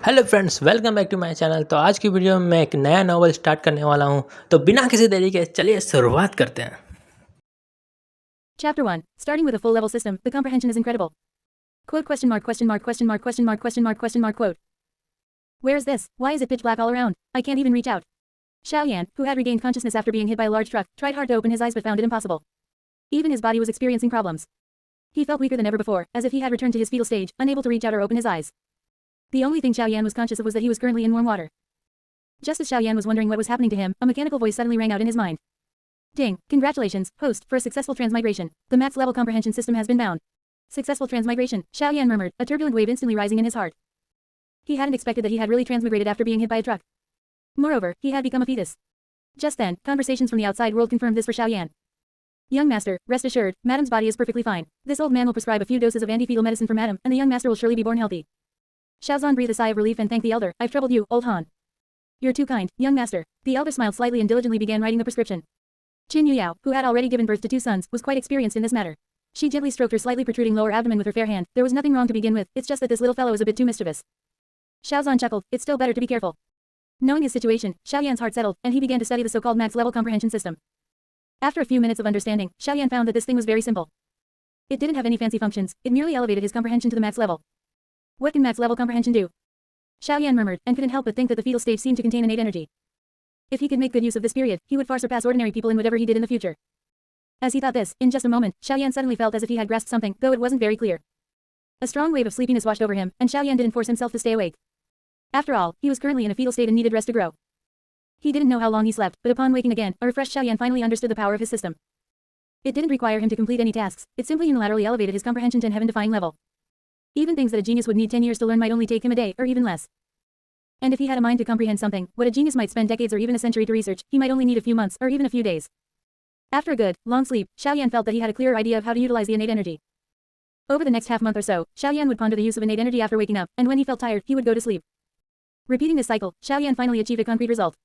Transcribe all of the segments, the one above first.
Hello friends, welcome back to my channel. तो आज की वीडियो में मैं एक नया नॉवल स्टार्ट करने वाला हूं। तो बिना किसी देरी के चलिए शुरुआत करते हैं। Chapter 1. Starting with a full level system, the comprehension is incredible. Quote question mark question mark question mark question mark question mark question mark quote. Where is this? Why is it pitch black all around? I can't even reach out. Xiao Yan, who had regained consciousness after being hit by a large truck, tried hard to open his eyes but found it impossible. Even his body was experiencing problems. He felt weaker than ever before, as if he had returned to his fetal stage, unable to reach out or open his eyes. The only thing Xiao Yan was conscious of was that he was currently in warm water. Just as Xiao Yan was wondering what was happening to him, a mechanical voice suddenly rang out in his mind. Ding, congratulations, host, for a successful transmigration. The max level comprehension system has been bound. Successful transmigration, Xiao Yan murmured, a turbulent wave instantly rising in his heart. He hadn't expected that he had really transmigrated after being hit by a truck. Moreover, he had become a fetus. Just then, conversations from the outside world confirmed this for Xiao Yan. Young master, rest assured, madam's body is perfectly fine. This old man will prescribe a few doses of anti-fetal medicine for madam, and the young master will surely be born healthy. Xiaozan breathed a sigh of relief and thanked the elder. I've troubled you, old Han. You're too kind, young master. The elder smiled slightly and diligently began writing the prescription. Qin Yuyao, who had already given birth to 2 sons, was quite experienced in this matter. She gently stroked her slightly protruding lower abdomen with her fair hand. There was nothing wrong to begin with, it's just that this little fellow is a bit too mischievous. Xiaozan chuckled, it's still better to be careful. Knowing his situation, Xiao Yan's heart settled, and he began to study the so-called max-level comprehension system. After a few minutes of understanding, Xiao Yan found that this thing was very simple. It didn't have any fancy functions, it merely elevated his comprehension to the max level. What can max-level comprehension do? Xiao Yan murmured, and couldn't help but think that the fetal stage seemed to contain innate energy. If he could make good use of this period, he would far surpass ordinary people in whatever he did in the future. As he thought this, in just a moment, Xiao Yan suddenly felt as if he had grasped something, though it wasn't very clear. A strong wave of sleepiness washed over him, and Xiao Yan didn't force himself to stay awake. After all, he was currently in a fetal state and needed rest to grow. He didn't know how long he slept, but upon waking again, a refreshed Xiao Yan finally understood the power of his system. It didn't require him to complete any tasks, it simply unilaterally elevated his comprehension to an heaven-defying level. Even things that a genius would need 10 years to learn might only take him a day, or even less. And if he had a mind to comprehend something, what a genius might spend decades or even a century to research, he might only need a few months, or even a few days. After a good, long sleep, Xiao Yan felt that he had a clearer idea of how to utilize the innate energy. Over the next half-month or so, Xiao Yan would ponder the use of innate energy after waking up, and when he felt tired, he would go to sleep. Repeating this cycle, Xiao Yan finally achieved a concrete result.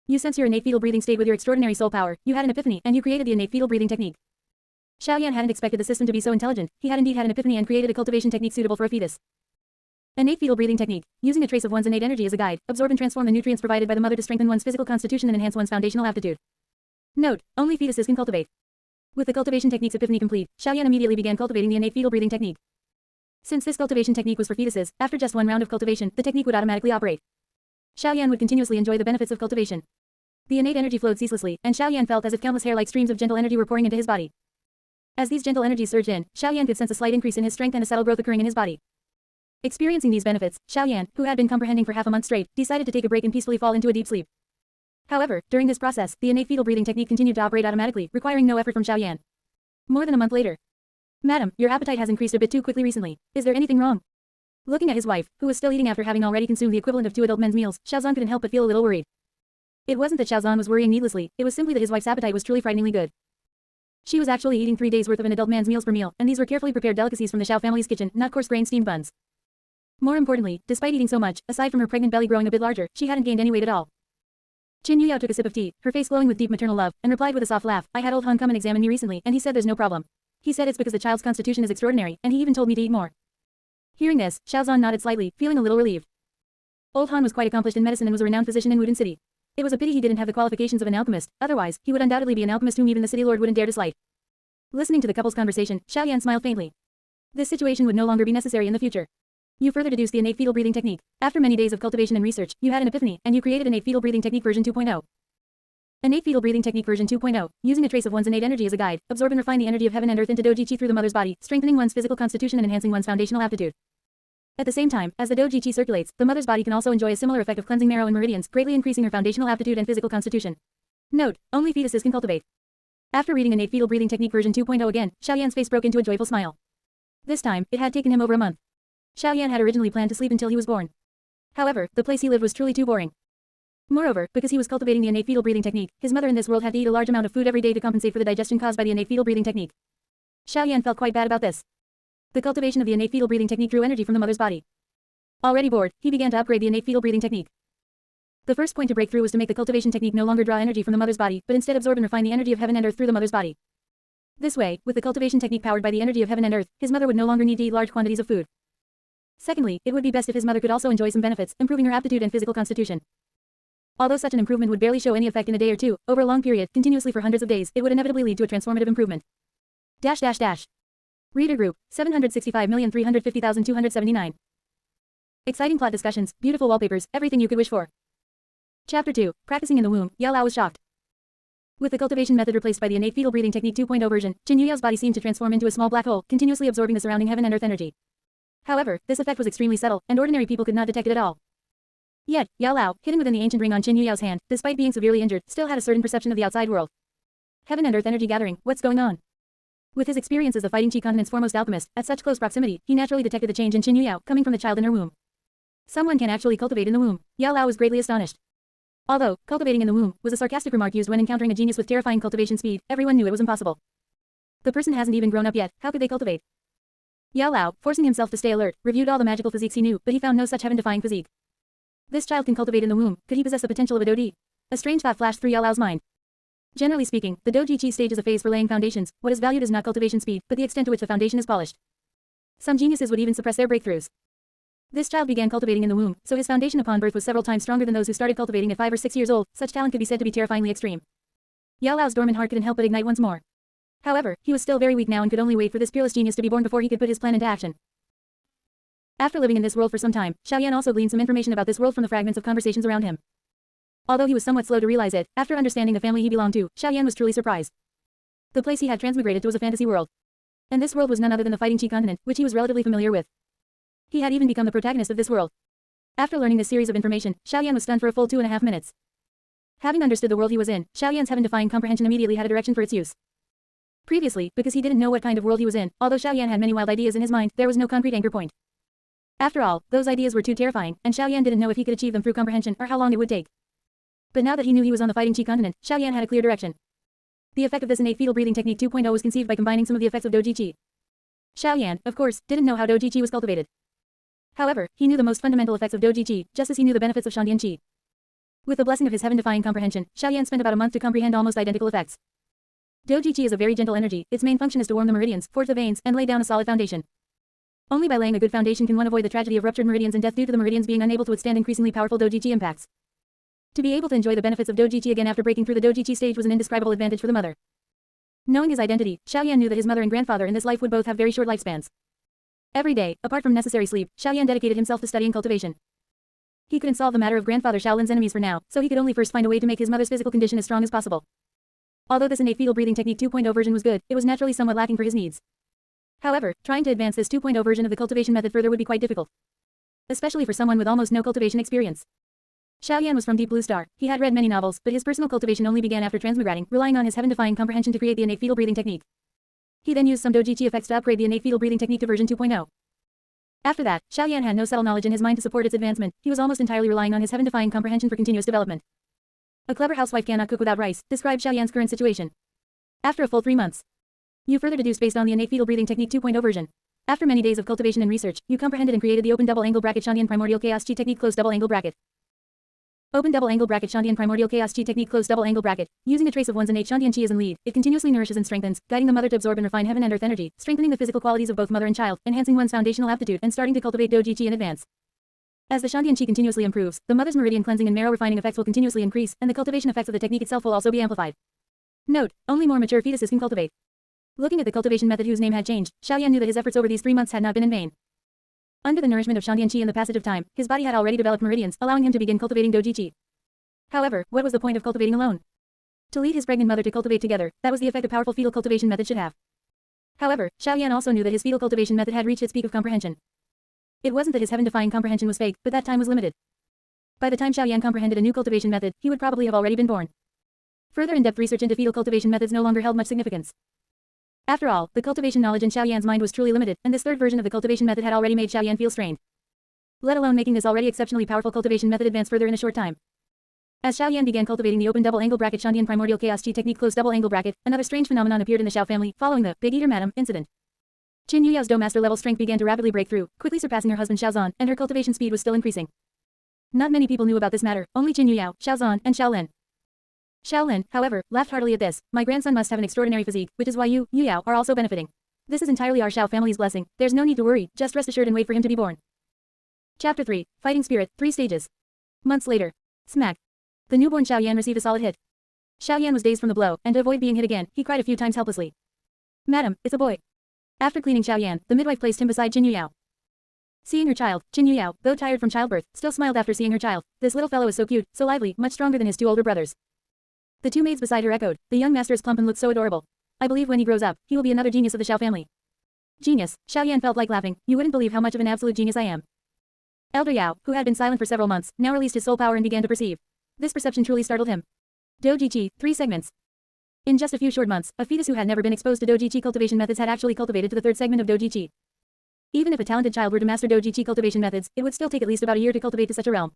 You sense your innate fetal breathing state with your extraordinary soul power, you had an epiphany, and you created the innate fetal breathing technique. Xiao Yan hadn't expected the system to be so intelligent, he had indeed had an epiphany and created a cultivation technique suitable for a fetus. Innate fetal breathing technique, using a trace of one's innate energy as a guide, absorb and transform the nutrients provided by the mother to strengthen one's physical constitution and enhance one's foundational aptitude. Note, only fetuses can cultivate. With the cultivation technique's epiphany complete, Xiao Yan immediately began cultivating the innate fetal breathing technique. Since this cultivation technique was for fetuses, after just one round of cultivation, the technique would automatically operate. Xiao Yan would continuously enjoy the benefits of cultivation. The innate energy flowed ceaselessly, and Xiao Yan felt as if countless hair-like streams of gentle energy were pouring into his body. As these gentle energies surged in, Xiao Yan could sense a slight increase in his strength and a subtle growth occurring in his body. Experiencing these benefits, Xiao Yan, who had been comprehending for half a month straight, decided to take a break and peacefully fall into a deep sleep. However, during this process, the innate fetal breathing technique continued to operate automatically, requiring no effort from Xiao Yan. More than a month later. Madam, your appetite has increased a bit too quickly recently. Is there anything wrong? Looking at his wife, who was still eating after having already consumed the equivalent of 2 adult men's meals, Xiaozan couldn't help but feel a little worried. It wasn't that Xiaozan was worrying needlessly, it was simply that his wife's appetite was truly frighteningly good. She was actually eating 3 days worth of an adult man's meals per meal, and these were carefully prepared delicacies from the Xiao family's kitchen, not coarse-grained steamed buns. More importantly, despite eating so much, aside from her pregnant belly growing a bit larger, she hadn't gained any weight at all. Qin Yuyao took a sip of tea, her face glowing with deep maternal love, and replied with a soft laugh, I had old Han come and examine me recently, and he said there's no problem. He said it's because the child's constitution is extraordinary, and he even told me to eat more. Hearing this, Xiaozan nodded slightly, feeling a little relieved. Old Han was quite accomplished in medicine and was a renowned physician in Wudin City. It was a pity he didn't have the qualifications of an alchemist, otherwise, he would undoubtedly be an alchemist whom even the city lord wouldn't dare to slight. Listening to the couple's conversation, Xiao Yan smiled faintly. This situation would no longer be necessary in the future. You further deduced the innate fetal breathing technique. After many days of cultivation and research, you had an epiphany, and you created innate fetal breathing technique version 2.0. Innate fetal breathing technique version 2.0, using a trace of one's innate energy as a guide, absorb and refine the energy of heaven and earth into Doji Chi through the mother's body, strengthening one's physical constitution and enhancing one's foundational aptitude. At the same time, as the Doji Chi circulates, the mother's body can also enjoy a similar effect of cleansing marrow and meridians, greatly increasing her foundational aptitude and physical constitution. Note, only fetuses can cultivate. After reading innate fetal breathing technique version 2.0 again, Xiao Yan's face broke into a joyful smile. This time, it had taken him over a month. Xiao Yan had originally planned to sleep until he was born. However, the place he lived was truly too boring. Moreover, because he was cultivating the innate fetal breathing technique, his mother in this world had to eat a large amount of food every day to compensate for the digestion caused by the innate fetal breathing technique. Xiao Yan felt quite bad about this. The cultivation of the innate fetal breathing technique drew energy from the mother's body. Already bored, he began to upgrade the innate fetal breathing technique. The first point to break through was to make the cultivation technique no longer draw energy from the mother's body, but instead absorb and refine the energy of heaven and earth through the mother's body. This way, with the cultivation technique powered by the energy of heaven and earth, his mother would no longer need to eat large quantities of food. Secondly, it would be best if his mother could also enjoy some benefits, improving her aptitude and physical constitution. Although such an improvement would barely show any effect in a day or two, over a long period, continuously for hundreds of days, it would inevitably lead to a transformative improvement. Reader group, 765,350,279. Exciting plot discussions, beautiful wallpapers, everything you could wish for. Chapter 2, Practicing in the Womb. Yao Lao was shocked. With the cultivation method replaced by the innate fetal breathing technique 2.0 version, Qin Yuyao's body seemed to transform into a small black hole, continuously absorbing the surrounding heaven and earth energy. However, this effect was extremely subtle, and ordinary people could not detect it at all. Yet, Yao Lao, hidden within the ancient ring on Qin Yuyao's hand, despite being severely injured, still had a certain perception of the outside world. Heaven and earth energy gathering, what's going on? With his experience as the fighting Qi continent's foremost alchemist, at such close proximity, he naturally detected the change in Qin Yuyao, coming from the child in her womb. Someone can actually cultivate in the womb. Yao Lao was greatly astonished. Although, cultivating in the womb was a sarcastic remark used when encountering a genius with terrifying cultivation speed, everyone knew it was impossible. The person hasn't even grown up yet, how could they cultivate? Yao Lao, forcing himself to stay alert, reviewed all the magical physiques he knew, but he found no such heaven-defying physique. This child can cultivate in the womb, could he possess the potential of a Doji? A strange thought flashed through Yao Lao's mind. Generally speaking, the Doji Chi stage is a phase for laying foundations. What is valued is not cultivation speed, but the extent to which the foundation is polished. Some geniuses would even suppress their breakthroughs. This child began cultivating in the womb, so his foundation upon birth was several times stronger than those who started cultivating at 5 or 6 years old. Such talent could be said to be terrifyingly extreme. Yao Lao's dormant heart couldn't help but ignite once more. However, he was still very weak now and could only wait for this peerless genius to be born before he could put his plan into action. After living in this world for some time, Xiaoyan also gleaned some information about this world from the fragments of conversations around him. Although he was somewhat slow to realize it, after understanding the family he belonged to, Xiaoyan was truly surprised. The place he had transmigrated to was a fantasy world. And this world was none other than the fighting Qi continent, which he was relatively familiar with. He had even become the protagonist of this world. After learning this series of information, Xiaoyan was stunned for a full 2.5 minutes. Having understood the world he was in, Xiaoyan's heaven-defying comprehension immediately had a direction for its use. Previously, because he didn't know what kind of world he was in, although Xiaoyan had many wild ideas in his mind, there was no concrete anchor point. After all, those ideas were too terrifying, and Xiaoyan didn't know if he could achieve them through comprehension or how long it would take. But now that he knew he was on the fighting Qi continent, Xiaoyan had a clear direction. The effect of this innate fetal breathing technique 2.0 was conceived by combining some of the effects of Doji Qi. Xiaoyan, of course, didn't know how Doji Qi was cultivated. However, he knew the most fundamental effects of Doji Qi, just as he knew the benefits of Shandian Qi. With the blessing of his heaven-defying comprehension, Xiaoyan spent about a month to comprehend almost identical effects. Doji Qi is a very gentle energy. Its main function is to warm the meridians, forge the veins, and lay down a solid foundation. Only by laying a good foundation can one avoid the tragedy of ruptured meridians and death due to the meridians being unable to withstand increasingly powerful Doji Qi impacts. To be able to enjoy the benefits of Doji Qi again after breaking through the Doji Qi stage was an indescribable advantage for the mother. Knowing his identity, Xiaoyan knew that his mother and grandfather in this life would both have very short lifespans. Every day, apart from necessary sleep, Xiaoyan dedicated himself to studying cultivation. He couldn't solve the matter of grandfather Shaolin's enemies for now, so he could only first find a way to make his mother's physical condition as strong as possible. Although this innate fetal breathing technique 2.0 version was good, it was naturally somewhat lacking for his needs. However, trying to advance this 2.0 version of the cultivation method further would be quite difficult. Especially for someone with almost no cultivation experience. Xiaoyan was from Deep Blue Star. He had read many novels, but his personal cultivation only began after transmigrating, relying on his heaven-defying comprehension to create the innate fetal breathing technique. He then used some Doji Qi effects to upgrade the innate fetal breathing technique to version 2.0. After that, Xiaoyan had no subtle knowledge in his mind to support its advancement. He was almost entirely relying on his heaven-defying comprehension for continuous development. A clever housewife cannot cook without rice, described Xiaoyan's current situation. After a full 3 months. You further deduced based on the innate fetal breathing technique 2.0 version. After many days of cultivation and research, you comprehended and created the open double angle bracket Shandian primordial chaos Qi technique close double angle bracket. Open double angle bracket Shandian primordial chaos Qi technique close double angle bracket. Using a trace of one's innate Shandian Qi as in lead, it continuously nourishes and strengthens, guiding the mother to absorb and refine heaven and earth energy, strengthening the physical qualities of both mother and child, enhancing one's foundational aptitude and starting to cultivate Doji Qi in advance. As the Shandian Qi continuously improves, the mother's meridian cleansing and marrow refining effects will continuously increase, and the cultivation effects of the technique itself will also be amplified. Note: only more mature fetuses can cultivate. Looking at the cultivation method whose name had changed, Xiaoyan knew that his efforts over these 3 months had not been in vain. Under the nourishment of Shandian Qi and the passage of time, his body had already developed meridians, allowing him to begin cultivating Doji Qi. However, what was the point of cultivating alone? To lead his pregnant mother to cultivate together, that was the effect a powerful fetal cultivation method should have. However, Xiaoyan also knew that his fetal cultivation method had reached its peak of comprehension. It wasn't that his heaven-defying comprehension was fake, but that time was limited. By the time Xiaoyan comprehended a new cultivation method, he would probably have already been born. Further in-depth research into fetal cultivation methods no longer held much significance. After all, the cultivation knowledge in Xiaoyan's mind was truly limited, and this third version of the cultivation method had already made Xiaoyan feel strained. Let alone making this already exceptionally powerful cultivation method advance further in a short time. As Xiaoyan began cultivating the open double angle bracket Shandian primordial chaos Qi technique close double angle bracket, another strange phenomenon appeared in the Xiao family, following the Big Eater Madam incident. Qin Yuyao's Do master level strength began to rapidly break through, quickly surpassing her husband Xiaozan, and her cultivation speed was still increasing. Not many people knew about this matter, only Qin Yuyao, Xiaozan, and Xiaolin. Xiaolin, however, laughed heartily at this. My grandson must have an extraordinary physique, which is why you, Yuyao, are also benefiting. This is entirely our Xiao family's blessing. There's no need to worry, just rest assured and wait for him to be born. Chapter 3, Fighting Spirit, 3 Stages. Months later. Smack. The newborn Xiao Yan received a solid hit. Xiao Yan was dazed from the blow, and to avoid being hit again, he cried a few times helplessly. Madam, it's a boy. After cleaning Xiao Yan, the midwife placed him beside Qin Yuyao. Seeing her child, Qin Yuyao, though tired from childbirth, still smiled after seeing her child. This little fellow is so cute, so lively, much stronger than his 2 older brothers. The 2 maids beside her echoed, the young master is plump and looks so adorable. I believe when he grows up, he will be another genius of the Xiao family. Genius, Xiao Yan felt like laughing, you wouldn't believe how much of an absolute genius I am. Elder Yao, who had been silent for several months, now released his soul power and began to perceive. This perception truly startled him. Doji Chi, 3 segments. In just a few short months, a fetus who had never been exposed to Doji Chi cultivation methods had actually cultivated to the 3rd segment of Doji Chi. Even if a talented child were to master Doji Chi cultivation methods, it would still take at least about a year to cultivate to such a realm.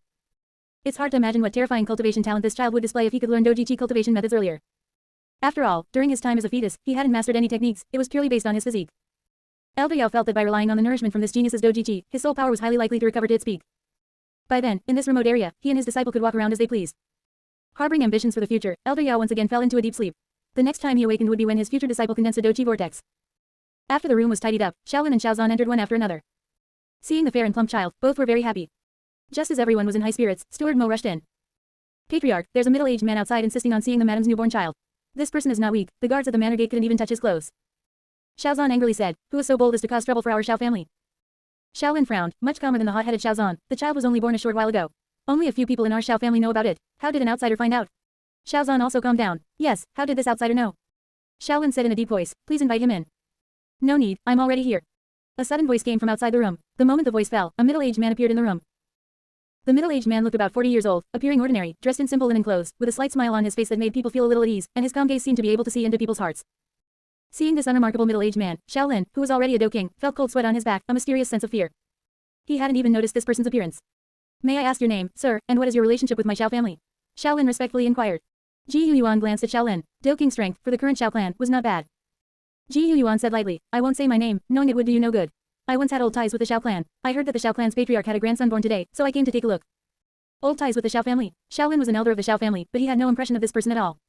It's hard to imagine what terrifying cultivation talent this child would display if he could learn Doji Chi cultivation methods earlier. After all, during his time as a fetus, he hadn't mastered any techniques, it was purely based on his physique. Elder Yao felt that by relying on the nourishment from this genius's Doji Chi, his soul power was highly likely to recover to its peak. By then, in this remote area, he and his disciple could walk around as they pleased. Harboring ambitions for the future, Elder Yao once again fell into a deep sleep. The next time he awakened would be when his future disciple condensed a Doji vortex. After the room was tidied up, Shaolin and Xiaozan entered one after another. Seeing the fair and plump child, both were very happy. Just as everyone was in high spirits, Steward Mo rushed in. Patriarch, there's a middle-aged man outside insisting on seeing the madam's newborn child. This person is not weak, the guards at the manor gate couldn't even touch his clothes. Xiaozan angrily said, who was so bold as to cause trouble for our Xiao family? Shaolin frowned, much calmer than the hot-headed Xiaozan, the child was only born a short while ago. Only a few people in our Xiao family know about it, how did an outsider find out? Xiaozan also calmed down, yes, how did this outsider know? Shaolin said in a deep voice, please invite him in. No need, I'm already here. A sudden voice came from outside the room. The moment the voice fell, a middle-aged man appeared in the room. The middle-aged man looked about 40 years old, appearing ordinary, dressed in simple linen clothes, with a slight smile on his face that made people feel a little at ease, and his calm gaze seemed to be able to see into people's hearts. Seeing this unremarkable middle-aged man, Shaolin, who was already a Do King, felt cold sweat on his back, a mysterious sense of fear. He hadn't even noticed this person's appearance. May I ask your name, sir, and what is your relationship with my Xiao family? Shaolin respectfully inquired. Ji Yuan glanced at Shaolin. Do King's strength, for the current Xiao clan, was not bad. Ji Yuan said lightly, I won't say my name, knowing it would do you no good. I once had old ties with the Xiao clan. I heard that the Xiao clan's patriarch had a grandson born today, so I came to take a look. Old ties with the Xiao family. Shaolin was an elder of the Xiao family, but he had no impression of this person at all.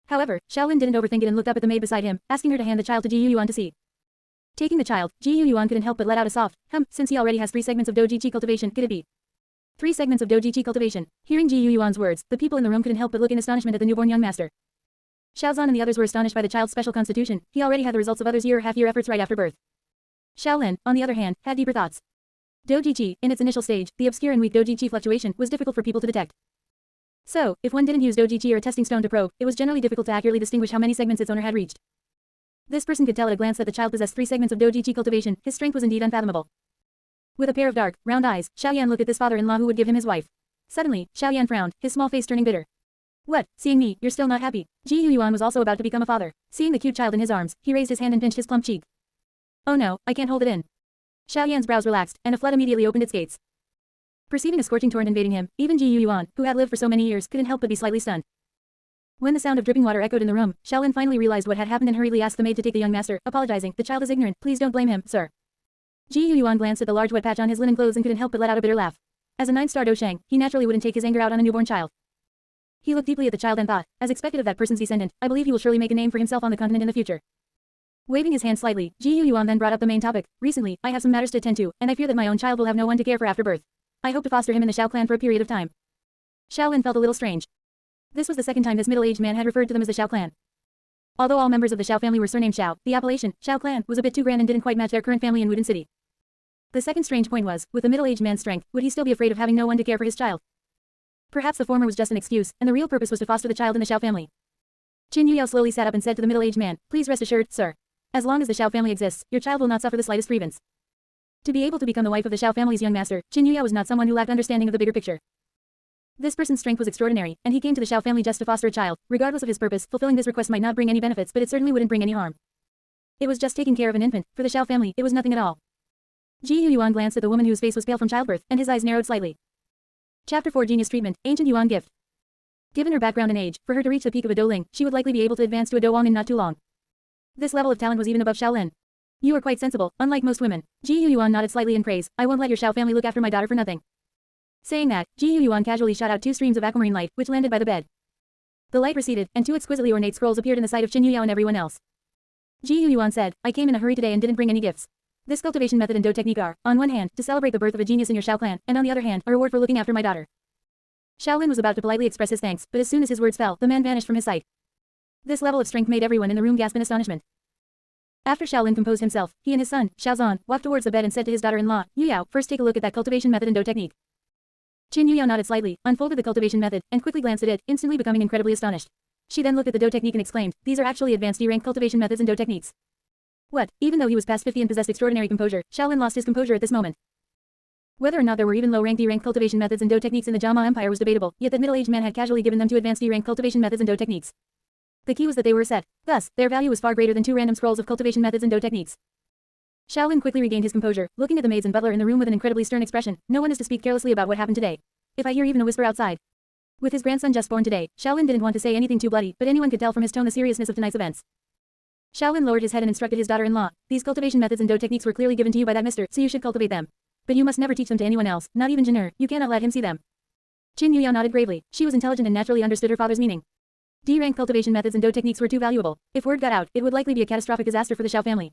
However, Shaolin didn't overthink it and looked up at the maid beside him, asking her to hand the child to Ji Yuan to see. Taking the child, Ji Yuan couldn't help but let out a soft, since he already has 3 segments of Doji Chi cultivation, could it be? 3 segments of Doji Chi cultivation. Hearing Ji Yuan's words, the people in the room couldn't help but look in astonishment at the newborn young master. Xiaozan and the others were astonished by the child's special constitution. He already had the results of others' year or half-year efforts right after birth. Shaolin, on the other hand, had deeper thoughts. Doji Chi, in its initial stage, the obscure and weak Doji Chi fluctuation, was difficult for people to detect. So, if one didn't use Doji Chi or a testing stone to probe, it was generally difficult to accurately distinguish how many segments its owner had reached. This person could tell at a glance that the child possessed 3 segments of Doji Chi cultivation. His strength was indeed unfathomable. With a pair of dark, round eyes, Xiao Yan looked at this father-in-law who would give him his wife. Suddenly, Xiao Yan frowned, his small face turning bitter. What, seeing me, you're still not happy? Ji Yuan was also about to become a father. Seeing the cute child in his arms, he raised his hand and pinched his plump cheek. Oh no, I can't hold it in. Xiao Yan's brows relaxed, and a flood immediately opened its gates. Perceiving a scorching torrent invading him, even Ji Yuan, who had lived for so many years, couldn't help but be slightly stunned. When the sound of dripping water echoed in the room, Shaolin finally realized what had happened and hurriedly asked the maid to take the young master, apologizing, the child is ignorant, please don't blame him, sir. Ji Yuan glanced at the large wet patch on his linen clothes and couldn't help but let out a bitter laugh. As a 9-star Doshang, he naturally wouldn't take his anger out on a newborn child. He looked deeply at the child and thought, as expected of that person's descendant, I believe he will surely make a name for himself on the continent in the future. Waving his hand slightly, Ji Yuan then brought up the main topic. Recently, I have some matters to attend to, and I fear that my own child will have no one to care for after birth. I hope to foster him in the Xiao clan for a period of time. Shaolin felt a little strange. This was the second time this middle-aged man had referred to them as the Xiao clan. Although all members of the Xiao family were surnamed Xiao, the appellation, Xiao clan, was a bit too grand and didn't quite match their current family in Wudin City. The second strange point was, with the middle-aged man's strength, would he still be afraid of having no one to care for his child? Perhaps the former was just an excuse, and the real purpose was to foster the child in the Xiao family. Qin Yuyao slowly sat up and said to the middle-aged man, please rest assured, sir. As long as the Xiao family exists, your child will not suffer the slightest grievance. To be able to become the wife of the Xiao family's young master, Qin Yuyao was not someone who lacked understanding of the bigger picture. This person's strength was extraordinary, and he came to the Xiao family just to foster a child. Regardless of his purpose, fulfilling this request might not bring any benefits, but it certainly wouldn't bring any harm. It was just taking care of an infant. For the Xiao family, it was nothing at all. Ji Yuan glanced at the woman whose face was pale from childbirth, and his eyes narrowed slightly. Chapter 4 Genius Treatment, Ancient Yuan Gift. Given her background and age, for her to reach the peak of a Douling, she would likely be able to advance to a Douwang in not too long. This level of talent was even above Shaolin. You are quite sensible, unlike most women. Ji Yuan nodded slightly in praise. I won't let your Xiao family look after my daughter for nothing. Saying that, Ji Yuan casually shot out 2 streams of aquamarine light, which landed by the bed. The light receded, and 2 exquisitely ornate scrolls appeared in the sight of Qin Yuyao and everyone else. Ji Yuan said, I came in a hurry today and didn't bring any gifts. This cultivation method and dough technique are, on one hand, to celebrate the birth of a genius in your Xiao clan, and on the other hand, a reward for looking after my daughter. Shaolin was about to politely express his thanks, but as soon as his words fell, the man vanished from his sight. This level of strength made everyone in the room gasp in astonishment. After Shaolin composed himself, he and his son, Xiaozan, walked towards the bed and said to his daughter-in-law, Yu Yao, first take a look at that cultivation method and dough technique. Qin Yu Yao nodded slightly, unfolded the cultivation method, and quickly glanced at it, instantly becoming incredibly astonished. She then looked at the dough technique and exclaimed, these are actually advanced D-rank cultivation methods and dough techniques. What? Even though he was past 50 and possessed extraordinary composure, Shaolin lost his composure at this moment. Whether or not there were even low-rank D-rank cultivation methods and dough techniques in the Jiama Empire was debatable, yet that middle-aged man had casually given them 2 advanced D-rank cultivation methods and dough techniques. The key was that they were a set. Thus, their value was far greater than 2 random scrolls of cultivation methods and dough techniques. Shaolin quickly regained his composure, looking at the maids and butler in the room with an incredibly stern expression. No one is to speak carelessly about what happened today. If I hear even a whisper outside. With his grandson just born today, Shaolin didn't want to say anything too bloody, but anyone could tell from his tone the seriousness of tonight's events. Shaolin lowered his head and instructed his daughter-in-law, these cultivation methods and dough techniques were clearly given to you by that mister, so you should cultivate them. But you must never teach them to anyone else, not even Jin'er, you cannot let him see them. Qin Yu Yao nodded gravely. She was intelligent and naturally understood her father's meaning. D-rank cultivation methods and dough techniques were too valuable. If word got out, it would likely be a catastrophic disaster for the Xiao family.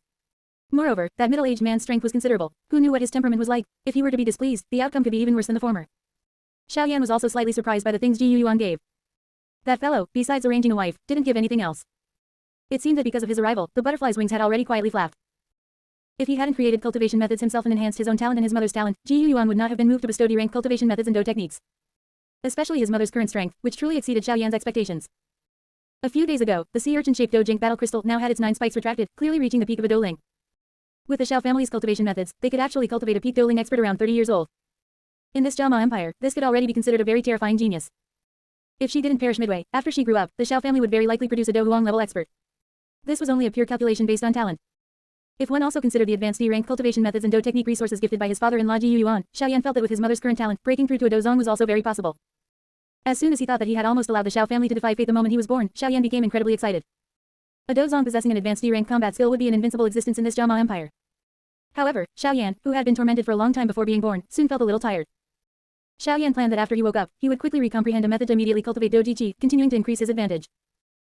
Moreover, that middle-aged man's strength was considerable. Who knew what his temperament was like? If he were to be displeased, the outcome could be even worse than the former. Xiaoyan was also slightly surprised by the things Ji Yuan gave. That fellow, besides arranging a wife, didn't give anything else. It seemed that because of his arrival, the butterfly's wings had already quietly flapped. If he hadn't created cultivation methods himself and enhanced his own talent and his mother's talent, Ji Yuan would not have been moved to bestow D-rank cultivation methods and dough techniques. Especially his mother's current strength, which truly exceeded Xiaoyan's expectations. A few days ago, the sea urchin-shaped dough jink battle crystal now had its 9 spikes retracted, clearly reaching the peak of a douling. With the Xiao family's cultivation methods, they could actually cultivate a peak douling expert around 30 years old. In this Jiama Empire, this could already be considered a very terrifying genius. If she didn't perish midway, after she grew up, the Xiao family would very likely produce a Dou Huang level expert. This was only a pure calculation based on talent. If one also considered the advanced D-rank cultivation methods and dough technique resources gifted by his father-in-law Ji Yuan, Xiaoyan felt that with his mother's current talent, breaking through to a Douzong was also very possible. As soon as he thought that he had almost allowed the Xiao family to defy fate the moment he was born, Xiaoyan became incredibly excited. A Douzong possessing an advanced D-rank combat skill would be an invincible existence in this Jiama Empire. However, Xiaoyan, who had been tormented for a long time before being born, soon felt a little tired. Xiaoyan planned that after he woke up, he would quickly recomprehend a method to immediately cultivate Douji Qi, continuing to increase his advantage.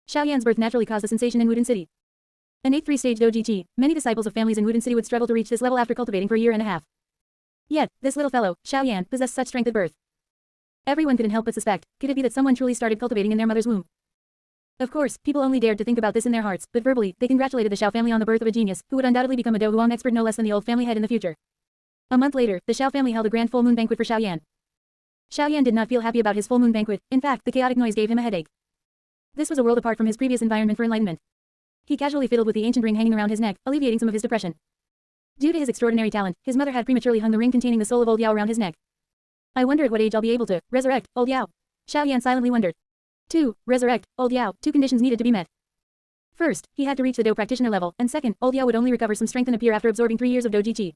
Xiaoyan's birth naturally caused a sensation in Wudin City. An 8th 3-stage Douji Qi, many disciples of families in Wudin City would struggle to reach this level after cultivating for a year and a half. Yet, this little fellow, Xiaoyan, possessed such strength at birth. Everyone couldn't help but suspect, could it be that someone truly started cultivating in their mother's womb? Of course, people only dared to think about this in their hearts, but verbally, they congratulated the Xiao family on the birth of a genius, who would undoubtedly become a Dou Huang expert no less than the old family head in the future. A month later, the Xiao family held a grand full moon banquet for Xiaoyan. Xiaoyan did not feel happy about his full moon banquet, in fact, the chaotic noise gave him a headache. This was a world apart from his previous environment for enlightenment. He casually fiddled with the ancient ring hanging around his neck, alleviating some of his depression. Due to his extraordinary talent, his mother had prematurely hung the ring containing the soul of old Yao around his neck. I wonder at what age I'll be able to resurrect old Yao. Xiaoyan silently wondered. 2. Resurrect old Yao. 2 conditions needed to be met. First, he had to reach the Dou practitioner level, and second, old Yao would only recover some strength and appear after absorbing 3 years of Douji Qi.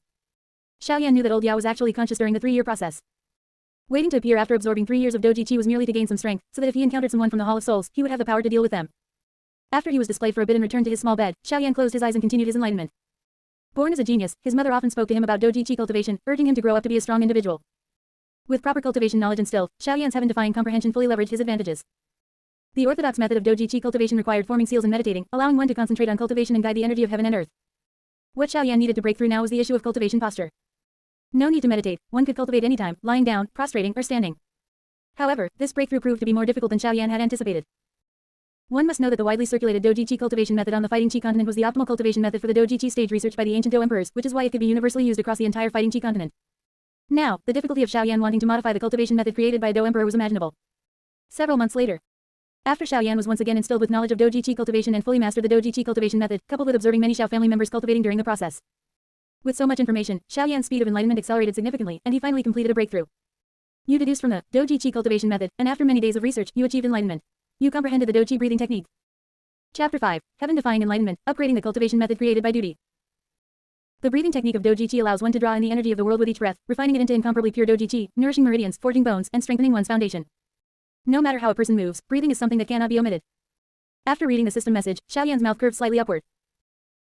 Xiaoyan knew that old Yao was actually conscious during the 3-year process. Waiting to appear after absorbing 3 years of Douji Qi was merely to gain some strength, so that if he encountered someone from the Hall of Souls, he would have the power to deal with them. After he was displayed for a bit and returned to his small bed, Xiaoyan closed his eyes and continued his enlightenment. Born as a genius, his mother often spoke to him about Douji Qi cultivation, urging him to grow up to be a strong individual. With proper cultivation knowledge instilled, Xiaoyan's heaven-defying comprehension fully leveraged his advantages. The orthodox method of Douji Qi cultivation required forming seals and meditating, allowing one to concentrate on cultivation and guide the energy of heaven and earth. What Xiaoyan needed to break through now was the issue of cultivation posture. No need to meditate, one could cultivate anytime, lying down, prostrating, or standing. However, this breakthrough proved to be more difficult than Xiaoyan had anticipated. One must know that the widely circulated Douji Qi cultivation method on the Fighting Qi continent was the optimal cultivation method for the Douji Qi stage researched by the ancient Dou emperors, which is why it could be universally used across the entire Fighting Qi continent. Now, the difficulty of Xiaoyan wanting to modify the cultivation method created by a Dou emperor was imaginable. Several months later, after Xiaoyan was once again instilled with knowledge of Douji Qi cultivation and fully mastered the Douji Qi cultivation method, coupled with observing many Xiao family members cultivating during the process. With so much information, Xiaoyan's speed of enlightenment accelerated significantly, and he finally completed a breakthrough. You deduced from the Douji Qi cultivation method, and after many days of research, you achieved enlightenment. You comprehended the Douji breathing technique. Chapter 5. Heaven-defying enlightenment, upgrading the cultivation method created by duty. The breathing technique of Douji Qi allows one to draw in the energy of the world with each breath, refining it into incomparably pure Douji Qi, nourishing meridians, forging bones, and strengthening one's foundation. No matter how a person moves, breathing is something that cannot be omitted. After reading the system message, Xiaoyan's mouth curved slightly upward.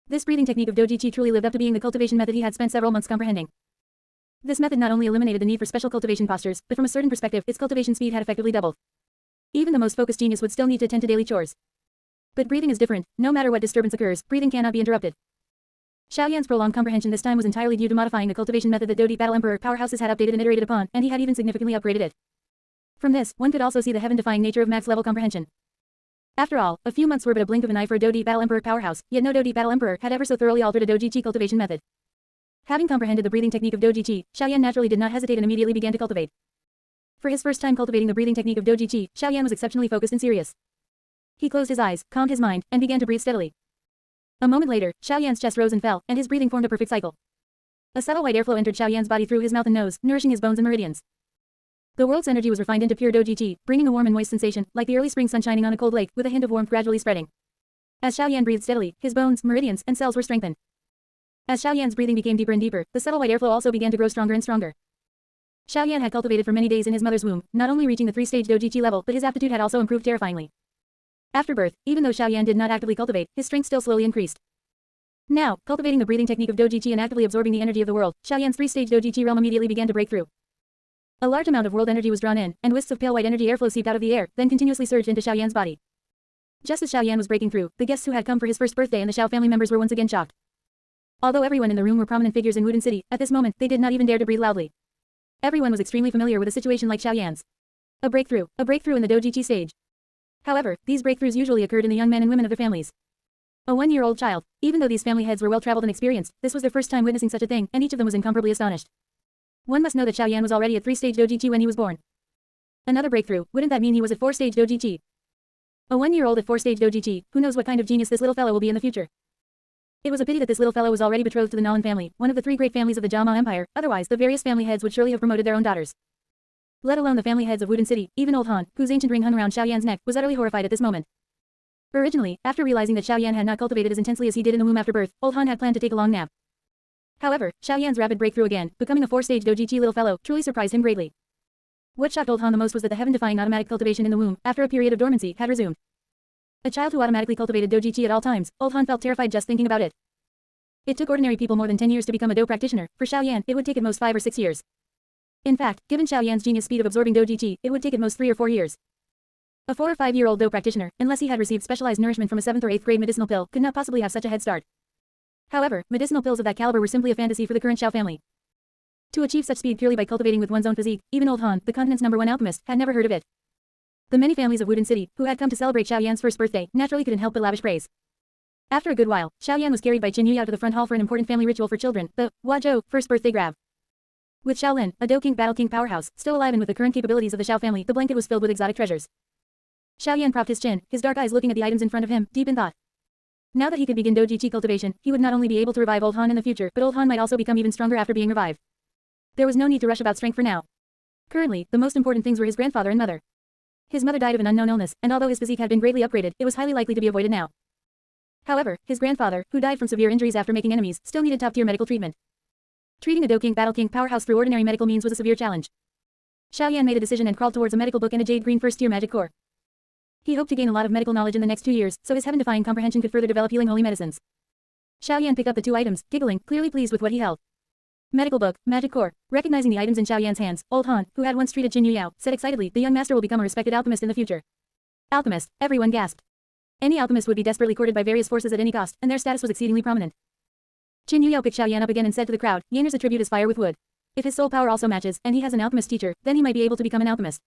This breathing technique of Douji Qi truly lived up to being the cultivation method he had spent several months comprehending. This method not only eliminated the need for special cultivation postures, but from a certain perspective, its cultivation speed had effectively doubled. Even the most focused genius would still need to attend to daily chores. But breathing is different. No matter what disturbance occurs, breathing cannot be interrupted. Xiao Yan's prolonged comprehension this time was entirely due to modifying the cultivation method that Doupo Battle Emperor powerhouses had updated and iterated upon, and he had even significantly upgraded it. From this, one could also see the heaven-defying nature of max-level comprehension. After all, a few months were but a blink of an eye for a Doupo Battle Emperor powerhouse, yet no Doupo Battle Emperor had ever so thoroughly altered a Doji Chi cultivation method. Having comprehended the breathing technique of Doji Chi, Xiao Yan naturally did not hesitate and immediately began to cultivate. For his first time cultivating the breathing technique of Doji Chi, Xiao Yan was exceptionally focused and serious. He closed his eyes, calmed his mind, and began to breathe steadily. A moment later, Xiao Yan's chest rose and fell, and his breathing formed a perfect cycle. A subtle white airflow entered Xiao Yan's body through his mouth and nose, nourishing his bones and meridians. The world's energy was refined into pure Doji Chi, bringing a warm and moist sensation, like the early spring sun shining on a cold lake, with a hint of warmth gradually spreading. As Xiao Yan breathed steadily, his bones, meridians, and cells were strengthened. As Xiao Yan's breathing became deeper and deeper, the subtle white airflow also began to grow stronger and stronger. Xiao Yan had cultivated for many days in his mother's womb, not only reaching the 3-stage Doji Chi level, but his aptitude had also improved terrifyingly. After birth, even though Xiao Yan did not actively cultivate, his strength still slowly increased. Now, cultivating the breathing technique of Doji Chi and actively absorbing the energy of the world, Xiao Yan's 3-stage Doji Chi realm immediately began to break through. A large amount of world energy was drawn in, and wisps of pale white energy airflow seeped out of the air, then continuously surged into Xiao Yan's body. Just as Xiao Yan was breaking through, the guests who had come for his first birthday and the Xiao family members were once again shocked. Although everyone in the room were prominent figures in Wudin City, at this moment, they did not even dare to breathe loudly. Everyone was extremely familiar with a situation like Xiao Yan's. A breakthrough in the Doji Chi stage. However, these breakthroughs usually occurred in the young men and women of their families. A 1-year-old child, even though these family heads were well-traveled and experienced, this was their first time witnessing such a thing, and each of them was incomparably astonished. One must know that Xiao Yan was already at 3-stage Doji Chi when he was born. Another breakthrough, wouldn't that mean he was at 4-stage Doji Chi? A 1-year-old at 4-stage Doji Chi, who knows what kind of genius this little fellow will be in the future. It was a pity that this little fellow was already betrothed to the Nalan family, one of the 3 great families of the Jiao Empire, otherwise the various family heads would surely have promoted their own daughters. Let alone the family heads of Wudin City, even old Han, whose ancient ring hung around Xiao Yan's neck, was utterly horrified at this moment. Originally, after realizing that Xiao Yan had not cultivated as intensely as he did in the womb after birth, old Han had planned to take a long nap. However, Xiao Yan's rapid breakthrough again, becoming a 4-stage Doji Chi little fellow, truly surprised him greatly. What shocked old Han the most was that the heaven-defying automatic cultivation in the womb, after a period of dormancy, had resumed. A child who automatically cultivated Doji Chi at all times, old Han felt terrified just thinking about it. It took ordinary people more than 10 years to become a Do practitioner. For Xiao Yan, it would take at most 5 or 6 years. In fact, given Xiao Yan's genius speed of absorbing Doji Chi, it would take at most 3 or 4 years. A 4 or 5-year-old Do practitioner, unless he had received specialized nourishment from a 7th or 8th grade medicinal pill, could not possibly have such a head start. However, medicinal pills of that caliber were simply a fantasy for the current Xiao family. To achieve such speed purely by cultivating with one's own physique, even old Han, the continent's #1 alchemist, had never heard of it. The many families of Wudin City, who had come to celebrate Xiao Yan's first birthday, naturally couldn't help but lavish praise. After a good while, Xiao Yan was carried by Qin Yuyao to the front hall for an important family ritual for children, the Huazhou first birthday grab. With Shaolin, a Do King Battle King powerhouse, still alive and with the current capabilities of the Xiao family, the blanket was filled with exotic treasures. Xiao Yan propped his chin, his dark eyes looking at the items in front of him, deep in thought. Now that he could begin Doji Chi cultivation, he would not only be able to revive old Han in the future, but old Han might also become even stronger after being revived. There was no need to rush about strength for now. Currently, the most important things were his grandfather and mother. His mother died of an unknown illness, and although his physique had been greatly upgraded, it was highly likely to be avoided now. However, his grandfather, who died from severe injuries after making enemies, still needed top-tier medical treatment. Treating a Do King Battle King powerhouse through ordinary medical means was a severe challenge. Xiao Yan made a decision and crawled towards a medical book and a jade green first-tier magic core. He hoped to gain a lot of medical knowledge in the next 2 years, so his heaven-defying comprehension could further develop healing holy medicines. Xiao Yan picked up the 2 items, giggling, clearly pleased with what he held. Medical book, magic core. Recognizing the items in Xiao Yan's hands, old Han, who had once treated Qin Yuyao, said excitedly, the young master will become a respected alchemist in the future. Alchemist, everyone gasped. Any alchemist would be desperately courted by various forces at any cost, and their status was exceedingly prominent. Qin Yuyao picked Xiao Yan up again and said to the crowd, Yanner's attribute is fire with wood. If his soul power also matches, and he has an alchemist teacher, then he might be able to become an alchemist.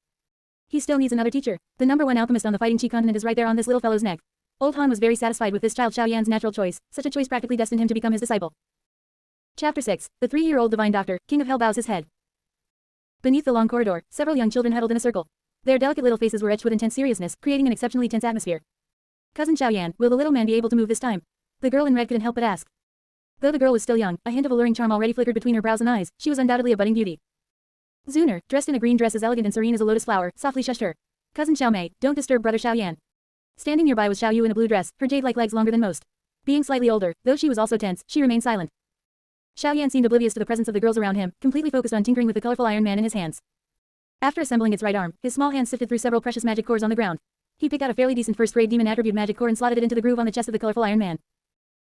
He still needs another teacher. The #1 alchemist on the fighting Qi continent is right there on this little fellow's neck. Old Han was very satisfied with this child Xiao Yan's natural choice. Such a choice practically destined him to become his disciple. Chapter 6. The 3-year-old divine doctor, King of Hell bows his head. Beneath the long corridor, several young children huddled in a circle. Their delicate little faces were etched with intense seriousness, creating an exceptionally tense atmosphere. Cousin Xiao Yan, will the little man be able to move this time? The girl in red couldn't help but ask. Though the girl was still young, a hint of alluring charm already flickered between her brows and eyes, she was undoubtedly a budding beauty. Zuner, dressed in a green dress as elegant and serene as a lotus flower, softly shushed her. Cousin Xiao Mei, don't disturb brother Xiao Yan. Standing nearby was Xiao Yu in a blue dress, her jade-like legs longer than most. Being slightly older, though she was also tense, she remained silent. Xiao Yan seemed oblivious to the presence of the girls around him, completely focused on tinkering with the colorful Iron Man in his hands. After assembling its right arm, his small hand sifted through several precious magic cores on the ground. He picked out a fairly decent first-grade demon attribute magic core and slotted it into the groove on the chest of the colorful Iron Man.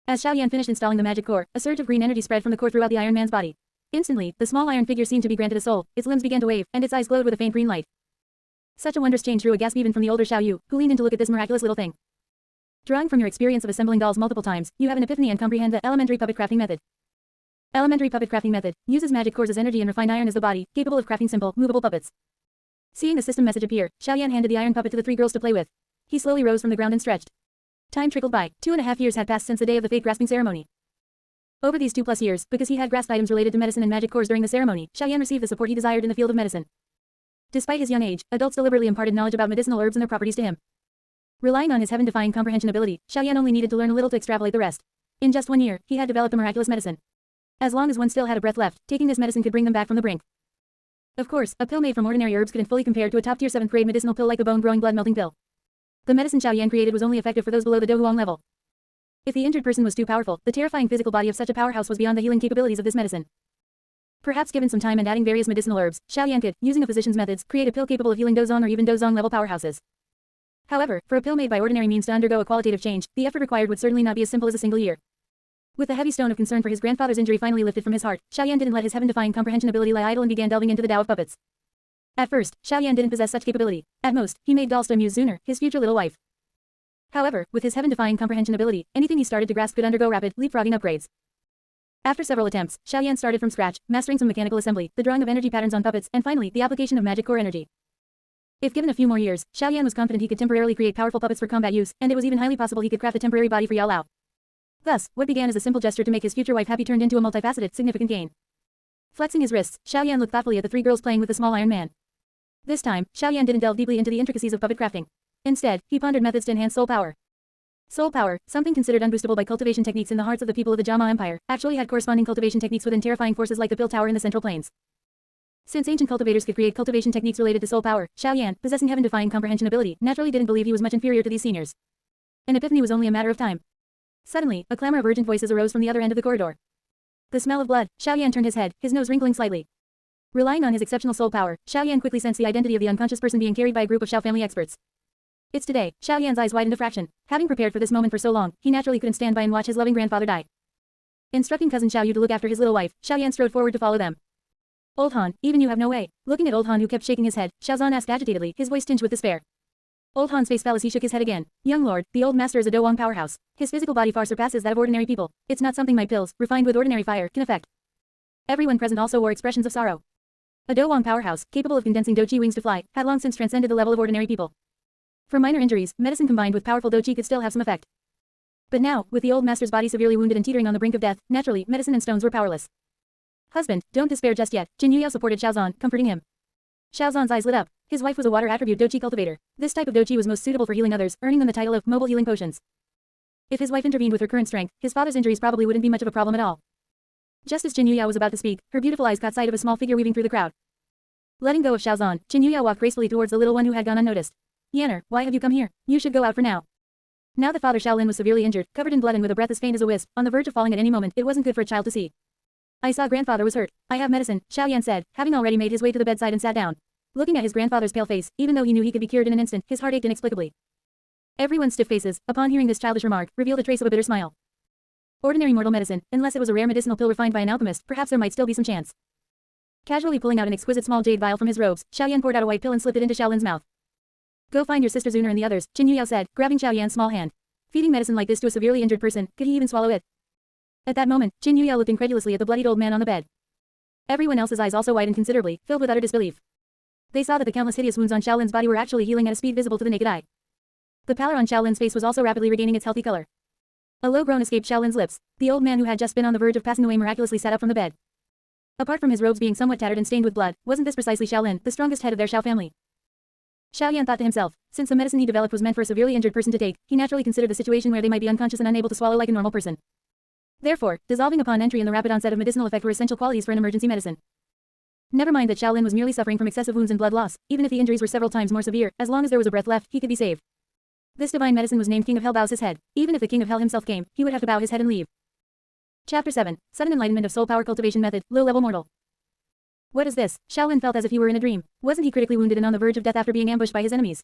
As Xiao Yan finished installing the magic core, a surge of green energy spread from the core throughout the Iron Man's body. Instantly, the small iron figure seemed to be granted a soul, its limbs began to wave, and its eyes glowed with a faint green light. Such a wondrous change drew a gasp even from the older Xiao Yu, who leaned in to look at this miraculous little thing. Drawing from your experience of assembling dolls multiple times, you have an epiphany and comprehend the elementary puppet crafting method. Elementary puppet crafting method uses magic cores as energy and refined iron as the body, capable of crafting simple, movable puppets. Seeing the system message appear, Xiaoyan handed the iron puppet to the three girls to play with. He slowly rose from the ground and stretched. Time trickled by. 2.5 years had passed since the day of the fate grasping ceremony. Over these 2+ years, because he had grasped items related to medicine and magic cores during the ceremony, Xiaoyan received the support he desired in the field of medicine. Despite his young age, adults deliberately imparted knowledge about medicinal herbs and their properties to him. Relying on his heaven-defying comprehension ability, Xiaoyan only needed to learn a little to extrapolate the rest. In just 1 year, he had developed a miraculous medicine. As long as one still had a breath left, taking this medicine could bring them back from the brink. Of course, a pill made from ordinary herbs couldn't fully compare to a top-tier 7th-grade medicinal pill like a bone-growing blood-melting pill. The medicine Xiaoyan created was only effective for those below the Douhuang level. If the injured person was too powerful, the terrifying physical body of such a powerhouse was beyond the healing capabilities of this medicine. Perhaps given some time and adding various medicinal herbs, Xiaoyan could, using a physician's methods, create a pill capable of healing Dozong or even Dozong level powerhouses. However, for a pill made by ordinary means to undergo a qualitative change, the effort required would certainly not be as simple as a single year. With the heavy stone of concern for his grandfather's injury finally lifted from his heart, Xiaoyan didn't let his heaven-defying comprehension ability lie idle and began delving into the Tao of puppets. At first, Xiaoyan didn't possess such capability. At most, he made dolls to amuse Zuner, his future little wife. However, with his heaven-defying comprehension ability, anything he started to grasp could undergo rapid, leapfrogging upgrades. After several attempts, Xiaoyan started from scratch, mastering some mechanical assembly, the drawing of energy patterns on puppets, and finally, the application of magic core energy. If given a few more years, Xiaoyan was confident he could temporarily create powerful puppets for combat use, and it was even highly possible he could craft a temporary body for Yao Lao. Thus, what began as a simple gesture to make his future wife happy turned into a multifaceted, significant gain. Flexing his wrists, Xiaoyan looked thoughtfully at the three girls playing with the small iron man. This time, Xiaoyan didn't delve deeply into the intricacies of puppet crafting. Instead, he pondered methods to enhance soul power. Soul power, something considered unboostable by cultivation techniques in the hearts of the people of the Jama Empire, actually had corresponding cultivation techniques within terrifying forces like the Pill Tower in the Central Plains. Since ancient cultivators could create cultivation techniques related to soul power, Xiaoyan, possessing heaven-defying comprehension ability, naturally didn't believe he was much inferior to these seniors. An epiphany was only a matter of time. Suddenly, a clamor of urgent voices arose from the other end of the corridor. The smell of blood. Xiaoyan turned his head, his nose wrinkling slightly. Relying on his exceptional soul power, Xiaoyan quickly sensed the identity of the unconscious person being carried by a group of Xiao family experts. It's today. Xiaoyan's eyes widened a fraction. Having prepared for this moment for so long, he naturally couldn't stand by and watch his loving grandfather die. Instructing cousin Xiao Yu to look after his little wife, Xiaoyan strode forward to follow them. Old Han, even you have no way. Looking at Old Han who kept shaking his head, Xiaozan asked agitatedly, his voice tinged with despair. Old Han's face fell as he shook his head again. Young lord, the old master is a Douang powerhouse. His physical body far surpasses that of ordinary people. It's not something my pills, refined with ordinary fire, can affect. Everyone present also wore expressions of sorrow. A Douang powerhouse, capable of condensing Douqi wings to fly, had long since transcended the level of ordinary people. For minor injuries, medicine combined with powerful Douqi could still have some effect. But now, with the old master's body severely wounded and teetering on the brink of death, naturally, medicine and stones were powerless. Husband, don't despair just yet. Jin Yuyao supported Xiaozan, comforting him. Xiaozan's eyes lit up. His wife was a water attribute Douqi cultivator. This type of Douqi was most suitable for healing others, earning them the title of mobile healing potions. If his wife intervened with her current strength, his father's injuries probably wouldn't be much of a problem at all. Just as Jin Yuyao was about to speak, her beautiful eyes caught sight of a small figure weaving through the crowd. Letting go of Xiaozan, Jin Yuyao walked gracefully towards the little one who had gone unnoticed. Yanner, why have you come here? You should go out for now. Now that Father Shaolin was severely injured, covered in blood and with a breath as faint as a wisp, on the verge of falling at any moment, it wasn't good for a child to see. I saw grandfather was hurt. I have medicine, Xiaoyan said, having already made his way to the bedside and sat down. Looking at his grandfather's pale face, even though he knew he could be cured in an instant, his heart ached inexplicably. Everyone's stiff faces, upon hearing this childish remark, revealed a trace of a bitter smile. Ordinary mortal medicine, unless it was a rare medicinal pill refined by an alchemist, perhaps there might still be some chance. Casually pulling out an exquisite small jade vial from his robes, Xiaoyan poured out a white pill and slipped it into Shaolin's mouth. Go find your sister Zuner and the others, Jin Yuyao said, grabbing Xiaoyan's small hand. Feeding medicine like this to a severely injured person, could he even swallow it? At that moment, Jin Yuyao looked incredulously at the bloodied old man on the bed. Everyone else's eyes also widened considerably, filled with utter disbelief. They saw that the countless hideous wounds on Shaolin's body were actually healing at a speed visible to the naked eye. The pallor on Shaolin's face was also rapidly regaining its healthy color. A low groan escaped Shaolin's lips. The old man who had just been on the verge of passing away miraculously sat up from the bed. Apart from his robes being somewhat tattered and stained with blood, wasn't this precisely Shaolin, the strongest head of their Xiao family? Xiaoyan thought to himself, since the medicine he developed was meant for a severely injured person to take, he naturally considered the situation where they might be unconscious and unable to swallow like a normal person. Therefore, dissolving upon entry and the rapid onset of medicinal effect were essential qualities for an emergency medicine. Never mind that Shaolin was merely suffering from excessive wounds and blood loss, even if the injuries were several times more severe, as long as there was a breath left, he could be saved. This divine medicine was named King of Hell bows his head. Even if the King of Hell himself came, he would have to bow his head and leave. Chapter 7. Sudden Enlightenment of Soul Power Cultivation Method, Low-Level Mortal. What is this? Shaolin felt as if he were in a dream. Wasn't he critically wounded and on the verge of death after being ambushed by his enemies?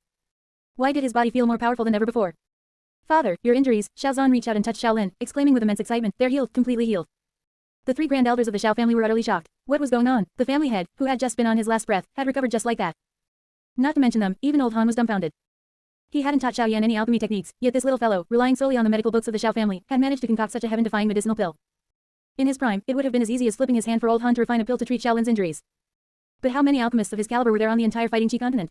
Why did his body feel more powerful than ever before? Father, your injuries. Xiaozan reached out and touched Shaolin, exclaiming with immense excitement, they're healed, completely healed. The three grand elders of the Xiao family were utterly shocked. What was going on? The family head, who had just been on his last breath, had recovered just like that. Not to mention them, even old Han was dumbfounded. He hadn't taught Xiao Yan any alchemy techniques, yet this little fellow, relying solely on the medical books of the Xiao family, had managed to concoct such a heaven-defying medicinal pill. In his prime, it would have been as easy as flipping his hand for Old Han to refine a pill to treat Xiaolin's injuries. But how many alchemists of his caliber were there on the entire fighting Qi continent?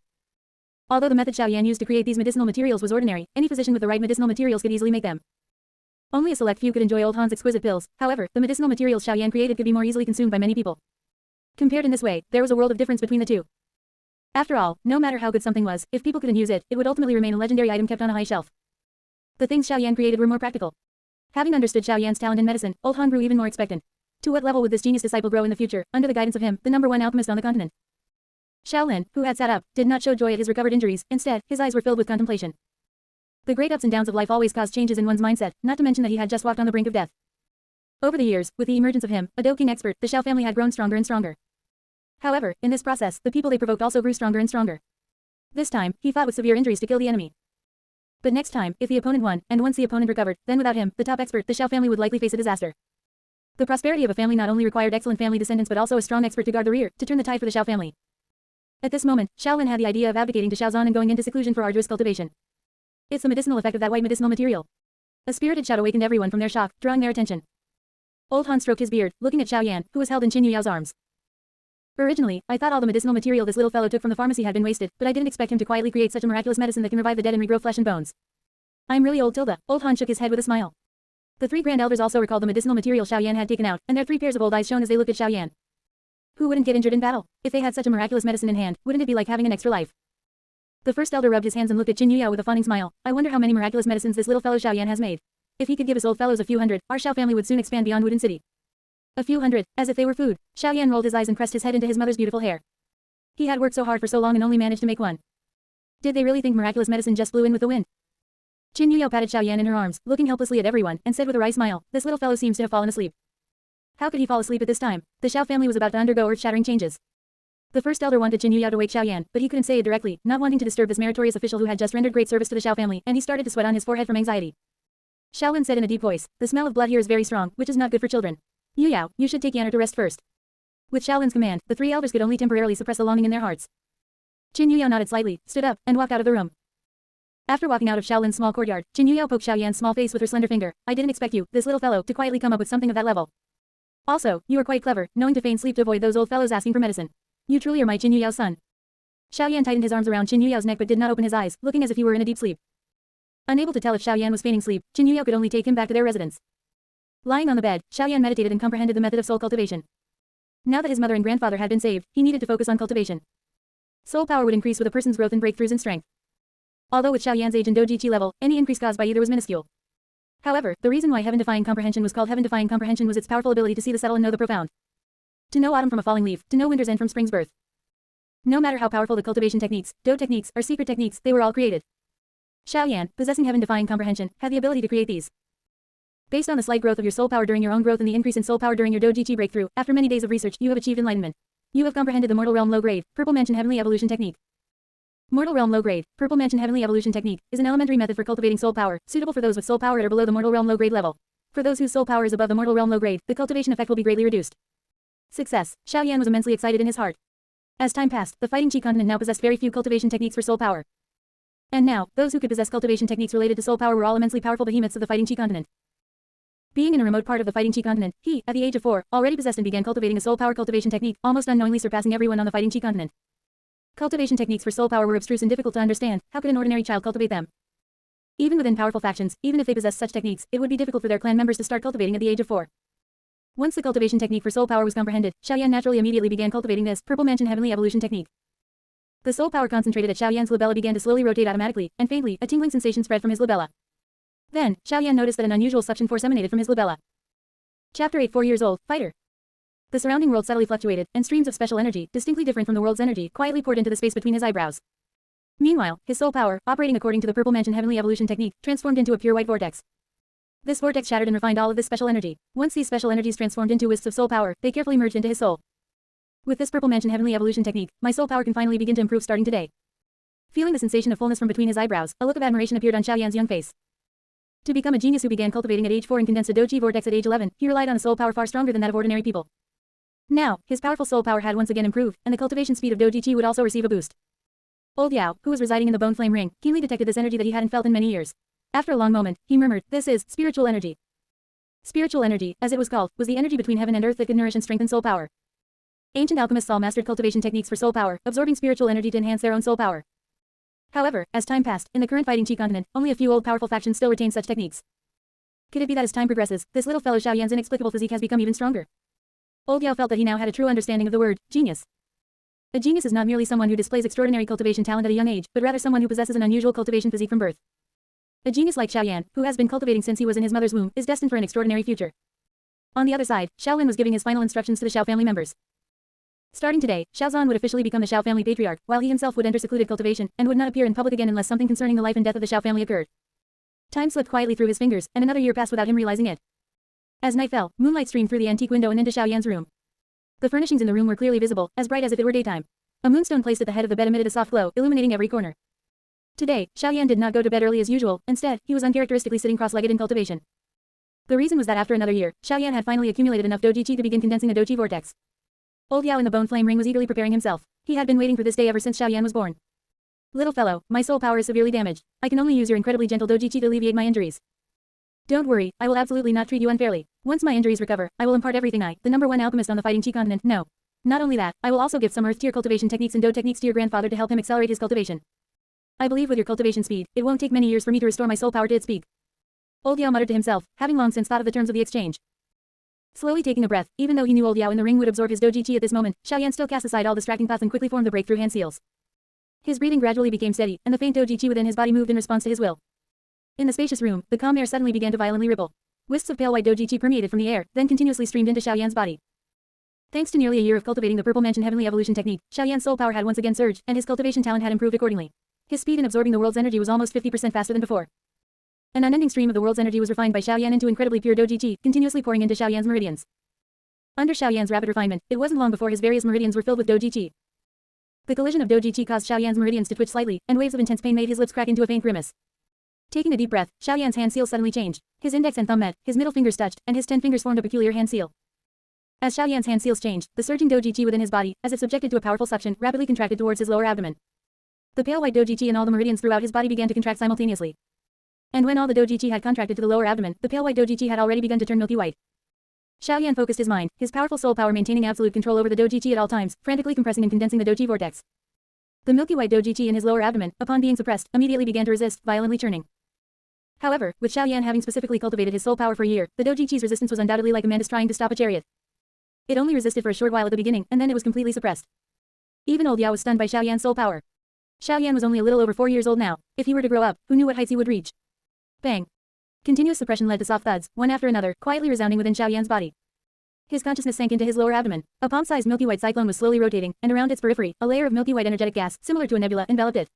Although the method Xiao Yan used to create these medicinal materials was ordinary, any physician with the right medicinal materials could easily make them. Only a select few could enjoy Old Han's exquisite pills. However, the medicinal materials Xiao Yan created could be more easily consumed by many people. Compared in this way, there was a world of difference between the two. After all, no matter how good something was, if people couldn't use it, it would ultimately remain a legendary item kept on a high shelf. The things Xiao Yan created were more practical. Having understood Xiao Yan's talent in medicine, Old Han grew even more expectant. To what level would this genius disciple grow in the future, under the guidance of him, the #1 alchemist on the continent? Shaolin, who had sat up, did not show joy at his recovered injuries. Instead, his eyes were filled with contemplation. The great ups and downs of life always cause changes in one's mindset, not to mention that he had just walked on the brink of death. Over the years, with the emergence of him, a Do King expert, the Xiao family had grown stronger and stronger. However, in this process, the people they provoked also grew stronger and stronger. This time, he fought with severe injuries to kill the enemy. But next time, if the opponent won, and once the opponent recovered, then without him, the top expert, the Xiao family would likely face a disaster. The prosperity of a family not only required excellent family descendants but also a strong expert to guard the rear, to turn the tide for the Xiao family. At this moment, Shaolin had the idea of abdicating to Xiaozan and going into seclusion for arduous cultivation. It's the medicinal effect of that white medicinal material. A spirited shout awakened everyone from their shock, drawing their attention. Old Han stroked his beard, looking at Xiao Yan, who was held in Qin Yuyao's arms. Originally, I thought all the medicinal material this little fellow took from the pharmacy had been wasted, but I didn't expect him to quietly create such a miraculous medicine that can revive the dead and regrow flesh and bones. I'm really old Tilda. Old Han shook his head with a smile. The three grand elders also recalled the medicinal material Xiao Yan had taken out, and their three pairs of old eyes shone as they looked at Xiao Yan. Who wouldn't get injured in battle? If they had such a miraculous medicine in hand, wouldn't it be like having an extra life? The first elder rubbed his hands and looked at Qin Yuyao with a fawning smile. I wonder how many miraculous medicines this little fellow Xiao Yan has made. If he could give us old fellows a few hundred, our Xiao family would soon expand beyond Wudin City. A few hundred, as if they were food. Xiao Yan rolled his eyes and pressed his head into his mother's beautiful hair. He had worked so hard for so long and only managed to make one. Did they really think miraculous medicine just blew in with the wind? Qin Yuyao patted Xiao Yan in her arms, looking helplessly at everyone, and said with a wry smile, this little fellow seems to have fallen asleep. How could he fall asleep at this time? The Xiao family was about to undergo earth-shattering changes. The first elder wanted Qin Yuyao to wake Xiao Yan, but he couldn't say it directly, not wanting to disturb this meritorious official who had just rendered great service to the Xiao family, and he started to sweat on his forehead from anxiety. Shaolin said in a deep voice, the smell of blood here is very strong, which is not good for children. Yuyao, you should take Yanner to rest first. With Shaolin's command, the three elders could only temporarily suppress a longing in their hearts. Qin Yuyao nodded slightly, stood up, and walked out of the room. After walking out of Shaolin's small courtyard, Qin Yuyao poked Xiao Yan's small face with her slender finger. I didn't expect you, this little fellow, to quietly come up with something of that level. Also, you are quite clever, knowing to feign sleep to avoid those old fellows asking for medicine. You truly are my Qin Yuyao's son. Xiao Yan tightened his arms around Qin Yuyao's neck but did not open his eyes, looking as if he were in a deep sleep. Unable to tell if Xiao Yan was feigning sleep, Qin Yuyao could only take him back to their residence. Lying on the bed, Xiao Yan meditated and comprehended the method of soul cultivation. Now that his mother and grandfather had been saved, he needed to focus on cultivation. Soul power would increase with a person's growth and breakthroughs in strength. Although with Xiao Yan's age and Doji Qi level, any increase caused by either was minuscule. However, the reason why heaven-defying comprehension was called heaven-defying comprehension was its powerful ability to see the subtle and know the profound. To know autumn from a falling leaf, to know winter's end from spring's birth. No matter how powerful the cultivation techniques, Do techniques, or secret techniques, they were all created. Xiao Yan, possessing heaven-defying comprehension, had the ability to create these. Based on the slight growth of your soul power during your own growth and the increase in soul power during your Doji Qi breakthrough, after many days of research, you have achieved enlightenment. You have comprehended the Mortal Realm Low Grade, Purple Mansion Heavenly Evolution Technique. Mortal Realm Low Grade, Purple Mansion Heavenly Evolution Technique, is an elementary method for cultivating soul power, suitable for those with soul power at or below the Mortal Realm Low Grade level. For those whose soul power is above the Mortal Realm Low Grade, the cultivation effect will be greatly reduced. Success. Xiao Yan was immensely excited in his heart. As time passed, the fighting Qi continent now possessed very few cultivation techniques for soul power. And now, those who could possess cultivation techniques related to soul power were all immensely powerful behemoths of the fighting Qi continent. Being in a remote part of the fighting Qi continent, he, at the age of 4, already possessed and began cultivating a soul power cultivation technique, almost unknowingly surpassing everyone on the fighting Qi continent. Cultivation techniques for soul power were abstruse and difficult to understand. How could an ordinary child cultivate them? Even within powerful factions, even if they possessed such techniques, it would be difficult for their clan members to start cultivating at the age of 4. Once the cultivation technique for soul power was comprehended, Xiao Yan naturally immediately began cultivating this Purple Mansion Heavenly Evolution Technique. The soul power concentrated at Xiao Yan's labella began to slowly rotate automatically, and faintly, a tingling sensation spread from his labella. Then, Xiao Yan noticed that an unusual suction force emanated from his labella. Chapter 8 4 years old, Fighter. The surrounding world subtly fluctuated, and streams of special energy, distinctly different from the world's energy, quietly poured into the space between his eyebrows. Meanwhile, his soul power, operating according to the Purple Mansion Heavenly Evolution Technique, transformed into a pure white vortex. This vortex shattered and refined all of this special energy. Once these special energies transformed into wisps of soul power, they carefully merged into his soul. With this Purple Mansion Heavenly Evolution Technique, my soul power can finally begin to improve starting today. Feeling the sensation of fullness from between his eyebrows, a look of admiration appeared on Xiao Yan's young face. To become a genius who began cultivating at age 4 and condensed a Doji vortex at age 11, he relied on a soul power far stronger than that of ordinary people. Now, his powerful soul power had once again improved, and the cultivation speed of Doji Qi would also receive a boost. Old Yao, who was residing in the Bone Flame Ring, keenly detected this energy that he hadn't felt in many years. After a long moment, he murmured, "This is spiritual energy." Spiritual energy, as it was called, was the energy between heaven and earth that could nourish and strengthen soul power. Ancient alchemists all mastered cultivation techniques for soul power, absorbing spiritual energy to enhance their own soul power. However, as time passed, in the current fighting Qi continent, only a few old powerful factions still retain such techniques. Could it be that as time progresses, this little fellow Xiaoyan's inexplicable physique has become even stronger? Old Yao felt that he now had a true understanding of the word genius. A genius is not merely someone who displays extraordinary cultivation talent at a young age, but rather someone who possesses an unusual cultivation physique from birth. A genius like Xiaoyan, who has been cultivating since he was in his mother's womb, is destined for an extraordinary future. On the other side, Xiaolin was giving his final instructions to the Xiao family members. Starting today, Xiaozan would officially become the Xiao family patriarch, while he himself would enter secluded cultivation, and would not appear in public again unless something concerning the life and death of the Xiao family occurred. Time slipped quietly through his fingers, and another year passed without him realizing it. As night fell, moonlight streamed through the antique window and into Xiaoyan's room. The furnishings in the room were clearly visible, as bright as if it were daytime. A moonstone placed at the head of the bed emitted a soft glow, illuminating every corner. Today, Xiaoyan did not go to bed early as usual. Instead, he was uncharacteristically sitting cross-legged in cultivation. The reason was that after another year, Xiaoyan had finally accumulated enough doji qi to begin condensing a doji vortex. Old Yao in the Bone Flame Ring was eagerly preparing himself. He had been waiting for this day ever since Xiaoyan was born. "Little fellow, my soul power is severely damaged. I can only use your incredibly gentle doji qi to alleviate my injuries. Don't worry, I will absolutely not treat you unfairly. Once my injuries recover, I will impart everything I, the #1 alchemist on the fighting Qi continent, know. Not only that, I will also give some earth-tier cultivation techniques and do techniques to your grandfather to help him accelerate his cultivation. I believe with your cultivation speed, it won't take many years for me to restore my soul power to its peak." Old Yao muttered to himself, having long since thought of the terms of the exchange. Slowly taking a breath, even though he knew Old Yao in the ring would absorb his doji qi at this moment, Xiaoyan still cast aside all distracting thoughts and quickly formed the breakthrough hand seals. His breathing gradually became steady, and the faint doji qi within his body moved in response to his will. In the spacious room, the calm air suddenly began to violently ripple. Wisps of pale white doji qi permeated from the air, then continuously streamed into Xiaoyan's body. Thanks to nearly a year of cultivating the Purple Mansion Heavenly Evolution technique, Xiaoyan's soul power had once again surged, and his cultivation talent had improved accordingly. His speed in absorbing the world's energy was almost 50% faster than before. An unending stream of the world's energy was refined by Xiaoyan into incredibly pure doji qi, continuously pouring into Xiaoyan's meridians. Under Xiaoyan's rapid refinement, it wasn't long before his various meridians were filled with doji qi. The collision of doji qi caused Xiaoyan's meridians to twitch slightly, and waves of intense pain made his lips crack into a faint grimace. Taking a deep breath, Xiaoyan's hand seal suddenly changed. His index and thumb met, his middle fingers touched, and his 10 fingers formed a peculiar hand seal. As Xiaoyan's hand seals changed, the surging doji qi within his body, as if subjected to a powerful suction, rapidly contracted towards his lower abdomen. The pale white doji qi in all the meridians throughout his body began to contract simultaneously. And when all the doji qi had contracted to the lower abdomen, the pale white doji qi had already begun to turn milky white. Xiaoyan focused his mind, his powerful soul power maintaining absolute control over the doji qi at all times, frantically compressing and condensing the doji vortex. The milky white doji qi in his lower abdomen, upon being suppressed, immediately began to resist, violently churning. However, with Xiaoyan having specifically cultivated his soul power for a year, the doji qi's resistance was undoubtedly like a man trying to stop a chariot. It only resisted for a short while at the beginning, and then it was completely suppressed. Even Old Yao was stunned by Xiaoyan's soul power. Xiaoyan was only a little over 4 years old now. If he were to grow up, who knew what heights he would reach? Bang! Continuous suppression led to soft thuds, one after another, quietly resounding within Xiaoyan's body. His consciousness sank into his lower abdomen. A palm-sized milky white cyclone was slowly rotating, and around its periphery, a layer of milky white energetic gas, similar to a nebula, enveloped it.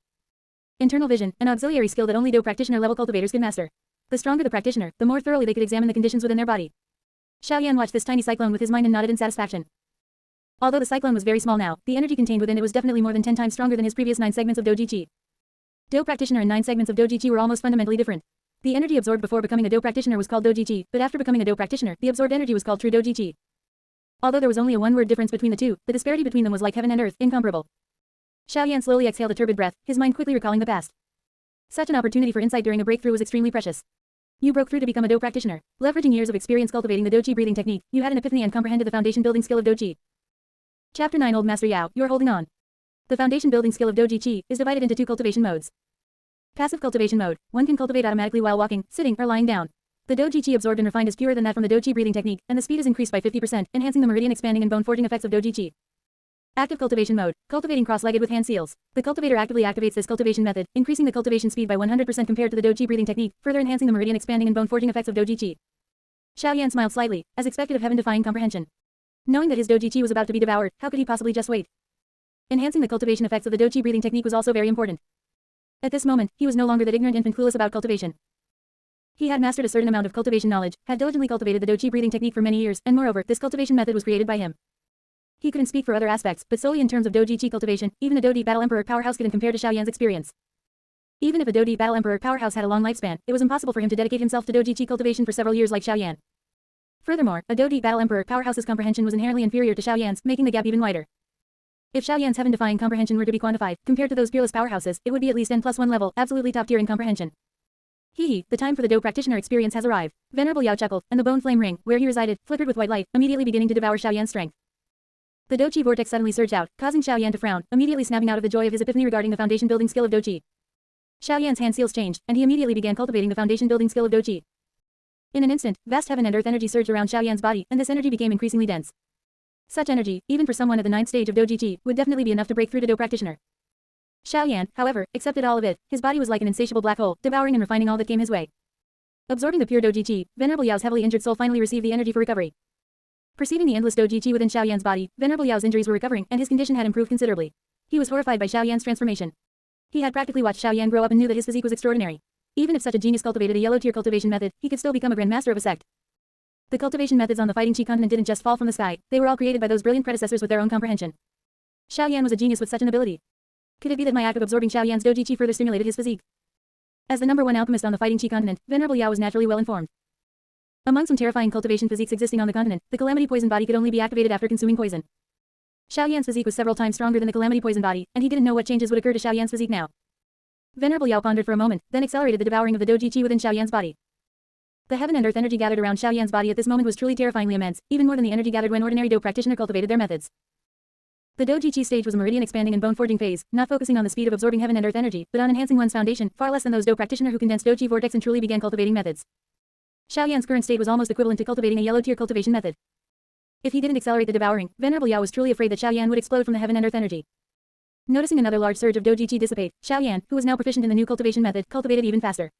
Internal vision, an auxiliary skill that only Do practitioner-level cultivators could master. The stronger the practitioner, the more thoroughly they could examine the conditions within their body. Xiaoyan watched this tiny cyclone with his mind and nodded in satisfaction. Although the cyclone was very small now, the energy contained within it was definitely more than 10 times stronger than his previous 9 segments of doji qi. Do practitioner and 9 segments of doji qi were almost fundamentally different. The energy absorbed before becoming a Do practitioner was called doji qi, but after becoming a Do practitioner, the absorbed energy was called true doji qi. Although there was only a one-word difference between the two, the disparity between them was like heaven and earth, incomparable. Xiaoyan slowly exhaled a turbid breath, his mind quickly recalling the past. Such an opportunity for insight during a breakthrough was extremely precious. You broke through to become a Do practitioner. Leveraging years of experience cultivating the doji breathing technique, you had an epiphany and comprehended the foundation building skill of doji. Chapter 9 Old Master Yao, you're holding on. The foundation building skill of doji qi is divided into 2 cultivation modes. Passive cultivation mode. One can cultivate automatically while walking, sitting, or lying down. The doji qi absorbed and refined is purer than that from the doji breathing technique, and the speed is increased by 50%, enhancing the meridian expanding and bone forging effects of doji qi. Active cultivation mode. Cultivating cross-legged with hand seals. The cultivator actively activates this cultivation method, increasing the cultivation speed by 100% compared to the doji breathing technique, further enhancing the meridian expanding and bone forging effects of doji qi. Xiaoyan smiled slightly, as expected of heaven-defying comprehension. Knowing that his doji qi was about to be devoured, how could he possibly just wait? Enhancing the cultivation effects of the doji breathing technique was also very important. At this moment, he was no longer that ignorant infant clueless about cultivation. He had mastered a certain amount of cultivation knowledge, had diligently cultivated the doji breathing technique for many years, and moreover, this cultivation method was created by him. He couldn't speak for other aspects, but solely in terms of doji qi cultivation, even a Dodi Battle Emperor powerhouse couldn't compare to Xiaoyan's experience. Even if a Dodi Battle Emperor powerhouse had a long lifespan, it was impossible for him to dedicate himself to doji qi cultivation for several years like Xiaoyan. Furthermore, a Dodi Battle Emperor powerhouse's comprehension was inherently inferior to Xiaoyan's, making the gap even wider. If Xiaoyan's heaven-defying comprehension were to be quantified, compared to those peerless powerhouses, it would be at least N+1 level, absolutely top tier in comprehension. Hee, the time for the Do practitioner experience has arrived. Venerable Yao chuckled, and the bone flame ring, where he resided, flickered with white light, immediately beginning to devour Xiaoyan's strength. The Do Chi vortex suddenly surged out, causing Xiaoyan to frown, immediately snapping out of the joy of his epiphany regarding the foundation building skill of Do Chi. Xiaoyan's hand seals changed, and he immediately began cultivating the foundation building skill of Do Chi. In an instant, vast heaven and earth energy surged around Xiaoyan's body, and this energy became increasingly dense. Such energy, even for someone at the 9th stage of Doji Chi, would definitely be enough to break through to Do practitioner. Xiaoyan, however, accepted all of it. His body was like an insatiable black hole, devouring and refining all that came his way. Absorbing the pure Doji Chi, Venerable Yao's heavily injured soul finally received the energy for recovery. Perceiving the endless Doji Chi within Xiaoyan's body, Venerable Yao's injuries were recovering, and his condition had improved considerably. He was horrified by Xiaoyan's transformation. He had practically watched Xiaoyan grow up and knew that his physique was extraordinary. Even if such a genius cultivated a yellow-tier cultivation method, he could still become a grandmaster of a sect. The cultivation methods on the Fighting Chi continent didn't just fall from the sky, they were all created by those brilliant predecessors with their own comprehension. Xiaoyan was a genius with such an ability. Could it be that my act of absorbing Xiaoyan's Doji Chi further stimulated his physique? As the #1 alchemist on the Fighting Chi continent, Venerable Yao was naturally well informed. Among some terrifying cultivation physiques existing on the continent, the Calamity Poison Body could only be activated after consuming poison. Xiaoyan's physique was several times stronger than the Calamity Poison Body, and he didn't know what changes would occur to Xiaoyan's physique now. Venerable Yao pondered for a moment, then accelerated the devouring of the Doji Chi within Xiaoyan's body. The heaven and earth energy gathered around Xiaoyan's body at this moment was truly terrifyingly immense, even more than the energy gathered when ordinary Do practitioner cultivated their methods. The Doji Chi stage was a meridian expanding and bone forging phase, not focusing on the speed of absorbing heaven and earth energy, but on enhancing one's foundation, far less than those Do practitioner who condensed Doji vortex and truly began cultivating methods. Xiaoyan's current state was almost equivalent to cultivating a yellow tier cultivation method. If he didn't accelerate the devouring, Venerable Yao was truly afraid that Xiaoyan would explode from the heaven and earth energy. Noticing another large surge of Doji Chi dissipate, Xiaoyan, who was now proficient in the new cultivation method, cultivated even faster.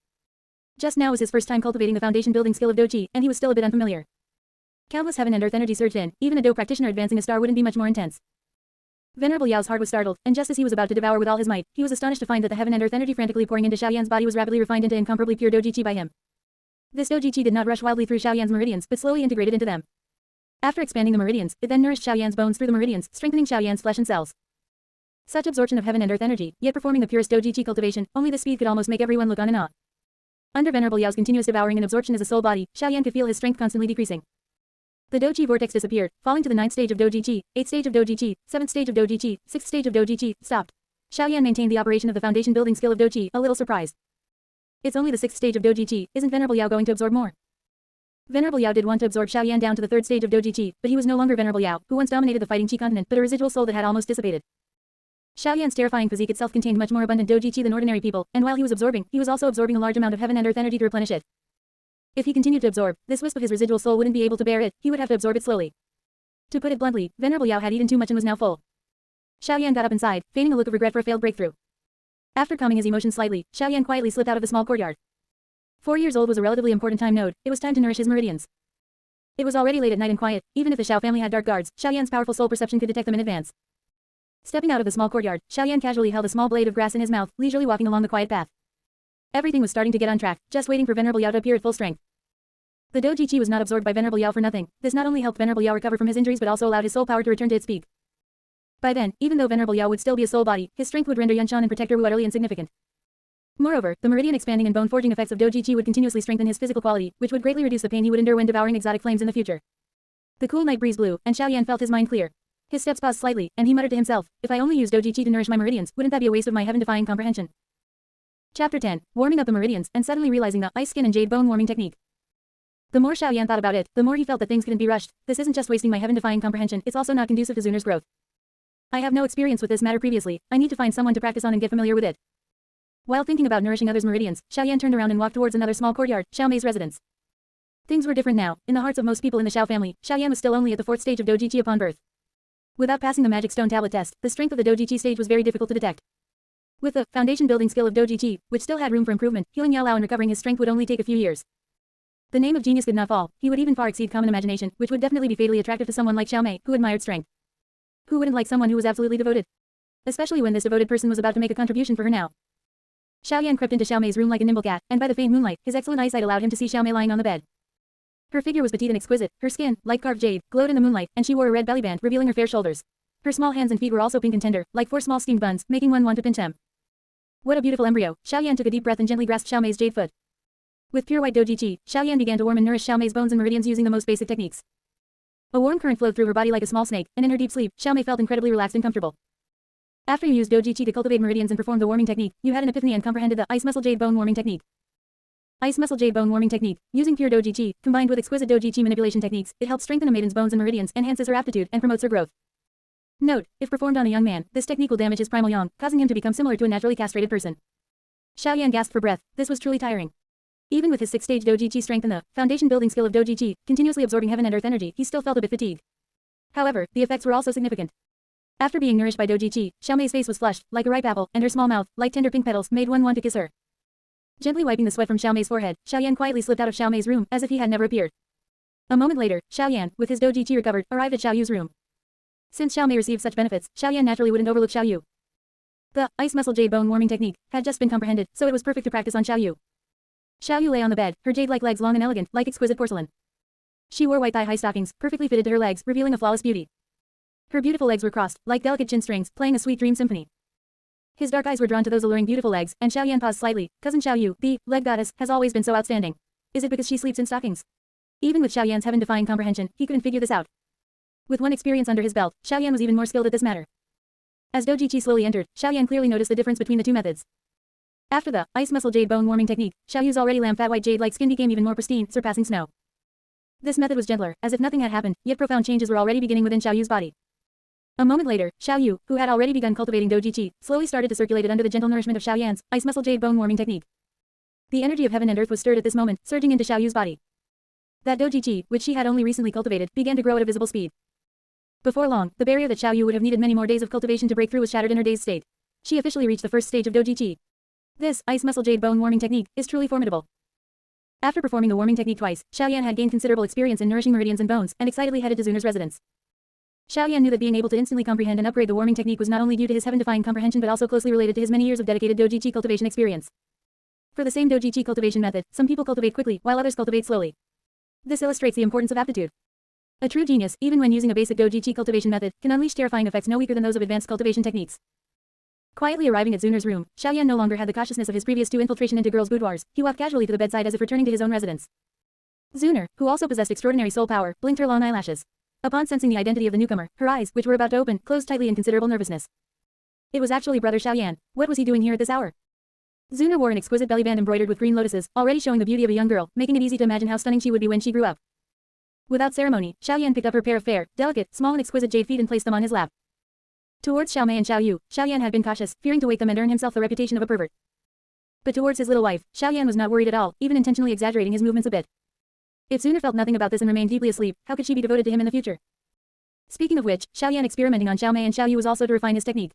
Just now was his first time cultivating the foundation building skill of Do Chi, and he was still a bit unfamiliar. Countless heaven and earth energy surged in, even a Do practitioner advancing a star wouldn't be much more intense. Venerable Yao's heart was startled, and just as he was about to devour with all his might, he was astonished to find that the heaven and earth energy frantically pouring into Xiaoyan's body was rapidly refined into incomparably pure Doji Chi by him. This Doji Chi did not rush wildly through Xiaoyan's meridians, but slowly integrated into them. After expanding the meridians, it then nourished Xiaoyan's bones through the meridians, strengthening Xiaoyan's flesh and cells. Such absorption of heaven and earth energy, yet performing the purest Doji Chi cultivation, only this speed could almost make everyone look on in awe. Under Venerable Yao's continuous devouring and absorption as a soul body, Xiaoyan could feel his strength constantly decreasing. The Doji vortex disappeared, falling to the 9th stage of Doji Chi, 8th stage of Doji Chi, 7th stage of Doji Chi, 6th stage of Doji Chi, stopped. Xiaoyan maintained the operation of the foundation building skill of Doji, a little surprised. It's only the 6th stage of Doji Chi, isn't Venerable Yao going to absorb more? Venerable Yao did want to absorb Xiaoyan down to the 3rd stage of Doji Chi, but he was no longer Venerable Yao, who once dominated the Fighting Chi continent, but a residual soul that had almost dissipated. Xiaoyan's terrifying physique itself contained much more abundant Doji Chi than ordinary people, and while he was absorbing, he was also absorbing a large amount of heaven and earth energy to replenish it. If he continued to absorb, this wisp of his residual soul wouldn't be able to bear it, he would have to absorb it slowly. To put it bluntly, Venerable Yao had eaten too much and was now full. Xiaoyan got up and sighed, feigning a look of regret for a failed breakthrough. After calming his emotions slightly, Xiaoyan quietly slipped out of the small courtyard. 4 years old was a relatively important time node, it was time to nourish his meridians. It was already late at night and quiet, even if the Xiao family had dark guards, Xiaoyan's powerful soul perception could detect them in advance. Stepping out of the small courtyard, Xiaoyan casually held a small blade of grass in his mouth, leisurely walking along the quiet path. Everything was starting to get on track, just waiting for Venerable Yao to appear at full strength. The Doji Chi was not absorbed by Venerable Yao for nothing. This not only helped Venerable Yao recover from his injuries but also allowed his soul power to return to its peak. By then, even though Venerable Yao would still be a soul body, his strength would render Yunshan and Protector Wu utterly insignificant. Moreover, the meridian expanding and bone forging effects of Doji Chi would continuously strengthen his physical quality, which would greatly reduce the pain he would endure when devouring exotic flames in the future. The cool night breeze blew, and Xiaoyan felt his mind clear. His steps paused slightly, and he muttered to himself, if I only use Doji Chi to nourish my meridians, wouldn't that be a waste of my heaven-defying comprehension? Chapter 10. Warming up the meridians, and suddenly realizing the ice skin and jade bone warming technique. The more Xiaoyan thought about it, the more he felt that things couldn't be rushed. This isn't just wasting my heaven-defying comprehension, it's also not conducive to Zuner's growth. I have no experience with this matter previously, I need to find someone to practice on and get familiar with it. While thinking about nourishing others' meridians, Xiaoyan turned around and walked towards another small courtyard, Xiao Mei's residence. Things were different now. In the hearts of most people in the Xiao family, Xiaoyan was still only at the 4th stage of Doji Chi upon birth. Without passing the magic stone tablet test, the strength of the Doji Chi stage was very difficult to detect. With the foundation building skill of Doji Chi, which still had room for improvement, healing Yao Lao and recovering his strength would only take a few years. The name of genius could not fall. He would even far exceed common imagination, which would definitely be fatally attractive to someone like Xiao Mei, who admired strength. Who wouldn't like someone who was absolutely devoted? Especially when this devoted person was about to make a contribution for her now. Xiaoyan crept into Xiao Mei's room like a nimble cat, and by the faint moonlight, his excellent eyesight allowed him to see Xiao Mei lying on the bed. Her figure was petite and exquisite, her skin, like carved jade, glowed in the moonlight, and she wore a red belly band, revealing her fair shoulders. Her small hands and feet were also pink and tender, like 4 small steamed buns, making one want to pinch them. What a beautiful embryo! Xiaoyan took a deep breath and gently grasped Xiao Mei's jade foot. With pure white Doji Chi, Xiaoyan began to warm and nourish Xiao Mei's bones and meridians using the most basic techniques. A warm current flowed through her body like a small snake, and in her deep sleep, Xiaomei felt incredibly relaxed and comfortable. After you used Doji Qi to cultivate meridians and perform the warming technique, you had an epiphany and comprehended the Ice Muscle Jade Bone Warming Technique. Ice Muscle Jade Bone Warming Technique. Using pure Doji Qi, combined with exquisite Doji Qi manipulation techniques, it helps strengthen a maiden's bones and meridians, enhances her aptitude, and promotes her growth. Note: if performed on a young man, this technique will damage his primal yang, causing him to become similar to a naturally castrated person. Xiao Yan gasped for breath. This was truly tiring. Even with his 6-stage Doji Qi strength and the foundation building skill of Doji Qi, continuously absorbing heaven and earth energy, he still felt a bit fatigued. However, the effects were also significant. After being nourished by Doji Qi, Xiaomei's face was flushed, like a ripe apple, and her small mouth, like tender pink petals, made one want to kiss her. Gently wiping the sweat from Xiaomei's forehead, Xiao Yan quietly slipped out of Xiaomei's room, as if he had never appeared. A moment later, Xiao Yan, with his Doji Qi recovered, arrived at Xiao Yu's room. Since Xiaomei received such benefits, Xiao Yan naturally wouldn't overlook Xiao Yu. The Ice Muscle Jade Bone Warming Technique had just been comprehended, so it was perfect to practice on Xiao Yu. Xiao Yu lay on the bed, her jade-like legs long and elegant, like exquisite porcelain. She wore white thigh-high stockings, perfectly fitted to her legs, revealing a flawless beauty. Her beautiful legs were crossed, like delicate chin strings, playing a sweet dream symphony. His dark eyes were drawn to those alluring beautiful legs, and Xiao Yan paused slightly. Cousin Xiao Yu, the leg goddess, has always been so outstanding. Is it because she sleeps in stockings? Even with Xiao Yan's heaven-defying comprehension, he couldn't figure this out. With one experience under his belt, Xiao Yan was even more skilled at this matter. As Doji Qi slowly entered, Xiao Yan clearly noticed the difference between the two methods. After the Ice Muscle Jade Bone Warming Technique, Xiao Yu's already lamb-fat white jade-like skin became even more pristine, surpassing snow. This method was gentler, as if nothing had happened, yet profound changes were already beginning within Xiao Yu's body. A moment later, Xiao Yu, who had already begun cultivating Doji Qi, slowly started to circulate it under the gentle nourishment of Xiao Yan's Ice Muscle Jade Bone Warming Technique. The energy of heaven and earth was stirred at this moment, surging into Xiao Yu's body. That Doji Qi, which she had only recently cultivated, began to grow at a visible speed. Before long, the barrier that Xiao Yu would have needed many more days of cultivation to break through was shattered in her dazed state. She officially reached the first stage of Doji Qi. This Ice Muscle Jade Bone Warming Technique is truly formidable. After performing the warming technique twice, Xiao Yan had gained considerable experience in nourishing meridians and bones, and excitedly headed to Zuner's residence. Xiao Yan knew that being able to instantly comprehend and upgrade the warming technique was not only due to his heaven-defying comprehension but also closely related to his many years of dedicated Doji Qi cultivation experience. For the same Doji Qi cultivation method, some people cultivate quickly, while others cultivate slowly. This illustrates the importance of aptitude. A true genius, even when using a basic Doji Qi cultivation method, can unleash terrifying effects no weaker than those of advanced cultivation techniques. Quietly arriving at Zuner's room, Xiao Yan no longer had the cautiousness of his previous two infiltration into girls' boudoirs. He walked casually to the bedside as if returning to his own residence. Zuner, who also possessed extraordinary soul power, blinked her long eyelashes. Upon sensing the identity of the newcomer, her eyes, which were about to open, closed tightly in considerable nervousness. It was actually brother Xiao Yan. What was he doing here at this hour? Zuner wore an exquisite belly band embroidered with green lotuses, already showing the beauty of a young girl, making it easy to imagine how stunning she would be when she grew up. Without ceremony, Xiao Yan picked up her pair of fair, delicate, small and exquisite jade feet and placed them on his lap. Towards Xiaomei and Xiao Yu, Xiao Yan had been cautious, fearing to wake them and earn himself the reputation of a pervert. But towards his little wife, Xiao Yan was not worried at all, even intentionally exaggerating his movements a bit. If Zuner felt nothing about this and remained deeply asleep, how could she be devoted to him in the future? Speaking of which, Xiao Yan experimenting on Xiaomei and Xiao Yu was also to refine his technique.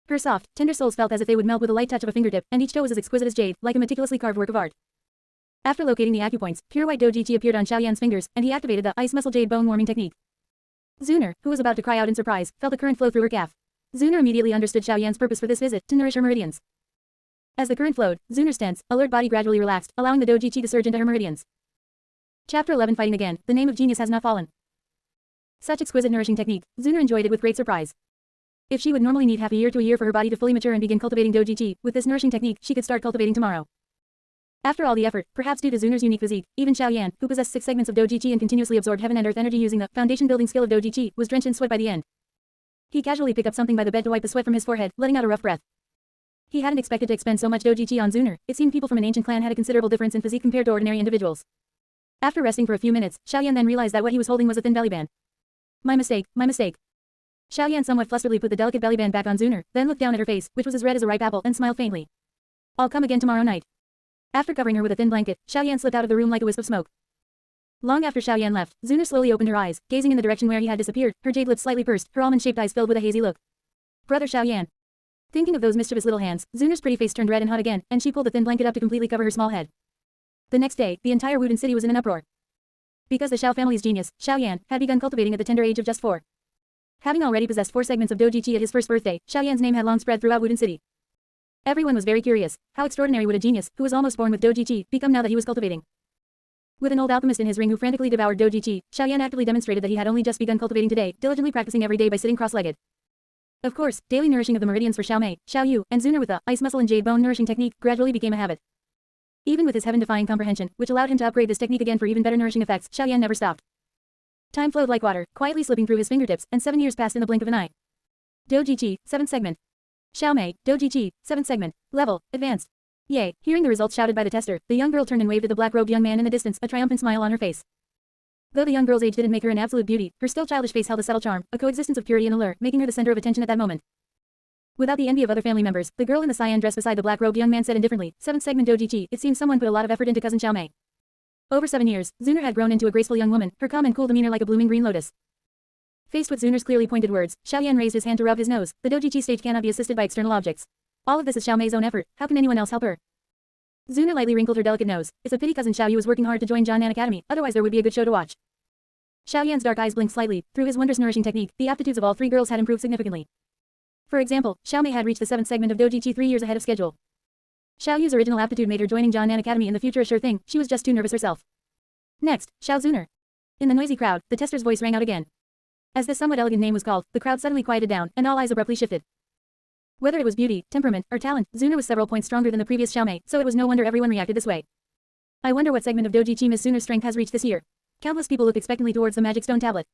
Her soft, tender soles felt as if they would melt with a light touch of a fingertip, and each toe was as exquisite as jade, like a meticulously carved work of art. After locating the acupoints, pure white Doji Qi appeared on Xiao Yan's fingers, and he activated the Ice Muscle Jade Bone Warming Technique. Zuner, who was about to cry out in surprise, felt a current flow through her calf. Zuner immediately understood Xiao Yan's purpose for this visit, to nourish her meridians. As the current flowed, Zuner's tense, alert body gradually relaxed, allowing the Doji Qi to surge into her meridians. Chapter 11 Fighting Again, the name of genius has not fallen. Such exquisite nourishing technique, Zuner enjoyed it with great surprise. If she would normally need half a year to a year for her body to fully mature and begin cultivating Doji Qi, with this nourishing technique she could start cultivating tomorrow. After all the effort, perhaps due to Zuner's unique physique, even Xiao Yan, who possessed 6 segments of Doji Qi and continuously absorbed heaven and earth energy using the foundation building skill of Doji Qi, was drenched in sweat by the end. He casually picked up something by the bed to wipe the sweat from his forehead, letting out a rough breath. He hadn't expected to expend so much Doji Qi on Zuner. It seemed people from an ancient clan had a considerable difference in physique compared to ordinary individuals. After resting for a few minutes, Xiao Yan then realized that what he was holding was a thin belly band. My mistake, my mistake. Xiao Yan somewhat flusteredly put the delicate belly band back on Zuner, then looked down at her face, which was as red as a ripe apple, and smiled faintly. I'll come again tomorrow night. After covering her with a thin blanket, Xiao Yan slipped out of the room like a wisp of smoke. Long after Xiao Yan left, Zuner slowly opened her eyes, gazing in the direction where he had disappeared, her jade lips slightly pursed, her almond-shaped eyes filled with a hazy look. Brother Xiao Yan. Thinking of those mischievous little hands, Zuner's pretty face turned red and hot again, and she pulled the thin blanket up to completely cover her small head. The next day, the entire Wudin city was in an uproar. Because the Xiao family's genius, Xiao Yan, had begun cultivating at the tender age of just 4. Having already possessed 4 segments of Doji Qi at his first birthday, Xiao Yan's name had long spread throughout Wudin city. Everyone was very curious. How extraordinary would a genius, who was almost born with Doji Qi, become now that he was cultivating? With an old alchemist in his ring who frantically devoured Doji Qi, Xiao Yan actively demonstrated that he had only just begun cultivating today, diligently practicing every day by sitting cross-legged. Of course, daily nourishing of the meridians for Xiaomei, Xiao Yu, and Zuner with the Ice Muscle and Jade Bone nourishing technique gradually became a habit. Even with his heaven-defying comprehension, which allowed him to upgrade this technique again for even better nourishing effects, Xiao Yan never stopped. Time flowed like water, quietly slipping through his fingertips, and 7 years passed in the blink of an eye. Doujiji, 7th segment. Xiaomei, Doujiji, 7th segment. Level, advanced. Yay, hearing the results shouted by the tester, the young girl turned and waved at the black-robed young man in the distance, a triumphant smile on her face. Though the young girl's age didn't make her an absolute beauty, her still childish face held a subtle charm, a coexistence of purity and allure, making her the center of attention at that moment. Without the envy of other family members, the girl in the cyan dress beside the black-robed young man said indifferently, 7th segment Doujiji, it seems someone put a lot of effort into cousin Xiaomei. Over 7 years, Zuner had grown into a graceful young woman, her calm and cool demeanor like a blooming green lotus. Faced with Zuner's clearly pointed words, Xiaoyan raised his hand to rub his nose. The Doujiji stage cannot be assisted by external objects. All of this is Xiaomei's own effort, how can anyone else help her? Zuner lightly wrinkled her delicate nose. It's a pity cousin Xiaoyu was working hard to join Jianan Academy, otherwise there would be a good show to watch. Xiaoyan's dark eyes blinked slightly. Through his wondrous nourishing technique, the aptitudes of all 3 girls had improved significantly. For example, Xiaomei had reached the 7th segment of Doujiji 3 years ahead of schedule. Xiaoyu's original aptitude made her joining Jianan Academy in the future a sure thing, she was just too nervous herself. Next, Xiao Zuner. In the noisy crowd, the tester's voice rang out again. As this somewhat elegant name was called, the crowd suddenly quieted down, and all eyes abruptly shifted. Whether it was beauty, temperament, or talent, Zuner was several points stronger than the previous Xiaomei, so it was no wonder everyone reacted this way. I wonder what segment of Doujiji Miss Zuner's strength has reached this year. Countless people looked expectantly towards the magic stone tablet.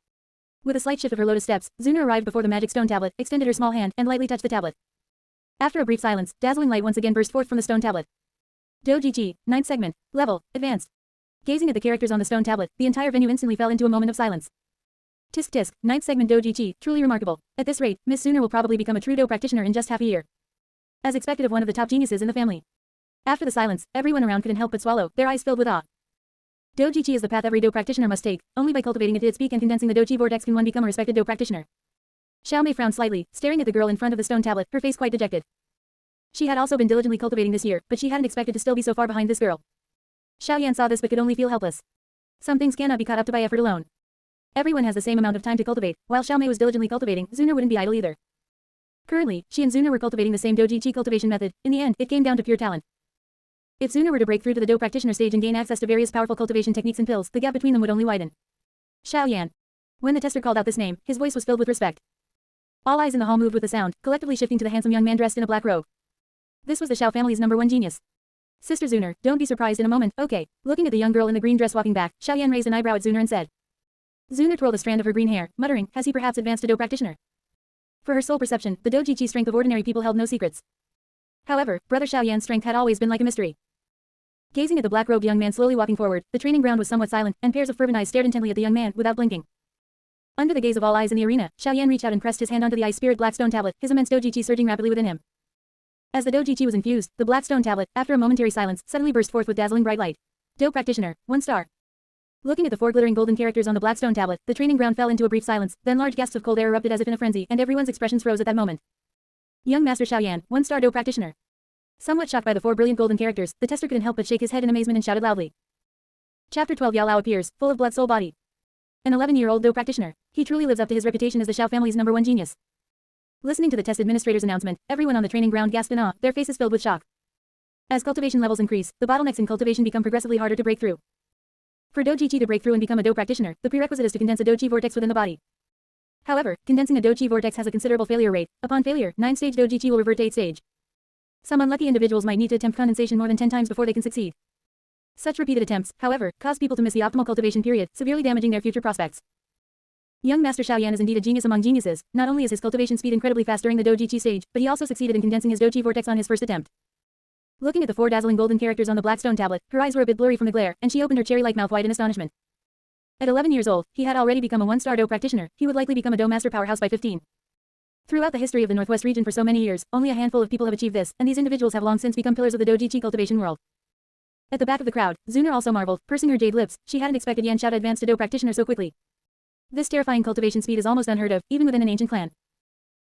With a slight shift of her lotus steps, Zuner arrived before the magic stone tablet, extended her small hand, and lightly touched the tablet. After a brief silence, dazzling light once again burst forth from the stone tablet. Doujiji, 9th segment, level, advanced. Gazing at the characters on the stone tablet, the entire venue instantly fell into a moment of silence. Tisk tisk, 9th segment Doujiji, truly remarkable. At this rate, Miss Zuner will probably become a true Do practitioner in just half a year. As expected of one of the top geniuses in the family. After the silence, everyone around couldn't help but swallow, their eyes filled with awe. Doujiji is the path every Do practitioner must take. Only by cultivating it to its peak and condensing the Doji vortex can one become a respected Do practitioner. Xiaomei frowned slightly, staring at the girl in front of the stone tablet, her face quite dejected. She had also been diligently cultivating this year, but she hadn't expected to still be so far behind this girl. Xiaoyan saw this but could only feel helpless. Some things cannot be caught up to by effort alone. Everyone has the same amount of time to cultivate. While Xiaomei was diligently cultivating, Zuner wouldn't be idle either. Currently, she and Zuner were cultivating the same Doujiji cultivation method. In the end, it came down to pure talent. If Zuner were to break through to the Do practitioner stage and gain access to various powerful cultivation techniques and pills, the gap between them would only widen. Xiaoyan. When the tester called out this name, his voice was filled with respect. All eyes in the hall moved with the sound, collectively shifting to the handsome young man dressed in a black robe. This was the Xiao family's #1 genius. Sister Zuner, don't be surprised in a moment, okay. Looking at the young girl in the green dress walking back, Xiaoyan raised an eyebrow at Zuner and said. Zuner twirled a strand of her green hair, muttering, has he perhaps advanced to Do practitioner? For her sole perception, the Doujiji strength of ordinary people held no secrets. However, brother Xiaoyan's strength had always been like a mystery. Gazing at the black-robed young man slowly walking forward, the training ground was somewhat silent, and pairs of fervent eyes stared intently at the young man, without blinking. Under the gaze of all eyes in the arena, Xiaoyan reached out and pressed his hand onto the ice-spirit black stone tablet, his immense Doujiji surging rapidly within him. As the Doujiji was infused, the black stone tablet, after a momentary silence, suddenly burst forth with dazzling bright light. Do practitioner, 1 star. Looking at the 4 glittering golden characters on the black stone tablet, the training ground fell into a brief silence, then large gasps of cold air erupted as if in a frenzy, and everyone's expressions froze at that moment. Young Master Xiaoyan, 1 star Do practitioner. Somewhat shocked by the 4 brilliant golden characters, the tester couldn't help but shake his head in amazement and shouted loudly. Chapter 12 Yao Lao appears, full of blood soul body. An 11-year-old Do practitioner. He truly lives up to his reputation as the Xiao family's #1 genius. Listening to the test administrator's announcement, everyone on the training ground gasped in awe, their faces filled with shock. As cultivation levels increase, the bottlenecks in cultivation become progressively harder to break through. For Doujiji to break through and become a Do practitioner, the prerequisite is to condense a Doji vortex within the body. However, condensing a Doji vortex has a considerable failure rate. Upon failure, 9-stage Doujiji will revert to 8-stage. Some unlucky individuals might need to attempt condensation more than 10 times before they can succeed. Such repeated attempts, however, cause people to miss the optimal cultivation period, severely damaging their future prospects. Young Master Xiaoyan is indeed a genius among geniuses. Not only is his cultivation speed incredibly fast during the Doujiji stage, but he also succeeded in condensing his Doji vortex on his first attempt. Looking at the 4 dazzling golden characters on the black stone tablet, her eyes were a bit blurry from the glare, and she opened her cherry-like mouth wide in astonishment. At 11 years old, he had already become a 1-star Do practitioner. He would likely become a Do master powerhouse by 15. Throughout the history of the Northwest region for so many years, only a handful of people have achieved this, and these individuals have long since become pillars of the Doujiji cultivation world. At the back of the crowd, Zuner also marveled, pursing her jade lips. She hadn't expected Yan Xiao to advance to Do practitioner so quickly. This terrifying cultivation speed is almost unheard of, even within an ancient clan.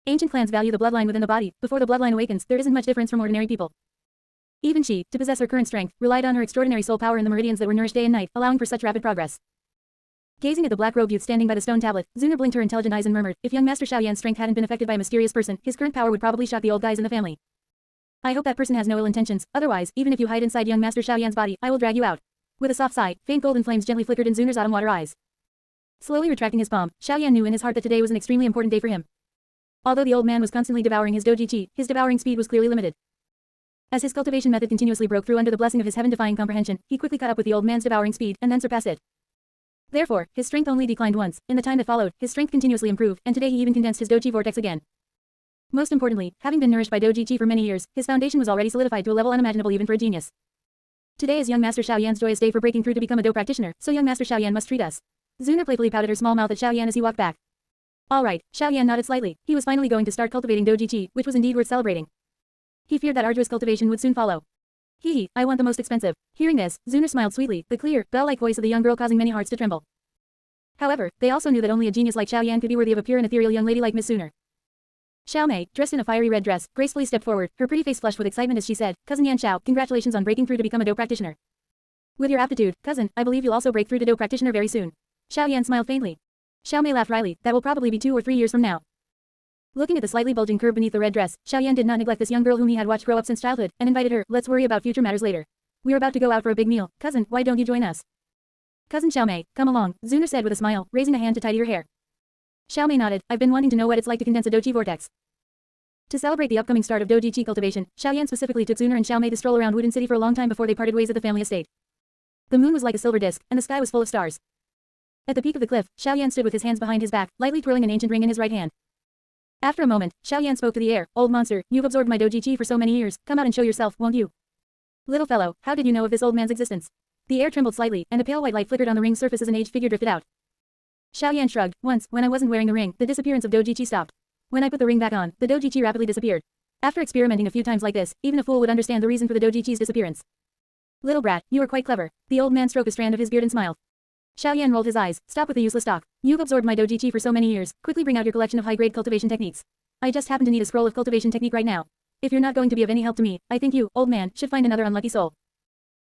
Ancient clans value the bloodline within the body. Before the bloodline awakens, there isn't much difference from ordinary people. Even she, to possess her current strength, relied on her extraordinary soul power in the meridians that were nourished day and night, allowing for such rapid progress. Gazing at the black-robed youth standing by the stone tablet, Zuner blinked her intelligent eyes and murmured, if young Master Xiaoyan's strength hadn't been affected by a mysterious person, his current power would probably shock the old guys in the family. I hope that person has no ill intentions, otherwise, even if you hide inside young Master Xiaoyan's body, I will drag you out. With a soft sigh, faint golden flames gently flickered in Zuner's autumn water eyes. Slowly retracting his palm, Xiaoyan knew in his heart that today was an extremely important day for him. Although the old man was constantly devouring his Doujiji, his devouring speed was clearly limited. As his cultivation method continuously broke through under the blessing of his heaven-defying comprehension, he quickly caught up with the old man's devouring speed, and then surpassed it. Therefore, his strength only declined once. In the time that followed, his strength continuously improved, and today he even condensed his Doji vortex again. Most importantly, having been nourished by Doji Chi for many years, his foundation was already solidified to a level unimaginable even for a genius. Today is young Master Xiaoyan's joyous day for breaking through to become a Do practitioner, so young Master Xiaoyan must treat us. Zuner playfully pouted her small mouth at Xiaoyan as he walked back. Alright, Xiaoyan nodded slightly. He was finally going to start cultivating Doji Chi, which was indeed worth celebrating. He feared that arduous cultivation would soon follow. Hee, I want the most expensive. Hearing this, Zuner smiled sweetly, the clear, bell-like voice of the young girl causing many hearts to tremble. However, they also knew that only a genius like Xiaoyan could be worthy of a pure and ethereal young lady like Miss Zuner. Xiao Mei, dressed in a fiery red dress, gracefully stepped forward, her pretty face flushed with excitement as she said, Cousin Yan Xiao, congratulations on breaking through to become a Do practitioner. With your aptitude, cousin, I believe you'll also break through to Do practitioner very soon. Xiaoyan smiled faintly. Xiao Mei laughed wryly, that will probably be 2 or 3 years from now. Looking at the slightly bulging curve beneath the red dress, Xiaoyan did not neglect this young girl whom he had watched grow up since childhood, and invited her, let's worry about future matters later. We're about to go out for a big meal, cousin, why don't you join us? Cousin Xiao Mei, come along, Zuner said with a smile, raising a hand to tidy her hair. Xiao Mei nodded, I've been wanting to know what it's like to condense a Doji vortex. To celebrate the upcoming start of Doji Chi cultivation, Xiaoyan specifically took Zuner and Xiao Mei to stroll around Wooden City for a long time before they parted ways at the family estate. The moon was like a silver disc, and the sky was full of stars. At the peak of the cliff, Xiaoyan stood with his hands behind his back, lightly twirling an ancient ring in his right hand. After a moment, Xiaoyan spoke to the air, old monster, you've absorbed my Doji Chi for so many years, come out and show yourself, won't you? Little fellow, how did you know of this old man's existence? The air trembled slightly, and a pale white light flickered on the ring's surface as an aged figure drifted out. Xiaoyan shrugged, once, when I wasn't wearing the ring, the disappearance of Doji Chi stopped. When I put the ring back on, the Doji Chi rapidly disappeared. After experimenting a few times like this, even a fool would understand the reason for the Doji Chi's disappearance. Little brat, you are quite clever. The old man stroked a strand of his beard and smiled. Xiaoyan rolled his eyes, stop with the useless talk. You've absorbed my Doji Chi for so many years, quickly bring out your collection of high-grade cultivation techniques. I just happen to need a scroll of cultivation technique right now. If you're not going to be of any help to me, I think you, old man, should find another unlucky soul.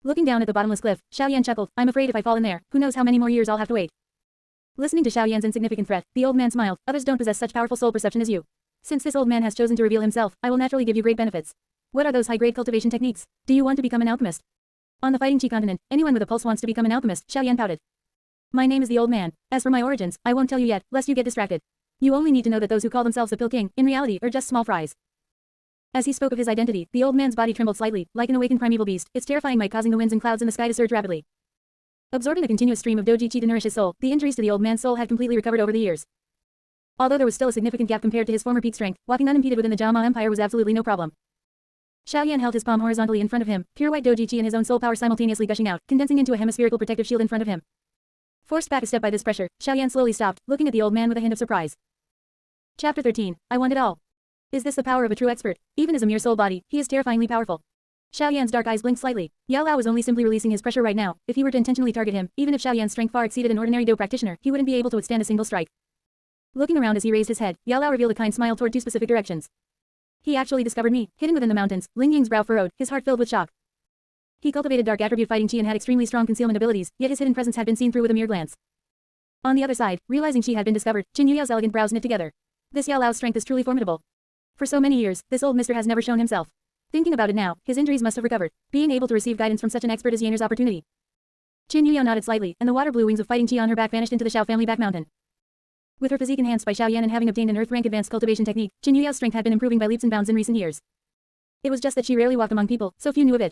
Looking down at the bottomless cliff, Xiaoyan chuckled, I'm afraid if I fall in there, who knows how many more years I'll have to wait. Listening to Xiaoyan's insignificant threat, the old man smiled, others don't possess such powerful soul perception as you. Since this old man has chosen to reveal himself, I will naturally give you great benefits. What are those high-grade cultivation techniques? Do you want to become an alchemist? On the Fighting Chi continent, anyone with a pulse wants to become an alchemist, Xiaoyan pouted. My name is the old man. As for my origins, I won't tell you yet, lest you get distracted. You only need to know that those who call themselves the Pilking, in reality, are just small fries. As he spoke of his identity, the old man's body trembled slightly, like an awakened primeval beast, its terrifying might causing the winds and clouds in the sky to surge rapidly. Absorbing a continuous stream of Doji Chi to nourish his soul, the injuries to the old man's soul had completely recovered over the years. Although there was still a significant gap compared to his former peak strength, walking unimpeded within the Jiama Empire was absolutely no problem. Xiaoyan held his palm horizontally in front of him, pure white Doji Chi and his own soul power simultaneously gushing out, condensing into a hemispherical protective shield in front of him. Forced back a step by this pressure, Xiaoyan slowly stopped, looking at the old man with a hint of surprise. Chapter 13. I want it all. Is this the power of a true expert? Even as a mere soul body, he is terrifyingly powerful. Xiaoyan's dark eyes blinked slightly. Yao Lao was only simply releasing his pressure right now. If he were to intentionally target him, even if Xiaoyan's strength far exceeded an ordinary Do practitioner, he wouldn't be able to withstand a single strike. Looking around as he raised his head, Yao Lao revealed a kind smile toward 2 specific directions. He actually discovered me, hidden within the mountains. Ling Ying's brow furrowed, his heart filled with shock. He cultivated dark attribute fighting chi and had extremely strong concealment abilities, yet his hidden presence had been seen through with a mere glance. On the other side, realizing she had been discovered, Qin Yuyao's elegant brows knit together. This Yao Lao's strength is truly formidable. For so many years, this old mister has never shown himself. Thinking about it now, his injuries must have recovered. Being able to receive guidance from such an expert is Yanner's opportunity. Qin Yuyao nodded slightly, and the water blue wings of fighting chi on her back vanished into the Xiao family back mountain. With her physique enhanced by Xiao Yan and having obtained an earth-rank advanced cultivation technique, Qin Yuyao's strength had been improving by leaps and bounds in recent years. It was just that she rarely walked among people, so few knew of it.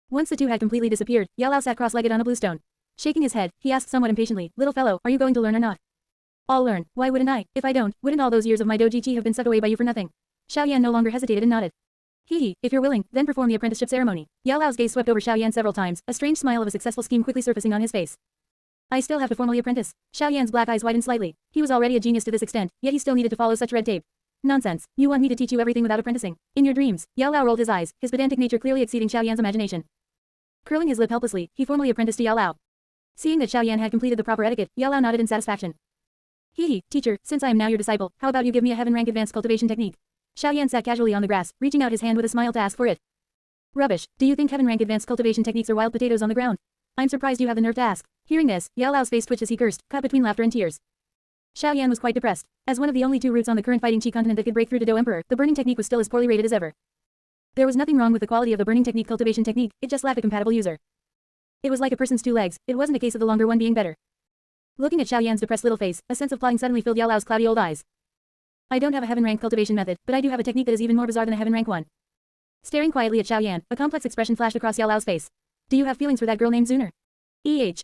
Once the two had completely disappeared, Yao Lao sat cross-legged on a blue stone. Shaking his head, he asked somewhat impatiently, little fellow, are you going to learn or not? I'll learn. Why wouldn't I? If I don't, wouldn't all those years of my Doji Chi have been sucked away by you for nothing? Xiaoyan no longer hesitated and nodded. If you're willing, then perform the apprenticeship ceremony. Yao Lao's gaze swept over Xiaoyan several times, a strange smile of a successful scheme quickly surfacing on his face. I still have to formally apprentice. Xiaoyan's black eyes widened slightly. He was already a genius to this extent, yet he still needed to follow such red tape. Nonsense. You want me to teach you everything without apprenticing? In your dreams. Yao Lao rolled his eyes, his pedantic nature clearly exceeding Xiaoyan's imagination. Curling his lip helplessly, he formally apprenticed to Yao Lao. Seeing that Xiaoyan had completed the proper etiquette, Yao Lao nodded in satisfaction. Teacher, since I am now your disciple, how about you give me a heaven-rank advanced cultivation technique? Xiaoyan sat casually on the grass, reaching out his hand with a smile to ask for it. Rubbish. Do you think heaven-rank advanced cultivation techniques are wild potatoes on the ground? I'm surprised you have the nerve to ask. Hearing this, Yao Lao's face twitched as he cursed, caught between laughter and tears. Xiaoyan was quite depressed. As one of the only 2 roots on the current fighting chi continent that could break through to Do Emperor, the burning technique was still as poorly rated as ever. There was nothing wrong with the quality of the burning technique cultivation technique, it just lacked a compatible user. It was like a person's 2 legs, it wasn't a case of the longer one being better. Looking at Xiaoyan's depressed little face, a sense of plotting suddenly filled Yao Lao's cloudy old eyes. I don't have a heaven-rank cultivation method, but I do have a technique that is even more bizarre than a heaven-rank one. Staring quietly at Xiaoyan, a complex expression flashed across Yao Lao's face. Do you have feelings for that girl named Zuner?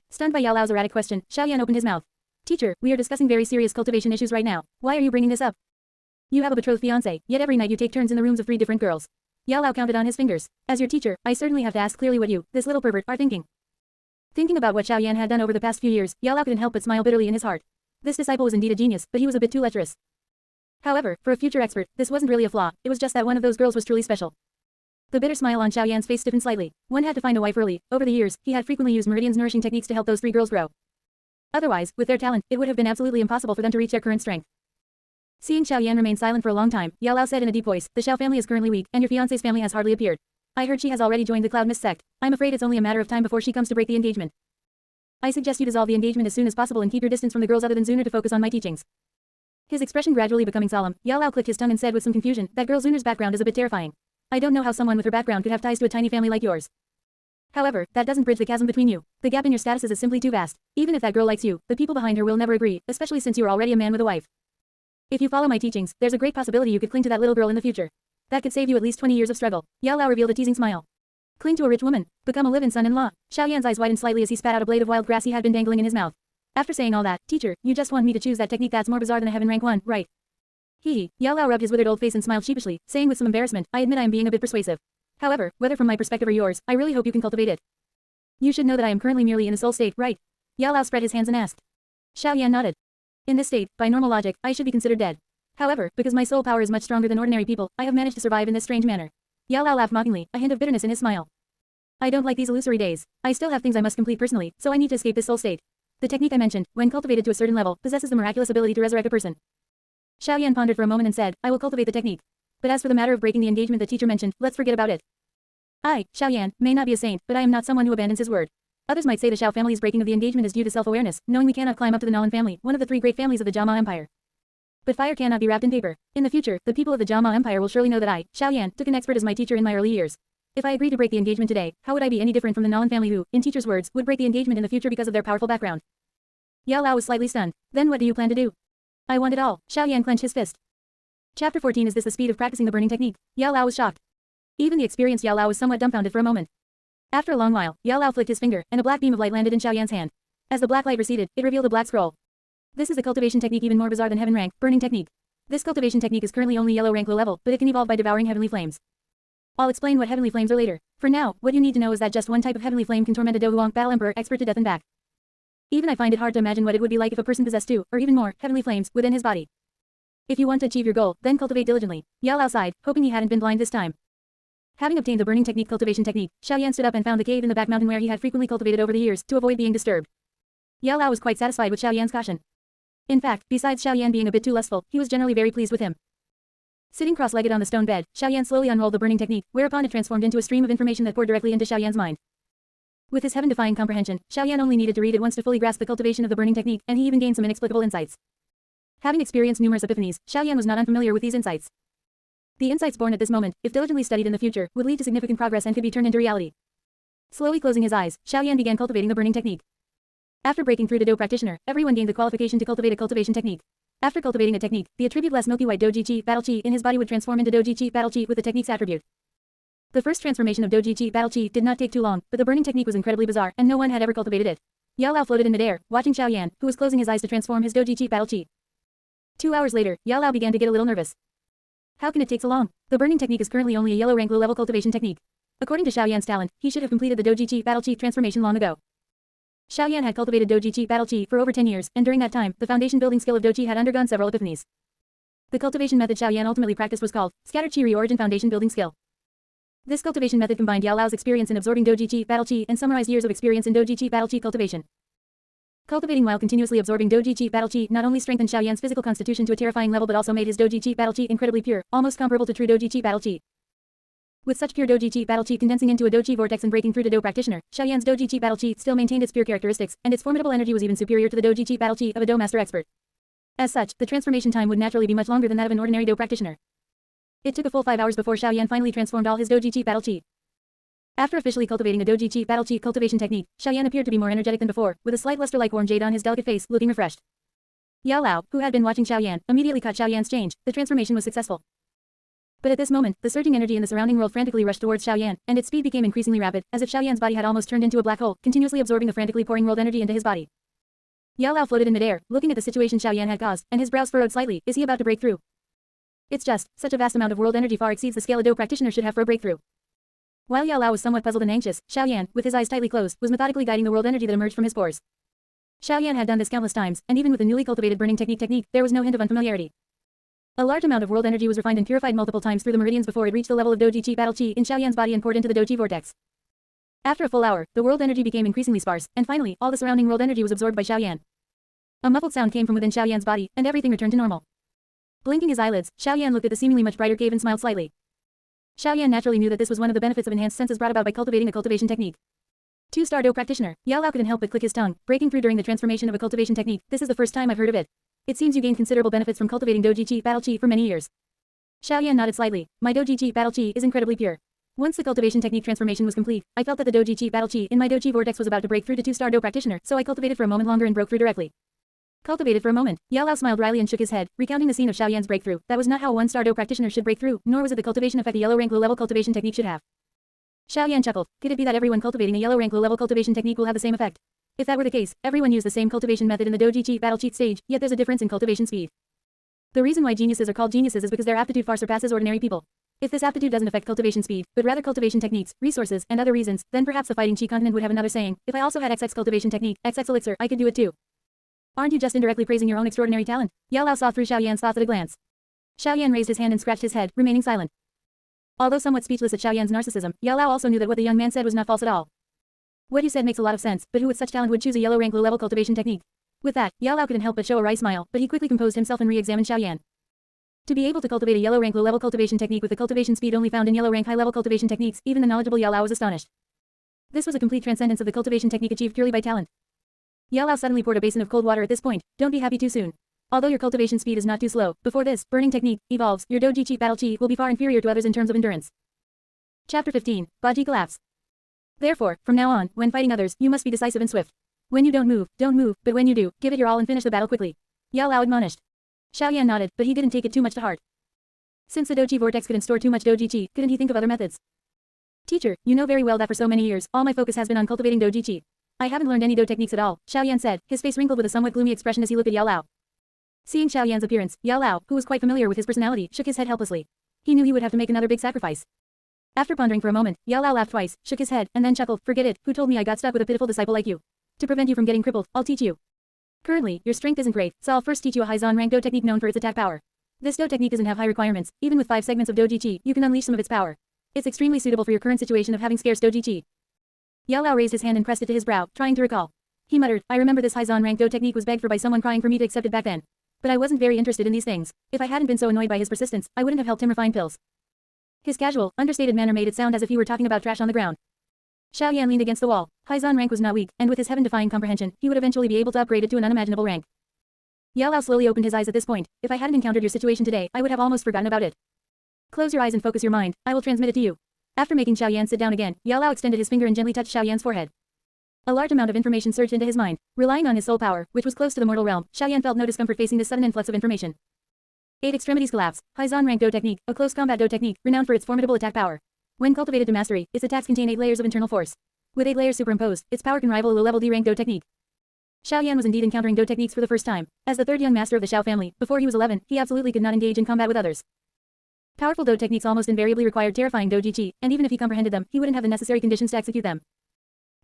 Stunned by Yao Lao's erratic question, Xiaoyan opened his mouth. Teacher, we are discussing very serious cultivation issues right now. Why are you bringing this up? You have a betrothed fiancé, yet every night you take turns in the rooms of 3 different girls. Yao Lao counted on his fingers. As your teacher, I certainly have to ask clearly what you, this little pervert, are thinking. Thinking about what Xiaoyan had done over the past few years, Yao Lao couldn't help but smile bitterly in his heart. This disciple was indeed a genius, but he was a bit too lecherous. However, for a future expert, this wasn't really a flaw, it was just that one of those girls was truly special. The bitter smile on Xiaoyan's face stiffened slightly. One had to find a wife early. Over the years, he had frequently used Meridian's nourishing techniques to help those 3 girls grow. Otherwise, with their talent, it would have been absolutely impossible for them to reach their current strength. Seeing Xiaoyan remain silent for a long time, Yao Lao said in a deep voice, the Xiao family is currently weak, and your fiancé's family has hardly appeared. I heard she has already joined the Cloud Mist sect. I'm afraid it's only a matter of time before she comes to break the engagement. I suggest you dissolve the engagement as soon as possible and keep your distance from the girls other than Zuner to focus on my teachings. His expression gradually becoming solemn, Yao Lao clicked his tongue and said with some confusion, that girl Zuner's background is a bit terrifying. I don't know how someone with her background could have ties to a tiny family like yours. However, that doesn't bridge the chasm between you. The gap in your statuses is simply too vast. Even if that girl likes you, the people behind her will never agree, especially since you are already a man with a wife. If you follow my teachings, there's a great possibility you could cling to that little girl in the future. That could save you at least 20 years of struggle. Yao Lao revealed a teasing smile. Cling to a rich woman. Become a live-in son-in-law. Xiaoyan's eyes widened slightly as he spat out a blade of wild grass he had been dangling in his mouth. After saying all that, teacher, you just want me to choose that technique that's more bizarre than a heaven rank 1, right? Hee. Yao Lao rubbed his withered old face and smiled sheepishly, saying with some embarrassment, I admit I am being a bit persuasive. However, whether from my perspective or yours, I really hope you can cultivate it. You should know that I am currently merely in a soul state, right? Yao Lao spread his hands and asked. Xiaoyan nodded. In this state, by normal logic, I should be considered dead. However, because my soul power is much stronger than ordinary people, I have managed to survive in this strange manner. Yao Lao laughed mockingly, a hint of bitterness in his smile. I don't like these illusory days. I still have things I must complete personally, so I need to escape this soul state. The technique I mentioned, when cultivated to a certain level, possesses the miraculous ability to resurrect a person. Xiaoyan pondered for a moment and said, I will cultivate the technique. But as for the matter of breaking the engagement the teacher mentioned, let's forget about it. I, Xiaoyan, may not be a saint, but I am not someone who abandons his word. Others might say the Xiao family's breaking of the engagement is due to self-awareness, knowing we cannot climb up to the Nolan family, one of the 3 great families of the Jiama Empire. But fire cannot be wrapped in paper. In the future, the people of the Jiama Empire will surely know that I, Xiaoyan, took an expert as my teacher in my early years. If I agreed to break the engagement today, how would I be any different from the Nolan family who, in teacher's words, would break the engagement in the future because of their powerful background? Yao Lao was slightly stunned. Then what do you plan to do? I want it all. Xiaoyan clenched his fist. Chapter 14. Is this the speed of practicing the burning technique? Yao Lao was shocked. Even the experienced Yao Lao was somewhat dumbfounded for a moment. After a long while, Yao Lao flicked his finger, and a black beam of light landed in Xiaoyan's hand. As the black light receded, it revealed a black scroll. This is a cultivation technique even more bizarre than heaven rank, burning technique. This cultivation technique is currently only yellow rank low level, but it can evolve by devouring heavenly flames. I'll explain what heavenly flames are later. For now, what you need to know is that just one type of heavenly flame can torment a Do Huang Battle Emperor expert to death and back. Even I find it hard to imagine what it would be like if a person possessed 2, or even more, heavenly flames, within his body. If you want to achieve your goal, then cultivate diligently. Yao Lao sighed, hoping he hadn't been blind this time. Having obtained the burning technique cultivation technique, Xiaoyan stood up and found the cave in the back mountain where he had frequently cultivated over the years, to avoid being disturbed. Yao Lao was quite satisfied with Xiaoyan's caution. In fact, besides Xiaoyan being a bit too lustful, he was generally very pleased with him. Sitting cross-legged on the stone bed, Xiaoyan slowly unrolled the burning technique, whereupon it transformed into a stream of information that poured directly into Xiaoyan's mind. With his heaven-defying comprehension, Xiaoyan only needed to read it once to fully grasp the cultivation of the burning technique, and he even gained some inexplicable insights. Having experienced numerous epiphanies, Xiaoyan was not unfamiliar with these insights. The insights born at this moment, if diligently studied in the future, would lead to significant progress and could be turned into reality. Slowly closing his eyes, Xiaoyan began cultivating the burning technique. After breaking through to Do practitioner, everyone gained the qualification to cultivate a cultivation technique. After cultivating a technique, the attribute-less milky white Doji Chi Battle Chi in his body would transform into Doji Chi Battle Chi with the technique's attribute. The first transformation of Doji Chi Battle Chi did not take too long, but the burning technique was incredibly bizarre, and no one had ever cultivated it. Yao Lao floated in midair, watching Xiaoyan, who was closing his eyes to transform his Doji Chi Battle Chi. 2 hours later, Yao Lao began to get a little nervous. How can it take so long? The burning technique is currently only a yellow rank low-level cultivation technique. According to Xiaoyan's talent, he should have completed the Doji Chi Battle Chi transformation long ago. Xiaoyan had cultivated Doji Chi Battle Chi for over 10 years, and during that time, the foundation building skill of Doji had undergone several epiphanies. The cultivation method Xiaoyan ultimately practiced was called Scattered Chi Reorigin Foundation Building Skill. This cultivation method combined Yao Lao's experience in absorbing Doji Chi Battle Chi and summarized years of experience in Doji Chi Battle Chi cultivation. Cultivating while continuously absorbing Doji Chi Battle Chi not only strengthened Xiaoyan's physical constitution to a terrifying level but also made his Doji Chi Battle Chi incredibly pure, almost comparable to true Doji Chi Battle Chi. With such pure Doji Chi Battle Chi condensing into a Doji vortex and breaking through to Do practitioner, Xiaoyan's Doji Chi Battle Chi still maintained its pure characteristics, and its formidable energy was even superior to the Doji Chi Battle Chi of a Do master expert. As such, the transformation time would naturally be much longer than that of an ordinary Do practitioner. It took a full 5 hours before Xiaoyan finally transformed all his Doji Chi Battle Chi. After officially cultivating a Doji Chi Battle Chi cultivation technique, Xiaoyan appeared to be more energetic than before, with a slight luster like warm jade on his delicate face, looking refreshed. Yao Lao, who had been watching Xiaoyan, immediately caught Xiaoyan's change. The transformation was successful. But at this moment, the surging energy in the surrounding world frantically rushed towards Xiaoyan, and its speed became increasingly rapid, as if Xiaoyan's body had almost turned into a black hole, continuously absorbing the frantically pouring world energy into his body. Yao Lao floated in midair, looking at the situation Xiaoyan had caused, and his brows furrowed slightly. Is he about to break through? It's just, such a vast amount of world energy far exceeds the scale a Do practitioner should have for a breakthrough. While Yao Lao was somewhat puzzled and anxious, Xiaoyan, with his eyes tightly closed, was methodically guiding the world energy that emerged from his pores. Xiaoyan had done this countless times, and even with the newly cultivated burning technique, there was no hint of unfamiliarity. A large amount of world energy was refined and purified multiple times through the meridians before it reached the level of Doji Qi battle Qi in Xiaoyan's body and poured into the Doji vortex. After a full hour, the world energy became increasingly sparse, and finally, all the surrounding world energy was absorbed by Xiaoyan. A muffled sound came from within Xiaoyan's body, and everything returned to normal. Blinking his eyelids, Xiaoyan looked at the seemingly much brighter cave and smiled slightly. Xiaoyan naturally knew that this was one of the benefits of enhanced senses brought about by cultivating a cultivation technique. Two-star Do practitioner, Yao Lao couldn't help but click his tongue, breaking through during the transformation of a cultivation technique. This is the first time I've heard of it. It seems you gained considerable benefits from cultivating Doji Qi battle Qi for many years. Xiaoyan nodded slightly. My Doji Qi battle Qi is incredibly pure. Once the cultivation technique transformation was complete, I felt that the Doji Qi battle Qi in my Doji vortex was about to break through to two-star Do practitioner, so I cultivated for a moment longer and broke through directly. Cultivated for a moment, Yao Lao smiled wryly and shook his head, recounting the scene of Xiaoyan's breakthrough. That was not how a one-star Do practitioner should break through, nor was it the cultivation effect a yellow rank low-level cultivation technique should have. Xiaoyan chuckled. Could it be that everyone cultivating a yellow rank low-level cultivation technique will have the same effect? If that were the case, everyone used the same cultivation method in the Doji Qi battle Qi stage, yet there's a difference in cultivation speed. The reason why geniuses are called geniuses is because their aptitude far surpasses ordinary people. If this aptitude doesn't affect cultivation speed, but rather cultivation techniques, resources, and other reasons, then perhaps the fighting Qi continent would have another saying, if I also had XX cultivation technique, XX elixir, I could do it too. Aren't you just indirectly praising your own extraordinary talent? Yao Lao saw through Xiaoyan's thoughts at a glance. Xiaoyan raised his hand and scratched his head, remaining silent. Although somewhat speechless at Xiaoyan's narcissism, Yao Lao also knew that what the young man said was not false at all. What you said makes a lot of sense, but who with such talent would choose a yellow rank low-level cultivation technique? With that, Yao Lao couldn't help but show a wry smile, but he quickly composed himself and re-examined Xiaoyan. To be able to cultivate a yellow rank low-level cultivation technique with the cultivation speed only found in yellow rank high-level cultivation techniques, even the knowledgeable Yao Lao was astonished. This was a complete transcendence of the cultivation technique achieved purely by talent. Yao Lao suddenly poured a basin of cold water at this point. Don't be happy too soon. Although your cultivation speed is not too slow, before this burning technique evolves, your Doji Qi battle Qi will be far inferior to others in terms of endurance. Chapter 15. Baji collapse. Therefore, from now on, when fighting others, you must be decisive and swift. When you don't move, but when you do, give it your all and finish the battle quickly. Yao Lao admonished. Xiaoyan nodded, but he didn't take it too much to heart. Since the Doji vortex couldn't store too much Doji Qi, couldn't he think of other methods? Teacher, you know very well that for so many years, all my focus has been on cultivating Doji Qi. I haven't learned any Do techniques at all, Xiaoyan said, his face wrinkled with a somewhat gloomy expression as he looked at Yao Lao. Seeing Xiaoyan's appearance, Yao Lao, who was quite familiar with his personality, shook his head helplessly. He knew he would have to make another big sacrifice. After pondering for a moment, Yao Lao laughed twice, shook his head, and then chuckled. Forget it, who told me I got stuck with a pitiful disciple like you? To prevent you from getting crippled, I'll teach you. Currently, your strength isn't great, so I'll first teach you a high Zon rank Do technique known for its attack power. This Do technique doesn't have high requirements. Even with 5 segments of Doji Qi, you can unleash some of its power. It's extremely suitable for your current situation of having scarce Doji Qi. Yao Lao raised his hand and pressed it to his brow, trying to recall. He muttered, I remember this high Zon rank Do technique was begged for by someone crying for me to accept it back then. But I wasn't very interested in these things. If I hadn't been so annoyed by his persistence, I wouldn't have helped him refine pills. His casual, understated manner made it sound as if he were talking about trash on the ground. Xiaoyan leaned against the wall. High Zon rank was not weak, and with his heaven-defying comprehension, he would eventually be able to upgrade it to an unimaginable rank. Yao Lao slowly opened his eyes at this point. If I hadn't encountered your situation today, I would have almost forgotten about it. Close your eyes and focus your mind. I will transmit it to you. After making Xiaoyan sit down again, Yao Lao extended his finger and gently touched Xiaoyan's forehead. A large amount of information surged into his mind. Relying on his soul power, which was close to the mortal realm, Xiaoyan felt no discomfort facing this sudden influx of information. 8 extremities collapse. High Zon rank Do technique, a close combat Do technique, renowned for its formidable attack power. When cultivated to mastery, its attacks contain 8 layers of internal force. With 8 layers superimposed, its power can rival a low-level D rank Do technique. Xiaoyan was indeed encountering Do techniques for the first time. As the third young master of the Xiao family, before he was 11, he absolutely could not engage in combat with others. Powerful Do techniques almost invariably required terrifying Doji Qi, and even if he comprehended them, he wouldn't have the necessary conditions to execute them.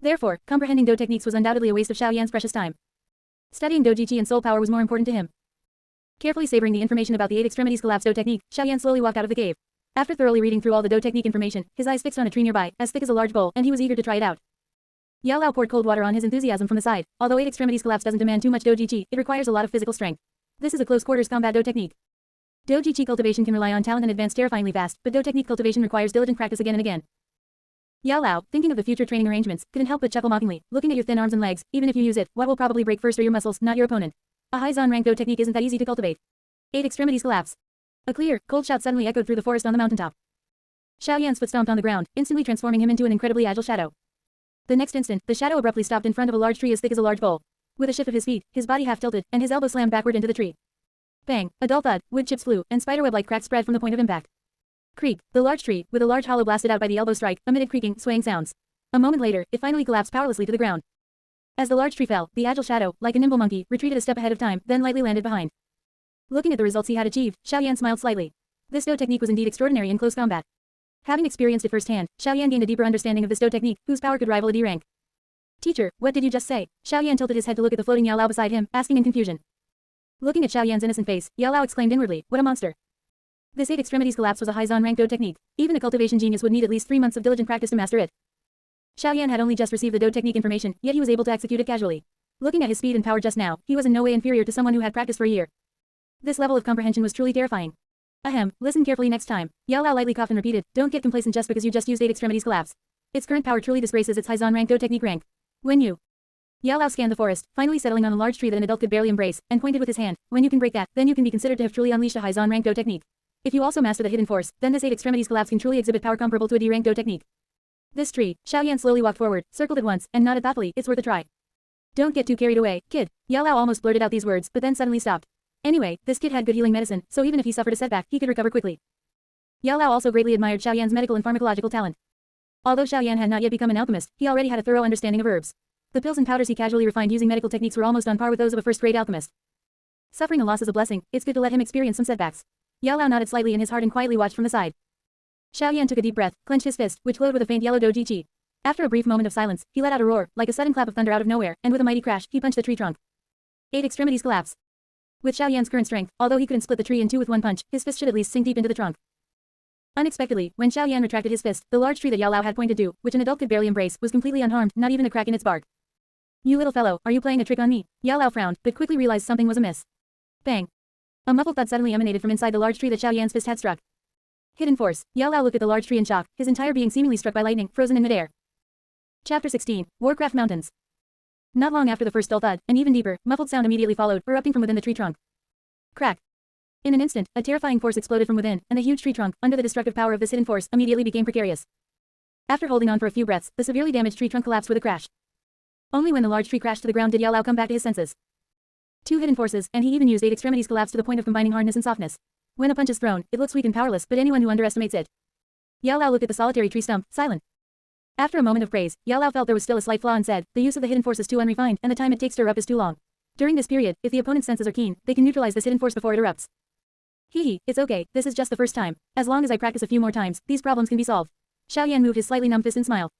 Therefore, comprehending Do techniques was undoubtedly a waste of Xiaoyan's precious time. Studying Doji Qi and soul power was more important to him. Carefully savoring the information about the 8 extremities collapse Do technique, Xiaoyan slowly walked out of the cave. After thoroughly reading through all the Do technique information, his eyes fixed on a tree nearby, as thick as a large bowl, and he was eager to try it out. Yao Lao poured cold water on his enthusiasm from the side. Although 8 extremities collapse doesn't demand too much Doji Qi, it requires a lot of physical strength. This is a close quarters combat Do technique. Doji Qi cultivation can rely on talent and advance terrifyingly fast, but Do technique cultivation requires diligent practice again and again. Yao Lao, thinking of the future training arrangements, couldn't help but chuckle mockingly. Looking at your thin arms and legs, even if you use it, what will probably break first are your muscles, not your opponent. A high Zon rank Do technique isn't that easy to cultivate. 8 extremities collapse. A clear, cold shout suddenly echoed through the forest on the mountaintop. Xiaoyan's foot stomped on the ground, instantly transforming him into an incredibly agile shadow. The next instant, the shadow abruptly stopped in front of a large tree as thick as a large bowl. With a shift of his feet, his body half tilted, and his elbow slammed backward into the tree. Bang! A dull thud, wood chips flew, and spiderweb-like cracks spread from the point of impact. Creak, the large tree, with a large hollow blasted out by the elbow strike, emitted creaking, swaying sounds. A moment later, it finally collapsed powerlessly to the ground. As the large tree fell, the agile shadow, like a nimble monkey, retreated a step ahead of time, then lightly landed behind. Looking at the results he had achieved, Xiaoyan smiled slightly. This Do technique was indeed extraordinary in close combat. Having experienced it firsthand, Xiaoyan gained a deeper understanding of this Do technique, whose power could rival a D rank. Teacher, what did you just say? Xiaoyan tilted his head to look at the floating Yao Lao beside him, asking in confusion. Looking at Xiaoyan's innocent face, Yao Lao exclaimed inwardly, what a monster. This 8 extremities collapse was a high Zan rank Do technique. Even a cultivation genius would need at least 3 months of diligent practice to master it. Xiaoyan had only just received the Do technique information, yet he was able to execute it casually. Looking at his speed and power just now, he was in no way inferior to someone who had practiced for a year. This level of comprehension was truly terrifying. Ahem, listen carefully next time. Yao Lao lightly coughed and repeated, don't get complacent just because you just used 8 extremities collapse. Its current power truly disgraces its high Zan rank Do technique rank. When you... Yao Lao scanned the forest, finally settling on a large tree that an adult could barely embrace, and pointed with his hand. When you can break that, then you can be considered to have truly unleashed a high Zan rank Do technique. If you also master the hidden force, then this 8 extremities collapse can truly exhibit power comparable to a D rank Do technique. This tree, Xiaoyan slowly walked forward, circled it once, and nodded thoughtfully, it's worth a try. Don't get too carried away, kid. Yao Lao almost blurted out these words, but then suddenly stopped. Anyway, this kid had good healing medicine, so even if he suffered a setback, he could recover quickly. Yao Lao also greatly admired Xiaoyan's medical and pharmacological talent. Although Xiaoyan had not yet become an alchemist, he already had a thorough understanding of herbs. The pills and powders he casually refined using medical techniques were almost on par with those of a first-grade alchemist. Suffering a loss is a blessing, it's good to let him experience some setbacks. Yao Lao nodded slightly in his heart and quietly watched from the side. Xiaoyan took a deep breath, clenched his fist, which glowed with a faint yellow doji qi. After a brief moment of silence, he let out a roar, like a sudden clap of thunder out of nowhere, and with a mighty crash, he punched the tree trunk. 8 extremities collapse. With Xiaoyan's current strength, although he couldn't split the tree in 2 with one punch, his fist should at least sink deep into the trunk. Unexpectedly, when Xiaoyan retracted his fist, the large tree that Yao Lao had pointed to, which an adult could barely embrace, was completely unharmed, not even a crack in its bark. You little fellow, are you playing a trick on me? Yao Lao frowned, but quickly realized something was amiss. Bang. A muffled thud suddenly emanated from inside the large tree that Xiaoyan's fist had struck. Hidden force. Yao Lao looked at the large tree in shock, his entire being seemingly struck by lightning, frozen in midair. Chapter 16, Warcraft Mountains. Not long after the first dull thud, an even deeper, muffled sound immediately followed, erupting from within the tree trunk. Crack. In an instant, a terrifying force exploded from within, and the huge tree trunk, under the destructive power of this hidden force, immediately became precarious. After holding on for a few breaths, the severely damaged tree trunk collapsed with a crash. Only when the large tree crashed to the ground did Yao Lao come back to his senses. 2 hidden forces, and he even used 8 extremities collapse to the point of combining hardness and softness. When a punch is thrown, it looks weak and powerless, but anyone who underestimates it. Yao Lao looked at the solitary tree stump, silent. After a moment of praise, Yao Lao felt there was still a slight flaw and said, the use of the hidden force is too unrefined, and the time it takes to erupt is too long. During this period, if the opponent's senses are keen, they can neutralize this hidden force before it erupts. Hee, it's okay, this is just the first time. As long as I practice a few more times, these problems can be solved. Xiaoyan moved his slightly numb fist and smiled.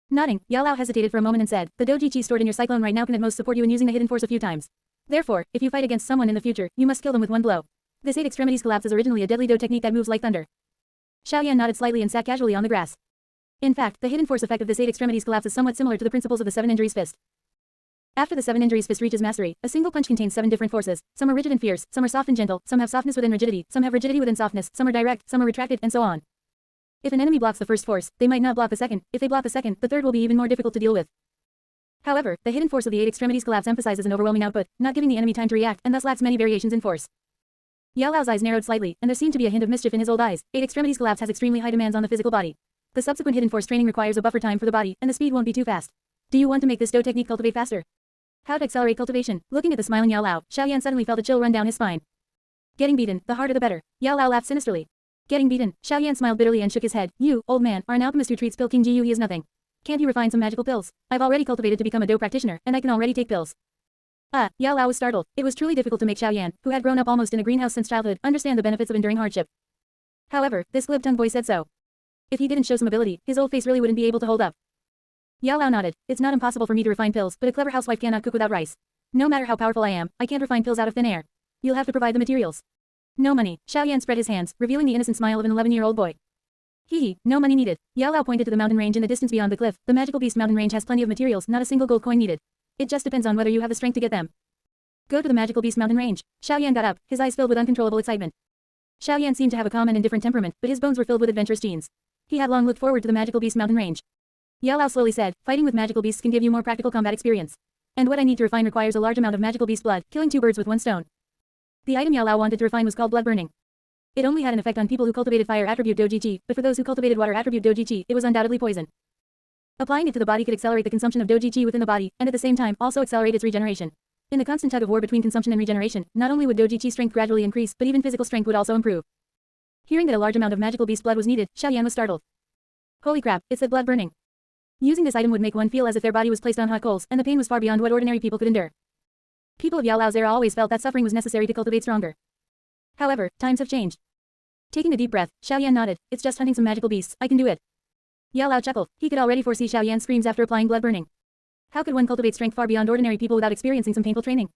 Nodding, Yao Lao hesitated for a moment and said, the doji qi stored in your cyclone right now can at most support you in using the hidden force a few times. Therefore, if you fight against someone in the future, you must kill them with one blow. This 8 extremities collapse is originally a deadly Do technique that moves like thunder. Xiaoyan nodded slightly and sat casually on the grass. In fact, the hidden force effect of this 8 extremities collapse is somewhat similar to the principles of the 7 injuries fist. After the 7 injuries fist reaches mastery, a single punch contains 7 different forces. Some are rigid and fierce, some are soft and gentle, some have softness within rigidity, some have rigidity within softness, some are direct, some are retracted, and so on. If an enemy blocks the first force, they might not block the second. If they block the second, the third will be even more difficult to deal with. However, the hidden force of the 8 extremities collapse emphasizes an overwhelming output, not giving the enemy time to react, and thus lacks many variations in force. Yao Lao's eyes narrowed slightly, and there seemed to be a hint of mischief in his old eyes. 8 extremities collapse has extremely high demands on the physical body. The subsequent hidden force training requires a buffer time for the body, and the speed won't be too fast. Do you want to make this Do technique cultivate faster? How to accelerate cultivation? Looking at the smiling Yao Lao, Xiaoyan suddenly felt a chill run down his spine. Getting beaten, the harder the better. Yao Lao laughed sinisterly. Getting beaten, Xiaoyan smiled bitterly and shook his head. You, old man, are an alchemist who treats pill King Jiu he is nothing. Can't you refine some magical pills? I've already cultivated to become a Do practitioner, and I can already take pills. Yao Lao was startled. It was truly difficult to make Xiaoyan, who had grown up almost in a greenhouse since childhood, understand the benefits of enduring hardship. However, this glib-tongued boy said so. If he didn't show some ability, his old face really wouldn't be able to hold up. Yao Lao nodded. It's not impossible for me to refine pills, but a clever housewife cannot cook without rice. No matter how powerful I am, I can't refine pills out of thin air. You'll have to provide the materials. No money. Xiaoyan spread his hands, revealing the innocent smile of an 11-year-old boy. Hee, no money needed. Yao Lao pointed to the mountain range in the distance beyond the cliff. The magical beast mountain range has plenty of materials, not a single gold coin needed. It just depends on whether you have the strength to get them. Go to the magical beast mountain range. Xiaoyan got up, his eyes filled with uncontrollable excitement. Xiaoyan seemed to have a calm and indifferent temperament, but his bones were filled with adventurous genes. He had long looked forward to the magical beast mountain range. Yao Lao slowly said, fighting with magical beasts can give you more practical combat experience. And what I need to refine requires a large amount of magical beast blood, killing 2 birds with 1 stone. The item Yao Lao wanted to refine was called blood burning. It only had an effect on people who cultivated fire attribute doji qi, but for those who cultivated water attribute doji qi, it was undoubtedly poison. Applying it to the body could accelerate the consumption of doji qi within the body, and at the same time, also accelerate its regeneration. In the constant tug of war between consumption and regeneration, not only would doji qi strength gradually increase, but even physical strength would also improve. Hearing that a large amount of magical beast blood was needed, Xiaoyan was startled. Holy crap, it's that blood burning. Using this item would make one feel as if their body was placed on hot coals, and the pain was far beyond what ordinary people could endure. People of Yao Lao's era always felt that suffering was necessary to cultivate stronger. However, times have changed. Taking a deep breath, Xiaoyan nodded. It's just hunting some magical beasts, I can do it. Yao Lao chuckled. He could already foresee Xiaoyan's screams after applying blood burning. How could one cultivate strength far beyond ordinary people without experiencing some painful training?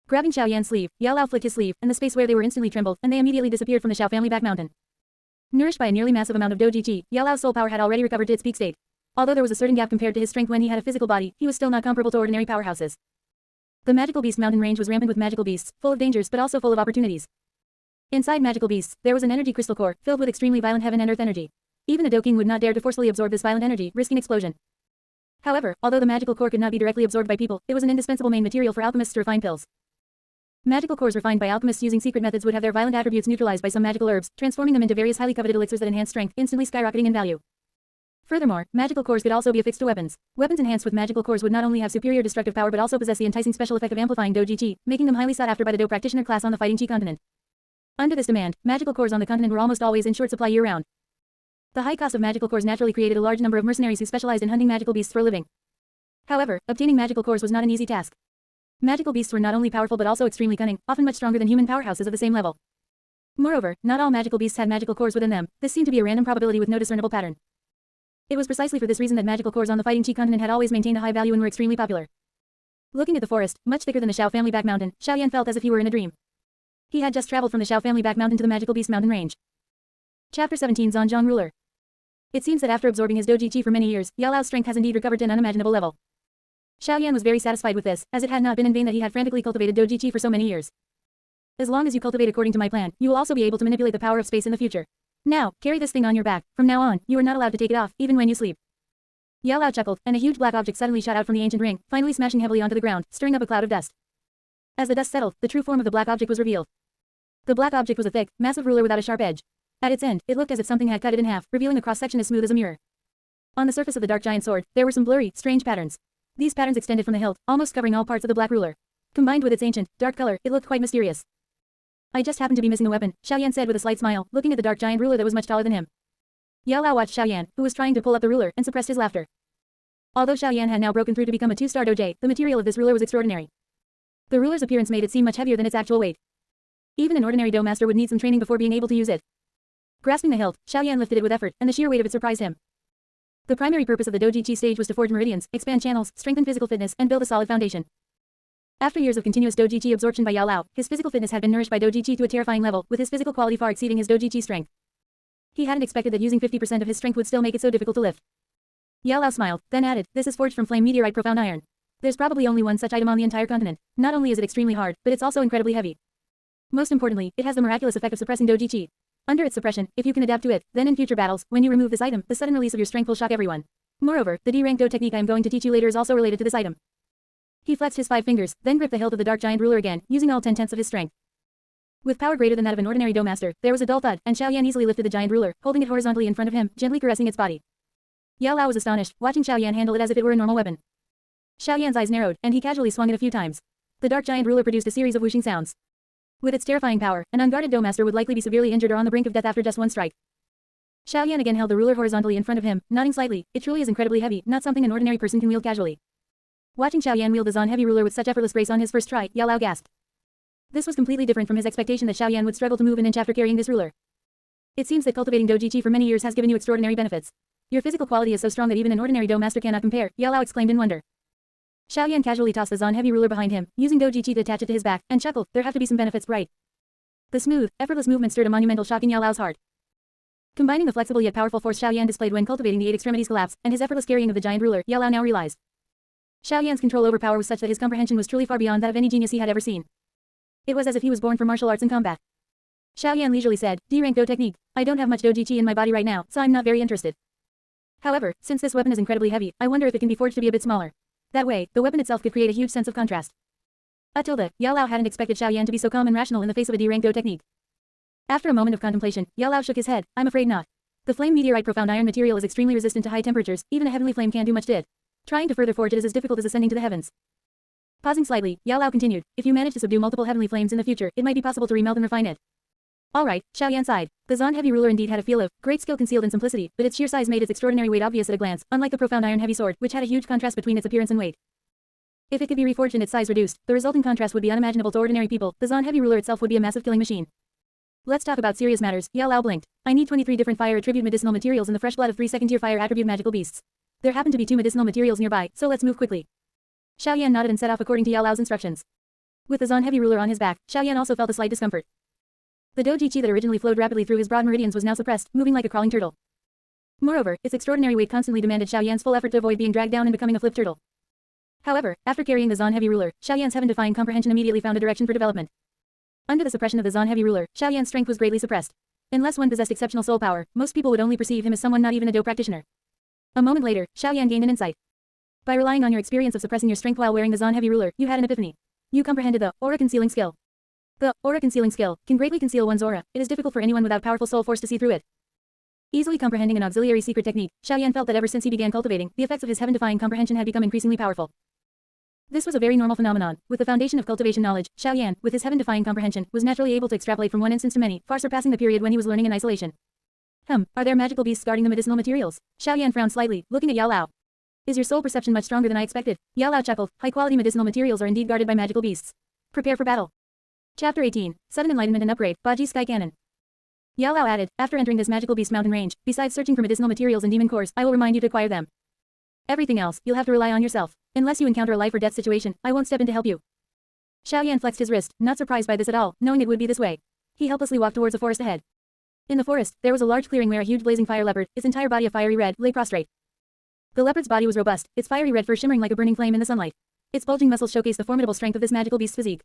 Grabbing Xiaoyan's sleeve, Yao Lao flicked his sleeve, and the space where they were instantly trembled, and they immediately disappeared from the Xiao family back mountain. Nourished by a nearly massive amount of doji qi, Yao Lao's soul power had already recovered to its peak state. Although there was a certain gap compared to his strength when he had a physical body, he was still not comparable to ordinary powerhouses. The magical beast mountain range was rampant with magical beasts, full of dangers but also full of opportunities. Inside magical beasts, there was an energy crystal core, filled with extremely violent heaven and earth energy. Even a Doking would not dare to forcefully absorb this violent energy, risking explosion. However, although the magical core could not be directly absorbed by people, it was an indispensable main material for alchemists to refine pills. Magical cores refined by alchemists using secret methods would have their violent attributes neutralized by some magical herbs, transforming them into various highly coveted elixirs that enhance strength, instantly skyrocketing in value. Furthermore, magical cores could also be affixed to weapons. Weapons enhanced with magical cores would not only have superior destructive power but also possess the enticing special effect of amplifying doji qi, making them highly sought after by the Do practitioner class on the fighting qi continent. Under this demand, magical cores on the continent were almost always in short supply year-round. The high cost of magical cores naturally created a large number of mercenaries who specialized in hunting magical beasts for a living. However, obtaining magical cores was not an easy task. Magical beasts were not only powerful but also extremely cunning, often much stronger than human powerhouses of the same level. Moreover, not all magical beasts had magical cores within them. This seemed to be a random probability with no discernible pattern. It was precisely for this reason that magical cores on the fighting qi continent had always maintained a high value and were extremely popular. Looking at the forest, much thicker than the Xiao family back mountain, Xiaoyan felt as if he were in a dream. He had just traveled from the Xiao family back mountain to the magical beast mountain range. Chapter 17 Zhanjiang Ruler. It seems that after absorbing his doji qi for many years, Yao Lao's strength has indeed recovered to an unimaginable level. Xiaoyan was very satisfied with this, as it had not been in vain that he had frantically cultivated doji qi for so many years. As long as you cultivate according to my plan, you will also be able to manipulate the power of space in the future. Now, carry this thing on your back. From now on, you are not allowed to take it off, even when you sleep. Yao Lao chuckled, and a huge black object suddenly shot out from the ancient ring, finally smashing heavily onto the ground, stirring up a cloud of dust. As the dust settled, the true form of the black object was revealed. The black object was a thick, massive ruler without a sharp edge. At its end, it looked as if something had cut it in half, revealing a cross-section as smooth as a mirror. On the surface of the dark giant sword, there were some blurry, strange patterns. These patterns extended from the hilt, almost covering all parts of the black ruler. Combined with its ancient, dark color, it looked quite mysterious. I just happened to be missing a weapon, Xiaoyan said with a slight smile, looking at the dark giant ruler that was much taller than him. Yao Lao watched Xiaoyan, who was trying to pull up the ruler, and suppressed his laughter. Although Xiaoyan had now broken through to become a 2-star doge, the material of this ruler was extraordinary. The ruler's appearance made it seem much heavier than its actual weight. Even an ordinary do master would need some training before being able to use it. Grasping the hilt, Xiaoyan lifted it with effort, and the sheer weight of it surprised him. The primary purpose of the doji qi stage was to forge meridians, expand channels, strengthen physical fitness, and build a solid foundation. After years of continuous doji qi absorption by Yao Lao, his physical fitness had been nourished by doji qi to a terrifying level, with his physical quality far exceeding his doji qi strength. He hadn't expected that using 50% of his strength would still make it so difficult to lift. Yao Lao smiled, then added, "This is forged from flame meteorite profound iron. There's probably only one such item on the entire continent. Not only is it extremely hard, but it's also incredibly heavy. Most importantly, it has the miraculous effect of suppressing doji qi. Under its suppression, if you can adapt to it, then in future battles, when you remove this item, the sudden release of your strength will shock everyone. Moreover, the D-rank do technique I am going to teach you later is also related to this item." He flexed his 5 fingers, then gripped the hilt of the dark giant ruler again, using all 10/10ths of his strength. With power greater than that of an ordinary do master, there was a dull thud, and Xiaoyan easily lifted the giant ruler, holding it horizontally in front of him, gently caressing its body. Yao Lao was astonished, watching Xiaoyan handle it as if it were a normal weapon. Xiaoyan's eyes narrowed, and he casually swung it a few times. The dark giant ruler produced a series of whooshing sounds. With its terrifying power, an unguarded do master would likely be severely injured or on the brink of death after just one strike. Xiaoyan again held the ruler horizontally in front of him, nodding slightly. It truly is incredibly heavy, not something an ordinary person can wield casually. Watching Xiaoyan wield the Zhan heavy ruler with such effortless grace on his first try, Yao Lao gasped. This was completely different from his expectation that Xiaoyan would struggle to move an inch after carrying this ruler. It seems that cultivating doji qi for many years has given you extraordinary benefits. Your physical quality is so strong that even an ordinary do master cannot compare, Yao Lao exclaimed in wonder. Xiaoyan casually tossed the Zhan heavy ruler behind him, using doji qi to attach it to his back, and chuckled, there have to be some benefits, right? The smooth, effortless movement stirred a monumental shock in Yao Lao's heart. Combining the flexible yet powerful force Xiaoyan displayed when cultivating the 8 extremities collapse, and his effortless carrying of the giant ruler, Yao Lao now realized. Xiaoyan's control over power was such that his comprehension was truly far beyond that of any genius he had ever seen. It was as if he was born for martial arts and combat. Xiaoyan leisurely said, D-rank do technique. I don't have much doji qi in my body right now, so I'm not very interested. However, since this weapon is incredibly heavy, I wonder if it can be forged to be a bit smaller. That way, the weapon itself could create a huge sense of contrast. Yao Lao hadn't expected Xiaoyan to be so calm and rational in the face of a D-rank do technique. After a moment of contemplation, Yao Lao shook his head, I'm afraid not. The flame meteorite profound iron material is extremely resistant to high temperatures, even a heavenly flame can't do much to it. Trying to further forge it is as difficult as ascending to the heavens. Pausing slightly, Yao Lao continued, if you manage to subdue multiple heavenly flames in the future, it might be possible to remelt and refine it. Alright, Xiaoyan sighed. The Zon heavy ruler indeed had a feel of great skill concealed in simplicity, but its sheer size made its extraordinary weight obvious at a glance, unlike the profound iron heavy sword, which had a huge contrast between its appearance and weight. If it could be reforged and its size reduced, the resulting contrast would be unimaginable to ordinary people. The Zon heavy ruler itself would be a massive killing machine. Let's talk about serious matters. Yao Lao blinked. I need 23 different fire attribute medicinal materials and the fresh blood of 3 second-tier fire attribute magical beasts. There happen to be 2 medicinal materials nearby, so let's move quickly. Xiaoyan nodded and set off according to Yao Lao's instructions. With the Zon heavy ruler on his back, Xiaoyan also felt a slight discomfort. The doji qi that originally flowed rapidly through his broad meridians was now suppressed, moving like a crawling turtle. Moreover, its extraordinary weight constantly demanded Xiaoyan's full effort to avoid being dragged down and becoming a flip turtle. However, after carrying the Zon heavy ruler, Xiaoyan's heaven-defying comprehension immediately found a direction for development. Under the suppression of the Zon heavy ruler, Xiaoyan's strength was greatly suppressed. Unless one possessed exceptional soul power, most people would only perceive him as someone not even a Do practitioner. A moment later, Xiaoyan gained an insight. By relying on your experience of suppressing your strength while wearing the Zon heavy ruler, you had an epiphany. You comprehended the aura concealing skill. The aura concealing skill can greatly conceal one's aura. It is difficult for anyone without powerful soul force to see through it. Easily comprehending an auxiliary secret technique, Xiaoyan felt that ever since he began cultivating, the effects of his heaven-defying comprehension had become increasingly powerful. This was a very normal phenomenon. With the foundation of cultivation knowledge, Xiaoyan, with his heaven-defying comprehension, was naturally able to extrapolate from one instance to many, far surpassing the period when he was learning in isolation. Are there magical beasts guarding the medicinal materials? Xiaoyan frowned slightly, looking at Yao Lao. Is your soul perception much stronger than I expected? Yao Lao chuckled. High-quality medicinal materials are indeed guarded by magical beasts. Prepare for battle. Chapter 18. Sudden Enlightenment and Upgrade. Baji Sky Cannon. Yao Lao added, after entering this magical beast mountain range, besides searching for medicinal materials and demon cores, I will remind you to acquire them. Everything else, you'll have to rely on yourself. Unless you encounter a life or death situation, I won't step in to help you. Xiaoyan flexed his wrist, not surprised by this at all, knowing it would be this way. He helplessly walked towards a forest ahead. In the forest, there was a large clearing where a huge blazing fire leopard, its entire body of fiery red, lay prostrate. The leopard's body was robust, its fiery red fur shimmering like a burning flame in the sunlight. Its bulging muscles showcased the formidable strength of this magical beast's physique.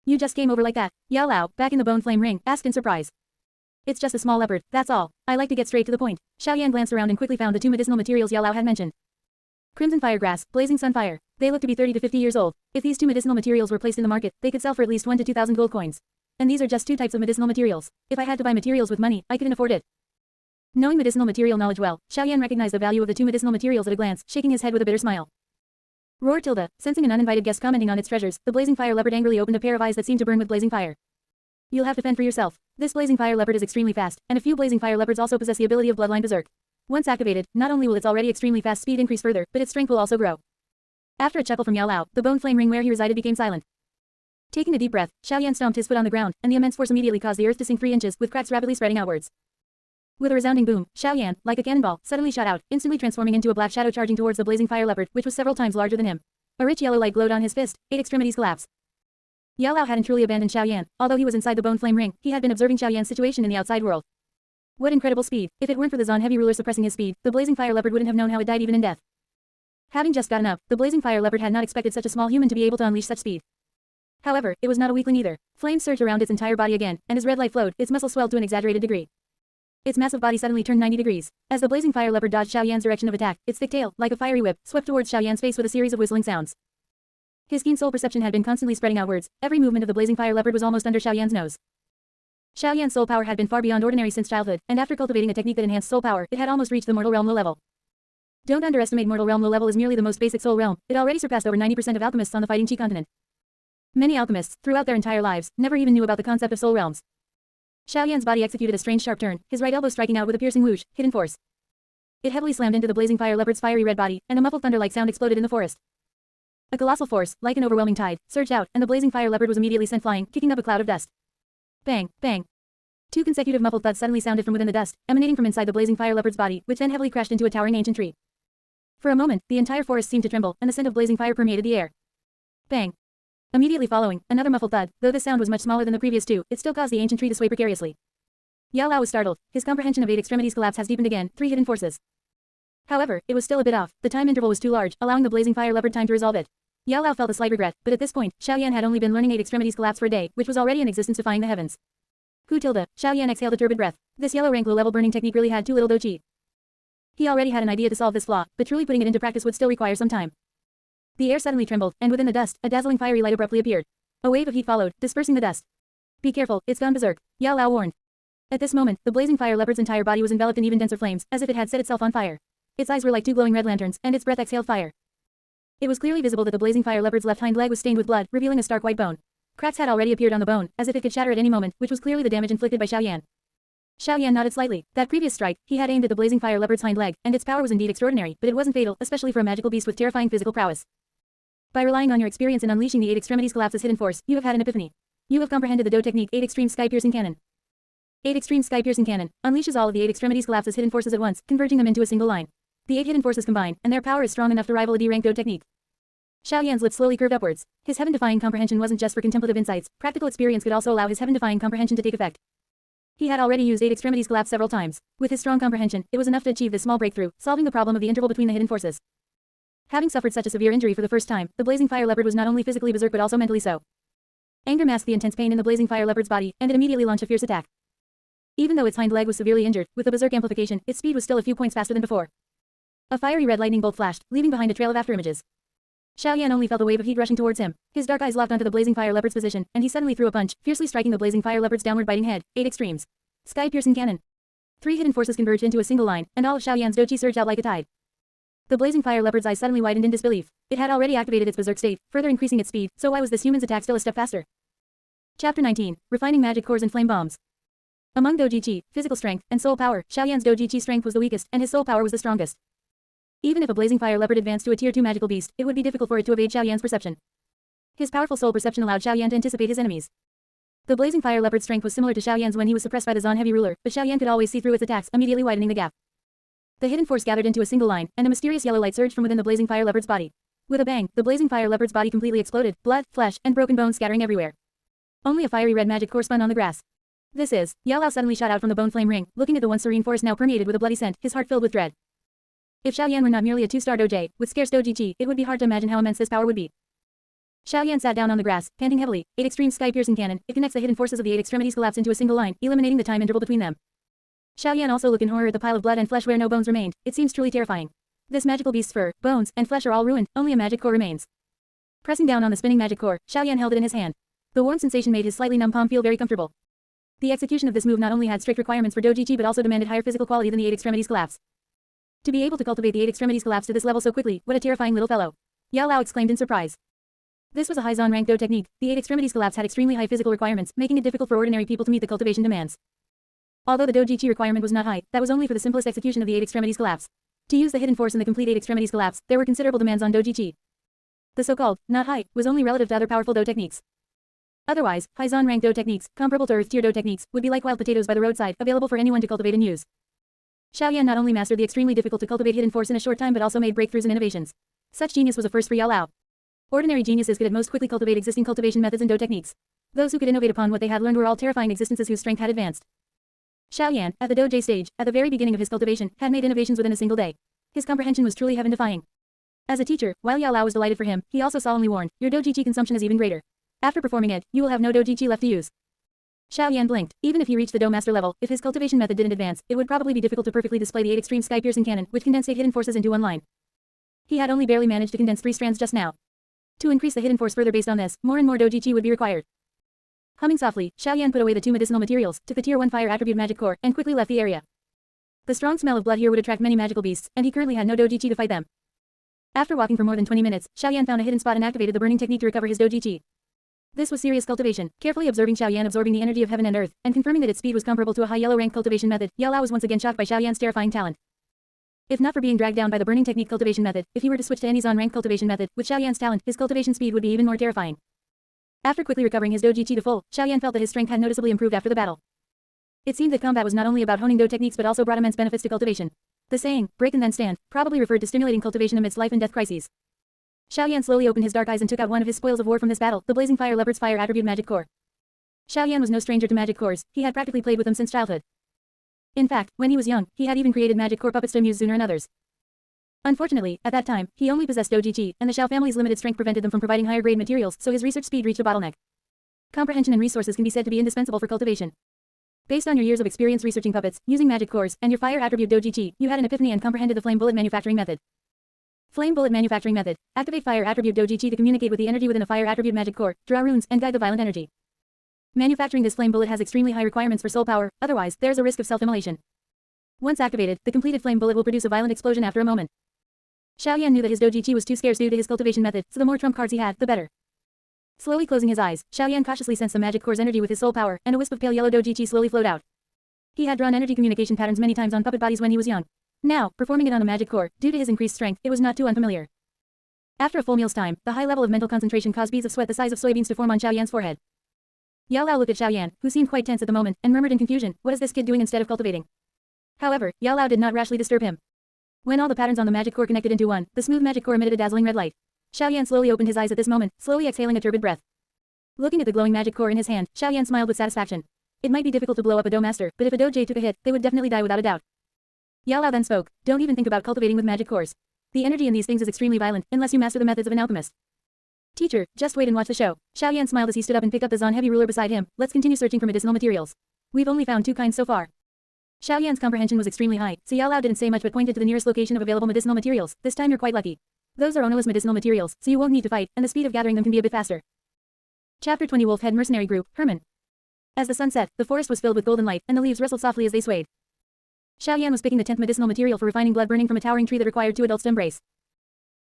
You just came over like that? Yao Lao, back in the bone flame ring, asked in surprise. It's just a small leopard, that's all. I like to get straight to the point. Xiaoyan glanced around and quickly found the 2 medicinal materials Yao Lao had mentioned. Crimson fire grass, blazing sun fire. They look to be 30 to 50 years old. If these 2 medicinal materials were placed in the market, they could sell for at least 1 to 2,000 gold coins. And these are just 2 types of medicinal materials. If I had to buy materials with money, I couldn't afford it. Knowing medicinal material knowledge well, Xiaoyan recognized the value of the 2 medicinal materials at a glance, shaking his head with a bitter smile. Roar tilde, sensing an uninvited guest commenting on its treasures, the blazing fire leopard angrily opened a pair of eyes that seemed to burn with blazing fire. You'll have to fend for yourself. This blazing fire leopard is extremely fast, and a few blazing fire leopards also possess the ability of bloodline berserk. Once activated, not only will its already extremely fast speed increase further, but its strength will also grow. After a chuckle from Yao Lao, the bone flame ring where he resided became silent. Taking a deep breath, Xiaoyan stomped his foot on the ground, and the immense force immediately caused the earth to sink 3 inches, with cracks rapidly spreading outwards. With a resounding boom, Xiaoyan, like a cannonball, suddenly shot out, instantly transforming into a black shadow charging towards the blazing fire leopard, which was several times larger than him. A rich yellow light glowed on his fist, 8 extremities collapsed. Yao Lao hadn't truly abandoned Xiaoyan. Although he was inside the bone flame ring, he had been observing Xiaoyan's situation in the outside world. What incredible speed! If it weren't for the Zon heavy ruler suppressing his speed, the blazing fire leopard wouldn't have known how it died even in death. Having just gotten up, the blazing fire leopard had not expected such a small human to be able to unleash such speed. However, it was not a weakling either. Flames surged around its entire body again, and as red light flowed, its muscles swelled to an exaggerated degree. Its massive body suddenly turned 90 degrees. As the blazing fire leopard dodged Xiaoyan's direction of attack, its thick tail, like a fiery whip, swept towards Xiaoyan's face with a series of whistling sounds. His keen soul perception had been constantly spreading outwards. Every movement of the blazing fire leopard was almost under Xiaoyan's nose. Xiaoyan's soul power had been far beyond ordinary since childhood, and after cultivating a technique that enhanced soul power, it had almost reached the mortal realm low level. Don't underestimate mortal realm low level is merely the most basic soul realm. It already surpassed over 90% of alchemists on the fighting Qi continent. Many alchemists, throughout their entire lives, never even knew about the concept of soul realms. Xiaoyan's body executed a strange sharp turn, his right elbow striking out with a piercing whoosh, hidden force. It heavily slammed into the blazing fire leopard's fiery red body, and a muffled thunder-like sound exploded in the forest. A colossal force, like an overwhelming tide, surged out, and the blazing fire leopard was immediately sent flying, kicking up a cloud of dust. Bang, bang. 2 consecutive muffled thuds suddenly sounded from within the dust, emanating from inside the blazing fire leopard's body, which then heavily crashed into a towering ancient tree. For a moment, the entire forest seemed to tremble, and the scent of blazing fire permeated the air. Bang. Immediately following, another muffled thud. Though this sound was much smaller than the previous 2, it still caused the ancient tree to sway precariously. Yao Lao was startled. His comprehension of 8 extremities collapse has deepened again, 3 hidden forces. However, it was still a bit off. The time interval was too large, allowing the blazing fire leopard time to resolve it. Yao Lao felt a slight regret, but at this point, Xiaoyan had only been learning 8 extremities collapse for a day, which was already in existence defying the heavens. Hu tilde, Xiaoyan exhaled a turbid breath. This yellow rank low-level burning technique really had too little do-chi. He already had an idea to solve this flaw, but truly putting it into practice would still require some time. The air suddenly trembled, and within the dust, a dazzling fiery light abruptly appeared. A wave of heat followed, dispersing the dust. Be careful, it's gone berserk, Yao Lao warned. At this moment, the blazing fire leopard's entire body was enveloped in even denser flames, as if it had set itself on fire. Its eyes were like 2 glowing red lanterns, and its breath exhaled fire. It was clearly visible that the blazing fire leopard's left hind leg was stained with blood, revealing a stark white bone. Cracks had already appeared on the bone, as if it could shatter at any moment, which was clearly the damage inflicted by Xiaoyan. Xiaoyan nodded slightly. That previous strike, he had aimed at the blazing fire leopard's hind leg, and its power was indeed extraordinary, but it wasn't fatal, especially for a magical beast with terrifying physical prowess. By relying on your experience in unleashing the 8 extremities collapse's hidden force, you have had an epiphany. You have comprehended the Do technique 8 Extreme Sky Piercing Cannon. 8 Extreme Sky Piercing Cannon unleashes all of the 8 extremities collapse's hidden forces at once, converging them into a single line. The 8 hidden forces combine, and their power is strong enough to rival a D-rank Do technique. Xiaoyan's lips slowly curved upwards. His heaven-defying comprehension wasn't just for contemplative insights, practical experience could also allow his heaven-defying comprehension to take effect. He had already used 8 extremities collapse several times. With his strong comprehension, it was enough to achieve this small breakthrough, solving the problem of the interval between the hidden forces. Having suffered such a severe injury for the first time, the blazing fire leopard was not only physically berserk but also mentally so. Anger masked the intense pain in the blazing fire leopard's body, and it immediately launched a fierce attack. Even though its hind leg was severely injured, with the berserk amplification, its speed was still a few points faster than before. A fiery red lightning bolt flashed, leaving behind a trail of afterimages. Xiaoyan only felt a wave of heat rushing towards him. His dark eyes locked onto the blazing fire leopard's position, and he suddenly threw a punch, fiercely striking the blazing fire leopard's downward biting head. 8 extremes. Sky piercing cannon. 3 hidden forces converged into a single line, and all of Xiaoyan's doji surged out like a tide. The blazing fire leopard's eyes suddenly widened in disbelief. It had already activated its berserk state, further increasing its speed, so why was this human's attack still a step faster? Chapter 19. Refining magic cores and flame bombs. Among doji chi, physical strength, and soul power, Xiaoyan's doji chi strength was the weakest, and his soul power was the strongest. Even if a blazing fire leopard advanced to a tier 2 magical beast, it would be difficult for it to evade Xiaoyan's perception. His powerful soul perception allowed Xiaoyan to anticipate his enemies. The blazing fire leopard's strength was similar to Xiaoyan's when he was suppressed by the Zon heavy ruler, but Xiaoyan could always see through its attacks, immediately widening the gap. The hidden force gathered into a single line, and a mysterious yellow light surged from within the blazing fire leopard's body. With a bang, the blazing fire leopard's body completely exploded, blood, flesh, and broken bones scattering everywhere. Only a fiery red magic core spun on the grass. This is, Yao Lao suddenly shot out from the bone flame ring, looking at the once serene forest now permeated with a bloody scent, his heart filled with dread. If Xiaoyan were not merely a 2-star doji, with scarce doji chi, it would be hard to imagine how immense this power would be. Xiaoyan sat down on the grass, panting heavily. 8 extreme sky piercing cannon, it connects the hidden forces of the 8 extremities collapse into a single line, eliminating the time interval between them. Xiaoyan also looked in horror at the pile of blood and flesh where no bones remained. It seems truly terrifying. This magical beast's fur, bones, and flesh are all ruined, only a magic core remains. Pressing down on the spinning magic core, Xiaoyan held it in his hand. The warm sensation made his slightly numb palm feel very comfortable. The execution of this move not only had strict requirements for doji chi but also demanded higher physical quality than the 8 extremities collapse. To be able to cultivate the 8 extremities collapse to this level so quickly, what a terrifying little fellow. Yao Lao exclaimed in surprise. This was a high Zon rank Do technique. The 8 extremities collapse had extremely high physical requirements, making it difficult for ordinary people to meet the cultivation demands. Although the doji chi requirement was not high, that was only for the simplest execution of the 8 extremities collapse. To use the hidden force in the complete 8 extremities collapse, there were considerable demands on doji chi. The so-called, not high, was only relative to other powerful Do techniques. Otherwise, high Zon rank Do techniques, comparable to Earth tier Do techniques, would be like wild potatoes by the roadside, available for anyone to cultivate and use. Xiaoyan not only mastered the extremely difficult to cultivate hidden force in a short time but also made breakthroughs and innovations. Such genius was a first for Yao Lao. Ordinary geniuses could at most quickly cultivate existing cultivation methods and Do techniques. Those who could innovate upon what they had learned were all terrifying existences whose strength had advanced. Xiaoyan, at the Doji stage, at the very beginning of his cultivation, had made innovations within a single day. His comprehension was truly heaven-defying. As a teacher, while Yao Lao was delighted for him, he also solemnly warned, your doji chi consumption is even greater. After performing it, you will have no doji chi left to use. Xiaoyan blinked. Even if he reached the Do master level, if his cultivation method didn't advance, it would probably be difficult to perfectly display the 8 extreme sky piercing cannon, which condensed 8 hidden forces into one line. He had only barely managed to condense 3 strands just now. To increase the hidden force further based on this, more and more doji chi would be required. Humming softly, Xiaoyan put away the 2 medicinal materials, took the tier 1 fire attribute magic core, and quickly left the area. The strong smell of blood here would attract many magical beasts, and he currently had no doji chi to fight them. After walking for more than 20 minutes, Xiaoyan found a hidden spot and activated the burning technique to recover his doji chi. This was serious cultivation. Carefully observing Xiaoyan absorbing the energy of heaven and earth, and confirming that its speed was comparable to a high yellow rank cultivation method, Yao Lao was once again shocked by Xiaoyan's terrifying talent. If not for being dragged down by the burning technique cultivation method, if he were to switch to any Zon rank cultivation method, with Xiaoyan's talent, his cultivation speed would be even more terrifying. After quickly recovering his doji chi to full, Xiaoyan felt that his strength had noticeably improved after the battle. It seemed that combat was not only about honing Do techniques but also brought immense benefits to cultivation. The saying, break and then stand, probably referred to stimulating cultivation amidst life and death crises. Xiaoyan slowly opened his dark eyes and took out one of his spoils of war from this battle, the blazing fire leopard's fire attribute magic core. Xiaoyan was no stranger to magic cores, he had practically played with them since childhood. In fact, when he was young, he had even created magic core puppets to amuse Zuner and others. Unfortunately, at that time, he only possessed doji chi, and the Xiao family's limited strength prevented them from providing higher grade materials, so his research speed reached a bottleneck. Comprehension and resources can be said to be indispensable for cultivation. Based on your years of experience researching puppets, using magic cores, and your fire attribute doji chi, you had an epiphany and comprehended the flame bullet manufacturing method. Flame bullet manufacturing method. Activate fire attribute doji chi to communicate with the energy within a fire attribute magic core, draw runes, and guide the violent energy. Manufacturing this flame bullet has extremely high requirements for soul power, otherwise, there's a risk of self-immolation. Once activated, the completed flame bullet will produce a violent explosion after a moment. Xiaoyan knew that his doji chi was too scarce due to his cultivation method, so the more trump cards he had, the better. Slowly closing his eyes, Xiaoyan cautiously sensed the magic core's energy with his soul power, and a wisp of pale yellow doji chi slowly flowed out. He had drawn energy communication patterns many times on puppet bodies when he was young. Now, performing it on a magic core, due to his increased strength, it was not too unfamiliar. After a full meal's time, the high level of mental concentration caused beads of sweat the size of soybeans to form on Xiaoyan's forehead. Yao Lao looked at Xiaoyan, who seemed quite tense at the moment, and murmured in confusion, "What is this kid doing instead of cultivating?" However, Yao Lao did not rashly disturb him. When all the patterns on the magic core connected into one, the smooth magic core emitted a dazzling red light. Xiaoyan slowly opened his eyes at this moment, slowly exhaling a turbid breath. Looking at the glowing magic core in his hand, Xiaoyan smiled with satisfaction. It might be difficult to blow up a dough master, but if a doge took a hit, they would definitely die without a doubt. Yao Lao then spoke, "Don't even think about cultivating with magic cores. The energy in these things is extremely violent, unless you master the methods of an alchemist." "Teacher, just wait and watch the show." Xiaoyan smiled as he stood up and picked up the Zan heavy ruler beside him. "Let's continue searching for medicinal materials. We've only found 2 kinds so far." Xiaoyan's comprehension was extremely high, so Yao Lao didn't say much but pointed to the nearest location of available medicinal materials. "This time you're quite lucky. Those are ownerless medicinal materials, so you won't need to fight, and the speed of gathering them can be a bit faster." Chapter 20 Wolf-Head Mercenary Group, Herman. As the sun set, the forest was filled with golden light, and the leaves rustled softly as they swayed. Xiaoyan was picking the 10th medicinal material for refining blood burning from a towering tree that required 2 adults to embrace.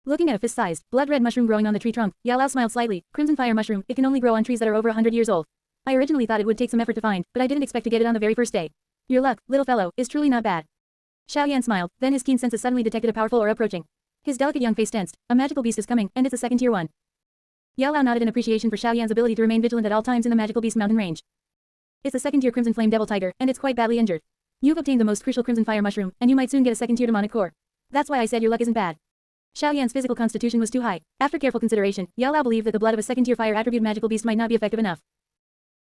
Looking at a fist-sized, blood-red mushroom growing on the tree trunk, Yao Lao smiled slightly. "Crimson fire mushroom, it can only grow on trees that are over 100 years old. I originally thought it would take some effort to find, but I didn't expect to get it on the very first day. Your luck, little fellow, is truly not bad." Xiaoyan smiled, then his keen senses suddenly detected a powerful aura approaching. His delicate young face tensed. "A magical beast is coming, and it's a second-tier one." Yao Lao nodded in appreciation for Xiaoyan's ability to remain vigilant at all times in the magical beast mountain range. "It's a second-tier crimson flame devil tiger, and it's quite badly injured. You've obtained the most crucial crimson fire mushroom, and you might soon get a second-tier demonic core. That's why I said your luck isn't bad." Xiaoyan's physical constitution was too high. After careful consideration, Yao Lao believed that the blood of a second-tier fire attribute magical beast might not be effective enough.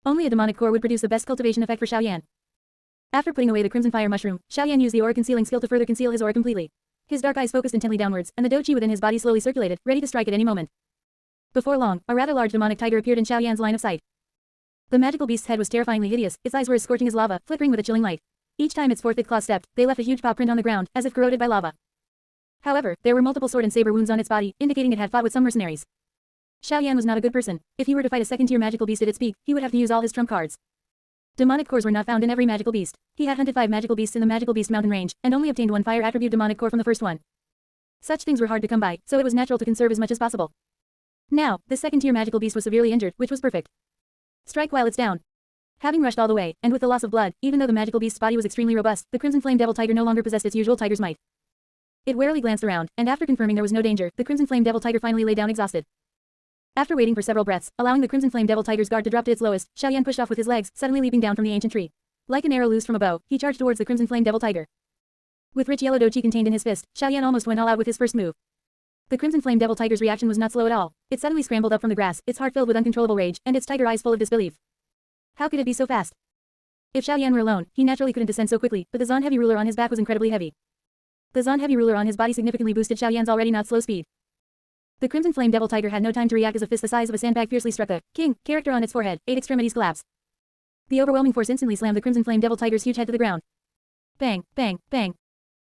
Only a demonic core would produce the best cultivation effect for Xiaoyan. After putting away the crimson fire mushroom, Xiaoyan used the aura concealing skill to further conceal his aura completely. His dark eyes focused intently downwards, and the doji within his body slowly circulated, ready to strike at any moment. Before long, a rather large demonic tiger appeared in Xiaoyan's line of sight. The magical beast's head was terrifyingly hideous, its eyes were as scorching as lava, flickering with a chilling light. Each time its 4 thick claws stepped, they left a huge paw print on the ground, as if corroded by lava. However, there were multiple sword and saber wounds on its body, indicating it had fought with some mercenaries. Xiaoyan was not a good person. If he were to fight a second-tier magical beast at its peak, he would have to use all his trump cards. Demonic cores were not found in every magical beast. He had hunted 5 magical beasts in the magical beast mountain range, and only obtained 1 fire attribute demonic core from the first one. Such things were hard to come by, so it was natural to conserve as much as possible. Now, this second-tier magical beast was severely injured, which was perfect. Strike while it's down. Having rushed all the way, and with the loss of blood, even though the magical beast's body was extremely robust, the crimson flame devil tiger no longer possessed its usual tiger's might. It warily glanced around, and after confirming there was no danger, the crimson flame devil tiger finally lay down exhausted. After waiting for several breaths, allowing the crimson flame devil tiger's guard to drop to its lowest, Xiaoyan pushed off with his legs, suddenly leaping down from the ancient tree. Like an arrow loosed from a bow, he charged towards the crimson flame devil tiger. With rich yellow doji contained in his fist, Xiaoyan almost went all out with his first move. The crimson flame devil tiger's reaction was not slow at all. It suddenly scrambled up from the grass, its heart filled with uncontrollable rage, and its tiger eyes full of disbelief. How could it be so fast? If Xiaoyan were alone, he naturally couldn't descend so quickly, but the Zan heavy ruler on his back was incredibly heavy. The Zan heavy ruler on his body significantly boosted Xiaoyan's already not slow speed. The crimson flame devil tiger had no time to react as a fist the size of a sandbag fiercely struck the king character on its forehead, 8 extremities collapsed. The overwhelming force instantly slammed the crimson flame devil tiger's huge head to the ground. Bang, bang, bang.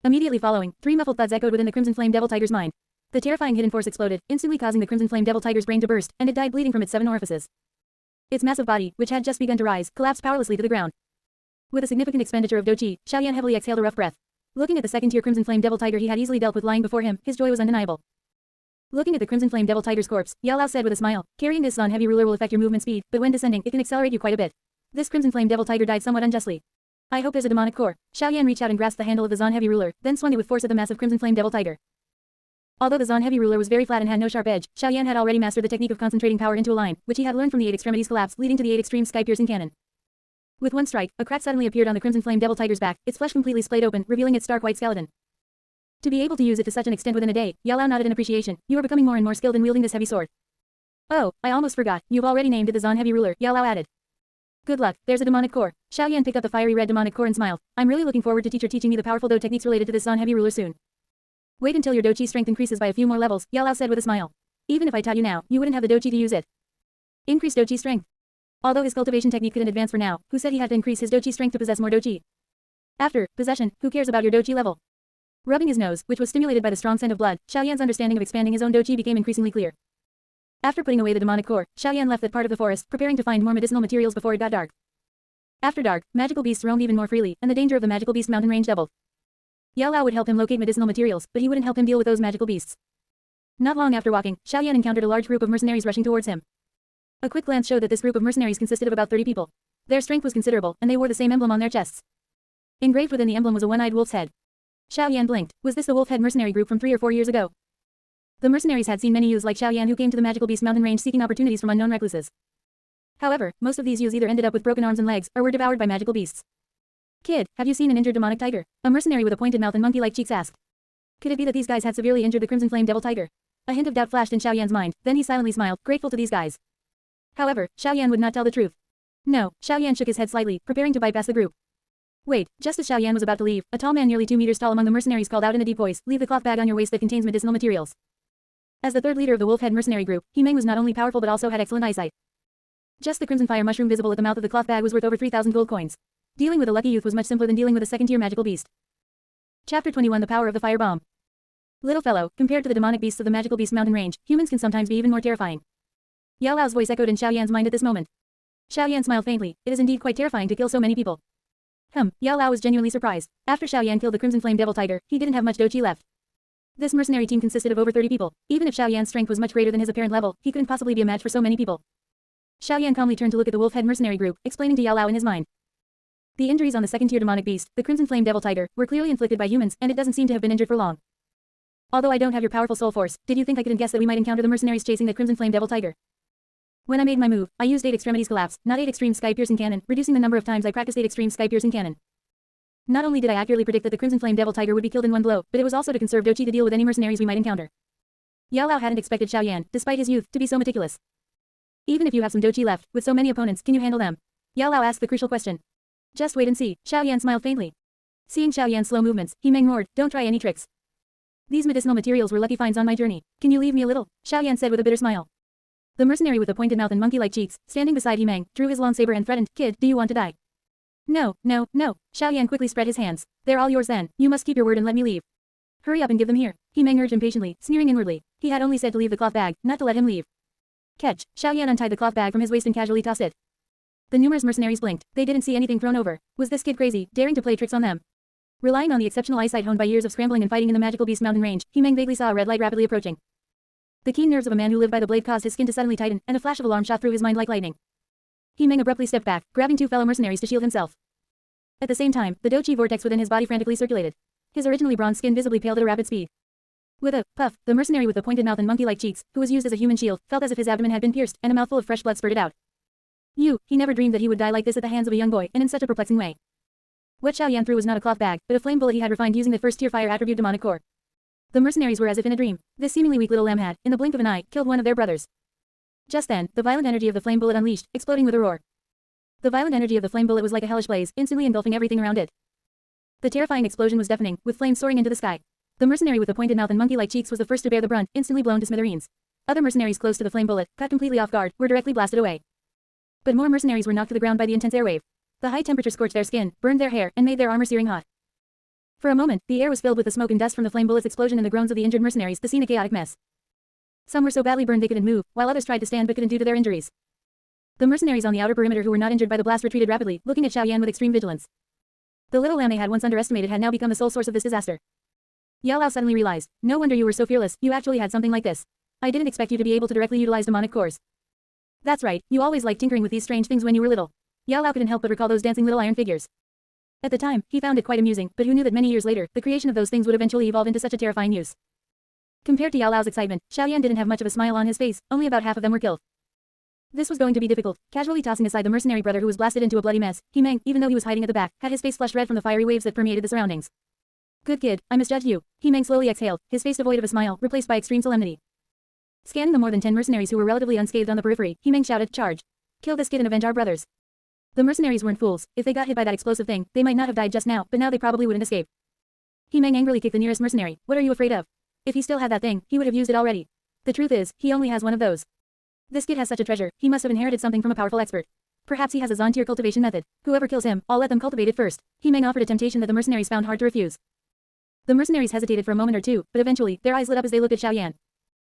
Immediately following, 3 muffled thuds echoed within the crimson flame devil tiger's mind. The terrifying hidden force exploded, instantly causing the crimson flame devil tiger's brain to burst, and it died bleeding from its 7 orifices. Its massive body, which had just begun to rise, collapsed powerlessly to the ground. With a significant expenditure of doji, Xiaoyan heavily exhaled a rough breath. Looking at the second-tier crimson flame devil tiger he had easily dealt with lying before him, his joy was undeniable. Looking at the crimson flame devil tiger's corpse, Yao Lao said with a smile, "Carrying this Zan heavy ruler will affect your movement speed, but when descending, it can accelerate you quite a bit. This crimson flame devil tiger died somewhat unjustly. I hope there's a demonic core." Xiaoyan reached out and grasped the handle of the Zan heavy ruler, then swung it with force at the massive crimson flame devil tiger. Although the Zan heavy ruler was very flat and had no sharp edge, Xiaoyan had already mastered the technique of concentrating power into a line, which he had learned from the 8 extremities collapse, leading to the 8 extreme sky-piercing cannon. With one strike, a crack suddenly appeared on the crimson flame devil tiger's back, its flesh completely splayed open, revealing its stark white skeleton. To be able to use it to such an extent within a day, Yao Lao nodded in appreciation. "You are becoming more and more skilled in wielding this heavy sword." "Oh, I almost forgot, you've already named it the Zan heavy ruler," Yao Lao added. "Good luck, there's a demonic core." Xiaoyan picked up the fiery red demonic core and smiled. "I'm really looking forward to teacher teaching me the powerful do techniques related to this Zan heavy ruler soon." "Wait until your doji strength increases by a few more levels," Yao Lao said with a smile. "Even if I taught you now, you wouldn't have the doji to use it." Increased doji strength. Although his cultivation technique couldn't advance for now, who said he had to increase his doji strength to possess more doji? After possession, who cares about your doji level? Rubbing his nose, which was stimulated by the strong scent of blood, Xiaoyan's understanding of expanding his own doji became increasingly clear. After putting away the demonic core, Xiaoyan left that part of the forest, preparing to find more medicinal materials before it got dark. After dark, magical beasts roamed even more freely, and the danger of the magical beast mountain range doubled. Yao Lao would help him locate medicinal materials, but he wouldn't help him deal with those magical beasts. Not long after walking, Xiaoyan encountered a large group of mercenaries rushing towards him. A quick glance showed that this group of mercenaries consisted of about 30 people. Their strength was considerable, and they wore the same emblem on their chests. Engraved within the emblem was a one-eyed wolf's head. Xiao Yan blinked. Was this the wolf head mercenary group from 3 or 4 years ago? The mercenaries had seen many youths like Xiao Yan who came to the Magical Beast mountain range seeking opportunities from unknown recluses. However, most of these youths either ended up with broken arms and legs, or were devoured by magical beasts. Kid, have you seen an injured demonic tiger? A mercenary with a pointed mouth and monkey-like cheeks asked. Could it be that these guys had severely injured the Crimson Flame Devil Tiger? A hint of doubt flashed in Xiao Yan's mind, then he silently smiled, grateful to these guys. However, Xiao Yan would not tell the truth. No, Xiao Yan shook his head slightly, preparing to bypass the group. Wait, just as Xiao Yan was about to leave, a tall man nearly 2 meters tall among the mercenaries called out in a deep voice, leave the cloth bag on your waist that contains medicinal materials. As the third leader of the wolf head mercenary group, He Meng was not only powerful but also had excellent eyesight. Just the crimson fire mushroom visible at the mouth of the cloth bag was worth over 3,000 gold coins. Dealing with a lucky youth was much simpler than dealing with a second-tier magical beast. Chapter 21 The Power of the Fire Bomb. Little fellow, compared to the demonic beasts of the Magical Beast mountain range, humans can sometimes be even more terrifying. Yao Lao's voice echoed in Xiao Yan's mind at this moment. Xiao Yan smiled faintly. It is indeed quite terrifying to kill so many people. Yao Lao was genuinely surprised. After Xiao Yan killed the Crimson Flame Devil Tiger, he didn't have much doji left. This mercenary team consisted of over 30 people. Even if Xiao Yan's strength was much greater than his apparent level, he couldn't possibly be a match for so many people. Xiao Yan calmly turned to look at the wolf head mercenary group, explaining to Yao Lao in his mind. The injuries on the second-tier demonic beast, the Crimson Flame Devil Tiger, were clearly inflicted by humans, and it doesn't seem to have been injured for long. Although I don't have your powerful soul force, did you think I couldn't guess that we might encounter the mercenaries chasing the Crimson Flame Devil Tiger? When I made my move, I used 8 extremities collapse, not 8 extreme sky-piercing cannon, reducing the number of times I practiced 8 extreme sky-piercing cannon. Not only did I accurately predict that the Crimson Flame Devil Tiger would be killed in one blow, but it was also to conserve doji to deal with any mercenaries we might encounter. Yao Lao hadn't expected Xiao Yan, despite his youth, to be so meticulous. Even if you have some doji left, with so many opponents, can you handle them? Yao Lao asked the crucial question. Just wait and see, Xiao Yan smiled faintly. Seeing Xiao Yan's slow movements, He Meng roared, don't try any tricks. These medicinal materials were lucky finds on my journey. Can you leave me a little? Xiao Yan said with a bitter smile. The mercenary with the pointed mouth and monkey-like cheeks, standing beside He Meng, drew his long saber and threatened, Kid, do you want to die? No, no, no. Xiao Yan quickly spread his hands. They're all yours then. You must keep your word and let me leave. Hurry up and give them here. He Meng urged impatiently, sneering inwardly. He had only said to leave the cloth bag, not to let him leave. Catch. Xiao Yan untied the cloth bag from his waist and casually tossed it. The numerous mercenaries blinked. They didn't see anything thrown over. Was this kid crazy, daring to play tricks on them? Relying on the exceptional eyesight honed by years of scrambling and fighting in the Magical Beast mountain range, He Meng vaguely saw a red light rapidly approaching. The keen nerves of a man who lived by the blade caused his skin to suddenly tighten, and a flash of alarm shot through his mind like lightning. He Meng abruptly stepped back, grabbing 2 fellow mercenaries to shield himself. At the same time, the doji vortex within his body frantically circulated. His originally bronze skin visibly paled at a rapid speed. With a puff, the mercenary with the pointed mouth and monkey-like cheeks, who was used as a human shield, felt as if his abdomen had been pierced, and a mouthful of fresh blood spurted out. He never dreamed that he would die like this at the hands of a young boy, and in such a perplexing way. What Xiao Yan threw was not a cloth bag, but a flame bullet he had refined using the first-tier fire attribute demonic core. The mercenaries were as if in a dream. This seemingly weak little lamb had, in the blink of an eye, killed one of their brothers. Just then, the violent energy of the flame bullet unleashed, exploding with a roar. The violent energy of the flame bullet was like a hellish blaze, instantly engulfing everything around it. The terrifying explosion was deafening, with flames soaring into the sky. The mercenary with the pointed mouth and monkey-like cheeks was the first to bear the brunt, instantly blown to smithereens. Other mercenaries close to the flame bullet, caught completely off guard, were directly blasted away. But more mercenaries were knocked to the ground by the intense air wave. The high temperature scorched their skin, burned their hair, and made their armor searing hot. For a moment, the air was filled with the smoke and dust from the flame bullet's explosion and the groans of the injured mercenaries, the scene a chaotic mess. Some were so badly burned they couldn't move, while others tried to stand but couldn't due to their injuries. The mercenaries on the outer perimeter who were not injured by the blast retreated rapidly, looking at Xiao Yan with extreme vigilance. The little lamb they had once underestimated had now become the sole source of this disaster. Yao Lao suddenly realized, no wonder you were so fearless, you actually had something like this. I didn't expect you to be able to directly utilize demonic cores. That's right, you always liked tinkering with these strange things when you were little. Yao Lao couldn't help but recall those dancing little iron figures. At the time, he found it quite amusing, but who knew that many years later, the creation of those things would eventually evolve into such a terrifying use. Compared to Yao Lao's excitement, Xiao Yan didn't have much of a smile on his face, only about half of them were killed. This was going to be difficult. Casually tossing aside the mercenary brother who was blasted into a bloody mess, He Meng, even though he was hiding at the back, had his face flushed red from the fiery waves that permeated the surroundings. Good kid, I misjudged you. He Meng slowly exhaled, his face devoid of a smile, replaced by extreme solemnity. Scanning the more than 10 mercenaries who were relatively unscathed on the periphery, He Meng shouted, charge. Kill this kid and avenge our brothers. The mercenaries weren't fools. If they got hit by that explosive thing, they might not have died just now, but now they probably wouldn't escape. He Meng angrily kicked the nearest mercenary. What are you afraid of? If he still had that thing, he would have used it already. The truth is, he only has one of those. This kid has such a treasure, he must have inherited something from a powerful expert. Perhaps he has a Zon-tier cultivation method. Whoever kills him, I'll let them cultivate it first. He Meng offered a temptation that the mercenaries found hard to refuse. The mercenaries hesitated for a moment or two, but eventually, their eyes lit up as they looked at Xiao Yan.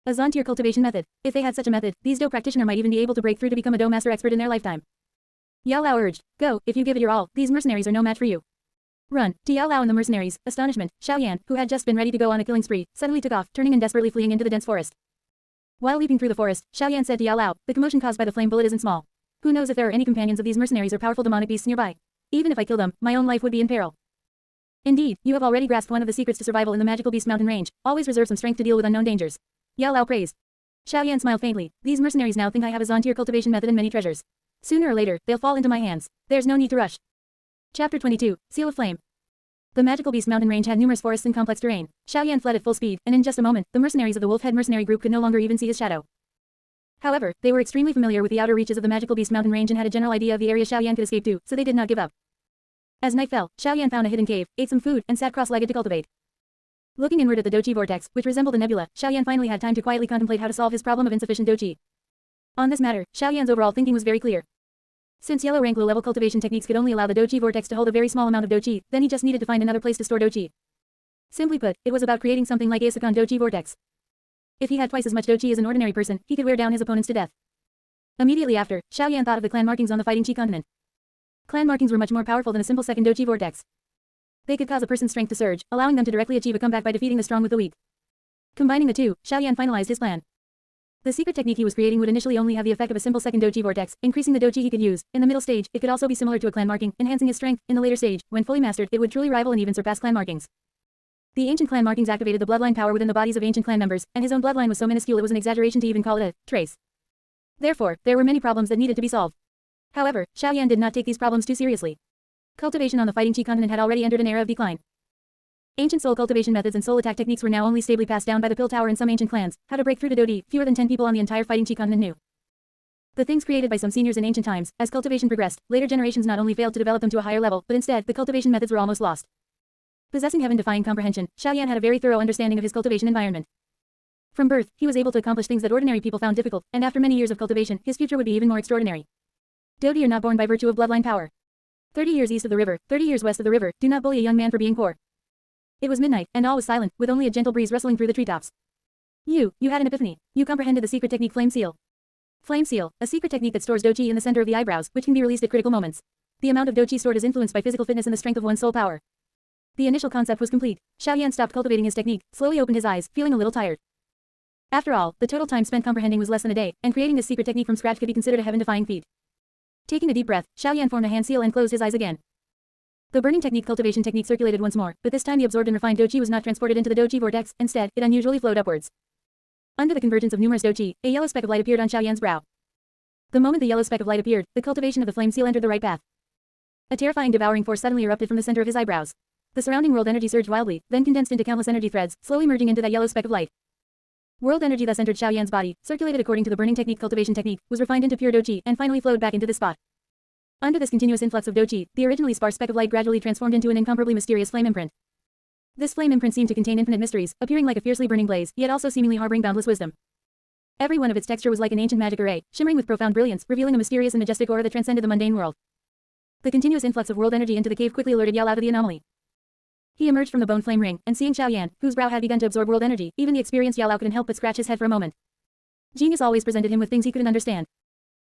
A Zon-tier cultivation method. If they had such a method, these Do practitioner might even be able to break through to become a Do master expert in their lifetime. Yao Lao urged, go, if you give it your all, these mercenaries are no match for you. Run. To Yao Lao and the mercenaries, astonishment, Xiao Yan, who had just been ready to go on a killing spree, suddenly took off, turning and desperately fleeing into the dense forest. While leaping through the forest, Xiaoyan said to Yao Lao, the commotion caused by the flame bullet isn't small. Who knows if there are any companions of these mercenaries or powerful demonic beasts nearby? Even if I kill them, my own life would be in peril. Indeed, you have already grasped one of the secrets to survival in the magical beast mountain range. Always reserve some strength to deal with unknown dangers. Yao Lao praised. Xiaoyan smiled faintly. These mercenaries now think I have a Zontier cultivation method and many treasures. Sooner or later, they'll fall into my hands. There's no need to rush. Chapter 22, Seal of Flame. The magical beast mountain range had numerous forests and complex terrain. Xiaoyan fled at full speed, and in just a moment, the mercenaries of the Wolf Head mercenary group could no longer even see his shadow. However, they were extremely familiar with the outer reaches of the magical beast mountain range and had a general idea of the area Xiaoyan could escape to, so they did not give up. As night fell, Xiaoyan found a hidden cave, ate some food, and sat cross-legged to cultivate. Looking inward at the Douqi vortex, which resembled a nebula, Xiaoyan finally had time to quietly contemplate how to solve his problem of insufficient Douqi. On this matter, Xiaoyan's overall thinking was very clear. Since yellow rank low-level cultivation techniques could only allow the Douqi vortex to hold a very small amount of Douqi, then he just needed to find another place to store Douqi. Simply put, it was about creating something like a second Douqi vortex. If he had twice as much Douqi as an ordinary person, he could wear down his opponents to death. Immediately after, Xiaoyan thought of the clan markings on the Fighting Qi continent. Clan markings were much more powerful than a simple second Douqi vortex. They could cause a person's strength to surge, allowing them to directly achieve a comeback by defeating the strong with the weak. Combining the two, Xiaoyan finalized his plan. The secret technique he was creating would initially only have the effect of a simple second Douqi vortex, increasing the Douqi he could use. In the middle stage, it could also be similar to a clan marking, enhancing his strength. In the later stage, when fully mastered, it would truly rival and even surpass clan markings. The ancient clan markings activated the bloodline power within the bodies of ancient clan members, and his own bloodline was so minuscule it was an exaggeration to even call it a trace. Therefore, there were many problems that needed to be solved. However, Xiaoyan did not take these problems too seriously. Cultivation on the Fighting Qi continent had already entered an era of decline. Ancient soul cultivation methods and soul attack techniques were now only stably passed down by the Pill Tower in some ancient clans. How to break through to Dodi, fewer than 10 people on the entire Fighting Qi continent knew. The things created by some seniors in ancient times, as cultivation progressed, later generations not only failed to develop them to a higher level, but instead, the cultivation methods were almost lost. Possessing heaven-defying comprehension, Xiaoyan had a very thorough understanding of his cultivation environment. From birth, he was able to accomplish things that ordinary people found difficult, and after many years of cultivation, his future would be even more extraordinary. Dodi are not born by virtue of bloodline power. 30 years east of the river, 30 years west of the river, do not bully a young man for being poor. It was midnight, and all was silent, with only a gentle breeze rustling through the treetops. You had an epiphany. You comprehended the secret technique Flame Seal. Flame Seal, a secret technique that stores Douqi in the center of the eyebrows, which can be released at critical moments. The amount of Douqi stored is influenced by physical fitness and the strength of one's soul power. The initial concept was complete. Xiaoyan stopped cultivating his technique, slowly opened his eyes, feeling a little tired. After all, the total time spent comprehending was less than a day, and creating this secret technique from scratch could be considered a heaven-defying feat. Taking a deep breath, Xiaoyan formed a hand seal and closed his eyes again. The burning technique cultivation technique circulated once more, but this time the absorbed and refined Douqi was not transported into the Douqi vortex, instead, it unusually flowed upwards. Under the convergence of numerous Douqi, a yellow speck of light appeared on Xiaoyan's brow. The moment the yellow speck of light appeared, the cultivation of the flame seal entered the right path. A terrifying devouring force suddenly erupted from the center of his eyebrows. The surrounding world energy surged wildly, then condensed into countless energy threads, slowly merging into that yellow speck of light. World energy thus entered Xiaoyan's body, circulated according to the burning technique cultivation technique, was refined into pure Douqi, and finally flowed back into this spot. Under this continuous influx of Douqi, the originally sparse speck of light gradually transformed into an incomparably mysterious flame imprint. This flame imprint seemed to contain infinite mysteries, appearing like a fiercely burning blaze, yet also seemingly harboring boundless wisdom. Every one of its texture was like an ancient magic array, shimmering with profound brilliance, revealing a mysterious and majestic aura that transcended the mundane world. The continuous influx of world energy into the cave quickly alerted Yao Lao to the anomaly. He emerged from the bone flame ring, and seeing Xiaoyan, whose brow had begun to absorb world energy, even the experienced Yao Lao couldn't help but scratch his head for a moment. Genius always presented him with things he couldn't understand.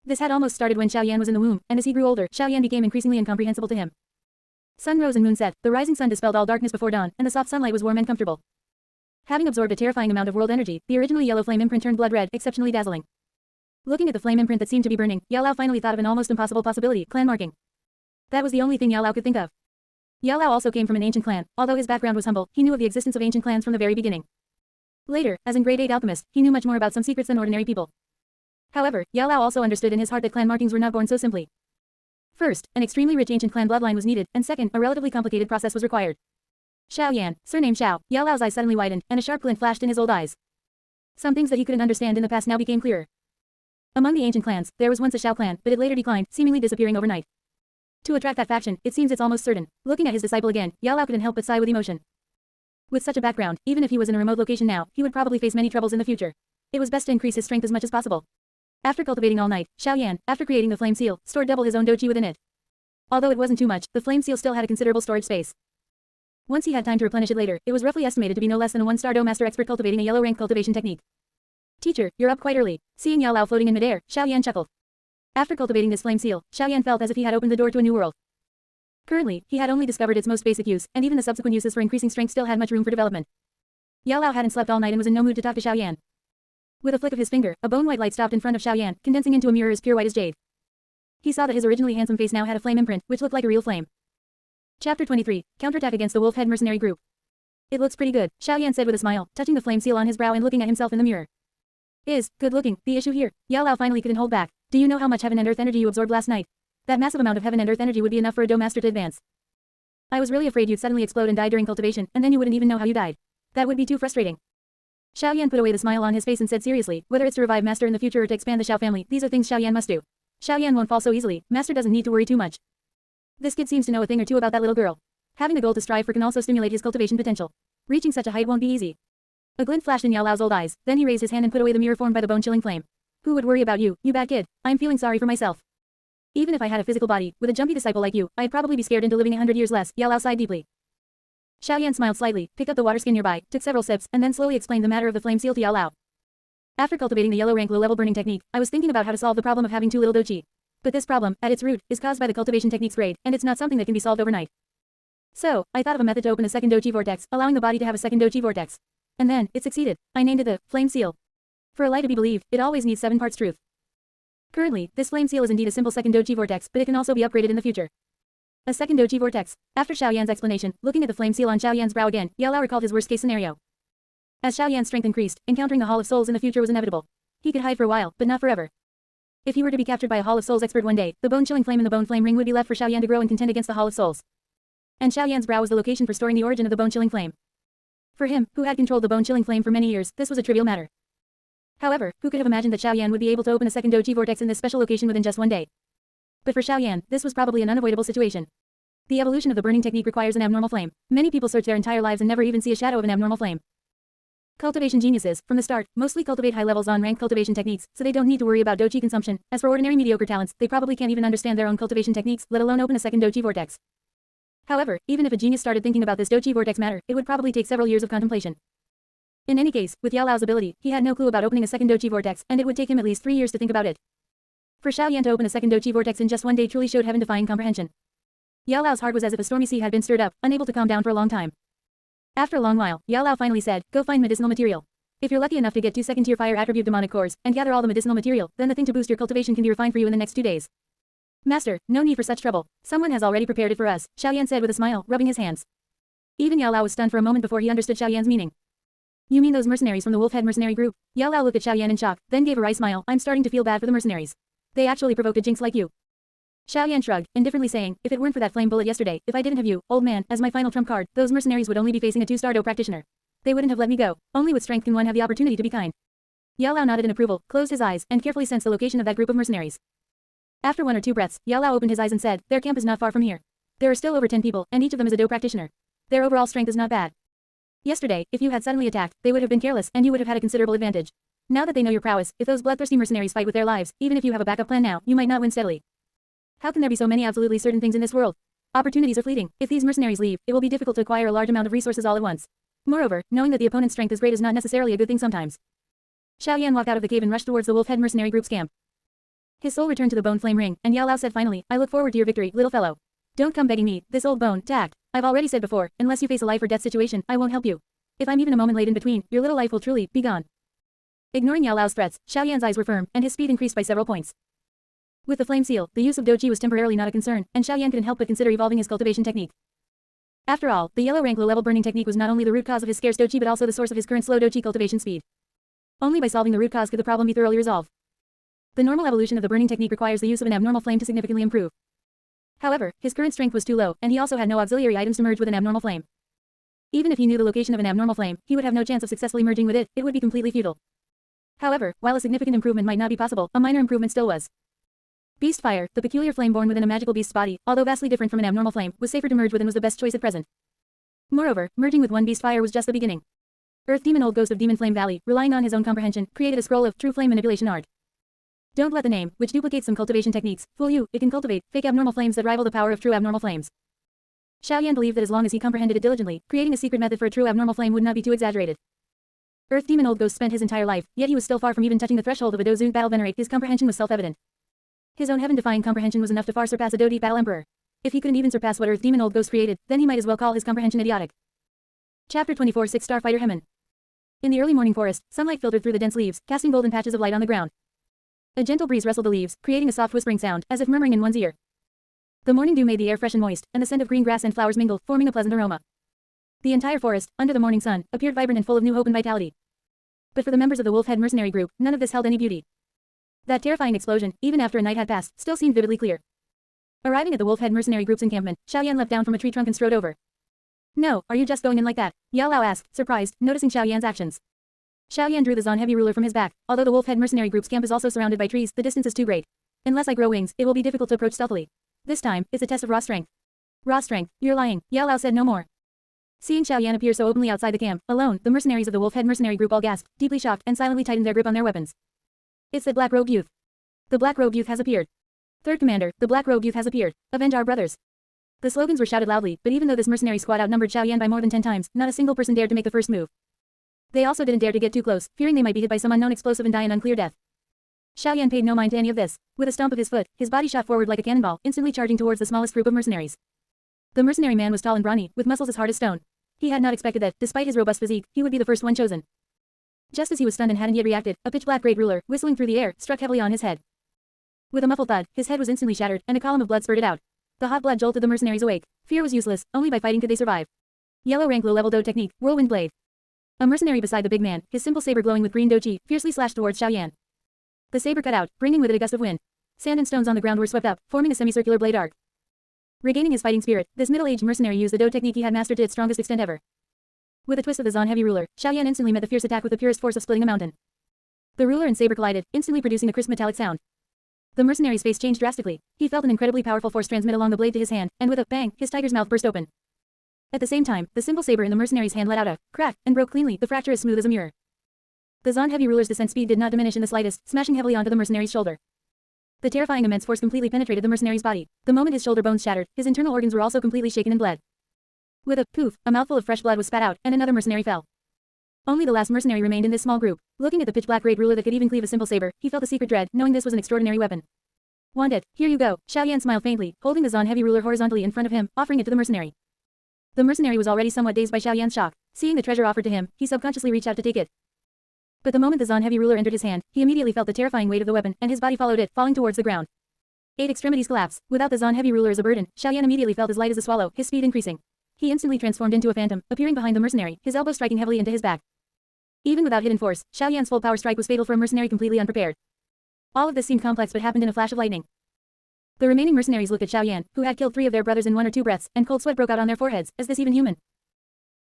This had almost started when Xiaoyan was in the womb, and as he grew older, Xiaoyan became increasingly incomprehensible to him. Sun rose and moon set, the rising sun dispelled all darkness before dawn, and the soft sunlight was warm and comfortable. Having absorbed a terrifying amount of world energy, the originally yellow flame imprint turned blood red, exceptionally dazzling. Looking at the flame imprint that seemed to be burning, Yao Lao finally thought of an almost impossible possibility, clan marking. That was the only thing Yao Lao could think of. Yao Lao also came from an ancient clan. Although his background was humble, he knew of the existence of ancient clans from the very beginning. Later, as a grade 8 alchemist, he knew much more about some secrets than ordinary people. However, Yao Lao also understood in his heart that clan markings were not born so simply. First, an extremely rich ancient clan bloodline was needed, and second, a relatively complicated process was required. Xiaoyan, surnamed Xiao, Yao Lao's eyes suddenly widened, and a sharp glint flashed in his old eyes. Some things that he couldn't understand in the past now became clearer. Among the ancient clans, there was once a Xiao clan, but it later declined, seemingly disappearing overnight. To attract that faction, it seems it's almost certain. Looking at his disciple again, Yao Lao couldn't help but sigh with emotion. With such a background, even if he was in a remote location now, he would probably face many troubles in the future. It was best to increase his strength as much as possible. After cultivating all night, Xiaoyan, after creating the flame seal, stored double his own Douqi within it. Although it wasn't too much, the flame seal still had a considerable storage space. Once he had time to replenish it later, it was roughly estimated to be no less than a 1-star Dough master expert cultivating a yellow rank cultivation technique. Teacher, you're up quite early. Seeing Yao Lao floating in midair, Xiaoyan chuckled. After cultivating this flame seal, Xiaoyan felt as if he had opened the door to a new world. Currently, he had only discovered its most basic use, and even the subsequent uses for increasing strength still had much room for development. Yao Lao hadn't slept all night and was in no mood to talk to Xiaoyan. With a flick of his finger, a bone-white light stopped in front of Xiaoyan, condensing into a mirror as pure white as jade. He saw that his originally handsome face now had a flame imprint, which looked like a real flame. Chapter 23, Counterattack against the Wolf Head Mercenary Group. It looks pretty good, Xiaoyan said with a smile, touching the flame seal on his brow and looking at himself in the mirror. Is good looking the issue here? Yao Lao finally couldn't hold back. Do you know how much heaven and earth energy you absorbed last night? That massive amount of heaven and earth energy would be enough for a Do Master to advance. I was really afraid you'd suddenly explode and die during cultivation, and then you wouldn't even know how you died. That would be too frustrating. Xiaoyan put away the smile on his face and said seriously, whether it's to revive Master in the future or to expand the Xiao family, these are things Xiaoyan must do. Xiaoyan won't fall so easily, Master doesn't need to worry too much. This kid seems to know a thing or two about that little girl. Having the goal to strive for can also stimulate his cultivation potential. Reaching such a height won't be easy. A glint flashed in Yao Lao's old eyes, then he raised his hand and put away the mirror formed by the bone-chilling flame. Who would worry about you, you bad kid? I'm feeling sorry for myself. Even if I had a physical body, with a jumpy disciple like you, I'd probably be scared into living 100 years less, Yao Lao sighed deeply. Xiaoyan smiled slightly, picked up the water skin nearby, took several sips, and then slowly explained the matter of the flame seal to Yao Lao. After cultivating the yellow rank low-level burning technique, I was thinking about how to solve the problem of having too little doqi. But this problem, at its root, is caused by the cultivation technique's grade, and it's not something that can be solved overnight. So, I thought of a method to open a second doqi vortex, allowing the body to have a second doqi vortex. And then, it succeeded. I named it the flame seal. For a lie to be believed, it always needs 7 parts truth. Currently, this flame seal is indeed a simple second doqi vortex, but it can also be upgraded in the future. A second doqi vortex. After Xiaoyan's explanation, looking at the flame seal on Xiaoyan's brow again, Yao Lao recalled his worst-case scenario. As Xiaoyan's strength increased, encountering the Hall of Souls in the future was inevitable. He could hide for a while, but not forever. If he were to be captured by a Hall of Souls expert one day, the bone-chilling flame in the bone flame ring would be left for Xiaoyan to grow and contend against the Hall of Souls. And Xiaoyan's brow was the location for storing the origin of the bone-chilling flame. For him, who had controlled the bone-chilling flame for many years, this was a trivial matter. However, who could have imagined that Xiaoyan would be able to open a second doqi vortex in this special location within just one day? But for Xiaoyan, this was probably an unavoidable situation. The evolution of the burning technique requires an abnormal flame. Many people search their entire lives and never even see a shadow of an abnormal flame. Cultivation geniuses, from the start, mostly cultivate high levels on ranked cultivation techniques, so they don't need to worry about doqi consumption. As for ordinary mediocre talents, they probably can't even understand their own cultivation techniques, let alone open a second doqi vortex. However, even if a genius started thinking about this doqi vortex matter, it would probably take several years of contemplation. In any case, with Yao Lao's ability, he had no clue about opening a second doqi vortex, and it would take him at least 3 years to think about it. For Xiaoyan to open a second doqi vortex in just one day truly showed heaven-defying comprehension. Yao Lao's heart was as if a stormy sea had been stirred up, unable to calm down for a long time. After a long while, Yao Lao finally said, go find medicinal material. If you're lucky enough to get 2 second-tier fire attribute demonic cores, and gather all the medicinal material, then the thing to boost your cultivation can be refined for you in the next 2 days. Master, no need for such trouble. Someone has already prepared it for us, Xiaoyan said with a smile, rubbing his hands. Even Yao Lao was stunned for a moment before he understood Xiaoyan's meaning. You mean those mercenaries from the Wolf Head Mercenary Group? Yao Lao looked at Xiaoyan in shock, then gave a wry smile. I'm starting to feel bad for the mercenaries. They actually provoked a jinx like you. Xiaoyan shrugged, indifferently saying, if it weren't for that flame bullet yesterday, if I didn't have you, old man, as my final trump card, those mercenaries would only be facing a 2-star Do practitioner. They wouldn't have let me go. Only with strength can one have the opportunity to be kind. Yao Lao nodded in approval, closed his eyes, and carefully sensed the location of that group of mercenaries. After 1 or 2 breaths, Yao Lao opened his eyes and said, their camp is not far from here. There are still over 10 people, and each of them is a Do practitioner. Their overall strength is not bad. Yesterday, if you had suddenly attacked, they would have been careless, and you would have had a considerable advantage. Now that they know your prowess, if those bloodthirsty mercenaries fight with their lives, even if you have a backup plan now, you might not win steadily. How can there be so many absolutely certain things in this world? Opportunities are fleeting. If these mercenaries leave, it will be difficult to acquire a large amount of resources all at once. Moreover, knowing that the opponent's strength is great is not necessarily a good thing sometimes. Xiaoyan walked out of the cave and rushed towards the Wolf Head Mercenary Group's camp. His soul returned to the bone flame ring, and Yao Lao said finally, I look forward to your victory, little fellow. Don't come begging me, this old bone, to act. I've already said before, unless you face a life or death situation, I won't help you. If I'm even a moment late in between, your little life will truly be gone. Ignoring Yao Lao's threats, Xiaoyan's eyes were firm, and his speed increased by several points. With the flame seal, the use of doqi was temporarily not a concern, and Xiaoyan couldn't help but consider evolving his cultivation technique. After all, the yellow rank low-level burning technique was not only the root cause of his scarce doqi but also the source of his current slow doqi cultivation speed. Only by solving the root cause could the problem be thoroughly resolved. The normal evolution of the burning technique requires the use of an abnormal flame to significantly improve. However, his current strength was too low, and he also had no auxiliary items to merge with an abnormal flame. Even if he knew the location of an abnormal flame, he would have no chance of successfully merging with it, it would be completely futile. However, while a significant improvement might not be possible, a minor improvement still was. Beast Fire, the peculiar flame born within a magical beast's body, although vastly different from an abnormal flame, was safer to merge with and was the best choice at present. Moreover, merging with one Beast Fire was just the beginning. Earth Demon Old Ghost of Demon Flame Valley, relying on his own comprehension, created a scroll of true flame manipulation art. Don't let the name, which duplicates some cultivation techniques, fool you. It can cultivate fake abnormal flames that rival the power of true abnormal flames. Xiaoyan believed that as long as he comprehended it diligently, creating a secret method for a true abnormal flame would not be too exaggerated. Earth Demon Old Ghost spent his entire life, yet he was still far from even touching the threshold of a Dozun Battle Venerate. His comprehension was self-evident. His own heaven-defying comprehension was enough to far surpass a Dodi Battle Emperor. If he couldn't even surpass what Earth Demon Old Ghost created, then he might as well call his comprehension idiotic. Chapter 24 6-Star Fighter Hemen. In the early morning forest, sunlight filtered through the dense leaves, casting golden patches of light on the ground. A gentle breeze rustled the leaves, creating a soft whispering sound, as if murmuring in one's ear. The morning dew made the air fresh and moist, and the scent of green grass and flowers mingled, forming a pleasant aroma. The entire forest, under the morning sun, appeared vibrant and full of new hope and vitality. But for the members of the Wolf-Head mercenary group, none of this held any beauty. That terrifying explosion, even after a night had passed, still seemed vividly clear. Arriving at the Wolf-Head mercenary group's encampment, Xiaoyan leapt down from a tree trunk and strode over. No, are you just going in like that? Yao Lao asked, surprised, noticing Xiaoyan's actions. Xiaoyan drew the Zon heavy ruler from his back. Although the Wolf-Head mercenary group's camp is also surrounded by trees, the distance is too great. Unless I grow wings, it will be difficult to approach stealthily. This time, it's a test of raw strength. Raw strength, you're lying, Yao Lao said no more. Seeing Xiaoyan appear so openly outside the camp, alone, the mercenaries of the Wolf-Head mercenary group all gasped, deeply shocked, and silently tightened their grip on their weapons. It's that black-robed youth. The black-robed youth has appeared. Third commander, the black-robed youth has appeared. Avenge our brothers. The slogans were shouted loudly, but even though this mercenary squad outnumbered Xiaoyan by more than 10 times, not a single person dared to make the first move. They also didn't dare to get too close, fearing they might be hit by some unknown explosive and die an unclear death. Xiaoyan paid no mind to any of this. With a stomp of his foot, his body shot forward like a cannonball, instantly charging towards the smallest group of mercenaries. The mercenary man was tall and brawny, with muscles as hard as stone. He had not expected that, despite his robust physique, he would be the first one chosen. Just as he was stunned and hadn't yet reacted, a pitch-black great ruler, whistling through the air, struck heavily on his head. With a muffled thud, his head was instantly shattered, and a column of blood spurted out. The hot blood jolted the mercenaries awake. Fear was useless, only by fighting could they survive. Yellow rank low-level Do technique, Whirlwind Blade. A mercenary beside the big man, his simple saber glowing with green Do Chi, fiercely slashed towards Xiaoyan. The saber cut out, bringing with it a gust of wind. Sand and stones on the ground were swept up, forming a semicircular blade arc. Regaining his fighting spirit, this middle-aged mercenary used the Do technique he had mastered to its strongest extent ever. With a twist of the Zon heavy ruler, Xiaoyan instantly met the fierce attack with the purest force of splitting a mountain. The ruler and saber collided, instantly producing a crisp metallic sound. The mercenary's face changed drastically. He felt an incredibly powerful force transmit along the blade to his hand, and with a bang, his tiger's mouth burst open. At the same time, the simple saber in the mercenary's hand let out a crack and broke cleanly, the fracture as smooth as a mirror. The Zon heavy ruler's descent speed did not diminish in the slightest, smashing heavily onto the mercenary's shoulder. The terrifying immense force completely penetrated the mercenary's body. The moment his shoulder bones shattered, his internal organs were also completely shaken and bled. With a poof, a mouthful of fresh blood was spat out, and another mercenary fell. Only the last mercenary remained in this small group. Looking at the pitch-black great ruler that could even cleave a simple saber, he felt a secret dread, knowing this was an extraordinary weapon. Want it? Here you go. Xiaoyan smiled faintly, holding the Zon heavy ruler horizontally in front of him, offering it to the mercenary. The mercenary was already somewhat dazed by Xiaoyan's shock. Seeing the treasure offered to him, he subconsciously reached out to take it. But the moment the Zon heavy ruler entered his hand, he immediately felt the terrifying weight of the weapon, and his body followed it, falling towards the ground. 8 extremities collapse. Without the Zon heavy ruler as a burden, Xiaoyan immediately felt as light as a swallow, his speed increasing. He instantly transformed into a phantom, appearing behind the mercenary, his elbow striking heavily into his back. Even without hidden force, Xiaoyan's full power strike was fatal for a mercenary completely unprepared. All of this seemed complex but happened in a flash of lightning. The remaining mercenaries looked at Xiaoyan, who had killed 3 of their brothers in 1 or 2 breaths, and cold sweat broke out on their foreheads. Is this even human?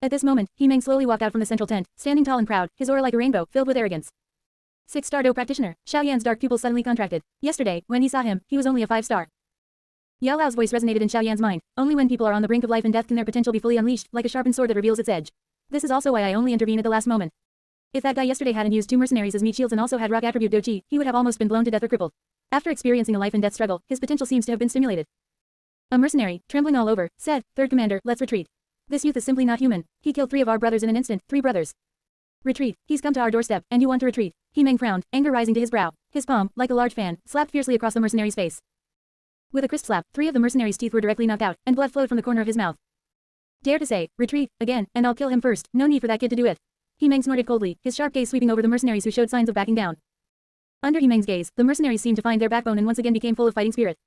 At this moment, He-Meng slowly walked out from the central tent, standing tall and proud, his aura like a rainbow, filled with arrogance. 6-star Do practitioner. Xiaoyan's dark pupils suddenly contracted. Yesterday, when he saw him, he was only a 5-star. Yao Lao's voice resonated in Xiaoyan's mind. Only when people are on the brink of life and death can their potential be fully unleashed, like a sharpened sword that reveals its edge. This is also why I only intervene at the last moment. If that guy yesterday hadn't used 2 mercenaries as meat shields and also had rock attribute Do Chi, he would have almost been blown to death or crippled. After experiencing a life and death struggle, his potential seems to have been stimulated. A mercenary, trembling all over, said, "Third commander, let's retreat. This youth is simply not human. He killed 3 of our brothers in an instant, 3 brothers. Retreat, he's come to our doorstep, and you want to retreat." He-Meng frowned, anger rising to his brow. His palm, like a large fan, slapped fiercely across the mercenary's face. With a crisp slap, 3 of the mercenary's teeth were directly knocked out, and blood flowed from the corner of his mouth. Dare to say, retreat, again, and I'll kill him first. No need for that kid to do it. He-Meng snorted coldly, his sharp gaze sweeping over the mercenaries who showed signs of backing down. Under He-Meng's gaze, the mercenaries seemed to find their backbone and once again became full of fighting spirit.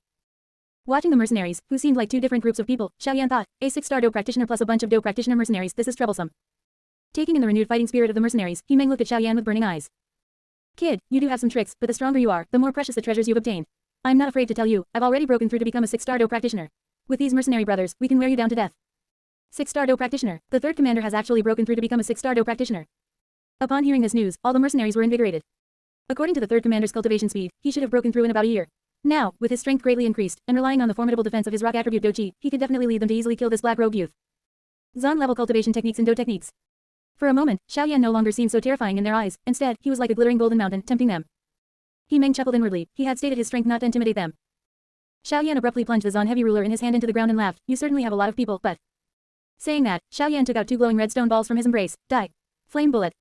Watching the mercenaries, who seemed like 2 different groups of people, Xiaoyan thought, a 6-star Do practitioner plus a bunch of Do practitioner mercenaries, this is troublesome. Taking in the renewed fighting spirit of the mercenaries, He-Meng looked at Xiaoyan with burning eyes. Kid, you do have some tricks, but the stronger you are, the more precious the treasures you've obtained. I'm not afraid to tell you, I've already broken through to become a 6-star Do practitioner. With these mercenary brothers, we can wear you down to death. 6-star Do practitioner. The third commander has actually broken through to become a 6-star Do practitioner. Upon hearing this news, all the mercenaries were invigorated. According to the third commander's cultivation speed, he should have broken through in about a year. Now, with his strength greatly increased, and relying on the formidable defense of his rock attribute Do Chi, he could definitely lead them to easily kill this black-robed youth. Zon-level cultivation techniques and Do techniques. For a moment, Xiaoyan no longer seemed so terrifying in their eyes, instead, he was like a glittering golden mountain, tempting them. He-Meng chuckled inwardly, he had stated his strength not to intimidate them. Xiaoyan abruptly plunged the Zon heavy ruler in his hand into the ground and laughed, "You certainly have a lot of people, but..." Saying that, Xiaoyan took out 2 glowing red stone balls from his embrace. Die. Flame bullet.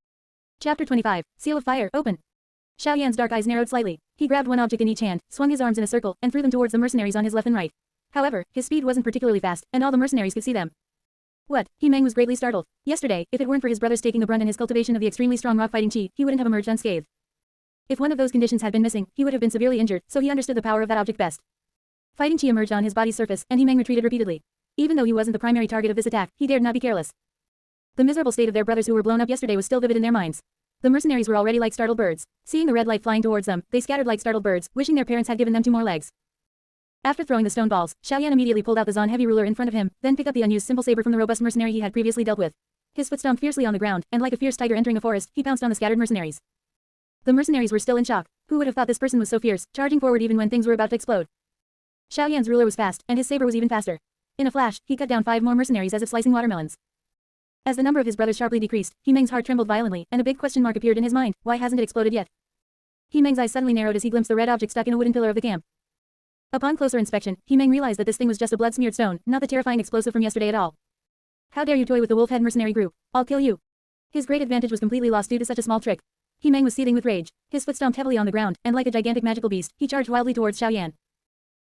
Chapter 25. Seal of Fire, open. Xiaoyan's dark eyes narrowed slightly. He grabbed one object in each hand, swung his arms in a circle, and threw them towards the mercenaries on his left and right. However, his speed wasn't particularly fast, and all the mercenaries could see them. What? He Meng was greatly startled. Yesterday, if it weren't for his brothers taking the brunt in his cultivation of the extremely strong rock fighting chi, he wouldn't have emerged unscathed. If one of those conditions had been missing, he would have been severely injured, so he understood the power of that object best. Fighting chi emerged on his body's surface, and He Meng retreated repeatedly. Even though he wasn't the primary target of this attack, he dared not be careless. The miserable state of their brothers who were blown up yesterday was still vivid in their minds. The mercenaries were already like startled birds. Seeing the red light flying towards them, they scattered like startled birds, wishing their parents had given them 2 more legs. After throwing the stone balls, Xiaoyan immediately pulled out the Zon heavy ruler in front of him, then picked up the unused simple saber from the robust mercenary he had previously dealt with. His foot stomped fiercely on the ground, and like a fierce tiger entering a forest, he pounced on the scattered mercenaries. The mercenaries were still in shock. Who would have thought this person was so fierce, charging forward even when things were about to explode? Xiaoyan's ruler was fast, and his saber was even faster. In a flash, he cut down 5 more mercenaries as if slicing watermelons. As the number of his brothers sharply decreased, He Meng's heart trembled violently, and a big question mark appeared in his mind. Why hasn't it exploded yet? He Meng's eyes suddenly narrowed as he glimpsed the red object stuck in a wooden pillar of the camp. Upon closer inspection, He Meng realized that this thing was just a blood-smeared stone, not the terrifying explosive from yesterday at all. How dare you toy with the wolf-head mercenary group? I'll kill you. His great advantage was completely lost due to such a small trick. He Meng was seething with rage. His foot stomped heavily on the ground, and like a gigantic magical beast, he charged wildly towards Xiaoyan.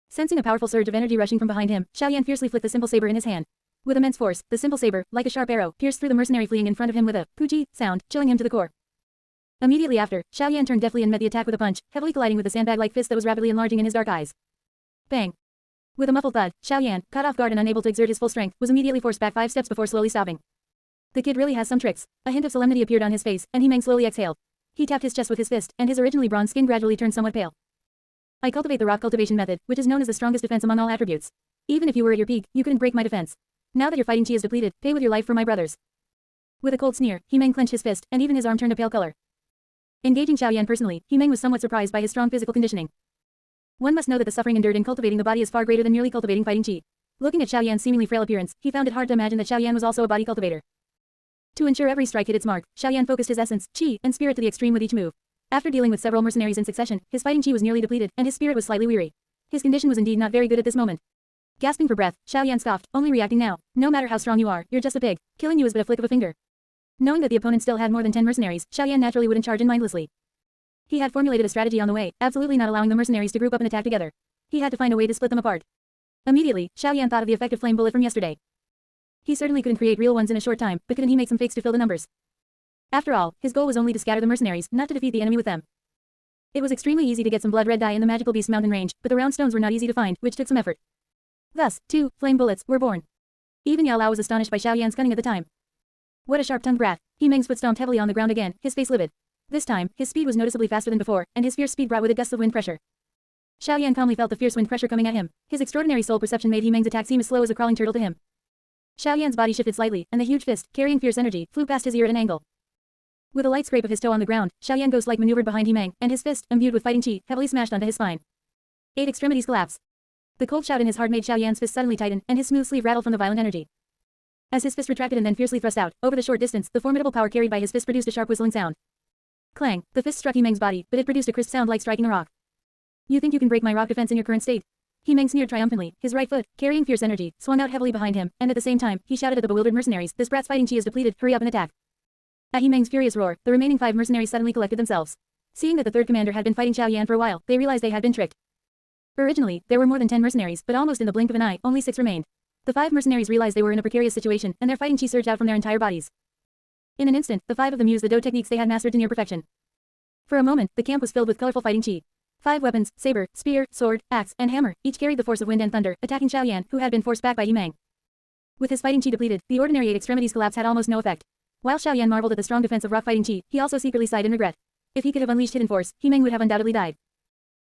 Sensing a powerful surge of energy rushing from behind him, Xiaoyan fiercely flicked the simple saber in his hand. With immense force, the simple saber, like a sharp arrow, pierced through the mercenary fleeing in front of him with a "puji" sound, chilling him to the core. Immediately after, Xiaoyan turned deftly and met the attack with a punch, heavily colliding with the sandbag-like fist that was rapidly enlarging in his dark eyes. Bang! With a muffled thud, Xiaoyan, caught off guard and unable to exert his full strength, was immediately forced back 5 steps before slowly stopping. The kid really has some tricks. A hint of solemnity appeared on his face, and He Meng slowly exhaled. He tapped his chest with his fist, and his originally bronze skin gradually turned somewhat pale. I cultivate the rock cultivation method, which is known as the strongest defense among all attributes. Even if you were at your peak, you couldn't break my defense. Now that your fighting chi is depleted, pay with your life for my brothers. With a cold sneer, He Meng clenched his fist, and even his arm turned a pale color. Engaging Xiaoyan personally, He Meng was somewhat surprised by his strong physical conditioning. One must know that the suffering endured in cultivating the body is far greater than merely cultivating fighting chi. Looking at Xiaoyan's seemingly frail appearance, he found it hard to imagine that Xiaoyan was also a body cultivator. To ensure every strike hit its mark, Xiaoyan focused his essence, chi, and spirit to the extreme with each move. After dealing with several mercenaries in succession, his fighting chi was nearly depleted, and his spirit was slightly weary. His condition was indeed not very good at this moment. Gasping for breath, Xiaoyan scoffed, only reacting now. No matter how strong you are, you're just a pig. Killing you is but a flick of a finger. Knowing that the opponent still had more than 10 mercenaries, Xiaoyan naturally wouldn't charge in mindlessly. He had formulated a strategy on the way, absolutely not allowing the mercenaries to group up and attack together. He had to find a way to split them apart. Immediately, Xiaoyan thought of the effective flame bullet from yesterday. He certainly couldn't create real ones in a short time, but couldn't he make some fakes to fill the numbers? After all, his goal was only to scatter the mercenaries, not to defeat the enemy with them. It was extremely easy to get some blood red dye in the magical beast mountain range, but the round stones were not easy to find, which took some effort. Thus, 2 flame bullets were born. Even Yao Lao was astonished by Xiaoyan's cunning at the time. What a sharp-tongued brat. He Meng's foot stomped heavily on the ground again, his face livid. This time, his speed was noticeably faster than before, and his fierce speed brought with it gusts of wind pressure. Xiaoyan calmly felt the fierce wind pressure coming at him. His extraordinary soul perception made He Meng's attack seem as slow as a crawling turtle to him. Xiaoyan's body shifted slightly, and the huge fist, carrying fierce energy, flew past his ear at an angle. With a light scrape of his toe on the ground, Xiaoyan ghost-like maneuvered behind He Meng, and his fist, imbued with fighting chi, heavily smashed onto his spine. 8 extremities collapse. The cold shout in his heart made Xiaoyan's fist suddenly tighten, and his smooth sleeve rattled from the violent energy. As his fist retracted and then fiercely thrust out, over the short distance, the formidable power carried by his fist produced a sharp whistling sound. Clang! The fist struck He Meng's body, but it produced a crisp sound like striking a rock. You think you can break my rock defense in your current state? He Meng sneered triumphantly, his right foot, carrying fierce energy, swung out heavily behind him, and at the same time, he shouted at the bewildered mercenaries, this brat's fighting chi is depleted, hurry up and attack. At He Meng's furious roar, the remaining 5 mercenaries suddenly collected themselves. Seeing that the third commander had been fighting Xiaoyan for a while, they realized they had been tricked. Originally, there were more than 10 mercenaries, but almost in the blink of an eye, only 6 remained. The 5 mercenaries realized they were in a precarious situation, and their fighting chi surged out from their entire bodies. In an instant, the 5 of them used the Do techniques they had mastered to near perfection. For a moment, the camp was filled with colorful fighting chi. 5 weapons, saber, spear, sword, axe, and hammer, each carried the force of wind and thunder, attacking Xiaoyan, who had been forced back by He Meng. With his fighting chi depleted, the ordinary 8 extremities collapse had almost no effect. While Xiaoyan marveled at the strong defense of rock fighting chi, he also secretly sighed in regret. If he could have unleashed hidden force, He Meng would have undoubtedly died.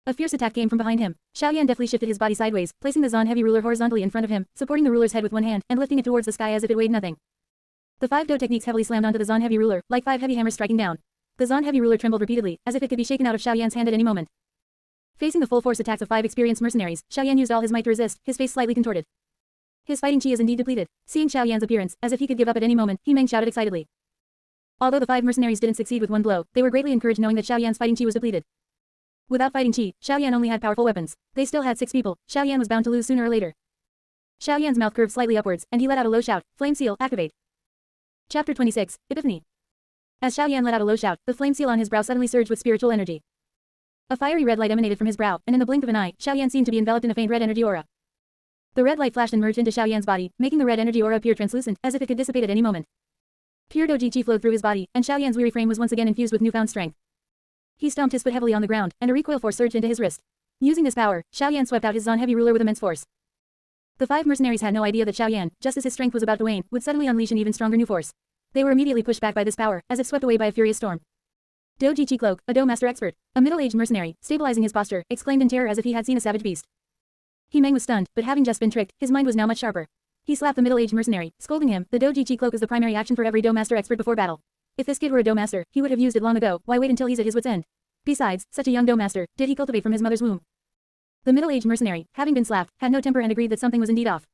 A fierce attack came from behind him. Xiaoyan deftly shifted his body sideways, placing the Zon heavy ruler horizontally in front of him, supporting the ruler's head with one hand, and lifting it towards the sky as if it weighed nothing. The 5 Do techniques heavily slammed onto the Zon heavy ruler, like 5 heavy hammers striking down. The Zon heavy ruler trembled repeatedly, as if it could be shaken out of Xiaoyan's hand at any moment. Facing the full force attacks of 5 experienced mercenaries, Xiaoyan used all his might to resist, his face slightly contorted. His fighting chi is indeed depleted. Seeing Xiaoyan's appearance, as if he could give up at any moment, He Meng shouted excitedly. Although the 5 mercenaries didn't succeed with one blow, they were greatly encouraged knowing that Xiaoyan's fighting chi was depleted. Without fighting chi, Xiaoyan only had powerful weapons. They still had 6 people. Xiaoyan was bound to lose sooner or later. Xiaoyan's mouth curved slightly upwards, and he let out a low shout. Flame seal, activate. Chapter 26, Epiphany. As Xiaoyan let out a low shout, the flame seal on his brow suddenly surged with spiritual energy. A fiery red light emanated from his brow, and in the blink of an eye, Xiaoyan seemed to be enveloped in a faint red energy aura. The red light flashed and merged into Xiaoyan's body, making the red energy aura appear translucent, as if it could dissipate at any moment. Pure Douji Qi flowed through his body, and Xiaoyan's weary frame was once again infused with newfound strength. He stomped his foot heavily on the ground, and a recoil force surged into his wrist. Using this power, Xiaoyan swept out his Zon heavy ruler with immense force. The 5 mercenaries had no idea that Xiaoyan, just as his strength was about to wane, would suddenly unleash an even stronger new force. They were immediately pushed back by this power, as if swept away by a furious storm. Douji Qi Cloak, a Do Master expert, a middle-aged mercenary, stabilizing his posture, exclaimed in terror as if he had seen a savage beast. He Meng was stunned, but having just been tricked, his mind was now much sharper. He slapped the middle-aged mercenary, scolding him. The Douji Qi Cloak is the primary action for every Do Master expert before battle. If this kid were a Do Master, he would have used it long ago. Why wait until he's at his wit's end? Besides, such a young Do Master, did he cultivate from his mother's womb? The middle-aged mercenary, having been slapped, had no temper and agreed that something was indeed off.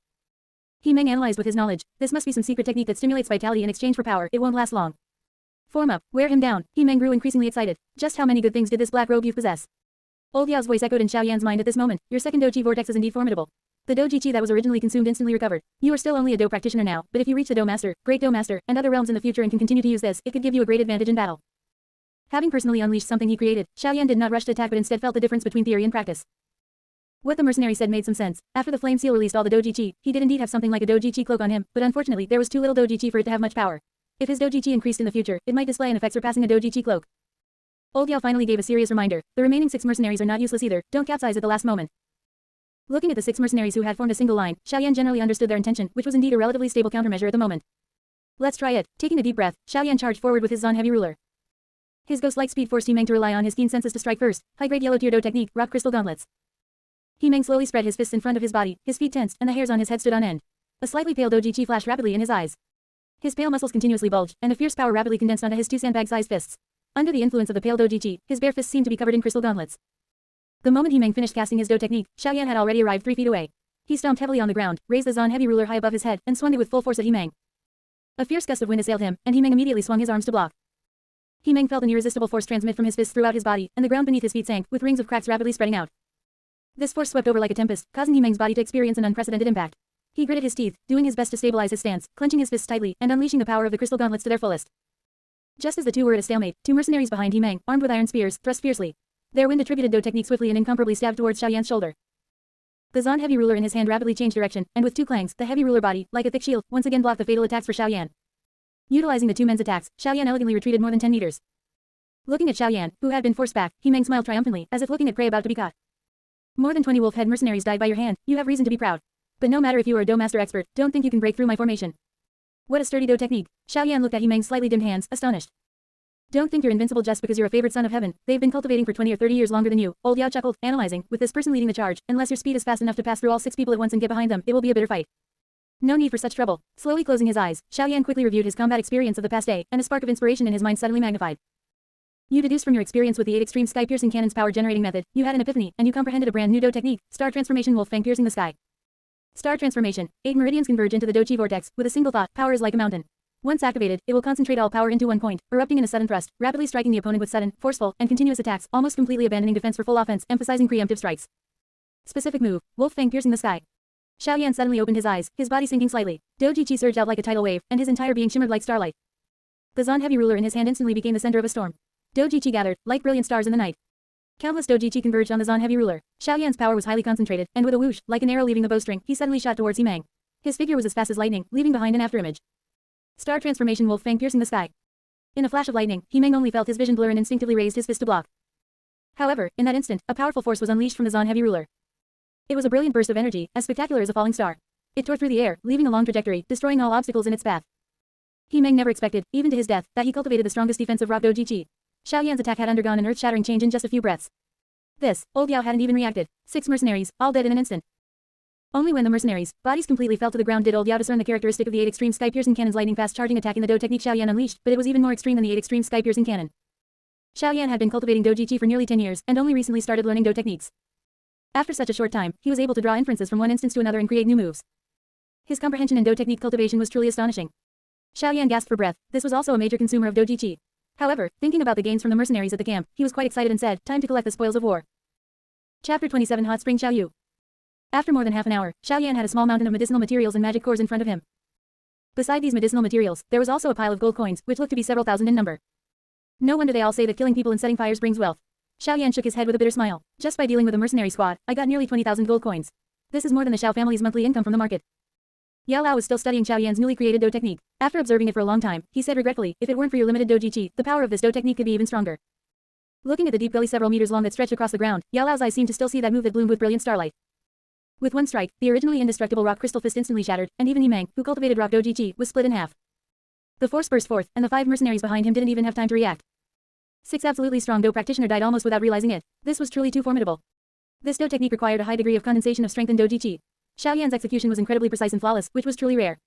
He Meng analyzed with his knowledge. This must be some secret technique that stimulates vitality in exchange for power. It won't last long. Form up, wear him down. He Meng grew increasingly excited. Just how many good things did this black robe you possess? Old Yao's voice echoed in Xiaoyan's mind at this moment. Your second Douji vortex is indeed formidable. The Douji Qi that was originally consumed instantly recovered. You are still only a Do practitioner now, but if you reach the Do Master, Great Do Master, and other realms in the future and can continue to use this, it could give you a great advantage in battle. Having personally unleashed something he created, Xiaoyan did not rush to attack but instead felt the difference between theory and practice. What the mercenary said made some sense. After the flame seal released all the Douji Qi, he did indeed have something like a Douji Qi cloak on him, but unfortunately there was too little Douji Qi for it to have much power. If his Douji Qi increased in the future, it might display an effect surpassing a Douji Qi cloak. Old Yao finally gave a serious reminder. The remaining 6 mercenaries are not useless either. Don't capsize at the last moment. Looking at the 6 mercenaries who had formed a single line, Xiaoyan generally understood their intention, which was indeed a relatively stable countermeasure at the moment. Let's try it. Taking a deep breath, Xiaoyan charged forward with his Zon heavy ruler. His ghost-like speed forced He Meng to rely on his keen senses to strike first. High-grade yellow tier Do technique, rock crystal gauntlets. He Meng slowly spread his fists in front of his body, his feet tensed, and the hairs on his head stood on end. A slightly pale Douji Qi flashed rapidly in his eyes. His pale muscles continuously bulged, and a fierce power rapidly condensed onto his 2 sandbag-sized fists. Under the influence of the pale Douji Qi, his bare fists seemed to be covered in crystal gauntlets. The moment He Meng finished casting his Do technique, Xiaoyan had already arrived 3 feet away. He stomped heavily on the ground, raised the Zon heavy ruler high above his head, and swung it with full force at He Meng. A fierce gust of wind assailed him, and He Meng immediately swung his arms to block. He Meng felt an irresistible force transmit from his fists throughout his body, and the ground beneath his feet sank, with rings of cracks rapidly spreading out. This force swept over like a tempest, causing He Meng's body to experience an unprecedented impact. He gritted his teeth, doing his best to stabilize his stance, clenching his fists tightly, and unleashing the power of the crystal gauntlets to their fullest. Just as the two were at a stalemate, 2 mercenaries behind He Meng, armed with iron spears, thrust fiercely. Their wind-attributed Do technique swiftly and incomparably stabbed towards Xiaoyan's shoulder. The Zon heavy ruler in his hand rapidly changed direction, and with 2 clangs, the heavy ruler body, like a thick shield, once again blocked the fatal attacks for Xiaoyan. Utilizing the 2 men's attacks, Xiaoyan elegantly retreated more than 10 meters. Looking at Xiaoyan, who had been forced back, He Meng smiled triumphantly, as if looking at prey about to be caught. More than 20 wolf-head mercenaries died by your hand. You have reason to be proud. But no matter if you are a Do Master expert, don't think you can break through my formation. What a sturdy Do technique. Xiaoyan looked at He Meng's slightly dimmed hands, astonished. Don't think you're invincible just because you're a favored son of heaven. They've been cultivating for 20 or 30 years longer than you. Old Yao chuckled, analyzing. With this person leading the charge, unless your speed is fast enough to pass through all 6 people at once and get behind them, it will be a bitter fight. No need for such trouble. Slowly closing his eyes, Xiaoyan quickly reviewed his combat experience of the past day, and a spark of inspiration in his mind suddenly magnified. You deduced from your experience with the 8 extreme sky-piercing cannon's power-generating method, you had an epiphany, and you comprehended a brand new Do technique, Star Transformation Wolf Fang piercing the sky. Star Transformation. 8 meridians converge into the Do Chi vortex, with a single thought, power is like a mountain. Once activated, it will concentrate all power into one point, erupting in a sudden thrust, rapidly striking the opponent with sudden, forceful, and continuous attacks, almost completely abandoning defense for full offense, emphasizing preemptive strikes. Specific move, Wolf Fang piercing the sky. Xiaoyan suddenly opened his eyes, his body sinking slightly. Douji Qi surged out like a tidal wave, and his entire being shimmered like starlight. The Zon heavy ruler in his hand instantly became the center of a storm. Douji Qi gathered, like brilliant stars in the night. Countless Douji Qi converged on the Zon heavy ruler. Xiaoyan's power was highly concentrated, and with a whoosh, like an arrow leaving the bowstring, he suddenly shot towards He Meng. His figure was as fast as lightning, leaving behind an afterimage. Star Transformation Wolf Fang piercing the sky. In a flash of lightning, He Meng only felt his vision blur and instinctively raised his fist to block. However, in that instant, a powerful force was unleashed from the Zon heavy ruler. It was a brilliant burst of energy, as spectacular as a falling star. It tore through the air, leaving a long trajectory, destroying all obstacles in its path. He Meng never expected, even to his death, that he cultivated the strongest defensive rock Douji Qi. Xiaoyan's attack had undergone an earth-shattering change in just a few breaths. This, Old Yao hadn't even reacted. 6 mercenaries, all dead in an instant. Only when the mercenaries' bodies completely fell to the ground did Old Yao discern the characteristic of the 8 extreme sky-piercing cannon's lightning-fast charging attack in the Do technique Xiaoyan unleashed, but it was even more extreme than the 8 extreme sky-piercing cannon. Xiaoyan had been cultivating Douji Qi for nearly 10 years, and only recently started learning Do techniques. After such a short time, he was able to draw inferences from one instance to another and create new moves. His comprehension in Do technique cultivation was truly astonishing. Xiaoyan gasped for breath. This was also a major consumer of Douji Qi. However, thinking about the gains from the mercenaries at the camp, he was quite excited and said, time to collect the spoils of war. Chapter 27 Hot Spring Xiaoyu. After more than half an hour, Xiaoyan had a small mountain of medicinal materials and magic cores in front of him. Beside these medicinal materials, there was also a pile of gold coins, which looked to be several thousand in number. No wonder they all say that killing people and setting fires brings wealth. Xiaoyan shook his head with a bitter smile. Just by dealing with a mercenary squad, I got nearly 20,000 gold coins. This is more than the Xiao family's monthly income from the market. Yao Lao was still studying Xiao Yan's newly created Do technique. After observing it for a long time, he said regretfully, if it weren't for your limited Doji Chi, the power of this Do technique could be even stronger. Looking at the deep gully several meters long that stretched across the ground, Yao Lao's eyes seemed to still see that move that bloomed with brilliant starlight. With one strike, the originally indestructible rock crystal fist instantly shattered, and even Yimeng, who cultivated rock Doji Chi, was split in half. The force burst forth, and the 5 mercenaries behind him didn't even have time to react. 6 absolutely strong Do practitioner died almost without realizing it. This was truly too formidable. This Do technique required a high degree of condensation of strength in Doji Chi. Xiao Yan's execution was incredibly precise and flawless, which was truly rare.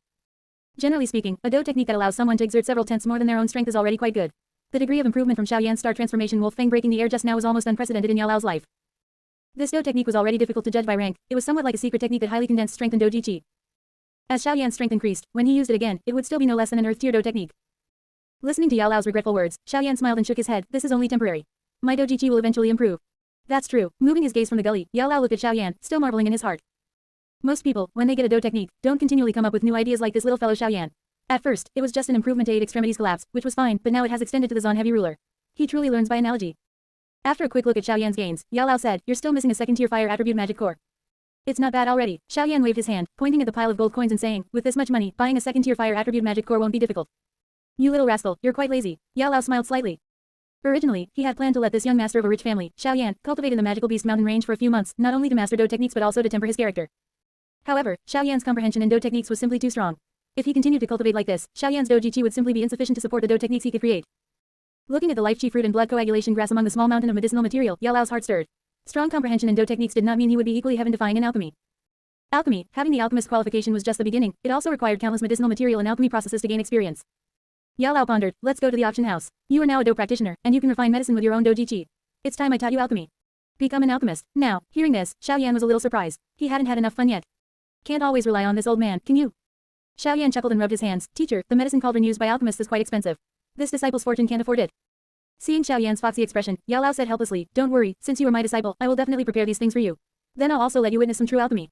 Generally speaking, a Do technique that allows someone to exert several tenths more than their own strength is already quite good. The degree of improvement from Xiao Yan's star transformation Wolf Fang breaking the air just now was almost unprecedented in Yao Lao's life. This Do technique was already difficult to judge by rank. It was somewhat like a secret technique that highly condensed strength in Doji Chi. As Xiao Yan's strength increased, when he used it again, it would still be no less than an earth tier Do technique. Listening to Yao Lao's regretful words, Xiao Yan smiled and shook his head. This is only temporary. My Doji Chi will eventually improve. That's true. Moving his gaze from the gully, Yao Lao looked at Xiao Yan, still marveling in his heart. Most people, when they get a Do technique, don't continually come up with new ideas like this little fellow Xiao Yan. At first, it was just an improvement to aid extremities collapse, which was fine, but now it has extended to the Zon heavy ruler. He truly learns by analogy. After a quick look at Xiao Yan's gains, Yao Lao said, you're still missing a second-tier fire attribute magic core. It's not bad already. Xiao Yan waved his hand, pointing at the pile of gold coins and saying, with this much money, buying a second-tier fire attribute magic core won't be difficult. You little rascal, you're quite lazy. Yao Lao smiled slightly. Originally, he had planned to let this young master of a rich family, Xiao Yan, cultivate in the magical beast mountain range for a few months, not only to master Do techniques but also to temper his character. However, Xiao Yan's comprehension in Do techniques was simply too strong. If he continued to cultivate like this, Xiao Yan's Doji Chi would simply be insufficient to support the Do techniques he could create. Looking at the life chi fruit and blood coagulation grass among the small mountain of medicinal material, Yao Lao's heart stirred. Strong comprehension in Do techniques did not mean he would be equally heaven-defying in alchemy. Alchemy, having the alchemist qualification was just the beginning, it also required countless medicinal material and alchemy processes to gain experience. Yao Lao pondered, let's go to the auction house. You are now a Do practitioner, and you can refine medicine with your own Doji Chi. It's time I taught you alchemy. Become an alchemist. Now, hearing this, Xiao Yan was a little surprised. He hadn't had enough fun yet. Can't always rely on this old man, can you? Xiao Yan chuckled and rubbed his hands. Teacher, the medicine cauldron used by alchemists is quite expensive. This disciple's fortune can't afford it. Seeing Xiao Yan's foxy expression, Yao Lao said helplessly, don't worry, since you are my disciple, I will definitely prepare these things for you. Then I'll also let you witness some true alchemy.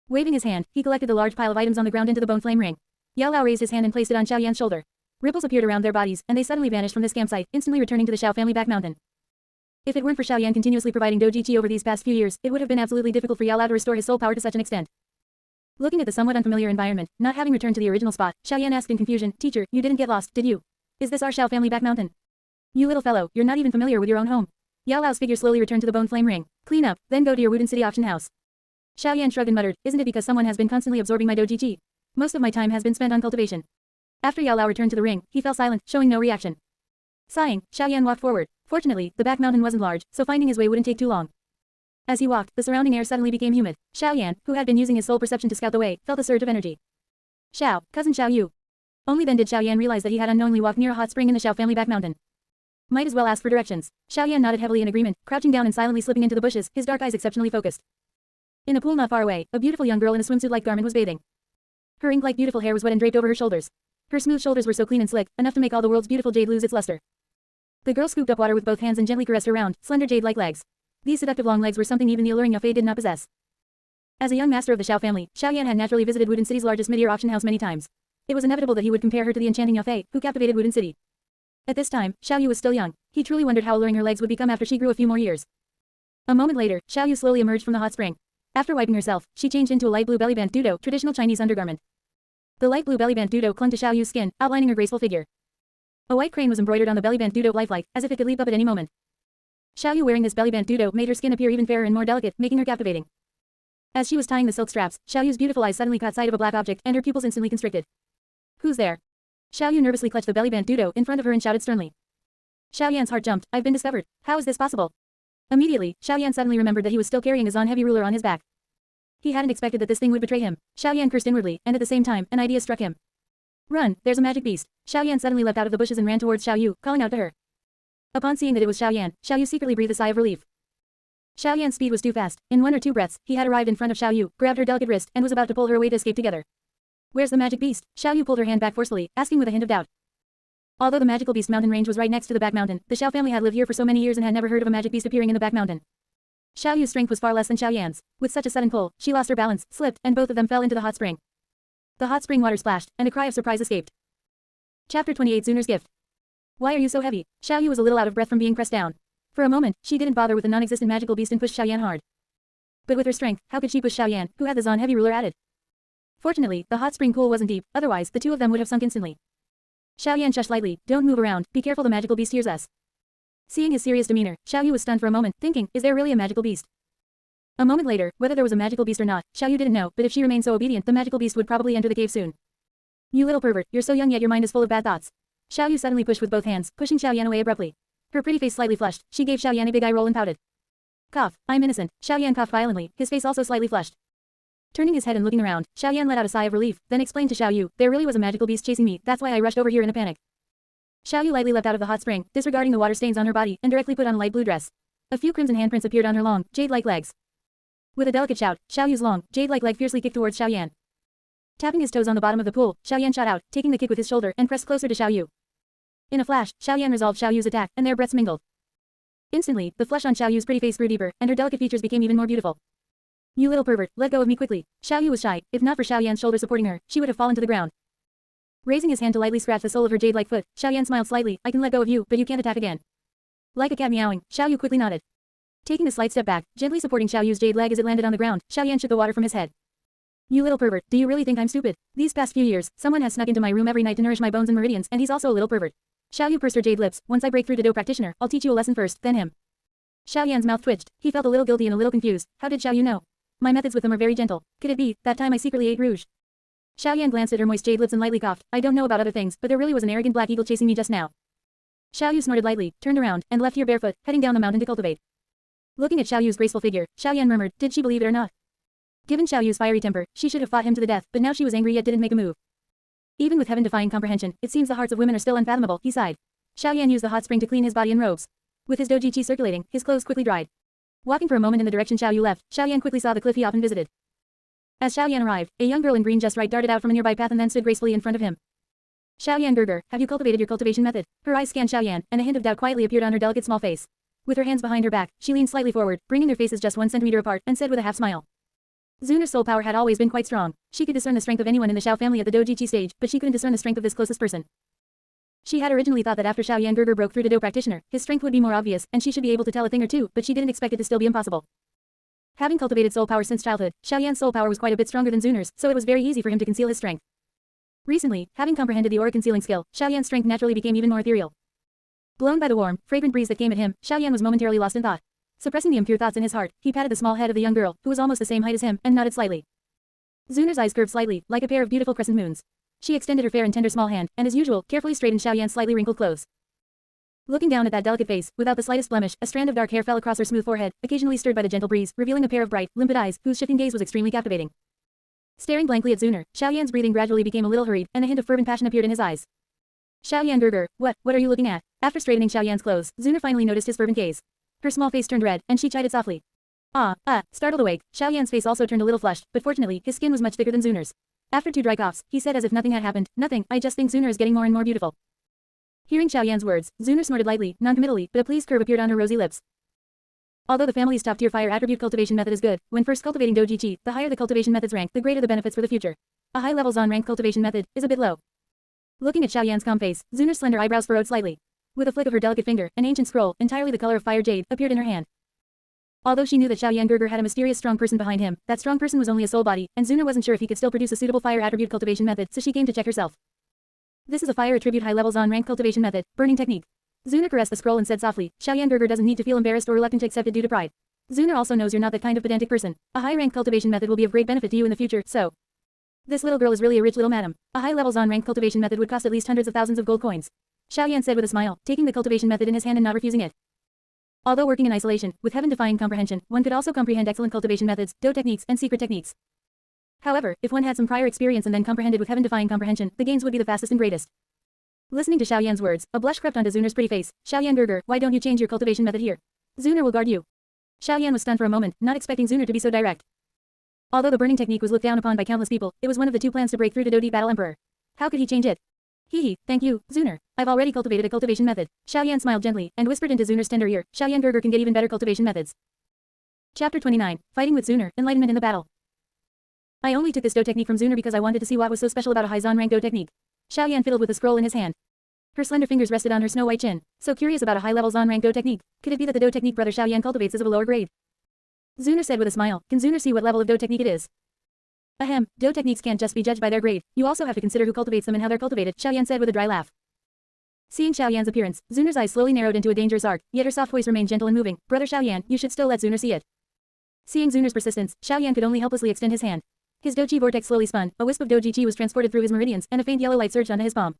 Waving his hand, he collected the large pile of items on the ground into the bone flame ring. Yao Lao raised his hand and placed it on Xiao Yan's shoulder. Ripples appeared around their bodies, and they suddenly vanished from this campsite, instantly returning to the Xiao family back mountain. If it weren't for Xiao Yan continuously providing Doji Chi over these past few years, it would have been absolutely difficult for Yao Lao to restore his soul power to such an extent. Looking at the somewhat unfamiliar environment, not having returned to the original spot, Xiao Yan asked in confusion, Teacher, you didn't get lost, did you? Is this our Xiao family back mountain? You little fellow, you're not even familiar with your own home. Yao Lao's figure slowly returned to the bone flame ring. Clean up, then go to your Wudin City auction house. Xiao Yan shrugged and muttered, isn't it because someone has been constantly absorbing my Doji Chi? Most of my time has been spent on cultivation. After Yao Lao returned to the ring, he fell silent, showing no reaction. Sighing, Xiao Yan walked forward. Fortunately, the back mountain wasn't large, so finding his way wouldn't take too long. As he walked, the surrounding air suddenly became humid. Xiao Yan, who had been using his soul perception to scout the way, felt a surge of energy. Xiao, cousin Xiao Yu. Only then did Xiao Yan realize that he had unknowingly walked near a hot spring in the Xiao family back mountain. Might as well ask for directions. Xiao Yan nodded heavily in agreement, crouching down and silently slipping into the bushes, his dark eyes exceptionally focused. In a pool not far away, a beautiful young girl in a swimsuit-like garment was bathing. Her ink-like beautiful hair was wet and draped over her shoulders. Her smooth shoulders were so clean and slick, enough to make all the world's beautiful jade lose its luster. The girl scooped up water with both hands and gently caressed her round, slender jade-like legs. These seductive long legs were something even the alluring Yao Fei did not possess. As a young master of the Xiao family, Xiao Yan had naturally visited Wudin City's largest mid-year auction house many times. It was inevitable that he would compare her to the enchanting Yao Fei, who captivated Wudin City. At this time, Xiao Yu was still young. He truly wondered how alluring her legs would become after she grew a few more years. A moment later, Xiao Yu slowly emerged from the hot spring. After wiping herself, she changed into a light blue bellyband dudo, traditional Chinese undergarment. The light blue bellyband dudo clung to Xiao Yu's skin, outlining her graceful figure. A white crane was embroidered on the bellyband dudo lifelike, as if it could leap up at any moment. Xiao Yu wearing this bellyband dudo made her skin appear even fairer and more delicate, making her captivating. As she was tying the silk straps, Xiao Yu's beautiful eyes suddenly caught sight of a black object, and her pupils instantly constricted. Who's there? Xiao Yu nervously clutched the bellyband dudo in front of her and shouted sternly. Xiao Yan's heart jumped. I've been discovered. How is this possible? Immediately, Xiao Yan suddenly remembered that he was still carrying a Zon heavy ruler on his back. He hadn't expected that this thing would betray him. Xiao Yan cursed inwardly, and at the same time, an idea struck him. Run, there's a magic beast. Xiao Yan suddenly leapt out of the bushes and ran towards Xiao Yu, calling out to her. Upon seeing that it was Xiao Yan, Xiao Yu secretly breathed a sigh of relief. Xiao Yan's speed was too fast. In 1 or 2 breaths, he had arrived in front of Xiao Yu, grabbed her delicate wrist, and was about to pull her away to escape together. Where's the magic beast? Xiao Yu pulled her hand back forcefully, asking with a hint of doubt. Although the magical beast mountain range was right next to the back mountain, the Xiao family had lived here for so many years and had never heard of a magic beast appearing in the back mountain. Xiao Yu's strength was far less than Xiao Yan's. With such a sudden pull, she lost her balance, slipped, and both of them fell into the hot spring. The hot spring water splashed, and a cry of surprise escaped. Chapter 28 Zuner's Gift. Why are you so heavy? Xiao Yu was a little out of breath from being pressed down. For a moment, she didn't bother with the non-existent magical beast and pushed Xiao Yan hard. But with her strength, how could she push Xiaoyan, who had the Zan heavy ruler added? Fortunately, the hot spring pool wasn't deep, otherwise the two of them would have sunk instantly. Xiaoyan shushed lightly, don't move around, be careful the magical beast hears us. Seeing his serious demeanor, Xiaoyu was stunned for a moment, thinking, is there really a magical beast? A moment later, whether there was a magical beast or not, Xiaoyu didn't know, but if she remained so obedient, the magical beast would probably enter the cave soon. You little pervert, you're so young yet your mind is full of bad thoughts. Xiaoyu suddenly pushed with both hands, pushing Xiaoyan away abruptly. Her pretty face slightly flushed, she gave Xiaoyan a big eye roll and pouted. Cough, I'm innocent. Xiaoyan coughed violently, his face also slightly flushed. Turning his head and looking around, Xiaoyan let out a sigh of relief, then explained to Xiaoyu, there really was a magical beast chasing me, that's why I rushed over here in a panic. Xiaoyu lightly leapt out of the hot spring, disregarding the water stains on her body, and directly put on a light blue dress. A few crimson handprints appeared on her long, jade-like legs. With a delicate shout, Xiaoyu's long, jade-like leg fiercely kicked towards Xiaoyan. Tapping his toes on the bottom of the pool, Xiaoyan shot out, taking the kick with his shoulder and pressed closer to Xiaoyu. In a flash, Xiaoyan resolved Xiaoyu's attack, and their breaths mingled. Instantly, the flush on Xiaoyu's pretty face grew deeper, and her delicate features became even more beautiful. You little pervert, let go of me quickly. Xiaoyu was shy, if not for Xiaoyan's shoulder supporting her, she would have fallen to the ground. Raising his hand to lightly scratch the sole of her jade-like foot, Xiaoyan smiled slightly, I can let go of you, but you can't attack again. Like a cat meowing, Xiaoyu quickly nodded. Taking a slight step back, gently supporting Xiaoyu's jade leg as it landed on the ground, Xiaoyan shook the water from his head. You little pervert, do you really think I'm stupid? These past few years, someone has snuck into my room every night to nourish my bones and meridians, and he's also a little pervert. Xiaoyu pursed her jade lips, once I break through to Doupo practitioner, I'll teach you a lesson first, then him. Xiaoyan's mouth twitched, he felt a little guilty and a little confused, how did Xiaoyu know? My methods with him are very gentle, could it be, that time I secretly ate rouge? Xiaoyan glanced at her moist jade lips and lightly coughed, I don't know about other things, but there really was an arrogant black eagle chasing me just now. Xiaoyu snorted lightly, turned around, and left here barefoot, heading down the mountain to cultivate. Looking at Xiaoyu's graceful figure, Xiaoyan murmured, did she believe it or not? Given Xiaoyu's fiery temper, she should have fought him to the death, but now she was angry yet didn't make a move. Even with heaven-defying comprehension, it seems the hearts of women are still unfathomable, he sighed. Xiaoyan used the hot spring to clean his body and robes. With his doji qi circulating, his clothes quickly dried. Walking for a moment in the direction Xiaoyu left, Xiaoyan quickly saw the cliff he often visited. As Xiaoyan arrived, a young girl in green just right darted out from a nearby path and then stood gracefully in front of him. Xiaoyan Gerger, have you cultivated your cultivation method? Her eyes scanned Xiaoyan, and a hint of doubt quietly appeared on her delicate small face. With her hands behind her back, she leaned slightly forward, bringing their faces just 1 centimeter apart, and said with a half smile. Zuner's soul power had always been quite strong. She could discern the strength of anyone in the Xiao family at the doji qi stage, but she couldn't discern the strength of this closest person. She had originally thought that after Xiaoyan Gerger broke through to Doupo practitioner, his strength would be more obvious, and she should be able to tell a thing or two, but she didn't expect it to still be impossible. Having cultivated soul power since childhood, Xiaoyan's soul power was quite a bit stronger than Zuner's, so it was very easy for him to conceal his strength. Recently, having comprehended the aura concealing skill, Xiaoyan's strength naturally became even more ethereal. Blown by the warm, fragrant breeze that came at him, Xiaoyan was momentarily lost in thought. Suppressing the impure thoughts in his heart, he patted the small head of the young girl, who was almost the same height as him, and nodded slightly. Zuner's eyes curved slightly, like a pair of beautiful crescent moons. She extended her fair and tender small hand, and as usual, carefully straightened Xiaoyan's slightly wrinkled clothes. Looking down at that delicate face, without the slightest blemish, a strand of dark hair fell across her smooth forehead, occasionally stirred by the gentle breeze, revealing a pair of bright, limpid eyes, whose shifting gaze was extremely captivating. Staring blankly at Zuner, Xiaoyan's breathing gradually became a little hurried, and a hint of fervent passion appeared in his eyes. Xiaoyan Gerger, what are you looking at? After straightening Xiaoyan's clothes, Zuner finally noticed his fervent gaze. Her small face turned red, and she chided softly. Startled awake, Xiaoyan's face also turned a little flushed, but fortunately, his skin was much thicker than Zuner's. After 2 dry coughs, he said as if nothing had happened, nothing, I just think Zuner is getting more and more beautiful. Hearing Xiaoyan's words, Zuner snorted lightly, non-committally, but a pleased curve appeared on her rosy lips. Although the family's top-tier fire attribute cultivation method is good, when first cultivating doji qi, the higher the cultivation method's rank, the greater the benefits for the future. A high-level Zan rank cultivation method is a bit low. Looking at Xiaoyan's calm face, Zuner's slender eyebrows furrowed slightly. With a flick of her delicate finger, an ancient scroll, entirely the color of fire jade, appeared in her hand. Although she knew that Xiaoyan Gerger had a mysterious strong person behind him, that strong person was only a soul body, and Zuner wasn't sure if he could still produce a suitable fire attribute cultivation method, so she came to check herself. This is a fire attribute high-level Zan rank cultivation method, burning technique. Zuner caressed the scroll and said softly, Xiaoyan Gerger doesn't need to feel embarrassed or reluctant to accept it due to pride. Zuner also knows you're not that kind of pedantic person. A high-rank cultivation method will be of great benefit to you in the future, so. This little girl is really a rich little madam. A high-level Zan rank cultivation method would cost at least hundreds of thousands of gold coins. Xiaoyan said with a smile, taking the cultivation method in his hand and not refusing it. Although working in isolation, with heaven-defying comprehension, one could also comprehend excellent cultivation methods, do techniques, and secret techniques. However, if one had some prior experience and then comprehended with heaven-defying comprehension, the gains would be the fastest and greatest. Listening to Xiaoyan's words, a blush crept onto Zuner's pretty face. Xiaoyan Gerger, why don't you change your cultivation method here? Zuner will guard you. Xiaoyan was stunned for a moment, not expecting Zuner to be so direct. Although the burning technique was looked down upon by countless people, it was one of the 2 plans to break through to Dodi Battle Emperor. How could he change it? Thank you, Zuner. I've already cultivated a cultivation method. Xiaoyan smiled gently, and whispered into Zuner's tender ear, Xiaoyan Gerger can get even better cultivation methods. Chapter 29, Fighting with Zuner, Enlightenment in the Battle. I only took this do technique from Zuner because I wanted to see what was so special about a high Zan rank do technique. Xiaoyan fiddled with a scroll in his hand. Her slender fingers rested on her snow-white chin. So curious about a high-level Zan rank do technique. Could it be that the do technique brother Xiaoyan cultivates is of a lower grade? Zuner said with a smile. Can Zuner see what level of dough technique it is? Ahem, dough techniques can't just be judged by their grade. You also have to consider who cultivates them and how they're cultivated, Xiaoyan said with a dry laugh. Seeing Xiaoyan's appearance, Zuner's eyes slowly narrowed into a dangerous arc, yet her soft voice remained gentle and moving. Brother Xiaoyan, you should still let Zuner see it. Seeing Zuner's persistence, Xiaoyan could only helplessly extend his hand. His doji vortex slowly spun, a wisp of doji chi was transported through his meridians, and a faint yellow light surged onto his palm.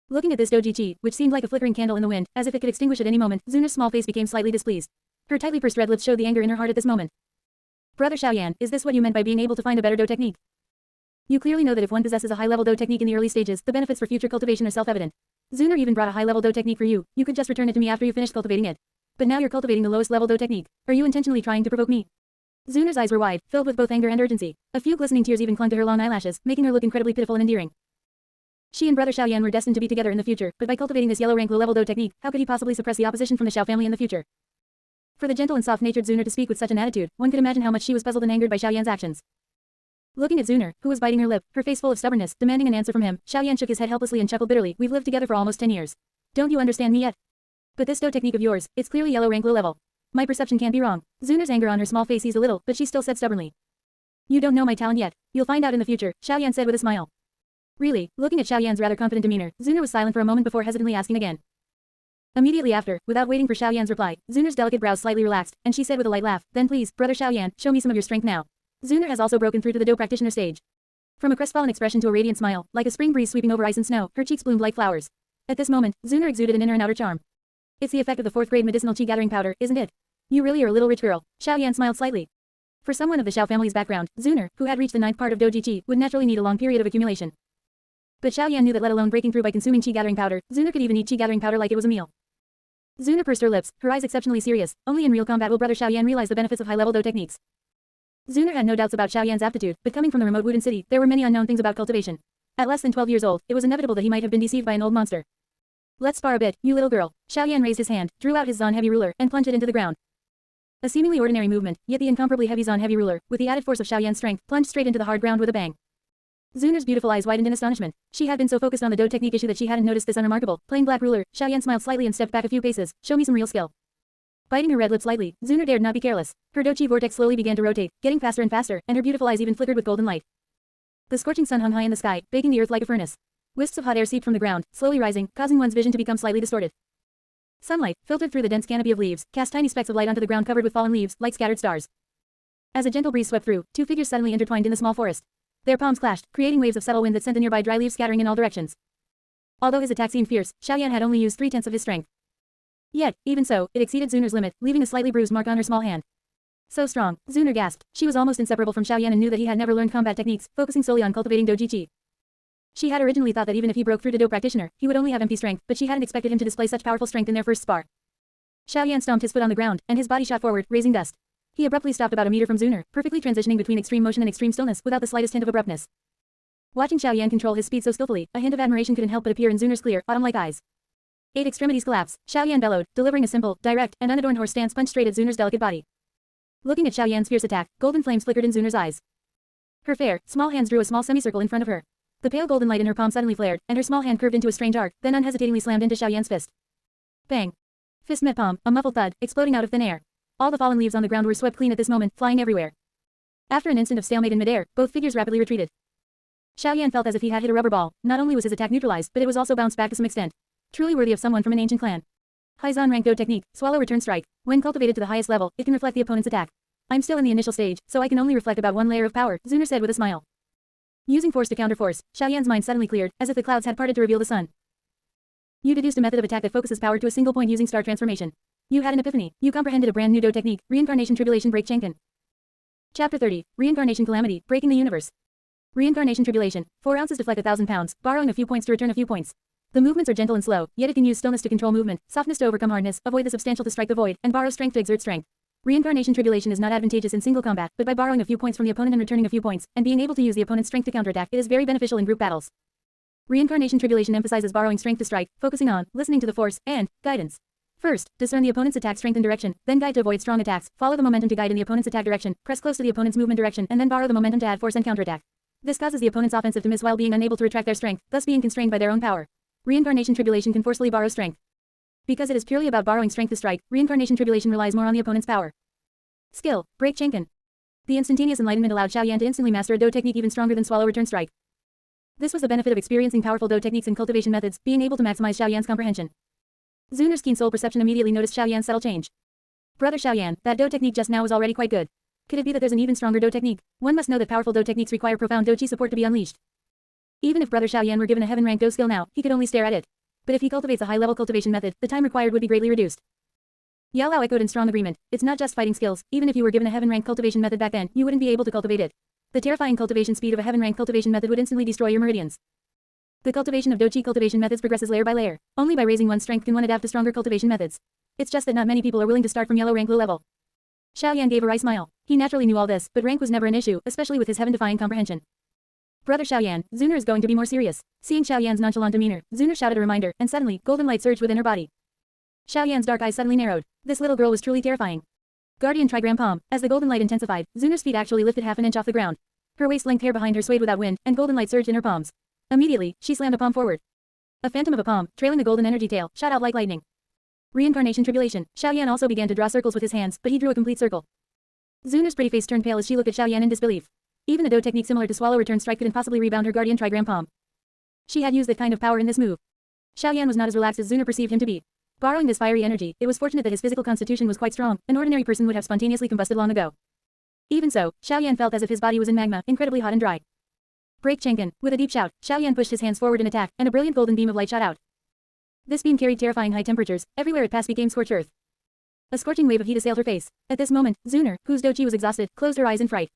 Looking at this doji chi, which seemed like a flickering candle in the wind, as if it could extinguish at any moment, Zuner's small face became slightly displeased. Her tightly pursed red lips showed the anger in her heart at this moment. Brother Xiaoyan, is this what you meant by being able to find a better dough technique? You clearly know that if one possesses a high-level dough technique in the early stages, the benefits for future cultivation are self-evident. Zuner even brought a high-level dough technique for you. You could just return it to me after you finished cultivating it. But now you're cultivating the lowest-level dough technique. Are you intentionally trying to provoke me? Zuner's eyes were wide, filled with both anger and urgency. A few glistening tears even clung to her long eyelashes, making her look incredibly pitiful and endearing. She and Brother Xiaoyan were destined to be together in the future, but by cultivating this yellow rank low-level dough technique, how could he possibly suppress the opposition from the Xiao family in the future? For the gentle and soft-natured Zuner to speak with such an attitude, one could imagine how much she was puzzled and angered by Xiaoyan's actions. Looking at Zuner, who was biting her lip, her face full of stubbornness, demanding an answer from him, Xiaoyan shook his head helplessly and chuckled bitterly. We've lived together for almost 10 years. Don't you understand me yet? But this dough technique of yours, it's clearly yellow rank low level. My perception can't be wrong. Zuner's anger on her small face eased a little, but she still said stubbornly. You don't know my talent yet. You'll find out in the future, Xiaoyan said with a smile. Really, looking at Xiaoyan's rather confident demeanor, Zuner was silent for a moment before hesitantly asking again. Immediately after, without waiting for Xiaoyan's reply, Zuner's delicate brows slightly relaxed, and she said with a light laugh, then please, Brother Xiaoyan, show me some of your strength now. Zuner has also broken through to the dough practitioner stage. From a crestfallen expression to a radiant smile, like a spring breeze sweeping over ice and snow, her cheeks bloomed like flowers. At this moment, Zuner exuded an inner and outer charm. It's the effect of the 4th-grade medicinal qi gathering powder, isn't it? You really are a little rich girl. Xiaoyan smiled slightly. For someone of the Xiao family's background, Zuner, who had reached the 9th part of doji qi, would naturally need a long period of accumulation. But Xiaoyan knew that let alone breaking through by consuming qi gathering powder, Zuner could even eat qi gathering powder like it was a meal. Zuner pursed her lips, her eyes exceptionally serious. Only in real combat will Brother Xiaoyan realize the benefits of high-level dough techniques. Zuner had no doubts about Xiaoyan's aptitude, but coming from the remote Wudin city, there were many unknown things about cultivation. At less than 12 years old, it was inevitable that he might have been deceived by an old monster. Let's spar a bit, you little girl. Xiaoyan raised his hand, drew out his Zan heavy ruler, and plunged it into the ground. A seemingly ordinary movement, yet the incomparably heavy Zan heavy ruler, with the added force of Xiaoyan's strength, plunged straight into the hard ground with a bang. Zuner's beautiful eyes widened in astonishment. She had been so focused on the dough technique issue that she hadn't noticed this unremarkable, plain black ruler. Xiaoyan smiled slightly and stepped back a few paces. Show me some real skill. Biting her red lips lightly, Zuner dared not be careless. Her doji vortex slowly began to rotate, getting faster and faster, and her beautiful eyes even flickered with golden light. The scorching sun hung high in the sky, baking the earth like a furnace. Wisps of hot air seeped from the ground, slowly rising, causing one's vision to become slightly distorted. Sunlight, filtered through the dense canopy of leaves, cast tiny specks of light onto the ground covered with fallen leaves, like scattered stars. As a gentle breeze swept through, two figures suddenly intertwined in the small forest. Their palms clashed, creating waves of subtle wind that sent the nearby dry leaves scattering in all directions. Although his attack seemed fierce, Xiaoyan had only used 3/10 of his strength. Yet, even so, it exceeded Zuner's limit, leaving a slightly bruised mark on her small hand. So strong, Zuner gasped. She was almost inseparable from Xiaoyan and knew that he had never learned combat techniques, focusing solely on cultivating doji qi. She had originally thought that even if he broke through to dough practitioner, he would only have empty strength, but she hadn't expected him to display such powerful strength in their first spar. Xiaoyan stomped his foot on the ground, and his body shot forward, raising dust. He abruptly stopped about a meter from Zuner, perfectly transitioning between extreme motion and extreme stillness, without the slightest hint of abruptness. Watching Xiaoyan control his speed so skillfully, a hint of admiration couldn't help but appear in Zuner's clear, autumn-like eyes. 8 extremities collapse. Xiaoyan bellowed, delivering a simple, direct, and unadorned horse stance punch straight at Zuner's delicate body. Looking at Xiaoyan's fierce attack, golden flames flickered in Zuner's eyes. Her fair, small hands drew a small semicircle in front of her. The pale golden light in her palm suddenly flared, and her small hand curved into a strange arc, then unhesitatingly slammed into Xiaoyan's fist. Bang! Fist met palm, a muffled thud, exploding out of thin air. All the fallen leaves on the ground were swept clean at this moment, flying everywhere. After an instant of stalemate in midair, both figures rapidly retreated. Xiaoyan felt as if he had hit a rubber ball. Not only was his attack neutralized, but it was also bounced back to some extent. Truly worthy of someone from an ancient clan. Haizan rank dough technique, swallow return strike. When cultivated to the highest level, it can reflect the opponent's attack. I'm still in the initial stage, so I can only reflect about one layer of power, Zuner said with a smile. Using force to counter force, Xiaoyan's mind suddenly cleared, as if the clouds had parted to reveal the sun. You deduced a method of attack that focuses power to a single point using star transformation. You had an epiphany. You comprehended a brand new dough technique, Reincarnation Tribulation Break Chenkin. Chapter 30, Reincarnation Calamity, Breaking the Universe. Reincarnation Tribulation, 4 ounces deflect 1,000 pounds, borrowing a few points to return a few points. The movements are gentle and slow, yet it can use stillness to control movement, softness to overcome hardness, avoid the substantial to strike the void, and borrow strength to exert strength. Reincarnation Tribulation is not advantageous in single combat, but by borrowing a few points from the opponent and returning a few points, and being able to use the opponent's strength to counterattack, it is very beneficial in group battles. Reincarnation Tribulation emphasizes borrowing strength to strike, focusing on, listening to the force, and guidance. First, discern the opponent's attack strength and direction, then guide to avoid strong attacks, follow the momentum to guide in the opponent's attack direction, press close to the opponent's movement direction, and then borrow the momentum to add force and counterattack. This causes the opponent's offensive to miss while being unable to retract their strength, thus being constrained by their own power. Reincarnation Tribulation can forcefully borrow strength. Because it is purely about borrowing strength to strike, Reincarnation Tribulation relies more on the opponent's power. Skill, Break Cangqiong. The instantaneous enlightenment allowed Xiaoyan to instantly master a Do technique even stronger than Swallow Return Strike. This was the benefit of experiencing powerful Do techniques and cultivation methods, being able to maximize Xiaoyan's comprehension. Zuner's keen soul perception immediately noticed Xiaoyan's subtle change. Brother Xiaoyan, that Do technique just now was already quite good. Could it be that there's an even stronger Do technique? One must know that powerful Do techniques require profound Do Chi support to be unleashed. Even if Brother Xiaoyan were given a heaven rank Do skill now, he could only stare at it. But if he cultivates a high-level cultivation method, the time required would be greatly reduced. Yao Lao echoed in strong agreement. It's not just fighting skills. Even if you were given a heaven rank cultivation method back then, you wouldn't be able to cultivate it. The terrifying cultivation speed of a heaven rank cultivation method would instantly destroy your meridians. The cultivation of Do Chi cultivation methods progresses layer by layer. Only by raising one's strength can one adapt to stronger cultivation methods. It's just that not many people are willing to start from yellow rank low level. Xiaoyan gave a wry smile. He naturally knew all this, but rank was never an issue, especially with his heaven-defying comprehension. Brother Xiaoyan, Zuner is going to be more serious. Seeing Xiaoyan's nonchalant demeanor, Zuner shouted a reminder, and suddenly, golden light surged within her body. Xiaoyan's dark eyes suddenly narrowed. This little girl was truly terrifying. Guardian Trigram Palm. As the golden light intensified, Zuner's feet actually lifted half an inch off the ground. Her waist-length hair behind her swayed without wind, and golden light surged in her palms. Immediately, she slammed a palm forward. A phantom of a palm, trailing a golden energy tail, shot out like lightning. Reincarnation Tribulation. Xiaoyan also began to draw circles with his hands, but he drew a complete circle. Zuner's pretty face turned pale as she looked at Xiaoyan in disbelief. Even a Do technique similar to Swallow Return Strike couldn't possibly rebound her Guardian Trigram Palm. She had used that kind of power in this move. Xiaoyan was not as relaxed as Zuner perceived him to be. Borrowing this fiery energy, it was fortunate that his physical constitution was quite strong. An ordinary person would have spontaneously combusted long ago. Even so, Xiaoyan felt as if his body was in magma, incredibly hot and dry. Break Cangqiong. With a deep shout, Xiaoyan pushed his hands forward in attack, and a brilliant golden beam of light shot out. This beam carried terrifying high temperatures. Everywhere it passed became scorched earth. A scorching wave of heat assailed her face. At this moment, Zuner, whose Do Chi was exhausted, closed her eyes in fright.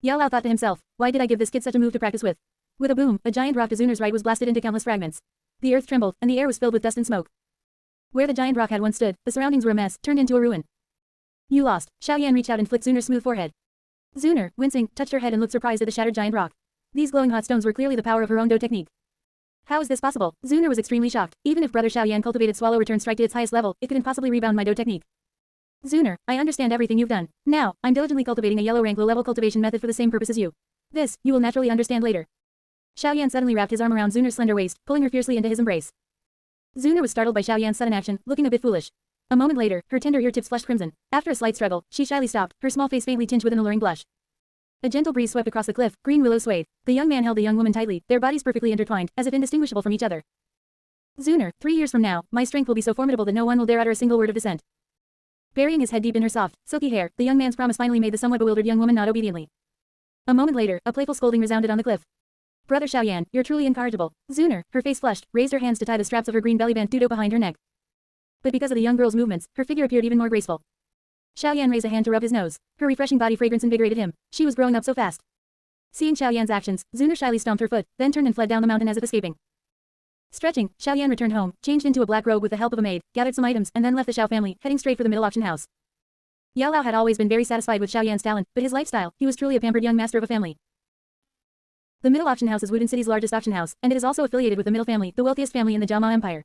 Yao Lao thought to himself, why did I give this kid such a move to practice with? With a boom, a giant rock to Zuner's right was blasted into countless fragments. The earth trembled, and the air was filled with dust and smoke. Where the giant rock had once stood, the surroundings were a mess, turned into a ruin. You lost. Xiaoyan reached out and flicked Zuner's smooth forehead. Zuner, wincing, touched her head and looked surprised at the shattered giant rock. These glowing hot stones were clearly the power of her own Do technique. How is this possible? Zuner was extremely shocked. Even if Brother Xiaoyan cultivated Swallow Return Strike to its highest level, it couldn't possibly rebound my Do technique. Zuner, I understand everything you've done. Now, I'm diligently cultivating a yellow rank low-level cultivation method for the same purpose as you. This, you will naturally understand later. Xiaoyan suddenly wrapped his arm around Zuner's slender waist, pulling her fiercely into his embrace. Zuner was startled by Xiaoyan's sudden action, looking a bit foolish. A moment later, her tender ear tips flushed crimson. After a slight struggle, she shyly stopped, her small face faintly tinged with an alluring blush. A gentle breeze swept across the cliff, green willows swayed. The young man held the young woman tightly, their bodies perfectly intertwined, as if indistinguishable from each other. Zuner, 3 years from now, my strength will be so formidable that no one will dare utter a single word of dissent. Burying his head deep in her soft, silky hair, the young man's promise finally made the somewhat bewildered young woman nod obediently. A moment later, a playful scolding resounded on the cliff. Brother Xiaoyan, you're truly incorrigible. Zuner, her face flushed, raised her hands to tie the straps of her green belly band dudo behind her neck. But because of the young girl's movements, her figure appeared even more graceful. Xiaoyan raised a hand to rub his nose. Her refreshing body fragrance invigorated him. She was growing up so fast. Seeing Xiaoyan's actions, Zuner shyly stomped her foot, then turned and fled down the mountain as if escaping. Stretching, Xiaoyan returned home, changed into a black robe with the help of a maid, gathered some items, and then left the Xiao family, heading straight for the middle auction house. Yao Lao had always been very satisfied with Xiaoyan's talent, but his lifestyle, he was truly a pampered young master of a family. The middle auction house is Wudin City's largest auction house, and it is also affiliated with the middle family, the wealthiest family in the Jiama Empire.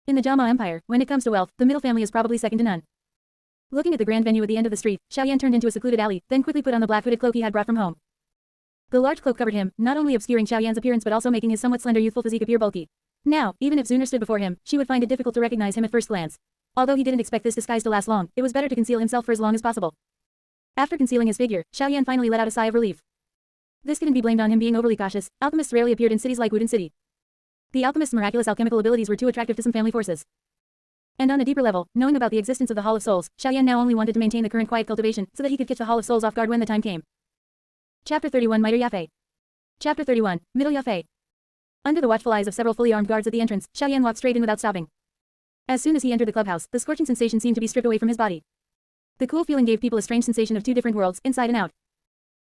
In the Jiama Empire, when it comes to wealth, the middle family is probably second to none. Looking at the grand venue at the end of the street, Xiaoyan turned into a secluded alley, then quickly put on the black hooded cloak he had brought from home. The large cloak covered him, not only obscuring Xiaoyan's appearance but also making his somewhat slender youthful physique appear bulky. Now, even if Zuner stood before him, she would find it difficult to recognize him at first glance. Although he didn't expect this disguise to last long, it was better to conceal himself for as long as possible. After concealing his figure, Xiaoyan finally let out a sigh of relief. This couldn't be blamed on him being overly cautious. Alchemists rarely appeared in cities like Wudin City. The alchemist's miraculous alchemical abilities were too attractive to some family forces. And on a deeper level, knowing about the existence of the Hall of Souls, Xiaoyan now only wanted to maintain the current quiet cultivation so that he could catch the Hall of Souls off guard when the time came. Chapter 31 Mitre Yafei. Chapter 31 Middle Yafei. Under the watchful eyes of several fully armed guards at the entrance, Xiaoyan walked straight in without stopping. As soon as he entered the clubhouse, the scorching sensation seemed to be stripped away from his body. The cool feeling gave people a strange sensation of two different worlds, inside and out.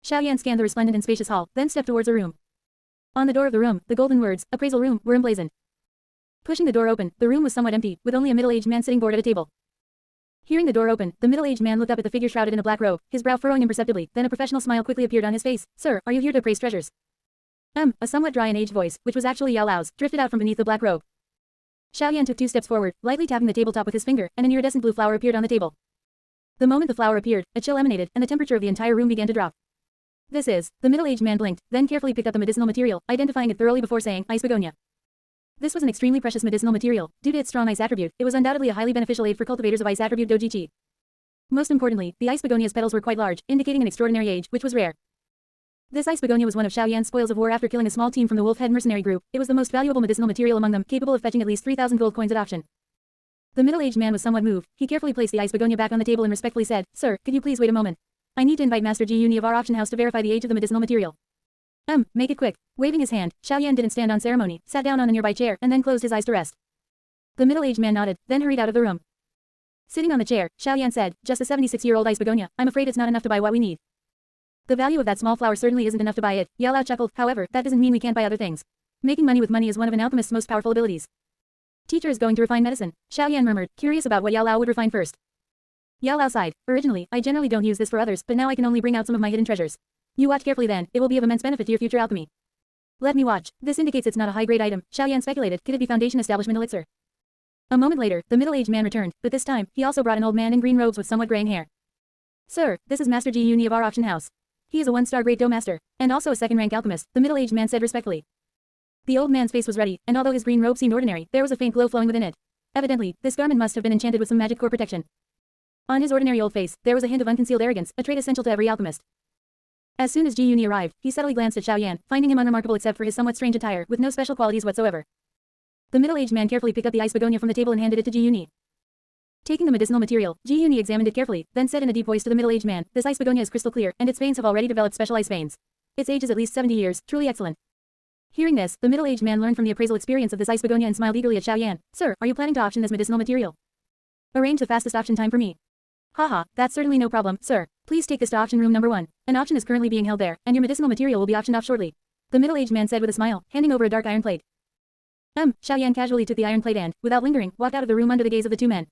Xiaoyan scanned the resplendent and spacious hall, then stepped towards a room. On the door of the room, the golden words, "Appraisal Room," were emblazoned. Pushing the door open, the room was somewhat empty, with only a middle-aged man sitting bored at a table. Hearing the door open, the middle-aged man looked up at the figure shrouded in a black robe, his brow furrowing imperceptibly, then a professional smile quickly appeared on his face. "Sir, are you here to appraise treasures?" A somewhat dry and aged voice, which was actually Yao Lao's, drifted out from beneath the black robe. Xiaoyan took 2 steps forward, lightly tapping the tabletop with his finger, and an iridescent blue flower appeared on the table. The moment the flower appeared, a chill emanated, and the temperature of the entire room began to drop. "This is," the middle-aged man blinked, then carefully picked up the medicinal material, identifying it thoroughly before saying, "Ice begonia." This was an extremely precious medicinal material. Due to its strong ice attribute, it was undoubtedly a highly beneficial aid for cultivators of ice attribute doji chi. Most importantly, the ice begonia's petals were quite large, indicating an extraordinary age, which was rare. This ice begonia was one of Xiaoyan's spoils of war after killing a small team from the Wolf Head mercenary group. It was the most valuable medicinal material among them, capable of fetching at least 3,000 gold coins at auction. The middle-aged man was somewhat moved. He carefully placed the ice begonia back on the table and respectfully said, "Sir, could you please wait a moment? I need to invite Master Ji Yuni of our auction house to verify the age of the medicinal material." Make it quick." Waving his hand, Xiaoyan didn't stand on ceremony, sat down on a nearby chair, and then closed his eyes to rest. The middle-aged man nodded, then hurried out of the room. Sitting on the chair, Xiaoyan said, "Just a 76-year-old ice begonia, I'm afraid it's not enough to buy what we need." "The value of that small flower certainly isn't enough to buy it," Yao Lao chuckled. "However, that doesn't mean we can't buy other things. Making money with money is one of an alchemist's most powerful abilities." "Teacher is going to refine medicine," Xiaoyan murmured, curious about what Yao Lao would refine first. Yao Lao sighed. "Originally, I generally don't use this for others, but now I can only bring out some of my hidden treasures. You watch carefully then, it will be of immense benefit to your future alchemy." "Let me watch. This indicates it's not a high-grade item," Xiaoyan speculated. "Could it be Foundation Establishment elixir?" A moment later, the middle-aged man returned, but this time, he also brought an old man in green robes with somewhat graying hair. "Sir, this is Master Ji Yuni of our auction house. He is a 1-star grade dough master, and also a 2nd-rank alchemist," the middle-aged man said respectfully. The old man's face was ruddy, and although his green robe seemed ordinary, there was a faint glow flowing within it. Evidently, this garment must have been enchanted with some magic core protection. On his ordinary old face, there was a hint of unconcealed arrogance, a trait essential to every alchemist. As soon as Ji Yuni arrived, he subtly glanced at Xiaoyan, finding him unremarkable except for his somewhat strange attire, with no special qualities whatsoever. The middle-aged man carefully picked up the ice begonia from the table and handed it to Ji Yuni. Taking the medicinal material, Ji Yuni examined it carefully, then said in a deep voice to the middle-aged man, "This ice begonia is crystal clear, and its veins have already developed special ice veins. Its age is at least 70 years, truly excellent." Hearing this, the middle-aged man learned from the appraisal experience of this ice begonia and smiled eagerly at Xiaoyan. "Sir, are you planning to auction this medicinal material? Arrange the fastest auction time for me." "Haha, that's certainly no problem, sir. Please take this to auction room number 1. An auction is currently being held there, and your medicinal material will be auctioned off shortly," the middle-aged man said with a smile, handing over a dark iron plate. Xiaoyan casually took the iron plate and, without lingering, walked out of the room under the gaze of the two men.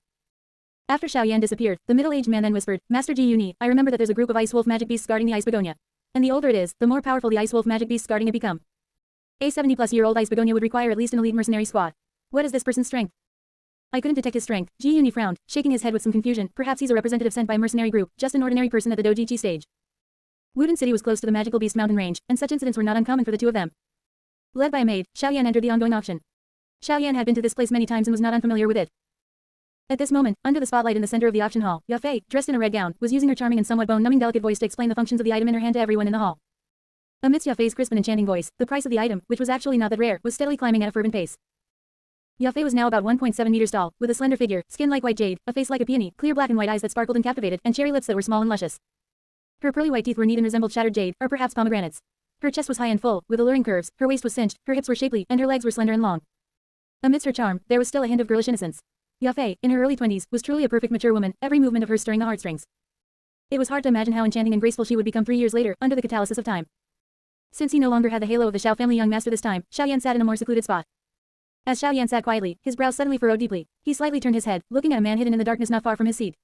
After Xiaoyan disappeared, the middle-aged man then whispered, "Master Ji Yuni, I remember that there's a group of ice wolf magic beasts guarding the ice begonia. And the older it is, the more powerful the ice wolf magic beasts guarding it become. A 70-plus-year-old ice begonia would require at least an elite mercenary squad. What is this person's strength?" "I couldn't detect his strength," Ji Yuni frowned, shaking his head with some confusion. "Perhaps he's a representative sent by a mercenary group, just an ordinary person at the Dojichi stage." Wudin City was close to the magical beast mountain range, and such incidents were not uncommon for the two of them. Led by a maid, Xiaoyan entered the ongoing auction. Xiaoyan had been to this place many times and was not unfamiliar with it. At this moment, under the spotlight in the center of the auction hall, Yao Fei, dressed in a red gown, was using her charming and somewhat bone-numbing delicate voice to explain the functions of the item in her hand to everyone in the hall. Amidst Yao Fei's crisp and enchanting voice, the price of the item, which was actually not that rare, was steadily climbing at a fervent pace. Yao Fei was now about 1.7 meters tall, with a slender figure, skin like white jade, a face like a peony, clear black and white eyes that sparkled and captivated, and cherry lips that were small and luscious. Her pearly white teeth were neat and resembled shattered jade, or perhaps pomegranates. Her chest was high and full, with alluring curves, her waist was cinched, her hips were shapely, and her legs were slender and long. Amidst her charm, there was still a hint of girlish innocence. Yao Fei, in her early 20s, was truly a perfect mature woman, every movement of her stirring the heartstrings. It was hard to imagine how enchanting and graceful she would become 3 years later, under the catalysis of time. Since he no longer had the halo of the Xiao family young master this time, Xiaoyan sat in a more secluded spot. As Xiaoyan sat quietly, his brows suddenly furrowed deeply. He slightly turned his head, looking at a man hidden in the darkness not far from his seat.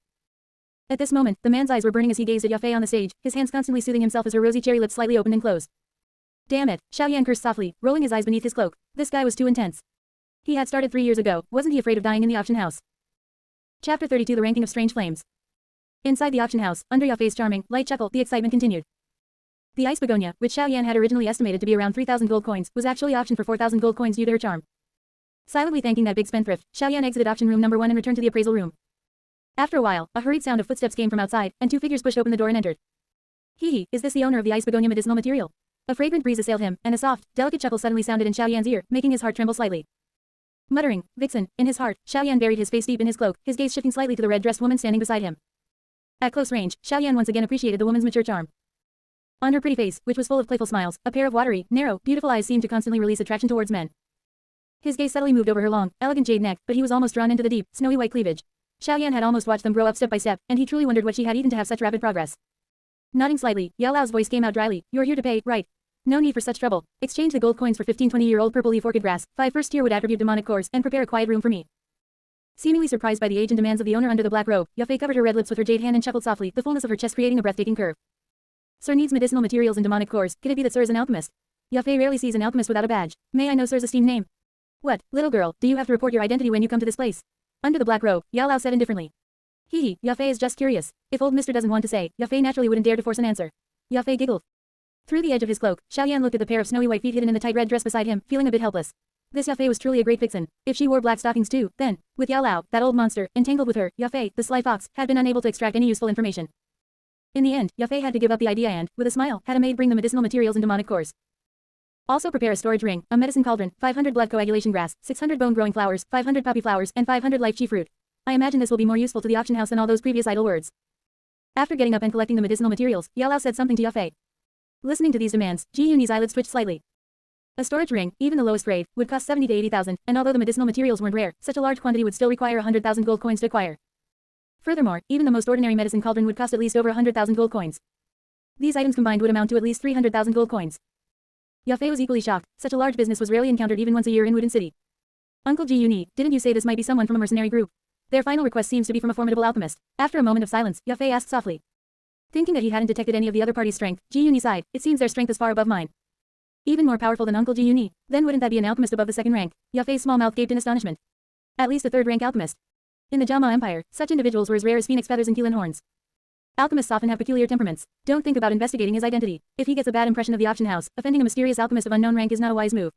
At this moment, the man's eyes were burning as he gazed at Yao Fei on the stage, his hands constantly soothing himself as her rosy cherry lips slightly opened and closed. Damn it, Xiaoyan cursed softly, rolling his eyes beneath his cloak. This guy was too intense. He had started 3 years ago, wasn't he afraid of dying in the auction house? Chapter 32 The Ranking of Strange Flames. Inside the auction house, under Yao Fei's charming, light chuckle, the excitement continued. The ice begonia, which Xiaoyan had originally estimated to be around 3,000 gold coins, was actually auctioned for 4,000 gold coins due to her charm. Silently thanking that big spendthrift, Xiaoyan exited auction room number 1 and returned to the appraisal room. After a while, a hurried sound of footsteps came from outside, and 2 figures pushed open the door and entered. Hee, is this the owner of the ice begonia medicinal material? A fragrant breeze assailed him, and a soft, delicate chuckle suddenly sounded in Xiaoyan's ear, making his heart tremble slightly. Muttering, "Vixen," in his heart, Xiaoyan buried his face deep in his cloak, his gaze shifting slightly to the red-dressed woman standing beside him. At close range, Xiaoyan once again appreciated the woman's mature charm. On her pretty face, which was full of playful smiles, a pair of watery, narrow, beautiful eyes seemed to constantly release attraction towards men. His gaze subtly moved over her long, elegant jade neck, but he was almost drawn into the deep, snowy white cleavage. Xiaoyan had almost watched them grow up step by step, and he truly wondered what she had eaten to have such rapid progress. Nodding slightly, Yao Lao's voice came out dryly. "You're here to pay, right? No need for such trouble. Exchange the gold coins for 15 20-year-old purple leaf orchid grass, 5 first-tier wood attribute demonic cores, and prepare a quiet room for me." Seemingly surprised by the age and demands of the owner under the black robe, Yao Fei covered her red lips with her jade hand and chuckled softly, the fullness of her chest creating a breathtaking curve. "Sir needs medicinal materials and demonic cores. Could it be that Sir is an alchemist?" Yao Fei rarely sees an alchemist without a badge. "May I know Sir's esteemed name?" "What, little girl, do you have to report your identity when you come to this place?" Under the black robe, Yao Lao said indifferently. "Hee, Yao Fei is just curious. If old mister doesn't want to say, Yao Fei naturally wouldn't dare to force an answer." Yao Fei giggled. Through the edge of his cloak, Xiaoyan looked at the pair of snowy white feet hidden in the tight red dress beside him, feeling a bit helpless. This Yafei was truly a great vixen. If she wore black stockings too, then, with Yao Lao, that old monster, entangled with her, Yafei, the sly fox, had been unable to extract any useful information. In the end, Yafei had to give up the idea and, with a smile, had a maid bring the medicinal materials in demonic course. Also prepare a storage ring, a medicine cauldron, 500 blood coagulation grass, 600 bone-growing flowers, 500 poppy flowers, and 500 life chi fruit. I imagine this will be more useful to the auction house than all those previous idle words. After getting up and collecting the medicinal materials, Yao Lao said something to Yafei. Listening to these demands, Ji Yunyi's eyelids twitched slightly. A storage ring, even the lowest grade, would cost 70 to 80,000, and although the medicinal materials weren't rare, such a large quantity would still require 100,000 gold coins to acquire. Furthermore, even the most ordinary medicine cauldron would cost at least over 100,000 gold coins. These items combined would amount to at least 300,000 gold coins. Yafei was equally shocked. Such a large business was rarely encountered even once a year in Wudin City. Uncle Ji Yunyi, didn't you say this might be someone from a mercenary group? Their final request seems to be from a formidable alchemist. After a moment of silence, Yafei asked softly. Thinking that he hadn't detected any of the other party's strength, Ji Yunyi sighed. It seems their strength is far above mine. Even more powerful than Uncle Ji Yunyi. Then wouldn't that be an alchemist above the second rank? Yafei's small mouth gaped in astonishment. At least a third-rank alchemist. In the Jiama Empire, such individuals were as rare as phoenix feathers and Qilin horns. Alchemists often have peculiar temperaments. Don't think about investigating his identity. If he gets a bad impression of the auction house, offending a mysterious alchemist of unknown rank is not a wise move.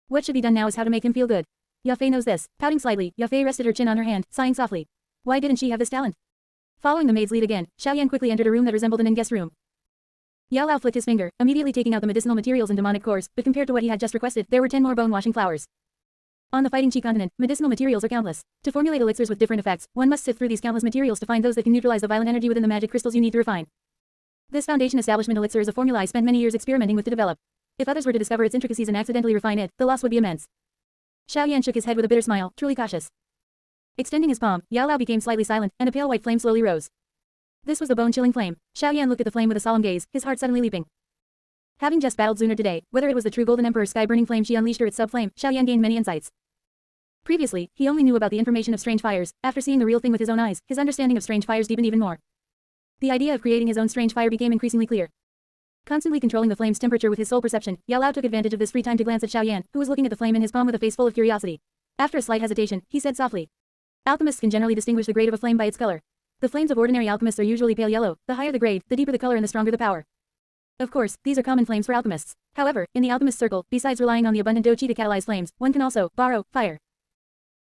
What should be done now is how to make him feel good. Yafei knows this. Pouting slightly, Yafei rested her chin on her hand, sighing softly. Why didn't she have this talent? Following the maid's lead again, Xiaoyan quickly entered a room that resembled an in-guest room. Yao Lao flicked his finger, immediately taking out the medicinal materials and demonic cores, but compared to what he had just requested, there were 10 more bone-washing flowers. On the Fighting Chi continent, medicinal materials are countless. To formulate elixirs with different effects, one must sift through these countless materials to find those that can neutralize the violent energy within the magic crystals you need to refine. This foundation establishment elixir is a formula I spent many years experimenting with to develop. If others were to discover its intricacies and accidentally refine it, the loss would be immense. Xiaoyan shook his head with a bitter smile, truly cautious. Extending his palm, Yao Lao became slightly silent, and a pale white flame slowly rose. This was the bone-chilling flame. Xiaoyan looked at the flame with a solemn gaze, his heart suddenly leaping. Having just battled Zuner today, whether it was the true Golden Emperor's sky-burning flame she unleashed or its sub-flame, Xiaoyan gained many insights. Previously, he only knew about the information of strange fires. After seeing the real thing with his own eyes, his understanding of strange fires deepened even more. The idea of creating his own strange fire became increasingly clear. Constantly controlling the flame's temperature with his soul perception, Yao Lao took advantage of this free time to glance at Xiaoyan, who was looking at the flame in his palm with a face full of curiosity. After a slight hesitation, he said softly. Alchemists can generally distinguish the grade of a flame by its color. The flames of ordinary alchemists are usually pale yellow. The higher the grade, the deeper the color and the stronger the power. Of course, these are common flames for alchemists. However, in the alchemist circle, besides relying on the abundant Douchi to catalyze flames, one can also borrow fire.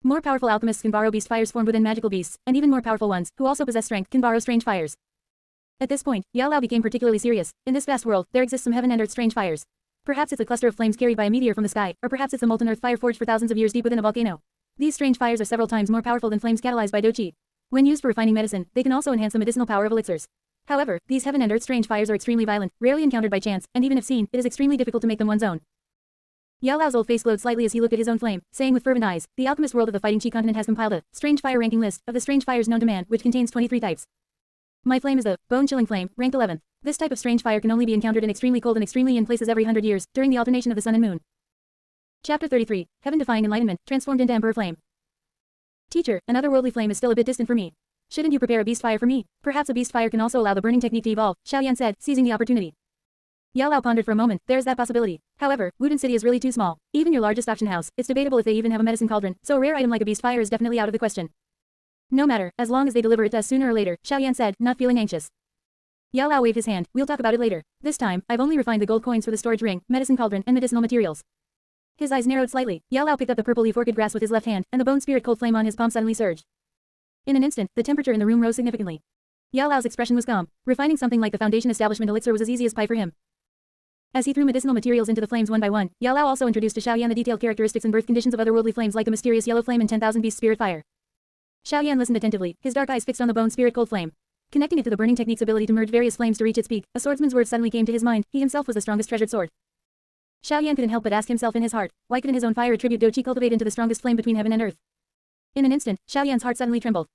More powerful alchemists can borrow beast fires formed within magical beasts, and even more powerful ones, who also possess strength, can borrow strange fires. At this point, Yao Lao became particularly serious. In this vast world, there exists some heaven and earth strange fires. Perhaps it's a cluster of flames carried by a meteor from the sky, or perhaps it's a molten earth fire forged for thousands of years deep within a volcano. These strange fires are several times more powerful than flames catalyzed by Douchi. When used for refining medicine, they can also enhance the medicinal power of elixirs. However, these heaven and earth strange fires are extremely violent, rarely encountered by chance, and even if seen, it is extremely difficult to make them one's own. Yao Lao's old face glowed slightly as he looked at his own flame, saying with fervent eyes, the alchemist world of the Fighting Chi continent has compiled a strange fire ranking list of the strange fires known to man, which contains 23 types. My flame is the bone-chilling flame, ranked 11th. This type of strange fire can only be encountered in extremely cold and extremely in places every 100 years, during the alternation of the sun and moon. Chapter 33, Heaven-defying enlightenment, transformed into Emperor Flame. Teacher, an otherworldly flame is still a bit distant for me. Shouldn't you prepare a beast fire for me? Perhaps a beast fire can also allow the burning technique to evolve, Xiaoyan said, seizing the opportunity. Yao Lao pondered for a moment. There's that possibility. However, Wudin City is really too small. Even your largest auction house, it's debatable if they even have a medicine cauldron, so a rare item like a beast fire is definitely out of the question. No matter, as long as they deliver it to us sooner or later, Xiaoyan said, not feeling anxious. Yao Lao waved his hand. We'll talk about it later. This time, I've only refined the gold coins for the storage ring, medicine cauldron, and medicinal materials. His eyes narrowed slightly. Yao Lao picked up the purple leaf orchid grass with his left hand, and the bone spirit cold flame on his palm suddenly surged. In an instant, the temperature in the room rose significantly. Yao Lao's expression was calm. Refining something like the foundation establishment elixir was as easy as pie for him. As he threw medicinal materials into the flames one by one, Yao Lao also introduced to Xiaoyan the detailed characteristics and birth conditions of otherworldly flames like the mysterious yellow flame and 10,000 beast spirit fire. Xiaoyan listened attentively, his dark eyes fixed on the bone spirit cold flame. Connecting it to the burning technique's ability to merge various flames to reach its peak, a swordsman's word suddenly came to his mind. He himself was the strongest treasured sword. Xiaoyan couldn't help but ask himself in his heart, why couldn't his own fire attribute Douchi cultivate into the strongest flame between heaven and earth? In an instant, Xiaoyan's heart suddenly trembled.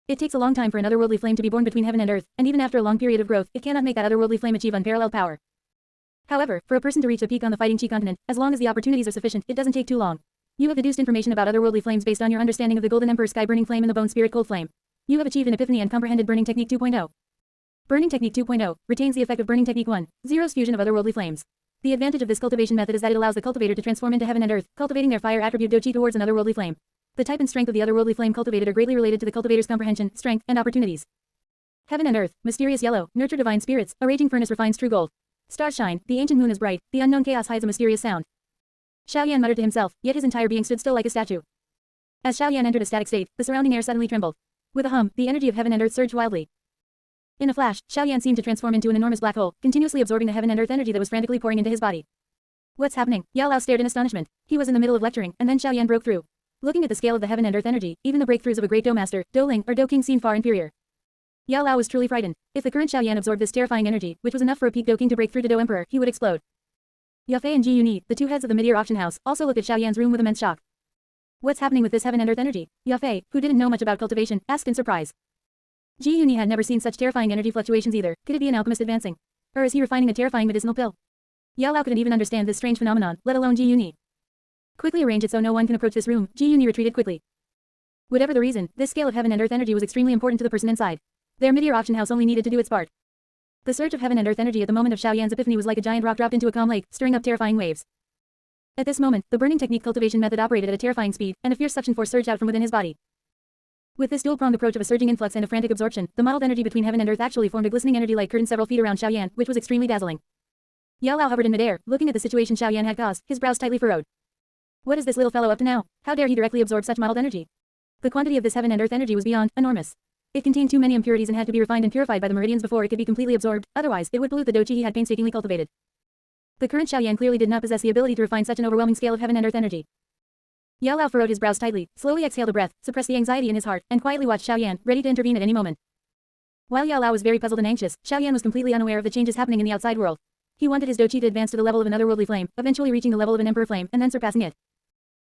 It takes a long time for an otherworldly flame to be born between heaven and earth, and even after a long period of growth, it cannot make that otherworldly flame achieve unparalleled power. However, for a person to reach the peak on the Fighting Chi continent, as long as the opportunities are sufficient, it doesn't take too long. You have deduced information about otherworldly flames based on your understanding of the Golden Emperor's sky-burning flame and the bone spirit cold flame. You have achieved an epiphany and comprehended Burning Technique 2.0. Burning Technique 2.0 retains the effect of Burning Technique 1.0's fusion of otherworldly flames. The advantage of this cultivation method is that it allows the cultivator to transform into heaven and earth, cultivating their fire attribute Douchi towards an otherworldly flame. The type and strength of the otherworldly flame cultivated are greatly related to the cultivator's comprehension, strength, and opportunities. Heaven and earth, mysterious yellow, nurture divine spirits, a raging furnace refines true gold. Stars shine, the ancient moon is bright, the unknown chaos hides a mysterious sound. Xiao Yan muttered to himself, yet his entire being stood still like a statue. As Xiao Yan entered a static state, the surrounding air suddenly trembled. With a hum, the energy of heaven and earth surged wildly. In a flash, Xiao Yan seemed to transform into an enormous black hole, continuously absorbing the heaven and earth energy that was frantically pouring into his body. What's happening? Yao Lao stared in astonishment. He was in the middle of lecturing, and then Xiao Yan broke through. Looking at the scale of the heaven and earth energy, even the breakthroughs of a great Do Master, Do Ling, or Do King seemed far inferior. Yao Lao was truly frightened. If the current Xiao Yan absorbed this terrifying energy, which was enough for a peak Do King to break through to Do Emperor, he would explode. Yao Fei and Ji Yuni, the two heads of the mid-year auction house, also looked at Xiao Yan's room with immense shock. What's happening with this heaven and earth energy? Yao Fei, who didn't know much about cultivation, asked in surprise. Ji Yuni had never seen such terrifying energy fluctuations either. Could it be an alchemist advancing? Or is he refining a terrifying medicinal pill? Yao Lao couldn't even understand this strange phenomenon, let alone Ji Yuni. Quickly arrange it so no one can approach this room, Ji Yuni retreated quickly. Whatever the reason, this scale of heaven and earth energy was extremely important to the person inside. Their mid-year auction house only needed to do its part. The surge of heaven and earth energy at the moment of Xiao Yan's epiphany was like a giant rock dropped into a calm lake, stirring up terrifying waves. At this moment, the burning technique cultivation method operated at a terrifying speed, and a fierce suction force surged out from within his body. With this dual-pronged approach of a surging influx and a frantic absorption, the modeled energy between heaven and earth actually formed a glistening energy-like curtain several feet around Xiao Yan, which was extremely dazzling. Yao Lao hovered in midair, looking at the situation Xiao Yan had caused, his brows tightly furrowed. What is this little fellow up to now? How dare he directly absorb such modeled energy? The quantity of this heaven and earth energy was beyond enormous. It contained too many impurities and had to be refined and purified by the meridians before it could be completely absorbed, otherwise it would pollute the doji he had painstakingly cultivated. The current Xiao Yan clearly did not possess the ability to refine such an overwhelming scale of heaven and earth energy. Yao Lao furrowed his brows tightly, slowly exhaled a breath, suppressed the anxiety in his heart, and quietly watched Xiao Yan, ready to intervene at any moment. While Yao Lao was very puzzled and anxious, Xiao Yan was completely unaware of the changes happening in the outside world. He wanted his doji to advance to the level of an otherworldly flame, eventually reaching the level of an emperor flame, and then surpassing it.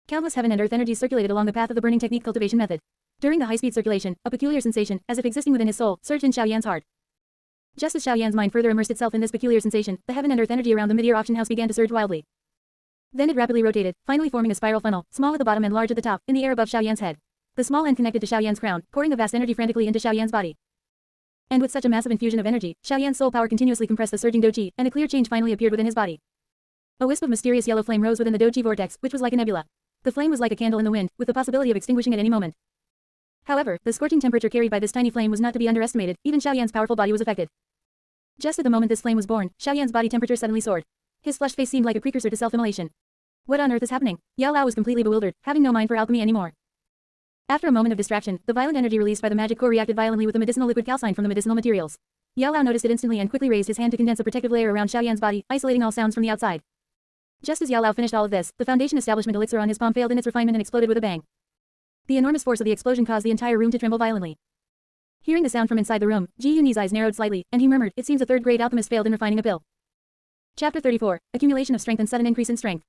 Countless heaven and earth energies circulated along the path of the burning technique cultivation method. During the high-speed circulation, a peculiar sensation, as if existing within his soul, surged in Xiao Yan's heart. Just as Xiao Yan's mind further immersed itself in this peculiar sensation, the heaven and earth energy around the mid-year auction house began to surge wildly. Then it rapidly rotated, finally forming a spiral funnel, small at the bottom and large at the top, in the air above Xiao Yan's head. The small end connected to Xiao Yan's crown, pouring the vast energy frantically into Xiao Yan's body. And with such a massive infusion of energy, Xiao Yan's soul power continuously compressed the surging doji, and a clear change finally appeared within his body. A wisp of mysterious yellow flame rose within the doji vortex, which was like a nebula. The flame was like a candle in the wind, with the possibility of extinguishing at any moment. However, the scorching temperature carried by this tiny flame was not to be underestimated. Even Xiao Yan's powerful body was affected. Just at the moment this flame was born, Xiao Yan's body temperature suddenly soared. His flushed face seemed like a precursor to self-immolation. What on earth is happening? Yao Lao was completely bewildered, having no mind for alchemy anymore. After a moment of distraction, the violent energy released by the magic core reacted violently with the medicinal liquid calcined from the medicinal materials. Yao Lao noticed it instantly and quickly raised his hand to condense a protective layer around Xiao Yan's body, isolating all sounds from the outside. Just as Yao Lao finished all of this, the foundation establishment elixir on his palm failed in its refinement and exploded with a bang. The enormous force of the explosion caused the entire room to tremble violently. Hearing the sound from inside the room, Ji Yuni's eyes narrowed slightly, and he murmured, "It seems a third-grade alchemist failed in refining a pill." Chapter 34. Accumulation of strength and sudden increase in strength.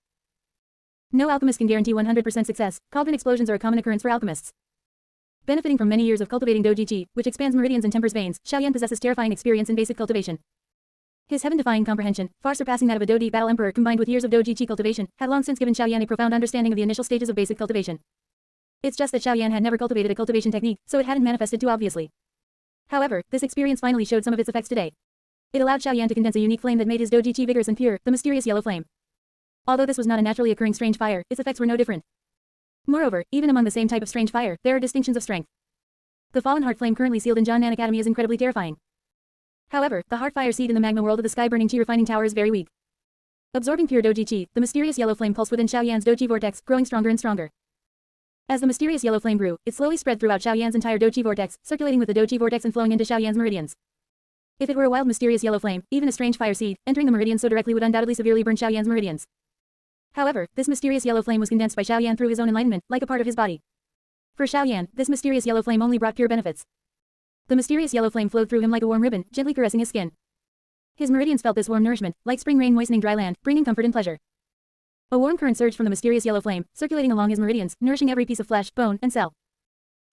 No alchemist can guarantee 100% success. Cauldron explosions are a common occurrence for alchemists. Benefiting from many years of cultivating doji chi, which expands meridians and tempers veins, Xiao Yan possesses terrifying experience in basic cultivation. His heaven-defying comprehension, far surpassing that of a Do Di battle emperor combined with years of doji chi cultivation, had long since given Xiao Yan a profound understanding of the initial stages of basic cultivation. It's just that Xiao Yan had never cultivated a cultivation technique, so it hadn't manifested too obviously. However, this experience finally showed some of its effects today. It allowed Xiao Yan to condense a unique flame that made his doji chi vigorous and pure, the mysterious yellow flame. Although this was not a naturally occurring strange fire, its effects were no different. Moreover, even among the same type of strange fire, there are distinctions of strength. The fallen heart flame currently sealed in Jiangnan Academy is incredibly terrifying. However, the heart fire seed in the magma world of the sky-burning chi refining tower is very weak. Absorbing pure doji chi, the mysterious yellow flame pulsed within Xiao Yan's doji vortex, growing stronger and stronger. As the mysterious yellow flame grew, it slowly spread throughout Xiao Yan's entire doji vortex, circulating with the doji vortex and flowing into Xiao Yan's meridians. If it were a wild mysterious yellow flame, even a strange fire seed, entering the meridians so directly would undoubtedly severely burn Xiao Yan's meridians. However, this mysterious yellow flame was condensed by Xiao Yan through his own enlightenment, like a part of his body. For Xiao Yan, this mysterious yellow flame only brought pure benefits. The mysterious yellow flame flowed through him like a warm ribbon, gently caressing his skin. His meridians felt this warm nourishment, like spring rain moistening dry land, bringing comfort and pleasure. A warm current surged from the mysterious yellow flame, circulating along his meridians, nourishing every piece of flesh, bone, and cell.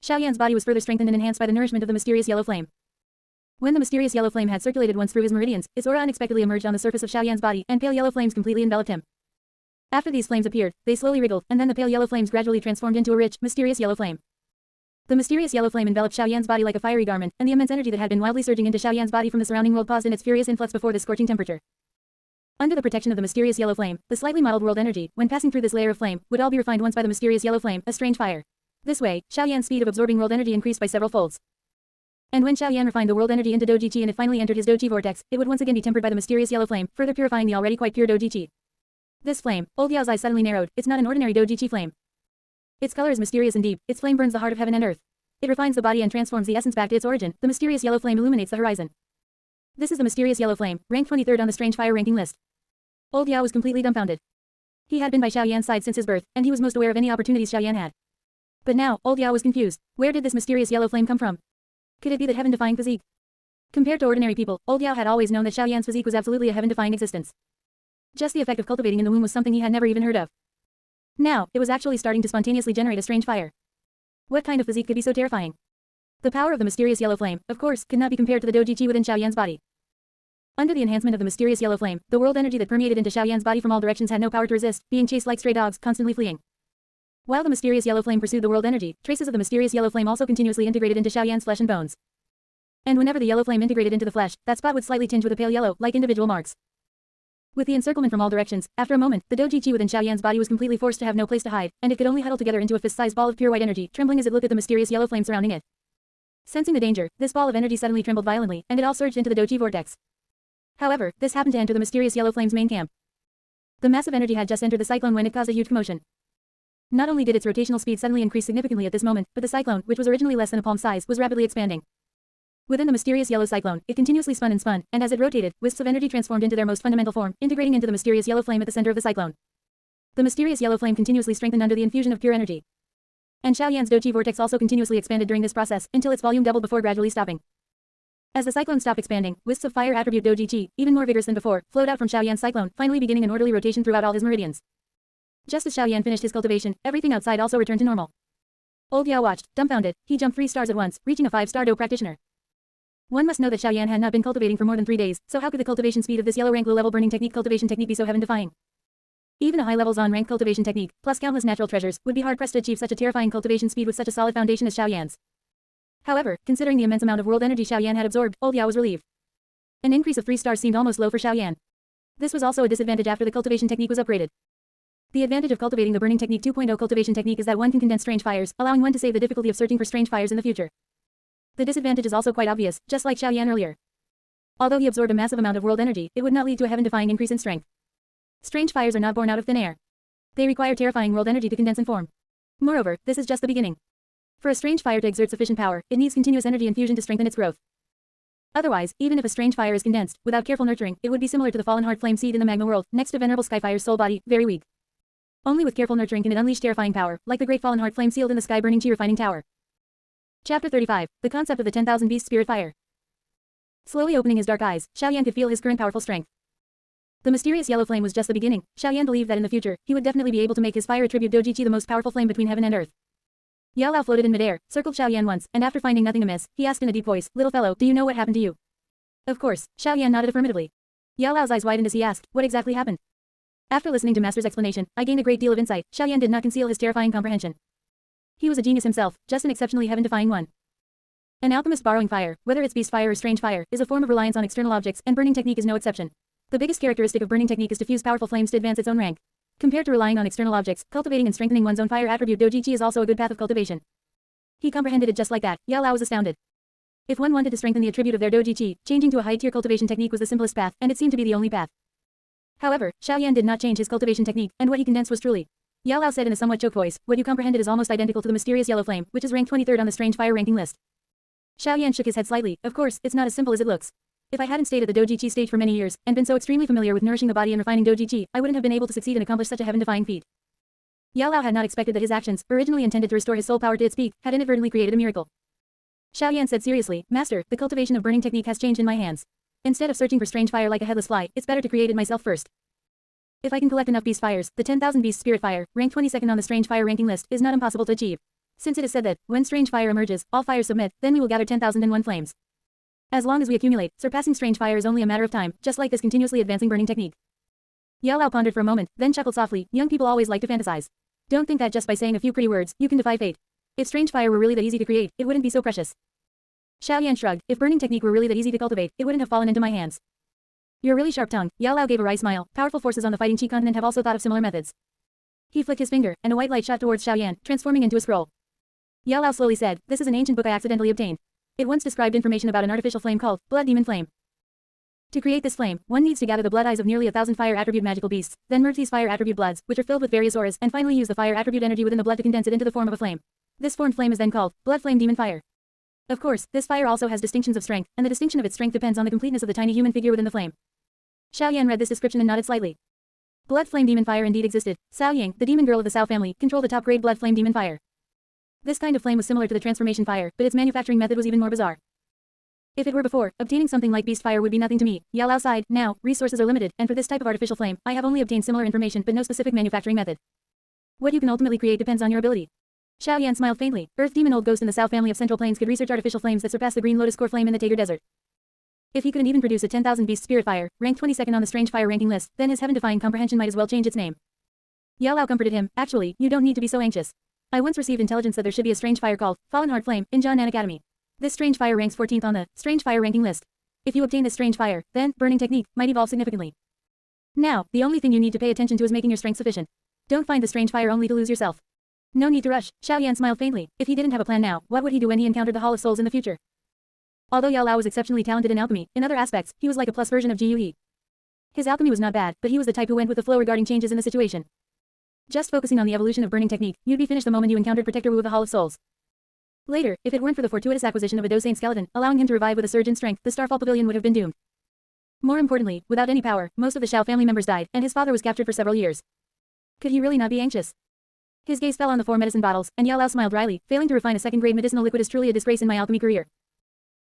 Xiao Yan's body was further strengthened and enhanced by the nourishment of the mysterious yellow flame. When the mysterious yellow flame had circulated once through his meridians, its aura unexpectedly emerged on the surface of Xiao Yan's body, and pale yellow flames completely enveloped him. After these flames appeared, they slowly wriggled, and then the pale yellow flames gradually transformed into a rich, mysterious yellow flame. The mysterious yellow flame enveloped Xiao Yan's body like a fiery garment, and the immense energy that had been wildly surging into Xiao Yan's body from the surrounding world paused in its furious influx before this scorching temperature. Under the protection of the mysterious yellow flame, the slightly modeled world energy, when passing through this layer of flame, would all be refined once by the mysterious yellow flame, a strange fire. This way, Xiao Yan's speed of absorbing world energy increased by several folds. And when Xiao Yan refined the world energy into doji chi and it finally entered his doji vortex, it would once again be tempered by the mysterious yellow flame, further purifying the already quite pure doji chi. This flame, old Yao's eyes suddenly narrowed. It's not an ordinary Doji Chi flame. Its color is mysterious and deep. Its flame burns the heart of heaven and earth. It refines the body and transforms the essence back to its origin. The mysterious yellow flame illuminates the horizon. This is the mysterious yellow flame, ranked 23rd on the strange fire ranking list. Old Yao was completely dumbfounded. He had been by Xiaoyan's side since his birth, and he was most aware of any opportunities Xiaoyan had. But now, old Yao was confused. Where did this mysterious yellow flame come from? Could it be that heaven-defying physique? Compared to ordinary people, old Yao had always known that Xiaoyan's physique was absolutely a heaven-defying existence. Just the effect of cultivating in the womb was something he had never even heard of. Now, it was actually starting to spontaneously generate a strange fire. What kind of physique could be so terrifying? The power of the mysterious yellow flame, of course, could not be compared to the Doji Chi within Xiaoyan's body. Under the enhancement of the mysterious yellow flame, the world energy that permeated into Xiaoyan's body from all directions had no power to resist, being chased like stray dogs, constantly fleeing. While the mysterious yellow flame pursued the world energy, traces of the mysterious yellow flame also continuously integrated into Xiaoyan's flesh and bones. And whenever the yellow flame integrated into the flesh, that spot would slightly tinge with a pale yellow, like individual marks. With the encirclement from all directions, after a moment, the Doji Chi within Xiaoyan's body was completely forced to have no place to hide, and it could only huddle together into a fist-sized ball of pure white energy, trembling as it looked at the mysterious yellow flame surrounding it. Sensing the danger, this ball of energy suddenly trembled violently, and it all surged into the Doji vortex. However, this happened to enter the mysterious yellow flame's main camp. The massive energy had just entered the cyclone when it caused a huge commotion. Not only did its rotational speed suddenly increase significantly at this moment, but the cyclone, which was originally less than a palm size, was rapidly expanding. Within the mysterious yellow cyclone, it continuously spun, and as it rotated, wisps of energy transformed into their most fundamental form, integrating into the mysterious yellow flame at the center of the cyclone. The mysterious yellow flame continuously strengthened under the infusion of pure energy. And Xiaoyan's Doji vortex also continuously expanded during this process, until its volume doubled before gradually stopping. As the cyclone stopped expanding, wisps of fire attribute Doji Chi, even more vigorous than before, flowed out from Xiaoyan's cyclone, finally beginning an orderly rotation throughout all his meridians. Just as Xiaoyan finished his cultivation, everything outside also returned to normal. Old Yao watched, dumbfounded. He jumped 3 stars at once, reaching a 5-star Do practitioner. One must know that Xiaoyan had not been cultivating for more than 3 days, so how could the cultivation speed of this yellow rank low-level burning technique cultivation technique be so heaven-defying? Even a high-level Zon rank cultivation technique, plus countless natural treasures, would be hard-pressed to achieve such a terrifying cultivation speed with such a solid foundation as Xiaoyan's. However, considering the immense amount of world energy Xiaoyan had absorbed, Old Yao was relieved. An increase of 3 stars seemed almost low for Xiaoyan. This was also a disadvantage after the cultivation technique was upgraded. The advantage of cultivating the burning technique 2.0 cultivation technique is that one can condense strange fires, allowing one to save the difficulty of searching for strange fires in the future. The disadvantage is also quite obvious, just like Xiaoyan earlier. Although he absorbed a massive amount of world energy, it would not lead to a heaven-defying increase in strength. Strange fires are not born out of thin air. They require terrifying world energy to condense and form. Moreover, this is just the beginning. For a strange fire to exert sufficient power, it needs continuous energy infusion to strengthen its growth. Otherwise, even if a strange fire is condensed, without careful nurturing, it would be similar to the fallen heart flame seed in the magma world, next to venerable Skyfire's soul body, very weak. Only with careful nurturing can it unleash terrifying power, like the great fallen heart flame sealed in the sky burning chi refining tower. Chapter 35. The concept of the 10,000 beast spirit fire. Slowly opening his dark eyes, Xiaoyan could feel his current powerful strength. The mysterious yellow flame was just the beginning. Xiaoyan believed that in the future, he would definitely be able to make his fire attribute Doji Chi the most powerful flame between heaven and earth. Yao Lao floated in midair, circled Xiaoyan once, and after finding nothing amiss, he asked in a deep voice, "Little fellow, do you know what happened to you?" Of course, Xiaoyan nodded affirmatively. Yao Lao's eyes widened as he asked, "What exactly happened?" After listening to Master's explanation, I gained a great deal of insight. Xiaoyan did not conceal his terrifying comprehension. He was a genius himself, just an exceptionally heaven-defying one. An alchemist borrowing fire, whether it's beast fire or strange fire, is a form of reliance on external objects, and burning technique is no exception. The biggest characteristic of burning technique is to fuse powerful flames to advance its own rank. Compared to relying on external objects, cultivating and strengthening one's own fire attribute Doji Chi is also a good path of cultivation. He comprehended it just like that. Yao Lao was astounded. If one wanted to strengthen the attribute of their Doji Chi, changing to a high-tier cultivation technique was the simplest path, and it seemed to be the only path. However, Xiaoyan did not change his cultivation technique, and what he condensed was truly. Yao Lao said in a somewhat choked voice, "What you comprehended is almost identical to the mysterious yellow flame, which is ranked 23rd on the strange fire ranking list." Xiaoyan shook his head slightly. Of course, it's not as simple as it looks. If I hadn't stayed at the Doji Chi stage for many years, and been so extremely familiar with nourishing the body and refining Doji Chi, I wouldn't have been able to succeed and accomplish such a heaven-defying feat. Yao Lao had not expected that his actions, originally intended to restore his soul power to its peak, had inadvertently created a miracle. Xiaoyan said seriously, "Master, the cultivation of burning technique has changed in my hands. Instead of searching for strange fire like a headless fly, it's better to create it myself first. If I can collect enough beast fires, the 10,000 beast spirit fire, ranked 22nd on the strange fire ranking list, is not impossible to achieve. Since it is said that, when strange fire emerges, all fires submit, then we will gather 10,001 flames. As long as we accumulate, surpassing strange fire is only a matter of time, just like this continuously advancing burning technique." Yao Lao pondered for a moment, then chuckled softly. Young people always like to fantasize. Don't think that just by saying a few pretty words, you can defy fate. If strange fire were really that easy to create, it wouldn't be so precious. Xiaoyan shrugged. If burning technique were really that easy to cultivate, it wouldn't have fallen into my hands. You're really sharp-tongued. Yao Lao gave a wry smile. Powerful forces on the fighting Qi continent have also thought of similar methods. He flicked his finger, and a white light shot towards Xiaoyan, transforming into a scroll. Yao Lao slowly said, "This is an ancient book I accidentally obtained. It once described information about an artificial flame called Blood Demon Flame." To create this flame, one needs to gather the blood eyes of nearly 1,000 fire attribute magical beasts, then merge these fire attribute bloods, which are filled with various auras, and finally use the fire attribute energy within the blood to condense it into the form of a flame. This formed flame is then called blood flame demon fire. Of course, this fire also has distinctions of strength, and the distinction of its strength depends on the completeness of the tiny human figure within the flame. Xiao Yan read this description and nodded slightly. Blood flame demon fire indeed existed. Cao Yang, the demon girl of the Cao family, controlled a top-grade blood flame demon fire. This kind of flame was similar to the transformation fire, but its manufacturing method was even more bizarre. If it were before, obtaining something like beast fire would be nothing to me. Yao Lao sighed. Now, resources are limited, and for this type of artificial flame, I have only obtained similar information but no specific manufacturing method. What you can ultimately create depends on your ability. Xiao Yan smiled faintly. Earth demon old ghost in the South family of Central Plains could research artificial flames that surpass the green lotus core flame in the Tager Desert. If he couldn't even produce a 10,000 beast spirit fire, ranked 22nd on the strange fire ranking list, then his heaven-defying comprehension might as well change its name. Yao Lao comforted him. Actually, you don't need to be so anxious. I once received intelligence that there should be a strange fire called Fallen Heart Flame in Jianan Academy. This strange fire ranks 14th on the strange fire ranking list. If you obtain this strange fire, then burning technique might evolve significantly. Now, the only thing you need to pay attention to is making your strength sufficient. Don't find the strange fire only to lose yourself. No need to rush. Xiao Yan smiled faintly. If he didn't have a plan now, what would he do when he encountered the Hall of Souls in the future? Although Yao Lao was exceptionally talented in alchemy, in other aspects, he was like a plus version of Ji Yuhe. His alchemy was not bad, but he was the type who went with the flow regarding changes in the situation. Just focusing on the evolution of burning technique, you'd be finished the moment you encountered Protector Wu of the Hall of Souls. Later, if it weren't for the fortuitous acquisition of a Dosane skeleton, allowing him to revive with a surge in strength, the Starfall Pavilion would have been doomed. More importantly, without any power, most of the Xiao family members died, and his father was captured for several years. Could he really not be anxious? His gaze fell on the 4 medicine bottles, and Yao Lao smiled wryly. Failing to refine a second-grade medicinal liquid is truly a disgrace in my alchemy career.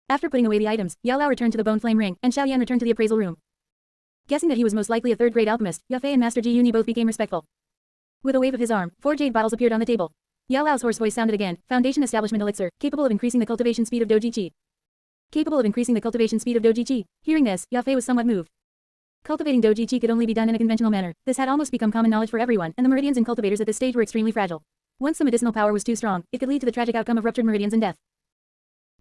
After putting away the items, Yao Lao returned to the bone flame ring, and Xiao Yan returned to the appraisal room. Guessing that he was most likely a third-grade alchemist, Yafei and Master Ji Yuni both became respectful. With a wave of his arm, 4 jade bottles appeared on the table. Yao Lao's hoarse voice sounded again. Foundation Establishment Elixir, capable of increasing the cultivation speed of Doji Qi. Capable of increasing the cultivation speed of Doji Qi. Hearing this, Yafei was somewhat moved. Cultivating Doji Qi could only be done in a conventional manner. This had almost become common knowledge for everyone, and the meridians and cultivators at this stage were extremely fragile. Once the medicinal power was too strong, it could lead to the tragic outcome of ruptured meridians and death.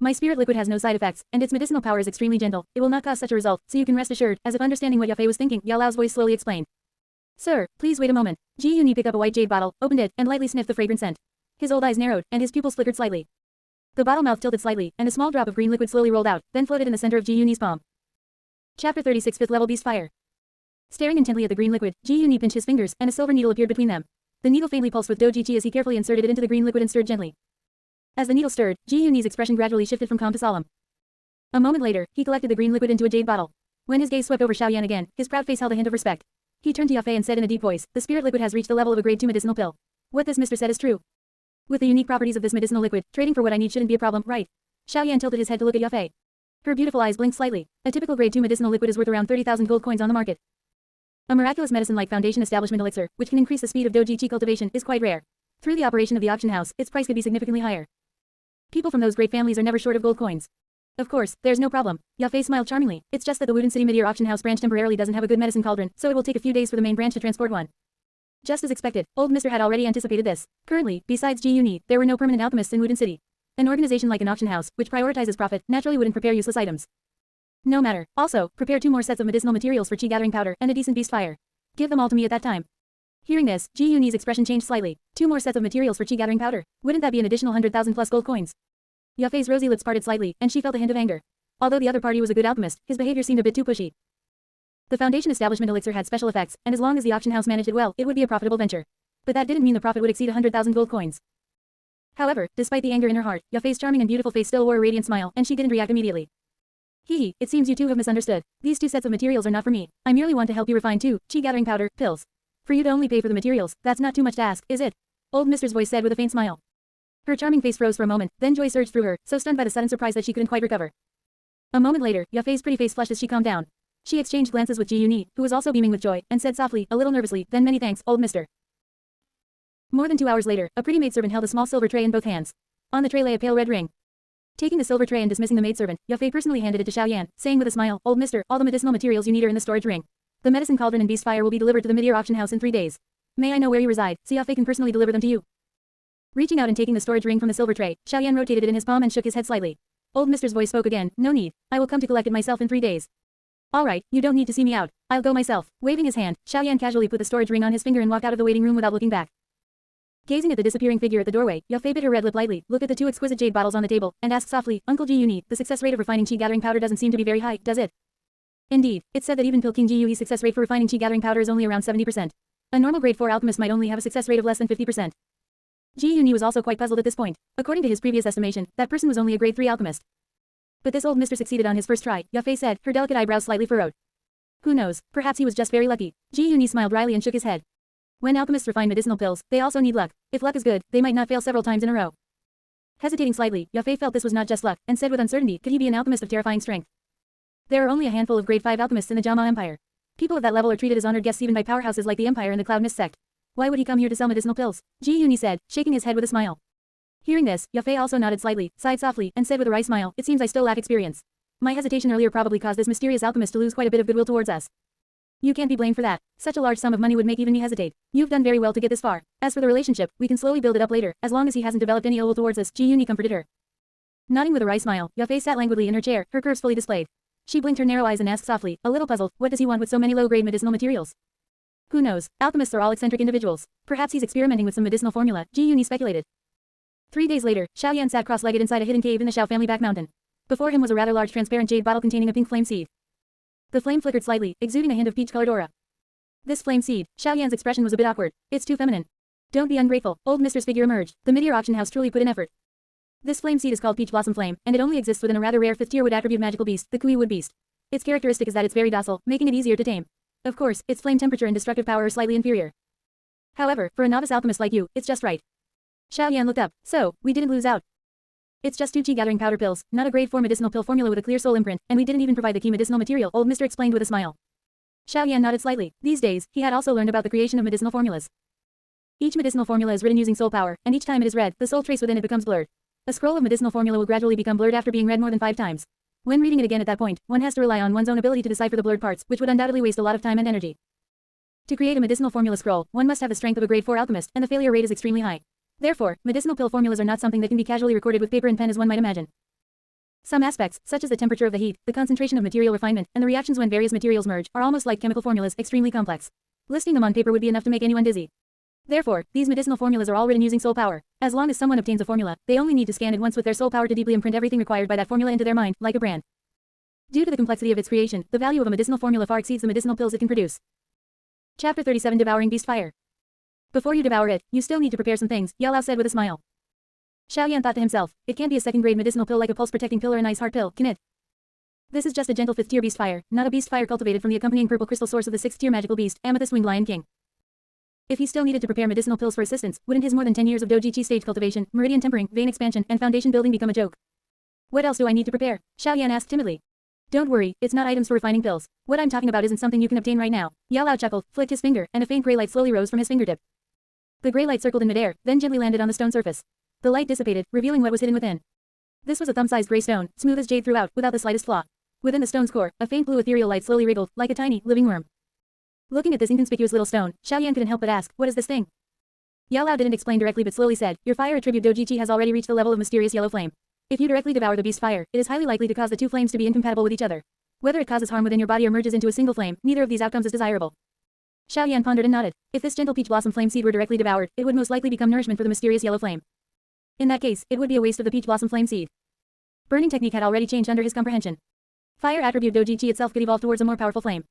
My spirit liquid has no side effects, and its medicinal power is extremely gentle. It will not cause such a result, so you can rest assured. As if understanding what Yafei was thinking, Yao Lao's voice slowly explained. Sir, please wait a moment. Ji Yuni picked up a white jade bottle, opened it, and lightly sniffed the fragrant scent. His old eyes narrowed, and his pupils flickered slightly. The bottle mouth tilted slightly, and a small drop of green liquid slowly rolled out, then floated in the center of Ji Yuni's palm. Chapter 36 5th Level Beast Fire. Staring intently at the green liquid, Ji Yuni pinched his fingers, and a silver needle appeared between them. The needle faintly pulsed with Doji Qi as he carefully inserted it into the green liquid and stirred gently. As the needle stirred, Ji Yuni's expression gradually shifted from calm to solemn. A moment later, he collected the green liquid into a jade bottle. When his gaze swept over Xiao Yan again, his proud face held a hint of respect. He turned to Yafei and said in a deep voice, the spirit liquid has reached the level of a grade 2 medicinal pill. What this mister said is true. With the unique properties of this medicinal liquid, trading for what I need shouldn't be a problem, right? Xiao Yan tilted his head to look at Yafei. Her beautiful eyes blinked slightly. A typical grade 2 medicinal liquid is worth around 30,000 gold coins on the market. A miraculous medicine like Foundation Establishment Elixir, which can increase the speed of Doji Qi cultivation, is quite rare. Through the operation of the auction house, its price could be significantly higher. People from those great families are never short of gold coins. Of course, there's no problem. Yafei smiled charmingly. It's just that the Wudin City Mid-Year Auction House branch temporarily doesn't have a good medicine cauldron, so it will take a few days for the main branch to transport one. Just as expected, old Mr. had already anticipated this. Currently, besides Ji Yuni, there were no permanent alchemists in Wudin City. An organization like an auction house, which prioritizes profit, naturally wouldn't prepare useless items. No matter. Also, prepare 2 more sets of medicinal materials for Qi gathering powder and a decent beast fire. Give them all to me at that time. Hearing this, Ji Yuni's expression changed slightly. 2 more sets of materials for Qi gathering powder. Wouldn't that be an additional 100,000 plus gold coins? Yafei's rosy lips parted slightly, and she felt a hint of anger. Although the other party was a good alchemist, his behavior seemed a bit too pushy. The Foundation Establishment Elixir had special effects, and as long as the auction house managed it well, it would be a profitable venture. But that didn't mean the profit would exceed 100,000 gold coins. However, despite the anger in her heart, Yafei's charming and beautiful face still wore a radiant smile, and she didn't react immediately. Hee, it seems you two have misunderstood. These 2 sets of materials are not for me. I merely want to help you refine 2 Qi gathering powder pills. For you to only pay for the materials, that's not too much to ask, is it? Old Mister's voice said with a faint smile. Her charming face froze for a moment, then joy surged through her, so stunned by the sudden surprise that she couldn't quite recover. A moment later, Yafei's pretty face flushed as she calmed down. She exchanged glances with Ji Yuni, who was also beaming with joy, and said softly, a little nervously, then many thanks, old mister. More than 2 hours later, a pretty maidservant held a small silver tray in both hands. On the tray lay a pale red ring. Taking the silver tray and dismissing the maidservant, Yafei personally handed it to Xiao Yan, saying with a smile, old mister, all the medicinal materials you need are in the storage ring. The medicine cauldron and beast fire will be delivered to the mid-year auction house in 3 days. May I know where you reside, so Yafei can personally deliver them to you. Reaching out and taking the storage ring from the silver tray, Xiao Yan rotated it in his palm and shook his head slightly. Old mister's voice spoke again, no need. I will come to collect it myself in 3 days. Alright, you don't need to see me out. I'll go myself. Waving his hand, Xiao Yan casually put the storage ring on his finger and walked out of the waiting room without looking back. Gazing at the disappearing figure at the doorway, Yafei bit her red lip lightly, looked at the 2 exquisite jade bottles on the table, and asked softly, Uncle Ji Yuni, the success rate of refining Qi gathering powder doesn't seem to be very high, does it? Indeed, it's said that even Pilking Gu's success rate for refining qi gathering powder is only around 70%. A normal grade 4 alchemist might only have a success rate of less than 50%. Ji Yuni was also quite puzzled at this point. According to his previous estimation, that person was only a grade 3 alchemist. But this old mister succeeded on his first try, Yao Fei said, her delicate eyebrows slightly furrowed. Who knows, perhaps he was just very lucky. Ji Yuni smiled wryly and shook his head. When alchemists refine medicinal pills, they also need luck. If luck is good, they might not fail several times in a row. Hesitating slightly, Yao Fei felt this was not just luck, and said with uncertainty, could he be an alchemist of terrifying strength? There are only a handful of grade 5 alchemists in the Jama Empire. People of that level are treated as honored guests even by powerhouses like the Empire and the Cloud Mist sect. Why would he come here to sell medicinal pills? Ji Yuni said, shaking his head with a smile. Hearing this, Yao Fei also nodded slightly, sighed softly, and said with a wry smile, it seems I still lack experience. My hesitation earlier probably caused this mysterious alchemist to lose quite a bit of goodwill towards us. You can't be blamed for that. Such a large sum of money would make even me hesitate. You've done very well to get this far. As for the relationship, we can slowly build it up later, as long as he hasn't developed any ill will towards us, Ji Yuni comforted her. Nodding with a wry smile, Yao Fei sat languidly in her chair, her curves fully displayed. She blinked her narrow eyes and asked softly, a little puzzled, what does he want with so many low-grade medicinal materials? Who knows? Alchemists are all eccentric individuals. Perhaps he's experimenting with some medicinal formula, Ji Yuni speculated. 3 days later, Xiao Yan sat cross-legged inside a hidden cave in the Xiao family back mountain. Before him was a rather large transparent jade bottle containing a pink flame seed. The flame flickered slightly, exuding a hint of peach-colored aura. This flame seed, Xiao Yan's expression was a bit awkward. It's too feminine. Don't be ungrateful, old mister's figure emerged. The mid-year auction house truly put in effort. This flame seed is called Peach Blossom Flame, and it only exists within a rather rare 5th tier wood attribute magical beast, the Kui Wood Beast. Its characteristic is that it's very docile, making it easier to tame. Of course, its flame temperature and destructive power are slightly inferior. However, for a novice alchemist like you, it's just right. Xiao Yan looked up. So, we didn't lose out. It's just 2 qi gathering powder pills, not a grade 4 medicinal pill formula with a clear soul imprint, and we didn't even provide the key medicinal material, old mister explained with a smile. Xiao Yan nodded slightly. These days, he had also learned about the creation of medicinal formulas. Each medicinal formula is written using soul power, and each time it is read, the soul trace within it becomes blurred. A scroll of medicinal formula will gradually become blurred after being read more than 5 times. When reading it again at that point, one has to rely on one's own ability to decipher the blurred parts, which would undoubtedly waste a lot of time and energy. To create a medicinal formula scroll, one must have the strength of a grade 4 alchemist, and the failure rate is extremely high. Therefore, medicinal pill formulas are not something that can be casually recorded with paper and pen as one might imagine. Some aspects, such as the temperature of the heat, the concentration of material refinement, and the reactions when various materials merge, are almost like chemical formulas, extremely complex. Listing them on paper would be enough to make anyone dizzy. Therefore, these medicinal formulas are all written using soul power. As long as someone obtains a formula, they only need to scan it once with their soul power to deeply imprint everything required by that formula into their mind, like a brand. Due to the complexity of its creation, the value of a medicinal formula far exceeds the medicinal pills it can produce. Chapter 37 Devouring Beast Fire. Before you devour it, you still need to prepare some things, Yao Lao said with a smile. Xiao Yan thought to himself, it can't be a second-grade medicinal pill like a pulse-protecting pill or a nice heart pill, can it? This is just a gentle 5th tier beast fire, not a beast fire cultivated from the accompanying purple crystal source of the 6th tier magical beast, Amethyst Winged Lion King. If he still needed to prepare medicinal pills for assistance, wouldn't his more than 10 years of Doji Chi stage cultivation, meridian tempering, vein expansion, and foundation building become a joke? What else do I need to prepare? Xiao Yan asked timidly. Don't worry, it's not items for refining pills. What I'm talking about isn't something you can obtain right now. Yao Lao chuckled, flicked his finger, and a faint gray light slowly rose from his fingertip. The gray light circled in midair, then gently landed on the stone surface. The light dissipated, revealing what was hidden within. This was a thumb-sized gray stone, smooth as jade throughout, without the slightest flaw. Within the stone's core, a faint blue ethereal light slowly wriggled, like a tiny, living worm. Looking at this inconspicuous little stone, Xiao Yan couldn't help but ask, what is this thing? Yao Lao didn't explain directly but slowly said, your fire attribute Doji Chi has already reached the level of mysterious yellow flame. If you directly devour the beast fire, it is highly likely to cause the two flames to be incompatible with each other. Whether it causes harm within your body or merges into a single flame, neither of these outcomes is desirable. Xiao Yan pondered and nodded. If this gentle peach blossom flame seed were directly devoured, it would most likely become nourishment for the mysterious yellow flame. In that case, it would be a waste of the peach blossom flame seed. Burning technique had already changed under his comprehension. Fire attribute Doji Chi itself could evolve towards a more powerful flame.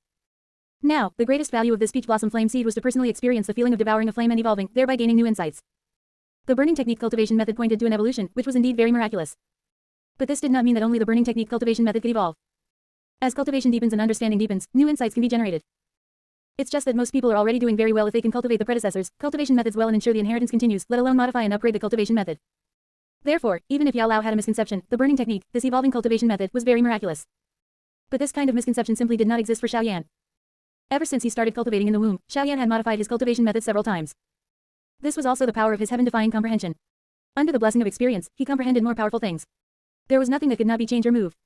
Now, the greatest value of this peach blossom flame seed was to personally experience the feeling of devouring a flame and evolving, thereby gaining new insights. The burning technique cultivation method pointed to an evolution, which was indeed very miraculous. But this did not mean that only the burning technique cultivation method could evolve. As cultivation deepens and understanding deepens, new insights can be generated. It's just that most people are already doing very well if they can cultivate the predecessors, cultivation methods well and ensure the inheritance continues, let alone modify and upgrade the cultivation method. Therefore, even if Yao Lao had a misconception, the burning technique, this evolving cultivation method, was very miraculous. But this kind of misconception simply did not exist for Xiao Yan. Ever since he started cultivating in the womb, Xiao Yan had modified his cultivation method several times. This was also the power of his heaven-defying comprehension. Under the blessing of experience, he comprehended more powerful things. There was nothing that could not be changed or moved.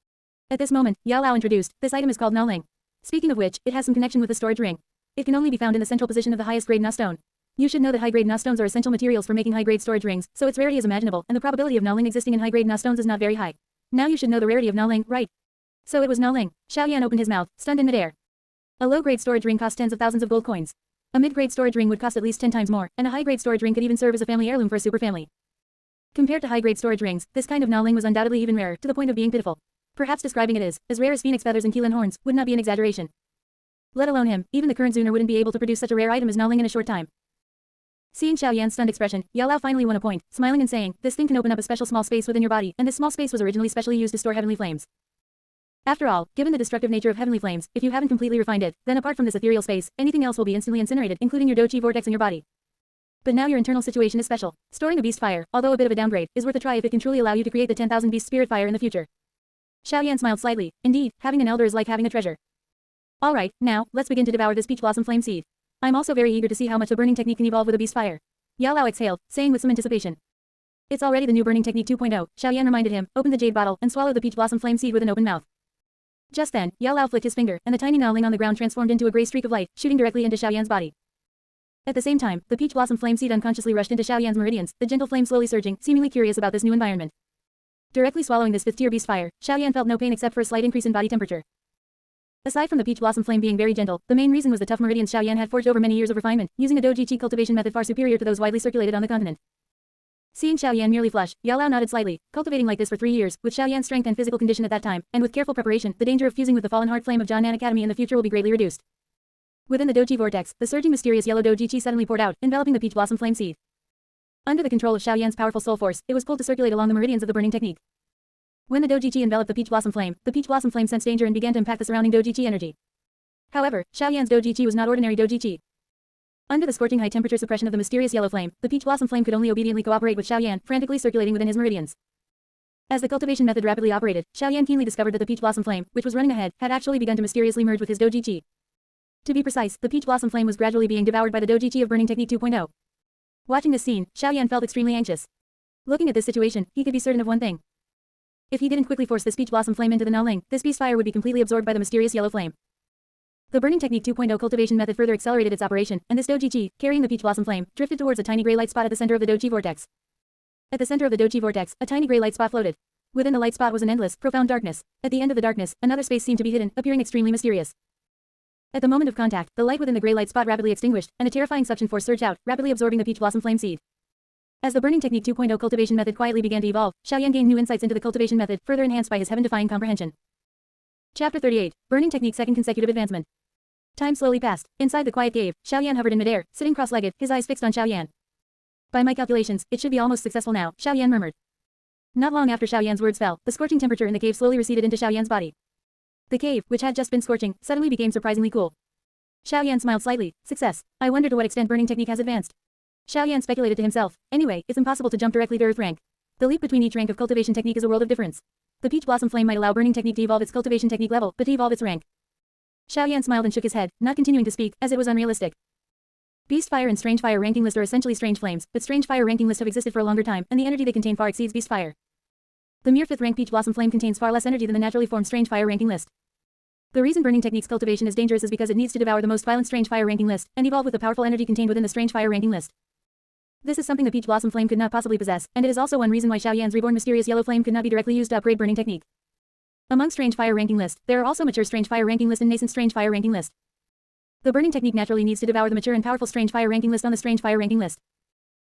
At this moment, Yao Lao introduced, this item is called Na Ling. Speaking of which, it has some connection with the storage ring. It can only be found in the central position of the highest grade Na stone. You should know that high-grade Na stones are essential materials for making high-grade storage rings, so its rarity is imaginable, and the probability of Na Ling existing in high-grade Na stones is not very high. Now you should know the rarity of Na Ling, right? So it was Na Ling. Xiao Yan opened his mouth, stunned in midair. A low-grade storage ring cost tens of thousands of gold coins. A mid-grade storage ring would cost at least 10 times more, and a high-grade storage ring could even serve as a family heirloom for a superfamily. Compared to high-grade storage rings, this kind of Na Ling was undoubtedly even rarer, to the point of being pitiful. Perhaps describing it as rare as phoenix feathers and Keelan horns, would not be an exaggeration. Let alone him, even the current Zuner wouldn't be able to produce such a rare item as Nalling in a short time. Seeing Xiao Yan's stunned expression, Yao Lao finally won a point, smiling and saying, this thing can open up a special small space within your body, and this small space was originally specially used to store heavenly flames. After all, given the destructive nature of heavenly flames, if you haven't completely refined it, then apart from this ethereal space, anything else will be instantly incinerated, including your Dochi vortex in your body. But now your internal situation is special. Storing a beast fire, although a bit of a downgrade, is worth a try if it can truly allow you to create the 10,000 beast spirit fire in the future. Xiao Yan smiled slightly. Indeed, having an elder is like having a treasure. Alright, now, let's begin to devour this peach blossom flame seed. I'm also very eager to see how much the burning technique can evolve with a beast fire. Yao Lao exhaled, saying with some anticipation. It's already the new burning technique 2.0, Xiao Yan reminded him, opened the jade bottle, and swallowed the peach blossom flame seed with an open mouth. Just then, Yao Lao flicked his finger, and the tiny Nowling on the ground transformed into a gray streak of light, shooting directly into Xiao Yan's body. At the same time, the peach blossom flame seed unconsciously rushed into Xiao Yan's meridians, the gentle flame slowly surging, seemingly curious about this new environment. Directly swallowing this fifth-tier beast fire, Xiao Yan felt no pain except for a slight increase in body temperature. Aside from the peach blossom flame being very gentle, the main reason was the tough meridians Xiao Yan had forged over many years of refinement, using a doji chi cultivation method far superior to those widely circulated on the continent. Seeing Xiao Yan merely flush, Yao Lao nodded slightly. Cultivating like this for 3 years, with Xiao Yan's strength and physical condition at that time, and with careful preparation, the danger of fusing with the fallen heart flame of Jianan Academy in the future will be greatly reduced. Within the doji vortex, the surging mysterious yellow doji chi suddenly poured out, enveloping the peach blossom flame seed. Under the control of Xiao Yan's powerful soul force, it was pulled to circulate along the meridians of the burning technique. When the doji chi enveloped the peach blossom flame sensed danger and began to impact the surrounding doji chi energy. However, Xiao Yan's doji chi was not ordinary doji chi. Under the scorching high temperature suppression of the mysterious yellow flame, the peach blossom flame could only obediently cooperate with Xiao Yan, frantically circulating within his meridians. As the cultivation method rapidly operated, Xiao Yan keenly discovered that the peach blossom flame, which was running ahead, had actually begun to mysteriously merge with his doji chi. To be precise, the peach blossom flame was gradually being devoured by the doji chi of burning technique 2.0. Watching this scene, Xiao Yan felt extremely anxious. Looking at this situation, he could be certain of one thing. If he didn't quickly force this peach blossom flame into the Nowling, this beast fire would be completely absorbed by the mysterious yellow flame. The burning technique 2.0 cultivation method further accelerated its operation, and this doji chi, carrying the peach blossom flame, drifted towards a tiny gray light spot at the center of the doji vortex. At the center of the doji vortex, a tiny gray light spot floated. Within the light spot was an endless, profound darkness. At the end of the darkness, another space seemed to be hidden, appearing extremely mysterious. At the moment of contact, the light within the gray light spot rapidly extinguished, and a terrifying suction force surged out, rapidly absorbing the peach blossom flame seed. As the burning technique 2.0 cultivation method quietly began to evolve, Xiao Yan gained new insights into the cultivation method, further enhanced by his heaven-defying comprehension. Chapter 38. Burning technique second consecutive advancement. Time slowly passed. Inside the quiet cave, Xiao Yan hovered in midair, sitting cross-legged, his eyes fixed on Xiao Yan. By my calculations, it should be almost successful now, Xiao Yan murmured. Not long after Xiao Yan's words fell, the scorching temperature in the cave slowly receded into Xiao Yan's body. The cave, which had just been scorching, suddenly became surprisingly cool. Xiao Yan smiled slightly. Success. I wonder to what extent burning technique has advanced. Xiao Yan speculated to himself. Anyway, it's impossible to jump directly to earth rank. The leap between each rank of cultivation technique is a world of difference. The peach blossom flame might allow burning technique to evolve its cultivation technique level, but to evolve its rank. Xiao Yan smiled and shook his head, not continuing to speak, as it was unrealistic. Beast fire and strange fire ranking list are essentially strange flames, but strange fire ranking list have existed for a longer time, and the energy they contain far exceeds beast fire. The mere 5th rank peach blossom flame contains far less energy than the naturally formed strange fire ranking list. The reason burning technique's cultivation is dangerous is because it needs to devour the most violent strange fire ranking list, and evolve with the powerful energy contained within the strange fire ranking list. This is something the peach blossom flame could not possibly possess, and it is also one reason why Xiao Yan's reborn mysterious yellow flame could not be directly used to upgrade burning technique. Among strange fire ranking list, there are also mature strange fire ranking list and nascent strange fire ranking list. The burning technique naturally needs to devour the mature and powerful strange fire ranking list on the strange fire ranking list.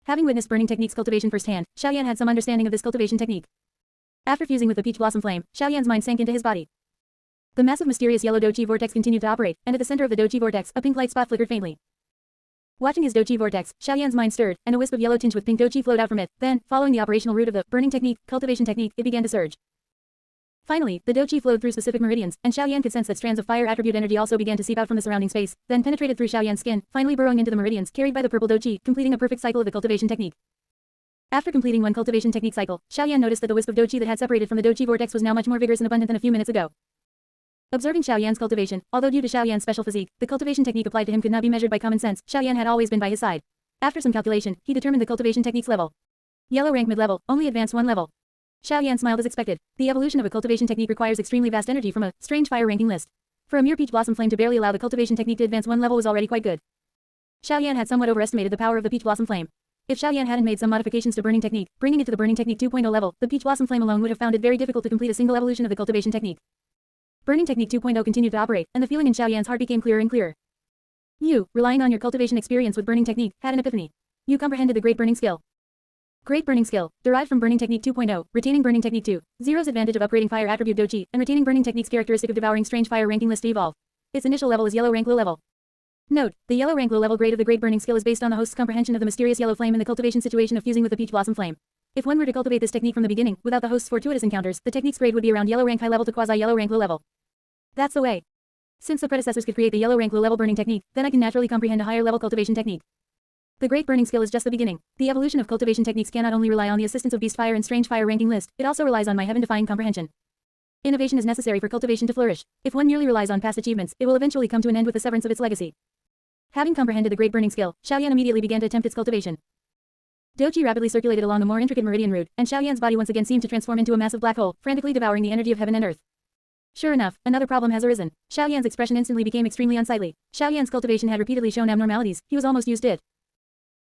Having witnessed burning technique's cultivation firsthand, Xiao Yan had some understanding of this cultivation technique. After fusing with the peach blossom flame, Xiao Yan's mind sank into his body. The massive mysterious yellow doji vortex continued to operate, and at the center of the doji vortex, a pink light spot flickered faintly. Watching his doji vortex, Xiao Yan's mind stirred, and a wisp of yellow tinge with pink doji flowed out from it. Then, following the operational route of the burning technique, cultivation technique, it began to surge. Finally, the doji flowed through specific meridians, and Xiao Yan could sense that strands of fire attribute energy also began to seep out from the surrounding space, then penetrated through Xiao Yan's skin, finally burrowing into the meridians carried by the purple doji, completing a perfect cycle of the cultivation technique. After completing one cultivation technique cycle, Xiao Yan noticed that the wisp of doji that had separated from the doji vortex was now much more vigorous and abundant than a few minutes ago. Observing Xiao Yan's cultivation, although due to Xiao Yan's special physique, the cultivation technique applied to him could not be measured by common sense, Xiao Yan had always been by his side. After some calculation, he determined the cultivation technique's level. Yellow rank mid-level, only advance 1 level. Xiao Yan smiled as expected. The evolution of a cultivation technique requires extremely vast energy from a strange fire ranking list. For a mere peach blossom flame to barely allow the cultivation technique to advance 1 level was already quite good. Xiao Yan had somewhat overestimated the power of the peach blossom flame. If Xiao Yan hadn't made some modifications to burning technique, bringing it to the burning technique 2.0 level, the peach blossom flame alone would have found it very difficult to complete a single evolution of the cultivation technique. Burning technique 2.0 continued to operate, and the feeling in Xiao Yan's heart became clearer and clearer. You, relying on your cultivation experience with burning technique, had an epiphany. You comprehended the great burning skill. Great burning skill, derived from burning technique 2.0, retaining burning technique 2, zero's advantage of upgrading fire attribute doji, and retaining burning technique's characteristic of devouring strange fire ranking list to evolve. Its initial level is yellow rank low level. Note, the yellow rank low level grade of the great burning skill is based on the host's comprehension of the mysterious yellow flame in the cultivation situation of fusing with the peach blossom flame. If one were to cultivate this technique from the beginning, without the host's fortuitous encounters, the technique's grade would be around yellow rank high level to quasi yellow rank low level. That's the way. Since the predecessors could create the yellow rank low level burning technique, then I can naturally comprehend a higher level cultivation technique. The great burning skill is just the beginning. The evolution of cultivation techniques cannot only rely on the assistance of beast fire and strange fire ranking list, it also relies on my heaven-defying comprehension. Innovation is necessary for cultivation to flourish. If one merely relies on past achievements, it will eventually come to an end with the severance of its legacy. Having comprehended the great burning skill, Xiaoyan immediately began to attempt its cultivation. Doji rapidly circulated along the more intricate meridian route, and Xiaoyan's body once again seemed to transform into a massive black hole, frantically devouring the energy of heaven and earth. Sure enough, another problem has arisen. Xiaoyan's expression instantly became extremely unsightly. Xiaoyan's cultivation had repeatedly shown abnormalities. He was almost used to it.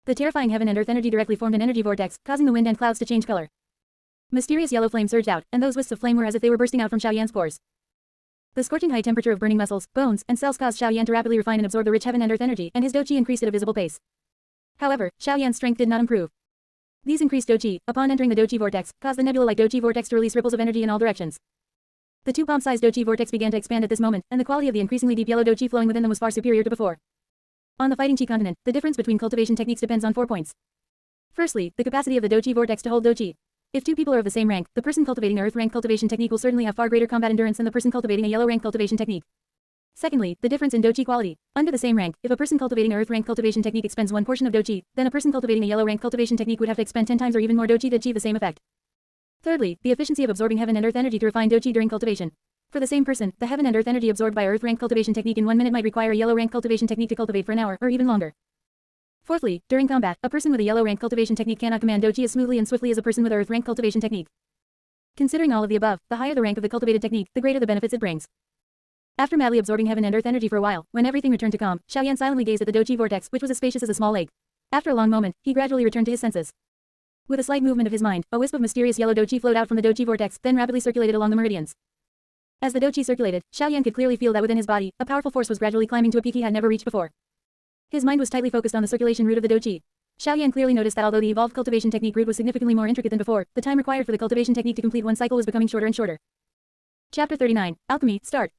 The terrifying heaven and earth energy directly formed an energy vortex, causing the wind and clouds to change color. Mysterious yellow flame surged out, and those wisps of flame were as if they were bursting out from Xiaoyan's pores. The scorching high temperature of burning muscles, bones, and cells caused Xiaoyan to rapidly refine and absorb the rich heaven and earth energy, and his doji increased at a visible pace. However, Xiaoyan's strength did not improve. These increased doji, upon entering the doji vortex, caused the nebula-like doji vortex to release ripples of energy in all directions. The two palm-sized doji vortex began to expand at this moment, and the quality of the increasingly deep yellow doji flowing within them was far superior to before. On the Fighting Chi continent, the difference between cultivation techniques depends on 4 points. Firstly, the capacity of the doji vortex to hold doji. If two people are of the same rank, the person cultivating the earth rank cultivation technique will certainly have far greater combat endurance than the person cultivating a yellow rank cultivation technique. Secondly, the difference in doji quality. Under the same rank, if a person cultivating a earth rank cultivation technique expends one portion of doji, then a person cultivating a yellow rank cultivation technique would have to expend 10 times or even more doji to achieve the same effect. Thirdly, the efficiency of absorbing heaven and earth energy to refine doji during cultivation. For the same person, the heaven and earth energy absorbed by earth rank cultivation technique in 1 minute might require a yellow rank cultivation technique to cultivate for an hour, or even longer. Fourthly, during combat, a person with a yellow rank cultivation technique cannot command doji as smoothly and swiftly as a person with a earth rank cultivation technique. Considering all of the above, the higher the rank of the cultivated technique, the greater the benefits it brings. After madly absorbing heaven and earth energy for a while, when everything returned to calm, Xiaoyan silently gazed at the doji vortex, which was as spacious as a small lake. After a long moment, he gradually returned to his senses. With a slight movement of his mind, a wisp of mysterious yellow doji flowed out from the doji vortex, then rapidly circulated along the meridians. As the doji circulated, Xiaoyan could clearly feel that within his body, a powerful force was gradually climbing to a peak he had never reached before. His mind was tightly focused on the circulation route of the doji. Xiaoyan clearly noticed that although the evolved cultivation technique route was significantly more intricate than before, the time required for the cultivation technique to complete one cycle was becoming shorter and shorter. Chapter 39, Alchemy, Start.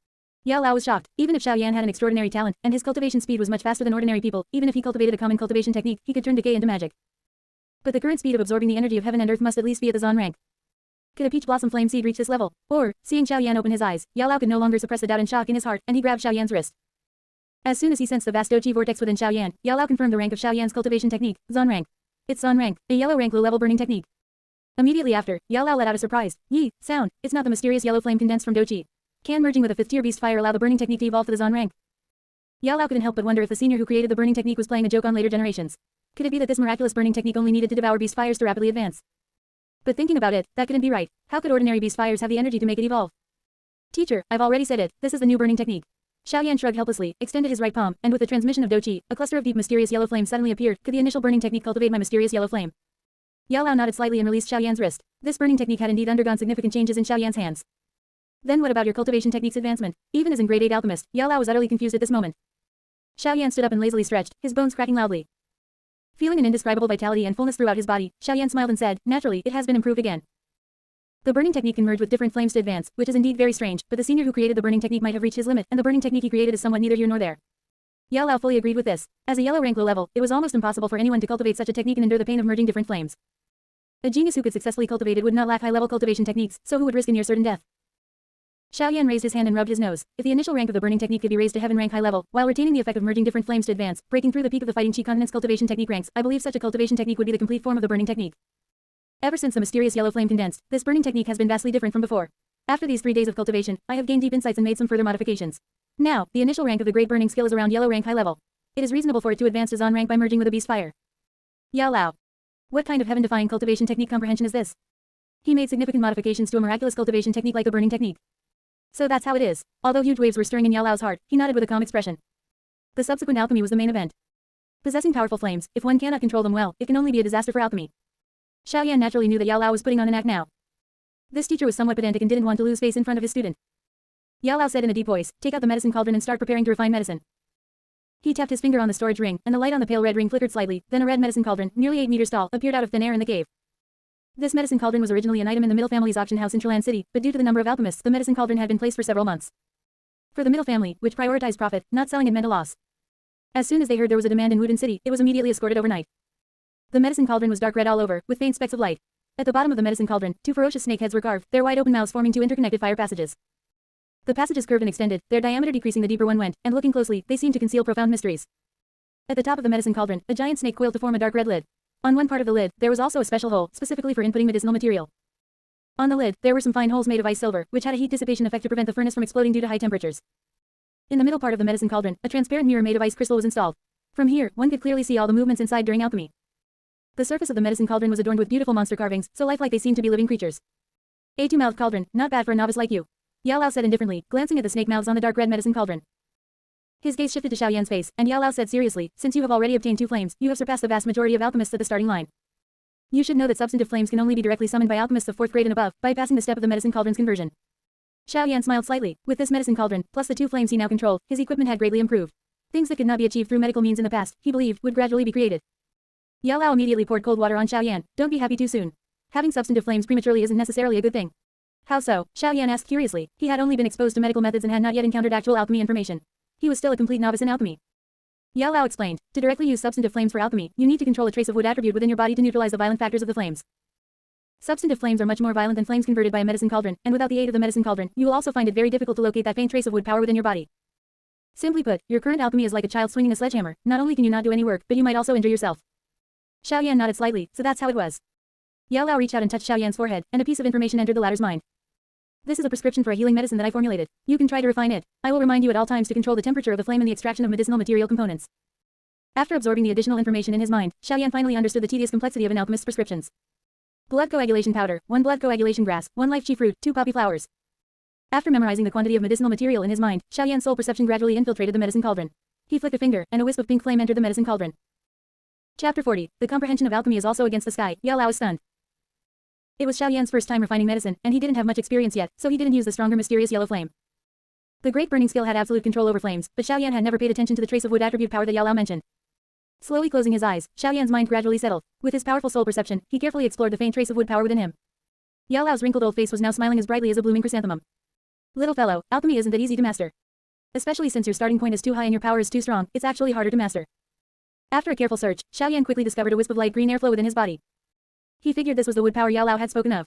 Yao Lao was shocked. Even if Xiaoyan had an extraordinary talent, and his cultivation speed was much faster than ordinary people, even if he cultivated a common cultivation technique, he could turn decay into magic. But the current speed of absorbing the energy of heaven and earth must at least be at the Zon rank. Could a peach blossom flame seed reach this level? Or, seeing Xiaoyan open his eyes, Yao Lao could no longer suppress the doubt and shock in his heart, and he grabbed Xiaoyan's wrist. As soon as he sensed the vast doji vortex within Xiaoyan, Yao Lao confirmed the rank of Xiaoyan's cultivation technique, Zon rank. It's Zon rank, a yellow rank low-level burning technique. Immediately after, Yao Lao let out a surprised "Yi" sound. It's not the mysterious yellow flame condensed from doji. Can merging with a 5th-tier beast fire allow the burning technique to evolve to the Zon rank? Yao Lao couldn't help but wonder if the senior who created the burning technique was playing a joke on later generations. Could it be that this miraculous burning technique only needed to devour beast fires to rapidly advance? But thinking about it, that couldn't be right. How could ordinary beast fires have the energy to make it evolve? Teacher, I've already said it, this is the new burning technique. Xiaoyan shrugged helplessly, extended his right palm, and with the transmission of doji, a cluster of deep mysterious yellow flame suddenly appeared. Could the initial burning technique cultivate my mysterious yellow flame? Yao Lao nodded slightly and released Xiaoyan's wrist. This burning technique had indeed undergone significant changes in Xiaoyan's hands. Then what about your cultivation technique's advancement? Even as in grade 8 alchemist, Yao Lao was utterly confused at this moment. Xiaoyan stood up and lazily stretched, his bones cracking loudly. Feeling an indescribable vitality and fullness throughout his body, Xiaoyan smiled and said, naturally, it has been improved again. The burning technique can merge with different flames to advance, which is indeed very strange, but the senior who created the burning technique might have reached his limit, and the burning technique he created is somewhat neither here nor there. Yao Lao fully agreed with this. As a yellow rank low level, it was almost impossible for anyone to cultivate such a technique and endure the pain of merging different flames. A genius who could successfully cultivate it would not lack high-level cultivation techniques, so who would risk a near certain death? Xiaoyan raised his hand and rubbed his nose. If the initial rank of the burning technique could be raised to heaven rank high level, while retaining the effect of merging different flames to advance, breaking through the peak of the Fighting Chi continent's cultivation technique ranks, I believe such a cultivation technique would be the complete form of the burning technique. Ever since the mysterious yellow flame condensed, this burning technique has been vastly different from before. After these 3 days of cultivation, I have gained deep insights and made some further modifications. Now, the initial rank of the great burning skill is around yellow rank high level. It is reasonable for it to advance to Zon rank by merging with a beast fire. Yao Lao. What kind of heaven-defying cultivation technique comprehension is this? He made significant modifications to a miraculous cultivation technique like the burning technique. So that's how it is. Although huge waves were stirring in Yao Lao's heart, he nodded with a calm expression. The subsequent alchemy was the main event. Possessing powerful flames, if one cannot control them well, it can only be a disaster for alchemy. Xiaoyan naturally knew that Yao Lao was putting on an act now. This teacher was somewhat pedantic and didn't want to lose face in front of his student. Yao Lao said in a deep voice, take out the medicine cauldron and start preparing to refine medicine. He tapped his finger on the storage ring, and the light on the pale red ring flickered slightly, then a red medicine cauldron, nearly 8 meters tall, appeared out of thin air in the cave. This medicine cauldron was originally an item in the Middle family's auction house in Tralan City, but due to the number of alchemists, the medicine cauldron had been placed for several months. For the Middle family, which prioritized profit, not selling it meant a loss. As soon as they heard there was a demand in Wudin City, it was immediately escorted overnight. The medicine cauldron was dark red all over, with faint specks of light. At the bottom of the medicine cauldron, 2 ferocious snake heads were carved, their wide open mouths forming 2 interconnected fire passages. The passages curved and extended, their diameter decreasing the deeper one went, and looking closely, they seemed to conceal profound mysteries. At the top of the medicine cauldron, a giant snake coiled to form a dark red lid. On one part of the lid, there was also a special hole, specifically for inputting medicinal material. On the lid, there were some fine holes made of ice silver, which had a heat dissipation effect to prevent the furnace from exploding due to high temperatures. In the middle part of the medicine cauldron, a transparent mirror made of ice crystal was installed. From here, one could clearly see all the movements inside during alchemy. The surface of the medicine cauldron was adorned with beautiful monster carvings, so lifelike they seemed to be living creatures. A 2-mouthed cauldron, not bad for a novice like you. Yao Lao said indifferently, glancing at the snake mouths on the dark red medicine cauldron. His gaze shifted to Xiaoyan's face, and Yao Lao said seriously, since you have already obtained 2 flames, you have surpassed the vast majority of alchemists at the starting line. You should know that substantive flames can only be directly summoned by alchemists of 4th grade and above, bypassing the step of the medicine cauldron's conversion. Xiaoyan smiled slightly. With this medicine cauldron, plus the 2 flames he now controlled, his equipment had greatly improved. Things that could not be achieved through medical means in the past, he believed, would gradually be created. Yao Lao immediately poured cold water on Xiaoyan. Don't be happy too soon. Having substantive flames prematurely isn't necessarily a good thing. How so? Xiaoyan asked curiously. He had only been exposed to medical methods and had not yet encountered actual alchemy information. He was still a complete novice in alchemy. Yao Lao explained. To directly use substantive flames for alchemy, you need to control a trace of wood attribute within your body to neutralize the violent factors of the flames. Substantive flames are much more violent than flames converted by a medicine cauldron, and without the aid of the medicine cauldron, you will also find it very difficult to locate that faint trace of wood power within your body. Simply put, your current alchemy is like a child swinging a sledgehammer. Not only can you not do any work, but you might also injure yourself. Xiaoyan nodded slightly, so that's how it was. Yao Lao reached out and touched Xiaoyan's forehead, and a piece of information entered the latter's mind. This is a prescription for a healing medicine that I formulated. You can try to refine it. I will remind you at all times to control the temperature of the flame and the extraction of medicinal material components. After absorbing the additional information in his mind, Xiaoyan finally understood the tedious complexity of an alchemist's prescriptions. Blood coagulation powder, 1 blood coagulation grass, 1 lychee fruit, 2 poppy flowers. After memorizing the quantity of medicinal material in his mind, Xiaoyan's soul perception gradually infiltrated the medicine cauldron. He flicked a finger, and a wisp of pink flame entered the medicine cauldron. Chapter 40. The comprehension of alchemy is also against the sky. Yao Lao is stunned. It was Xiaoyan's first time refining medicine, and he didn't have much experience yet, so he didn't use the stronger mysterious yellow flame. The great burning skill had absolute control over flames, but Xiaoyan had never paid attention to the trace of wood attribute power that Yao Lao mentioned. Slowly closing his eyes, Xiaoyan's mind gradually settled. With his powerful soul perception, he carefully explored the faint trace of wood power within him. Yao Lao's wrinkled old face was now smiling as brightly as a blooming chrysanthemum. Little fellow, alchemy isn't that easy to master. Especially since your starting point is too high and your power is too strong, it's actually harder to master. After a careful search, Xiaoyan quickly discovered a wisp of light green airflow within his body. He figured this was the wood power Yao Lao had spoken of.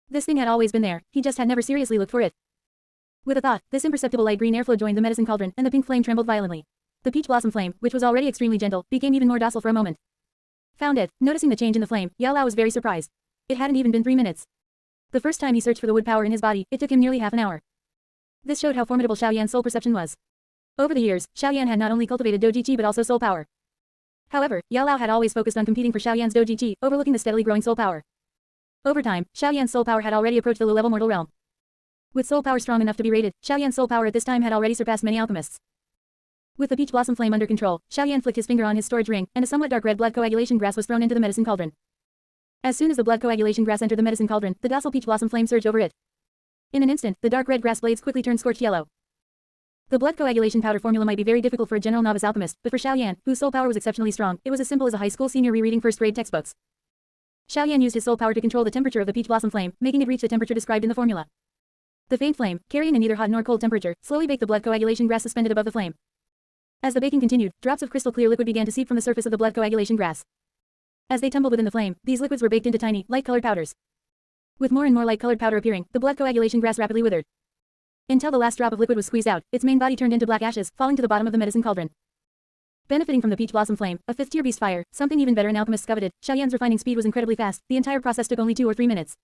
This thing had always been there, he just had never seriously looked for it. With a thought, this imperceptible light green airflow joined the medicine cauldron, and the pink flame trembled violently. The peach blossom flame, which was already extremely gentle, became even more docile for a moment. Found it. Noticing the change in the flame, Yao Lao was very surprised. It hadn't even been 3 minutes. The first time he searched for the wood power in his body, it took him nearly half an hour. This showed how formidable Xiaoyan's soul perception was. Over the years, Xiaoyan had not only cultivated doji qi but also soul power. However, Yao Lao had always focused on competing for Xiaoyan's doji qi, overlooking the steadily growing soul power. Over time, Xiaoyan's soul power had already approached the low-level mortal realm. With soul power strong enough to be rated, Xiaoyan's soul power at this time had already surpassed many alchemists. With the peach blossom flame under control, Xiaoyan flicked his finger on his storage ring, and a somewhat dark red blood coagulation grass was thrown into the medicine cauldron. As soon as the blood coagulation grass entered the medicine cauldron, the docile peach blossom flame surged over it. In an instant, the dark red grass blades quickly turned scorched yellow. The blood coagulation powder formula might be very difficult for a general novice alchemist, but for Xiaoyan, whose soul power was exceptionally strong, it was as simple as a high school senior rereading first-grade textbooks. Xiaoyan used his soul power to control the temperature of the peach blossom flame, making it reach the temperature described in the formula. The faint flame, carrying a neither hot nor cold temperature, slowly baked the blood coagulation grass suspended above the flame. As the baking continued, drops of crystal clear liquid began to seep from the surface of the blood coagulation grass. As they tumbled within the flame, these liquids were baked into tiny, light-colored powders. With more and more light-colored powder appearing, the blood coagulation grass rapidly withered. Until the last drop of liquid was squeezed out, its main body turned into black ashes, falling to the bottom of the medicine cauldron. Benefiting from the peach blossom flame, a 5th-tier beast fire, something even veteran alchemists coveted, Xiaoyan's refining speed was incredibly fast. The entire process took only 2 or 3 minutes.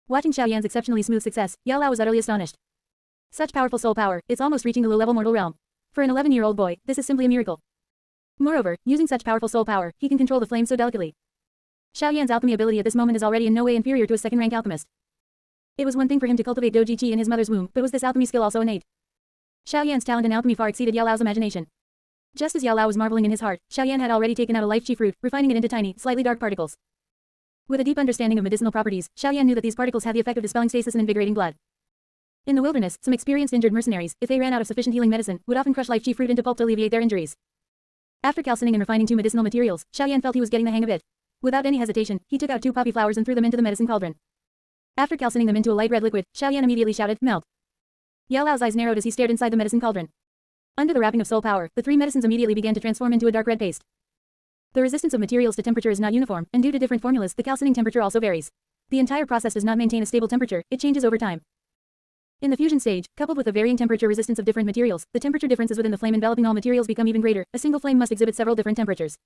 Watching Xiaoyan's exceptionally smooth success, Yao Lao was utterly astonished. Such powerful soul power, it's almost reaching the low-level mortal realm. For an 11-year-old boy, this is simply a miracle. Moreover, using such powerful soul power, he can control the flame so delicately. Xiaoyan's alchemy ability at this moment is already in no way inferior to a second-rank alchemist. It was one thing for him to cultivate doji qi in his mother's womb, but was this alchemy skill also innate? Xiaoyan's talent in alchemy far exceeded Yao Lao's imagination. Just as Yao Lao was marveling in his heart, Xiaoyan had already taken out a lychee fruit, refining it into tiny, slightly dark particles. With a deep understanding of medicinal properties, Xiaoyan knew that these particles had the effect of dispelling stasis and invigorating blood. In the wilderness, some experienced injured mercenaries, if they ran out of sufficient healing medicine, would often crush lychee fruit into pulp to alleviate their injuries. After calcining and refining 2 medicinal materials, Xiaoyan felt he was getting the hang of it. Without any hesitation, he took out 2 poppy flowers and threw them into the medicine cauldron. After calcining them into a light red liquid, Xiaoyan immediately shouted, "Melt." Yao Lao's eyes narrowed as he stared inside the medicine cauldron. Under the wrapping of soul power, the 3 medicines immediately began to transform into a dark red paste. The resistance of materials to temperature is not uniform, and due to different formulas, the calcining temperature also varies. The entire process does not maintain a stable temperature, it changes over time. In the fusion stage, coupled with the varying temperature resistance of different materials, the temperature differences within the flame enveloping all materials become even greater. A single flame must exhibit several different temperatures.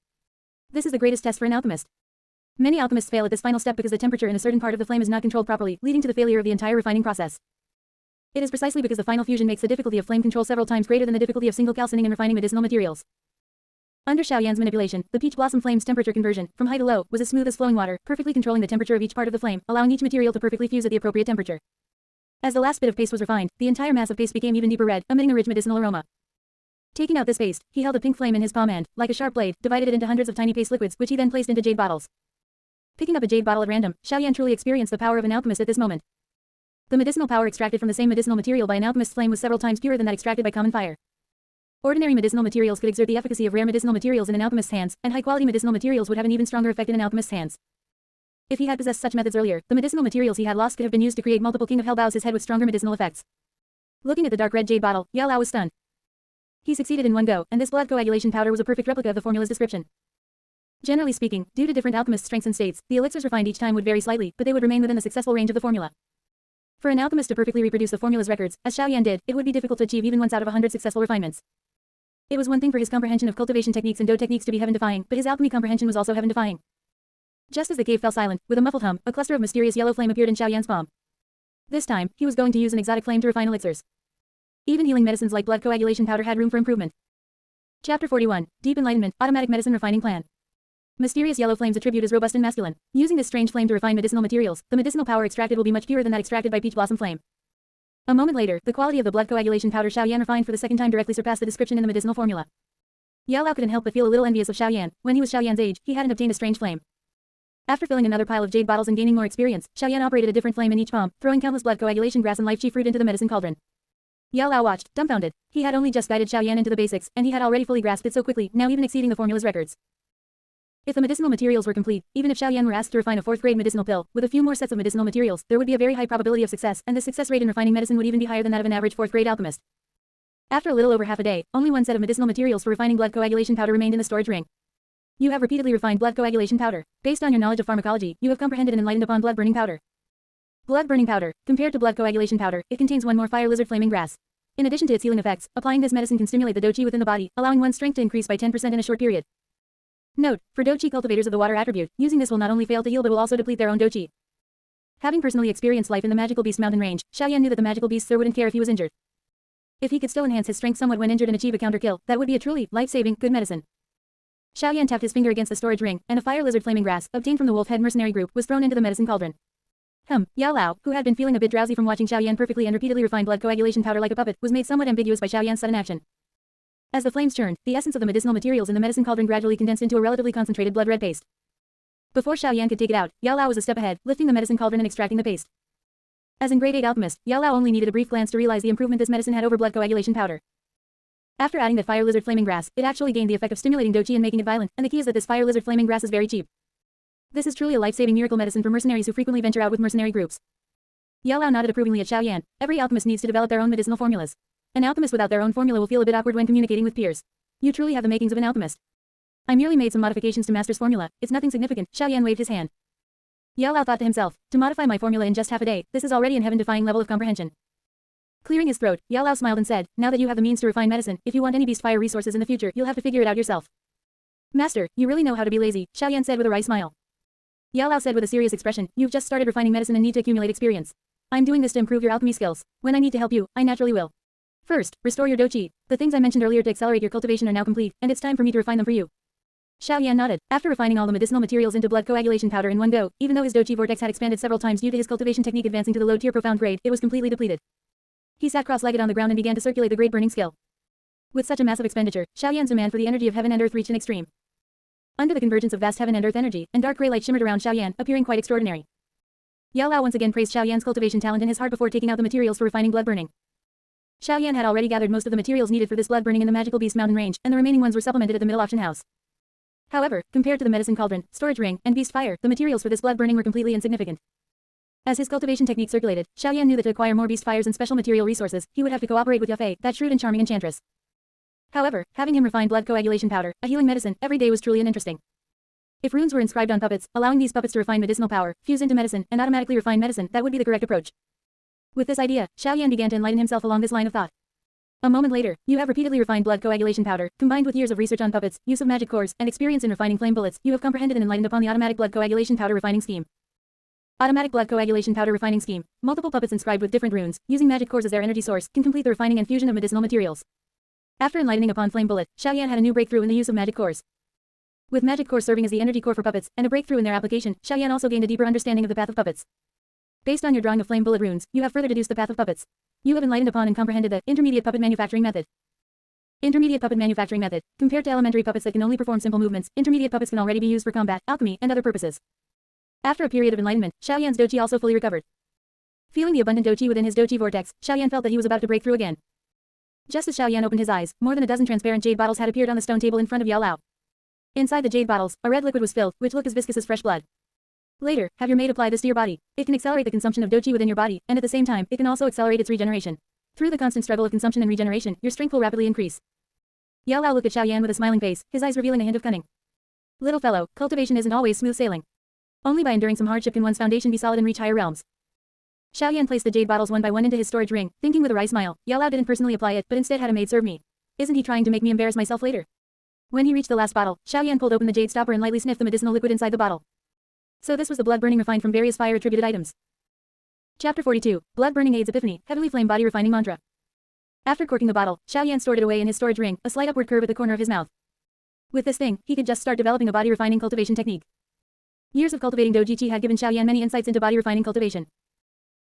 This is the greatest test for an alchemist. Many alchemists fail at this final step because the temperature in a certain part of the flame is not controlled properly, leading to the failure of the entire refining process. It is precisely because the final fusion makes the difficulty of flame control several times greater than the difficulty of single calcining and refining medicinal materials. Under Xiaoyan's manipulation, the peach blossom flame's temperature conversion, from high to low, was as smooth as flowing water, perfectly controlling the temperature of each part of the flame, allowing each material to perfectly fuse at the appropriate temperature. As the last bit of paste was refined, the entire mass of paste became even deeper red, emitting a rich medicinal aroma. Taking out this paste, he held a pink flame in his palm and, like a sharp blade, divided it into hundreds of tiny paste liquids, which he then placed into jade bottles. Picking up a jade bottle at random, Xiaoyan truly experienced the power of an alchemist at this moment. The medicinal power extracted from the same medicinal material by an alchemist's flame was several times purer than that extracted by common fire. Ordinary medicinal materials could exert the efficacy of rare medicinal materials in an alchemist's hands, and high-quality medicinal materials would have an even stronger effect in an alchemist's hands. If he had possessed such methods earlier, the medicinal materials he had lost could have been used to create multiple King of Hell bows his head with stronger medicinal effects. Looking at the dark red jade bottle, Yao Lao was stunned. He succeeded in one go, and this blood coagulation powder was a perfect replica of the formula's description. Generally speaking, due to different alchemists' strengths and states, the elixirs refined each time would vary slightly, but they would remain within the successful range of the formula. For an alchemist to perfectly reproduce the formula's records, as Xiaoyan did, it would be difficult to achieve even once out of 100 successful refinements. It was one thing for his comprehension of cultivation techniques and dough techniques to be heaven-defying, but his alchemy comprehension was also heaven-defying. Just as the cave fell silent, with a muffled hum, a cluster of mysterious yellow flame appeared in Xiaoyan's palm. This time, he was going to use an exotic flame to refine elixirs. Even healing medicines like blood coagulation powder had room for improvement. Chapter 41, Deep Enlightenment, Automatic Medicine Refining Plan. Mysterious yellow flame's attribute is robust and masculine. Using this strange flame to refine medicinal materials, the medicinal power extracted will be much purer than that extracted by peach blossom flame. A moment later, the quality of the blood coagulation powder Xiaoyan refined for the second time directly surpassed the description in the medicinal formula. Yao Lao couldn't help but feel a little envious of Xiaoyan. When he was Xiaoyan's age, he hadn't obtained a strange flame. After filling another pile of jade bottles and gaining more experience, Xiaoyan operated a different flame in each palm, throwing countless blood coagulation grass and life chi fruit into the medicine cauldron. Yao Lao watched, dumbfounded. He had only just guided Xiaoyan into the basics, and he had already fully grasped it so quickly, now even exceeding the formula's records. If the medicinal materials were complete, even if Xiaoyan were asked to refine a 4th-grade medicinal pill, with a few more sets of medicinal materials, there would be a very high probability of success, and the success rate in refining medicine would even be higher than that of an average 4th-grade alchemist. After a little over half a day, only one set of medicinal materials for refining blood coagulation powder remained in the storage ring. You have repeatedly refined blood coagulation powder. Based on your knowledge of pharmacology, you have comprehended and enlightened upon blood burning powder. Blood burning powder. Compared to blood coagulation powder, it contains one more fire lizard flaming grass. In addition to its healing effects, applying this medicine can stimulate the dou qi within the body, allowing one's strength to increase by 10% in a short period. Note, for dou qi cultivators of the water attribute, using this will not only fail to heal but will also deplete their own dou qi. Having personally experienced life in the magical beast mountain range, Xiaoyan knew that the magical beast sir wouldn't care if he was injured. If he could still enhance his strength somewhat when injured and achieve a counter kill, that would be a truly life-saving good medicine. Xiaoyan tapped his finger against the storage ring, and a fire lizard flaming grass, obtained from the wolf head mercenary group, was thrown into the medicine cauldron. Yao Lao, who had been feeling a bit drowsy from watching Xiaoyan perfectly and repeatedly refine blood coagulation powder like a puppet, was made somewhat ambiguous by Xiaoyan's sudden action. As the flames churned, the essence of the medicinal materials in the medicine cauldron gradually condensed into a relatively concentrated blood red paste. Before Xiaoyan could take it out, Yao Lao was a step ahead, lifting the medicine cauldron and extracting the paste. As in grade 8 alchemist, Yao Lao only needed a brief glance to realize the improvement this medicine had over blood coagulation powder. After adding that fire lizard flaming grass, it actually gained the effect of stimulating dou qi and making it violent, and the key is that this fire lizard flaming grass is very cheap. This is truly a life-saving miracle medicine for mercenaries who frequently venture out with mercenary groups. Yao Lao nodded approvingly at Xiaoyan. Every alchemist needs to develop their own medicinal formulas. An alchemist without their own formula will feel a bit awkward when communicating with peers. You truly have the makings of an alchemist. I merely made some modifications to master's formula. It's nothing significant. Xiaoyan waved his hand. Yao Lao thought to himself, to modify my formula in just half a day, this is already an heaven-defying level of comprehension. Clearing his throat, Yao Lao smiled and said, now that you have the means to refine medicine, if you want any beast fire resources in the future, you'll have to figure it out yourself. Master, you really know how to be lazy, Xiaoyan said with a wry smile. Yao Lao said with a serious expression, you've just started refining medicine and need to accumulate experience. I'm doing this to improve your alchemy skills. When I need to help you, I naturally will. First, restore your dou qi. The things I mentioned earlier to accelerate your cultivation are now complete, and it's time for me to refine them for you. Xiaoyan nodded. After refining all the medicinal materials into blood coagulation powder in one go, even though his dou qi vortex had expanded several times due to his cultivation technique advancing to the low-tier profound grade, it was completely depleted. He sat cross-legged on the ground and began to circulate the grade burning skill. With such a massive expenditure, Xiaoyan's demand for the energy of heaven and earth reached an extreme. Under the convergence of vast heaven and earth energy, and dark gray light shimmered around Xiaoyan, appearing quite extraordinary. Yao Lao once again praised Xiaoyan's cultivation talent in his heart before taking out the materials for refining blood burning. Xiaoyan had already gathered most of the materials needed for this blood burning in the magical beast mountain range, and the remaining ones were supplemented at the middle auction house. However, compared to the medicine cauldron, storage ring, and beast fire, the materials for this blood burning were completely insignificant. As his cultivation technique circulated, Xiaoyan knew that to acquire more beast fires and special material resources, he would have to cooperate with Yafei, that shrewd and charming enchantress. However, having him refine blood coagulation powder, a healing medicine, every day was truly uninteresting. If runes were inscribed on puppets, allowing these puppets to refine medicinal power, fuse into medicine, and automatically refine medicine, that would be the correct approach. With this idea, Xiaoyan began to enlighten himself along this line of thought. A moment later, you have repeatedly refined blood coagulation powder, combined with years of research on puppets, use of magic cores, and experience in refining flame bullets, you have comprehended and enlightened upon the automatic blood coagulation powder refining scheme. Automatic blood coagulation powder refining scheme. Multiple puppets inscribed with different runes, using magic cores as their energy source, can complete the refining and fusion of medicinal materials. After enlightening upon flame bullet, Xiaoyan had a new breakthrough in the use of magic cores. With magic core serving as the energy core for puppets, and a breakthrough in their application, Xiaoyan also gained a deeper understanding of the path of puppets. Based on your drawing of flame bullet runes, you have further deduced the path of puppets. You have enlightened upon and comprehended the intermediate puppet manufacturing method. Intermediate puppet manufacturing method. Compared to elementary puppets that can only perform simple movements, intermediate puppets can already be used for combat, alchemy, and other purposes. After a period of enlightenment, Xiaoyan's doqi also fully recovered. Feeling the abundant doqi within his doqi vortex, Xiaoyan felt that he was about to break through again. Just as Xiaoyan opened his eyes, more than a dozen transparent jade bottles had appeared on the stone table in front of Yao Lao. Inside the jade bottles, a red liquid was filled, which looked as viscous as fresh blood. Later, have your maid apply this to your body. It can accelerate the consumption of doqi within your body, and at the same time, it can also accelerate its regeneration. Through the constant struggle of consumption and regeneration, your strength will rapidly increase. Yao Lao looked at Xiaoyan with a smiling face, his eyes revealing a hint of cunning. Little fellow, cultivation isn't always smooth sailing. Only by enduring some hardship can one's foundation be solid and reach higher realms. Xiaoyan placed the jade bottles one by one into his storage ring, thinking with a wry smile, Yao Lao didn't personally apply it, but instead had a maid serve me. Isn't he trying to make me embarrass myself later? When he reached the last bottle, Xiaoyan pulled open the jade stopper and lightly sniffed the medicinal liquid inside the bottle. So this was the blood burning refined from various fire-attributed items. Chapter 42, Blood Burning Aids Epiphany, Heavenly Flame Body Refining Mantra. After corking the bottle, Xiaoyan stored it away in his storage ring, a slight upward curve at the corner of his mouth. With this thing, he could just start developing a body refining cultivation technique. Years of cultivating doji chi had given Xiaoyan many insights into body refining cultivation.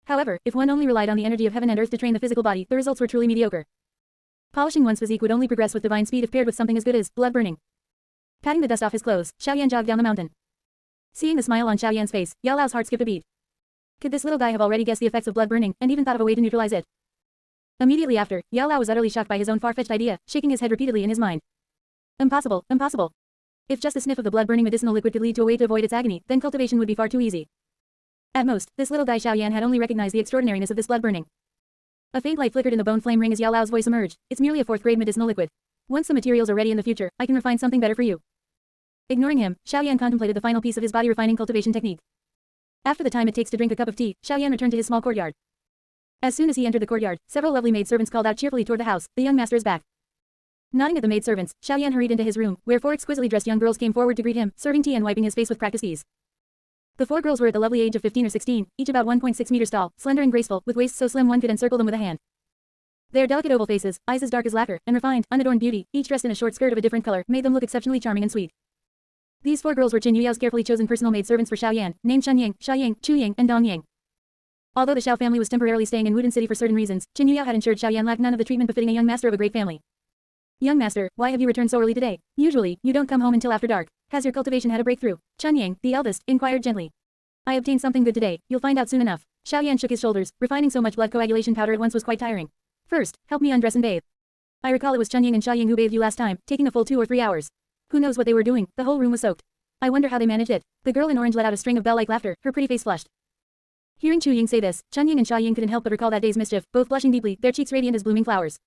However, if one only relied on the energy of heaven and earth to train the physical body, the results were truly mediocre. Polishing one's physique would only progress with divine speed if paired with something as good as blood burning. Patting the dust off his clothes, Xiaoyan jogged down the mountain. Seeing the smile on Xiaoyan's face, Yao Lao's heart skipped a beat. Could this little guy have already guessed the effects of blood burning, and even thought of a way to neutralize it? Immediately after, Yao Lao was utterly shocked by his own far-fetched idea, shaking his head repeatedly in his mind. Impossible, impossible. If just a sniff of the blood-burning medicinal liquid could lead to a way to avoid its agony, then cultivation would be far too easy. At most, this little guy Xiaoyan had only recognized the extraordinariness of this blood burning. A faint light flickered in the bone flame ring as Yao Lao's voice emerged. It's merely a fourth-grade medicinal liquid. Once the materials are ready in the future, I can refine something better for you. Ignoring him, Xiaoyan contemplated the final piece of his body refining cultivation technique. After the time it takes to drink a cup of tea, Xiaoyan returned to his small courtyard. As soon as he entered the courtyard, several lovely maidservants called out cheerfully toward the house, the young master is back. Nodding at the maidservants, Xiaoyan hurried into his room, where four exquisitely dressed young girls came forward to greet him, serving tea and wiping his face with practiced ease. The four girls were at the lovely age of 15 or 16, each about 1.6 meters tall, slender and graceful, with waists so slim one could encircle them with a hand. Their delicate oval faces, eyes as dark as lacquer, and refined, unadorned beauty, each dressed in a short skirt of a different color, made them look exceptionally charming and sweet. These four girls were Qin Yuyao's carefully chosen personal maidservants for Xiaoyan, named Chen Ying, Xia Ying, Chu Ying, and Dong Ying. Although the Xiao family was temporarily staying in Wudin City for certain reasons, Qin Yuyao had ensured Xiaoyan lacked none of the treatment befitting a young master of a great family. Young master, why have you returned so early today? Usually, you don't come home until after dark. Has your cultivation had a breakthrough? Chen Ying, the eldest, inquired gently. I obtained something good today, you'll find out soon enough. Xiaoyan shook his shoulders, refining so much blood coagulation powder at once was quite tiring. First, help me undress and bathe. I recall it was Chen Ying and Xia Ying who bathed you last time, taking a full 2 or 3 hours. Who knows what they were doing, the whole room was soaked. I wonder how they managed it. The girl in orange let out a string of bell-like laughter, her pretty face flushed. Hearing Chu Ying say this, Chen Ying and Xia Ying couldn't help but recall that day's mischief, both blushing deeply, their cheeks radiant as blooming flowers.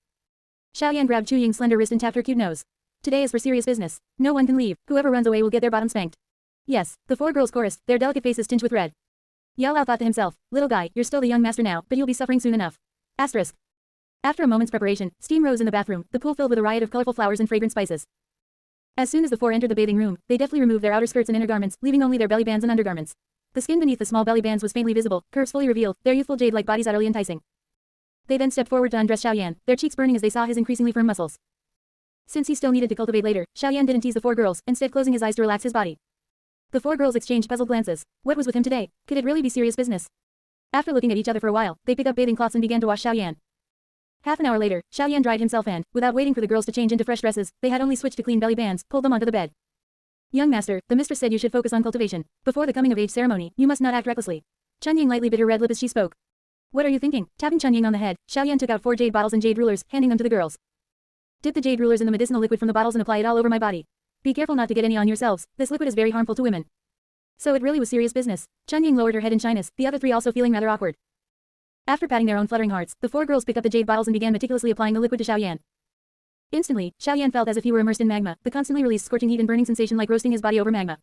Xiaoyan grabbed Chu Ying's slender wrist and tapped her cute nose. Today is for serious business. No one can leave. Whoever runs away will get their bottom spanked. Yes, the four girls chorused, their delicate faces tinged with red. Yao Lao thought to himself, little guy, you're still the young master now, but you'll be suffering soon enough. Asterisk. After a moment's preparation, steam rose in the bathroom, the pool filled with a riot of colorful flowers and fragrant spices. As soon as the four entered the bathing room, they deftly removed their outer skirts and inner garments, leaving only their belly bands and undergarments. The skin beneath the small belly bands was faintly visible, curves fully revealed, their youthful jade-like bodies utterly enticing. They then stepped forward to undress Xiaoyan, their cheeks burning as they saw his increasingly firm muscles. Since he still needed to cultivate later, Xiaoyan didn't tease the four girls, instead closing his eyes to relax his body. The four girls exchanged puzzled glances. What was with him today? Could it really be serious business? After looking at each other for a while, they picked up bathing cloths and began to wash Xiaoyan. Half an hour later, Xiaoyan dried himself and, without waiting for the girls to change into fresh dresses, they had only switched to clean belly bands, pulled them onto the bed. Young master, the mistress said you should focus on cultivation. Before the coming of age ceremony, you must not act recklessly. Chen Ying lightly bit her red lip as she spoke. What are you thinking? Tapping Chen Ying on the head, Xiaoyan took out 4 jade bottles and jade rulers, handing them to the girls. Dip the jade rulers in the medicinal liquid from the bottles and apply it all over my body. Be careful not to get any on yourselves, this liquid is very harmful to women. So it really was serious business. Cangqiong lowered her head in shyness, the other three also feeling rather awkward. After patting their own fluttering hearts, the four girls picked up the jade bottles and began meticulously applying the liquid to Xiaoyan. Instantly, Xiaoyan felt as if he were immersed in magma, the constantly released scorching heat and burning sensation like roasting his body over magma.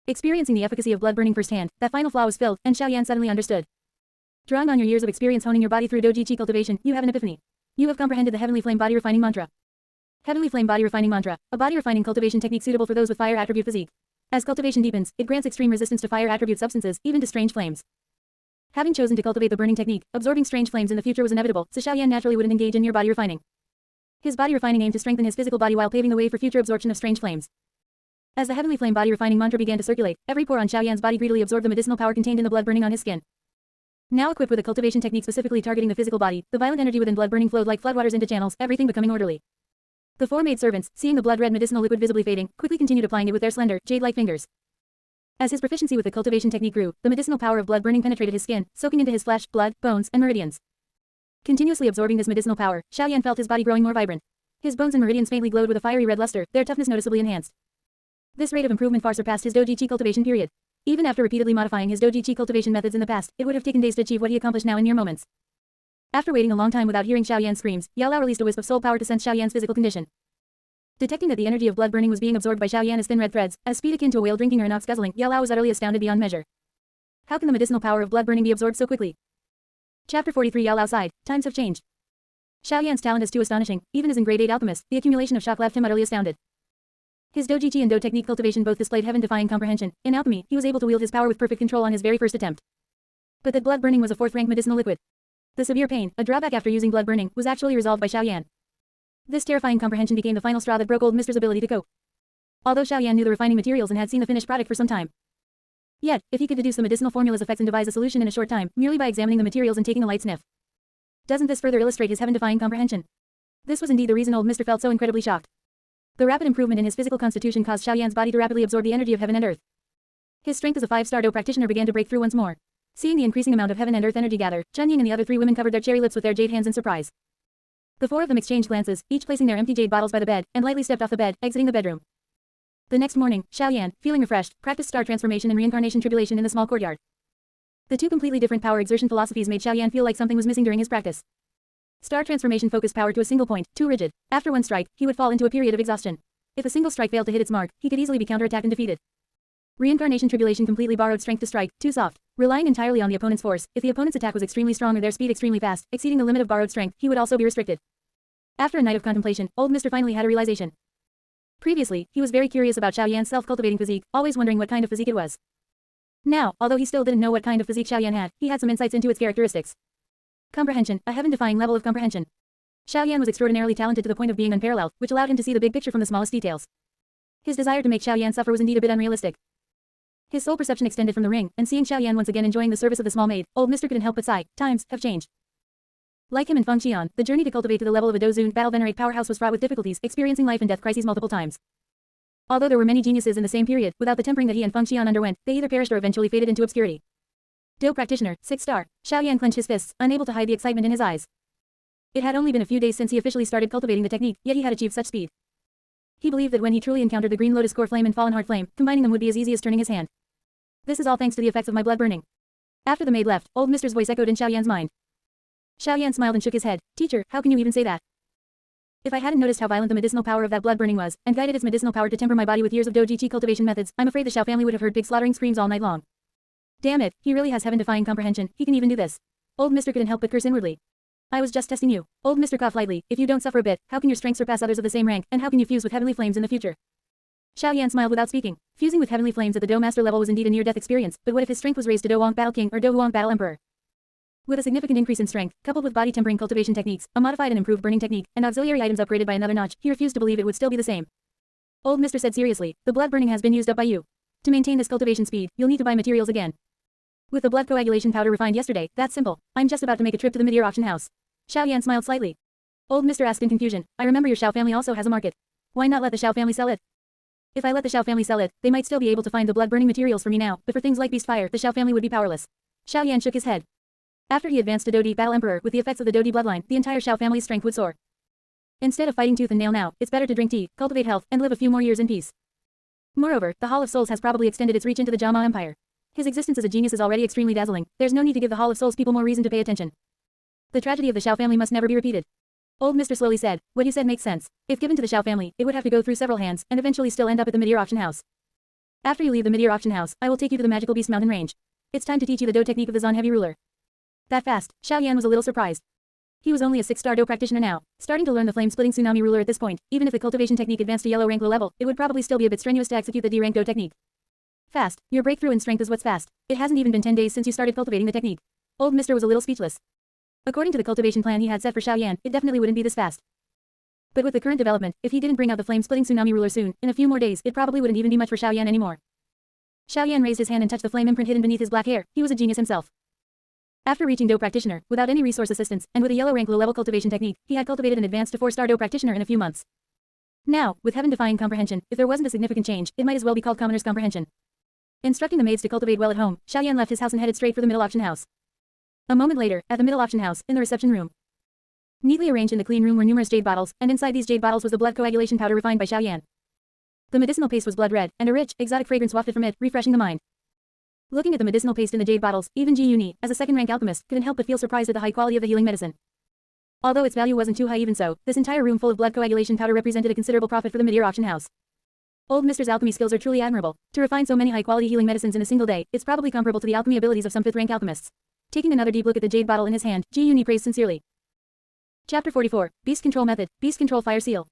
Experiencing the efficacy of blood burning firsthand, that final flaw was filled, and Xiaoyan suddenly understood. Drawing on your years of experience honing your body through Doupo Cangqiong cultivation, you have an epiphany. You have comprehended the Heavenly Flame Body Refining Mantra. Heavenly Flame Body Refining Mantra, a body refining cultivation technique suitable for those with fire attribute physique. As cultivation deepens, it grants extreme resistance to fire attribute substances, even to strange flames. Having chosen to cultivate the burning technique, absorbing strange flames in the future was inevitable, so Xiaoyan naturally wouldn't engage in mere body refining. His body refining aimed to strengthen his physical body while paving the way for future absorption of strange flames. As the Heavenly Flame Body Refining Mantra began to circulate, every pore on Xiaoyan's body greedily absorbed the medicinal power contained in the blood burning on his skin. Now equipped with a cultivation technique specifically targeting the physical body, the violent energy within blood burning flowed like floodwaters into channels, everything becoming orderly. The four maid servants, seeing the blood-red medicinal liquid visibly fading, quickly continued applying it with their slender, jade-like fingers. As his proficiency with the cultivation technique grew, the medicinal power of blood burning penetrated his skin, soaking into his flesh, blood, bones, and meridians. Continuously absorbing this medicinal power, Xiaoyan felt his body growing more vibrant. His bones and meridians faintly glowed with a fiery red luster, their toughness noticeably enhanced. This rate of improvement far surpassed his Doupo Cangqiong cultivation period. Even after repeatedly modifying his Doupo Cangqiong cultivation methods in the past, it would have taken days to achieve what he accomplished now in mere moments. After waiting a long time without hearing Xiaoyan's screams, Yao Lao released a wisp of soul power to sense Xiaoyan's physical condition. Detecting that the energy of blood burning was being absorbed by Xiaoyan as thin red threads, as speed akin to a whale drinking or an ox guzzling, Yao Lao was utterly astounded beyond measure. How can the medicinal power of blood burning be absorbed so quickly? Chapter 43 Yao Lao sighed. Times have changed. Xiaoyan's talent is too astonishing, even as in grade 8 alchemist, the accumulation of shock left him utterly astounded. His Doupo Cangqiong and Doupo technique cultivation both displayed heaven-defying comprehension. In alchemy, he was able to wield his power with perfect control on his very first attempt. But that blood burning was a fourth-rank medicinal liquid. The severe pain, a drawback after using blood burning, was actually resolved by Xiaoyan. This terrifying comprehension became the final straw that broke old Mister's ability to cope. Although Xiaoyan knew the refining materials and had seen the finished product for some time. Yet, if he could deduce the medicinal formula's effects and devise a solution in a short time, merely by examining the materials and taking a light sniff. Doesn't this further illustrate his heaven-defying comprehension? This was indeed the reason old Mister felt so incredibly shocked. The rapid improvement in his physical constitution caused Xiaoyan's body to rapidly absorb the energy of heaven and earth. His strength as a 5-star Doupo practitioner began to break through once more. Seeing the increasing amount of heaven and earth energy gather, Cangqiong and the other three women covered their cherry lips with their jade hands in surprise. The four of them exchanged glances, each placing their empty jade bottles by the bed, and lightly stepped off the bed, exiting the bedroom. The next morning, Xiaoyan, feeling refreshed, practiced star transformation and reincarnation tribulation in the small courtyard. The two completely different power exertion philosophies made Xiaoyan feel like something was missing during his practice. Star transformation focused power to a single point, too rigid. After one strike, he would fall into a period of exhaustion. If a single strike failed to hit its mark, he could easily be counterattacked and defeated. Reincarnation tribulation completely borrowed strength to strike, too soft. Relying entirely on the opponent's force, if the opponent's attack was extremely strong or their speed extremely fast, exceeding the limit of borrowed strength, he would also be restricted. After a night of contemplation, old Mister finally had a realization. Previously, he was very curious about Xiaoyan's self-cultivating physique, always wondering what kind of physique it was. Now, although he still didn't know what kind of physique Xiaoyan had, he had some insights into its characteristics. Comprehension, a heaven-defying level of comprehension. Xiaoyan was extraordinarily talented to the point of being unparalleled, which allowed him to see the big picture from the smallest details. His desire to make Xiaoyan suffer was indeed a bit unrealistic. His soul perception extended from the ring, and seeing Xiaoyan once again enjoying the service of the small maid, old Mister couldn't help but sigh. Times have changed. Like him and Feng Qian, the journey to cultivate to the level of a Dozun battle venerate powerhouse was fraught with difficulties, experiencing life and death crises multiple times. Although there were many geniuses in the same period, without the tempering that he and Feng Qian underwent, they either perished or eventually faded into obscurity. Doupo practitioner, 6-star. Xiaoyan clenched his fists, unable to hide the excitement in his eyes. It had only been a few days since he officially started cultivating the technique, yet he had achieved such speed. He believed that when he truly encountered the green lotus core flame and fallen heart flame, combining them would be as easy as turning his hand. This is all thanks to the effects of my blood burning. After the maid left, old Mister's voice echoed in Xiaoyan's mind. Xiaoyan smiled and shook his head. Teacher, how can you even say that? If I hadn't noticed how violent the medicinal power of that blood burning was, and guided its medicinal power to temper my body with years of Doupo Cangqiong cultivation methods, I'm afraid the Xiao family would have heard pig slaughtering screams all night long. Damn it, he really has heaven-defying comprehension, he can even do this. Old Mister couldn't help but curse inwardly. I was just testing you. Old Mister coughed lightly. If you don't suffer a bit, how can your strength surpass others of the same rank, and how can you fuse with heavenly flames in the future? Xiaoyan smiled without speaking. Fusing with heavenly flames at the Doupo master level was indeed a near-death experience, but what if his strength was raised to Doupo Wang Battle King or Doupo Wang Battle Emperor? With a significant increase in strength, coupled with body tempering cultivation techniques, a modified and improved burning technique, and auxiliary items upgraded by another notch, he refused to believe it would still be the same. Old Mister said seriously, the blood burning has been used up by you. To maintain this cultivation speed, you'll need to buy materials again. With the blood coagulation powder refined yesterday, that's simple. I'm just about to make a trip to the mid-year auction house. Xiaoyan smiled slightly. Old Mister asked in confusion, I remember your Xiao family also has a market. Why not let the Xiao family sell it? If I let the Xiao family sell it, they might still be able to find the blood burning materials for me now, but for things like beast fire, the Xiao family would be powerless. Xiaoyan shook his head. After he advanced to Doupo Battle Emperor with the effects of the Doupo bloodline, the entire Xiao family's strength would soar. Instead of fighting tooth and nail now, it's better to drink tea, cultivate health, and live a few more years in peace. Moreover, the Hall of Souls has probably extended its reach into the Jama Empire. His existence as a genius is already extremely dazzling. There's no need to give the Hall of Souls people more reason to pay attention. The tragedy of the Xiao family must never be repeated. Old Mr. slowly said, what you said makes sense. If given to the Xiao family, it would have to go through several hands, and eventually still end up at the Meteor Auction House. After you leave the Meteor Auction House, I will take you to the Magical Beast Mountain Range. It's time to teach you the Do technique of the Zon Heavy Ruler. That fast, Xiao Yan was a little surprised. He was only a 6-star Do practitioner now, starting to learn the flame-splitting Tsunami Ruler at this point. Even if the cultivation technique advanced to yellow rank low level, it would probably still be a bit strenuous to execute the D-rank Do technique. Fast, your breakthrough in strength is what's fast. It hasn't even been 10 days since you started cultivating the technique. Old Mr. was a little speechless. According to the cultivation plan he had set for Xiao Yan, it definitely wouldn't be this fast. But with the current development, if he didn't bring out the flame-splitting Tsunami Ruler soon, in a few more days, it probably wouldn't even be much for Xiao Yan anymore. Xiao Yan raised his hand and touched the flame imprint hidden beneath his black hair. He was a genius himself. After reaching Do practitioner, without any resource assistance, and with a yellow rank low level cultivation technique, he had cultivated and advanced to 4-star Do practitioner in a few months. Now, with heaven-defying comprehension, if there wasn't a significant change, it might as well be called commoner's comprehension. Instructing the maids to cultivate well at home, Xiao Yan left his house and headed straight for the middle auction house. A moment later, at the middle auction house, in the reception room. Neatly arranged in the clean room were numerous jade bottles, and inside these jade bottles was the blood coagulation powder refined by Xiao Yan. The medicinal paste was blood red, and a rich, exotic fragrance wafted from it, refreshing the mind. Looking at the medicinal paste in the jade bottles, even Ji Yuni, as a second-rank alchemist, couldn't help but feel surprised at the high quality of the healing medicine. Although its value wasn't too high even so, this entire room full of blood coagulation powder represented a considerable profit for the Meteor Auction House. Old Mr.'s alchemy skills are truly admirable. To refine so many high-quality healing medicines in a single day, it's probably comparable to the alchemy abilities of some 5th-rank alchemists. Taking another deep look at the jade bottle in his hand, Ji Yuni praised sincerely. Chapter 44, Beast Control Method, Beast Control Fire Seal.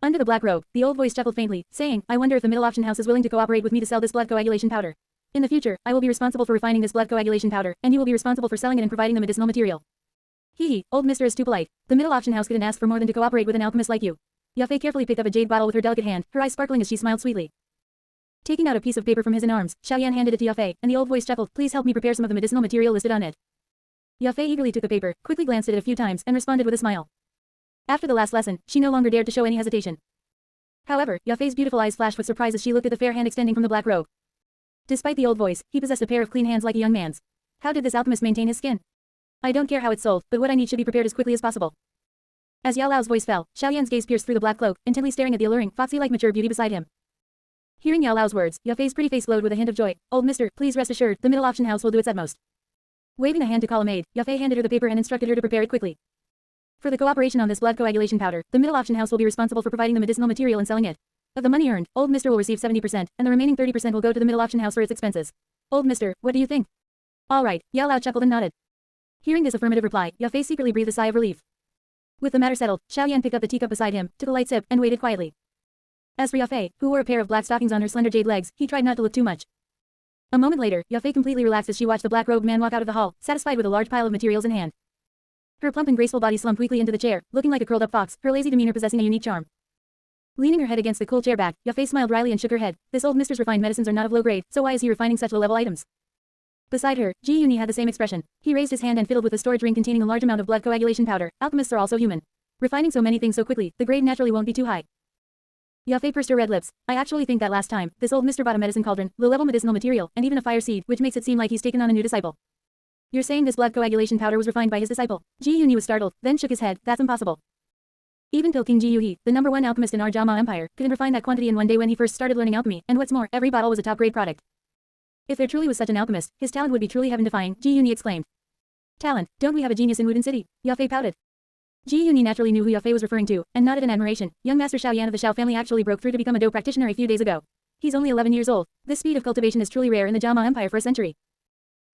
Under the black robe, the old voice chuckled faintly, saying, I wonder if the middle auction house is willing to cooperate with me to sell this blood coagulation powder. In the future, I will be responsible for refining this blood coagulation powder, and you will be responsible for selling it and providing the medicinal material. Hee, old Mr. is too polite. The middle auction house couldn't ask for more than to cooperate with an alchemist like you. Yao Fei carefully picked up a jade bottle with her delicate hand, her eyes sparkling as she smiled sweetly. Taking out a piece of paper from his arms, Xiao Yan handed it to Yao Fei, and the old voice chuckled, please help me prepare some of the medicinal material listed on it. Yao Fei eagerly took the paper, quickly glanced at it a few times, and responded with a smile. After the last lesson, she no longer dared to show any hesitation. However, Yao Fei's beautiful eyes flashed with surprise as she looked at the fair hand extending from the black robe. Despite the old voice, he possessed a pair of clean hands like a young man's. How did this alchemist maintain his skin? I don't care how it's sold, but what I need should be prepared as quickly as possible. As Yao Lao's voice fell, Xiao Yan's gaze pierced through the black cloak, intently staring at the alluring, foxy-like mature beauty beside him. Hearing Yao Lao's words, Yao Fei's pretty face glowed with a hint of joy. Old mister, please rest assured, the middle auction house will do its utmost. Waving a hand to call a maid, Yao Fei handed her the paper and instructed her to prepare it quickly. For the cooperation on this blood coagulation powder, the middle auction house will be responsible for providing the medicinal material and selling it. Of the money earned, old mister will receive 70%, and the remaining 30% will go to the middle auction house for its expenses. Old mister, what do you think? All right, Yao Lao chuckled and nodded. Hearing this affirmative reply, Yao Fei secretly breathed a sigh of relief. With the matter settled, Xiao Yan picked up the teacup beside him, took a light sip, and waited quietly. As for Yao Fei, who wore a pair of black stockings on her slender jade legs, he tried not to look too much. A moment later, Yao Fei completely relaxed as she watched the black-robed man walk out of the hall, satisfied with a large pile of materials in hand. Her plump and graceful body slumped weakly into the chair, looking like a curled-up fox, her lazy demeanor possessing a unique charm. Leaning her head against the cool chair back, Yao Fei smiled wryly and shook her head. This old mister's refined medicines are not of low grade, so why is he refining such low-level items? Beside her, Ji Yuni had the same expression. He raised his hand and fiddled with a storage ring containing a large amount of blood coagulation powder. Alchemists are also human. Refining so many things so quickly, the grade naturally won't be too high. Yao Fei pursed her red lips. I actually think that last time, this old mister bought a medicine cauldron, low-level medicinal material, and even a fire seed, which makes it seem like he's taken on a new disciple. You're saying this blood coagulation powder was refined by his disciple? Ji Yuni was startled, then shook his head. That's impossible. Even Pilking Ji Yuhi, the #1 alchemist in our Jama Empire, couldn't refine that quantity in one day when he first started learning alchemy, and what's more, every bottle was a top-grade product. If there truly was such an alchemist, his talent would be truly heaven-defying, Ji Yuni exclaimed. Talent? Don't we have a genius in Wudin City? Yao Fei pouted. Ji Yuni naturally knew who Yao Fei was referring to, and nodded in admiration. Young Master Xiao Yan of the Xiao family actually broke through to become a Do practitioner a few days ago. He's only 11 years old. This speed of cultivation is truly rare in the Jama Empire for a century.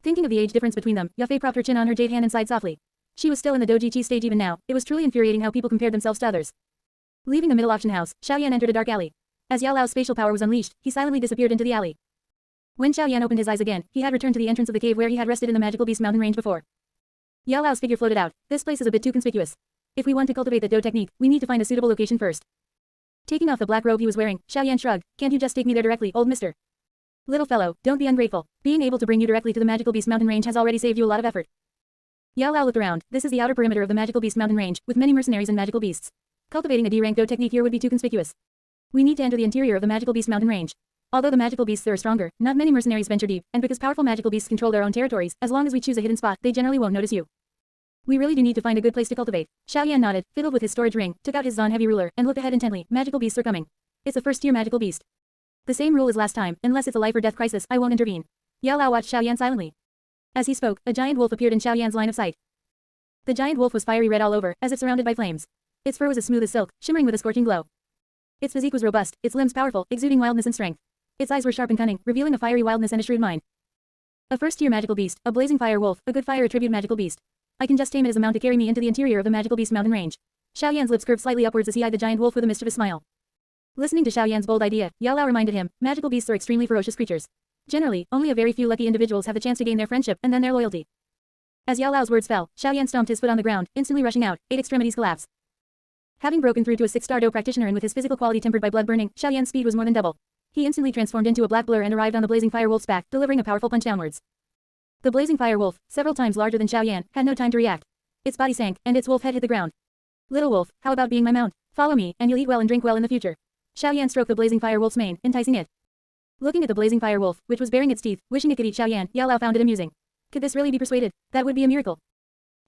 Thinking of the age difference between them, Yao Fei propped her chin on her jade hand and sighed softly. She was still in the Doji Chi stage even now. It was truly infuriating how people compared themselves to others. Leaving the middle auction house, Xiao Yan entered a dark alley. As Yao Lao's spatial power was unleashed, he silently disappeared into the alley. When Xiao Yan opened his eyes again, he had returned to the entrance of the cave where he had rested in the magical beast mountain range before. Yao Lao's figure floated out. This place is a bit too conspicuous. If we want to cultivate the Do technique, we need to find a suitable location first. Taking off the black robe he was wearing, Xiao Yan shrugged. Can't you just take me there directly, old mister? Little fellow, don't be ungrateful. Being able to bring you directly to the magical beast mountain range has already saved you a lot of effort. Yao Lao looked around. This is the outer perimeter of the magical beast mountain range, with many mercenaries and magical beasts. Cultivating a D-rank Do technique here would be too conspicuous. We need to enter the interior of the magical beast mountain range. Although the magical beasts there are stronger, not many mercenaries venture deep, and because powerful magical beasts control their own territories, as long as we choose a hidden spot, they generally won't notice you. We really do need to find a good place to cultivate. Xiaoyan nodded, fiddled with his storage ring, took out his Zon heavy ruler, and looked ahead intently. Magical beasts are coming. It's a first-tier magical beast. The same rule as last time, unless it's a life or death crisis, I won't intervene. Yao Lao watched Xiaoyan silently. As he spoke, a giant wolf appeared in Xiaoyan's line of sight. The giant wolf was fiery red all over, as if surrounded by flames. Its fur was as smooth as silk, shimmering with a scorching glow. Its physique was robust, its limbs powerful, exuding wildness and strength. Its eyes were sharp and cunning, revealing a fiery wildness and a shrewd mind. A first-tier magical beast, a blazing fire wolf, a good fire attribute magical beast. I can just tame it as a mount to carry me into the interior of the magical beast mountain range. Xiaoyan's lips curved slightly upwards as he eyed the giant wolf with a mischievous smile. Listening to Xiaoyan's bold idea, Yao Lao reminded him, magical beasts are extremely ferocious creatures. Generally, only a very few lucky individuals have the chance to gain their friendship and then their loyalty. As Yao Lao's words fell, Xiaoyan stomped his foot on the ground, instantly rushing out, 8 extremities collapse. Having broken through to a 6-star Do practitioner and with his physical quality tempered by blood burning, Xiaoyan's speed was more than double. He instantly transformed into a black blur and arrived on the blazing fire wolf's back, delivering a powerful punch downwards. The blazing fire wolf, several times larger than Xiaoyan, had no time to react. Its body sank, and its wolf head hit the ground. Little wolf, how about being my mount? Follow me, and you'll eat well and drink well in the future. Xiaoyan stroked the blazing fire wolf's mane, enticing it. Looking at the blazing fire wolf, which was baring its teeth, wishing it could eat Xiaoyan, Yao Lao found it amusing. Could this really be persuaded? That would be a miracle.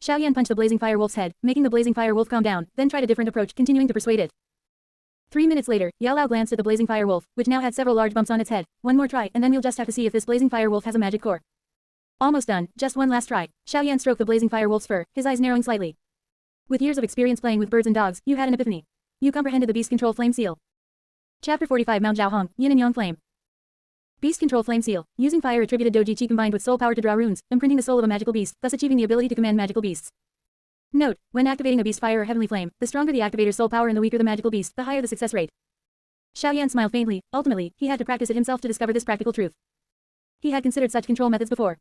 Xiaoyan punched the blazing fire wolf's head, making the blazing fire wolf calm down, then tried a different approach, continuing to persuade it. 3 minutes later, Yao Lao glanced at the blazing fire wolf, which now had several large bumps on its head. One more try, and then we'll just have to see if this blazing fire wolf has a magic core. Almost done, just one last try. Xiaoyan stroked the blazing fire wolf's fur, his eyes narrowing slightly. With years of experience playing with birds and dogs, you had an epiphany. You comprehended the Beast Control Flame Seal. Chapter 45 Mount Zhaohong, Yin and Yang Flame. Beast Control Flame Seal. Using fire attributed Doji Chi combined with soul power to draw runes, imprinting the soul of a magical beast, thus achieving the ability to command magical beasts. Note: when activating a beast fire or heavenly flame, the stronger the activator's soul power and the weaker the magical beast, the higher the success rate. Xiaoyan smiled faintly. Ultimately, he had to practice it himself to discover this practical truth. He had considered such control methods before.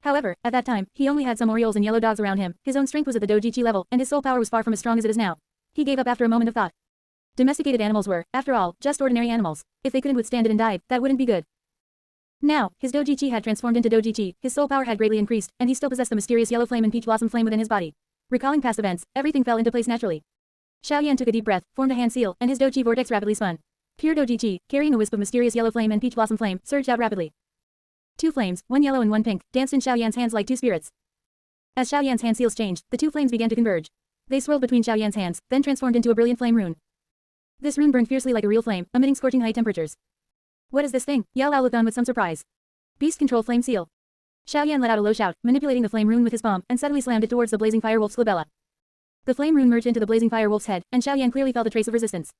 However, at that time, he only had some Orioles and yellow dogs around him, his own strength was at the Doji Chi level, and his soul power was far from as strong as it is now. He gave up after a moment of thought. Domesticated animals were, after all, just ordinary animals. If they couldn't withstand it and died, that wouldn't be good. Now, his Doji Chi had transformed into Doji Chi, his soul power had greatly increased, and he still possessed the mysterious yellow flame and peach blossom flame within his body. Recalling past events, everything fell into place naturally. Xiaoyan took a deep breath, formed a hand seal, and his Doji vortex rapidly spun. Pure Doji Chi, carrying a wisp of mysterious yellow flame and peach blossom flame, surged out rapidly. 2 flames, one yellow and one pink, danced in Xiaoyan's hands like 2 spirits. As Xiaoyan's hand seals changed, the 2 flames began to converge. They swirled between Xiaoyan's hands, then transformed into a brilliant flame rune. This rune burned fiercely like a real flame, emitting scorching high temperatures. What is this thing? Yao Lao looked on with some surprise. Beast Control Flame Seal. Xiaoyan let out a low shout, manipulating the flame rune with his palm, and suddenly slammed it towards the blazing fire wolf's glabella. The flame rune merged into the blazing fire wolf's head, and Xiaoyan clearly felt a trace of resistance.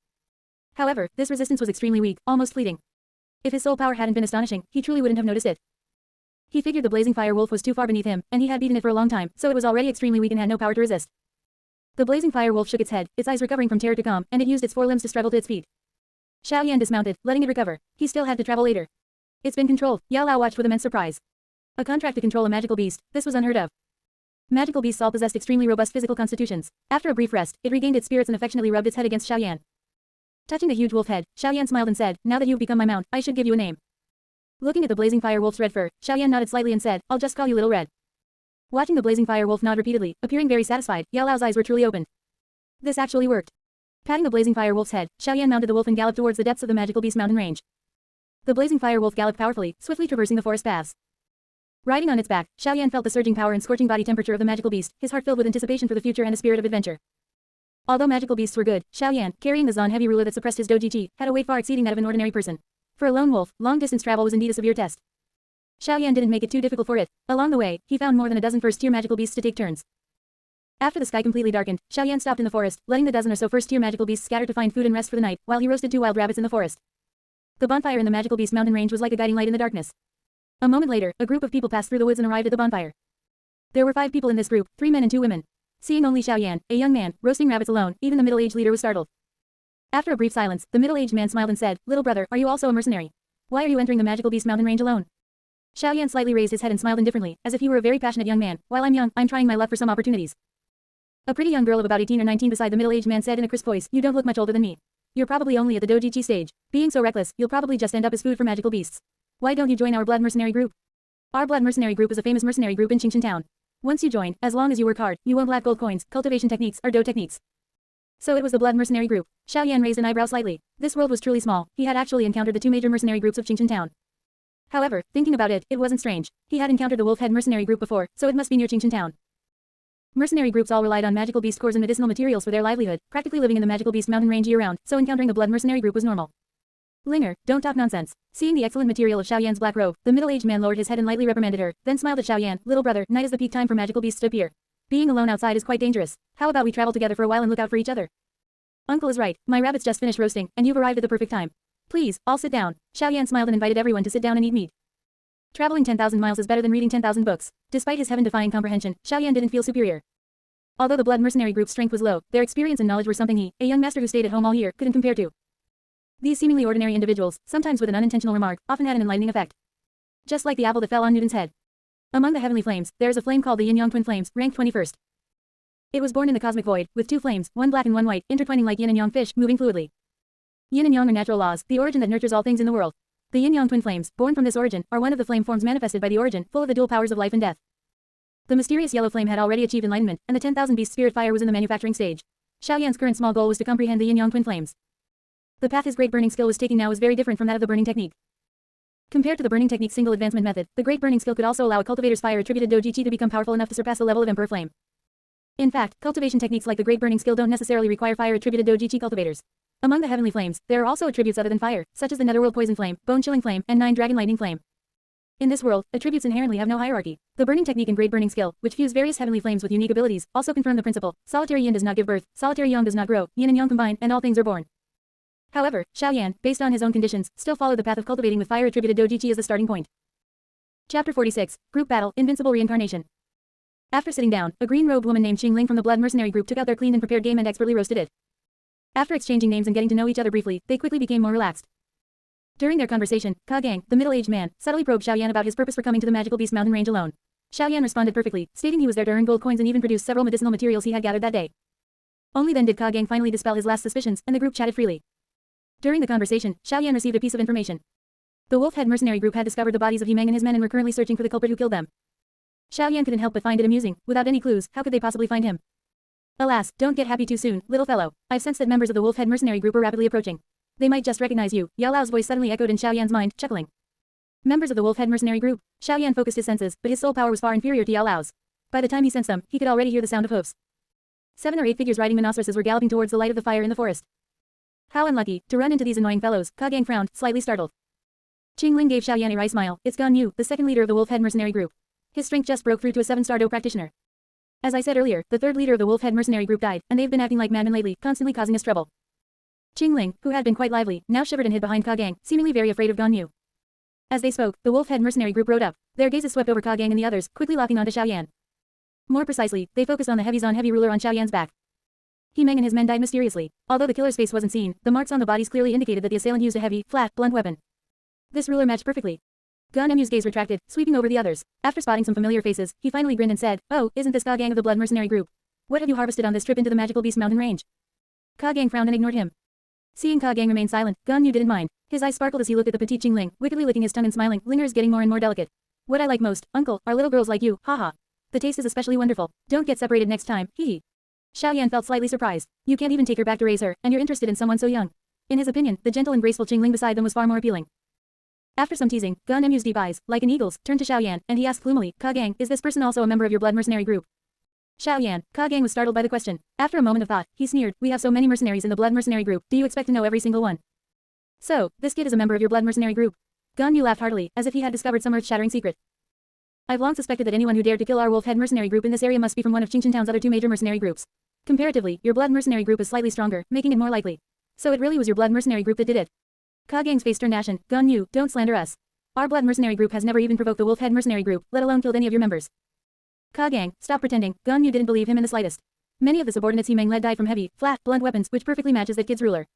However, this resistance was extremely weak, almost fleeting. If his soul power hadn't been astonishing, he truly wouldn't have noticed it. He figured the blazing fire wolf was too far beneath him, and he had beaten it for a long time, so it was already extremely weak and had no power to resist. The blazing fire wolf shook its head, its eyes recovering from terror to calm, and it used its 4 limbs to struggle to its feet. Xiaoyan dismounted, letting it recover. He still had to travel later. It's been controlled, Yao Lao watched with immense surprise. A contract to control a magical beast, this was unheard of. Magical beasts all possessed extremely robust physical constitutions. After a brief rest, it regained its spirits and affectionately rubbed its head against Xiaoyan. Touching the huge wolf head, Xiaoyan smiled and said, now that you've become my mount, I should give you a name. Looking at the blazing fire wolf's red fur, Xiaoyan nodded slightly and said, I'll just call you Little Red. Watching the blazing fire wolf nod repeatedly, appearing very satisfied, Yao Lao's eyes were truly opened. This actually worked. Patting the blazing fire wolf's head, Xiaoyan mounted the wolf and galloped towards the depths of the magical beast mountain range. The blazing fire wolf galloped powerfully, swiftly traversing the forest paths. Riding on its back, Xiaoyan felt the surging power and scorching body temperature of the magical beast, his heart filled with anticipation for the future and a spirit of adventure. Although magical beasts were good, Xiaoyan, carrying the Zon heavy ruler that suppressed his Doji Chi, had a weight far exceeding that of an ordinary person. For a lone wolf, long-distance travel was indeed a severe test. Xiaoyan didn't make it too difficult for it. Along the way, he found more than a dozen first-tier magical beasts to take turns. After the sky completely darkened, Xiaoyan stopped in the forest, letting the dozen or so first-tier magical beasts scatter to find food and rest for the night, while he roasted 2 wild rabbits in the forest. The bonfire in the magical beast mountain range was like a guiding light in the darkness. A moment later, a group of people passed through the woods and arrived at the bonfire. There were 5 people in this group, 3 men and 2 women. Seeing only Xiaoyan, a young man, roasting rabbits alone, even the middle-aged leader was startled. After a brief silence, the middle-aged man smiled and said, Little brother, are you also a mercenary? Why are you entering the magical beast mountain range alone? Xiaoyan slightly raised his head and smiled indifferently, as if he were a very passionate young man. While I'm young, I'm trying my luck for some opportunities. A pretty young girl of about 18 or 19 beside the middle-aged man said in a crisp voice, You don't look much older than me. You're probably only at the Doji Chi stage. Being so reckless, you'll probably just end up as food for magical beasts. Why don't you join our blood mercenary group? Our blood mercenary group is a famous mercenary group in Qingchen town. Once you join, as long as you work hard, you won't lack gold coins, cultivation techniques, or dough techniques. So it was the blood mercenary group. Xiaoyan raised an eyebrow slightly. This world was truly small. He had actually encountered the 2 major mercenary groups of Qingchen town. However, thinking about it, it wasn't strange. He had encountered the wolf head mercenary group before, so it must be near Qingchen town. Mercenary groups all relied on magical beast cores and medicinal materials for their livelihood, practically living in the magical beast mountain range year-round, so encountering the blood mercenary group was normal. Linger, don't talk nonsense. Seeing the excellent material of Xiaoyan's black robe, the middle-aged man lowered his head and lightly reprimanded her, then smiled at Xiaoyan. Little brother, night is the peak time for magical beasts to appear. Being alone outside is quite dangerous. How about we travel together for a while and look out for each other? Uncle is right, my rabbits just finished roasting, and you've arrived at the perfect time. Please, all sit down. Xiaoyan smiled and invited everyone to sit down and eat meat. Traveling 10,000 miles is better than reading 10,000 books. Despite his heaven-defying comprehension, Xiaoyan didn't feel superior. Although the blood mercenary group's strength was low, their experience and knowledge were something he, a young master who stayed at home all year, couldn't compare to. These seemingly ordinary individuals, sometimes with an unintentional remark, often had an enlightening effect. Just like the apple that fell on Newton's head. Among the heavenly flames, there is a flame called the Yin-Yang Twin Flames, ranked 21st. It was born in the cosmic void, with two flames, one black and one white, intertwining like yin and yang fish, moving fluidly. Yin and yang are natural laws, the origin that nurtures all things in the world. The Yin-Yang Twin Flames, born from this origin, are one of the flame forms manifested by the origin, full of the dual powers of life and death. The mysterious yellow flame had already achieved enlightenment, and the 10,000 beast spirit fire was in the manufacturing stage. Xiaoyan's current small goal was to comprehend the Yin-Yang Twin Flames. The path his great burning skill was taking now was very different from that of the burning technique. Compared to the burning technique's single advancement method, the great burning skill could also allow a cultivator's fire attributed doji chi to become powerful enough to surpass the level of emperor flame. In fact, cultivation techniques like the great burning skill don't necessarily require fire attributed doji chi cultivators. Among the heavenly flames, there are also attributes other than fire, such as the netherworld poison flame, bone chilling flame, and 9 dragon lightning flame. In this world, attributes inherently have no hierarchy. The burning technique and great burning skill, which fuse various heavenly flames with unique abilities, also confirm the principle: solitary yin does not give birth, solitary yang does not grow, yin and yang combine, and all things are born. However, Xiaoyan, based on his own conditions, still followed the path of cultivating with fire attributed doji chi as the starting point. Chapter 46, Group Battle, Invincible Reincarnation. After sitting down, a green-robed woman named Qing Ling from the blood mercenary group took out their cleaned and prepared game and expertly roasted it. After exchanging names and getting to know each other briefly, they quickly became more relaxed. During their conversation, Cangqiong, the middle-aged man, subtly probed Xiaoyan about his purpose for coming to the magical beast mountain range alone. Xiaoyan responded perfectly, stating he was there to earn gold coins and even produce several medicinal materials he had gathered that day. Only then did Cangqiong finally dispel his last suspicions, and the group chatted freely. During the conversation, Xiaoyan received a piece of information. The Wolf-Head mercenary group had discovered the bodies of Yimeng and his men and were currently searching for the culprit who killed them. Xiaoyan couldn't help but find it amusing. Without any clues, how could they possibly find him? Alas, don't get happy too soon, little fellow. I've sensed that members of the Wolf-Head mercenary group are rapidly approaching. They might just recognize you. Yao Lao's voice suddenly echoed in Xiaoyan's mind, chuckling. Members of the Wolf-Head mercenary group. Xiaoyan focused his senses, but his soul power was far inferior to Yao Lao's. By the time he sensed them, he could already hear the sound of hoofs. 7 or 8 figures riding rhinoceroses were galloping towards the light of the fire in the forest. How unlucky, to run into these annoying fellows, Cangqiong frowned, slightly startled. Qing Ling gave Xiaoyan a wry smile. It's Gan Yu, the second leader of the Wolf-Head mercenary group. His strength just broke through to a 7-star Do practitioner. As I said earlier, the third leader of the Wolf-Head mercenary group died, and they've been acting like madmen lately, constantly causing us trouble. Qing Ling, who had been quite lively, now shivered and hid behind Cangqiong, seemingly very afraid of Gan Yu. As they spoke, the Wolf-Head mercenary group rode up. Their gazes swept over Cangqiong and the others, quickly locking onto Xiaoyan. More precisely, they focused on the heavy ruler on Xiaoyan's back. Yimeng and his men died mysteriously. Although the killer's face wasn't seen, the marks on the bodies clearly indicated that the assailant used a heavy, flat, blunt weapon. This ruler matched perfectly. Gan Yu's gaze retracted, sweeping over the others. After spotting some familiar faces, he finally grinned and said, "Oh, isn't this Cangqiong of the blood mercenary group? What have you harvested on this trip into the magical beast mountain range?" Cangqiong frowned and ignored him. Seeing Cangqiong remain silent, Gan Yu didn't mind. His eyes sparkled as he looked at the petite Qing Ling, wickedly licking his tongue and smiling. Linger's getting more and more delicate. What I like most, uncle, are little girls like you, haha. The taste is especially wonderful. Don't get separated next time, hee. Xiaoyan felt slightly surprised. You can't even take her back to raise her, and you're interested in someone so young. In his opinion, the gentle and graceful Qing Ling beside them was far more appealing. After some teasing, Gan Yu's deep eyes, like an eagle's, turned to Xiaoyan, and he asked gloomily, Cangqiong, is this person also a member of your blood mercenary group? Xiaoyan, Cangqiong was startled by the question. After a moment of thought, he sneered, we have so many mercenaries in the blood mercenary group, do you expect to know every single one? So, this kid is a member of your blood mercenary group. Gan Yu laughed heartily, as if he had discovered some earth-shattering secret. I've long suspected that anyone who dared to kill our Wolf-Head mercenary group in this area must be from one of Qingchen Town's other 2 major mercenary groups. Comparatively, your blood mercenary group is slightly stronger, making it more likely. So it really was your blood mercenary group that did it. Cangqiong's face turned ashen. Gan Yu, don't slander us. Our blood mercenary group has never even provoked the Wolf-Head mercenary group, let alone killed any of your members. Cangqiong, stop pretending. Gan Yu didn't believe him in the slightest. Many of the subordinates Yimeng led died from heavy, flat, blunt weapons, which perfectly matches that kid's ruler.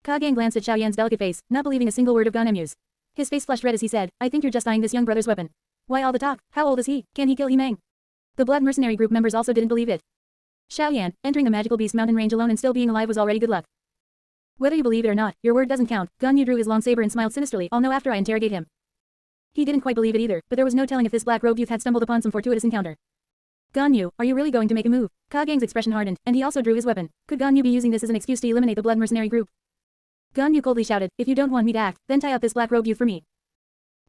Cangqiong glanced at Xiaoyan's delicate face, not believing a single word of Gan Yu's. His face flushed red as he said, I think you're just eyeing this young brother's weapon. Why all the talk? How old is he? Can he kill Yimeng? The blood mercenary group members also didn't believe it. Xiaoyan, entering the magical beast mountain range alone and still being alive was already good luck. Whether you believe it or not, your word doesn't count. Gan Yu drew his long saber and smiled sinisterly. I'll know after I interrogate him. He didn't quite believe it either, but there was no telling if this black-robed youth had stumbled upon some fortuitous encounter. Gan Yu, are you really going to make a move? Cangqiong's expression hardened, and he also drew his weapon. Could Gan Yu be using this as an excuse to eliminate the blood mercenary group? Gan Yu coldly shouted, if you don't want me to act, then tie up this black-robed youth for me.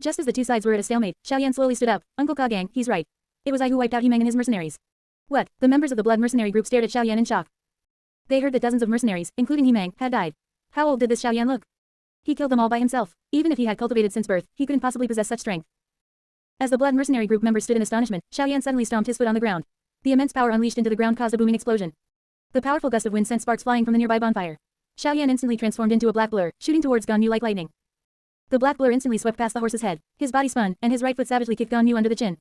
Just as the 2 sides were at a stalemate, Xiaoyan slowly stood up. Uncle Cangqiong, he's right. It was I who wiped out Yimeng and his mercenaries. What? The members of the Blood Mercenary group stared at Xiao Yan in shock. They heard that dozens of mercenaries, including Himang, had died. How old did this Xiao Yan look? He killed them all by himself. Even if he had cultivated since birth, he couldn't possibly possess such strength. As the Blood Mercenary group members stood in astonishment, Xiao Yan suddenly stomped his foot on the ground. The immense power unleashed into the ground caused a booming explosion. The powerful gust of wind sent sparks flying from the nearby bonfire. Xiao Yan instantly transformed into a black blur, shooting towards Gan Yu like lightning. The black blur instantly swept past the horse's head. His body spun, and his right foot savagely kicked Gan Yu under the chin.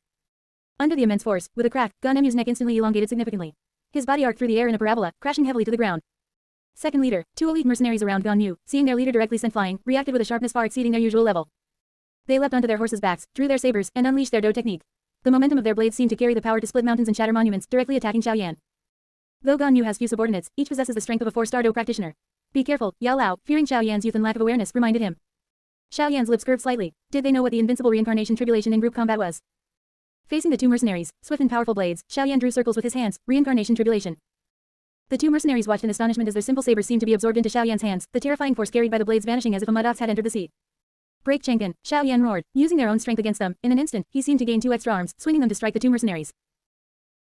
Under the immense force, with a crack, Gan Yu's neck instantly elongated significantly. His body arced through the air in a parabola, crashing heavily to the ground. Second leader, two elite mercenaries around Gan Yu, seeing their leader directly sent flying, reacted with a sharpness far exceeding their usual level. They leapt onto their horses' backs, drew their sabers, and unleashed their Do technique. The momentum of their blades seemed to carry the power to split mountains and shatter monuments, directly attacking Xiao Yan. Though Gan Yu has few subordinates, each possesses the strength of a 4-star Do practitioner. Be careful, Yao Lao, fearing Xiao Yan's youth and lack of awareness, reminded him. Xiao Yan's lips curved slightly. Did they know what the invincible reincarnation tribulation in group combat was? Facing the two mercenaries, swift and powerful blades, Xiao Yan drew circles with his hands, reincarnation tribulation. The two mercenaries watched in astonishment as their simple sabers seemed to be absorbed into Xiao Yan's hands, the terrifying force carried by the blades vanishing as if a mud ox had entered the sea. Break Cangqiong, Xiao Yan roared, using their own strength against them. In an instant, he seemed to gain 2 extra arms, swinging them to strike the two mercenaries.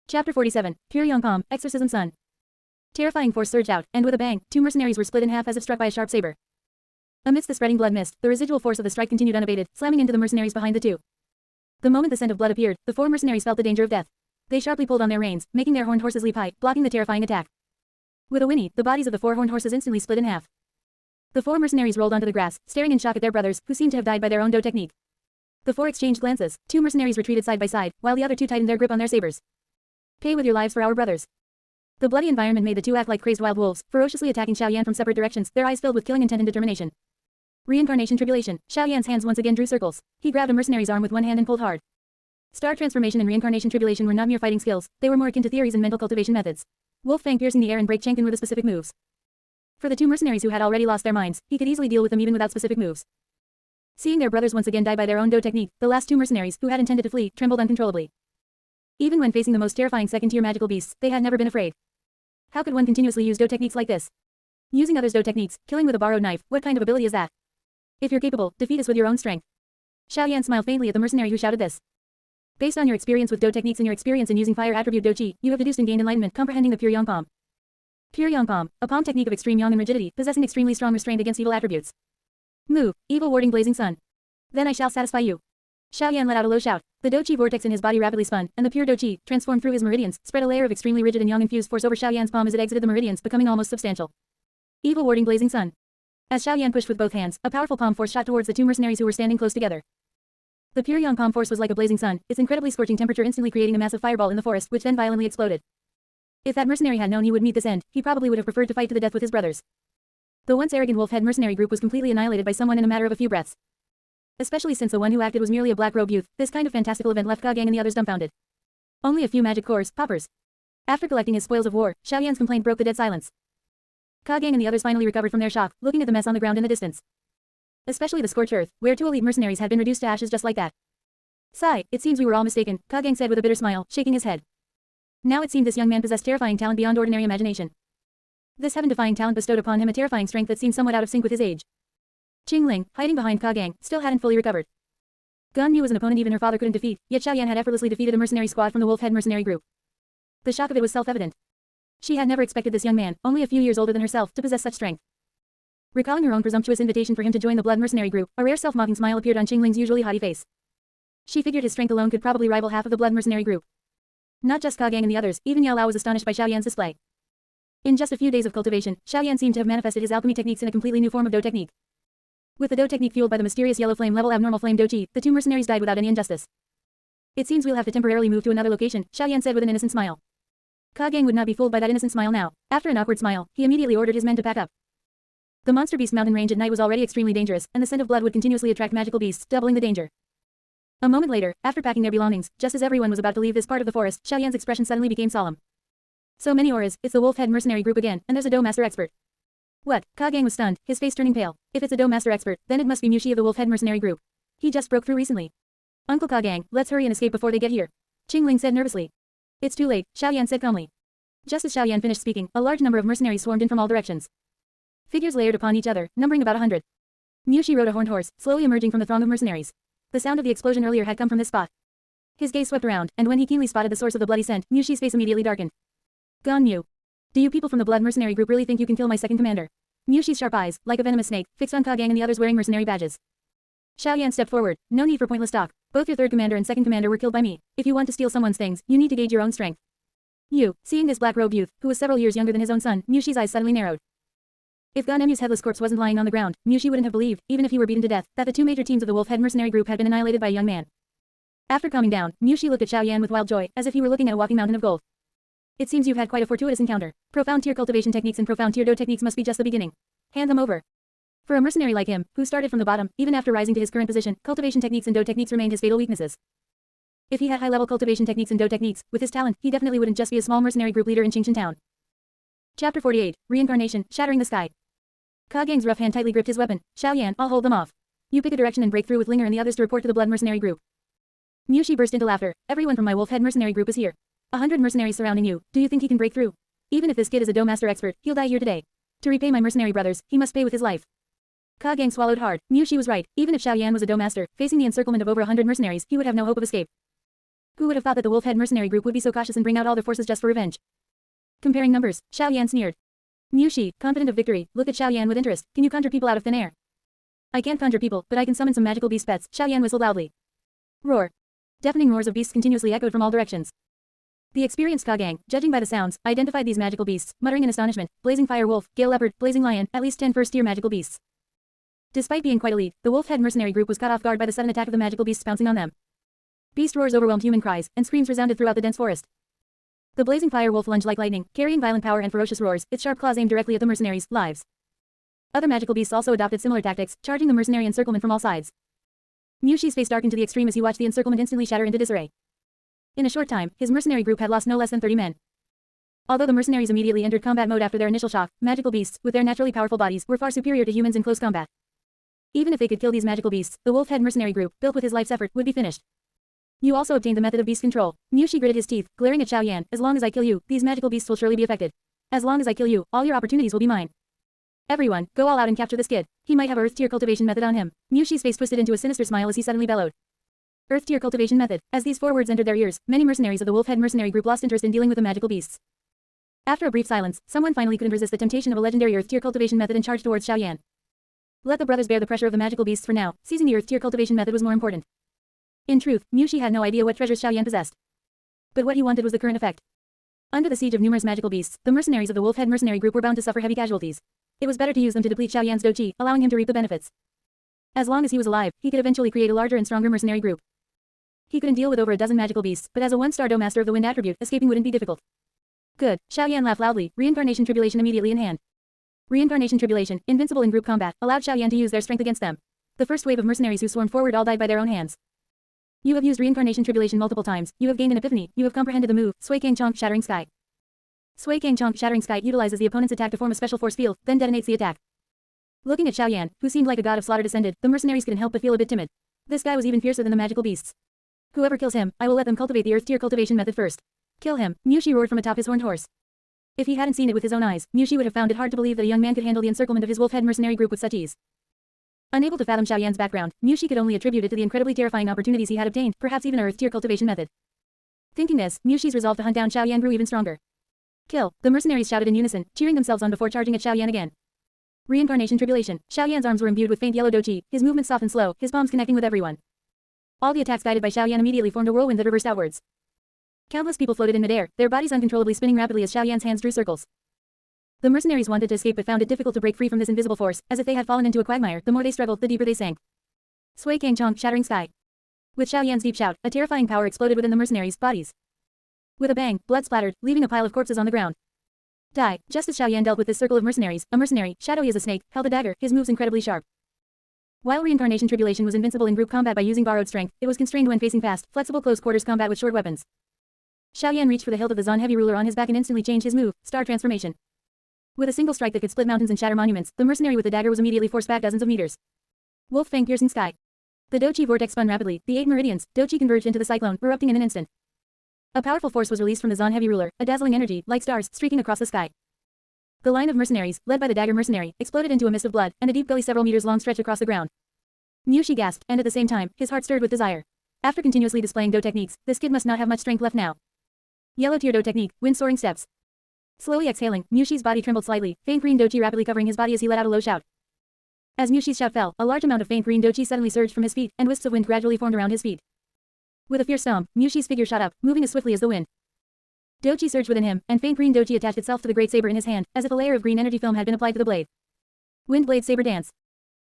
Chapter 47, Pure Yongpom, Exorcism Sun. Terrifying force surged out, and with a bang, two mercenaries were split in half as if struck by a sharp saber. Amidst the spreading blood mist, the residual force of the strike continued unabated, slamming into the mercenaries behind the two. The moment the scent of blood appeared, the 4 mercenaries felt the danger of death. They sharply pulled on their reins, making their horned horses leap high, blocking the terrifying attack. With a whinny, the bodies of the 4 horned horses instantly split in half. The 4 mercenaries rolled onto the grass, staring in shock at their brothers, who seemed to have died by their own Do technique. The 4 exchanged glances. 2 mercenaries retreated side by side, while the other 2 tightened their grip on their sabers. Pay with your lives for our brothers. The bloody environment made the 2 act like crazed wild wolves, ferociously attacking Xiao Yan from separate directions, their eyes filled with killing intent and determination. Reincarnation tribulation. Xiao Yan's hands once again drew circles. He grabbed a mercenary's arm with one hand and pulled hard. Star transformation and reincarnation tribulation were not mere fighting skills, they were more akin to theories and mental cultivation methods. Wolf Fang piercing the air and Break Cangqiong were the specific moves. For the 2 mercenaries who had already lost their minds, he could easily deal with them even without specific moves. Seeing their brothers once again die by their own Do technique, the last 2 mercenaries, who had intended to flee, trembled uncontrollably. Even when facing the most terrifying second-tier magical beasts, they had never been afraid. How could one continuously use Do techniques like this? Using others' Do techniques, killing with a borrowed knife, what kind of ability is that? If you're capable, defeat us with your own strength. Xiao Yan smiled faintly at the mercenary who shouted this. Based on your experience with Do techniques and your experience in using fire attribute Do Chi, you have deduced and gained enlightenment comprehending the Pure Yongpom. Pure Yongpom, a palm technique of extreme yang and rigidity, possessing extremely strong restraint against evil attributes. Move, evil warding blazing sun. Then I shall satisfy you. Xiao Yan let out a low shout. The Do Chi vortex in his body rapidly spun, and the pure Do Chi, transformed through his meridians, spread a layer of extremely rigid and yang-infused force over Xiao Yan's palm as it exited the meridians, becoming almost substantial. Evil warding blazing sun. As Xiao Yan pushed with both hands, a powerful palm force shot towards the 2 mercenaries who were standing close together. The pure yang palm force was like a blazing sun, its incredibly scorching temperature instantly creating a massive fireball in the forest, which then violently exploded. If that mercenary had known he would meet this end, he probably would have preferred to fight to the death with his brothers. The once arrogant wolf-head mercenary group was completely annihilated by someone in a matter of a few breaths. Especially since the one who acted was merely a black-robed youth, this kind of fantastical event left Cangqiong and the others dumbfounded. Only a few magic cores, poppers. After collecting his spoils of war, Xiao Yan's complaint broke the dead silence. Cangqiong and the others finally recovered from their shock, looking at the mess on the ground in the distance. Especially the scorched earth, where 2 elite mercenaries had been reduced to ashes just like that. Sigh, it seems we were all mistaken, Cangqiong said with a bitter smile, shaking his head. Now it seemed this young man possessed terrifying talent beyond ordinary imagination. This heaven-defying talent bestowed upon him a terrifying strength that seemed somewhat out of sync with his age. Qingling, hiding behind Cangqiong, still hadn't fully recovered. Gan Yu was an opponent even her father couldn't defeat, yet Xiao Yan had effortlessly defeated a mercenary squad from the wolf-head mercenary group. The shock of it was self-evident. She had never expected this young man, only a few years older than herself, to possess such strength. Recalling her own presumptuous invitation for him to join the blood mercenary group, a rare self-mocking smile appeared on Qingling's usually haughty face. She figured his strength alone could probably rival half of the blood mercenary group. Not just Cangqiong and the others, even Yao Lao was astonished by Xiao Yan's display. In just a few days of cultivation, Xiao Yan seemed to have manifested his alchemy techniques in a completely new form of Do technique. With the Do technique fueled by the mysterious yellow flame level abnormal flame Do Chi, the 2 mercenaries died without any injustice. It seems we'll have to temporarily move to another location, Xiao Yan said with an innocent smile. Cangqiong would not be fooled by that innocent smile now. After an awkward smile, he immediately ordered his men to pack up. The monster beast mountain range at night was already extremely dangerous, and the scent of blood would continuously attract magical beasts, doubling the danger. A moment later, after packing their belongings, just as everyone was about to leave this part of the forest, Xiao Yan's expression suddenly became solemn. So many auras, it's the wolf-head mercenary group again, and there's a Do master expert. What? Cangqiong was stunned, his face turning pale. If it's a Do master expert, then it must be Mushi of the wolf-head mercenary group. He just broke through recently. Uncle Cangqiong, let's hurry and escape before they get here. Qingling said nervously. It's too late, Xiao Yan said calmly. Just as Xiao Yan finished speaking, a large number of mercenaries swarmed in from all directions. Figures layered upon each other, numbering about 100. Mushi rode a horned horse, slowly emerging from the throng of mercenaries. The sound of the explosion earlier had come from this spot. His gaze swept around, and when he keenly spotted the source of the bloody scent, Mushi's face immediately darkened. Gone Mu. Do you people from the Blood Mercenary Group really think you can kill my second commander? Mushi's sharp eyes, like a venomous snake, fixed on Cangqiong and the others wearing mercenary badges. Xiaoyan stepped forward. No need for pointless talk. Both your third commander and second commander were killed by me. If you want to steal someone's things, you need to gauge your own strength. You, seeing this black-robed youth, who was several years younger than his own son, Mushi's eyes suddenly narrowed. If Gan Emu's headless corpse wasn't lying on the ground, Mushi wouldn't have believed, even if he were beaten to death, that the two major teams of the Wolf Head Mercenary Group had been annihilated by a young man. After calming down, Mushi looked at Xiaoyan with wild joy, as if he were looking at a walking mountain of gold. It seems you've had quite a fortuitous encounter. Profound tier cultivation techniques and profound tier do techniques must be just the beginning. Hand them over. For a mercenary like him, who started from the bottom, even after rising to his current position, cultivation techniques and do techniques remained his fatal weaknesses. If he had high-level cultivation techniques and do techniques, with his talent, he definitely wouldn't just be a small mercenary group leader in Qingchen Town. Chapter 48, Reincarnation, Shattering the Sky. Cangqiong's rough hand tightly gripped his weapon. Xiaoyan, I'll hold them off. You pick a direction and break through with Linger and the others to report to the Blood Mercenary Group. Mushi burst into laughter. Everyone from my Wolf Head Mercenary Group is here. 100 mercenaries surrounding you. Do you think he can break through? Even if this kid is a do master expert, he'll die here today. To repay my mercenary brothers, he must pay with his life. Cangqiong swallowed hard. Mushi was right. Even if Xiaoyan was a do master, facing the encirclement of over 100 mercenaries, he would have no hope of escape. Who would have thought that the Wolf Head Mercenary Group would be so cautious and bring out all their forces just for revenge? Comparing numbers, Xiaoyan sneered. Mushi, confident of victory, looked at Xiaoyan with interest. Can you conjure people out of thin air? I can't conjure people, but I can summon some magical beast pets. Xiaoyan whistled loudly. Roar. Deafening roars of beasts continuously echoed from all directions. The experienced Cangqiong, judging by the sounds, identified these magical beasts, muttering in astonishment. Blazing fire wolf, gale leopard, blazing lion, at least 10 first-tier magical beasts. Despite being quite elite, the Wolf Head Mercenary Group was caught off guard by the sudden attack of the magical beasts pouncing on them. Beast roars overwhelmed human cries, and screams resounded throughout the dense forest. The blazing fire wolf lunged like lightning, carrying violent power and ferocious roars, its sharp claws aimed directly at the mercenaries' lives. Other magical beasts also adopted similar tactics, charging the mercenary encirclement from all sides. Mushi's face darkened to the extreme as he watched the encirclement instantly shatter into disarray. In a short time, his mercenary group had lost no less than 30 men. Although the mercenaries immediately entered combat mode after their initial shock, magical beasts, with their naturally powerful bodies, were far superior to humans in close combat. Even if they could kill these magical beasts, the Wolf Head Mercenary Group, built with his life's effort, would be finished. You also obtained the method of beast control. Mushi gritted his teeth, glaring at Xiaoyan. As long as I kill you, these magical beasts will surely be affected. As long as I kill you, all your opportunities will be mine. Everyone, go all out and capture this kid. He might have Earth tier cultivation method on him. Mushi's face twisted into a sinister smile as he suddenly bellowed. Earth tier cultivation method. As these 4 words entered their ears, many mercenaries of the Wolf Head Mercenary Group lost interest in dealing with the magical beasts. After a brief silence, someone finally couldn't resist the temptation of a legendary Earth tier cultivation method and charged towards Xiaoyan. Let the brothers bear the pressure of the magical beasts for now. Seizing the Earth tier cultivation method was more important. In truth, Mushi had no idea what treasures Xiaoyan possessed. But what he wanted was the current effect. Under the siege of numerous magical beasts, the mercenaries of the Wolf Head Mercenary Group were bound to suffer heavy casualties. It was better to use them to deplete Xiaoyan's doqi, allowing him to reap the benefits. As long as he was alive, he could eventually create a larger and stronger mercenary group. He couldn't deal with over a dozen magical beasts, but as a 1-star do master of the wind attribute, escaping wouldn't be difficult. Good. Xiaoyan laughed loudly, reincarnation tribulation immediately in hand. Reincarnation tribulation, invincible in group combat, allowed Xiaoyan to use their strength against them. The first wave of mercenaries who swarmed forward all died by their own hands. You have used reincarnation tribulation multiple times. You have gained an epiphany. You have comprehended the move. Sui Cangqiong Shattering Sky. Sui Cangqiong Shattering Sky utilizes the opponent's attack to form a special force field, then detonates the attack. Looking at Xiaoyan, who seemed like a god of slaughter descended, the mercenaries couldn't help but feel a bit timid. This guy was even fiercer than the magical beasts. Whoever kills him, I will let them cultivate the Earth tier cultivation method first. Kill him, Mushi roared from atop his horned horse. If he hadn't seen it with his own eyes, Mushi would have found it hard to believe that a young man could handle the encirclement of his Wolf Head Mercenary Group with such ease. Unable to fathom Xiaoyan's background, Mushi could only attribute it to the incredibly terrifying opportunities he had obtained, perhaps even Earth tier cultivation method. Thinking this, Mushi's resolve to hunt down Xiaoyan grew even stronger. Kill, the mercenaries shouted in unison, cheering themselves on before charging at Xiaoyan again. Reincarnation tribulation. Xiaoyan's arms were imbued with faint yellow doqi, his movements soft and slow, his palms connecting with everyone. All the attacks guided by Xiaoyan immediately formed a whirlwind that reversed outwards. Countless people floated in midair, their bodies uncontrollably spinning rapidly as Xiaoyan's hands drew circles. The mercenaries wanted to escape but found it difficult to break free from this invisible force, as if they had fallen into a quagmire. The more they struggled, the deeper they sank. Sui Cangqiong Shattering Sky. With Xiaoyan's deep shout, a terrifying power exploded within the mercenaries' bodies. With a bang, blood splattered, leaving a pile of corpses on the ground. Die. Just as Xiaoyan dealt with this circle of mercenaries, a mercenary, shadowy as a snake, held a dagger, his moves incredibly sharp. While reincarnation tribulation was invincible in group combat by using borrowed strength, it was constrained when facing fast, flexible close quarters combat with short weapons. Xiaoyan reached for the hilt of the Zan Heavy Ruler on his back and instantly changed his move, Star Transformation. With a single strike that could split mountains and shatter monuments, the mercenary with the dagger was immediately forced back dozens of meters. Wolf Fang piercing sky. The doqi vortex spun rapidly, the 8 meridians, doqi converged into the cyclone, erupting in an instant. A powerful force was released from the Zan Heavy Ruler, a dazzling energy, like stars, streaking across the sky. The line of mercenaries, led by the dagger mercenary, exploded into a mist of blood, and a deep gully several meters long stretched across the ground. Mushi gasped, and at the same time, his heart stirred with desire. After continuously displaying Do techniques, this kid must not have much strength left now. Yellow tier Do technique, wind soaring steps. Slowly exhaling, Mushi's body trembled slightly, faint green Do chi rapidly covering his body as he let out a low shout. As Mushi's shout fell, a large amount of faint green Do chi suddenly surged from his feet, and wisps of wind gradually formed around his feet. With a fierce stomp, Mushi's figure shot up, moving as swiftly as the wind. Do chi surged within him, and faint green Do chi attached itself to the great saber in his hand, as if a layer of green energy film had been applied to the blade. Wind blade saber dance.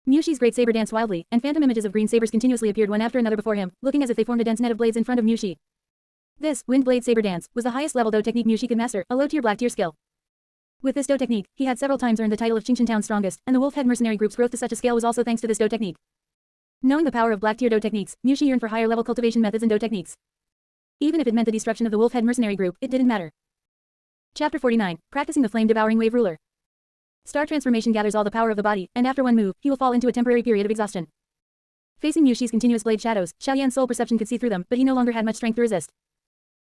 Mushi's great saber danced wildly, and phantom images of green sabers continuously appeared one after another before him, looking as if they formed a dense net of blades in front of Mushi. This, wind blade saber dance, was the highest level Do technique Mushi could master, a low tier black tier skill. With this Do technique, he had several times earned the title of Qingchen Town's strongest, and the Wolf Head mercenary group's growth to such a scale was also thanks to this Do technique. Knowing the power of black tier Do techniques, Mushi yearned for higher level cultivation methods and Do techniques. Even if it meant the destruction of the Wolf Head mercenary group, it didn't matter. Chapter 49, Practicing the Flame-Devouring Wave Ruler. Star transformation gathers all the power of the body, and after one move, he will fall into a temporary period of exhaustion. Facing Mushi's continuous blade shadows, Xiaoyan's soul perception could see through them, but he no longer had much strength to resist.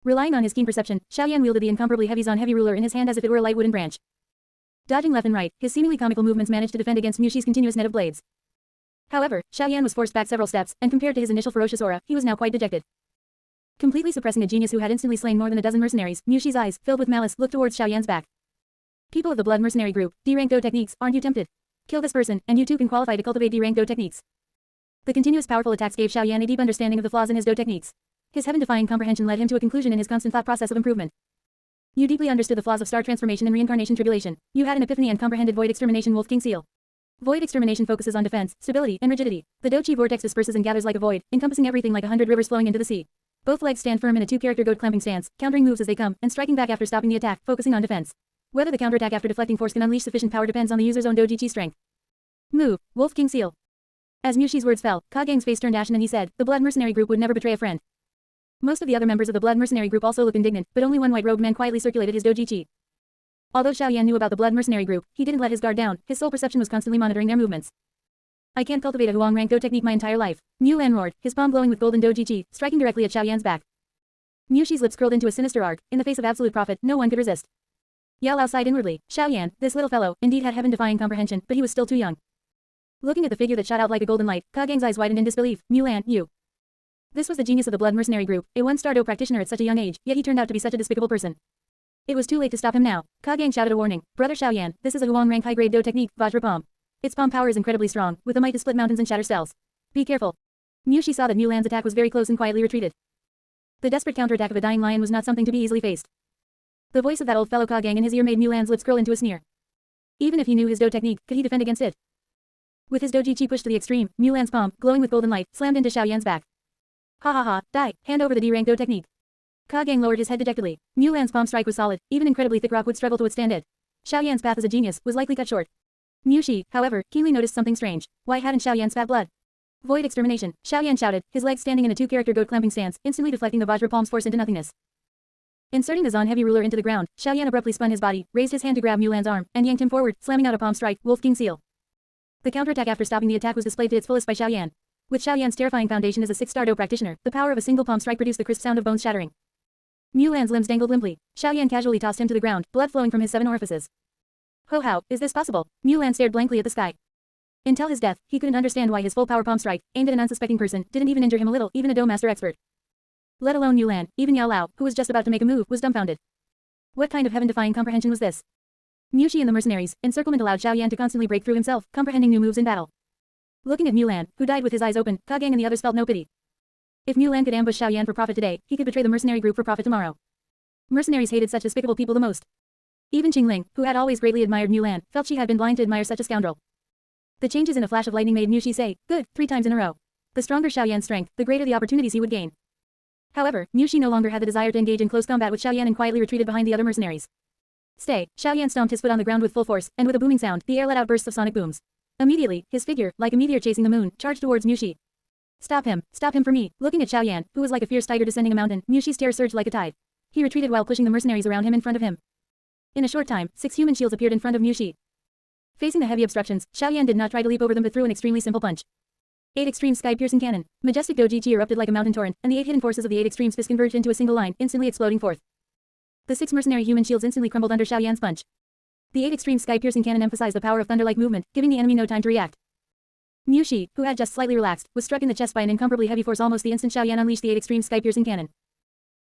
Relying on his keen perception, Xiaoyan wielded the incomparably heavy Zon heavy ruler in his hand as if it were a light wooden branch. Dodging left and right, his seemingly comical movements managed to defend against Mushi's continuous net of blades. However, Xiaoyan was forced back several steps, and compared to his initial ferocious aura, he was now quite dejected. Completely suppressing a genius who had instantly slain more than a dozen mercenaries, Mushi's eyes, filled with malice, looked towards Xiaoyan's back. People of the Blood Mercenary Group, D-rank Do techniques, aren't you tempted? Kill this person, and you too can qualify to cultivate D-rank Do techniques. The continuous powerful attacks gave Xiaoyan a deep understanding of the flaws in his Do techniques. His heaven-defying comprehension led him to a conclusion in his constant thought process of improvement. You deeply understood the flaws of star transformation and reincarnation tribulation. You had an epiphany and comprehended Void Extermination Wolf King Seal. Void Extermination focuses on defense, stability, and rigidity. The Do Chi vortex disperses and gathers like a void, encompassing everything like 100 rivers flowing into the sea. Both legs stand firm in a two-character goat clamping stance, countering moves as they come, and striking back after stopping the attack, focusing on defense. Whether the counterattack after deflecting force can unleash sufficient power depends on the user's own Doji Chi strength. Move, Wolf King Seal. As Mushi's words fell, Kagang's face turned ashen and he said, the Blood Mercenary Group would never betray a friend. Most of the other members of the Blood Mercenary Group also looked indignant, but only one white-robed man quietly circulated his Doji Chi. Although Xiaoyan knew about the Blood Mercenary Group, he didn't let his guard down, his soul perception was constantly monitoring their movements. I can't cultivate a Huang rank Do technique my entire life. Mu Lan roared, his palm glowing with golden Doji Chi, striking directly at Xiaoyan's back. Mushi's lips curled into a sinister arc, in the face of absolute profit, no one could resist. Yao Lao sighed inwardly, Xiaoyan, this little fellow, indeed had heaven-defying comprehension, but he was still too young. Looking at the figure that shot out like a golden light, Kagang's eyes widened in disbelief, Mu Lan, you. This was the genius of the Blood Mercenary Group, a one-star Do practitioner at such a young age, yet he turned out to be such a despicable person. It was too late to stop him now. Kagang shouted a warning, Brother Xiaoyan, this is a Huang rank high-grade Do technique, Vajra Palm. Its palm power is incredibly strong, with the might to split mountains and shatter cells. Be careful. Mushi saw that Mu Lan's attack was very close and quietly retreated. The desperate counterattack of a dying lion was not something to be easily faced. The voice of that old fellow Kagang in his ear made Mu Lan's lips curl into a sneer. Even if he knew his Do technique, could he defend against it? With his Doji Chi pushed to the extreme, Mu Lan's palm, glowing with golden light, slammed into Xiaoyan's back. Ha ha ha, die, hand over the D-rank Do technique. Kagang lowered his head dejectedly. Mu Lan's palm strike was solid, even incredibly thick rock would struggle to withstand it. Xiaoyan's path as a genius was likely cut short. Mushi, however, keenly noticed something strange. Why hadn't Xiaoyan spat blood? Void Extermination, Xiaoyan shouted, his legs standing in a two-character goat clamping stance, instantly deflecting the Vajra palm's force into nothingness. Inserting the Zon heavy ruler into the ground, Xiaoyan abruptly spun his body, raised his hand to grab Mu Lan's arm, and yanked him forward, slamming out a palm strike, Wolf King Seal. The counterattack after stopping the attack was displayed to its fullest by Xiaoyan. With Xiaoyan's terrifying foundation as a 6-star Do practitioner, the power of a single palm strike produced the crisp sound of bones shattering. Mu Lan's limbs dangled limply. Xiaoyan casually tossed him to the ground, blood flowing from his 7 orifices. Ho how, is this possible? Mu Lan stared blankly at the sky. Until his death, he couldn't understand why his full power palm strike, aimed at an unsuspecting person, didn't even injure him a little, even a Do master expert. Let alone Mu Lan, even Yao Lao, who was just about to make a move, was dumbfounded. What kind of heaven-defying comprehension was this? Mushi and the mercenaries, encirclement allowed Xiaoyan to constantly break through himself, comprehending new moves in battle. Looking at Mu Lan, who died with his eyes open, Kagang and the others felt no pity. If Mu Lan could ambush Xiaoyan for profit today, he could betray the mercenary group for profit tomorrow. Mercenaries hated such despicable people the most. Even Qingling, who had always greatly admired Mu Lan, felt she had been blind to admire such a scoundrel. The changes in a flash of lightning made Mushi say, good, 3 times in a row. The stronger Xiaoyan's strength, the greater the opportunities he would gain. However, Mushi no longer had the desire to engage in close combat with Xiaoyan and quietly retreated behind the other mercenaries. Stay, Xiaoyan stomped his foot on the ground with full force, and with a booming sound, the air let out bursts of sonic booms. Immediately, his figure, like a meteor chasing the moon, charged towards Mushi. Stop him for me. Looking at Xiaoyan, who was like a fierce tiger descending a mountain, Mushi's terror surged like a tide. He retreated while pushing the mercenaries around him in front of him. In a short time, 6 human shields appeared in front of Mushi. Facing the heavy obstructions, Xiaoyan did not try to leap over them but threw an extremely simple punch. 8 extreme sky-piercing cannon. Majestic Doji Chi erupted like a mountain torrent, and the 8 hidden forces of the 8 extremes fist converged into a single line, instantly exploding forth. The 6 mercenary human shields instantly crumbled under Xiaoyan's punch. The 8 extreme sky-piercing cannon emphasized the power of thunder-like movement, giving the enemy no time to react. Mu Shi, who had just slightly relaxed, was struck in the chest by an incomparably heavy force almost the instant Xiaoyan unleashed the 8 extreme sky-piercing cannon.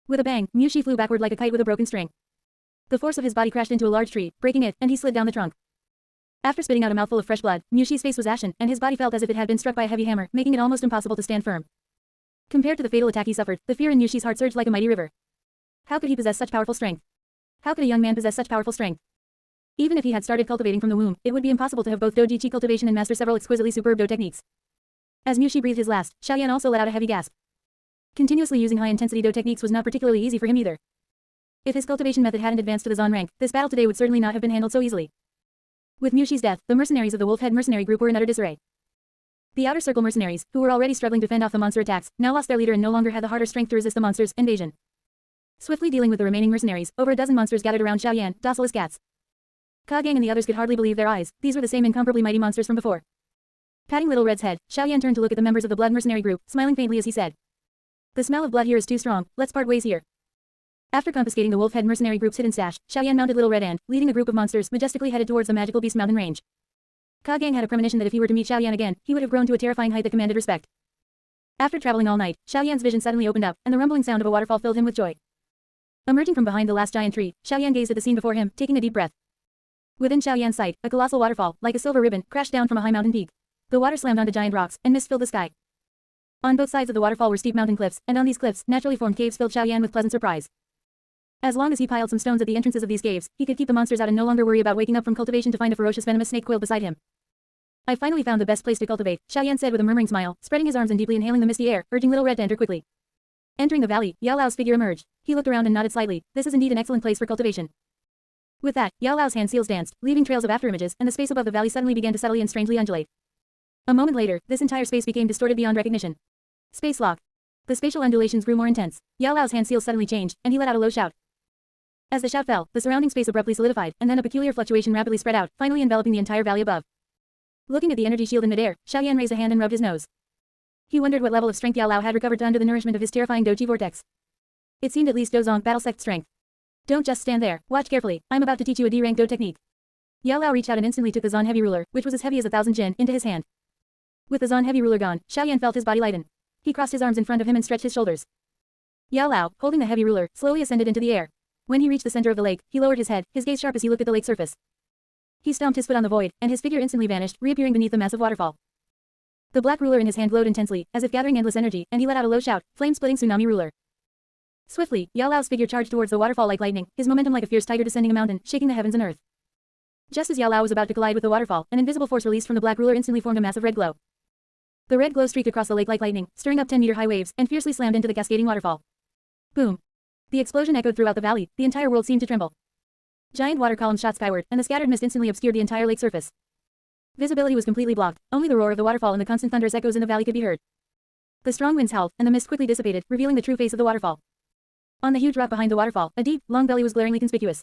With a bang, Mu Shi flew backward like a kite with a broken string. The force of his body crashed into a large tree, breaking it, and he slid down the trunk. After spitting out a mouthful of fresh blood, Mu Shi's face was ashen, and his body felt as if it had been struck by a heavy hammer, making it almost impossible to stand firm. Compared to the fatal attack he suffered, the fear in Mu Shi's heart surged like a mighty river. How could he possess such powerful strength? How could a young man possess such powerful strength? Even if he had started cultivating from the womb, it would be impossible to have both Doji Chi cultivation and master several exquisitely superb Do techniques. As Mu Shi breathed his last, Xiaoyan also let out a heavy gasp. Continuously using high-intensity Do techniques was not particularly easy for him either. If his cultivation method hadn't advanced to the Zon rank, this battle today would certainly not have been handled so easily. With Mu Shi's death, the mercenaries of the Wolf Head mercenary group were in utter disarray. The outer circle mercenaries, who were already struggling to fend off the monster attacks, now lost their leader and no longer had the heart or strength to resist the monster's invasion. Swiftly dealing with the remaining mercenaries, over a dozen monsters gathered around Xiaoyan, docile as cats. Cangqiong and the others could hardly believe their eyes. These were the same incomparably mighty monsters from before. Patting Little Red's head, Xiaoyan turned to look at the members of the blood mercenary group, smiling faintly as he said, "The smell of blood here is too strong. Let's part ways here." After confiscating the Wolf Head mercenary group's hidden stash, Xiaoyan mounted Little Red and, leading a group of monsters, majestically headed towards the magical beast mountain range. Cangqiong had a premonition that if he were to meet Xiaoyan again, he would have grown to a terrifying height that commanded respect. After traveling all night, Xiaoyan's vision suddenly opened up, and the rumbling sound of a waterfall filled him with joy. Emerging from behind the last giant tree, Xiaoyan gazed at the scene before him, taking a deep breath. Within Xiaoyan's sight, a colossal waterfall, like a silver ribbon, crashed down from a high mountain peak. The water slammed onto giant rocks, and mist filled the sky. On both sides of the waterfall were steep mountain cliffs, and on these cliffs, naturally formed caves filled Xiaoyan with pleasant surprise. As long as he piled some stones at the entrances of these caves, he could keep the monsters out and no longer worry about waking up from cultivation to find a ferocious venomous snake coiled beside him. "I finally found the best place to cultivate," Xiaoyan said with a murmuring smile, spreading his arms and deeply inhaling the misty air, urging Little Red to enter quickly. Entering the valley, Yao Lao's figure emerged. He looked around and nodded slightly. This is indeed an excellent place for cultivation. With that, Yao Lao's hand seals danced, leaving trails of afterimages, and the space above the valley suddenly began to subtly and strangely undulate. A moment later, this entire space became distorted beyond recognition. Space lock. The spatial undulations grew more intense. Yao Lao's hand seals suddenly changed, and he let out a low shout. As the shout fell, the surrounding space abruptly solidified, and then a peculiar fluctuation rapidly spread out, finally enveloping the entire valley above. Looking at the energy shield in midair, Xiaoyan raised a hand and rubbed his nose. He wondered what level of strength Yao Lao had recovered under the nourishment of his terrifying Doji vortex. It seemed at least Dozong battle-sect strength. "Don't just stand there, watch carefully, I'm about to teach you a D-rank Do technique." Yao Lao reached out and instantly took the Zon heavy ruler, which was as heavy as 1,000 jin, into his hand. With the Zon heavy ruler gone, Xiaoyan felt his body lighten. He crossed his arms in front of him and stretched his shoulders. Yao Lao, holding the heavy ruler, slowly ascended into the air. When he reached the center of the lake, he lowered his head, his gaze sharp as he looked at the lake surface. He stomped his foot on the void, and his figure instantly vanished, reappearing beneath the massive waterfall. The black ruler in his hand glowed intensely, as if gathering endless energy, and he let out a low shout, flame-splitting tsunami ruler. Swiftly, Yao Lao's figure charged towards the waterfall like lightning, his momentum like a fierce tiger descending a mountain, shaking the heavens and earth. Just as Yao Lao was about to collide with the waterfall, an invisible force released from the black ruler instantly formed a massive red glow. The red glow streaked across the lake like lightning, stirring up 10-meter-high waves, and fiercely slammed into the cascading waterfall. Boom! The explosion echoed throughout the valley, the entire world seemed to tremble. Giant water columns shot skyward, and the scattered mist instantly obscured the entire lake surface. Visibility was completely blocked, only the roar of the waterfall and the constant thunderous echoes in the valley could be heard. The strong winds howled, and the mist quickly dissipated, revealing the true face of the waterfall. On the huge rock behind the waterfall, a deep, long gully was glaringly conspicuous.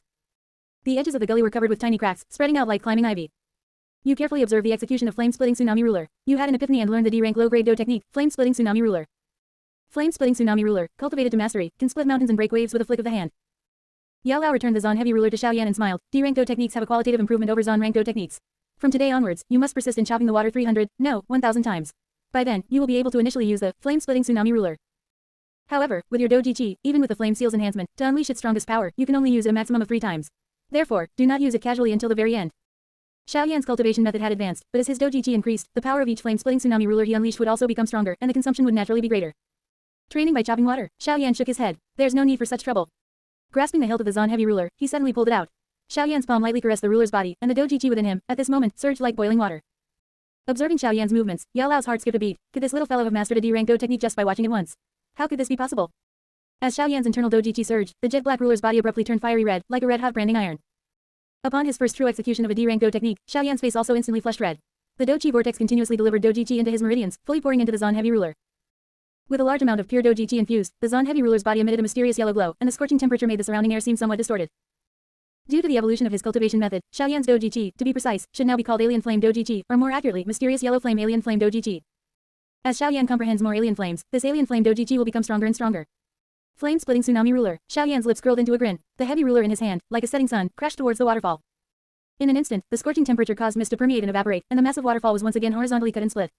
The edges of the gully were covered with tiny cracks, spreading out like climbing ivy. You carefully observed the execution of flame-splitting tsunami ruler. You had an epiphany and learned the D-rank low-grade Do technique, flame-splitting tsunami ruler. Flame-splitting tsunami ruler, cultivated to mastery, can split mountains and break waves with a flick of the hand. Yao Lao returned the Zon heavy ruler to Xiaoyan and smiled. D-rank Do techniques have a qualitative improvement over Zon rank Do techniques. From today onwards, you must persist in chopping the water 300, no, 1,000 times. By then, you will be able to initially use the flame-splitting tsunami ruler. However, with your Doji Chi, even with the flame seals enhancement, to unleash its strongest power, you can only use it a maximum of 3 times. Therefore, do not use it casually until the very end. Xiaoyan's cultivation method had advanced, but as his Doji Chi increased, the power of each flame-splitting tsunami ruler he unleashed would also become stronger, and the consumption would naturally be greater. Training by chopping water, Xiaoyan shook his head. There's no need for such trouble. Grasping the hilt of the Zon heavy ruler, he suddenly pulled it out. Xiaoyan's palm lightly caressed the ruler's body, and the Doji Chi within him, at this moment, surged like boiling water. Observing Xiaoyan's movements, Yao Lao's heart skipped a beat. Could this little fellow have mastered a D-rank Do technique just by watching it once? How could this be possible? As Xiaoyan's internal Doji Chi surged, the jet black ruler's body abruptly turned fiery red, like a red-hot branding iron. Upon his first true execution of a D-rank Do technique, Xiaoyan's face also instantly flushed red. The Doji vortex continuously delivered Doji Chi into his meridians, fully pouring into the Zon heavy ruler. With a large amount of pure Doji Chi infused, the Zon heavy ruler's body emitted a mysterious yellow glow, and the scorching temperature made the surrounding air seem somewhat distorted. Due to the evolution of his cultivation method, Xiaoyan's Doji Chi, to be precise, should now be called Alien Flame Doji Chi, or more accurately, Mysterious Yellow Flame Alien Flame Doji Chi. As Xiaoyan comprehends more alien flames, this Alien Flame Doji Chi will become stronger and stronger. Flame-splitting tsunami ruler, Xiaoyan's lips curled into a grin. The heavy ruler in his hand, like a setting sun, crashed towards the waterfall. In an instant, the scorching temperature caused mist to permeate and evaporate, and the massive waterfall was once again horizontally cut and split.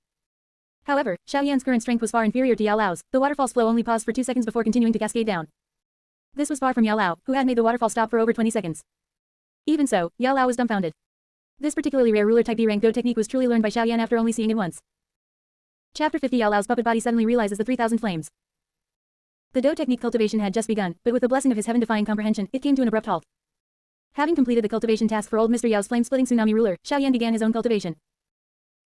However, Xiaoyan's current strength was far inferior to Yao Lao's. The waterfall's flow only paused for 2 seconds before continuing to cascade down. This was far from Yao Lao, who had made the waterfall stop for over 20 seconds. Even so, Yao Lao was dumbfounded. This particularly rare ruler type D-rank Do technique was truly learned by Xiaoyan after only seeing it once. Chapter 50. Yao Lao's puppet body suddenly realizes the 3,000 flames. The Do technique cultivation had just begun, but with the blessing of his heaven-defying comprehension, it came to an abrupt halt. Having completed the cultivation task for old Mr. Yao's flame-splitting tsunami ruler, Xiaoyan began his own cultivation.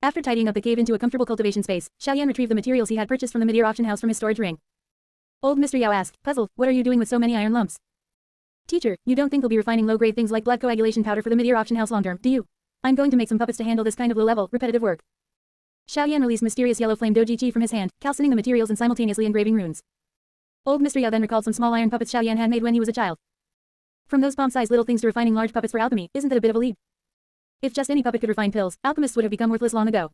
After tidying up the cave into a comfortable cultivation space, Xiaoyan retrieved the materials he had purchased from the mid-ear auction house from his storage ring. Old Mr. Yao asked, puzzled, what are you doing with so many iron lumps? Teacher, you don't think you'll be refining low-grade things like blood coagulation powder for the mid-ear auction house long-term, do you? I'm going to make some puppets to handle this kind of low-level, repetitive work. Xiaoyan released mysterious yellow flame doji chi from his hand, calcining the materials and simultaneously engraving runes. Old Mr. Yao then recalled some small iron puppets Xiaoyan had made when he was a child. From those palm-sized little things to refining large puppets for alchemy, isn't that a bit of a leap? If just any puppet could refine pills, alchemists would have become worthless long ago.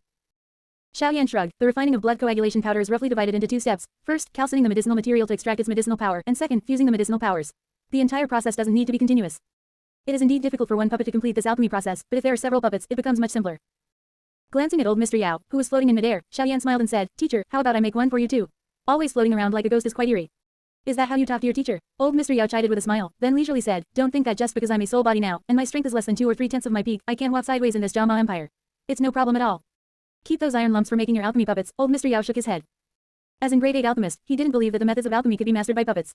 Xiaoyan shrugged. The refining of blood coagulation powder is roughly divided into 2 steps. First, calcining the medicinal material to extract its medicinal power, and second, fusing the medicinal powers. The entire process doesn't need to be continuous. It is indeed difficult for one puppet to complete this alchemy process, but if there are several puppets, it becomes much simpler. Glancing at old Mr. Yao, who was floating in midair, Xiaoyan smiled and said, Teacher, how about I make one for you too? Always floating around like a ghost is quite eerie. Is that how you talk to your teacher? Old Mr. Yao chided with a smile, then leisurely said, don't think that just because I'm a soul body now, and my strength is less than 2 or 3/10 of my peak, I can't walk sideways in this Jama Empire. It's no problem at all. Keep those iron lumps for making your alchemy puppets. Old Mr. Yao shook his head. As in grade 8 alchemist, he didn't believe that the methods of alchemy could be mastered by puppets.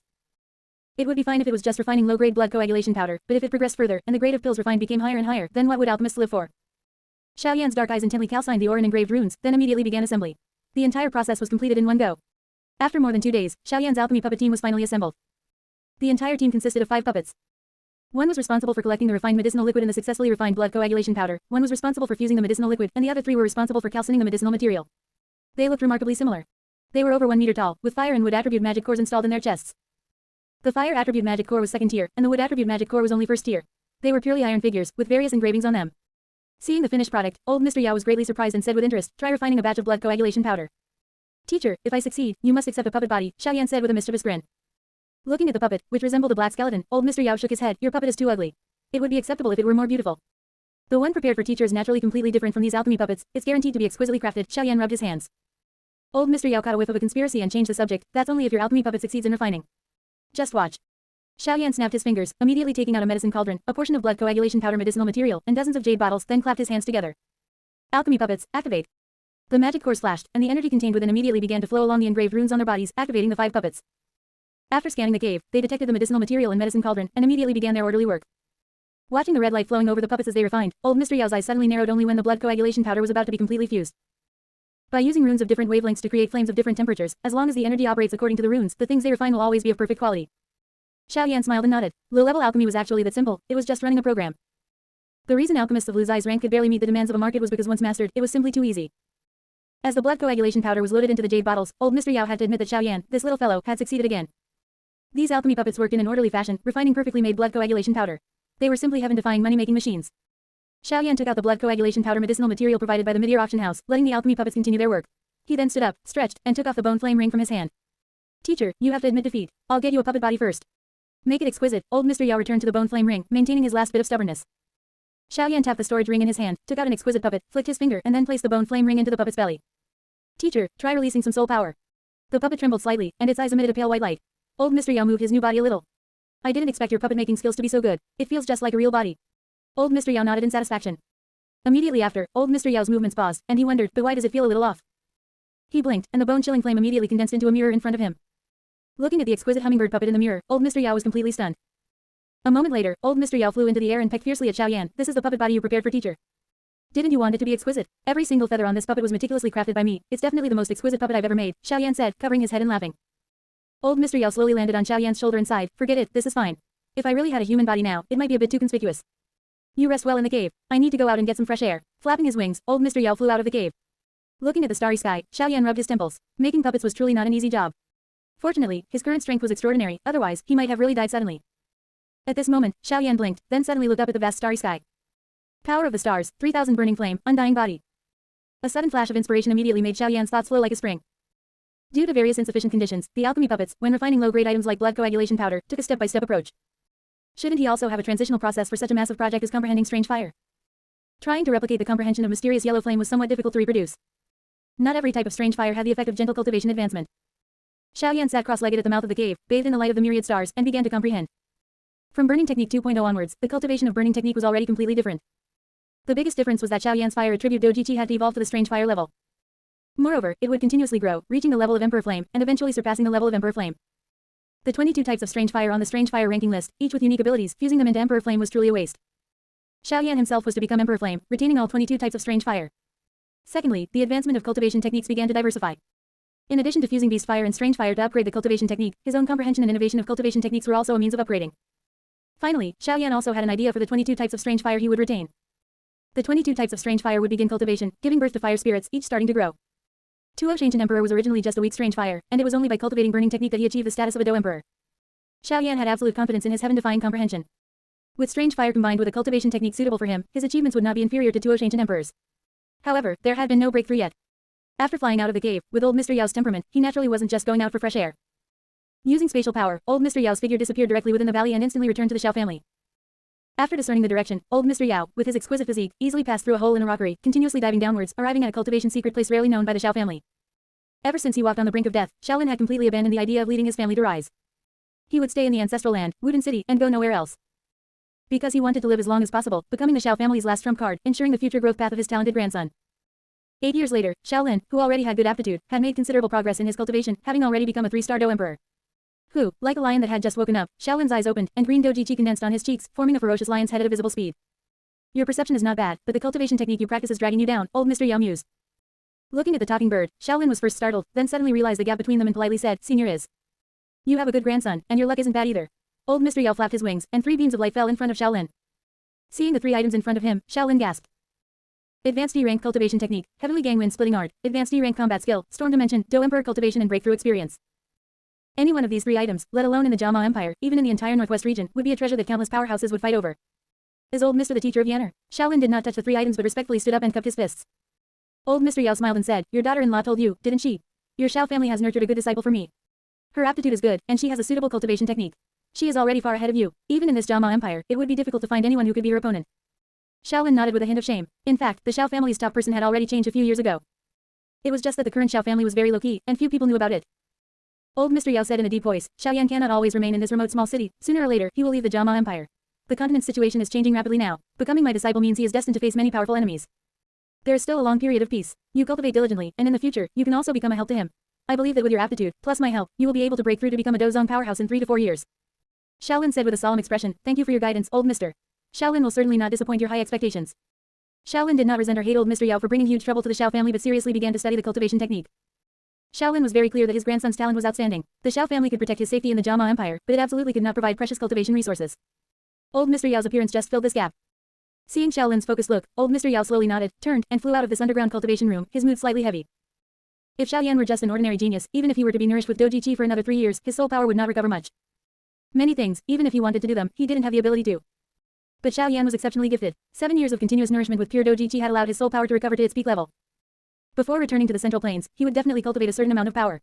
It would be fine if it was just refining low-grade blood coagulation powder, but if it progressed further, and the grade of pills refined became higher and higher, then what would alchemists live for? Xiaoyan's dark eyes intently calcined the ore and engraved runes, then immediately began assembly. The entire process was completed in one go. After more than 2 days, Xiaoyan's alchemy puppet team was finally assembled. The entire team consisted of 5 puppets. One was responsible for collecting the refined medicinal liquid and the successfully refined blood coagulation powder, one was responsible for fusing the medicinal liquid, and the other 3 were responsible for calcining the medicinal material. They looked remarkably similar. They were over 1 meter tall, with fire and wood attribute magic cores installed in their chests. The fire attribute magic core was 2nd tier, and the wood attribute magic core was only 1st tier. They were purely iron figures, with various engravings on them. Seeing the finished product, old Mr. Yao was greatly surprised and said with interest, try refining a batch of blood coagulation powder. Teacher, if I succeed, you must accept a puppet body, Xiaoyan said with a mischievous grin. Looking at the puppet, which resembled a black skeleton, old Mr. Yao shook his head, your puppet is too ugly. It would be acceptable if it were more beautiful. The one prepared for teacher is naturally completely different from these alchemy puppets, it's guaranteed to be exquisitely crafted, Xiaoyan rubbed his hands. Old Mr. Yao caught a whiff of a conspiracy and changed the subject, that's only if your alchemy puppet succeeds in refining. Just watch. Xiaoyan snapped his fingers, immediately taking out a medicine cauldron, a portion of blood coagulation powder medicinal material, and dozens of jade bottles, then clapped his hands together. Alchemy puppets, activate. The magic cores flashed, and the energy contained within immediately began to flow along the engraved runes on their bodies, activating the 5 puppets. After scanning the cave, they detected the medicinal material and medicine cauldron, and immediately began their orderly work. Watching the red light flowing over the puppets as they refined, old Mr. Yao's eyes suddenly narrowed only when the blood coagulation powder was about to be completely fused. By using runes of different wavelengths to create flames of different temperatures, as long as the energy operates according to the runes, the things they refine will always be of perfect quality. Xiaoyan smiled and nodded. Low-level alchemy was actually that simple, it was just running a program. The reason alchemists of Lu Zai's rank could barely meet the demands of a market was because once mastered, it was simply too easy. As the blood coagulation powder was loaded into the jade bottles, old Mr. Yao had to admit that Xiaoyan, this little fellow, had succeeded again. These alchemy puppets worked in an orderly fashion, refining perfectly made blood coagulation powder. They were simply heaven-defying money-making machines. Xiaoyan took out the blood coagulation powder medicinal material provided by the mid-ear auction house, letting the alchemy puppets continue their work. He then stood up, stretched, and took off the bone flame ring from his hand. Teacher, you have to admit defeat. I'll get you a puppet body first. Make it exquisite. Old Mr. Yao returned to the bone flame ring, maintaining his last bit of stubbornness. Xiaoyan tapped the storage ring in his hand, took out an exquisite puppet, flicked his finger, and then placed the bone flame ring into the puppet's belly. Teacher, try releasing some soul power. The puppet trembled slightly, and its eyes emitted a pale white light. Old Mr. Yao moved his new body a little. I didn't expect your puppet-making skills to be so good. It feels just like a real body. Old Mr. Yao nodded in satisfaction. Immediately after, old Mr. Yao's movements paused, and he wondered, but why does it feel a little off? He blinked, and the bone-chilling flame immediately condensed into a mirror in front of him. Looking at the exquisite hummingbird puppet in the mirror, old Mr. Yao was completely stunned. A moment later, old Mr. Yao flew into the air and pecked fiercely at Xiaoyan. This is the puppet body you prepared for teacher. Didn't you want it to be exquisite? Every single feather on this puppet was meticulously crafted by me. It's definitely the most exquisite puppet I've ever made, Xiaoyan said, covering his head and laughing. Old Mr. Yao slowly landed on Xiaoyan's shoulder and sighed. Forget it, this is fine. If I really had a human body now, it might be a bit too conspicuous. You rest well in the cave. I need to go out and get some fresh air. Flapping his wings, old Mr. Yao flew out of the cave. Looking at the starry sky, Xiaoyan rubbed his temples. Making puppets was truly not an easy job. Fortunately, his current strength was extraordinary, otherwise, he might have really died suddenly. At this moment, Xiaoyan blinked, then suddenly looked up at the vast starry sky. Power of the stars, 3000 burning flame, undying body. A sudden flash of inspiration immediately made Xiaoyan's thoughts flow like a spring. Due to various insufficient conditions, the alchemy puppets, when refining low-grade items like blood coagulation powder, took a step-by-step approach. Shouldn't he also have a transitional process for such a massive project as comprehending strange fire? Trying to replicate the comprehension of mysterious yellow flame was somewhat difficult to reproduce. Not every type of strange fire had the effect of gentle cultivation advancement. Xiaoyan sat cross-legged at the mouth of the cave, bathed in the light of the myriad stars, and began to comprehend. From Burning Technique 2.0 onwards, the cultivation of Burning Technique was already completely different. The biggest difference was that Xiaoyan's fire attribute Doji Chi had to evolve to the strange fire level. Moreover, it would continuously grow, reaching the level of Emperor Flame, and eventually surpassing the level of Emperor Flame. The 22 types of strange fire on the strange fire ranking list, each with unique abilities, fusing them into Emperor Flame was truly a waste. Xiaoyan himself was to become Emperor Flame, retaining all 22 types of strange fire. Secondly, the advancement of cultivation techniques began to diversify. In addition to fusing beast fire and strange fire to upgrade the cultivation technique, his own comprehension and innovation of cultivation techniques were also a means of upgrading. Finally, Xiaoyan also had an idea for the 22 types of strange fire he would retain. The 22 types of strange fire would begin cultivation, giving birth to fire spirits, each starting to grow. Tuo's ancient emperor was originally just a weak strange fire, and it was only by cultivating burning technique that he achieved the status of a Do emperor. Xiaoyan had absolute confidence in his heaven-defying comprehension. With strange fire combined with a cultivation technique suitable for him, his achievements would not be inferior to Tuo's ancient emperors. However, there had been no breakthrough yet. After flying out of the cave, with old Mr. Yao's temperament, he naturally wasn't just going out for fresh air. Using spatial power, old Mr. Yao's figure disappeared directly within the valley and instantly returned to the Xiao family. After discerning the direction, old Mr. Yao, with his exquisite physique, easily passed through a hole in a rockery, continuously diving downwards, arriving at a cultivation secret place rarely known by the Xiao family. Ever since he walked on the brink of death, Xiaolin had completely abandoned the idea of leading his family to rise. He would stay in the ancestral land, Wudin City, and go nowhere else. Because he wanted to live as long as possible, becoming the Xiao family's last trump card, ensuring the future growth path of his talented grandson. 8 years later, Xiaolin, who already had good aptitude, had made considerable progress in his cultivation, having already become a 3-star Do emperor. Who, like a lion that had just woken up, Xiaolin's eyes opened, and green Doji Chi condensed on his cheeks, forming a ferocious lion's head at a visible speed. Your perception is not bad, but the cultivation technique you practice is dragging you down, old Mr. Yao mused. Looking at the talking bird, Xiaolin was first startled, then suddenly realized the gap between them and politely said, "Senior is. You have a good grandson, and your luck isn't bad either." Old Mr. Yao flapped his wings, and 3 beams of light fell in front of Xiaolin. Seeing the 3 items in front of him, Xiaolin gasped. Advanced D-rank cultivation technique, Heavenly Gang Wind Splitting Art, Advanced D-rank combat skill, Storm Dimension, Do Emperor cultivation and breakthrough experience. Any one of these 3 items, let alone in the Jiama Empire, even in the entire Northwest region, would be a treasure that countless powerhouses would fight over. Is old Mr. the teacher of Yanner? Xiaolin did not touch the 3 items but respectfully stood up and cupped his fists. Old Mr. Yao smiled and said, "Your daughter-in-law told you, didn't she? Your Xiao family has nurtured a good disciple for me. Her aptitude is good, and she has a suitable cultivation technique. She is already far ahead of you. Even in this Jiama Empire, it would be difficult to find anyone who could be her opponent." Xiaolin nodded with a hint of shame. In fact, the Xiao family's top person had already changed a few years ago. It was just that the current Xiao family was very low-key, and few people knew about it. Old Mr. Yao said in a deep voice, "Xiaoyan cannot always remain in this remote small city. Sooner or later, he will leave the Jiama Empire. The continent's situation is changing rapidly now. Becoming my disciple means he is destined to face many powerful enemies. There is still a long period of peace. You cultivate diligently, and in the future, you can also become a help to him. I believe that with your aptitude, plus my help, you will be able to break through to become a Dozong powerhouse in 3 to 4 years." Xiaolin said with a solemn expression, "Thank you for your guidance, old Mr. Xiaolin will certainly not disappoint your high expectations." Xiaolin did not resent or hate old Mr. Yao for bringing huge trouble to the Xiao family but seriously began to study the cultivation technique. Xiaolin was very clear that his grandson's talent was outstanding. The Xiao family could protect his safety in the Jiama Empire, but it absolutely could not provide precious cultivation resources. Old Mr. Yao's appearance just filled this gap. Seeing Xiaolin's focused look, old Mr. Yao slowly nodded, turned, and flew out of this underground cultivation room, his mood slightly heavy. If Xiaoyan were just an ordinary genius, even if he were to be nourished with Doji Chi for another 3 years, his soul power would not recover much. Many things, even if he wanted to do them, he didn't have the ability to. But Xiaoyan was exceptionally gifted. 7 years of continuous nourishment with pure Doji Chi had allowed his soul power to recover to its peak level. Before returning to the Central Plains, he would definitely cultivate a certain amount of power.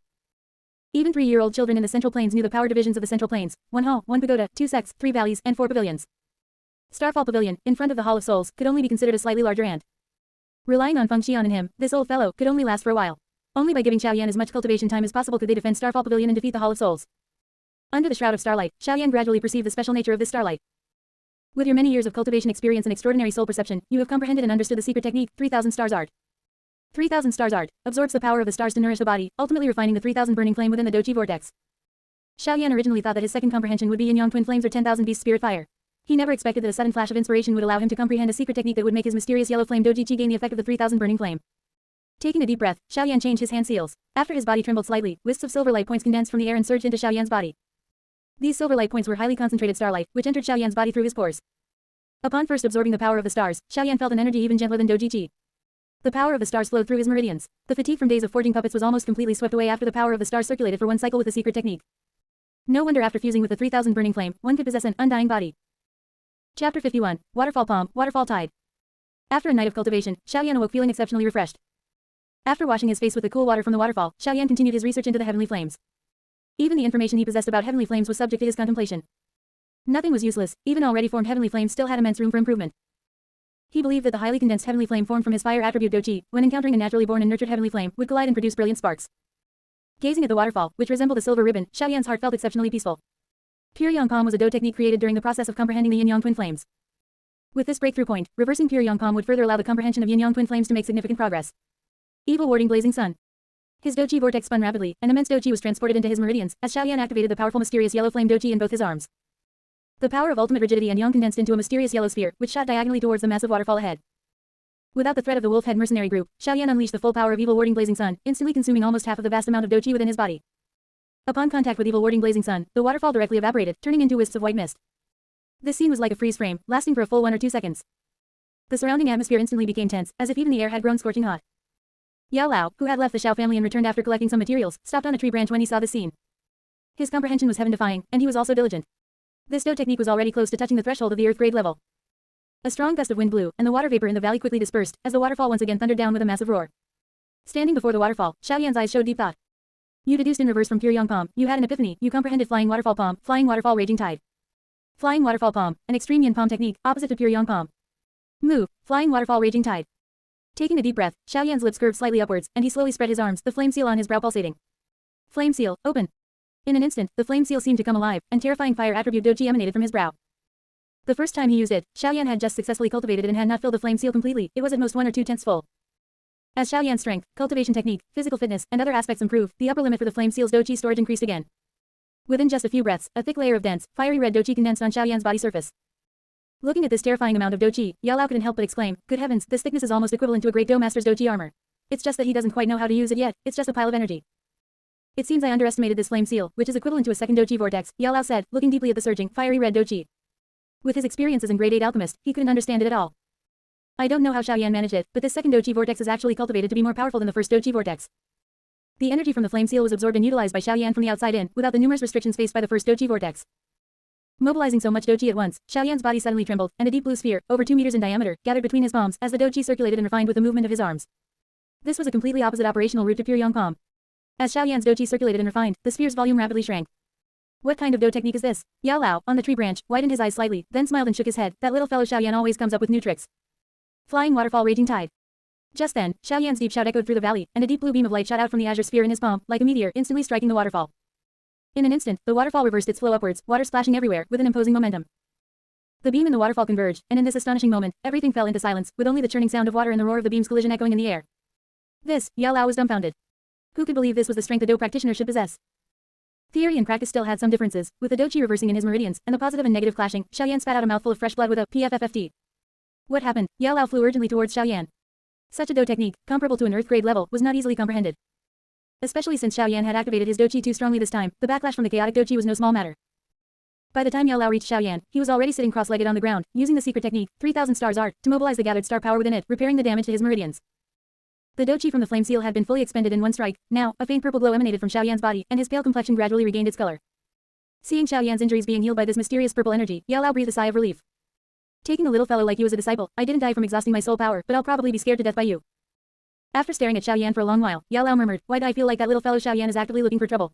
Even 3-year-old children in the Central Plains knew the power divisions of the Central Plains: 1 hall, 1 pagoda, 2 sects, 3 valleys, and 4 pavilions. Starfall Pavilion, in front of the Hall of Souls, could only be considered a slightly larger ant. Relying on Feng Xian and him, this old fellow could only last for a while. Only by giving Xiaoyan as much cultivation time as possible could they defend Starfall Pavilion and defeat the Hall of Souls. Under the shroud of starlight, Xiaoyan gradually perceived the special nature of this starlight. With your many years of cultivation experience and extraordinary soul perception, you have comprehended and understood the secret technique, 3000 Stars Art. 3000 Stars Art absorbs the power of the stars to nourish the body, ultimately refining the 3000 burning flame within the Doji vortex. Xiaoyan originally thought that his second comprehension would be Yin Yang Twin Flames or 10,000 Beast Spirit Fire. He never expected that a sudden flash of inspiration would allow him to comprehend a secret technique that would make his mysterious yellow flame Doji Chi gain the effect of the 3000 burning flame. Taking a deep breath, Xiaoyan changed his hand seals. After his body trembled slightly, wisps of silver light points condensed from the air and surged into Xiaoyan's body. These silver light points were highly concentrated starlight, which entered Xiaoyan's body through his pores. Upon first absorbing the power of the stars, Xiaoyan felt an energy even gentler than Doji Chi. The power of the stars flowed through his meridians. The fatigue from days of forging puppets was almost completely swept away after the power of the stars circulated for one cycle with the secret technique. No wonder after fusing with the 3000 burning flame, one could possess an undying body. Chapter 51, Waterfall Palm, Waterfall Tide. After a night of cultivation, Xiaoyan awoke feeling exceptionally refreshed. After washing his face with the cool water from the waterfall, Xiaoyan continued his research into the heavenly flames. Even the information he possessed about heavenly flames was subject to his contemplation. Nothing was useless, even already formed heavenly flames still had immense room for improvement. He believed that the highly condensed heavenly flame formed from his fire attribute Douqi, when encountering a naturally born and nurtured heavenly flame, would collide and produce brilliant sparks. Gazing at the waterfall, which resembled a silver ribbon, Xiaoyan's heart felt exceptionally peaceful. Pure Yang Palm was a Do technique created during the process of comprehending the Yin-Yang twin flames. With this breakthrough point, reversing Pure Yang Palm would further allow the comprehension of Yin-Yang twin flames to make significant progress. Evil warding blazing sun. His Douqi vortex spun rapidly, and immense Douqi was transported into his meridians, as Xiaoyan activated the powerful mysterious yellow flame Douqi in both his arms. The power of ultimate rigidity and Yang condensed into a mysterious yellow sphere, which shot diagonally towards the massive waterfall ahead. Without the threat of the wolf head mercenary group, Xiaoyan unleashed the full power of evil warding blazing sun, instantly consuming almost half of the vast amount of Douqi within his body. Upon contact with evil warding blazing sun, the waterfall directly evaporated, turning into wisps of white mist. This scene was like a freeze frame, lasting for a full 1 or 2 seconds. The surrounding atmosphere instantly became tense, as if even the air had grown scorching hot. Yao Lao, who had left the Xiao family and returned after collecting some materials, stopped on a tree branch when he saw this scene. His comprehension was heaven-defying, and he was also diligent. This Do technique was already close to touching the threshold of the earth grade level. A strong gust of wind blew, and the water vapor in the valley quickly dispersed, as the waterfall once again thundered down with a massive roar. Standing before the waterfall, Xiaoyan's eyes showed deep thought. You deduced in reverse from Pure Yang Palm, you had an epiphany, you comprehended Flying Waterfall Palm, Flying Waterfall Raging Tide. Flying Waterfall Palm, an extreme Yin Palm technique, opposite to Pure Yang Palm. Move, Flying Waterfall Raging Tide. Taking a deep breath, Xiaoyan's lips curved slightly upwards, and he slowly spread his arms, the flame seal on his brow pulsating. Flame seal, open. In an instant, the flame seal seemed to come alive, and terrifying fire attribute Douqi emanated from his brow. The first time he used it, Xiaoyan had just successfully cultivated it and had not filled the flame seal completely, it was at most 1 or 2 tenths full. As Xiaoyan's strength, cultivation technique, physical fitness, and other aspects improved, the upper limit for the flame seal's Douqi storage increased again. Within just a few breaths, a thick layer of dense, fiery red Douqi condensed on Xiaoyan's body surface. Looking at this terrifying amount of Douqi, Yao Lao couldn't help but exclaim, good heavens, this thickness is almost equivalent to a great Do master's Douqi armor. It's just that he doesn't quite know how to use it yet, it's just a pile of energy. It seems I underestimated this flame seal, which is equivalent to a second Douqi vortex, Yao Lao said, looking deeply at the surging, fiery red Douqi. With his experience as a grade 8 alchemist, he couldn't understand it at all. I don't know how Xiaoyan managed it, but this second Douqi vortex is actually cultivated to be more powerful than the first Douqi vortex. The energy from the flame seal was absorbed and utilized by Xiaoyan from the outside in, without the numerous restrictions faced by the first Douqi vortex. Mobilizing so much Douqi at once, Xiaoyan's body suddenly trembled, and a deep blue sphere, over 2 meters in diameter, gathered between his palms as the Douqi circulated and refined with the movement of his arms. This was a completely opposite operational route to Pure Yang Palm. As Xiaoyan's Douqi circulated and refined, the sphere's volume rapidly shrank. What kind of Do technique is this? Yao Lao, on the tree branch, widened his eyes slightly, then smiled and shook his head. That little fellow Xiaoyan always comes up with new tricks. Flying Waterfall Raging Tide. Just then, Xiaoyan's deep shout echoed through the valley, and a deep blue beam of light shot out from the azure sphere in his palm, like a meteor, instantly striking the waterfall. In an instant, the waterfall reversed its flow upwards, water splashing everywhere, with an imposing momentum. The beam and the waterfall converged, and in this astonishing moment, everything fell into silence, with only the churning sound of water and the roar of the beam's collision echoing in the air. This, Yao Lao was dumbfounded. Who could believe this was the strength a Do practitioner should possess? Theory and practice still had some differences, with the Douqi reversing in his meridians, and the positive and negative clashing. Xiaoyan spat out a mouthful of fresh blood with a PFFFT. What happened? Yao Lao flew urgently towards Xiaoyan. Such a Do technique, comparable to an earth grade level, was not easily comprehended. Especially since Xiaoyan had activated his Douqi too strongly this time, the backlash from the chaotic Douqi was no small matter. By the time Yao Lao reached Xiaoyan, he was already sitting cross-legged on the ground, using the secret technique, 3000 stars art, to mobilize the gathered star power within it, repairing the damage to his meridians. The Douqi from the flame seal had been fully expended in one strike. Now, a faint purple glow emanated from Xiaoyan's body, and his pale complexion gradually regained its color. Seeing Xiaoyan's injuries being healed by this mysterious purple energy, Yao Lao breathed a sigh of relief. Taking a little fellow like you as a disciple, I didn't die from exhausting my soul power, but I'll probably be scared to death by you. After staring at Xiaoyan for a long while, Yao Lao murmured, why do I feel like that little fellow Xiaoyan is actively looking for trouble?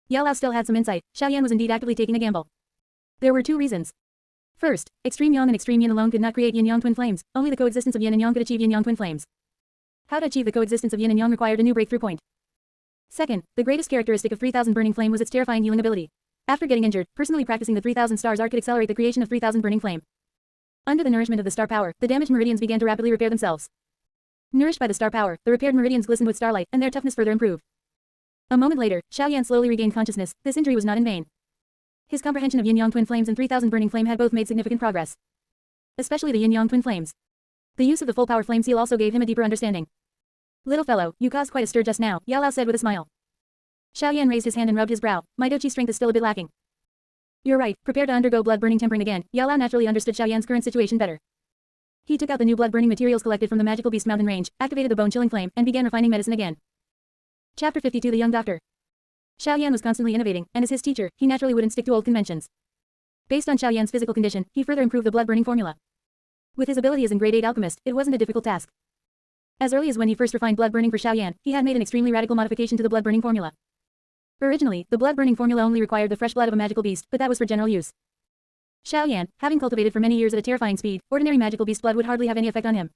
Yao Lao still had some insight. Xiaoyan was indeed actively taking a gamble. There were 2 reasons. First, extreme yang and extreme yin alone could not create yin-yang twin flames, only the coexistence of yin and yang could achieve yin-yang twin flames. How to achieve the coexistence of yin and yang required a new breakthrough point. Second, the greatest characteristic of 3000 burning flame was its terrifying healing ability. After getting injured, personally practicing the 3000 stars art could accelerate the creation of 3000 burning flame. Under the nourishment of the star power, the damaged meridians began to rapidly repair themselves. Nourished by the star power, the repaired meridians glistened with starlight, and their toughness further improved. A moment later, Xiaoyan slowly regained consciousness. This injury was not in vain. His comprehension of yin-yang twin flames and 3000 burning flame had both made significant progress. Especially the yin-yang twin flames. The use of the full power flame seal also gave him a deeper understanding. Little fellow, you caused quite a stir just now, Yao Lao said with a smile. Xiaoyan raised his hand and rubbed his brow. My Douqi strength is still a bit lacking. You're right, prepare to undergo blood-burning tempering again. Yao Lao naturally understood Xiaoyan's current situation better. He took out the new blood-burning materials collected from the magical beast mountain range, activated the bone-chilling flame, and began refining medicine again. Chapter 52 The Young Doctor. Xiaoyan was constantly innovating, and as his teacher, he naturally wouldn't stick to old conventions. Based on Xiaoyan's physical condition, he further improved the blood-burning formula. With his ability as a grade 8 alchemist, it wasn't a difficult task. As early as when he first refined blood-burning for Xiaoyan, he had made an extremely radical modification to the blood-burning formula. Originally, the blood-burning formula only required the fresh blood of a magical beast, but that was for general use. Xiao Yan, having cultivated for many years at a terrifying speed, ordinary magical beast blood would hardly have any effect on him.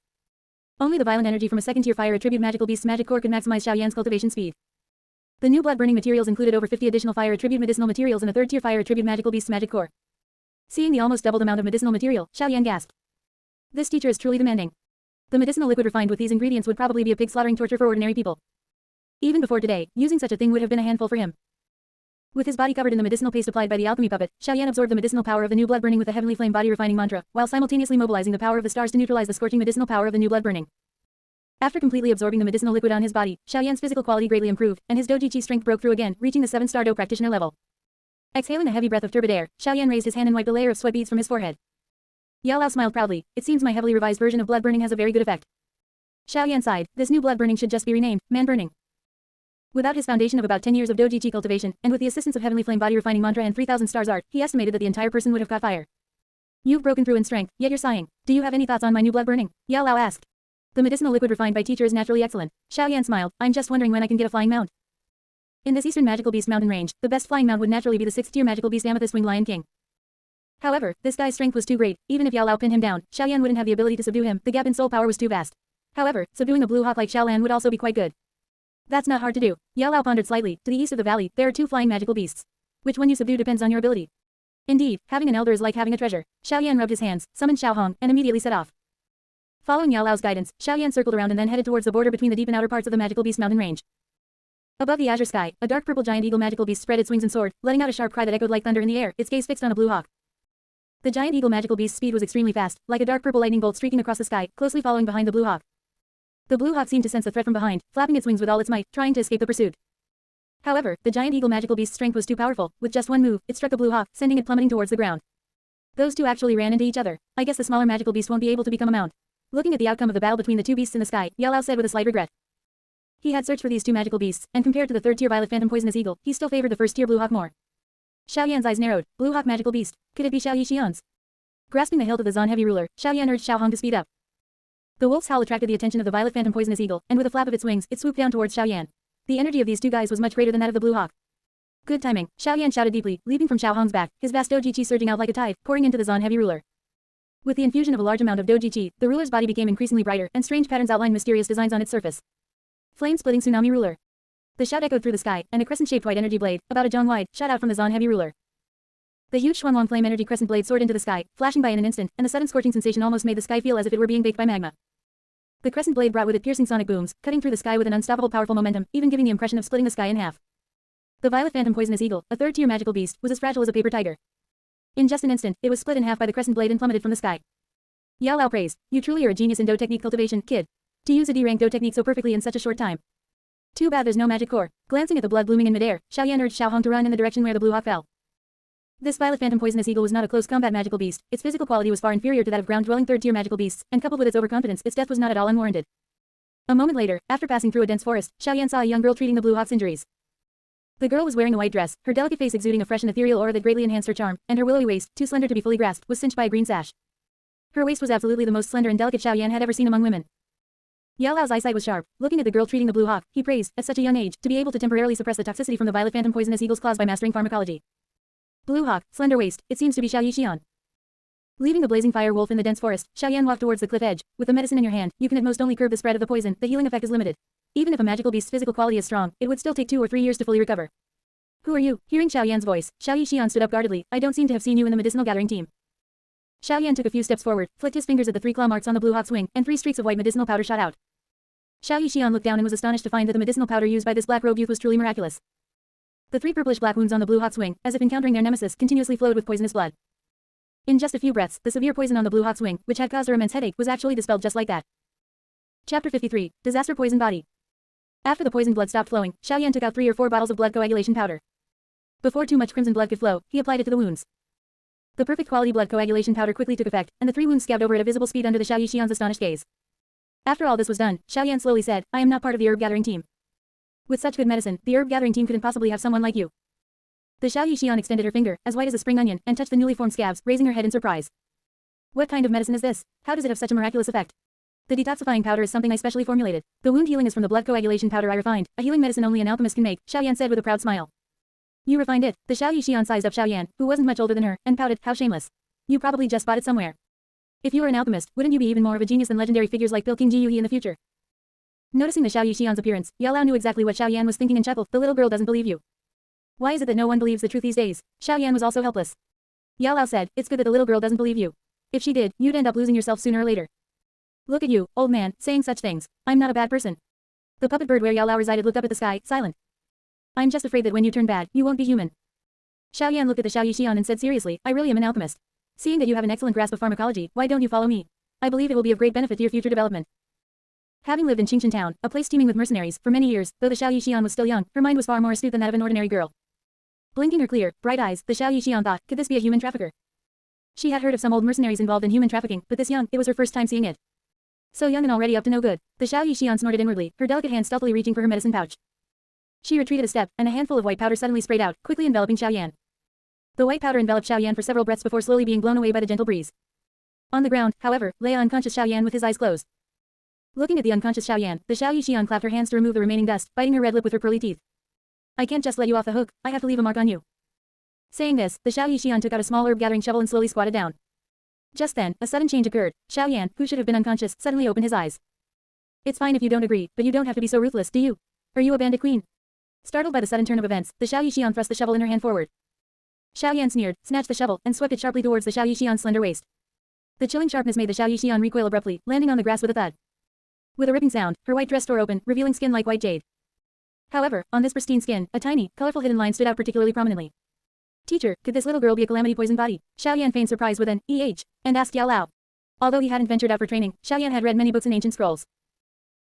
Only the violent energy from a second-tier fire attribute magical beast's magic core could maximize Xiao Yan's cultivation speed. The new blood-burning materials included over 50 additional fire attribute medicinal materials and a third-tier fire attribute magical beast's magic core. Seeing the almost doubled amount of medicinal material, Xiao Yan gasped. This teacher is truly demanding. The medicinal liquid refined with these ingredients would probably be a pig-slaughtering torture for ordinary people. Even before today, using such a thing would have been a handful for him. With his body covered in the medicinal paste applied by the alchemy puppet, Xiao Yan absorbed the medicinal power of the new blood burning with the heavenly flame body refining mantra, while simultaneously mobilizing the power of the stars to neutralize the scorching medicinal power of the new blood burning. After completely absorbing the medicinal liquid on his body, Xiao Yan's physical quality greatly improved, and his Doji Chi strength broke through again, reaching the 7-star Do practitioner level. Exhaling a heavy breath of turbid air, Xiao Yan raised his hand and wiped a layer of sweat beads from his forehead. Yao Lao smiled proudly. It seems my heavily revised version of blood burning has a very good effect. Xiao Yan sighed. This new blood burning should just be renamed man burning. Without his foundation of about 10 years of Doji Chi cultivation, and with the assistance of heavenly flame body refining mantra and 3,000 stars art, he estimated that the entire person would have caught fire. You've broken through in strength, yet you're sighing. Do you have any thoughts on my new blood burning? Yao Lao asked. The medicinal liquid refined by teacher is naturally excellent. Xiao Yan smiled. I'm just wondering when I can get a flying mount. In this eastern magical beast mountain range, the best flying mount would naturally be the 6th-tier magical beast amethyst winged lion king. However, this guy's strength was too great. Even if Yao Lao pinned him down, Xiao Yan wouldn't have the ability to subdue him. The gap in soul power was too vast. However, subduing a blue hawk like Xiao Lan would also be quite good. That's not hard to do. Yao Lao pondered slightly. To the east of the valley, there are 2 flying magical beasts. Which one you subdue depends on your ability. Indeed, having an elder is like having a treasure. Xiao Yan rubbed his hands, summoned Xiao Hong, and immediately set off. Following Yao Lao's guidance, Xiao Yan circled around and then headed towards the border between the deep and outer parts of the magical beast mountain range. Above the azure sky, a dark purple giant eagle magical beast spread its wings and soared, letting out a sharp cry that echoed like thunder in the air, its gaze fixed on a blue hawk. The giant eagle magical beast's speed was extremely fast, like a dark purple lightning bolt streaking across the sky, closely following behind the blue hawk. The blue hawk seemed to sense the threat from behind, flapping its wings with all its might, trying to escape the pursuit. However, the giant eagle magical beast's strength was too powerful. With just one move, it struck the blue hawk, sending it plummeting towards the ground. Those two actually ran into each other. I guess the smaller magical beast won't be able to become a mount. Looking at the outcome of the battle between the 2 beasts in the sky, Yao Lao said with a slight regret. He had searched for these 2 magical beasts, and compared to the 3rd-tier violet phantom poisonous eagle, he still favored the 1st-tier blue hawk more. Xiao Yan's eyes narrowed. Blue hawk magical beast. Could it be Xiao Yixian's? Grasping the hilt of the Zan heavy ruler, Xiao Yan urged Xiao Hong to speed up. The wolf's howl attracted the attention of the violet phantom poisonous eagle, and with a flap of its wings, it swooped down towards Xiao Yan. The energy of these 2 guys was much greater than that of the blue hawk. Good timing. Xiao Yan shouted deeply, leaping from Xiao Hong's back, his vast Doji Chi surging out like a tide, pouring into the Zan heavy ruler. With the infusion of a large amount of Doji Chi, the ruler's body became increasingly brighter, and strange patterns outlined mysterious designs on its surface. Flame-splitting tsunami ruler. The shout echoed through the sky, and a crescent-shaped white energy blade, about a zhong wide, shot out from the Zan heavy ruler. The huge Xuanwang flame energy crescent blade soared into the sky, flashing by in an instant, and the sudden scorching sensation almost made the sky feel as if it were being baked by magma. The crescent blade brought with it piercing sonic booms, cutting through the sky with an unstoppable powerful momentum, even giving the impression of splitting the sky in half. The violet phantom poisonous eagle, a 3rd-tier magical beast, was as fragile as a paper tiger. In just an instant, it was split in half by the crescent blade and plummeted from the sky. Yao Lao praised. You truly are a genius in Do technique cultivation, kid. To use a D-rank Do technique so perfectly in such a short time. Too bad there's no magic core. Glancing at the blood blooming in midair, Xiao Yan urged Xiao Hong to run in the direction where the blue hawk fell. This violet phantom poisonous eagle was not a close combat magical beast. Its physical quality was far inferior to that of ground-dwelling 3rd-tier magical beasts, and coupled with its overconfidence, its death was not at all unwarranted. A moment later, after passing through a dense forest, Xiao Yan saw a young girl treating the blue hawk's injuries. The girl was wearing a white dress, her delicate face exuding a fresh and ethereal aura that greatly enhanced her charm, and her willowy waist, too slender to be fully grasped, was cinched by a green sash. Her waist was absolutely the most slender and delicate Xiao Yan had ever seen among women. Yao Lao's eyesight was sharp. Looking at the girl treating the blue hawk, he praised, at such a young age, to be able to temporarily suppress the toxicity from the violet phantom poisonous eagle's claws by mastering pharmacology. Blue hawk, slender waist, it seems to be Xiao Yixian. Leaving the blazing fire wolf in the dense forest, Xiao Yan walked towards the cliff edge. With the medicine in your hand, you can at most only curb the spread of the poison. The healing effect is limited. Even if a magical beast's physical quality is strong, it would still take 2 or 3 years to fully recover. Who are you? Hearing Xiao Yan's voice, Xiao Yixian stood up guardedly. I don't seem to have seen you in the medicinal gathering team. Xiao Yan took a few steps forward, flicked his fingers at the 3 claw marks on the blue hawk's wing, and 3 streaks of white medicinal powder shot out. Xiao Yixian looked down and was astonished to find that the medicinal powder used by this black-robed youth was truly miraculous. The 3 purplish-black wounds on the blue hawk's wing, as if encountering their nemesis, continuously flowed with poisonous blood. In just a few breaths, the severe poison on the blue hawk's wing, which had caused her immense headache, was actually dispelled just like that. Chapter 53, Disaster Poison Body. After the poisoned blood stopped flowing, Xiao Yan took out 3 or 4 bottles of blood coagulation powder. Before too much crimson blood could flow, he applied it to the wounds. The perfect quality blood coagulation powder quickly took effect, and the 3 wounds scabbed over at a visible speed under the Xiao Yixian's astonished gaze. After all this was done, Xiao Yan slowly said, I am not part of the herb gathering team. With such good medicine, the herb gathering team couldn't possibly have someone like you. The Xiao Yixian extended her finger, as white as a spring onion, and touched the newly formed scabs, raising her head in surprise. What kind of medicine is this? How does it have such a miraculous effect? The detoxifying powder is something I specially formulated. The wound healing is from the blood coagulation powder I refined, a healing medicine only an alchemist can make, Xiao Yan said with a proud smile. You refined it. The Xiao Yixian sized up Xiao Yan, who wasn't much older than her, and pouted, how shameless. You probably just bought it somewhere. If you were an alchemist, wouldn't you be even more of a genius than legendary figures like Cangqiong in the future? Noticing the Xiao Yixian's appearance, Yao Lao knew exactly what Xiao Yan was thinking and chuckled. The little girl doesn't believe you. Why is it that no one believes the truth these days? Xiao Yan was also helpless. Yao Lao said, it's good that the little girl doesn't believe you. If she did, you'd end up losing yourself sooner or later. Look at you, old man, saying such things. I'm not a bad person. The puppet bird where Yao Lao resided looked up at the sky, silent. I'm just afraid that when you turn bad, you won't be human. Xiao Yan looked at the Xiao Yixian and said seriously, I really am an alchemist. Seeing that you have an excellent grasp of pharmacology, why don't you follow me? I believe it will be of great benefit to your future development. Having lived in Qingchen town, a place teeming with mercenaries, for many years, though the Xiao Yixian was still young, her mind was far more astute than that of an ordinary girl. Blinking her clear, bright eyes, the Xiao Yixian thought, could this be a human trafficker? She had heard of some old mercenaries involved in human trafficking, but this young, it was her first time seeing it. So young and already up to no good, the Xiao Yixian snorted inwardly, her delicate hand stealthily reaching for her medicine pouch. She retreated a step, and a handful of white powder suddenly sprayed out, quickly enveloping Xiao Yan. The white powder enveloped Xiao Yan for several breaths before slowly being blown away by the gentle breeze. On the ground, however, lay unconscious Xiao Yan with his eyes closed. Looking at the unconscious Xiao Yan, the Xiao Yixian clapped her hands to remove the remaining dust, biting her red lip with her pearly teeth. I can't just let you off the hook, I have to leave a mark on you. Saying this, the Xiao Yixian took out a small herb-gathering shovel and slowly squatted down. Just then, a sudden change occurred. Xiao Yan, who should have been unconscious, suddenly opened his eyes. It's fine if you don't agree, but you don't have to be so ruthless, do you? Are you a bandit queen? Startled by the sudden turn of events, the Xiao Yixian thrust the shovel in her hand forward. Xiao Yan sneered, snatched the shovel, and swept it sharply towards the Xiao Yixian's slender waist. The chilling sharpness made the Xiao Yixian recoil abruptly, landing on the grass with a thud. With a ripping sound, her white dress tore open, revealing skin like white jade. However, on this pristine skin, a tiny, colorful hidden line stood out particularly prominently. Teacher, could this little girl be a calamity poison body? Xiao Yan feigned surprise with an "eh," and asked Yao Lao. Although he hadn't ventured out for training, Xiao Yan had read many books and ancient scrolls.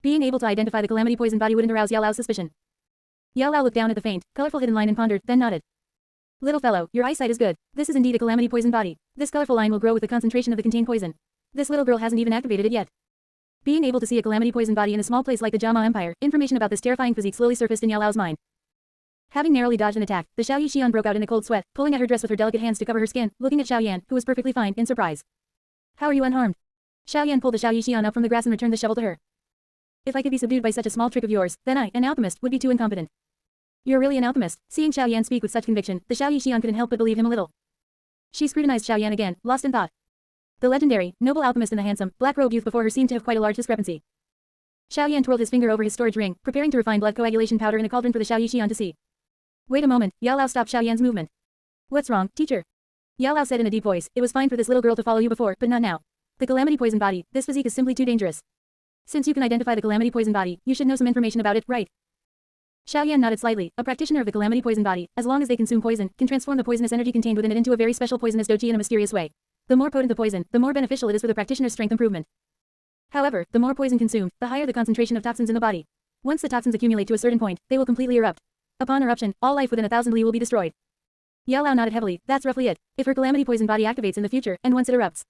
Being able to identify the calamity poison body wouldn't arouse Yao Lao's suspicion. Yao Lao looked down at the faint, colorful hidden line and pondered, then nodded. Little fellow, your eyesight is good. This is indeed a calamity poison body. This colorful line will grow with the concentration of the contained poison. This little girl hasn't even activated it yet. Being able to see a calamity poison body in a small place like the Jama Empire, information about this terrifying physique slowly surfaced in Yao Lao's mind. Having narrowly dodged an attack, the Xiao Yixian broke out in a cold sweat, pulling at her dress with her delicate hands to cover her skin, looking at Xiao Yan, who was perfectly fine, in surprise. How are you unharmed? Xiao Yan pulled the Xiao Yixian up from the grass and returned the shovel to her. If I could be subdued by such a small trick of yours, then I, an alchemist, would be too incompetent. You're really an alchemist. Seeing Xiao Yan speak with such conviction, the Xiao Yixian couldn't help but believe him a little. She scrutinized Xiao Yan again, lost in thought. The legendary, noble alchemist and the handsome, black-robed youth before her seemed to have quite a large discrepancy. Xiao Yan twirled his finger over his storage ring, preparing to refine blood coagulation powder in a cauldron for the Xiao Yixian to see. Wait a moment, Yao Lao stopped Xiao Yan's movement. What's wrong, teacher? Yao Lao said in a deep voice, it was fine for this little girl to follow you before, but not now. The calamity poison body, this physique is simply too dangerous. Since you can identify the calamity poison body, you should know some information about it, right? Xiao Yan nodded slightly. A practitioner of the calamity poison body, as long as they consume poison, can transform the poisonous energy contained within it into a very special poisonous doji in a mysterious way. The more potent the poison, the more beneficial it is for the practitioner's strength improvement. However, the more poison consumed, the higher the concentration of toxins in the body. Once the toxins accumulate to a certain point, they will completely erupt. Upon eruption, all life within 1,000 li will be destroyed. Yao Lao nodded heavily. That's roughly it. If her calamity poison body activates in the future, and once it erupts.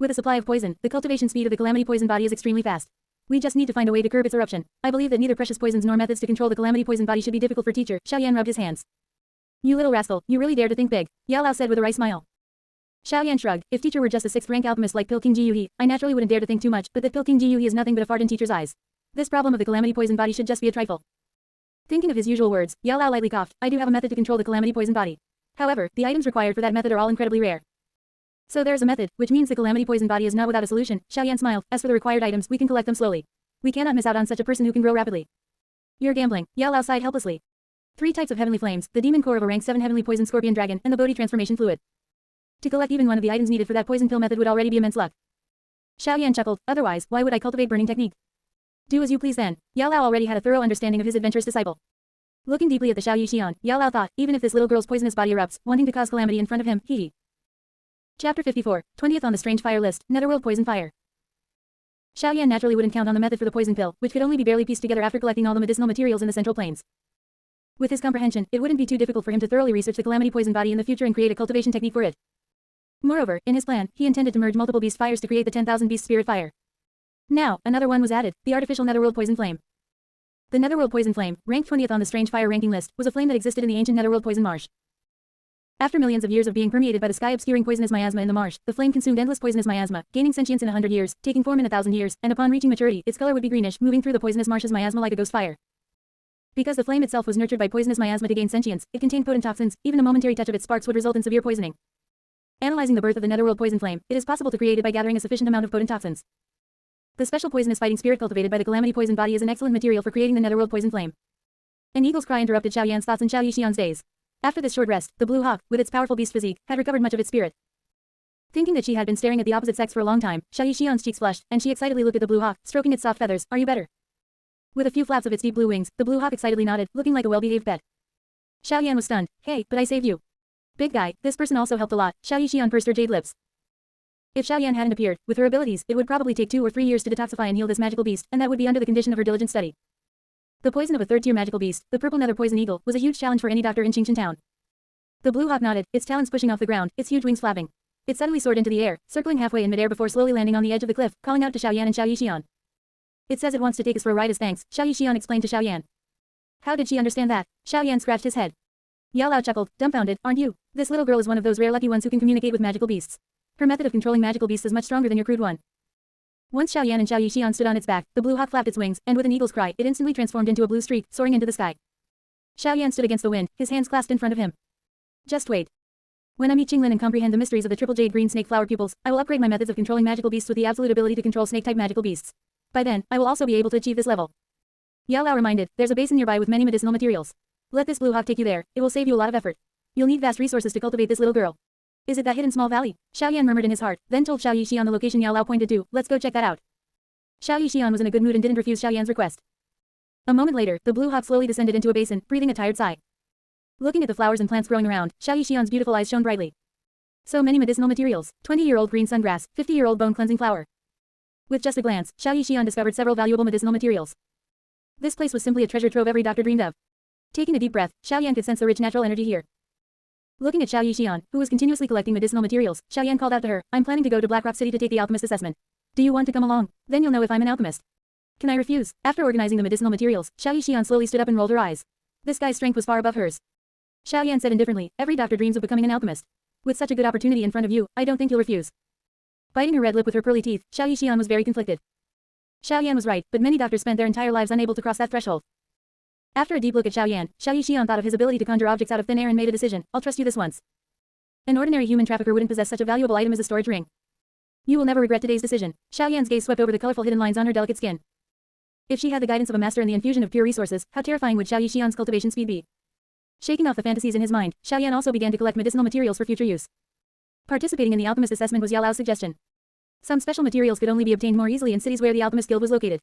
With a supply of poison, the cultivation speed of the calamity poison body is extremely fast. We just need to find a way to curb its eruption. I believe that neither precious poisons nor methods to control the calamity poison body should be difficult for teacher. Xiao Yan rubbed his hands. You little rascal, you really dare to think big, Yao Lao said with a wry smile. Xiao Yan shrugged. If teacher were just a 6th-rank alchemist like Cangqiong, I naturally wouldn't dare to think too much, but that Cangqiong is nothing but a fart in teacher's eyes. This problem of the calamity poison body should just be a trifle. Thinking of his usual words, Yao Lao lightly coughed. I do have a method to control the calamity poison body. However, the items required for that method are all incredibly rare. So there's a method, which means the calamity poison body is not without a solution. Xiao Yan smiled. As for the required items, we can collect them slowly. We cannot miss out on such a person who can grow rapidly. You're gambling, Yao Lao sighed helplessly. 3 types of heavenly flames, the demon core of a rank 7 heavenly poison scorpion dragon, and the Bodhi transformation fluid. To collect even one of the items needed for that poison pill method would already be immense luck. Xiao Yan chuckled. Otherwise, why would I cultivate burning technique? Do as you please then. Yao Lao already had a thorough understanding of his adventurous disciple. Looking deeply at the Xiao Yixian, Yao Lao thought, even if this little girl's poisonous body erupts, wanting to cause calamity in front of him, hee. Chapter 54, 20th on the strange fire list, Netherworld poison fire. Xiao Yan naturally wouldn't count on the method for the poison pill, which could only be barely pieced together after collecting all the medicinal materials in the Central Plains. With his comprehension, it wouldn't be too difficult for him to thoroughly research the calamity poison body in the future and create a cultivation technique for it. Moreover, in his plan, he intended to merge multiple beast fires to create the 10,000 beast spirit fire. Now, another one was added, the artificial Netherworld poison flame. The Netherworld poison flame, ranked 20th on the strange fire ranking list, was a flame that existed in the ancient Netherworld poison marsh. After millions of years of being permeated by the sky-obscuring poisonous miasma in the marsh, the flame consumed endless poisonous miasma, gaining sentience in 100 years, taking form in 1,000 years, and upon reaching maturity, its color would be greenish, moving through the poisonous marsh's miasma like a ghost fire. Because the flame itself was nurtured by poisonous miasma to gain sentience, it contained potent toxins, even a momentary touch of its sparks would result in severe poisoning. Analyzing the birth of the netherworld poison flame, it is possible to create it by gathering a sufficient amount of potent toxins. The special poisonous fighting spirit cultivated by the Calamity Poison Body is an excellent material for creating the netherworld poison flame. An eagle's cry interrupted Xiao Yan's thoughts and Xiao Yixian's days. After this short rest, the blue hawk, with its powerful beast physique, had recovered much of its spirit. Thinking that she had been staring at the opposite sex for a long time, Xiao Yixian's cheeks flushed, and she excitedly looked at the blue hawk, stroking its soft feathers. Are you better? With a few flaps of its deep blue wings, the blue hawk excitedly nodded, looking like a well-behaved pet. Xiao Yan was stunned. Hey, but I saved you. Big guy, this person also helped a lot. Xiao Yixian pursed her jade lips. If Xiao Yan hadn't appeared, with her abilities, it would probably take 2 or 3 years to detoxify and heal this magical beast, and that would be under the condition of her diligent study. The poison of a third-tier magical beast, the purple nether poison eagle, was a huge challenge for any doctor in Qingchen town. The blue hawk nodded, its talons pushing off the ground, its huge wings flapping. It suddenly soared into the air, circling halfway in midair before slowly landing on the edge of the cliff, calling out to Xiao Yan and Xiao Yixian. It says it wants to take us for a ride as thanks, Xiao Yixian explained to Xiao Yan. How did she understand that? Xiao Yan scratched his head. Yao Lao chuckled, dumbfounded, aren't you? This little girl is one of those rare lucky ones who can communicate with magical beasts. Her method of controlling magical beasts is much stronger than your crude one. Once Xiao Yan and Xiao Yixian stood on its back, the blue hawk flapped its wings, and with an eagle's cry, it instantly transformed into a blue streak, soaring into the sky. Xiao Yan stood against the wind, his hands clasped in front of him. Just wait. When I meet Qinglin and comprehend the mysteries of the triple jade green snake flower pupils, I will upgrade my methods of controlling magical beasts with the absolute ability to control snake-type magical beasts. By then, I will also be able to achieve this level. Yao Lao reminded, there's a basin nearby with many medicinal materials. Let this blue hawk take you there, it will save you a lot of effort. You'll need vast resources to cultivate this little girl. Is it that hidden small valley? Xiao Yan murmured in his heart, then told Xiao Yixian the location Yao Lao pointed to, let's go check that out. Xiao Yixian was in a good mood and didn't refuse Xiao Yan's request. A moment later, the blue hawk slowly descended into a basin, breathing a tired sigh. Looking at the flowers and plants growing around, Xiao Yixian's beautiful eyes shone brightly. So many medicinal materials, 20-year-old green sungrass, 50-year-old bone-cleansing flower. With just a glance, Xiao Yixian discovered several valuable medicinal materials. This place was simply a treasure trove every doctor dreamed of. Taking a deep breath, Xiao Yan could sense the rich natural energy here. Looking at Xiao Yixian, who was continuously collecting medicinal materials, Xiao Yan called out to her, I'm planning to go to Blackrock City to take the alchemist assessment. Do you want to come along? Then you'll know if I'm an alchemist. Can I refuse? After organizing the medicinal materials, Xiao Yixian slowly stood up and rolled her eyes. This guy's strength was far above hers. Xiao Yan said indifferently, every doctor dreams of becoming an alchemist. With such a good opportunity in front of you, I don't think you'll refuse. Biting her red lip with her pearly teeth, Xiao Yixian was very conflicted. Xiao Yan was right, but many doctors spent their entire lives unable to cross that threshold. After a deep look at Xiao Yan, Xiao Yixian thought of his ability to conjure objects out of thin air and made a decision, I'll trust you this once. An ordinary human trafficker wouldn't possess such a valuable item as a storage ring. You will never regret today's decision. Xiao Yan's gaze swept over the colorful hidden lines on her delicate skin. If she had the guidance of a master and the infusion of pure resources, how terrifying would Xiao Yixian's cultivation speed be? Shaking off the fantasies in his mind, Xiao Yan also began to collect medicinal materials for future use. Participating in the alchemist assessment was Yao Lao's suggestion. Some special materials could only be obtained more easily in cities where the alchemist guild was located.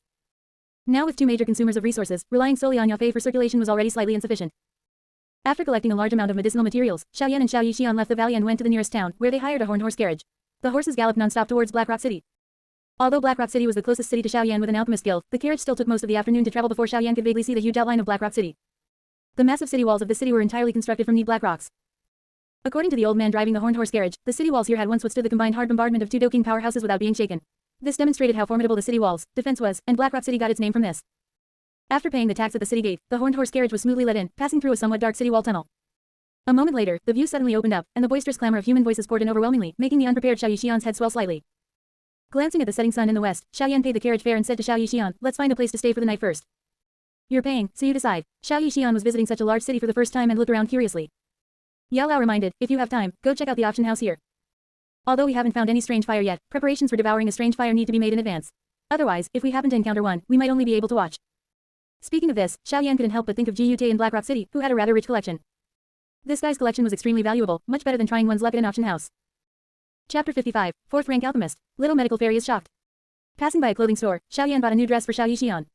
Now with 2 major consumers of resources, relying solely on Yao Fei for circulation was already slightly insufficient. After collecting a large amount of medicinal materials, Xiao Yan and Xiao Yixian left the valley and went to the nearest town, where they hired a horned horse carriage. The horses galloped non-stop towards Blackrock City. Although Blackrock City was the closest city to Xiao Yan with an alchemist guild, the carriage still took most of the afternoon to travel before Xiao Yan could vaguely see the huge outline of Blackrock City. The massive city walls of the city were entirely constructed from neat black rocks. According to the old man driving the horned horse carriage, the city walls here had once withstood the combined hard bombardment of 2 Doking powerhouses without being shaken. This demonstrated how formidable the city walls' defense was, and Blackrock City got its name from this. After paying the tax at the city gate, the horned horse carriage was smoothly led in, passing through a somewhat dark city wall tunnel. A moment later, the view suddenly opened up, and the boisterous clamor of human voices poured in overwhelmingly, making the unprepared Xiao Yixian's head swell slightly. Glancing at the setting sun in the west, Xiao Yan paid the carriage fare and said to Xiao Yixian, let's find a place to stay for the night first. You're paying, so you decide. Xiao Yixian was visiting such a large city for the first time and looked around curiously. Yao Lao reminded, if you have time, go check out the auction house here. Although we haven't found any strange fire yet, preparations for devouring a strange fire need to be made in advance. Otherwise, if we happen to encounter one, we might only be able to watch. Speaking of this, Xiao Yan couldn't help but think of Ji Yute in Blackrock City, who had a rather rich collection. This guy's collection was extremely valuable, much better than trying one's luck at an auction house. Chapter 55, 4th rank alchemist. Little medical fairy is shocked. Passing by a clothing store, Xiao Yan bought a new dress for Xiao Yixian.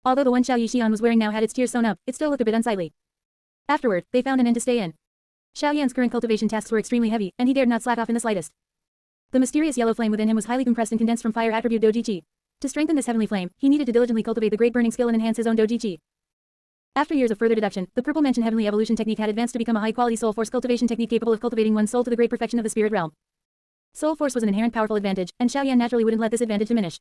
Although the one Xiao Yixian was wearing now had its tears sewn up, it still looked a bit unsightly. Afterward, they found an inn to stay in. Xiao Yan's current cultivation tasks were extremely heavy, and he dared not slack off in the slightest. The mysterious yellow flame within him was highly compressed and condensed from fire attribute Doji Qi. To strengthen this heavenly flame, he needed to diligently cultivate the great burning skill and enhance his own Doji Qi. After years of further deduction, the Purple Mansion Heavenly Evolution Technique had advanced to become a high-quality soul force cultivation technique capable of cultivating one's soul to the great perfection of the spirit realm. Soul force was an inherent powerful advantage, and Xiao Yan naturally wouldn't let this advantage diminish.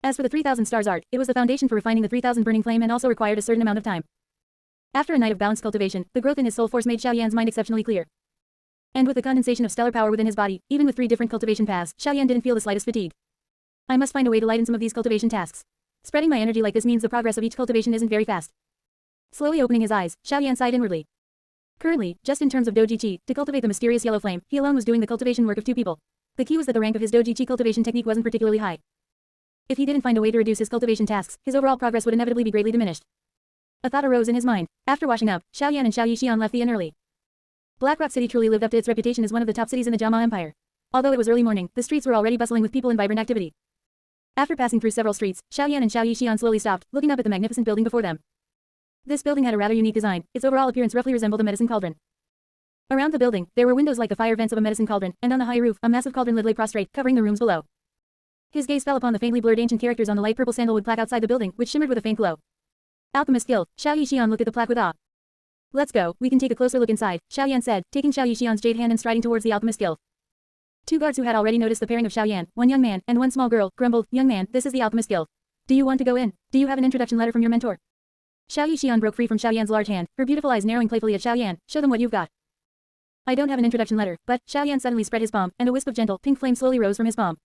As for the 3000 stars art, it was the foundation for refining the 3000 burning flame and also required a certain amount of time. After a night of balanced cultivation, the growth in his soul force made Xiao Yan's mind exceptionally clear. And with the condensation of stellar power within his body, even with 3 different cultivation paths, Xiao Yan didn't feel the slightest fatigue. I must find a way to lighten some of these cultivation tasks. Spreading my energy like this means the progress of each cultivation isn't very fast. Slowly opening his eyes, Xiao Yan sighed inwardly. Currently, just in terms of Doji Chi, to cultivate the mysterious yellow flame, he alone was doing the cultivation work of 2 people. The key was that the rank of his Doji Chi cultivation technique wasn't particularly high. If he didn't find a way to reduce his cultivation tasks, his overall progress would inevitably be greatly diminished. A thought arose in his mind. After washing up, Xiaoyan and Xiao Yixian left the inn early. Blackrock City truly lived up to its reputation as one of the top cities in the Jama Empire. Although it was early morning, the streets were already bustling with people in vibrant activity. After passing through several streets, Xiaoyan and Xiao Yixian slowly stopped, looking up at the magnificent building before them. This building had a rather unique design. Its overall appearance roughly resembled a medicine cauldron. Around the building, there were windows like the fire vents of a medicine cauldron, and on the high roof, a massive cauldron lid lay prostrate, covering the rooms below. His gaze fell upon the faintly blurred ancient characters on the light purple sandalwood plaque outside the building, which shimmered with a faint glow. Alchemist Guild. Xiao Yixian looked at the plaque with awe. Let's go, we can take a closer look inside, Xiaoyan said, taking Xiao Yixian's jade hand and striding towards the Alchemist Guild. 2 guards who had already noticed the pairing of Xiaoyan, 1 young man, and 1 small girl, grumbled, "Young man, this is the Alchemist Guild. Do you want to go in? Do you have an introduction letter from your mentor?" Xiao Yixian broke free from Xiaoyan's large hand, her beautiful eyes narrowing playfully at Xiaoyan. "Show them what you've got." "I don't have an introduction letter, but," Xiaoyan suddenly spread his palm, and a wisp of gentle, pink flame slowly rose from his palm.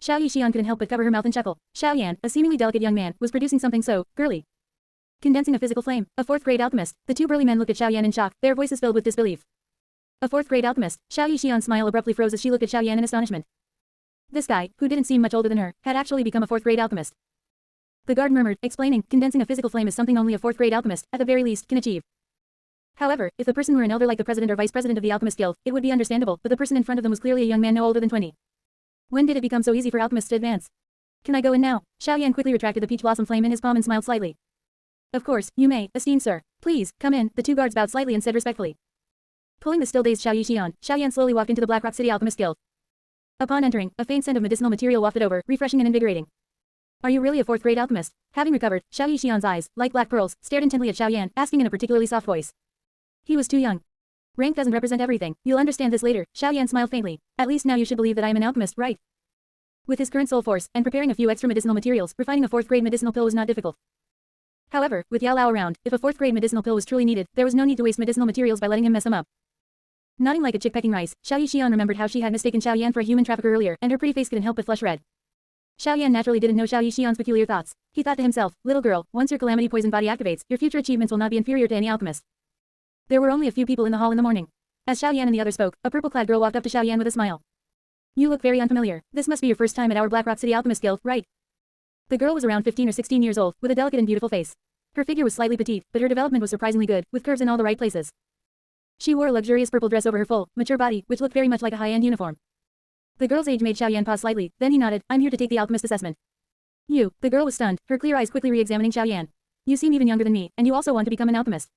Xiao Yixian couldn't help but cover her mouth and chuckle. Xiaoyan, a seemingly delicate young man, was producing something so girly. Condensing a physical flame, a 4th-grade alchemist. The 2 burly men looked at Xiaoyan in shock, their voices filled with disbelief. A 4th-grade alchemist. Xiao Yixian's smile abruptly froze as she looked at Xiaoyan in astonishment. This guy, who didn't seem much older than her, had actually become a 4th-grade alchemist. The guard murmured, explaining, condensing a physical flame is something only a 4th-grade alchemist, at the very least, can achieve. However, if the person were an elder like the president or vice president of the Alchemist Guild, it would be understandable, but the person in front of them was clearly a young man no older than 20. When did it become so easy for alchemists to advance? Can I go in now? Xiaoyan quickly retracted the peach blossom flame in his palm and smiled slightly. Of course, you may, esteemed sir. Please, come in, the 2 guards bowed slightly and said respectfully. Pulling the still-dazed Xiao Yixian, Xiaoyan slowly walked into the Blackrock City Alchemist Guild. Upon entering, a faint scent of medicinal material wafted over, refreshing and invigorating. Are you really a 4th-grade alchemist? Having recovered, Xiao Yixian's eyes, like black pearls, stared intently at Xiaoyan, asking in a particularly soft voice. He was too young. Rank doesn't represent everything, you'll understand this later, Xiaoyan smiled faintly. At least now you should believe that I am an alchemist, right? With his current soul force, and preparing a few extra medicinal materials, refining a 4th-grade medicinal pill was not difficult. However, with Yao Lao around, if a 4th-grade medicinal pill was truly needed, there was no need to waste medicinal materials by letting him mess them up. Nodding like a chick pecking rice, Xiao Yixian remembered how she had mistaken Xiaoyan for a human trafficker earlier, and her pretty face couldn't help but flush red. Xiaoyan naturally didn't know Xiao Yixian's peculiar thoughts. He thought to himself, little girl, once your calamity poison body activates, your future achievements will not be inferior to any alchemist. There were only a few people in the hall in the morning. As Xiaoyan and the others spoke, a purple-clad girl walked up to Xiaoyan with a smile. You look very unfamiliar. This must be your first time at our Blackrock City Alchemist Guild, right? The girl was around 15 or 16 years old, with a delicate and beautiful face. Her figure was slightly petite, but her development was surprisingly good, with curves in all the right places. She wore a luxurious purple dress over her full, mature body, which looked very much like a high-end uniform. The girl's age made Xiaoyan pause slightly, then he nodded, I'm here to take the alchemist assessment. You, the girl was stunned, her clear eyes quickly re-examining Xiaoyan. You seem even younger than me, and you also want to become an alchemist.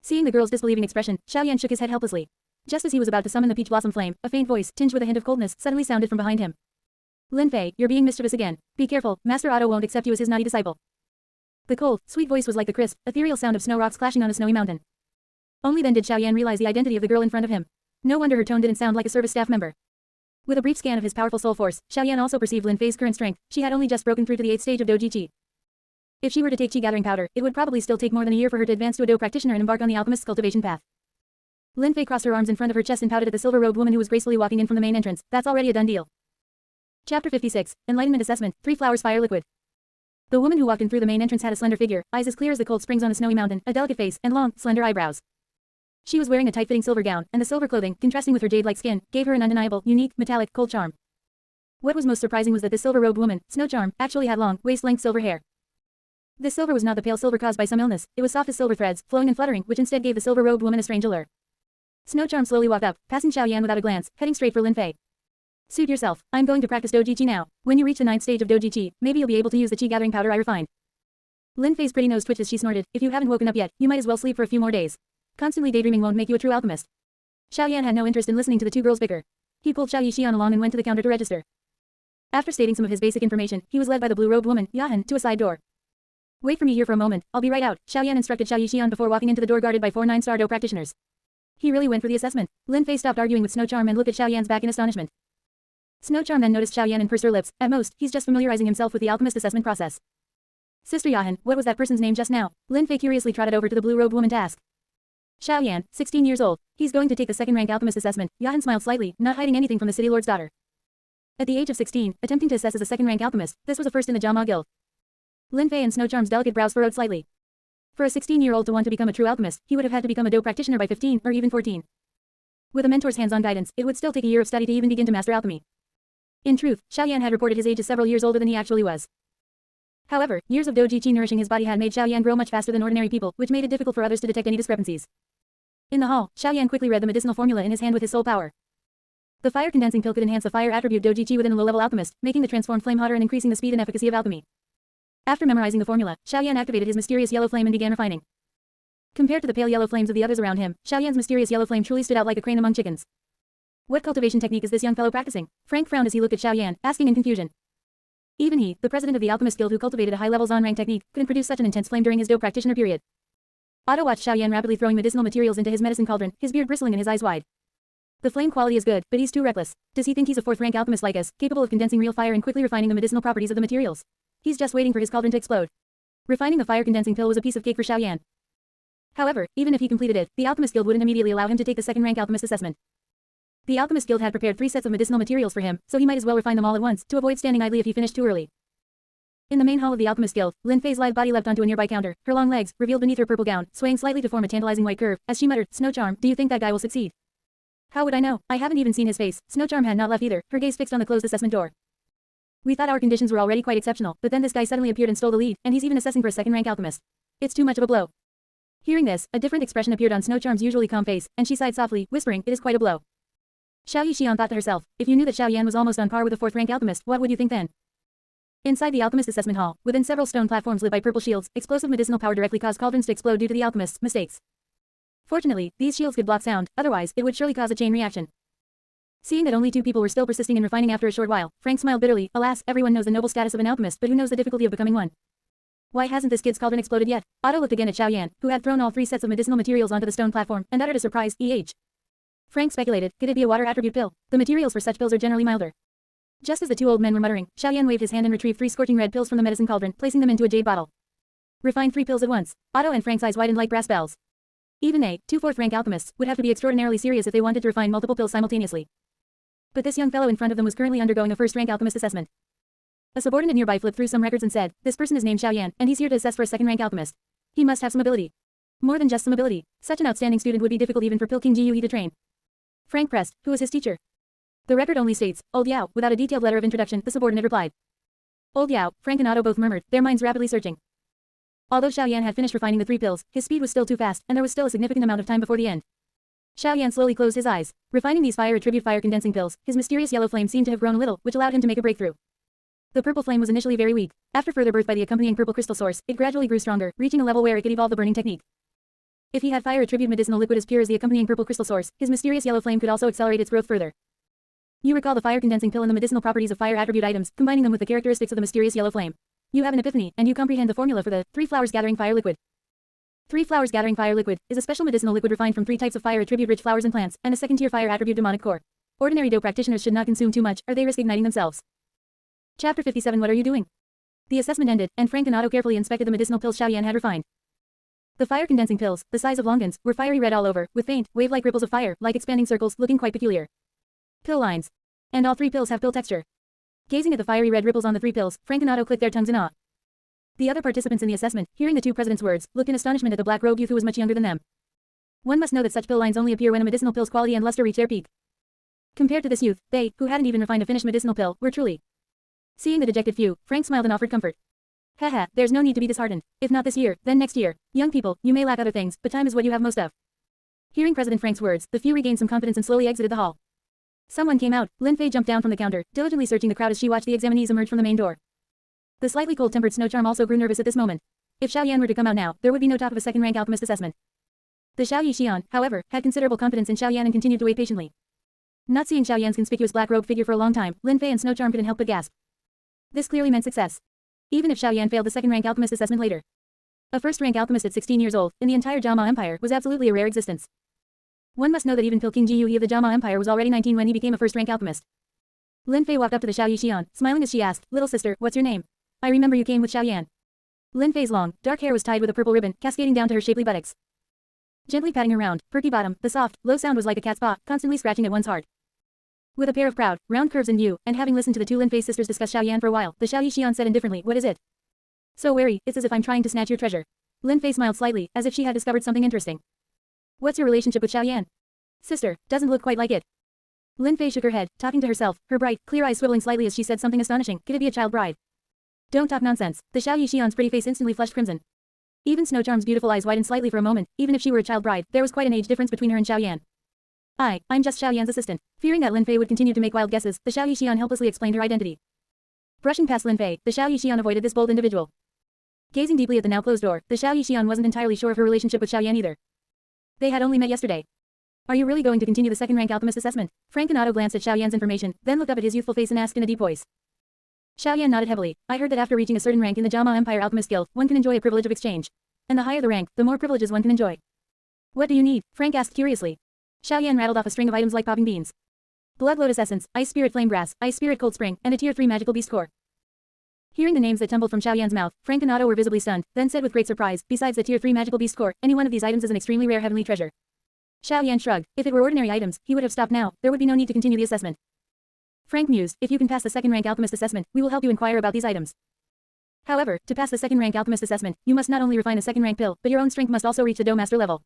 Seeing the girl's disbelieving expression, Xiaoyan shook his head helplessly. Just as he was about to summon the peach blossom flame, a faint voice, tinged with a hint of coldness, suddenly sounded from behind him. Lin Fei, you're being mischievous again. Be careful, Master Otto won't accept you as his naughty disciple. The cold, sweet voice was like the crisp, ethereal sound of snow rocks clashing on a snowy mountain. Only then did Xiaoyan realize the identity of the girl in front of him. No wonder her tone didn't sound like a service staff member. With a brief scan of his powerful soul force, Xiaoyan also perceived Lin Fei's current strength. She had only just broken through to the 8th stage of Doji Chi. If she were to take Qi gathering powder, it would probably still take more than a year for her to advance to a Do practitioner and embark on the alchemist's cultivation path. Lin Fei crossed her arms in front of her chest and pouted at the silver-robed woman who was gracefully walking in from the main entrance. That's already a done deal. Chapter 56, Enlightenment Assessment, 3 Flowers Fire Liquid. The woman who walked in through the main entrance had a slender figure, eyes as clear as the cold springs on a snowy mountain, a delicate face, and long, slender eyebrows. She was wearing a tight-fitting silver gown, and the silver clothing, contrasting with her jade-like skin, gave her an undeniable, unique, metallic, cold charm. What was most surprising was that this silver-robed woman, Snow Charm, actually had long, waist-length silver hair. This silver was not the pale silver caused by some illness, it was soft as silver threads, flowing and fluttering, which instead gave the silver-robed woman a strange allure. Snow Charm slowly walked up, passing Xiaoyan without a glance, heading straight for Lin Fei. Suit yourself, I'm going to practice Doji Chi now. When you reach the 9th stage of Doji Chi, maybe you'll be able to use the Qi gathering powder I refined. Lin Fei's pretty nose twitched as she snorted, if you haven't woken up yet, you might as well sleep for a few more days. Constantly daydreaming won't make you a true alchemist. Xiaoyan had no interest in listening to the 2 girls bicker. He pulled Xiao Yixian along and went to the counter to register. After stating some of his basic information, he was led by the blue-robed woman, Yahan, to a side door. Wait for me here for a moment, I'll be right out, Xiaoyan instructed Xiao Yixian before walking into the door guarded by 4 9-star Do practitioners. He really went for the assessment. Lin Fei stopped arguing with Snow Charm and looked at Xiaoyan's back in astonishment. Snow Charm then noticed Xiaoyan and pursed her lips. At most, he's just familiarizing himself with the alchemist assessment process. Sister Yahan, what was that person's name just now? Lin Fei curiously trotted over to the blue-robed woman to ask. Xiaoyan, 16 years old. He's going to take the 2nd-rank alchemist assessment. Yahan smiled slightly, not hiding anything from the city lord's daughter. At the age of 16, attempting to assess as a 2nd-rank alchemist, this was a first in the Jama Guild. Lin Fei and Snow Charm's delicate brows furrowed slightly. For a 16-year-old to want to become a true alchemist, he would have had to become a dope practitioner by 15 or even 14. With a mentor's hands-on guidance, it would still take a year of study to even begin to master alchemy. In truth, Xiaoyan had reported his age as several years older than he actually was. However, years of doji qi nourishing his body had made Xiaoyan grow much faster than ordinary people, which made it difficult for others to detect any discrepancies. In the hall, Xiaoyan quickly read the medicinal formula in his hand with his soul power. The fire condensing pill could enhance the fire attribute doji qi within a low-level alchemist, making the transformed flame hotter and increasing the speed and efficacy of alchemy. After memorizing the formula, Xiaoyan activated his mysterious yellow flame and began refining. Compared to the pale yellow flames of the others around him, Xiaoyan's mysterious yellow flame truly stood out like a crane among chickens. What cultivation technique is this young fellow practicing? Frank frowned as he looked at Xiaoyan, asking in confusion. Even he, the president of the alchemist guild who cultivated a high-level Zon-rank technique, couldn't produce such an intense flame during his dope practitioner period. Otto watched Xiaoyan rapidly throwing medicinal materials into his medicine cauldron, his beard bristling and his eyes wide. The flame quality is good, but he's too reckless. Does he think he's a fourth-rank alchemist like us, capable of condensing real fire and quickly refining the medicinal properties of the materials? He's just waiting for his cauldron to explode. Refining the fire condensing pill was a piece of cake for Xiaoyan. However, even if he completed it, the alchemist guild wouldn't immediately allow him to take the second-rank alchemist assessment. The alchemist guild had prepared 3 sets of medicinal materials for him, so he might as well refine them all at once, to avoid standing idly if he finished too early. In the main hall of the alchemist guild, Lin Fei's lithe body leapt onto a nearby counter, her long legs, revealed beneath her purple gown, swaying slightly to form a tantalizing white curve, as she muttered, "Snow Charm, do you think that guy will succeed?" "How would I know? I haven't even seen his face." Snow Charm had not left either, her gaze fixed on the closed assessment door. "We thought our conditions were already quite exceptional, but then this guy suddenly appeared and stole the lead, and he's even assessing for a second-rank alchemist. It's too much of a blow." Hearing this, a different expression appeared on Snow Charm's usually calm face, and she sighed softly, whispering, "It is quite a blow." Xiao Yixian thought to herself, if you knew that Xiaoyan was almost on par with a fourth-rank alchemist, what would you think then? Inside the alchemist assessment hall, within several stone platforms lit by purple shields, explosive medicinal power directly caused cauldrons to explode due to the alchemist's mistakes. Fortunately, these shields could block sound, otherwise, it would surely cause a chain reaction. Seeing that only 2 people were still persisting in refining after a short while, Frank smiled bitterly. Alas, everyone knows the noble status of an alchemist, but who knows the difficulty of becoming one? Why hasn't this kid's cauldron exploded yet? Otto looked again at Xiaoyan, who had thrown all 3 sets of medicinal materials onto the stone platform, and uttered a surprised "EH." Frank speculated, could it be a water attribute pill? The materials for such pills are generally milder. Just as the 2 old men were muttering, Xiaoyan waved his hand and retrieved 3 scorching red pills from the medicine cauldron, placing them into a jade bottle. Refine 3 pills at once. Otto and Frank's eyes widened like brass bells. Even they, 2 fourth-rank alchemists, would have to be extraordinarily serious if they wanted to refine multiple pills simultaneously. But this young fellow in front of them was currently undergoing a first-rank alchemist assessment. A subordinate nearby flipped through some records and said, "This person is named Xiaoyan, and he's here to assess for a second-rank alchemist. He must have some ability. More than just some ability. Such an outstanding student would be difficult even for Pilking Ji to train." Frank pressed, "Who is his teacher?" "The record only states, Old Yao," without a detailed letter of introduction, the subordinate replied. Old Yao, Frank and Otto both murmured, their minds rapidly searching. Although Xiaoyan had finished refining the 3 pills, his speed was still too fast, and there was still a significant amount of time before the end. Xiaoyan slowly closed his eyes. Refining these fire attribute fire condensing pills, his mysterious yellow flame seemed to have grown a little, which allowed him to make a breakthrough. The purple flame was initially very weak. After further birth by the accompanying purple crystal source, it gradually grew stronger, reaching a level where it could evolve the burning technique. If he had fire attribute medicinal liquid as pure as the accompanying purple crystal source, his mysterious yellow flame could also accelerate its growth further. You recall the fire condensing pill and the medicinal properties of fire attribute items, combining them with the characteristics of the mysterious yellow flame. You have an epiphany, and you comprehend the formula for the 3 flowers gathering fire liquid. 3 flowers gathering fire liquid is a special medicinal liquid refined from 3 types of fire attribute rich flowers and plants, and a second-tier fire attribute demonic core. Ordinary dope practitioners should not consume too much, or they risk igniting themselves. Chapter 57. What are you doing? The assessment ended, and Frank and Otto carefully inspected the medicinal pills Xiaoyan had refined. The fire condensing pills, the size of longans, were fiery red all over, with faint, wave-like ripples of fire, like expanding circles, looking quite peculiar. Pill lines. And all 3 pills have pill texture. Gazing at the fiery red ripples on the 3 pills, Frank and Otto clicked their tongues in awe. The other participants in the assessment, hearing the 2 presidents' words, looked in astonishment at the black-robed youth who was much younger than them. One must know that such pill lines only appear when a medicinal pill's quality and luster reach their peak. Compared to this youth, they, who hadn't even refined a finished medicinal pill, were truly. Seeing the dejected few, Frank smiled and offered comfort. Haha, there's no need to be disheartened. If not this year, then next year. Young people, you may lack other things, but time is what you have most of. Hearing President Frank's words, the few regained some confidence and slowly exited the hall. Someone came out. Lin Fei jumped down from the counter, diligently searching the crowd as she watched the examinees emerge from the main door. The slightly cold-tempered Snow Charm also grew nervous at this moment. If Xiaoyan were to come out now, there would be no talk of a second-rank alchemist assessment. The Xiao Yixian, however, had considerable confidence in Xiaoyan and continued to wait patiently. Not seeing Xiaoyan's conspicuous black-robed figure for a long time, Lin Fei and Snow Charm couldn't help but gasp. This clearly meant success. Even if Xiaoyan failed the second-rank alchemist assessment later. A first-rank alchemist at 16 years old, in the entire Jama Empire, was absolutely a rare existence. One must know that even Pilking Ji of the Jama Empire was already 19 when he became a first-rank alchemist. Lin Fei walked up to the Xiao Yixian, smiling as she asked, "Little sister, what's your name? I remember you came with Xiaoyan." Lin Fei's long, dark hair was tied with a purple ribbon, cascading down to her shapely buttocks. Gently patting her round, perky bottom, the soft, low sound was like a cat's paw, constantly scratching at one's heart. With a pair of proud, round curves in view, and having listened to the 2 Lin Fei sisters discuss Xiaoyan for a while, the Xiao Yixian said indifferently, "What is it?" "So wary, it's as if I'm trying to snatch your treasure." Lin Fei smiled slightly, as if she had discovered something interesting. What's your relationship with Xiaoyan? Sister, doesn't look quite like it. Lin Fei shook her head, talking to herself, her bright, clear eyes swiveling slightly as she said something astonishing. Could it be a child bride? Don't talk nonsense. The Xiaoyi Xian's pretty face instantly flushed crimson. Even Snow Charm's beautiful eyes widened slightly for a moment. Even if she were a child bride, there was quite an age difference between her and Xiaoyan. I'm just Xiaoyan's assistant. Fearing that Lin Fei would continue to make wild guesses, the Xiaoyi Xian helplessly explained her identity. Brushing past Lin Fei, the Xiaoyi Xian avoided this bold individual. Gazing deeply at the now closed door, the Xiaoyi Xian wasn't entirely sure of her relationship with Xiaoyan either. They had only met yesterday. Are you really going to continue the second-rank alchemist assessment? Frank and Otto glanced at Xiaoyan's information, then looked up at his youthful face and asked in a deep voice. Xiaoyan nodded heavily. I heard that after reaching a certain rank in the Jama Empire Alchemist Guild, one can enjoy a privilege of exchange. And the higher the rank, the more privileges one can enjoy. What do you need? Frank asked curiously. Xiaoyan rattled off a string of items like popping beans. Blood Lotus Essence, Ice Spirit Flame Brass, Ice Spirit Cold Spring, and a Tier 3 Magical Beast Core. Hearing the names that tumbled from Xiaoyan's mouth, Frank and Otto were visibly stunned, then said with great surprise, besides the Tier 3 Magical Beast Core, any one of these items is an extremely rare heavenly treasure. Xiaoyan shrugged. If it were ordinary items, he would have stopped now. There would be no need to continue the assessment. Frank mused. If you can pass the second-rank alchemist assessment, we will help you inquire about these items. However, to pass the second-rank alchemist assessment, you must not only refine the second-rank pill, but your own strength must also reach the Dough Master level.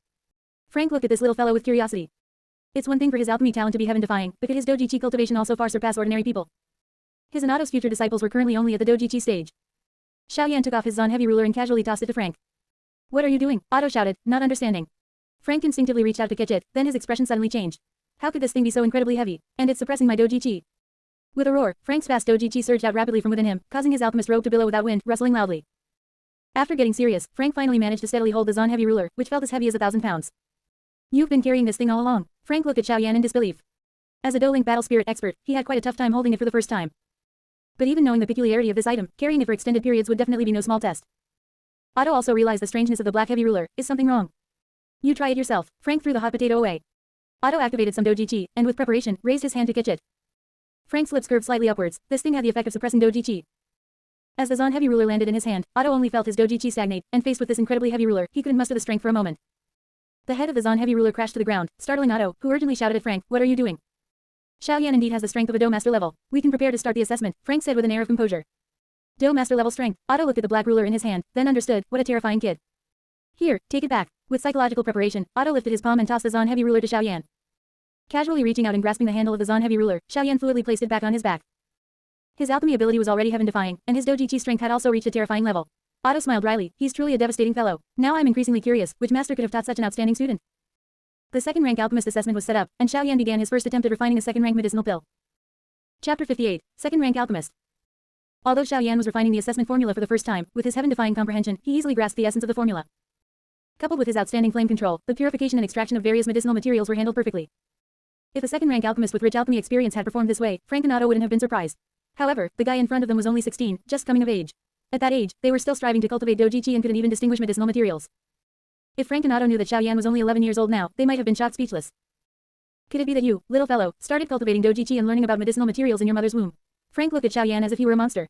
Frank looked at this little fellow with curiosity. It's one thing for his alchemy talent to be heaven-defying, but could his Doji Chi cultivation also far surpass ordinary people? His and Otto's future disciples were currently only at the Doji Chi stage. Xiaoyan took off his Zon heavy ruler and casually tossed it to Frank. What are you doing? Otto shouted, not understanding. Frank instinctively reached out to catch it, then his expression suddenly changed. How could this thing be so incredibly heavy? And it's suppressing my Doji Chi. With a roar, Frank's fast Doji Chi surged out rapidly from within him, causing his alchemist robe to billow without wind, rustling loudly. After getting serious, Frank finally managed to steadily hold the Zon heavy ruler, which felt as heavy as 1,000 pounds. You've been carrying this thing all along. Frank looked at Xiaoyan in disbelief. As a Doelink battle spirit expert, he had quite a tough time holding it for the first time. But even knowing the peculiarity of this item, carrying it for extended periods would definitely be no small test. Otto also realized the strangeness of the black heavy ruler. Is something wrong? You try it yourself. Frank threw the hot potato away. Otto activated some Doji Chi, and with preparation, raised his hand to catch it. Frank's lips curved slightly upwards. This thing had the effect of suppressing Doji Chi. As the Zon heavy ruler landed in his hand, Otto only felt his Doji Chi stagnate, and faced with this incredibly heavy ruler, he couldn't muster the strength for a moment. The head of the Zon heavy ruler crashed to the ground, startling Otto, who urgently shouted at Frank, what are you doing? Xiaoyan indeed has the strength of a Dough Master level. We can prepare to start the assessment, Frank said with an air of composure. Dough Master level strength. Otto looked at the black ruler in his hand, then understood, what a terrifying kid. Here, take it back. With psychological preparation, Otto lifted his palm and tossed the Zon heavy ruler to Xiaoyan. Casually reaching out and grasping the handle of the Zon heavy ruler, Xiaoyan fluidly placed it back on his back. His alchemy ability was already heaven-defying, and his Doji Chi strength had also reached a terrifying level. Otto smiled dryly. He's truly a devastating fellow. Now I'm increasingly curious, which master could have taught such an outstanding student? The second-rank alchemist assessment was set up, and Xiaoyan began his first attempt at refining a second-rank medicinal pill. Chapter 58, Second-rank alchemist. Although Xiaoyan was refining the assessment formula for the first time, with his heaven-defying comprehension, he easily grasped the essence of the formula. Coupled with his outstanding flame control, the purification and extraction of various medicinal materials were handled perfectly. If a second-rank alchemist with rich alchemy experience had performed this way, Frank and Otto wouldn't have been surprised. However, the guy in front of them was only 16, just coming of age. At that age, they were still striving to cultivate Doji Chi and couldn't even distinguish medicinal materials. If Frank and Otto knew that Xiaoyan was only 11 years old now, they might have been shocked speechless. Could it be that you, little fellow, started cultivating Doji Chi and learning about medicinal materials in your mother's womb? Frank looked at Xiaoyan as if he were a monster.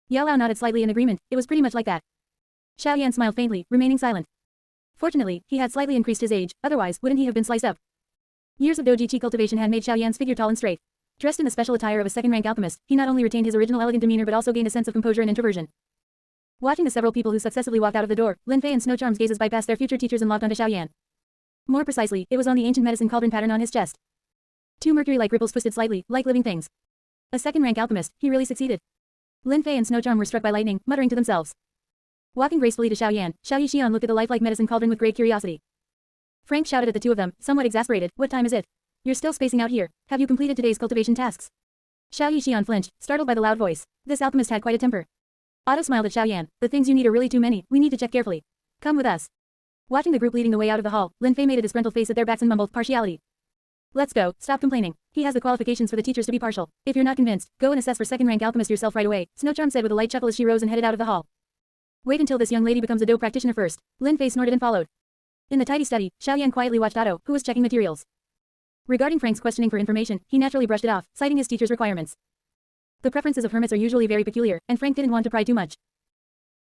Yao Lao nodded slightly in agreement. It was pretty much like that. Xiaoyan smiled faintly, remaining silent. Fortunately, he had slightly increased his age, otherwise, wouldn't he have been sliced up? Years of Doji Chi cultivation had made Xiaoyan's figure tall and straight. Dressed in the special attire of a second-rank alchemist, he not only retained his original elegant demeanor but also gained a sense of composure and introversion. Watching the several people who successively walked out of the door, Lin Fei and Snow Charm's gazes bypassed their future teachers and locked onto Xiaoyan. More precisely, it was on the ancient medicine cauldron pattern on his chest. Two mercury-like ripples twisted slightly, like living things. A second-rank alchemist, he really succeeded. Lin Fei and Snow Charm were struck by lightning, muttering to themselves. Walking gracefully to Xiaoyan, Xiaoyi Xian looked at the lifelike medicine cauldron with great curiosity. Frank shouted at the two of them, somewhat exasperated, what time is it? You're still spacing out here. Have you completed today's cultivation tasks? Xiaoyi Xian flinched, startled by the loud voice. This alchemist had quite a temper. Otto smiled at Xiaoyan. The things you need are really too many, we need to check carefully. Come with us. Watching the group leading the way out of the hall, Lin Fei made a disgruntled face at their backs and mumbled, partiality. Let's go, stop complaining. He has the qualifications for the teachers to be partial. If you're not convinced, go and assess for second-rank alchemist yourself right away, Snow Charm said with a light chuckle as she rose and headed out of the hall. Wait until this young lady becomes a dough practitioner first. Lin Fei snorted and followed. In the tidy study, Xiaoyan quietly watched Otto, who was checking materials. Regarding Frank's questioning for information, he naturally brushed it off, citing his teacher's requirements. The preferences of hermits are usually very peculiar, and Frank didn't want to pry too much.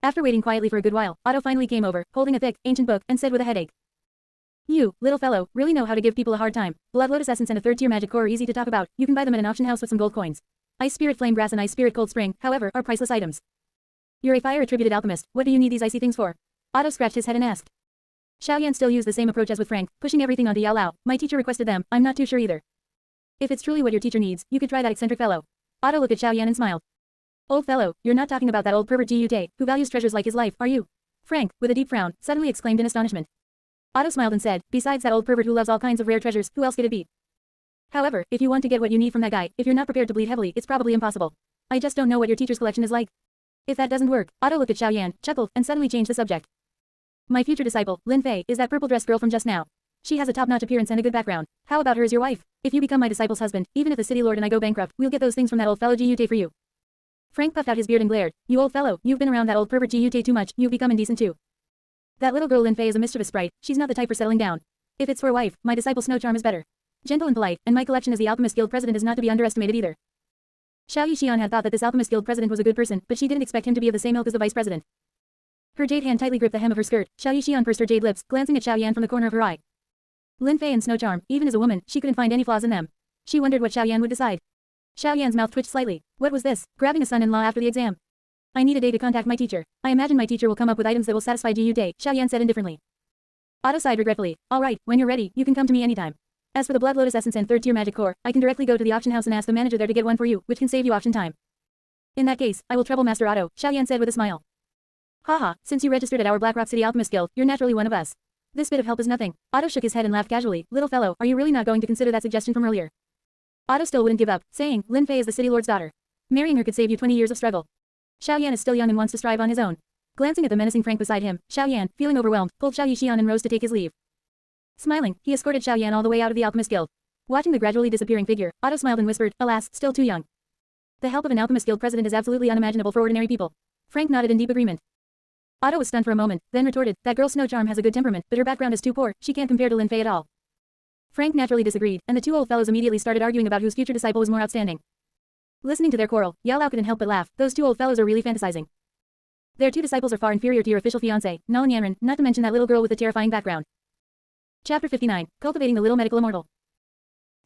After waiting quietly for a good while, Otto finally came over, holding a thick, ancient book, and said with a headache. You, little fellow, really know how to give people a hard time. Blood Lotus Essence and a third-tier magic core are easy to talk about. You can buy them at an auction house with some gold coins. Ice Spirit Flame Brass and Ice Spirit Cold Spring, however, are priceless items. You're a fire-attributed alchemist. What do you need these icy things for? Otto scratched his head and asked. Xiaoyan still used the same approach as with Frank, pushing everything onto Yao Lao. My teacher requested them, I'm not too sure either. If it's truly what your teacher needs, you could try that eccentric fellow. Otto looked at Xiaoyan and smiled. Old fellow, you're not talking about that old pervert Ji Yute, who values treasures like his life, are you? Frank, with a deep frown, suddenly exclaimed in astonishment. Otto smiled and said, besides that old pervert who loves all kinds of rare treasures, who else could it be? However, if you want to get what you need from that guy, if you're not prepared to bleed heavily, it's probably impossible. I just don't know what your teacher's collection is like. If that doesn't work, Otto looked at Xiaoyan, chuckled, and suddenly changed the subject. My future disciple, Lin Fei, is that purple-dressed girl from just now. She has a top-notch appearance and a good background. How about her as your wife? If you become my disciple's husband, even if the city lord and I go bankrupt, we'll get those things from that old fellow Ji Yute for you. Frank puffed out his beard and glared. You old fellow, you've been around that old pervert Ji Yute too much, you've become indecent too. That little girl Lin Fei is a mischievous sprite, she's not the type for settling down. If it's for a wife, my disciple Snow Charm is better. Gentle and polite, and my collection as the Alchemist Guild president is not to be underestimated either. Xiao Yixian had thought that this Alchemist Guild president was a good person, but she didn't expect him to be of the same ilk as the vice president. Her jade hand tightly gripped the hem of her skirt. Xiao Yixian pursed her jade lips, glancing at Xiaoyan from the corner of her eye. Lin Fei and Snow Charm, even as a woman, she couldn't find any flaws in them. She wondered what Xiaoyan would decide. Xiaoyan's mouth twitched slightly. What was this? Grabbing a son-in-law after the exam. I need a day to contact my teacher. I imagine my teacher will come up with items that will satisfy Ji Yute, Xiaoyan said indifferently. Otto sighed regretfully. Alright, when you're ready, you can come to me anytime. As for the Blood Lotus Essence and third-tier magic core, I can directly go to the auction house and ask the manager there to get one for you, which can save you auction time. In that case, I will trouble Master Otto, Xiaoyan said with a smile. Haha, since you registered at our Blackrock City Alchemist Guild, you're naturally one of us. This bit of help is nothing. Otto shook his head and laughed casually. Little fellow, are you really not going to consider that suggestion from earlier? Otto still wouldn't give up, saying, Lin Fei is the city lord's daughter. Marrying her could save you 20 years of struggle. Xiaoyan is still young and wants to strive on his own. Glancing at the menacing Frank beside him, Xiaoyan, feeling overwhelmed, pulled Xiao Yixian and rose to take his leave. Smiling, he escorted Xiaoyan all the way out of the Alchemist Guild. Watching the gradually disappearing figure, Otto smiled and whispered, alas, still too young. The help of an Alchemist Guild president is absolutely unimaginable for ordinary people. Frank nodded in deep agreement. Otto was stunned for a moment, then retorted, that girl Snow Charm has a good temperament, but her background is too poor, she can't compare to Lin Fei at all. Frank naturally disagreed, and the two old fellows immediately started arguing about whose future disciple was more outstanding. Listening to their quarrel, Yao Lao couldn't help but laugh. Those two old fellows are really fantasizing. Their two disciples are far inferior to your official fiancé, Nalan Yanran, not to mention that little girl with the terrifying background. Chapter 59, Cultivating the Little Medical Immortal.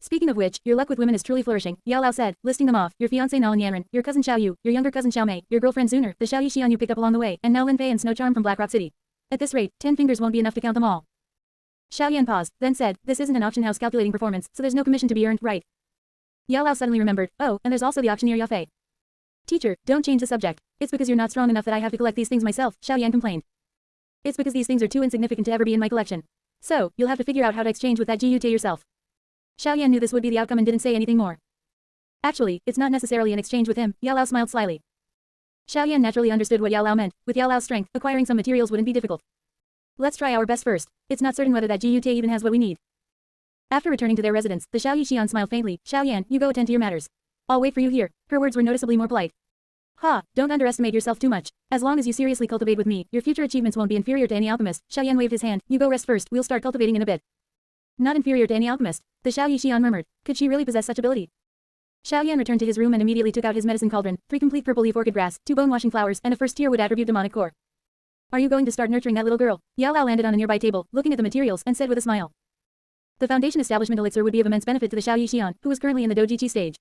Speaking of which, your luck with women is truly flourishing, Yao Lao said, listing them off, your fiancé Nalan Yanran, your cousin Xiao Yu, your younger cousin Xiao Mei, your girlfriend Zuner, the Xiao Yixian you picked up along the way, and now Lin Fei and Snow Charm from Blackrock City. At this rate, 10 fingers won't be enough to count them all. Xiaoyan paused, then said, this isn't an auction house calculating performance, so there's no commission to be earned, right? Yao Lao suddenly remembered, oh, and there's also the auctioneer Yao Fei. Teacher, don't change the subject. It's because you're not strong enough that I have to collect these things myself, Xiaoyan complained. It's because these things are too insignificant to ever be in my collection. So, you'll have to figure out how to exchange with that Ji Yute yourself. Xiaoyan knew this would be the outcome and didn't say anything more. Actually, it's not necessarily an exchange with him, Yao Lao smiled slyly. Xiaoyan naturally understood what Yao Lao meant. With Yao Lao's strength, acquiring some materials wouldn't be difficult. Let's try our best first. It's not certain whether that Ji Yute even has what we need. After returning to their residence, the Xiao Yixian smiled faintly. Xiaoyan, you go attend to your matters. I'll wait for you here. Her words were noticeably more polite. Ha, don't underestimate yourself too much. As long as you seriously cultivate with me, your future achievements won't be inferior to any alchemist. Xiaoyan waved his hand. You go rest first, we'll start cultivating in a bit. Not inferior to any alchemist, the Xiao Yixian murmured. Could she really possess such ability? Xiaoyan returned to his room and immediately took out his medicine cauldron, 3 complete purple leaf orchid grass, 2 bone-washing flowers, and a first-tier wood attribute demonic core. Are you going to start nurturing that little girl? Yao Lao landed on a nearby table, looking at the materials, and said with a smile. The Foundation Establishment Elixir would be of immense benefit to the Xiao Yixian, who was currently in the Dojichi stage.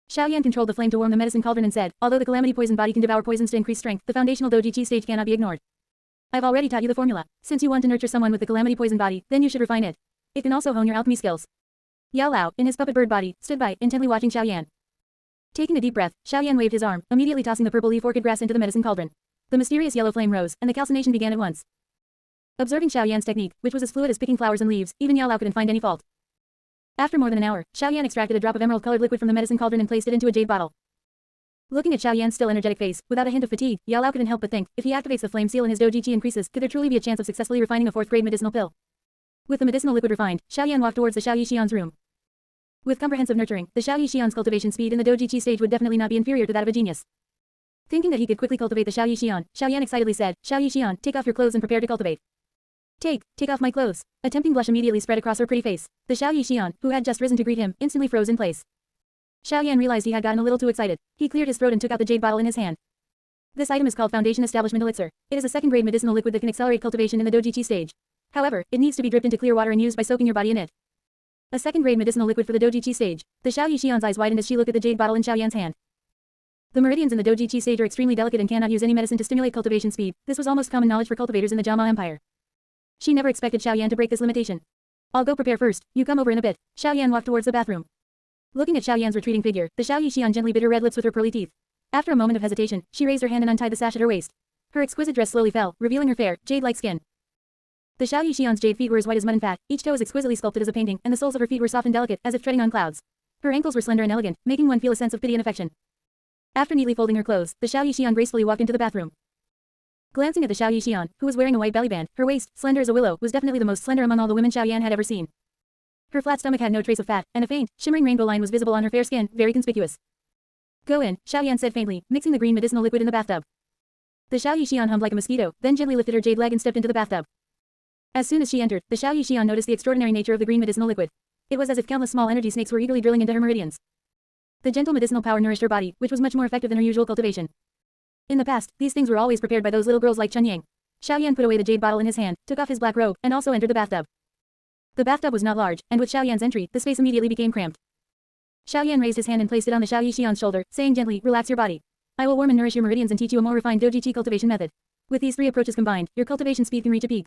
Xiaoyan controlled the flame to warm the medicine cauldron and said, although the Calamity Poison body can devour poisons to increase strength, the foundational Dojichi stage cannot be ignored. I've already taught you the formula. Since you want to nurture someone with the Calamity Poison body, then you should refine it. It can also hone your alchemy skills. Yao Lao, in his puppet bird body, stood by, intently watching Xiaoyan. Taking a deep breath, Xiaoyan waved his arm, immediately tossing the purple leaf orchid grass into the medicine cauldron. The mysterious yellow flame rose, and the calcination began at once. Observing Xiaoyan's technique, which was as fluid as picking flowers and leaves, even Yao Lao couldn't find any fault. After more than an hour, Xiaoyan extracted a drop of emerald-colored liquid from the medicine cauldron and placed it into a jade bottle. Looking at Xiaoyan's still energetic face, without a hint of fatigue, Yao Lao couldn't help but think, if he activates the flame seal and his Dojichi increases, could there truly be a chance of successfully refining a 4th-grade medicinal pill? With the medicinal liquid refined, Xiaoyan walked towards the Xiao Yixian's room. With comprehensive nurturing, the Xiao Yixian's cultivation speed in the Dojichi stage would definitely not be inferior to that of a genius. Thinking that he could quickly cultivate the Xiao Yixian, Xiaoyan excitedly said, Xiao Yixian, take off your clothes and prepare to cultivate. Take off my clothes. A tempting blush immediately spread across her pretty face. The Xiao Yixian, who had just risen to greet him, instantly froze in place. Xiaoyan realized he had gotten a little too excited. He cleared his throat and took out the jade bottle in his hand. This item is called Foundation Establishment Elixir. It is a 2nd-grade medicinal liquid that can accelerate cultivation in the Dojichi stage. However, it needs to be dripped into clear water and used by soaking your body in it. A 2nd-grade medicinal liquid for the Dojichi stage. The Xiao Yixian's eyes widened as she looked at the jade bottle in Xiaoyan's hand. The meridians in the Doji Chi stage are extremely delicate and cannot use any medicine to stimulate cultivation speed. This was almost common knowledge for cultivators in the Jiama Empire. She never expected Xiaoyan to break this limitation. I'll go prepare first, you come over in a bit. Xiaoyan walked towards the bathroom. Looking at Xiaoyan's retreating figure, the Xiao Yixian gently bit her red lips with her pearly teeth. After a moment of hesitation, she raised her hand and untied the sash at her waist. Her exquisite dress slowly fell, revealing her fair, jade-like skin. The Xiao Yixian's jade feet were as white as mud and fat, each toe was exquisitely sculpted as a painting, and the soles of her feet were soft and delicate, as if treading on clouds. Her ankles were slender and elegant, making one feel a sense of pity and affection. After neatly folding her clothes, the Xiao Yixian gracefully walked into the bathroom. Glancing at the Xiao Yixian, who was wearing a white bellyband, her waist, slender as a willow, was definitely the most slender among all the women Xiaoyan had ever seen. Her flat stomach had no trace of fat, and a faint, shimmering rainbow line was visible on her fair skin, very conspicuous. Go in, Xiaoyan said faintly, mixing the green medicinal liquid in the bathtub. The Xiao Yixian hummed like a mosquito, then gently lifted her jade leg and stepped into the bathtub. As soon as she entered, the Xiao Yixian noticed the extraordinary nature of the green medicinal liquid. It was as if countless small energy snakes were eagerly drilling into her meridians. The gentle medicinal power nourished her body, which was much more effective than her usual cultivation. In the past, these things were always prepared by those little girls like Chen Yang. Xiaoyan put away the jade bottle in his hand, took off his black robe, and also entered the bathtub. The bathtub was not large, and with Xiaoyan's entry, the space immediately became cramped. Xiaoyan raised his hand and placed it on the Xiao Yixian's shoulder, saying gently, relax your body. I will warm and nourish your meridians and teach you a more refined Doji Chi cultivation method. With these three approaches combined, your cultivation speed can reach a peak.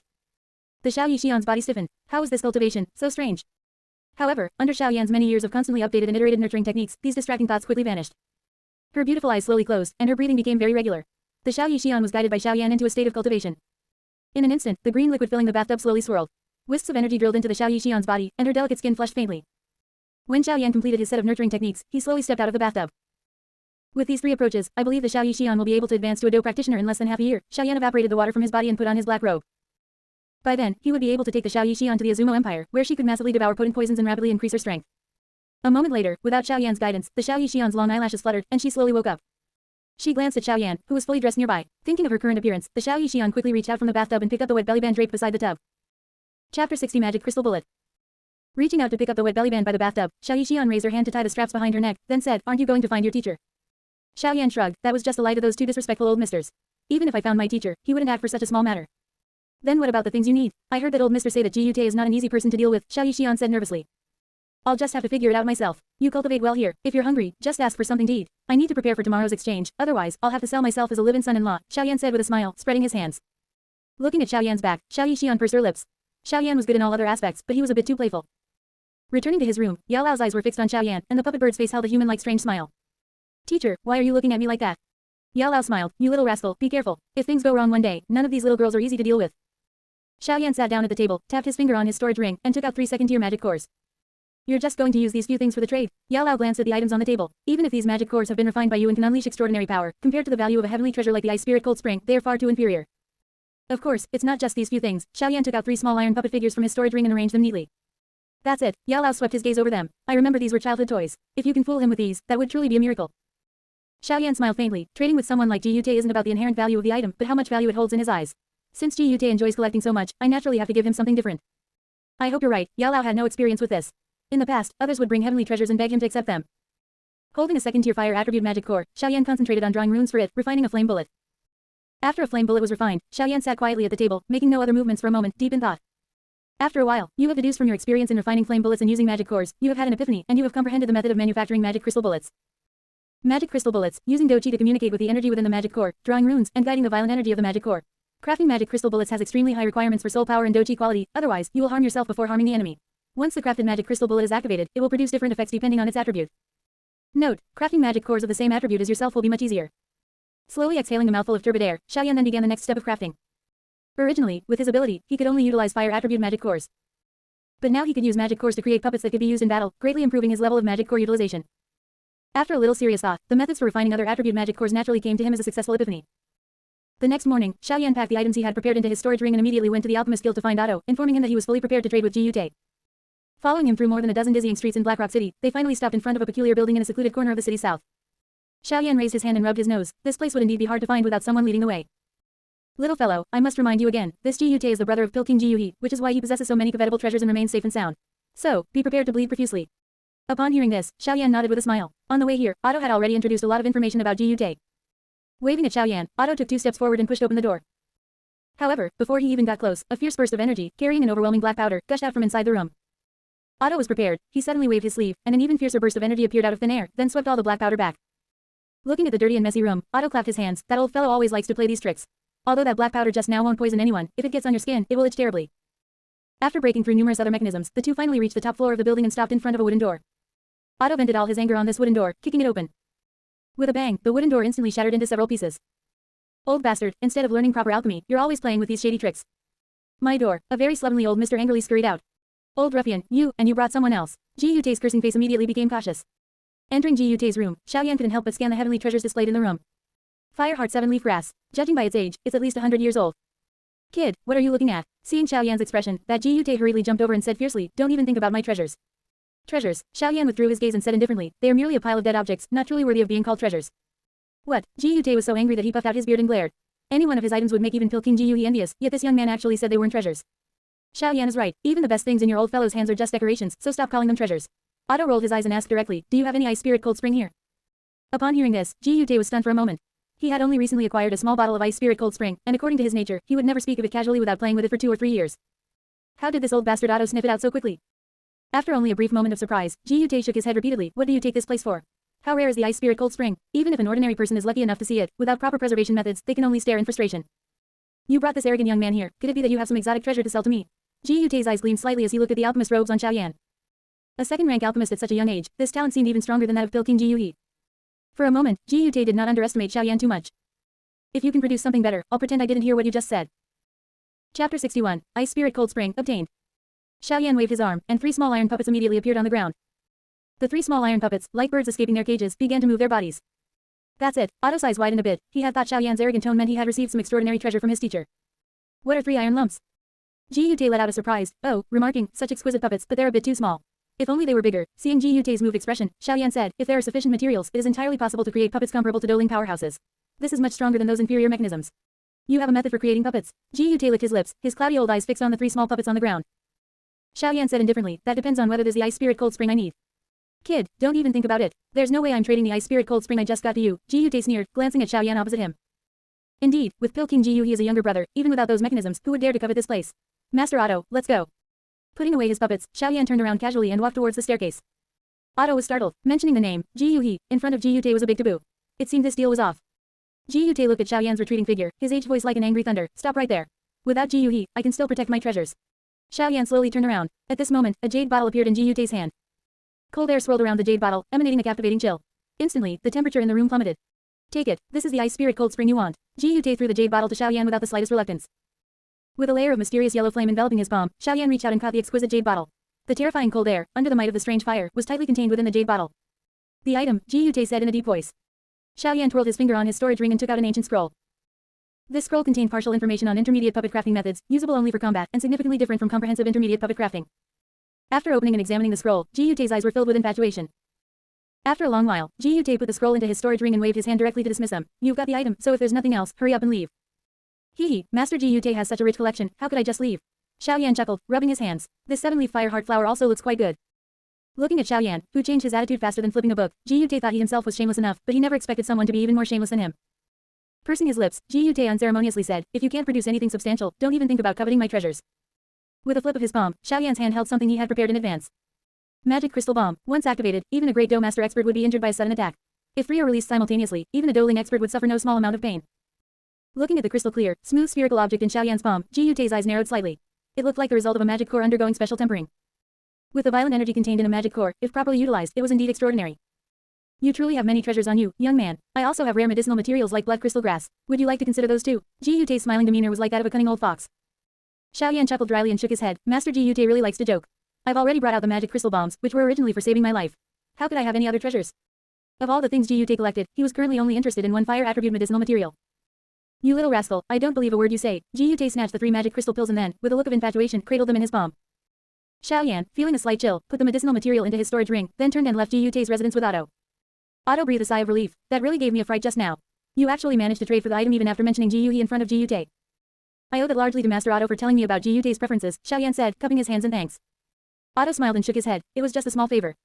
The Xiao Yixian's body stiffened. How was this cultivation so strange? However, under Xiaoyan's many years of constantly updated and iterated nurturing techniques, these distracting thoughts quickly vanished. Her beautiful eyes slowly closed, and her breathing became very regular. The Xiao Yixian was guided by Xiaoyan into a state of cultivation. In an instant, the green liquid filling the bathtub slowly swirled. Wisps of energy drilled into the Xiao Yixian's body, and her delicate skin flushed faintly. When Xiaoyan completed his set of nurturing techniques, he slowly stepped out of the bathtub. With these three approaches, I believe the Xiao Yixian will be able to advance to a Do practitioner in less than half a year. Xiaoyan evaporated the water from his body and put on his black robe. By then, he would be able to take the Xiao Yixian to the Azumo Empire, where she could massively devour potent poisons and rapidly increase her strength. A moment later, without Xiaoyan's guidance, the Xiao Yixian's long eyelashes fluttered, and she slowly woke up. She glanced at Xiaoyan, who was fully dressed nearby. Thinking of her current appearance, the Xiao Yixian quickly reached out from the bathtub and picked up the wet bellyband draped beside the tub. Chapter 60 Magic Crystal Bullet. Reaching out to pick up the wet bellyband by the bathtub, Xiao Yixian raised her hand to tie the straps behind her neck, then said, aren't you going to find your teacher? Xiaoyan shrugged, that was just a lie to those two disrespectful old misters. Even if I found my teacher, he wouldn't act for such a small matter. Then what about the things you need? I heard that old mister say that Ji Yute is not an easy person to deal with, Xiao Yixian said nervously. I'll just have to figure it out myself. You cultivate well here. If you're hungry, just ask for something to eat. I need to prepare for tomorrow's exchange, otherwise, I'll have to sell myself as a live-in son-in-law, Xiaoyan said with a smile, spreading his hands. Looking at Xiaoyan's back, Xiao Yixian pursed her lips. Xiaoyan was good in all other aspects, but he was a bit too playful. Returning to his room, Yao Lao's eyes were fixed on Xiaoyan, and the puppet bird's face held a human-like strange smile. Teacher, why are you looking at me like that? Yao Lao smiled, you little rascal, be careful. If things go wrong one day, none of these little girls are easy to deal with. Xiaoyan sat down at the table, tapped his finger on his storage ring, and took out 3 second-tier magic cores. You're just going to use these few things for the trade. Yao Lao glanced at the items on the table. Even if these magic cores have been refined by you and can unleash extraordinary power, compared to the value of a heavenly treasure like the Ice Spirit Cold Spring, they are far too inferior. Of course, it's not just these few things. Xiaoyan took out 3 small iron puppet figures from his storage ring and arranged them neatly. That's it. Yao Lao swept his gaze over them. I remember these were childhood toys. If you can fool him with these, that would truly be a miracle. Xiaoyan smiled faintly. Trading with someone like Ji Yute isn't about the inherent value of the item, but how much value it holds in his eyes. Since Ji Yute enjoys collecting so much, I naturally have to give him something different. I hope you're right. Yao Lao had no experience with this. In the past, others would bring heavenly treasures and beg him to accept them. Holding a second-tier fire attribute magic core, Xiaoyan concentrated on drawing runes for it, refining a flame bullet. After a flame bullet was refined, Xiaoyan sat quietly at the table, making no other movements for a moment, deep in thought. After a while, you have deduced from your experience in refining flame bullets and using magic cores, you have had an epiphany, and you have comprehended the method of manufacturing magic crystal bullets. Magic crystal bullets, using Doji to communicate with the energy within the magic core, drawing runes, and guiding the violent energy of the magic core. Crafting magic crystal bullets has extremely high requirements for soul power and Doji quality, otherwise, you will harm yourself before harming the enemy. Once the crafted magic crystal bullet is activated, it will produce different effects depending on its attribute. Note, crafting magic cores of the same attribute as yourself will be much easier. Slowly exhaling a mouthful of turbid air, Xiaoyan then began the next step of crafting. Originally, with his ability, he could only utilize fire attribute magic cores. But now he could use magic cores to create puppets that could be used in battle, greatly improving his level of magic core utilization. After a little serious thought, the methods for refining other attribute magic cores naturally came to him as a successful epiphany. The next morning, Xiaoyan packed the items he had prepared into his storage ring and immediately went to the alchemist guild to find Otto, informing him that he was fully prepared to trade with Ji Yute. Following him through more than a dozen dizzying streets in Blackrock City, they finally stopped in front of a peculiar building in a secluded corner of the city south. Xiaoyan raised his hand and rubbed his nose. This place would indeed be hard to find without someone leading the way. Little fellow, I must remind you again, this Ji Yute is the brother of Pilking Ji Yuhi, which is why he possesses so many covetable treasures and remains safe and sound. So, be prepared to bleed profusely. Upon hearing this, Xiaoyan nodded with a smile. On the way here, Otto had already introduced a lot of information about Ji Yute. Waving at Xiaoyan, Otto took 2 steps forward and pushed open the door. However, before he even got close, a fierce burst of energy, carrying an overwhelming black powder, gushed out from inside the room. Otto was prepared. He suddenly waved his sleeve, and an even fiercer burst of energy appeared out of thin air, then swept all the black powder back. Looking at the dirty and messy room, Otto clapped his hands. That old fellow always likes to play these tricks. Although that black powder just now won't poison anyone, if it gets on your skin, it will itch terribly. After breaking through numerous other mechanisms, the two finally reached the top floor of the building and stopped in front of a wooden door. Otto vented all his anger on this wooden door, kicking it open. With a bang, the wooden door instantly shattered into several pieces. Old bastard, instead of learning proper alchemy, you're always playing with these shady tricks. My door, a very slovenly old Mr. angrily scurried out. Old ruffian, you brought someone else. Ji Yute's cursing face immediately became cautious. Entering Ji Yute's room, Xiaoyan couldn't help but scan the heavenly treasures displayed in the room. Fireheart 7-leaf grass. Judging by its age, it's at least 100 years old. Kid, what are you looking at? Seeing Xiaoyan's expression, that Ji Yute hurriedly jumped over and said fiercely, don't even think about my treasures. Treasures. Xiaoyan withdrew his gaze and said indifferently, they are merely a pile of dead objects, not truly worthy of being called treasures. What? Ji Yute was so angry that he puffed out his beard and glared. Any one of his items would make even Pilking Ji Yui envious, yet this young man actually said they weren't treasures. Xiaoyan is right, even the best things in your old fellow's hands are just decorations, so stop calling them treasures. Otto rolled his eyes and asked directly, do you have any ice spirit cold spring here? Upon hearing this, Ji Yute was stunned for a moment. He had only recently acquired a small bottle of ice spirit cold spring, and according to his nature, he would never speak of it casually without playing with it for 2 or 3 years. How did this old bastard Otto sniff it out so quickly? After only a brief moment of surprise, Ji Yute shook his head repeatedly. What do you take this place for? How rare is the ice spirit cold spring? Even if an ordinary person is lucky enough to see it, without proper preservation methods, they can only stare in frustration. You brought this arrogant young man here. Could it be that you have some exotic treasure to sell to me? Ji Yute's eyes gleamed slightly as he looked at the alchemist robes on Xiaoyan. A second-rank alchemist at such a young age, this talent seemed even stronger than that of Pilking Ji Yui. For a moment, Ji Yute did not underestimate Xiaoyan too much. If you can produce something better, I'll pretend I didn't hear what you just said. Chapter 61, Ice Spirit Cold Spring, obtained. Xiaoyan waved his arm, and 3 small iron puppets immediately appeared on the ground. The 3 small iron puppets, like birds escaping their cages, began to move their bodies. That's it. Otto's eyes widened a bit. He had thought Xiaoyan's arrogant tone meant he had received some extraordinary treasure from his teacher. What are 3 iron lumps? Ji Yute let out a surprised, oh, remarking, such exquisite puppets, but they're a bit too small. If only they were bigger. Seeing Ji Yute's moved expression, Xiaoyan said, if there are sufficient materials, it is entirely possible to create puppets comparable to Doling powerhouses. This is much stronger than those inferior mechanisms. You have a method for creating puppets. Ji Yute licked his lips, his cloudy old eyes fixed on the 3 small puppets on the ground. Xiaoyan said indifferently, that depends on whether there's the ice spirit cold spring I need. Kid, don't even think about it. There's no way I'm trading the ice spirit cold spring I just got to you. Ji Yute sneered, glancing at Xiaoyan opposite him. Indeed, with Pilking Ji Yui as a younger brother, even without those mechanisms, who would dare to covet this place? Master Otto, let's go. Putting away his puppets, Xiaoyan turned around casually and walked towards the staircase. Otto was startled. Mentioning the name, Ji Yui, in front of Ji Yute was a big taboo. It seemed this deal was off. Ji Yute looked at Xiaoyan's retreating figure, his aged voice like an angry thunder, stop right there. Without Ji Yui, I can still protect my treasures. Xiaoyan slowly turned around. At this moment, a jade bottle appeared in Ji Yute's hand. Cold air swirled around the jade bottle, emanating a captivating chill. Instantly, the temperature in the room plummeted. Take it, this is the ice spirit cold spring you want. Ji Yute threw the jade bottle to Xiaoyan without the slightest reluctance. With a layer of mysterious yellow flame enveloping his palm, Xiaoyan reached out and caught the exquisite jade bottle. The terrifying cold air, under the might of the strange fire, was tightly contained within the jade bottle. The item, Ji Yute said in a deep voice. Xiaoyan twirled his finger on his storage ring and took out an ancient scroll. This scroll contained partial information on intermediate puppet crafting methods, usable only for combat, and significantly different from comprehensive intermediate puppet crafting. After opening and examining the scroll, Ji Yute's eyes were filled with infatuation. After a long while, Ji Yute put the scroll into his storage ring and waved his hand directly to dismiss him. You've got the item, so if there's nothing else, hurry up and leave. Hee, Master Ji Yute has such a rich collection, how could I just leave? Xiaoyan chuckled, rubbing his hands. This 7-leaf fireheart flower also looks quite good. Looking at Xiaoyan, who changed his attitude faster than flipping a book, Ji Yute thought he himself was shameless enough, but he never expected someone to be even more shameless than him. Pursing his lips, Ji Yute unceremoniously said, if you can't produce anything substantial, don't even think about coveting my treasures. With a flip of his palm, Xiaoyan's hand held something he had prepared in advance. Magic crystal bomb. Once activated, even a great Dough master expert would be injured by a sudden attack. If 3 are released simultaneously, even a Douling expert would suffer no small amount of pain. Looking at the crystal clear, smooth spherical object in Xiaoyan's palm, Ji Yute's eyes narrowed slightly. It looked like the result of a magic core undergoing special tempering. With the violent energy contained in a magic core, if properly utilized, it was indeed extraordinary. You truly have many treasures on you, young man. I also have rare medicinal materials like blood crystal grass. Would you like to consider those too? Ji Yute's smiling demeanor was like that of a cunning old fox. Xiaoyan chuckled dryly and shook his head. Master Ji Yute really likes to joke. I've already brought out the magic crystal bombs, which were originally for saving my life. How could I have any other treasures? Of all the things Ji Yute collected, he was currently only interested in one fire attribute medicinal material. You little rascal, I don't believe a word you say. Ji Yute snatched the 3 magic crystal pills and then, with a look of infatuation, cradled them in his palm. Xiaoyan, feeling a slight chill, put the medicinal material into his storage ring, then turned and left Ji Yute's residence with Otto. Otto breathed a sigh of relief. That really gave me a fright just now. You actually managed to trade for the item even after mentioning Ji Yui in front of Ji Yute. I owe that largely to Master Otto for telling me about Ji Yute's preferences, Xiaoyan said, cupping his hands in thanks. Otto smiled and shook his head. It was just a small favor.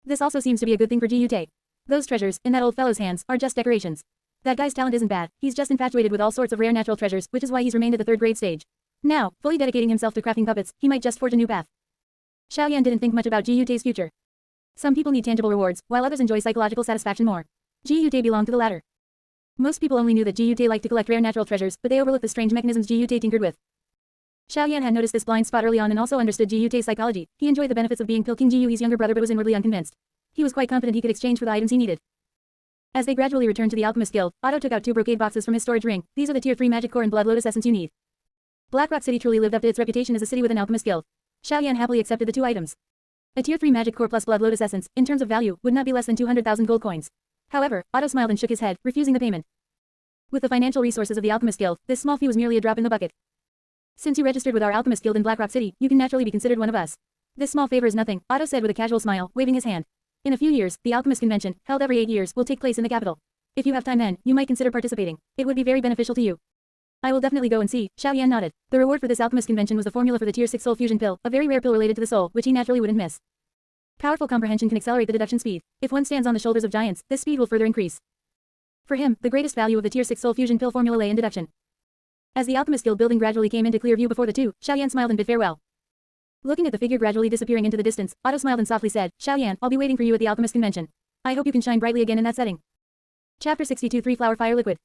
This also seems to be a good thing for Ji Yute. Those treasures, in that old fellow's hands, are just decorations. That guy's talent isn't bad, he's just infatuated with all sorts of rare natural treasures, which is why he's remained at the 3rd grade stage. Now, fully dedicating himself to crafting puppets, he might just forge a new path. Xiaoyan didn't think much about Ji Yute's future. Some people need tangible rewards, while others enjoy psychological satisfaction more. Ji Yute belonged to the latter. Most people only knew that Ji Yute liked to collect rare natural treasures, but they overlooked the strange mechanisms Ji Yute tinkered with. Xiao Yan had noticed this blind spot early on and also understood Ji Yute's psychology. He enjoyed the benefits of being Pilking Ji Yui's younger brother but was inwardly unconvinced. He was quite confident he could exchange for the items he needed. As they gradually returned to the Alchemist Guild, Otto took out 2 brocade boxes from his storage ring. These are the Tier 3 magic core and blood lotus essence you need. Blackrock City truly lived up to its reputation as a city with an Alchemist Guild. Xiao Yan happily accepted the 2 items. A Tier 3 magic core plus blood lotus essence, in terms of value, would not be less than 200,000 gold coins. However, Otto smiled and shook his head, refusing the payment. With the financial resources of the Alchemist Guild, this small fee was merely a drop in the bucket. Since you registered with our Alchemist Guild in Blackrock City, you can naturally be considered one of us. This small favor is nothing, Otto said with a casual smile, waving his hand. In a few years, the Alchemist Convention, held every 8 years, will take place in the capital. If you have time then, you might consider participating. It would be very beneficial to you. I will definitely go and see, Xiao Yan nodded. The reward for this Alchemist Convention was the formula for the Tier 6 Soul Fusion Pill, a very rare pill related to the soul, which he naturally wouldn't miss. Powerful comprehension can accelerate the deduction speed. If one stands on the shoulders of giants, this speed will further increase. For him, the greatest value of the Tier 6 Soul Fusion Pill formula lay in deduction. As the Alchemist Guild building gradually came into clear view before the two, Xiao Yan smiled and bid farewell. Looking at the figure gradually disappearing into the distance, Otto smiled and softly said, Xiao Yan, I'll be waiting for you at the Alchemist Convention. I hope you can shine brightly again in that setting. Chapter 62 3 Flower Fire Liquid.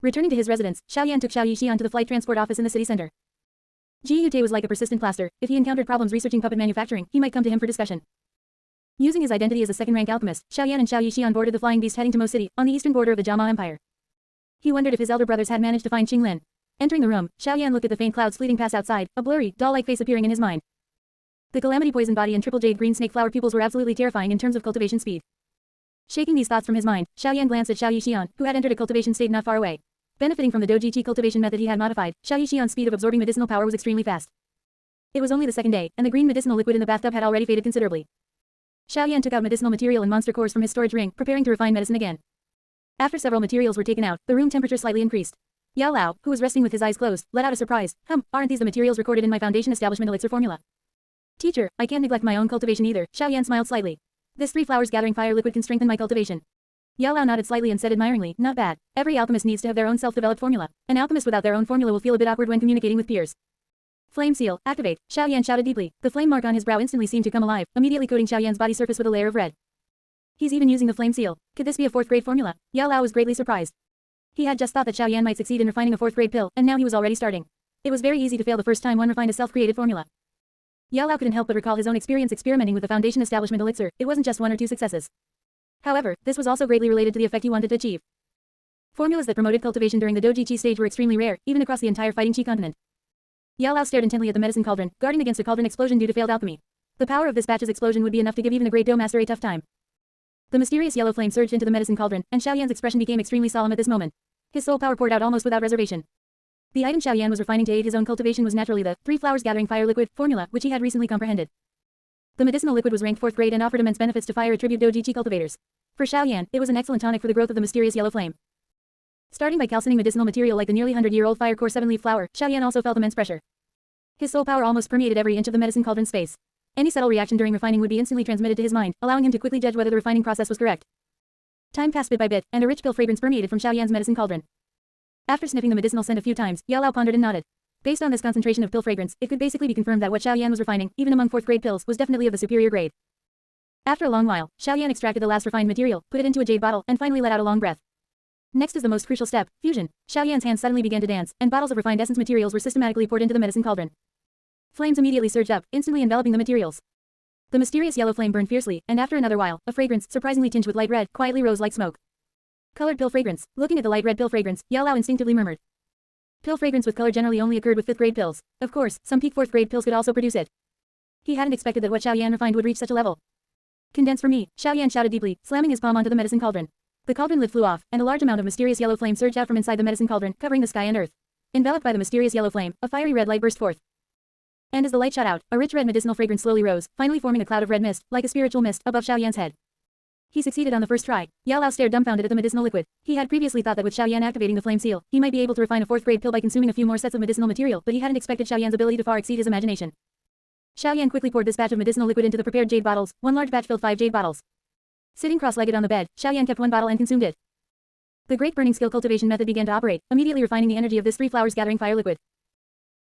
Returning to his residence, Xiao Yan took Xiao Yixian to the flight transport office in the city center. Ji Yute was like a persistent plaster. If he encountered problems researching puppet manufacturing, he might come to him for discussion. Using his identity as a second-rank alchemist, Xiao Yan and Xiao Yixian boarded the flying beast heading to Mo City, on the eastern border of the Jiama Empire. He wondered if his elder brothers had managed to find Qinglin. Entering the room, Xiao Yan looked at the faint clouds fleeting past outside, a blurry, doll-like face appearing in his mind. The calamity poison body and triple jade green snake flower pupils were absolutely terrifying in terms of cultivation speed. Shaking these thoughts from his mind, Xiao Yan glanced at Xiao Yixian, who had entered a cultivation state not far away. Benefiting from the Doji Chi cultivation method he had modified, Xiao Yixian's speed of absorbing medicinal power was extremely fast. It was only the second day, and the green medicinal liquid in the bathtub had already faded considerably. Xiao Yan took out medicinal material and monster cores from his storage ring, preparing to refine medicine again. After several materials were taken out, the room temperature slightly increased. Yao Lao, who was resting with his eyes closed, let out a surprise. Aren't these the materials recorded in my foundation establishment elixir formula? Teacher, I can't neglect my own cultivation either. Xiao Yan smiled slightly. This 3 flowers gathering fire liquid can strengthen my cultivation. Yao Lao nodded slightly and said admiringly, not bad. Every alchemist needs to have their own self-developed formula. An alchemist without their own formula will feel a bit awkward when communicating with peers. Flame seal, activate. Xiao Yan shouted deeply. The flame mark on his brow instantly seemed to come alive, immediately coating Xiao Yan's body surface with a layer of red. He's even using the flame seal. Could this be a 4th grade formula? Yao Lao was greatly surprised. He had just thought that Xiao Yan might succeed in refining a 4th grade pill, and now he was already starting. It was very easy to fail the first time one refined a self-created formula. Yao Lao couldn't help but recall his own experience experimenting with the foundation establishment elixir. It wasn't just 1 or 2 successes. However, this was also greatly related to the effect he wanted to achieve. Formulas that promoted cultivation during the Doji Chi stage were extremely rare, even across the entire Fighting Chi continent. Yao Lao stared intently at the medicine cauldron, guarding against a cauldron explosion due to failed alchemy. The power of this batch's explosion would be enough to give even a great dough master a tough time. The mysterious yellow flame surged into the medicine cauldron, and Xiao Yan's expression became extremely solemn at this moment. His soul power poured out almost without reservation. The item Xiao Yan was refining to aid his own cultivation was naturally the 3 flowers gathering fire liquid formula, which he had recently comprehended. The medicinal liquid was ranked 4th grade and offered immense benefits to fire attribute Doji Chi cultivators. For Xiao Yan, it was an excellent tonic for the growth of the mysterious yellow flame. Starting by calcining medicinal material like the nearly 100-year-old fire core 7-leaf flower, Xiao Yan also felt immense pressure. His soul power almost permeated every inch of the medicine cauldron space. Any subtle reaction during refining would be instantly transmitted to his mind, allowing him to quickly judge whether the refining process was correct. Time passed bit by bit, and a rich pill fragrance permeated from Xiao Yan's medicine cauldron. After sniffing the medicinal scent a few times, Yao Lao pondered and nodded. Based on this concentration of pill fragrance, it could basically be confirmed that what Xiao Yan was refining, even among 4th grade pills, was definitely of the superior grade. After a long while, Xiao Yan extracted the last refined material, put it into a jade bottle, and finally let out a long breath. Next is the most crucial step, fusion. Xiao Yan's hands suddenly began to dance, and bottles of refined essence materials were systematically poured into the medicine cauldron. Flames immediately surged up, instantly enveloping the materials. The mysterious yellow flame burned fiercely, and after another while, a fragrance, surprisingly tinged with light red, quietly rose like smoke. Colored pill fragrance. Looking at the light red pill fragrance, Yao Lao instinctively murmured. Pill fragrance with color generally only occurred with 5th grade pills. Of course, some peak 4th grade pills could also produce it. He hadn't expected that what Xiao Yan refined would reach such a level. Condense for me, Xiao Yan shouted deeply, slamming his palm onto the medicine cauldron. The cauldron lid flew off, and a large amount of mysterious yellow flame surged out from inside the medicine cauldron, covering the sky and earth. Enveloped by the mysterious yellow flame, a fiery red light burst forth. And as the light shot out, a rich red medicinal fragrance slowly rose, finally forming a cloud of red mist, like a spiritual mist, above Xiao Yan's head. He succeeded on the first try. Yao Lao stared dumbfounded at the medicinal liquid. He had previously thought that with Xiao Yan activating the flame seal, he might be able to refine a 4th grade pill by consuming a few more sets of medicinal material, but he hadn't expected Xiao Yan's ability to far exceed his imagination. Xiao Yan quickly poured this batch of medicinal liquid into the prepared jade bottles. 1 large batch filled 5 jade bottles. Sitting cross-legged on the bed, Xiao Yan kept 1 bottle and consumed it. The great burning skill cultivation method began to operate, immediately refining the energy of this 3 flowers gathering fire liquid.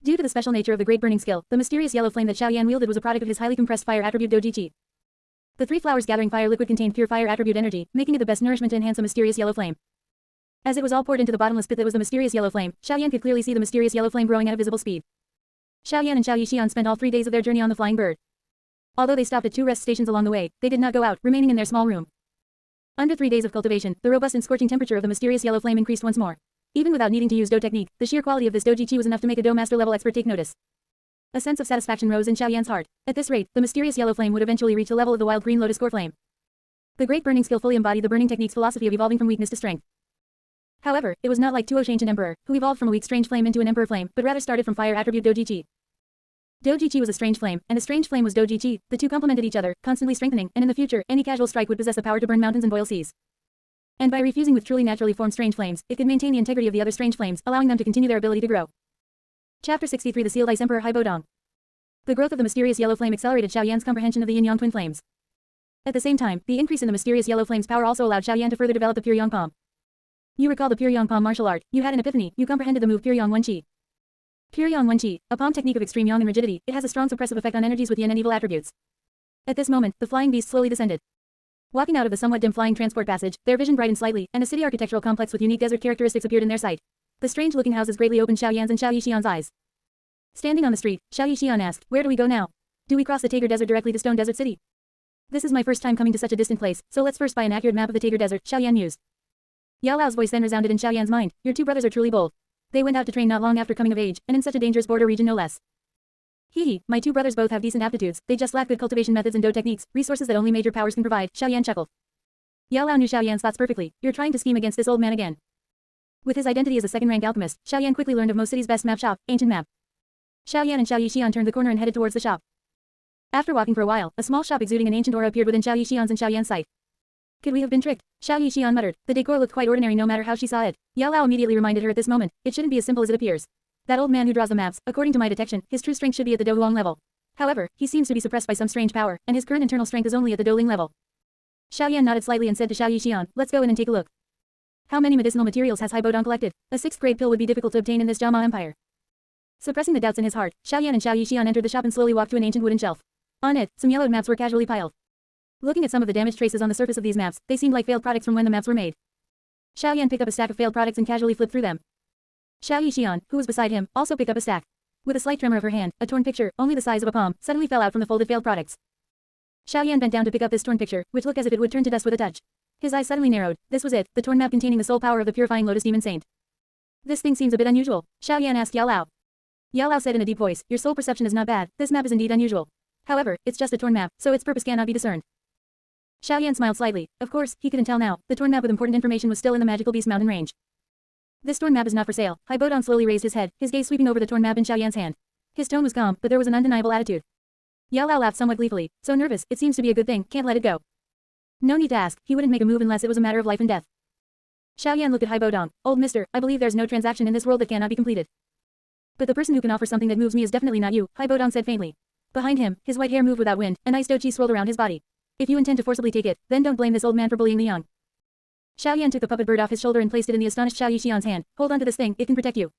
Due to the special nature of the great burning skill, the mysterious yellow flame that Xiao Yan wielded was a product of his highly compressed fire attribute Doji Chi. The 3 flowers gathering fire liquid contained pure fire attribute energy, making it the best nourishment to enhance a mysterious yellow flame. As it was all poured into the bottomless pit that was the mysterious yellow flame, Xiaoyan could clearly see the mysterious yellow flame growing at a visible speed. Xiaoyan and Xiao Yixian spent all 3 days of their journey on the flying bird. Although they stopped at 2 rest stations along the way, they did not go out, remaining in their small room. Under 3 days of cultivation, the robust and scorching temperature of the mysterious yellow flame increased once more. Even without needing to use Dou technique, the sheer quality of this Douji Qi was enough to make a Dou master level expert take notice. A sense of satisfaction rose in Xiaoyan's heart. At this rate, the mysterious yellow flame would eventually reach the level of the wild green lotus core flame. The great burning skill fully embodied the burning technique's philosophy of evolving from weakness to strength. However, it was not like Tuo's ancient emperor, who evolved from a weak strange flame into an emperor flame, but rather started from fire attribute Douji Qi. Douji Qi was a strange flame, and a strange flame was Douji Qi. The two complemented each other, constantly strengthening, and in the future, any casual strike would possess the power to burn mountains and boil seas. And by refusing with truly naturally formed strange flames, it could maintain the integrity of the other strange flames, allowing them to continue their ability to grow. Chapter 63 The Sealed Ice Emperor Hai Bodong. The growth of the mysterious yellow flame accelerated Xiaoyan's comprehension of the yin-yang twin flames. At the same time, the increase in the mysterious yellow flame's power also allowed Xiaoyan to further develop the pure yang palm. You recall the pure yang palm martial art, you had an epiphany, you comprehended the move pure yang wen qi. Pure yang wen qi, a palm technique of extreme yang and rigidity, it has a strong suppressive effect on energies with yin and evil attributes. At this moment, the flying beast slowly descended. Walking out of the somewhat dim flying transport passage, their vision brightened slightly, and a city architectural complex with unique desert characteristics appeared in their sight. The strange-looking houses greatly opened Xiaoyan's and Xiao Yixian's eyes. Standing on the street, Xiao Yixian asked, "Where do we go now? Do we cross the Tager Desert directly to Stone Desert City?" "This is my first time coming to such a distant place, so let's first buy an accurate map of the Tager Desert," Xiaoyan mused. Yao Lao's voice then resounded in Xiaoyan's mind. "Your 2 brothers are truly bold. They went out to train not long after coming of age, and in such a dangerous border region no less. Hee, my 2 brothers both have decent aptitudes, they just lack good cultivation methods and Dou techniques, resources that only major powers can provide," Xiaoyan chuckled. Yao Lao knew Xiaoyan's thoughts perfectly. "You're trying to scheme against this old man again." With his identity as a second-rank alchemist, Xiaoyan quickly learned of Mo City's best map shop, Ancient Map. Xiaoyan and Xiao Yixian turned the corner and headed towards the shop. After walking for a while, a small shop exuding an ancient aura appeared within Xiao Yixian's and Xiaoyan's sight. "Could we have been tricked?" Xiao Yixian muttered. The decor looked quite ordinary no matter how she saw it. Yao Lao immediately reminded her at this moment, "It shouldn't be as simple as it appears. That old man who draws the maps, according to my detection, his true strength should be at the Dou Huang level. However, he seems to be suppressed by some strange power, and his current internal strength is only at the Dou Ling level." Xiaoyan nodded slightly and said to Xiao Yixian, "Let's go in and take a look. How many medicinal materials has Hai Bodong collected? A 6th-grade pill would be difficult to obtain in this Jiama Empire." Suppressing the doubts in his heart, Xiaoyan and Xiao Yixian entered the shop and slowly walked to an ancient wooden shelf. On it, some yellowed maps were casually piled. Looking at some of the damaged traces on the surface of these maps, they seemed like failed products from when the maps were made. Xiaoyan picked up a stack of failed products and casually flipped through them. Xiao Yixian, who was beside him, also picked up a stack. With a slight tremor of her hand, a torn picture, only the size of a palm, suddenly fell out from the folded failed products. Xiaoyan bent down to pick up this torn picture, which looked as if it would turn to dust with a touch. His eyes suddenly narrowed. This was it, the torn map containing the soul power of the purifying lotus demon saint. "This thing seems a bit unusual," Xiaoyan asked Yao Lao. Yao Lao said in a deep voice, "Your soul perception is not bad, this map is indeed unusual. However, it's just a torn map, so its purpose cannot be discerned." Xiaoyan smiled slightly. Of course, he couldn't tell now, the torn map with important information was still in the magical beast mountain range. "This torn map is not for sale." Hai Bodong slowly raised his head, his gaze sweeping over the torn map in Xiaoyan's hand. His tone was calm, but there was an undeniable attitude. Yao Lao laughed somewhat gleefully. "So nervous, it seems to be a good thing, can't let it go." No need to ask, he wouldn't make a move unless it was a matter of life and death. Xiaoyan looked at Hai Bodong. "Old mister, I believe there's no transaction in this world that cannot be completed. But the person who can offer something that moves me is definitely not you," Hai Bodong said faintly. Behind him, his white hair moved without wind, and ice Douji swirled around his body. "If you intend to forcibly take it, then don't blame this old man for bullying the young." Xiaoyan took the puppet bird off his shoulder and placed it in the astonished Xiao Yixian's hand. "Hold on to this thing, it can protect you."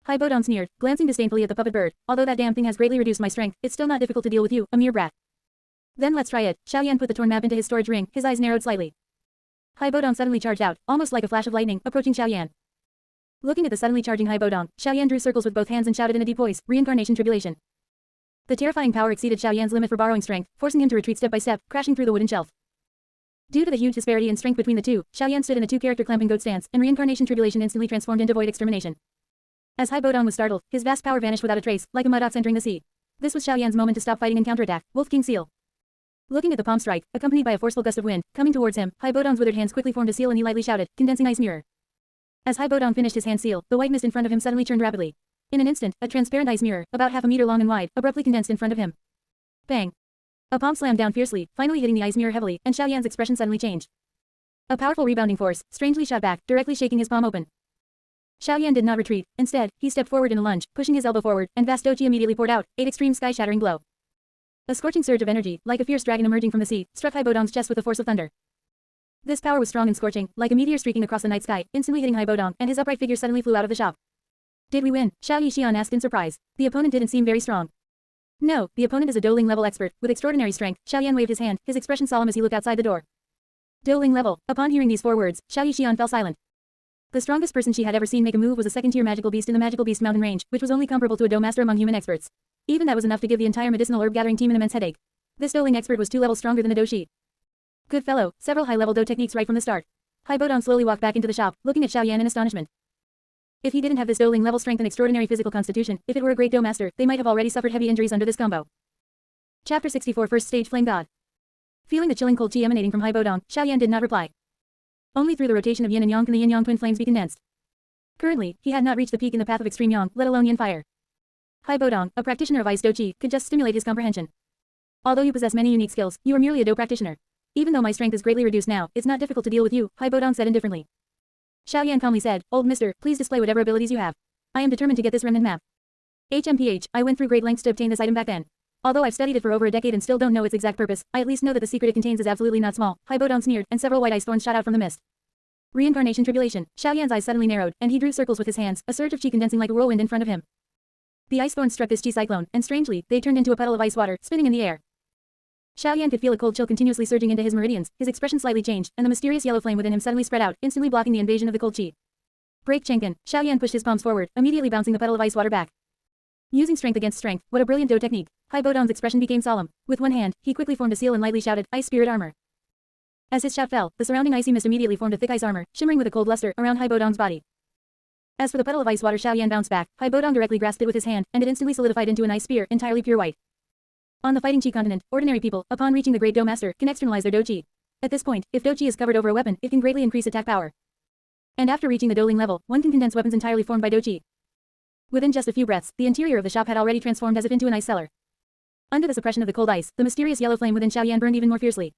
Hai Bodong sneered, glancing disdainfully at the puppet bird. "Although that damn thing has greatly reduced my strength, it's still not difficult to deal with you, a mere brat." "Then let's try it." Xiaoyan put the torn map into his storage ring, his eyes narrowed slightly. Hai Bodong suddenly charged out, almost like a flash of lightning, approaching Xiaoyan. Looking at the suddenly charging Hai Bodong, Xiaoyan drew circles with both hands and shouted in a deep voice, "Reincarnation tribulation." The terrifying power exceeded Xiaoyan's limit for borrowing strength, forcing him to retreat step by step, crashing through the wooden shelf. Due to the huge disparity in strength between the two, Xiaoyan stood in a 2-character clamping goat stance, and reincarnation tribulation instantly transformed into void extermination. As Hai Bodong was startled, his vast power vanished without a trace, like a mud ox entering the sea. This was Xiaoyan's moment to stop fighting and counterattack. Wolf King Seal. Looking at the palm strike, accompanied by a forceful gust of wind, coming towards him, Hai Bodong's withered hands quickly formed a seal and he lightly shouted, "Condensing ice mirror." As Hai Bodong finished his hand seal, the white mist in front of him suddenly turned rapidly. In an instant, a transparent ice mirror, about half a meter long and wide, abruptly condensed in front of him. Bang! A palm slammed down fiercely, finally hitting the ice mirror heavily, and Xiaoyan's expression suddenly changed. A powerful rebounding force, strangely shot back, directly shaking his palm open. Xiaoyan did not retreat. Instead, he stepped forward in a lunge, pushing his elbow forward, and vast Douji immediately poured out, 8 extreme sky-shattering blow. A scorching surge of energy, like a fierce dragon emerging from the sea, struck Hai Bodong's chest with the force of thunder. This power was strong and scorching, like a meteor streaking across the night sky, instantly hitting Hai Bodong, and his upright figure suddenly flew out of the shop. "Did we win?" Xiao Yixian asked in surprise. The opponent didn't seem very strong. No, the opponent is a dueling level expert, with extraordinary strength. Xiaoyan waved his hand, his expression solemn as he looked outside the door. Dueling level. Upon hearing these 4 words, Xiao Yixian fell silent. The strongest person she had ever seen make a move was a second-tier magical beast in the magical beast mountain range, which was only comparable to a Doe Master among human experts. Even that was enough to give the entire medicinal herb-gathering team an immense headache. This dueling expert was 2 levels stronger than a Doshi. Good fellow, several high-level Do techniques right from the start. Hai Bodong slowly walked back into the shop, looking at Xiaoyan in astonishment. If he didn't have this dueling level strength and extraordinary physical constitution, if it were a great Do Master, they might have already suffered heavy injuries under this combo. Chapter 64 First Stage Flame God. Feeling the chilling cold chi emanating from Hai Bodong, Xiaoyan did not reply. Only through the rotation of yin and yang can the yin-yang twin flames be condensed. Currently, he had not reached the peak in the path of extreme yang, let alone yin fire. Hai Bodong, a practitioner of ice Do Chi, could just stimulate his comprehension. Although you possess many unique skills, you are merely a Do practitioner. Even though my strength is greatly reduced now, it's not difficult to deal with you, Hai Bodong said indifferently. Xiaoyan calmly said, Old mister, please display whatever abilities you have. I am determined to get this remnant map. HMPH, I went through great lengths to obtain this item back then. Although I've studied it for over a decade and still don't know its exact purpose, I at least know that the secret it contains is absolutely not small. Hai Bodong sneered, and several white ice thorns shot out from the mist. Reincarnation tribulation. Xiaoyan's eyes suddenly narrowed, and he drew circles with his hands, a surge of chi condensing like a whirlwind in front of him. The ice thorns struck this chi cyclone, and strangely, they turned into a puddle of ice water, spinning in the air. Xiaoyan could feel a cold chill continuously surging into his meridians, his expression slightly changed, and the mysterious yellow flame within him suddenly spread out, instantly blocking the invasion of the cold chi. Break Chenkin. Xiaoyan pushed his palms forward, immediately bouncing the puddle of ice water back. Using strength against strength, what a brilliant Do technique. Hai Bodong's expression became solemn. With one hand, he quickly formed a seal and lightly shouted, Ice Spirit Armor. As his shout fell, the surrounding icy mist immediately formed a thick ice armor, shimmering with a cold luster, around Hai Bodong's body. As for the puddle of ice water Xiaoyan bounced back, Hai Bodong directly grasped it with his hand, and it instantly solidified into an ice spear, entirely pure white. On the fighting chi continent, ordinary people, upon reaching the great Do Master, can externalize their Do Chi. At this point, if Do Chi is covered over a weapon, it can greatly increase attack power. And after reaching the dueling level, one can condense weapons entirely formed by Do Chi. Within just a few breaths, the interior of the shop had already transformed as if into an ice cellar. Under the suppression of the cold ice, the mysterious yellow flame within Xiaoyan burned even more fiercely.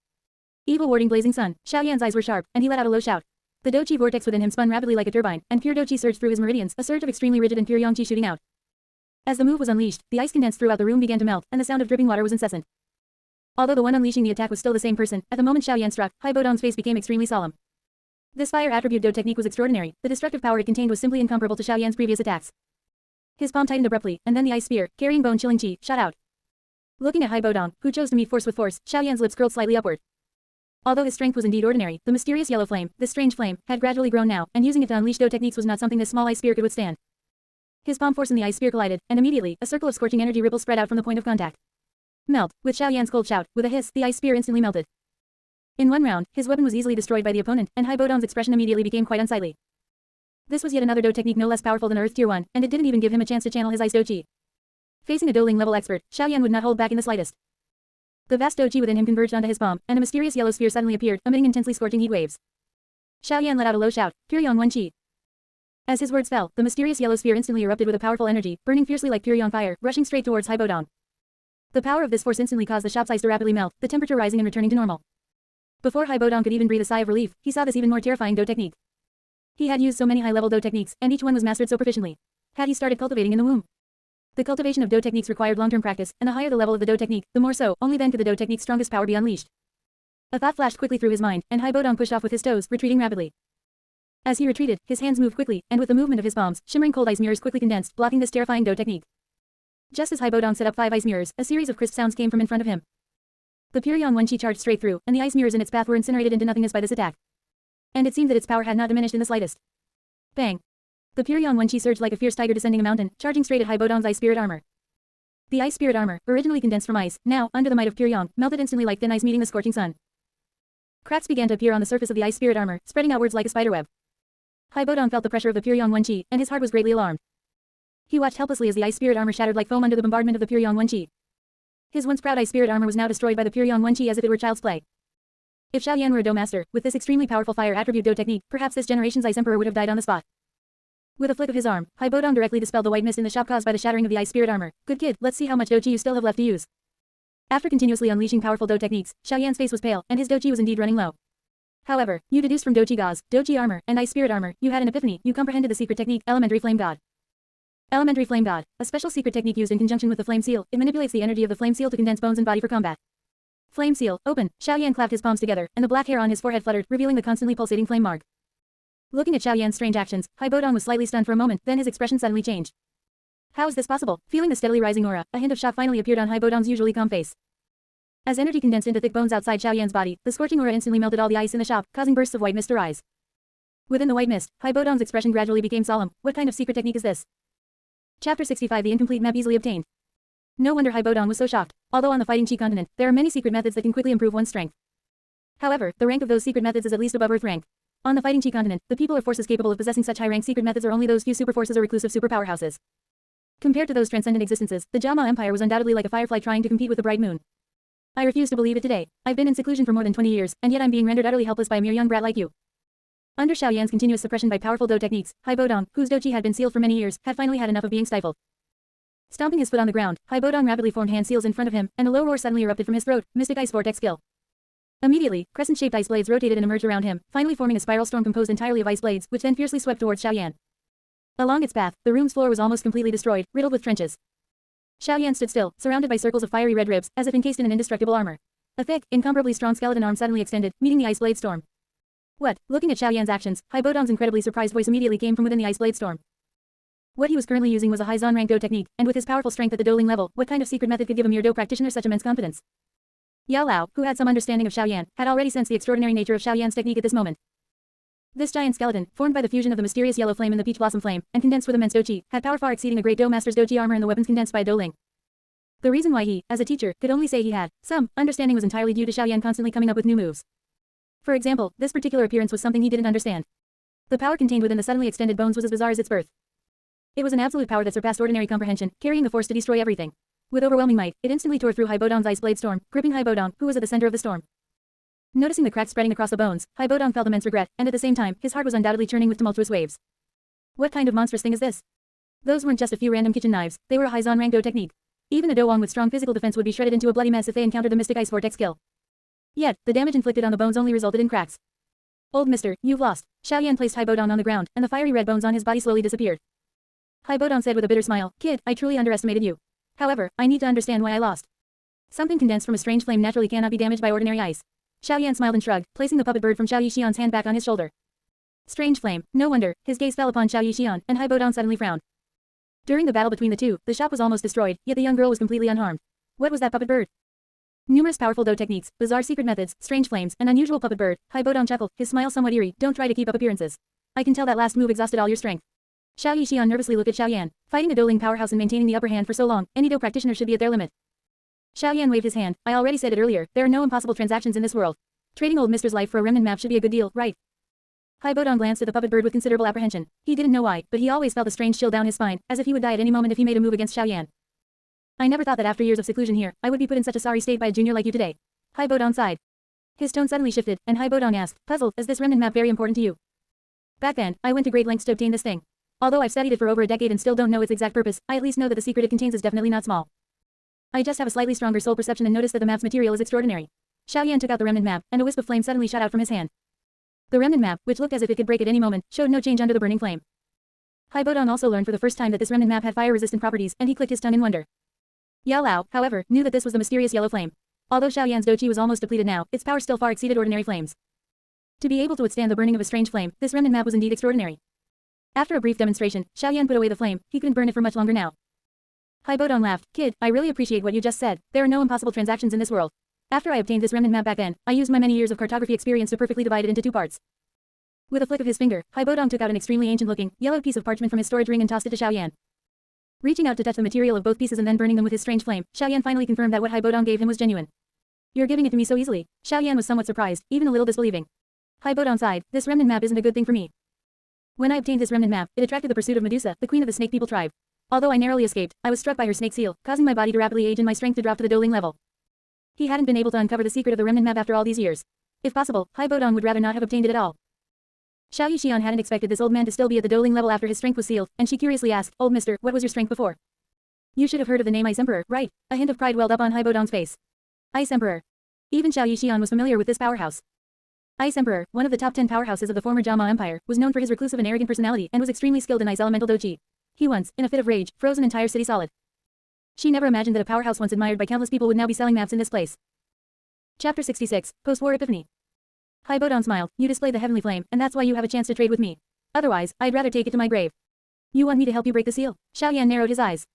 Evil warding blazing sun, Xiaoyan's eyes were sharp, and he let out a low shout. The Do Chi vortex within him spun rapidly like a turbine, and pure Do Chi surged through his meridians, a surge of extremely rigid and pure yang chi shooting out. As the move was unleashed, the ice condensed throughout the room began to melt, and the sound of dripping water was incessant. Although the one unleashing the attack was still the same person, at the moment Xiaoyan struck, Hai Bodong's face became extremely solemn. This fire attribute Do technique was extraordinary, the destructive power it contained was simply incomparable to Xiaoyan's previous attacks. His palm tightened abruptly, and then the ice spear, carrying bone-chilling chi, shot out. Looking at Hai Bodong, who chose to meet force with force, Xiaoyan's lips curled slightly upward. Although his strength was indeed ordinary, the mysterious yellow flame, this strange flame, had gradually grown now, and using it to unleash Do techniques was not something this small ice spear could withstand. His palm force and the ice spear collided, and immediately, a circle of scorching energy ripples spread out from the point of contact. Melt. With Xiaoyan's cold shout, with a hiss, the ice spear instantly melted. In one round, his weapon was easily destroyed by the opponent, and Hai Bodong's expression immediately became quite unsightly. This was yet another Do technique no less powerful than Earth Tier 1, and it didn't even give him a chance to channel his ice Do Chi. Facing a dueling level expert, Xiaoyan would not hold back in the slightest. The vast Do Chi within him converged onto his palm, and a mysterious yellow sphere suddenly appeared, emitting intensely scorching heat waves. Xiaoyan let out a low shout, Pure Yang Wen Qi. As his words fell, the mysterious yellow sphere instantly erupted with a powerful energy, burning fiercely like pure yang fire, rushing straight towards Hai Bodong. The power of this force instantly caused the shop's ice to rapidly melt, the temperature rising and returning to normal. Before Hai Bodong could even breathe a sigh of relief, he saw this even more terrifying Do technique. He had used so many high-level Do techniques, and each one was mastered so proficiently. Had he started cultivating in the womb? The cultivation of Do techniques required long-term practice, and the higher the level of the Do technique, the more so, only then could the Do technique's strongest power be unleashed. A thought flashed quickly through his mind, and Hai Bodong pushed off with his toes, retreating rapidly. As he retreated, his hands moved quickly, and with the movement of his palms, shimmering cold ice mirrors quickly condensed, blocking this terrifying Do technique. Just as Hai Bodong set up 5 ice mirrors, a series of crisp sounds came from in front of him. The pure Yang Wen Qi charged straight through, and the ice mirrors in its path were incinerated into nothingness by this attack. And it seemed that its power had not diminished in the slightest. Bang! The pure Yang Wen Qi surged like a fierce tiger descending a mountain, charging straight at Hai Bodong's ice spirit armor. The ice spirit armor, originally condensed from ice, now, under the might of pure yang, melted instantly like thin ice meeting the scorching sun. Cracks began to appear on the surface of the ice spirit armor, spreading outwards like a spiderweb. Hai Bodong felt the pressure of the pure Yang Wen Qi, and his heart was greatly alarmed. He watched helplessly as the ice spirit armor shattered like foam under the bombardment of the pure Yang Wen Qi. His once proud ice spirit armor was now destroyed by the pure Yang Wen Qi as if it were child's play. If Xiaoyan were a Do master, with this extremely powerful fire attribute Do technique, perhaps this generation's ice emperor would have died on the spot. With a flick of his arm, Hai Bodong directly dispelled the white mist in the shop caused by the shattering of the ice spirit armor. Good kid, let's see how much Do Chi you still have left to use. After continuously unleashing powerful Do techniques, Xiaoyan's face was pale, and his Do Chi was indeed running low. However, you deduced from Do Chi gauze, Do Chi armor, and ice spirit armor, you had an epiphany, you comprehended the secret technique, Elementary Flame God. Elementary Flame God, a special secret technique used in conjunction with the Flame Seal, it manipulates the energy of the Flame Seal to condense bones and body for combat. Flame Seal, open, Xiaoyan clapped his palms together, and the black hair on his forehead fluttered, revealing the constantly pulsating flame mark. Looking at Xiaoyan's strange actions, Hai Bodong was slightly stunned for a moment, then his expression suddenly changed. How is this possible? Feeling the steadily rising aura, a hint of shock finally appeared on Hai Bodong's usually calm face. As energy condensed into thick bones outside Xiaoyan's body, the scorching aura instantly melted all the ice in the shop, causing bursts of white mist to rise. Within the white mist, Hai Bodong's expression gradually became solemn. What kind of secret technique is this? Chapter 65. The incomplete map easily obtained. No wonder Hai Bodong was so shocked. Although on the Fighting Qi continent, there are many secret methods that can quickly improve one's strength. However, the rank of those secret methods is at least above Earth rank. On the Fighting Qi continent, the people or forces capable of possessing such high-rank secret methods are only those few super forces or reclusive super powerhouses. Compared to those transcendent existences, the Jiao Empire was undoubtedly like a firefly trying to compete with the bright moon. I refuse to believe it today. I've been in seclusion for more than 20 years, and yet I'm being rendered utterly helpless by a mere young brat like you. Under Xiaoyan's continuous suppression by powerful Do techniques, Hai Bodong, whose Do Qi had been sealed for many years, had finally had enough of being stifled. Stomping his foot on the ground, Hai Bodong rapidly formed hand seals in front of him, and a low roar suddenly erupted from his throat. Mystic Ice Vortex skill. Immediately, crescent-shaped ice blades rotated and emerged around him, finally forming a spiral storm composed entirely of ice blades, which then fiercely swept towards Xiaoyan. Along its path, the room's floor was almost completely destroyed, riddled with trenches. Xiaoyan stood still, surrounded by circles of fiery red ribs, as if encased in an indestructible armor. A thick, incomparably strong skeleton arm suddenly extended, meeting the ice blade storm. What? Looking at Xiaoyan's actions, Hai Bodong's incredibly surprised voice immediately came from within the ice blade storm. What he was currently using was a high Zon rank Do technique, and with his powerful strength at the Doling level, what kind of secret method could give a mere Do practitioner such immense confidence? Yao Lao, who had some understanding of Xiaoyan, had already sensed the extraordinary nature of Xiaoyan's technique at this moment. This giant skeleton, formed by the fusion of the mysterious yellow flame and the peach blossom flame, and condensed with immense Do Qi, had power far exceeding a great Do master's Do Qi armor and the weapons condensed by a Doling. The reason why he, as a teacher, could only say he had some understanding was entirely due to Xiaoyan constantly coming up with new moves. For example, this particular appearance was something he didn't understand. The power contained within the suddenly extended bones was as bizarre as its birth. It was an absolute power that surpassed ordinary comprehension, carrying the force to destroy everything. With overwhelming might, it instantly tore through Hai Bodong's ice blade storm, gripping Hai Bodong, who was at the center of the storm. Noticing the cracks spreading across the bones, Hai Bodong felt immense regret, and at the same time, his heart was undoubtedly churning with tumultuous waves. What kind of monstrous thing is this? Those weren't just a few random kitchen knives, they were a high Zon rank Do technique. Even a Doang with strong physical defense would be shredded into a bloody mess if they encountered the Mystic Ice Vortex skill. Yet, the damage inflicted on the bones only resulted in cracks. Old mister, you've lost. Xiaoyan placed Hai Bodong on the ground, and the fiery red bones on his body slowly disappeared. Hai Bodong said with a bitter smile, "Kid, I truly underestimated you. However, I need to understand why I lost. Something condensed from a strange flame naturally cannot be damaged by ordinary ice." Xiaoyan smiled and shrugged, placing the puppet bird from Xiao Yixian's hand back on his shoulder. Strange flame, no wonder. His gaze fell upon Xiao Yixian, and Hai Bodong suddenly frowned. During the battle between the two, the shop was almost destroyed, yet the young girl was completely unharmed. What was that puppet bird? Numerous powerful Do techniques, bizarre secret methods, strange flames, and unusual puppet bird. Hai Bodong chuckled, his smile somewhat eerie. Don't try to keep up appearances. I can tell that last move exhausted all your strength. Xiao Yixian nervously looked at Xiaoyan. Fighting a Doling powerhouse and maintaining the upper hand for so long, any Do practitioner should be at their limit. Xiaoyan waved his hand. I already said it earlier, there are no impossible transactions in this world. Trading old mister's life for a remnant map should be a good deal, right? Hai Bodong glanced at the puppet bird with considerable apprehension. He didn't know why, but he always felt a strange chill down his spine, as if he would die at any moment if he made a move against Xiaoyan. I never thought that after years of seclusion here, I would be put in such a sorry state by a junior like you today. Hai Bodong sighed. His tone suddenly shifted, and Hai Bodong asked, puzzled, is this remnant map very important to you? Back then, I went to great lengths to obtain this thing. Although I've studied it for over a decade and still don't know its exact purpose, I at least know that the secret it contains is definitely not small. I just have a slightly stronger soul perception and noticed that the map's material is extraordinary. Xiaoyan took out the remnant map, and a wisp of flame suddenly shot out from his hand. The remnant map, which looked as if it could break at any moment, showed no change under the burning flame. Hai Bodong also learned for the first time that this remnant map had fire-resistant properties, and he clicked his tongue in wonder. Yao Lao, however, knew that this was the mysterious yellow flame. Although Xiaoyan's Do Qi was almost depleted now, its power still far exceeded ordinary flames. To be able to withstand the burning of a strange flame, this remnant map was indeed extraordinary. After a brief demonstration, Xiaoyan put away the flame. He couldn't burn it for much longer now. Hai Bodong laughed. Kid, I really appreciate what you just said. There are no impossible transactions in this world. After I obtained this remnant map back then, I used my many years of cartography experience to perfectly divide it into two parts. With a flick of his finger, Hai Bodong took out an extremely ancient-looking, yellow piece of parchment from his storage ring and tossed it to Xiaoyan. Reaching out to touch the material of both pieces and then burning them with his strange flame, Xiaoyan finally confirmed that what Hai Bodong gave him was genuine. You're giving it to me so easily. Xiaoyan was somewhat surprised, even a little disbelieving. Hai Bodong sighed. This remnant map isn't a good thing for me. When I obtained this remnant map, it attracted the pursuit of Medusa, the queen of the snake people tribe. Although I narrowly escaped, I was struck by her snake seal, causing my body to rapidly age and my strength to drop to the Doling level. He hadn't been able to uncover the secret of the remnant map after all these years. If possible, Hai Bodong would rather not have obtained it at all. Xiao Yixian hadn't expected this old man to still be at the Doling level after his strength was sealed, and she curiously asked, Old mister, what was your strength before? You should have heard of the name Ice Emperor, right? A hint of pride welled up on Hai Bodong's face. Ice Emperor. Even Xiao Yixian was familiar with this powerhouse. Ice Emperor, one of the top 10 powerhouses of the former Jiao Empire, was known for his reclusive and arrogant personality and was extremely skilled in ice elemental Do Qi. He once, in a fit of rage, froze an entire city solid. She never imagined that a powerhouse once admired by countless people would now be selling maps in this place. Chapter 66, Post-War Epiphany. Hai Bodong smiled. You display the heavenly flame, and that's why you have a chance to trade with me. Otherwise, I'd rather take it to my grave. You want me to help you break the seal? Xiaoyan narrowed his eyes.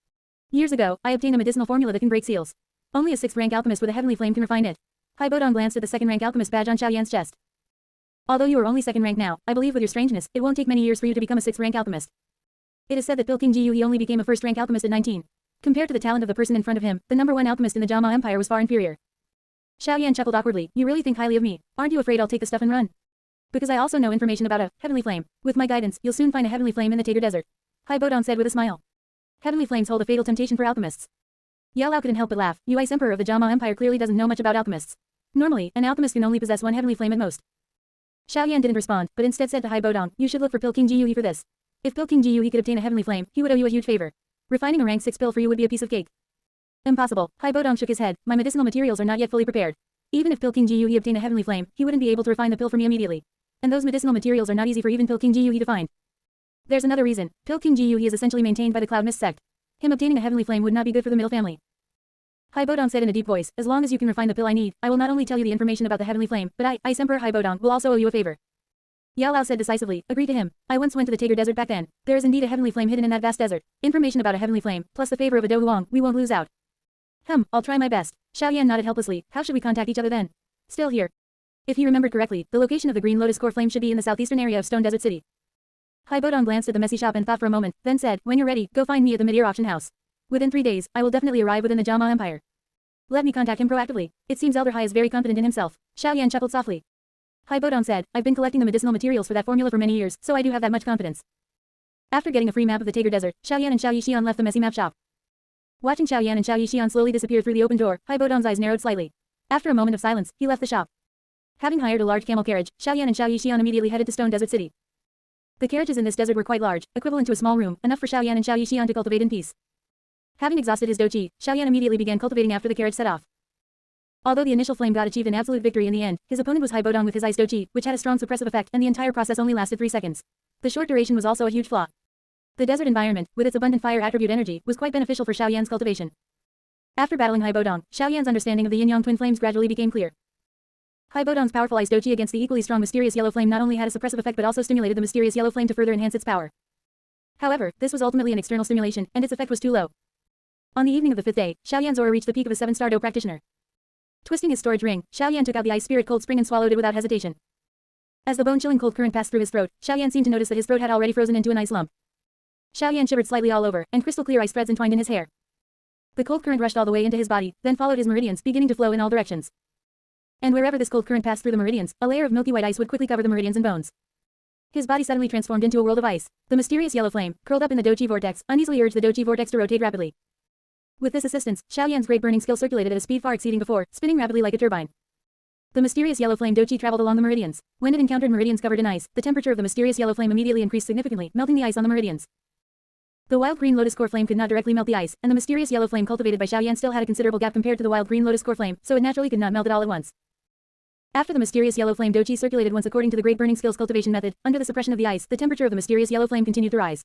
Years ago, I obtained a medicinal formula that can break seals. Only a 6th rank alchemist with a heavenly flame can refine it. Hai Bodong glanced at the 2nd rank alchemist badge on Xiaoyan's chest. Although you are only 2nd rank now, I believe with your strangeness, it won't take many years for you to become a 6th rank alchemist. It is said that Pilking Jiyu he only became a 1st rank alchemist at 19. Compared to the talent of the person in front of him, the number 1 alchemist in the Jiama Empire was far inferior. Xiaoyan chuckled awkwardly. You really think highly of me? Aren't you afraid I'll take the stuff and run? Because I also know information about a heavenly flame. With my guidance, you'll soon find a heavenly flame in the Tager Desert. Hai Bodong said with a smile. Heavenly flames hold a fatal temptation for alchemists. Yao Lao couldn't help but laugh. You Ice Emperor of the Jiama Empire clearly doesn't know much about alchemists. Normally, an alchemist can only possess 1 heavenly flame at most. Xiaoyan didn't respond, but instead said to Hai Bodong, you should look for Pilking Jiyu for this. If Pilking Jiyu could obtain a heavenly flame, he would owe you a huge favor. Refining a rank 6 pill for you would be a piece of cake. Impossible. Hai Bodong shook his head. My medicinal materials are not yet fully prepared. Even if Pilking Jiyu obtained a heavenly flame, he wouldn't be able to refine the pill for me immediately. And those medicinal materials are not easy for even Pilking Jiyu to find. There's another reason. Pilking Jiyu is essentially maintained by the Cloud Mist sect. Him obtaining a heavenly flame would not be good for the middle family. Hai Bodong said in a deep voice, as long as you can refine the pill I need, I will not only tell you the information about the heavenly flame, but I, Ice Emperor Hai Bodong, will also owe you a favor. Yao Lao said decisively, agree to him. I once went to the Tager Desert back then. There is indeed a heavenly flame hidden in that vast desert. Information about a heavenly flame, plus the favor of a Do Huang, we won't lose out. I'll try my best. Xiaoyan nodded helplessly. How should we contact each other then? Still here. If he remembered correctly, the location of the Green Lotus Core Flame should be in the southeastern area of Stone Desert City. Hai Bodong glanced at the messy shop and thought for a moment, then said, when you're ready, go find me at the mid-ear auction house. Within 3 days, I will definitely arrive within the Jiama Empire. Let me contact him proactively. It seems Elder Hai is very confident in himself. Xiaoyan chuckled softly. Hai Bodong said, I've been collecting the medicinal materials for that formula for many years, so I do have that much confidence. After getting a free map of the Tager Desert, Xiaoyan and Xiao Yixian left the messy map shop. Watching Xiaoyan and Xiao Yixian slowly disappear through the open door, Hai Bodong's eyes narrowed slightly. After a moment of silence, he left the shop. Having hired a large camel carriage, Xiaoyan and Xiao Yixian immediately headed to Stone Desert City. The carriages in this desert were quite large, equivalent to a small room, enough for Xiaoyan and Xiao Yixian to cultivate in peace. Having exhausted his doqi, Xiaoyan immediately began cultivating after the carriage set off. Although the initial flame god achieved an absolute victory in the end, his opponent was Hai Bodong with his ice doqi, which had a strong suppressive effect, and the entire process only lasted 3 seconds. The short duration was also a huge flaw. The desert environment, with its abundant fire attribute energy, was quite beneficial for Xiaoyan's cultivation. After battling Hai Bodong, Xiaoyan's understanding of the yin-yang twin flames gradually became clear. Hai Bodong's powerful ice doqi against the equally strong mysterious yellow flame not only had a suppressive effect but also stimulated the mysterious yellow flame to further enhance its power. However, this was ultimately an external stimulation, and its effect was too low. On the evening of the 5th day, Xiaoyan's aura reached the peak of a 7-star Do practitioner. Twisting his storage ring, Xiaoyan took out the ice spirit cold spring and swallowed it without hesitation. As the bone-chilling cold current passed through his throat, Xiaoyan seemed to notice that his throat had already frozen into an ice lump. Xiaoyan shivered slightly all over, and crystal-clear ice threads entwined in his hair. The cold current rushed all the way into his body, then followed his meridians, beginning to flow in all directions. And wherever this cold current passed through the meridians, a layer of milky white ice would quickly cover the meridians and bones. His body suddenly transformed into a world of ice. The mysterious yellow flame, curled up in the doqi vortex, uneasily urged the doqi vortex to rotate rapidly. With this assistance, Xiaoyan's great burning skill circulated at a speed far exceeding before, spinning rapidly like a turbine. The mysterious yellow flame doqi traveled along the meridians. When it encountered meridians covered in ice, the temperature of the mysterious yellow flame immediately increased significantly, melting the ice on the meridians. The wild green lotus core flame could not directly melt the ice, and the mysterious yellow flame cultivated by Xiaoyan still had a considerable gap compared to the wild green lotus core flame, so it naturally could not melt it all at once. After the mysterious yellow flame doqi circulated once according to the great burning skills cultivation method, under the suppression of the ice, the temperature of the mysterious yellow flame continued to rise.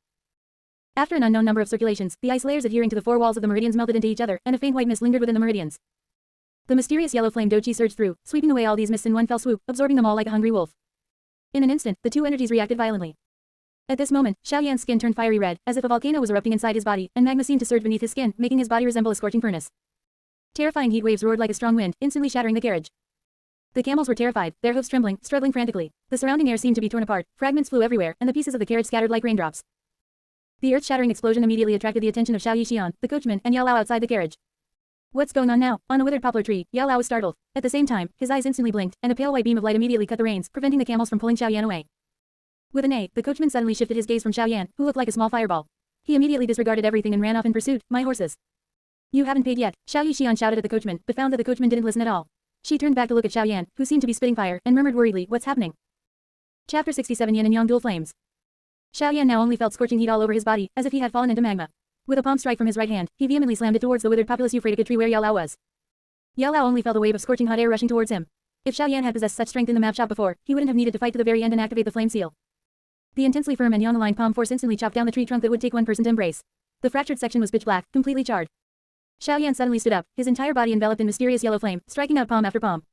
After an unknown number of circulations, the ice layers adhering to the 4 walls of the meridians melted into each other, and a faint white mist lingered within the meridians. The mysterious yellow flame doqi surged through, sweeping away all these mists in one fell swoop, absorbing them all like a hungry wolf. In an instant, the two energies reacted violently. At this moment, Xiaoyan's skin turned fiery red, as if a volcano was erupting inside his body, and magma seemed to surge beneath his skin, making his body resemble a scorching furnace. Terrifying heat waves roared like a strong wind, instantly shattering the carriage. The camels were terrified, their hoofs trembling, struggling frantically. The surrounding air seemed to be torn apart, fragments flew everywhere, and the pieces of the carriage scattered like raindrops. The earth-shattering explosion immediately attracted the attention of Xiao Yixian, the coachman, and Yao Lao outside the carriage. What's going on now? On a withered poplar tree, Yao Lao was startled. At the same time, his eyes instantly blinked, and a pale white beam of light immediately cut the reins, preventing the camels from pulling Xiaoyan away. With a neigh, the coachman suddenly shifted his gaze from Xiaoyan, who looked like a small fireball. He immediately disregarded everything and ran off in pursuit. My horses. You haven't paid yet, Xiao Yixian shouted at the coachman, but found that the coachman didn't listen at all. She turned back to look at Xiaoyan, who seemed to be spitting fire, and murmured worriedly, what's happening? Chapter 67 Yin and Yang Dual Flames. Xiaoyan now only felt scorching heat all over his body, as if he had fallen into magma. With a palm strike from his right hand, he vehemently slammed it towards the withered populous Euphratica tree where Yao Lao was. Yao Lao only felt a wave of scorching hot air rushing towards him. If Xiaoyan had possessed such strength in the map shop before, he wouldn't have needed to fight to the very end and activate the flame seal. The intensely firm and yang-aligned palm force instantly chopped down the tree trunk that would take one person to embrace. The fractured section was pitch black, completely charred. Xiaoyan suddenly stood up, his entire body enveloped in mysterious yellow flame, striking out palm after palm.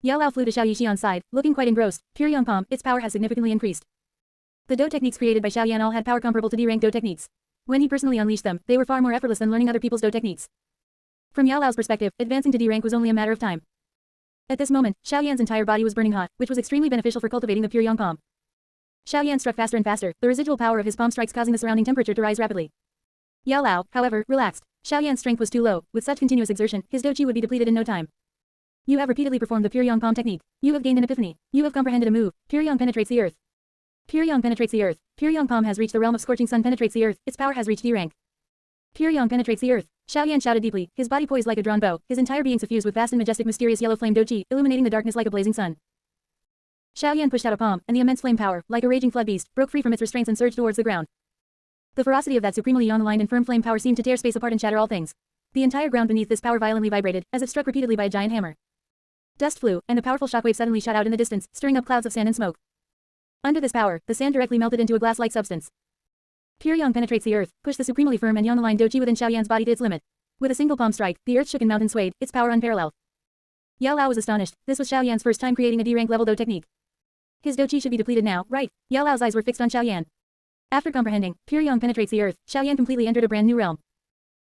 Yao Lao flew to Xiao Yixian's side, looking quite engrossed. Pure young palm, its power has significantly increased. The Do techniques created by Xiaoyan all had power comparable to D-rank Do techniques. When he personally unleashed them, they were far more effortless than learning other people's Do techniques. From Yao Lao's perspective, advancing to D-rank was only a matter of time. At this moment, Xiaoyan's entire body was burning hot, which was extremely beneficial for cultivating the pure yang palm. Xiaoyan struck faster and faster, the residual power of his palm strikes causing the surrounding temperature to rise rapidly. Yao Lao, however, relaxed. Xiaoyan's strength was too low. With such continuous exertion, his Do Chi would be depleted in no time. You have repeatedly performed the pure yang palm technique. You have gained an epiphany. You have comprehended a move. Pure yang penetrates the earth. Pure yang penetrates the earth. Pure yang palm has reached the realm of scorching sun penetrates the earth. Its power has reached D rank. Pure yang penetrates the earth. Xiaoyan shouted deeply, his body poised like a drawn bow, his entire being suffused with vast and majestic mysterious yellow flame Do Chi, illuminating the darkness like a blazing sun. Xiaoyan pushed out a palm, and the immense flame power, like a raging flood beast, broke free from its restraints and surged towards the ground. The ferocity of that supremely yang-aligned and firm flame power seemed to tear space apart and shatter all things. The entire ground beneath this power violently vibrated, as if struck repeatedly by a giant hammer. Dust flew, and a powerful shockwave suddenly shot out in the distance, stirring up clouds of sand and smoke. Under this power, the sand directly melted into a glass-like substance. Pure yang penetrates the earth, pushed the supremely firm and yang-aligned Do Chi within Xiaoyan's body to its limit. With a single palm strike, the earth shook and mountains swayed, its power unparalleled. Yao Lao was astonished. This was Xiaoyan's first time creating a D-rank level Do technique. His Do Chi should be depleted now, right? Yao Lao's eyes were fixed on Xiaoyan. After comprehending, pure yang penetrates the earth, Xiaoyan completely entered a brand new realm.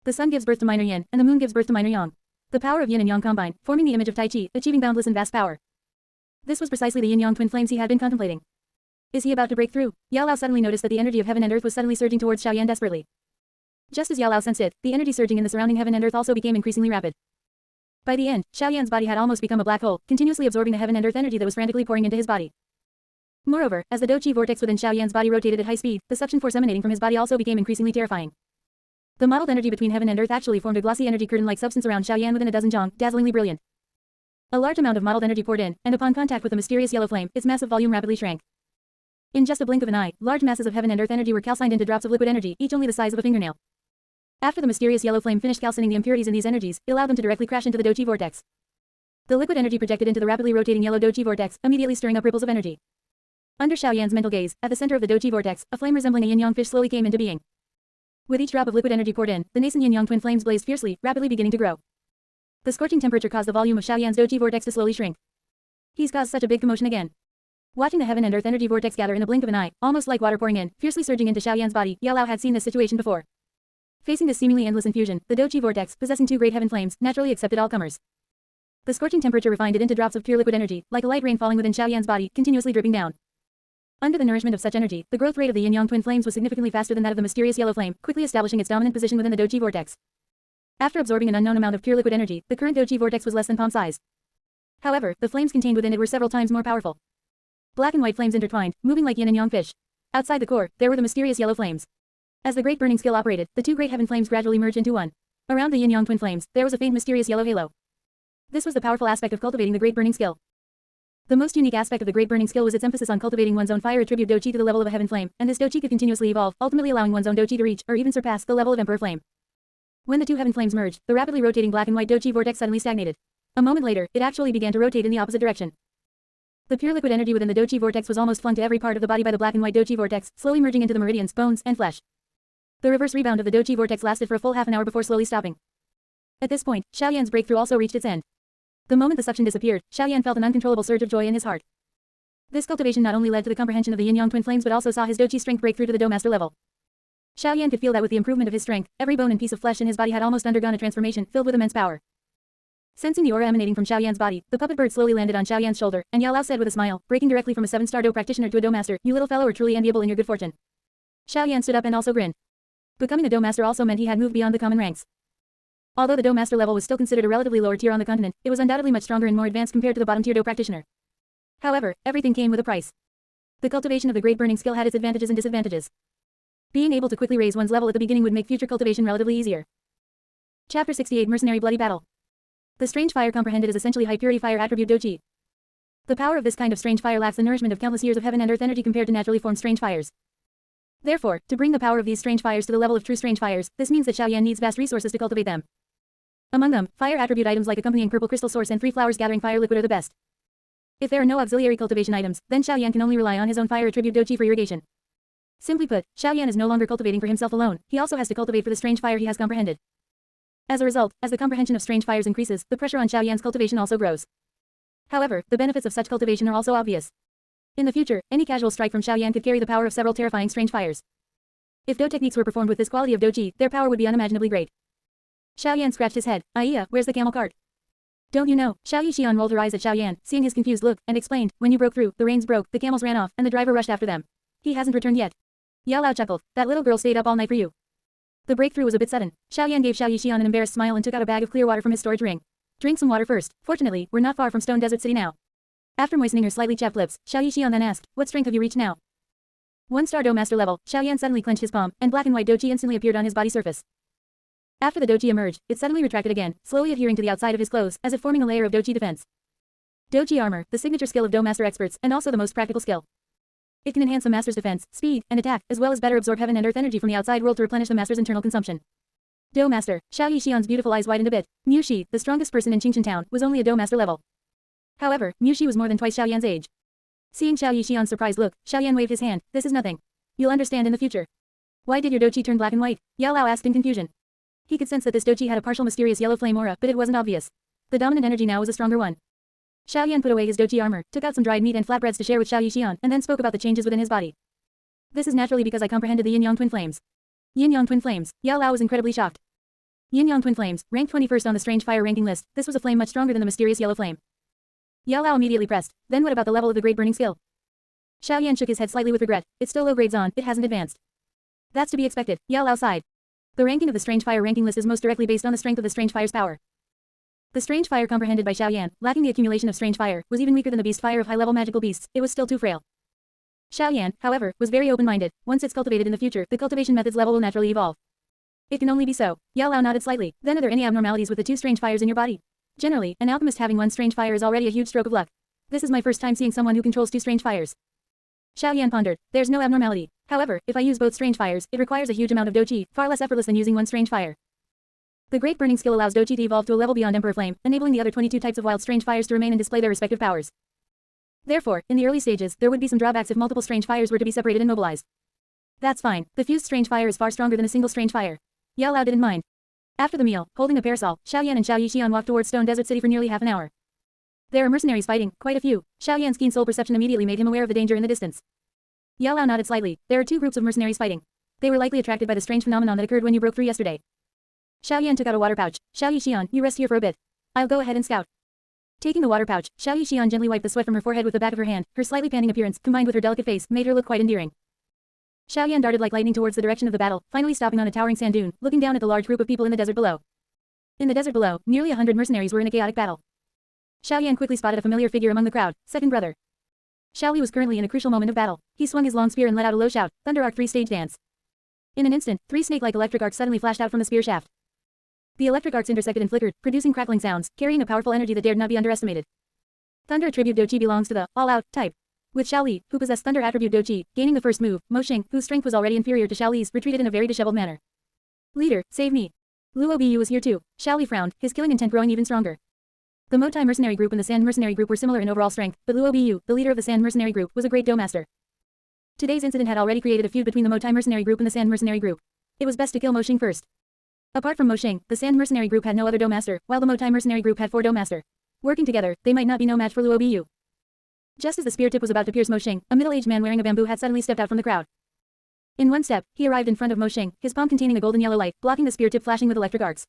The sun gives birth to minor yin, and the moon gives birth to minor yang. The power of yin and yang combine, forming the image of Tai Chi, achieving boundless and vast power. This was precisely the yin-yang twin flames he had been contemplating. Is he about to break through? Yao Lao suddenly noticed that the energy of heaven and earth was suddenly surging towards Xiaoyan desperately. Just as Yao Lao sensed it, the energy surging in the surrounding heaven and earth also became increasingly rapid. By the end, Xiaoyan's body had almost become a black hole, continuously absorbing the heaven and earth energy that was frantically pouring into his body. Moreover, as the Do Chi vortex within Xiaoyan's body rotated at high speed, the suction force emanating from his body also became increasingly terrifying. The mottled energy between heaven and earth actually formed a glossy energy curtain-like substance around Xiaoyan within a dozen zhang, dazzlingly brilliant. A large amount of mottled energy poured in, and upon contact with the mysterious yellow flame, its massive volume rapidly shrank. In just a blink of an eye, large masses of heaven and earth energy were calcined into drops of liquid energy, each only the size of a fingernail. After the mysterious yellow flame finished calcining the impurities in these energies, it allowed them to directly crash into the Do Chi vortex. The liquid energy projected into the rapidly rotating yellow Do Chi vortex, immediately stirring up ripples of energy. Under Xiaoyan's mental gaze, at the center of the Do Chi vortex, a flame resembling a yin-yang fish slowly came into being. With each drop of liquid energy poured in, the nascent yin-yang twin flames blazed fiercely, rapidly beginning to grow. The scorching temperature caused the volume of Xiaoyan's Do Chi vortex to slowly shrink. He's caused such a big commotion again. Watching the heaven and earth energy vortex gather in a blink of an eye, almost like water pouring in, fiercely surging into Xiaoyan's body, Yao Lao had seen this situation before. Facing this seemingly endless infusion, the Do Chi vortex, possessing two great heaven flames, naturally accepted all comers. The scorching temperature refined it into drops of pure liquid energy, like a light rain falling within Xiaoyan's body, continuously dripping down. Under the nourishment of such energy, the growth rate of the yin-yang twin flames was significantly faster than that of the mysterious yellow flame, quickly establishing its dominant position within the Do Chi vortex. After absorbing an unknown amount of pure liquid energy, the current Do Chi vortex was less than palm size. However, the flames contained within it were several times more powerful. Black and white flames intertwined, moving like yin and yang fish. Outside the core, there were the mysterious yellow flames. As the great burning skill operated, the two great heaven flames gradually merged into one. Around the yin-yang twin flames, there was a faint mysterious yellow halo. This was the powerful aspect of cultivating the great burning skill. The most unique aspect of the great burning skill was its emphasis on cultivating one's own fire attribute Do Chi to the level of a heaven flame, and this Do Chi could continuously evolve, ultimately allowing one's own Do Chi to reach, or even surpass, the level of emperor flame. When the two heaven flames merged, the rapidly rotating black and white Do Chi vortex suddenly stagnated. A moment later, it actually began to rotate in the opposite direction. The pure liquid energy within the Do Chi vortex was almost flung to every part of the body by the black and white Do Chi vortex, slowly merging into the meridians, bones, and flesh. The reverse rebound of the Do Chi vortex lasted for a full half an hour before slowly stopping. At this point, Xiaoyan's breakthrough also reached its end. The moment the suction disappeared, Xiaoyan felt an uncontrollable surge of joy in his heart. This cultivation not only led to the comprehension of the yin-yang twin flames but also saw his Do Chi strength break through to the Do master level. Xiaoyan could feel that with the improvement of his strength, every bone and piece of flesh in his body had almost undergone a transformation, filled with immense power. Sensing the aura emanating from Xiaoyan's body, the puppet bird slowly landed on Xiaoyan's shoulder, and Yao Lao said with a smile, breaking directly from a 7-star Do practitioner to a Do master, "You little fellow are truly enviable in your good fortune." Xiaoyan stood up and also grinned. Becoming a Do master also meant he had moved beyond the common ranks. Although the Do master level was still considered a relatively lower tier on the continent, it was undoubtedly much stronger and more advanced compared to the bottom tier Do practitioner. However, everything came with a price. The cultivation of the great burning skill had its advantages and disadvantages. Being able to quickly raise one's level at the beginning would make future cultivation relatively easier. Chapter 68 Mercenary Bloody Battle. The strange fire comprehended is essentially high purity fire attribute Do Chi. The power of this kind of strange fire lacks the nourishment of countless years of heaven and earth energy compared to naturally formed strange fires. Therefore, to bring the power of these strange fires to the level of true strange fires, this means that Xiaoyan needs vast resources to cultivate them. Among them, fire attribute items like accompanying purple crystal source and 3 flowers gathering fire liquid are the best. If there are no auxiliary cultivation items, then Xiaoyan can only rely on his own fire attribute Do Chi for irrigation. Simply put, Xiaoyan is no longer cultivating for himself alone, he also has to cultivate for the strange fire he has comprehended. As a result, as the comprehension of strange fires increases, the pressure on Xiaoyan's cultivation also grows. However, the benefits of such cultivation are also obvious. In the future, any casual strike from Xiaoyan could carry the power of several terrifying strange fires. If Do techniques were performed with this quality of Doji, their power would be unimaginably great. Xiaoyan scratched his head. Aiya, where's the camel cart? Don't you know? Xiao Yixian rolled her eyes at Xiaoyan, seeing his confused look, and explained, when you broke through, the reins broke, the camels ran off, and the driver rushed after them. He hasn't returned yet. Yao Lao chuckled. That little girl stayed up all night for you. The breakthrough was a bit sudden. Xiaoyan gave Xiao Yixian an embarrassed smile and took out a bag of clear water from his storage ring. Drink some water first. Fortunately, we're not far from Stone Desert City now. After moistening her slightly chapped lips, Xiao Yixian then asked, what strength have you reached now? 1-star Do Master level. Xiaoyan suddenly clenched his palm, and black and white Doji instantly appeared on his body surface. After the Doji emerged, it suddenly retracted again, slowly adhering to the outside of his clothes, as if forming a layer of Doji defense. Doji armor, the signature skill of Do Master experts, and also the most practical skill. It can enhance the Master's defense, speed, and attack, as well as better absorb heaven and earth energy from the outside world to replenish the Master's internal consumption. Do Master. Xiao Yixian's beautiful eyes widened a bit. Mu Shi, the strongest person in Qingchen Town, was only a Do Master level. However, Mu Shi was more than twice Xiaoyan's age. Seeing Xiao Yixian's surprised look, Xiaoyan waved his hand. This is nothing. You'll understand in the future. Why did your Doji turn black and white? Yao Lao asked in confusion. He could sense that this Doji had a partial mysterious yellow flame aura, but it wasn't obvious. The dominant energy now was a stronger one. Xiaoyan put away his Doji armor, took out some dried meat and flatbreads to share with Xiao Yixian, and then spoke about the changes within his body. This is naturally because I comprehended the Yin-Yang twin flames. Yin-Yang twin flames. Yao Lao was incredibly shocked. Yin-Yang twin flames, ranked 21st on the strange fire ranking list. This was a flame much stronger than the mysterious yellow flame. Yao Lao immediately pressed. Then what about the level of the great burning skill? Xiaoyan shook his head slightly with regret. It's still low grades on, it hasn't advanced. That's to be expected. Yao Lao sighed. The ranking of the strange fire ranking list is most directly based on the strength of the strange fire's power. The strange fire comprehended by Xiaoyan, lacking the accumulation of strange fire, was even weaker than the beast fire of high-level magical beasts. It was still too frail. Xiaoyan, however, was very open-minded. Once it's cultivated in the future, the cultivation method's level will naturally evolve. It can only be so. Yao Lao nodded slightly. Then are there any abnormalities with the 2 strange fires in your body? Generally, an alchemist having 1 strange fire is already a huge stroke of luck. This is my first time seeing someone who controls 2 strange fires. Xiaoyan pondered. There's no abnormality. However, if I use both strange fires, it requires a huge amount of Doji, far less effortless than using 1 strange fire. The great burning skill allows Doji to evolve to a level beyond Emperor Flame, enabling the other 22 types of wild strange fires to remain and display their respective powers. Therefore, in the early stages, there would be some drawbacks if multiple strange fires were to be separated and mobilized. That's fine. The fused strange fire is far stronger than a single strange fire. Yao Lao didn't mind. After the meal, holding a parasol, Xiaoyan and Xiao Yixian walked towards Stone Desert City for nearly half an hour. There are mercenaries fighting, quite a few. Xiaoyan's keen soul perception immediately made him aware of the danger in the distance. Yao Lao nodded slightly. There are 2 groups of mercenaries fighting. They were likely attracted by the strange phenomenon that occurred when you broke through yesterday. Xiaoyan took out a water pouch. Xiao Yixian, you rest here for a bit. I'll go ahead and scout. Taking the water pouch, Xiao Yixian gently wiped the sweat from her forehead with the back of her hand. Her slightly panting appearance, combined with her delicate face, made her look quite endearing. Xiaoyan darted like lightning towards the direction of the battle, finally stopping on a towering sand dune, looking down at the large group of people in the desert below. In the desert below, nearly 100 mercenaries were in a chaotic battle. Xiaoyan quickly spotted a familiar figure among the crowd, second brother. Xiao Li was currently in a crucial moment of battle. He swung his long spear and let out a low shout, Thunder Arc 3-stage dance. In an instant, 3 snake-like electric arcs suddenly flashed out from the spear shaft. The electric arcs intersected and flickered, producing crackling sounds, carrying a powerful energy that dared not be underestimated. Thunder attribute Doji belongs to the all-out type. With Xiao Li, who possessed Thunder attribute Doji, gaining the first move, Mo Xing, whose strength was already inferior to Xiao Li's, retreated in a very disheveled manner. Leader, save me. Luo Bu was here too. Xiao Li frowned, his killing intent growing even stronger. The Motai mercenary group and the Sand mercenary group were similar in overall strength, but Luo Bu, the leader of the Sand mercenary group, was a great Do Master. Today's incident had already created a feud between the Motai mercenary group and the Sand mercenary group. It was best to kill Mo Xing first. Apart from Mo Xing, the Sand mercenary group had no other Do Master, while the Motai mercenary group had 4 Do Master. Working together, they might not be no match for Luo Bu. Just as the spear tip was about to pierce Mo Xing, a middle-aged man wearing a bamboo hat suddenly stepped out from the crowd. In one step, he arrived in front of Mo Xing, his palm containing a golden yellow light, blocking the spear tip flashing with electric arcs.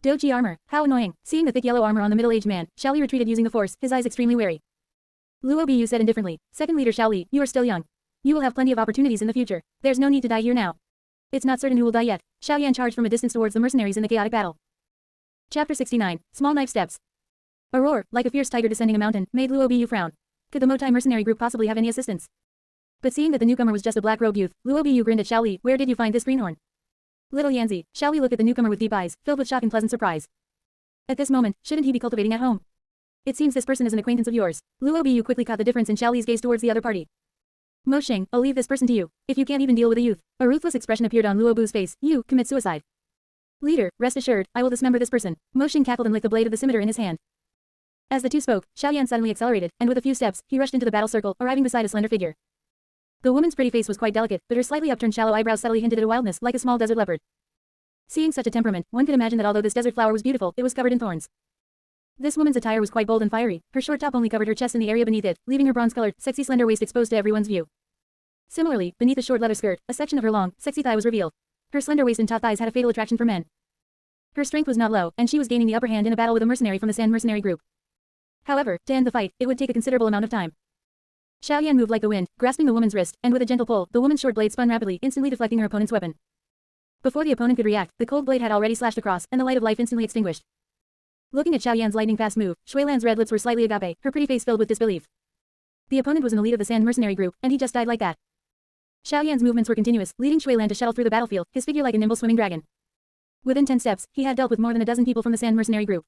Doji armor, how annoying. Seeing the thick yellow armor on the middle-aged man, Xiao Li retreated using the force, his eyes extremely wary. Luo Bu said indifferently, second leader Xiao Li, you are still young. You will have plenty of opportunities in the future. There's no need to die here now. It's not certain who will die yet. Xiaoyan charged from a distance towards the mercenaries in the chaotic battle. Chapter 69, Small Knife Steps. A roar, like a fierce tiger descending a mountain, made Luo Bu frown. Could the Motai mercenary group possibly have any assistance? But seeing that the newcomer was just a black-robed youth, Luo Bu grinned at Xiao Li. Where did you find this greenhorn? Little Yanzi. Xiao Li looked at the newcomer with deep eyes, filled with shock and pleasant surprise. At this moment, shouldn't he be cultivating at home? It seems this person is an acquaintance of yours. Luo Bu quickly caught the difference in Xiao Li's gaze towards the other party. Mo Xing, I'll leave this person to you. If you can't even deal with a youth. A ruthless expression appeared on Luo Bu's face. You commit suicide. Leader, rest assured, I will dismember this person. Mo Xing cackled and licked the blade of the scimitar in his hand. As the two spoke, Xiaoyan suddenly accelerated, and with a few steps, he rushed into the battle circle, arriving beside a slender figure. The woman's pretty face was quite delicate, but her slightly upturned shallow eyebrows subtly hinted at a wildness like a small desert leopard. Seeing such a temperament, one could imagine that although this desert flower was beautiful, it was covered in thorns. This woman's attire was quite bold and fiery. Her short top only covered her chest and the area beneath it, leaving her bronze-colored, sexy slender waist exposed to everyone's view. Similarly, beneath the short leather skirt, a section of her long, sexy thigh was revealed. Her slender waist and taut thighs had a fatal attraction for men. Her strength was not low, and she was gaining the upper hand in a battle with a mercenary from the Sand mercenary group. However, to end the fight, it would take a considerable amount of time. Xiaoyan moved like the wind, grasping the woman's wrist, and with a gentle pull, the woman's short blade spun rapidly, instantly deflecting her opponent's weapon. Before the opponent could react, the cold blade had already slashed across, and the light of life instantly extinguished. Looking at Xiaoyan's lightning-fast move, Shuilan's red lips were slightly agape, her pretty face filled with disbelief. The opponent was an elite of the Sand mercenary group, and he just died like that. Xiaoyan's movements were continuous, leading Shuilan to shuttle through the battlefield, his figure like a nimble swimming dragon. Within 10 steps, he had dealt with more than a dozen people from the Sand mercenary group.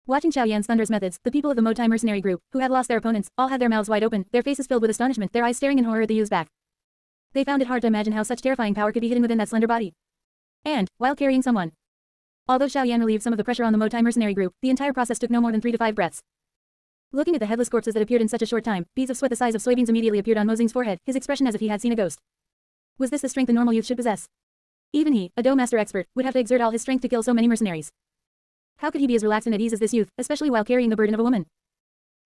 Watching Xiaoyan's thunderous methods, the people of the Motai mercenary group, who had lost their opponents, all had their mouths wide open, their faces filled with astonishment, their eyes staring in horror at the youth's back. They found it hard to imagine how such terrifying power could be hidden within that slender body. And, while carrying someone. Although Xiaoyan relieved some of the pressure on the Motai mercenary group, the entire process took no more than 3 to 5 breaths. Looking at the headless corpses that appeared in such a short time, beads of sweat the size of soybeans immediately appeared on Mozing's forehead, his expression as if he had seen a ghost. Was this the strength a normal youth should possess? Even he, a Do master expert, would have to exert all his strength to kill so many mercenaries. How could he be as relaxed and at ease as this youth, especially while carrying the burden of a woman?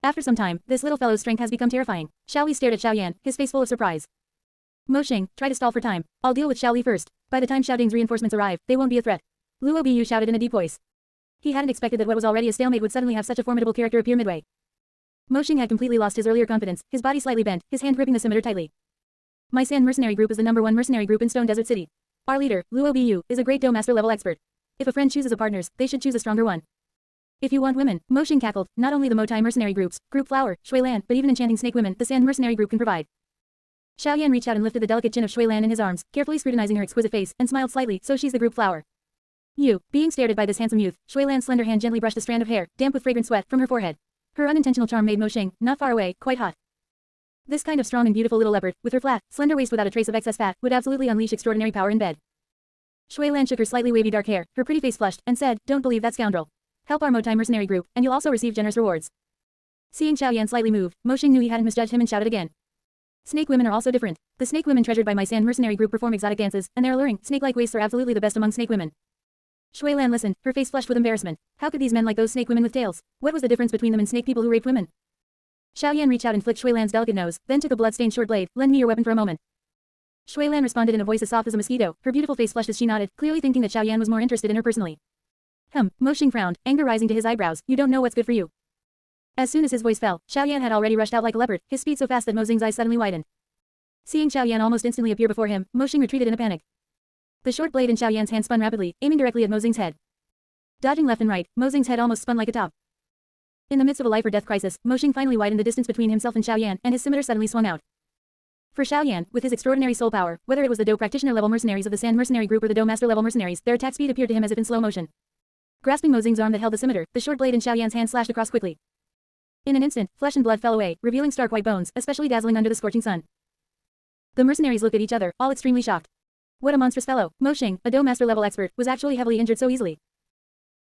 After some time, this little fellow's strength has become terrifying. Xiao Li stared at Xiaoyan, his face full of surprise. Mo Xing, try to stall for time. I'll deal with Xiao Li first. By the time Xiao Ding's reinforcements arrive, they won't be a threat. Luo Biyu shouted in a deep voice. He hadn't expected that what was already a stalemate would suddenly have such a formidable character appear midway. Mo Xing had completely lost his earlier confidence, his body slightly bent, his hand gripping the scimitar tightly. My Sand mercenary group is the #1 mercenary group in Stone Desert City. Our leader, Luo Biyu, is a great Do master level expert. If a friend chooses a partners, they should choose a stronger one. If you want women, Mo Xing cackled, not only the Motai mercenary groups, Group Flower, Shuilan, but even enchanting snake women, the Sand mercenary group can provide. Xiaoyan reached out and lifted the delicate chin of Shuilan in his arms, carefully scrutinizing her exquisite face, and smiled slightly, so she's the Group Flower. Being stared at by this handsome youth, Shuilan's slender hand gently brushed a strand of hair, damp with fragrant sweat, from her forehead. Her unintentional charm made Mo Xing, not far away, quite hot. This kind of strong and beautiful little leopard, with her flat, slender waist without a trace of excess fat, would absolutely unleash extraordinary power in bed. Shuilan shook her slightly wavy dark hair, her pretty face flushed, and said, don't believe that scoundrel. Help our Motai mercenary group, and you'll also receive generous rewards. Seeing Xiaoyan slightly moved, Mo Xing knew he hadn't misjudged him and shouted again. Snake women are also different. The snake women treasured by my Sand mercenary group perform exotic dances, and their alluring, snake-like waists are absolutely the best among snake women. Shuilan listened, her face flushed with embarrassment. How could these men like those snake women with tails? What was the difference between them and snake people who raped women? Xiaoyan reached out and flicked Shuilan's delicate nose, then took a blood-stained short blade. Lend me your weapon for a moment. Shuilan responded in a voice as soft as a mosquito, her beautiful face flushed as she nodded, clearly thinking that Xiaoyan was more interested in her personally. Mo Xing frowned, anger rising to his eyebrows, you don't know what's good for you. As soon as his voice fell, Xiaoyan had already rushed out like a leopard, his speed so fast that Mo Xing's eyes suddenly widened. Seeing Xiaoyan almost instantly appear before him, Mo Xing retreated in a panic. The short blade in Xiaoyan's hand spun rapidly, aiming directly at Mo Xing's head. Dodging left and right, Mo Xing's head almost spun like a top. In the midst of a life-or-death crisis, Mo Xing finally widened the distance between himself and Xiaoyan, and his scimitar suddenly swung out. For Xiaoyan, with his extraordinary soul power, whether it was the Do practitioner-level mercenaries of the Sand mercenary group or the Do master-level mercenaries, their attack speed appeared to him as if in slow motion. Grasping Mo Xing's arm that held the scimitar, the short blade in Xiaoyan's hand slashed across quickly. In an instant, flesh and blood fell away, revealing stark white bones, especially dazzling under the scorching sun. The mercenaries looked at each other, all extremely shocked. What a monstrous fellow! Mo Xing, a Do master-level expert, was actually heavily injured so easily.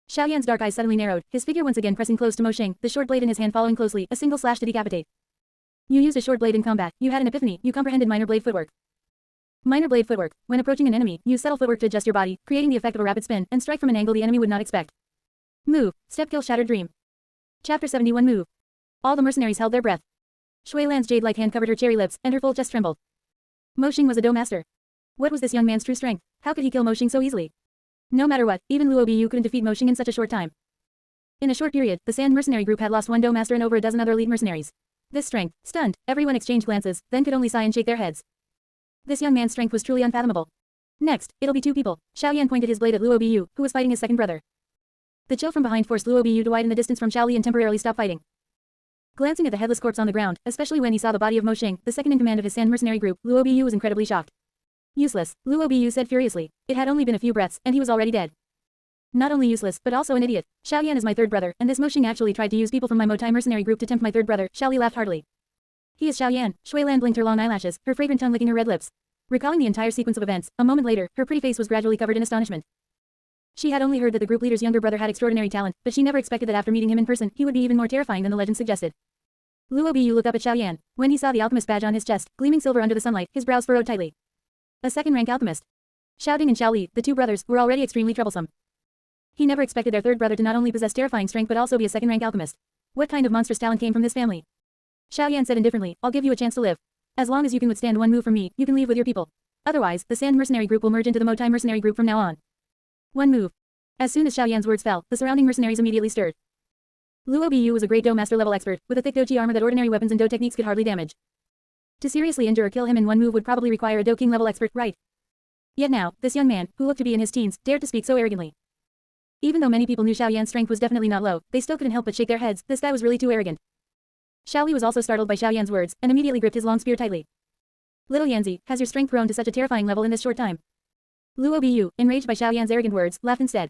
Xiaoyan's dark eyes suddenly narrowed, his figure once again pressing close to Mo Xing, the short blade in his hand following closely, a single slash to decapitate. You used a short blade in combat, you had an epiphany, you comprehended minor blade footwork. Minor blade footwork. When approaching an enemy, use subtle footwork to adjust your body, creating the effect of a rapid spin, and strike from an angle the enemy would not expect. Move. Step kill shattered dream. Chapter 71 Move. All the mercenaries held their breath. Shuilan's jade-like hand covered her cherry lips, and her full chest trembled. Mo Xing was a Do master. What was this young man's true strength? How could he kill Mo Xing so easily? No matter what, even Luo Biyu couldn't defeat Mo Xing in such a short time. In a short period, the Sand mercenary group had lost one Do master and over a dozen other elite mercenaries. This strength, stunned, everyone exchanged glances, then could only sigh and shake their heads. This young man's strength was truly unfathomable. Next, it'll be 2 people. Xiaoyan pointed his blade at Luo Biyu, who was fighting his second brother. The chill from behind forced Luo Biyu to widen the distance from Xiao Li and temporarily stop fighting. Glancing at the headless corpse on the ground, especially when he saw the body of Mo Xing, the second in command of his Sand mercenary group, Luo Biyu was incredibly shocked. Useless, Luo Biyu said furiously. It had only been a few breaths, and he was already dead. Not only useless, but also an idiot. Xiaoyan is my third brother, and this Mo Xing actually tried to use people from my Motai mercenary group to tempt my third brother. Xiao Li laughed heartily. He is Xiaoyan. Shuilan blinked her long eyelashes, her fragrant tongue licking her red lips. Recalling the entire sequence of events, a moment later, her pretty face was gradually covered in astonishment. She had only heard that the group leader's younger brother had extraordinary talent, but she never expected that after meeting him in person, he would be even more terrifying than the legend suggested. Luo Biyu looked up at Xiaoyan. When he saw the alchemist badge on his chest, gleaming silver under the sunlight, his brows furrowed tightly. A second-rank alchemist. Xiao Ding and Xiao Li, the 2 brothers, were already extremely troublesome. He never expected their third brother to not only possess terrifying strength but also be a second-rank alchemist. What kind of monstrous talent came from this family? Xiaoyan said indifferently, I'll give you a chance to live. As long as you can withstand one move from me, you can leave with your people. Otherwise, the Sand Mercenary Group will merge into the Motai Mercenary Group from now on. One move. As soon as Xiaoyan's words fell, the surrounding mercenaries immediately stirred. Luo Bu was a great Do Master level expert, with a thick Doji armor that ordinary weapons and Do techniques could hardly damage. To seriously injure or kill him in one move would probably require a Do King level expert, right? Yet now, this young man, who looked to be in his teens, dared to speak so arrogantly. Even though many people knew Xiaoyan's strength was definitely not low, they still couldn't help but shake their heads. This guy was really too arrogant. Xiaoli was also startled by Xiaoyan's words, and immediately gripped his long spear tightly. Little Yanzi, has your strength grown to such a terrifying level in this short time? Luo Bu, enraged by Xiaoyan's arrogant words, laughed instead.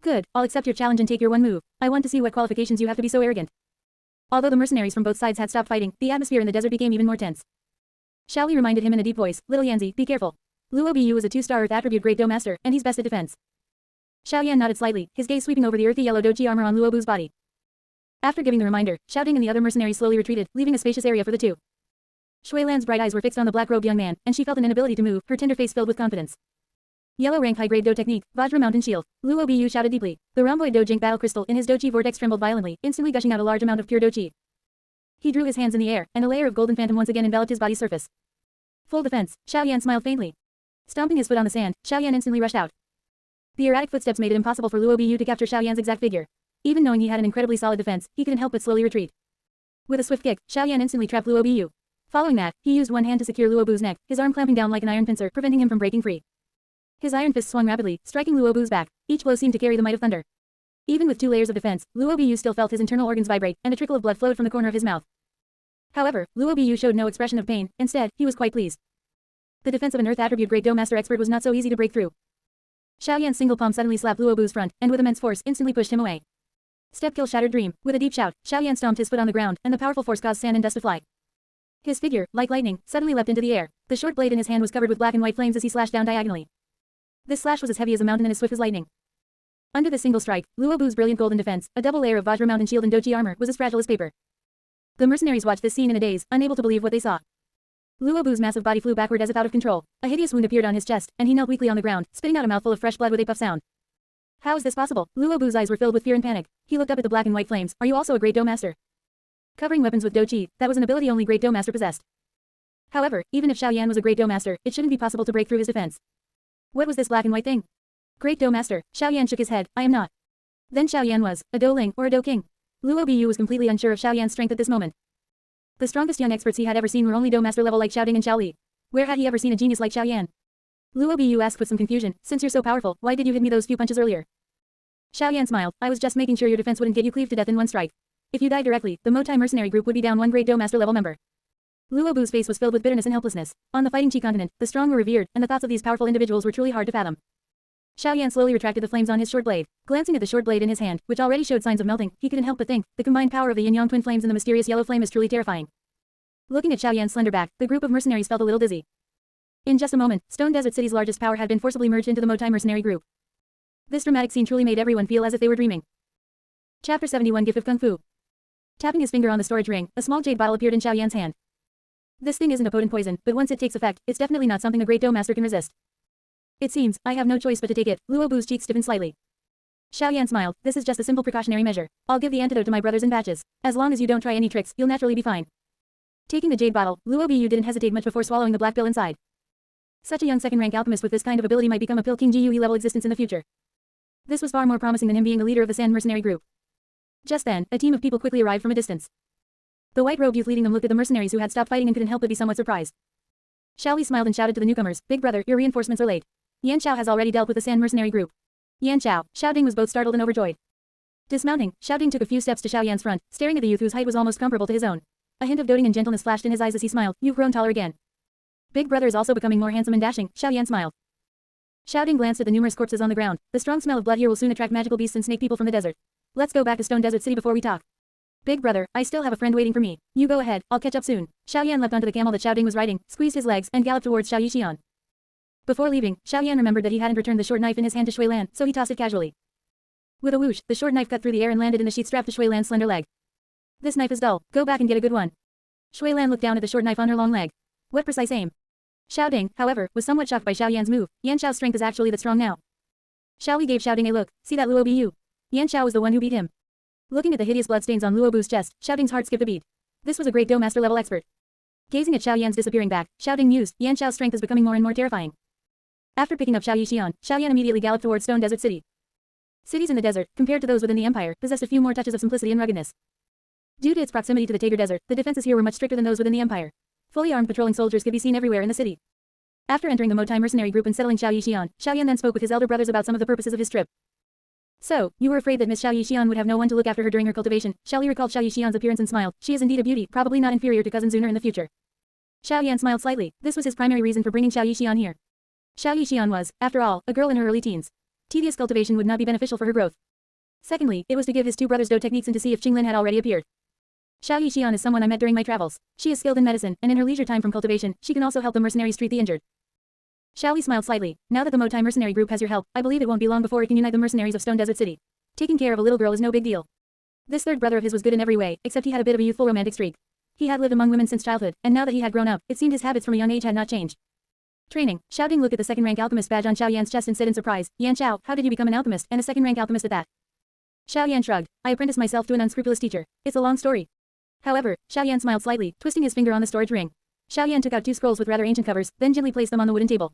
Good, I'll accept your challenge and take your one move. I want to see what qualifications you have to be so arrogant. Although the mercenaries from both sides had stopped fighting, the atmosphere in the desert became even more tense. Xiaoli reminded him in a deep voice, Little Yanzi, be careful. Luo Bu is a 2-star Earth attribute Great Do Master, and he's best at defense. Xiaoyan nodded slightly, his gaze sweeping over the earthy yellow Doji armor on Luo Bu's body. After giving the reminder, Shouting and the other mercenaries slowly retreated, leaving a spacious area for the two. Shui Lan's bright eyes were fixed on the black-robed young man, and she felt an inability to move, her tender face filled with confidence. Yellow rank high-grade Do technique, Vajra Mountain Shield. Luo Bu shouted deeply. The rhomboid Do Jink battle crystal in his Do-Chi vortex trembled violently, instantly gushing out a large amount of pure Do-Chi. He drew his hands in the air, and a layer of golden phantom once again enveloped his body's surface. Full defense, Xiaoyan smiled faintly. Stomping his foot on the sand, Xiaoyan instantly rushed out. The erratic footsteps made it impossible for Luo Bu to capture Xiaoyan's exact figure. Even knowing he had an incredibly solid defense, he couldn't help but slowly retreat. With a swift kick, Xiaoyan instantly trapped Luo Bu. Following that, he used one hand to secure Luo Bu's neck, his arm clamping down like an iron pincer, preventing him from breaking free. His iron fist swung rapidly, striking Luo Bu's back. Each blow seemed to carry the might of thunder. Even with 2 layers of defense, Luo Bu still felt his internal organs vibrate, and a trickle of blood flowed from the corner of his mouth. However, Luo Bu showed no expression of pain, instead, he was quite pleased. The defense of an Earth attribute Great Do Master expert was not so easy to break through. Xiaoyan's single palm suddenly slapped Luo Bu's front, and with immense force instantly pushed him away. Step kill shattered dream. With a deep shout, Xiaoyan stomped his foot on the ground, and the powerful force caused sand and dust to fly. His figure, like lightning, suddenly leapt into the air. The short blade in his hand was covered with black and white flames as he slashed down diagonally. This slash was as heavy as a mountain and as swift as lightning. Under this single strike, Luo Bu's brilliant golden defense, a double layer of Vajra Mountain Shield and Doji armor, was as fragile as paper. The mercenaries watched this scene in a daze, unable to believe what they saw. Luo Bu's massive body flew backward as if out of control. A hideous wound appeared on his chest, and he knelt weakly on the ground, spitting out a mouthful of fresh blood with a puff sound. How is this possible? Luo Bu's eyes were filled with fear and panic. He looked up at the black and white flames. Are you also a Great Do Master? Covering weapons with Do-Chi, that was an ability only Great Do Master possessed. However, even if Xiaoyan was a Great Do Master, it shouldn't be possible to break through his defense. What was this black and white thing? Great Do Master. Xiaoyan shook his head. I am not. Then Xiaoyan was a Do Ling or a Do King. Luo Bu was completely unsure of Xiaoyan's strength at this moment. The strongest young experts he had ever seen were only Do Master level like Xiaoding and Xiaoli. Where had he ever seen a genius like Xiaoyan? Luo Bu asked with some confusion, since you're so powerful, why did you hit me those few punches earlier? Xiaoyan smiled, I was just making sure your defense wouldn't get you cleaved to death in one strike. If you died directly, the Motai Mercenary Group would be down one Great Do Master level member. Luo Bu's face was filled with bitterness and helplessness. On the Fighting Chi continent, the strong were revered, and the thoughts of these powerful individuals were truly hard to fathom. Xiaoyan slowly retracted the flames on his short blade. Glancing at the short blade in his hand, which already showed signs of melting, he couldn't help but think, the combined power of the yin-yang twin flames and the mysterious yellow flame is truly terrifying. Looking at Xiaoyan's slender back, the group of mercenaries felt a little dizzy. In just a moment, Stone Desert City's largest power had been forcibly merged into the Motai Mercenary Group. This dramatic scene truly made everyone feel as if they were dreaming. Chapter 71 Gift of Kung Fu. Tapping his finger on the storage ring, a small jade bottle appeared in Xiaoyan's hand. This thing isn't a potent poison, but once it takes effect, it's definitely not something a Great Do Master can resist. It seems, I have no choice but to take it. Luo Bu's cheeks stiffened slightly. Xiaoyan smiled, this is just a simple precautionary measure. I'll give the antidote to my brothers in batches. As long as you don't try any tricks, you'll naturally be fine. Taking the jade bottle, Luo Bu didn't hesitate much before swallowing the black pill inside. Such a young second-rank alchemist with this kind of ability might become a Pill King GUE level existence in the future. This was far more promising than him being the leader of the Sand Mercenary Group. Just then, a team of people quickly arrived from a distance. The white-robed youth leading them looked at the mercenaries who had stopped fighting and couldn't help but be somewhat surprised. Xiaoli smiled and shouted to the newcomers, Big brother, your reinforcements are late. Yan Xiao has already dealt with the Sand Mercenary Group. Yan Xiao, Xiaoding was both startled and overjoyed. Dismounting, Xiaoding took a few steps to Xiaoyan's front, staring at the youth whose height was almost comparable to his own. A hint of doting and gentleness flashed in his eyes as he smiled, you've grown taller again. Big brother is also becoming more handsome and dashing, Xiaoyan smiled. Xiaoding glanced at the numerous corpses on the ground. The strong smell of blood here will soon attract magical beasts and snake people from the desert. Let's go back to Stone Desert City before we talk. Big brother, I still have a friend waiting for me. You go ahead, I'll catch up soon. Xiaoyan leapt onto the camel that Xiaoding was riding, squeezed his legs, and galloped towards Xiao Yixian. Before leaving, Xiaoyan remembered that he hadn't returned the short knife in his hand to Shui Lan, so he tossed it casually. With a whoosh, the short knife cut through the air and landed in the sheath strapped to Shui Lan's slender leg. This knife is dull, go back and get a good one. Shui Lan looked down at the short knife on her long leg. What precise aim? Xiaoding, however, was somewhat shocked by Xiaoyan's move. Yan Xiao's strength is actually that strong now. Xiao Li gave Xiaoding a look. See that Luo Bu? Yan Xiao was the one who beat him. Looking at the hideous bloodstains on Luo Bu's chest, Xiaoding's heart skipped a beat. This was a great Do master level expert. Gazing at Xiao Yan's disappearing back, Xiaoding mused, Yan Xiao's strength is becoming more and more terrifying. After picking up Xiao Yixian, Xiao Yan immediately galloped towards Stone Desert City. Cities in the desert, compared to those within the empire, possessed a few more touches of simplicity and ruggedness. Due to its proximity to the Tager Desert, the defenses here were much stricter than those within the empire. Fully armed patrolling soldiers could be seen everywhere in the city. After entering the Motai mercenary group and settling Xiao Yixian, Xiao Yan then spoke with his elder brothers about some of the purposes of his trip. So, you were afraid that Miss Xiao Yixian would have no one to look after her during her cultivation. Xiao Li recalled Xiao Yixian's appearance and smiled. She is indeed a beauty, probably not inferior to cousin Zuner in the future. Xiao Yan smiled slightly. This was his primary reason for bringing Xiao Yixian here. Xiao Yixian was, after all, a girl in her early teens. Tedious cultivation would not be beneficial for her growth. Secondly, it was to give his two brothers Do techniques and to see if Qinglin had already appeared. Xiao Yixian is someone I met during my travels. She is skilled in medicine, and in her leisure time from cultivation, she can also help the mercenaries treat the injured. Xiao Li smiled slightly. Now that the Motai mercenary group has your help, I believe it won't be long before it can unite the mercenaries of Stone Desert City. Taking care of a little girl is no big deal. This third brother of his was good in every way, except he had a bit of a youthful romantic streak. He had lived among women since childhood, and now that he had grown up, it seemed his habits from a young age had not changed. Training. Xiaoding looked at the second-rank alchemist badge on Xiao Yan's chest and said in surprise, Yan Xiao, how did you become an alchemist, and a second-rank alchemist at that? Xiao Yan shrugged. I apprenticed myself to an unscrupulous teacher. It's a long story. However, Xiao Yan smiled slightly, twisting his finger on the storage ring. Xiao Yan took out two scrolls with rather ancient covers, then gently placed them on the wooden table.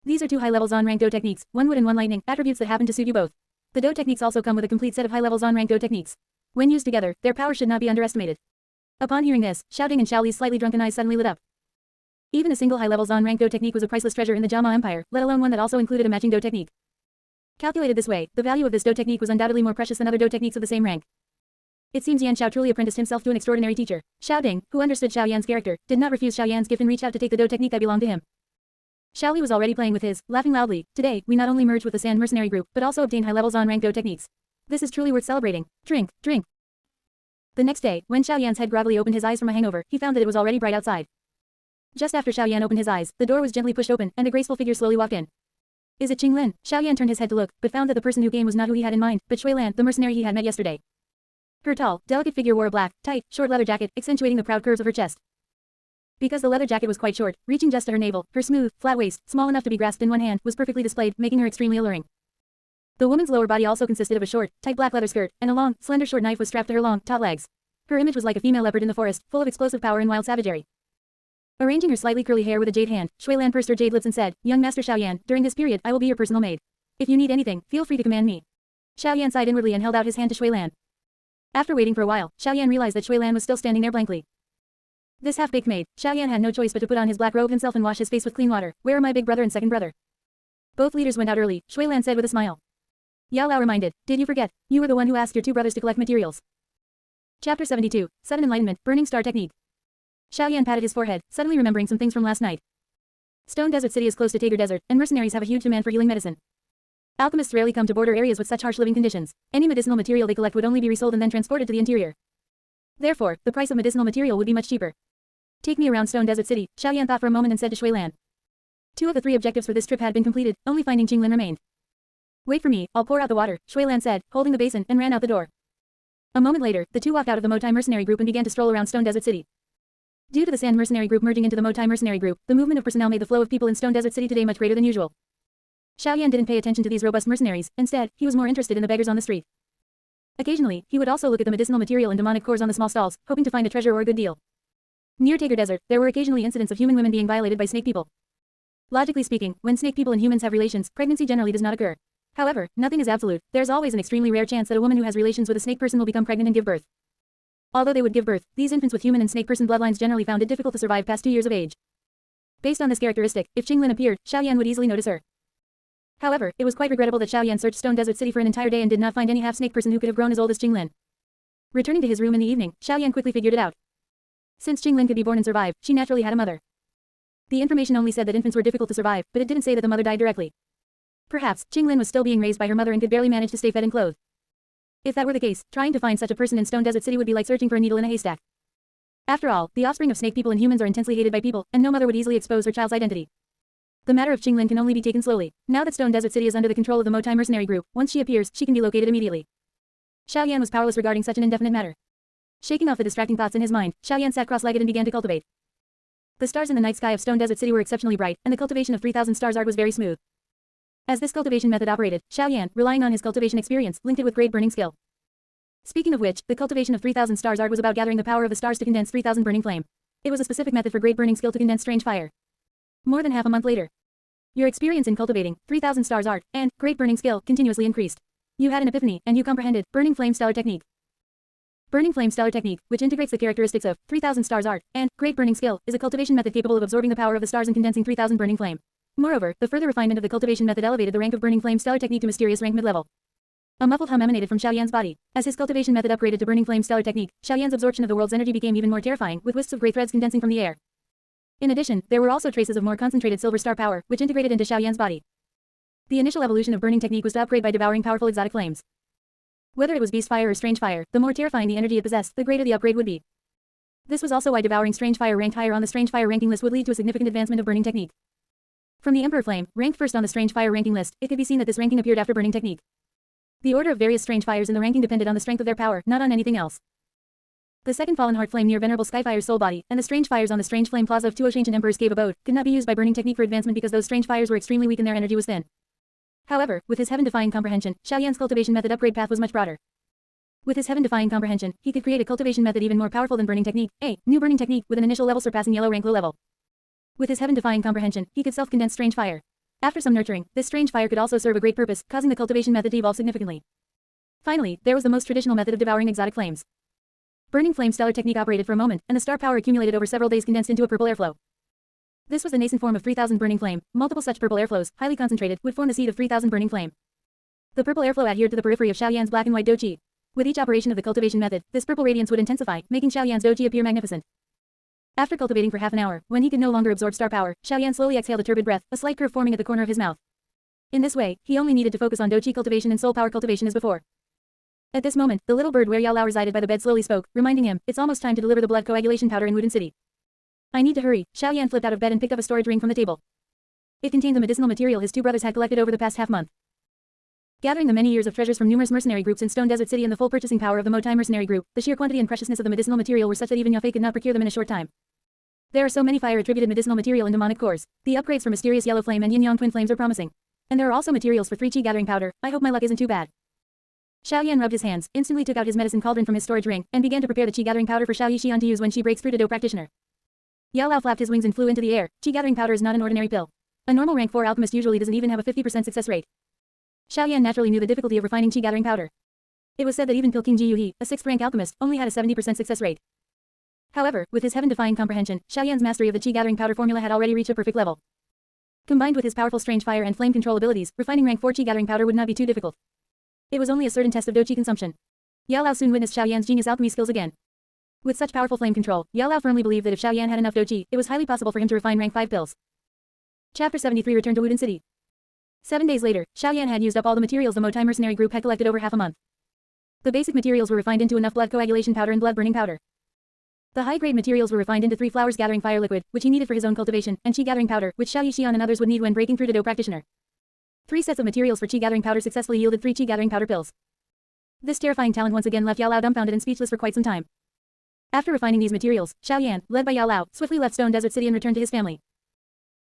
These are two high-level Zon-rank Do techniques, one wood and one lightning, attributes that happen to suit you both. The Do techniques also come with a complete set of high-level Zon-rank Do techniques. When used together, their power should not be underestimated. Upon hearing this, Xiaoding and Xiao Li's slightly drunken eyes suddenly lit up. Even a single high-level Zon-rank Do technique was a priceless treasure in the Jama Empire, let alone one that also included a matching Do technique. Calculated this way, the value of this Do technique was undoubtedly more precious than other Do techniques of the same rank. It seems Yan Xiao truly apprenticed himself to an extraordinary teacher. Xiaoding, who understood Xiao Yan's character, did not refuse Xiao Yan's gift and reached out to take the Do technique that belonged to him. Xiao Li was already playing with his, laughing loudly. Today, we not only merged with the Sand mercenary group, but also obtained high-level Zon-rank Do techniques. This is truly worth celebrating. Drink, drink. The next day, when Xiao Yan's head groggily opened his eyes from a hangover, he found that it was already bright outside. Just after Xiao Yan opened his eyes, the door was gently pushed open, and a graceful figure slowly walked in. Is it Qinglin? Xiao Yan turned his head to look, but found that the person who came was not who he had in mind, but Shui Lan, the mercenary he had met yesterday. Her tall, delicate figure wore a black, tight, short leather jacket, accentuating the proud curves of her chest. Because the leather jacket was quite short, reaching just to her navel, her smooth, flat waist, small enough to be grasped in one hand, was perfectly displayed, making her extremely alluring. The woman's lower body also consisted of a short, tight black leather skirt, and a long, slender short knife was strapped to her long, taut legs. Her image was like a female leopard in the forest, full of explosive power and wild savagery. Arranging her slightly curly hair with a jade hand, Shui Lan pursed her jade lips and said, Young Master Xiao Yan, during this period, I will be your personal maid. If you need anything, feel free to command me. Xiao Yan sighed inwardly and held out his hand to Shui Lan. After waiting for a while, Xiao Yan realized that Shui Lan was still standing there blankly. This half-baked maid, Xiao Yan had no choice but to put on his black robe himself and wash his face with clean water. Where are my big brother and second brother? Both leaders went out early, Shui Lan said with a smile. Yao Lao reminded, did you forget? You were the one who asked your two brothers to collect materials. Chapter 72, Sudden Enlightenment, Burning Star Technique. Xiao Yan patted his forehead, suddenly remembering some things from last night. Stone Desert City is close to Tager Desert, and mercenaries have a huge demand for healing medicine. Alchemists rarely come to border areas with such harsh living conditions. Any medicinal material they collect would only be resold and then transported to the interior. Therefore, the price of medicinal material would be much cheaper. Take me around Stone Desert City, Xiao Yan thought for a moment and said to Shui Lan. Two of the three objectives for this trip had been completed, only finding Qinglin remained. Wait for me, I'll pour out the water, Shui Lan said, holding the basin, and ran out the door. A moment later, the two walked out of the Motai mercenary group and began to stroll around Stone Desert City. Due to the Sand mercenary group merging into the Motai mercenary group, the movement of personnel made the flow of people in Stone Desert City today much greater than usual. Xiao Yan didn't pay attention to these robust mercenaries, instead, he was more interested in the beggars on the street. Occasionally, he would also look at the medicinal material and demonic cores on the small stalls, hoping to find a treasure or a good deal. Near Tager Desert, there were occasionally incidents of human women being violated by snake people. Logically speaking, when snake people and humans have relations, pregnancy generally does not occur. However, nothing is absolute. There's always an extremely rare chance that a woman who has relations with a snake person will become pregnant and give birth. Although they would give birth, these infants with human and snake person bloodlines generally found it difficult to survive past 2 years of age. Based on this characteristic, if Qinglin appeared, Xiao Yan would easily notice her. However, it was quite regrettable that Xiao Yan searched Stone Desert City for an entire day and did not find any half-snake person who could have grown as old as Qinglin. Returning to his room in the evening, Xiao Yan quickly figured it out. Since Qinglin could be born and survive, she naturally had a mother. The information only said that infants were difficult to survive, but it didn't say that the mother died directly. Perhaps, Qinglin was still being raised by her mother and could barely manage to stay fed and clothed. If that were the case, trying to find such a person in Stone Desert City would be like searching for a needle in a haystack. After all, the offspring of snake people and humans are intensely hated by people, and no mother would easily expose her child's identity. The matter of Qinglin can only be taken slowly. Now that Stone Desert City is under the control of the Motai mercenary group, once she appears, she can be located immediately. Xiao Yan was powerless regarding such an indefinite matter. Shaking off the distracting thoughts in his mind, Xiao Yan sat cross-legged and began to cultivate. The stars in the night sky of Stone Desert City were exceptionally bright, and the cultivation of 3,000 stars art was very smooth. As this cultivation method operated, Xiaoyan, relying on his cultivation experience, linked it with great burning skill. Speaking of which, the cultivation of 3,000 stars art was about gathering the power of the stars to condense 3,000 burning flame. It was a specific method for great burning skill to condense strange fire. More than half a month later, your experience in cultivating 3,000 stars art and great burning skill continuously increased. You had an epiphany, and you comprehended burning flame stellar technique. Burning flame stellar technique, which integrates the characteristics of 3,000 stars art and great burning skill, is a cultivation method capable of absorbing the power of the stars and condensing 3,000 burning flame. Moreover, the further refinement of the cultivation method elevated the rank of burning flame stellar technique to mysterious rank mid-level. A muffled hum emanated from Xiaoyan's body. As his cultivation method upgraded to burning flame stellar technique, Xiaoyan's absorption of the world's energy became even more terrifying, with wisps of gray threads condensing from the air. In addition, there were also traces of more concentrated silver star power, which integrated into Xiaoyan's body. The initial evolution of burning technique was to upgrade by devouring powerful exotic flames. Whether it was beast fire or strange fire, the more terrifying the energy it possessed, the greater the upgrade would be. This was also why devouring strange fire ranked higher on the strange fire ranking list would lead to a significant advancement of burning technique. From the Emperor Flame, ranked first on the strange fire ranking list, it could be seen that this ranking appeared after burning technique. The order of various strange fires in the ranking depended on the strength of their power, not on anything else. The second fallen heart flame near Venerable Skyfire's soul body, and the strange fires on the strange flame plaza of Tuosh ancient Emperor's cave abode, could not be used by burning technique for advancement because those strange fires were extremely weak and their energy was thin. However, with his heaven-defying comprehension, Xiaoyan's cultivation method upgrade path was much broader. With his heaven-defying comprehension, he could create a cultivation method even more powerful than burning technique, a new burning technique with an initial level surpassing yellow rank low level. With his heaven-defying comprehension, he could self-condense strange fire. After some nurturing, this strange fire could also serve a great purpose, causing the cultivation method to evolve significantly. Finally, there was the most traditional method of devouring exotic flames. Burning flame stellar technique operated for a moment, and the star power accumulated over several days condensed into a purple airflow. This was the nascent form of 3,000 burning flame. Multiple such purple airflows, highly concentrated, would form the seed of 3,000 burning flame. The purple airflow adhered to the periphery of Xiaoyan's black and white douqi. With each operation of the cultivation method, this purple radiance would intensify, making Xiaoyan's douqi appear magnificent. After cultivating for half an hour, when he could no longer absorb star power, Xiaoyan slowly exhaled a turbid breath, a slight curve forming at the corner of his mouth. In this way, he only needed to focus on douqi cultivation and soul power cultivation as before. At this moment, the little bird where Yao Lao resided by the bed slowly spoke, reminding him, it's almost time to deliver the blood coagulation powder in Wudin City. I need to hurry. Xiaoyan flipped out of bed and picked up a storage ring from the table. It contained the medicinal material his two brothers had collected over the past half-month. Gathering the many years of treasures from numerous mercenary groups in Stone Desert City and the full purchasing power of the Motai mercenary group, the sheer quantity and preciousness of the medicinal material were such that even Yafei could not procure them in a short time. There are so many fire-attributed medicinal material in demonic cores. The upgrades for mysterious yellow flame and yin-yang twin flames are promising. And there are also materials for 3 chi gathering powder. I hope my luck isn't too bad. Xiaoyan rubbed his hands, instantly took out his medicine cauldron from his storage ring, and began to prepare the chi gathering powder for Xiao Yixian to use when she breaks through to Do practitioner. Yao Lao flapped his wings and flew into the air. Chi gathering powder is not an ordinary pill. A normal rank 4 alchemist usually doesn't even have a 50% success rate. Xiaoyan naturally knew the difficulty of refining chi gathering powder. It was said that even Pilking Ji Yuhi, a 6th rank alchemist, only had a 70% success rate. However, with his heaven-defying comprehension, Xiaoyan's mastery of the chi gathering powder formula had already reached a perfect level. Combined with his powerful strange fire and flame control abilities, refining rank 4 chi gathering powder would not be too difficult. It was only a certain test of douqi consumption. Yao Lao soon witnessed Xiaoyan's genius alchemy skills again. With such powerful flame control, Yao Lao firmly believed that if Xiaoyan had enough douqi, it was highly possible for him to refine rank 5 pills. Chapter 73 Return to Wudin City. 7 days later, Xiaoyan had used up all the materials the Motai mercenary group had collected over half a month. The basic materials were refined into enough blood coagulation powder and blood burning powder. The high-grade materials were refined into 3 flowers gathering fire liquid, which he needed for his own cultivation, and chi gathering powder, which Xiao Yixian and others would need when breaking through to Do practitioner. 3 sets of materials for chi gathering powder successfully yielded 3 chi gathering powder pills. This terrifying talent once again left Yao Lao dumbfounded and speechless for quite some time. After refining these materials, Xiaoyan, led by Yao Lao, swiftly left Stone Desert City and returned to his family.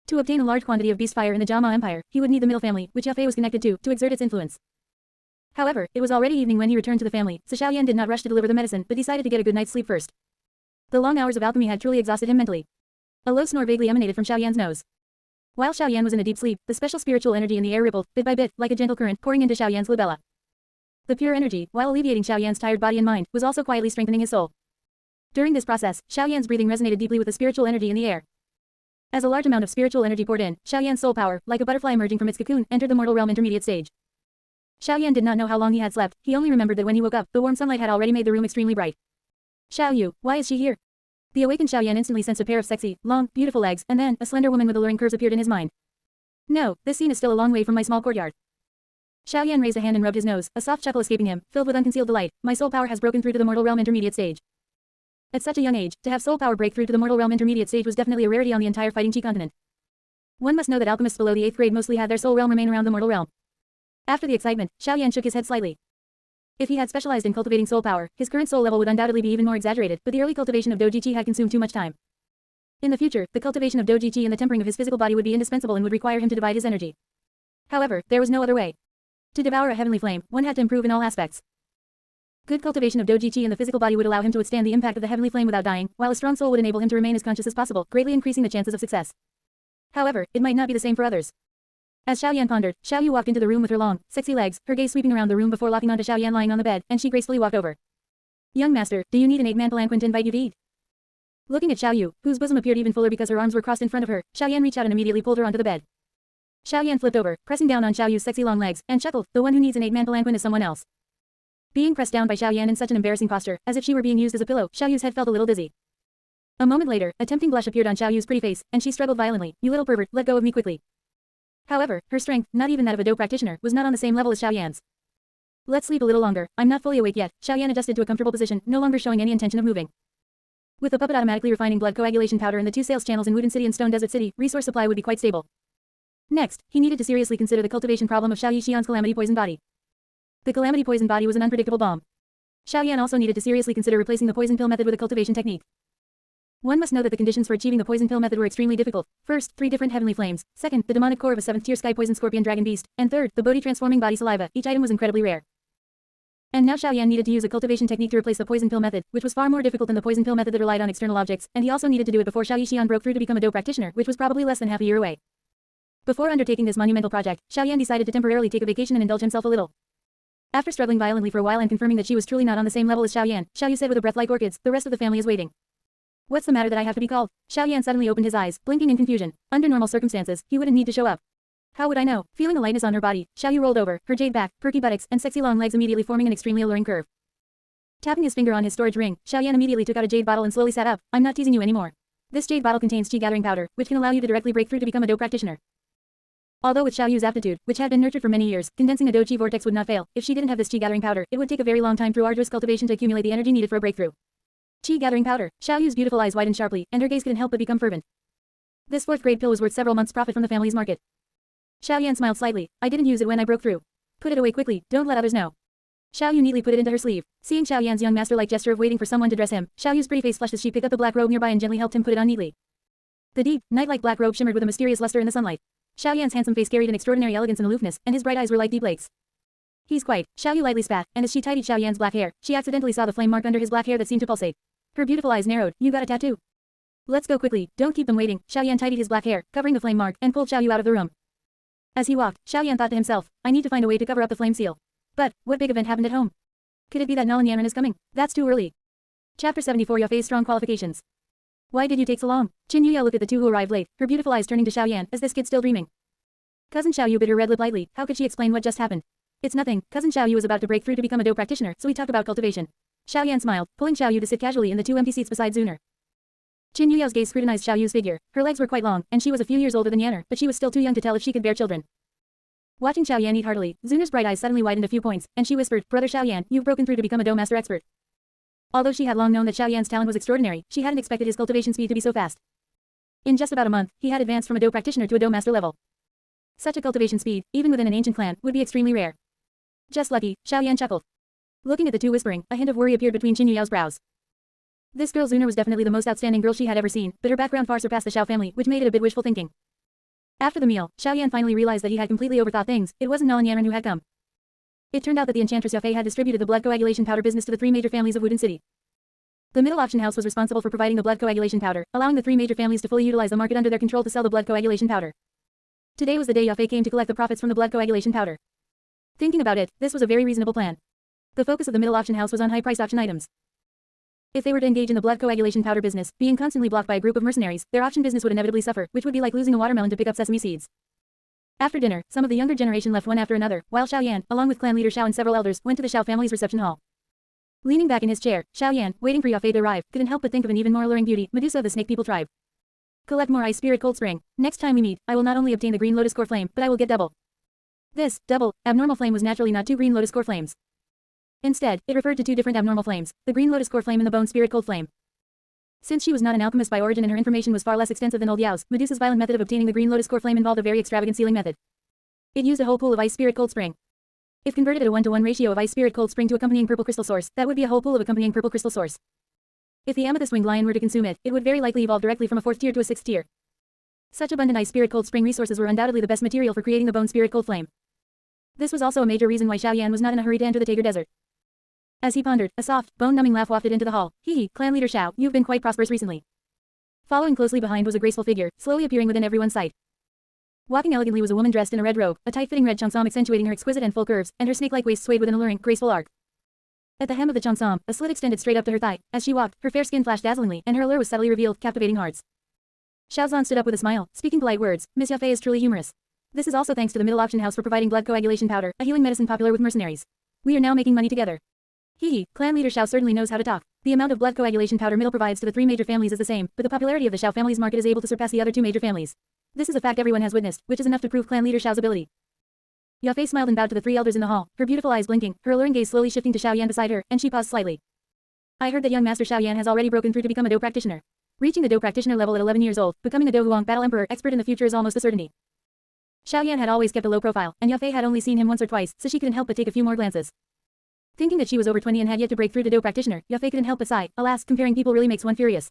To obtain a large quantity of beast fire in the Jiama Empire, he would need the middle family, which Yafei was connected to exert its influence. However, it was already evening when he returned to the family, so Xiaoyan did not rush to deliver the medicine, but decided to get a good night's sleep first. The long hours of alchemy had truly exhausted him mentally. A low snore vaguely emanated from Xiaoyan's nose. While Xiaoyan was in a deep sleep, the special spiritual energy in the air rippled, bit by bit, like a gentle current pouring into Xiaoyan's labella. The pure energy, while alleviating Xiaoyan's tired body and mind, was also quietly strengthening his soul. During this process, Xiaoyan's breathing resonated deeply with the spiritual energy in the air. As a large amount of spiritual energy poured in, Xiaoyan's soul power, like a butterfly emerging from its cocoon, entered the mortal realm intermediate stage. Xiaoyan did not know how long he had slept. He only remembered that when he woke up, the warm sunlight had already made the room extremely bright. Xiao Yu, why is she here? The awakened Xiaoyan instantly sensed a pair of sexy, long, beautiful legs, and then, a slender woman with alluring curves appeared in his mind. No, this scene is still a long way from my small courtyard. Xiaoyan raised a hand and rubbed his nose, a soft chuckle escaping him, filled with unconcealed delight. My soul power has broken through to the mortal realm intermediate stage. At such a young age, to have soul power break through to the mortal realm intermediate stage was definitely a rarity on the entire fighting chi continent. One must know that alchemists below the 8th grade mostly had their soul realm remain around the mortal realm. After the excitement, Xiaoyan shook his head slightly. If he had specialized in cultivating soul power, his current soul level would undoubtedly be even more exaggerated, but the early cultivation of Douji Chi had consumed too much time. In the future, the cultivation of Douji Chi and the tempering of his physical body would be indispensable and would require him to divide his energy. However, there was no other way. To devour a heavenly flame, one had to improve in all aspects. Good cultivation of doji qi in the physical body would allow him to withstand the impact of the heavenly flame without dying, while a strong soul would enable him to remain as conscious as possible, greatly increasing the chances of success. However, it might not be the same for others. As Xiao Yan pondered, Xiao Yu walked into the room with her long, sexy legs, her gaze sweeping around the room before locking onto Xiao Yan lying on the bed, and she gracefully walked over. Young master, do you need an 8-man palanquin to invite you to eat? Looking at Xiao Yu, whose bosom appeared even fuller because her arms were crossed in front of her, Xiao Yan reached out and immediately pulled her onto the bed. Xiao Yan flipped over, pressing down on Xiao Yu's sexy long legs, and chuckled, the one who needs an 8-man palanquin is someone else. Being pressed down by Xiao Yan in such an embarrassing posture, as if she were being used as a pillow, Xiao Yu's head felt a little dizzy. A moment later, a tempting blush appeared on Xiao Yu's pretty face, and she struggled violently, you little pervert, let go of me quickly. However, her strength, not even that of a Do practitioner, was not on the same level as Xiao Yan's. Let's sleep a little longer, I'm not fully awake yet. Xiao Yan adjusted to a comfortable position, no longer showing any intention of moving. With the puppet automatically refining blood coagulation powder in the 2 sales channels in Wudin City and Stone Desert City, resource supply would be quite stable. Next, he needed to seriously consider the cultivation problem of Xiao Yixian's calamity poison body. The calamity poison body was an unpredictable bomb. Xiao Yan also needed to seriously consider replacing the poison pill method with a cultivation technique. One must know that the conditions for achieving the poison pill method were extremely difficult. First, 3 different heavenly flames. Second, the demonic core of a 7th-tier sky poison scorpion dragon beast. And third, the Bodhi-transforming body saliva. Each item was incredibly rare. And now Xiao Yan needed to use a cultivation technique to replace the poison pill method, which was far more difficult than the poison pill method that relied on external objects, and he also needed to do it before Xiao Yixian broke through to become a Do practitioner, which was probably less than half a year away. Before undertaking this monumental project, Xiao Yan decided to temporarily take a vacation and indulge himself a little. After struggling violently for a while and confirming that she was truly not on the same level as Xiao Yan, Xiao Yu said with a breath like orchids, the rest of the family is waiting. What's the matter that I have to be called? Xiao Yan suddenly opened his eyes, blinking in confusion. Under normal circumstances, he wouldn't need to show up. How would I know? Feeling a lightness on her body, Xiao Yu rolled over, her jade back, perky buttocks, and sexy long legs immediately forming an extremely alluring curve. Tapping his finger on his storage ring, Xiao Yan immediately took out a jade bottle and slowly sat up. I'm not teasing you anymore. This jade bottle contains qi gathering powder, which can allow you to directly break through to become a Do practitioner. Although with Xiao Yu's aptitude, which had been nurtured for many years, condensing a Do qi vortex would not fail. If she didn't have this qi gathering powder, it would take a very long time through arduous cultivation to accumulate the energy needed for a breakthrough. Qi gathering powder. Xiao Yu's beautiful eyes widened sharply, and her gaze couldn't help but become fervent. This 4th-grade pill was worth several months' profit from the family's market. Xiao Yan smiled slightly. I didn't use it when I broke through. Put it away quickly, don't let others know. Xiao Yu neatly put it into her sleeve. Seeing Xiao Yan's young master-like gesture of waiting for someone to dress him, Xiao Yu's pretty face flushed as she picked up the black robe nearby and gently helped him put it on neatly. The deep, night-like black robe shimmered with a mysterious luster in the sunlight. Xiao Yan's handsome face carried an extraordinary elegance and aloofness, and his bright eyes were like deep lakes. He's quite. Xiao Yu lightly spat, and as she tidied Xiao Yan's black hair, she accidentally saw the flame mark under his black hair that seemed to pulsate. Her beautiful eyes narrowed. You got a tattoo. Let's go quickly, don't keep them waiting. Xiao Yan tidied his black hair, covering the flame mark, and pulled Xiao Yu out of the room. As he walked, Xiao Yan thought to himself, I need to find a way to cover up the flame seal. But, what big event happened at home? Could it be that Nolan Yanran is coming? That's too early. Chapter 74 Yafei's strong qualifications. Why did you take so long? Qin Yuyao looked at the two who arrived late, her beautiful eyes turning to Xiao Yan. Is this kid still dreaming? Cousin Xiao Yu bit her red lip lightly. How could she explain what just happened? It's nothing. Cousin Xiao Yu was about to break through to become a Do practitioner, so we talked about cultivation. Xiao Yan smiled, pulling Xiao Yu to sit casually in the 2 empty seats beside Zuner. Qin Yuyao's gaze scrutinized Xiao Yu's figure. Her legs were quite long, and she was a few years older than Yanner, but she was still too young to tell if she could bear children. Watching Xiao Yan eat heartily, Zuner's bright eyes suddenly widened a few points, and she whispered, Brother Xiao Yan, you've broken through to become a Do master expert. Although she had long known that Xiao Yan's talent was extraordinary, she hadn't expected his cultivation speed to be so fast. In just about a month, he had advanced from a Do practitioner to a Do master level. Such a cultivation speed, even within an ancient clan, would be extremely rare. Just lucky, Xiao Yan chuckled. Looking at the two whispering, a hint of worry appeared between Qin Yuyao's brows. This girl Zuner was definitely the most outstanding girl she had ever seen, but her background far surpassed the Xiao family, which made it a bit wishful thinking. After the meal, Xiao Yan finally realized that he had completely overthought things. It wasn't Nolan Yanran who had come. It turned out that the enchantress Yafei had distributed the blood coagulation powder business to the 3 major families of Wudin City. The middle auction house was responsible for providing the blood coagulation powder, allowing the 3 major families to fully utilize the market under their control to sell the blood coagulation powder. Today was the day Yafei came to collect the profits from the blood coagulation powder. Thinking about it, this was a very reasonable plan. The focus of the middle auction house was on high-priced auction items. If they were to engage in the blood coagulation powder business, being constantly blocked by a group of mercenaries, their auction business would inevitably suffer, which would be like losing a watermelon to pick up sesame seeds. After dinner, some of the younger generation left one after another, while Xiao Yan, along with clan leader Xiao and several elders, went to the Xiao family's reception hall. Leaning back in his chair, Xiao Yan, waiting for Yafei to arrive, couldn't help but think of an even more alluring beauty, Medusa of the Snake People tribe. Collect more ice spirit cold spring. Next time we meet, I will not only obtain the green lotus core flame, but I will get double. This, double, abnormal flame was naturally not 2 green lotus core flames. Instead, it referred to 2 different abnormal flames, the green lotus core flame and the bone spirit cold flame. Since she was not an alchemist by origin and her information was far less extensive than old Yao's, Medusa's violent method of obtaining the green lotus core flame involved a very extravagant sealing method. It used a whole pool of ice spirit cold spring. If converted at a 1-to-1 ratio of ice spirit cold spring to accompanying purple crystal source, that would be a whole pool of accompanying purple crystal source. If the amethyst winged lion were to consume it, it would very likely evolve directly from a 4th tier to a 6th tier. Such abundant ice spirit cold spring resources were undoubtedly the best material for creating the bone spirit cold flame. This was also a major reason why Xiaoyan was not in a hurry to enter the Tager Desert. As he pondered, a soft, bone-numbing laugh wafted into the hall. Hee hee, clan leader Xiao, you've been quite prosperous recently. Following closely behind was a graceful figure, slowly appearing within everyone's sight. Walking elegantly was a woman dressed in a red robe, a tight-fitting red cheongsam accentuating her exquisite and full curves, and her snake-like waist swayed with an alluring, graceful arc. At the hem of the cheongsam, a slit extended straight up to her thigh. As she walked, her fair skin flashed dazzlingly, and her allure was subtly revealed, captivating hearts. Xiaozan stood up with a smile, speaking polite words. Miss Yafei is truly humorous. This is also thanks to the middle auction house for providing blood coagulation powder, a healing medicine popular with mercenaries. We are now making money together. Hee hee, clan leader Xiao certainly knows how to talk. The amount of blood coagulation powder middle provides to the three major families is the same, but the popularity of the Xiao family's market is able to surpass the other two major families. This is a fact everyone has witnessed, which is enough to prove clan leader Xiao's ability. Yafei smiled and bowed to the three elders in the hall, her beautiful eyes blinking, her alluring gaze slowly shifting to Xiaoyan beside her, and she paused slightly. I heard that young master Xiaoyan has already broken through to become a Do practitioner. Reaching the Do practitioner level at 11 years old, becoming a Do Huang battle emperor expert in the future is almost a certainty. Xiaoyan had always kept a low profile, and Yafei had only seen him once or twice, so she couldn't help but take a few more glances. Thinking that she was over 20 and had yet to break through to Do practitioner, Yafei couldn't help but sigh. Alas, comparing people really makes one furious.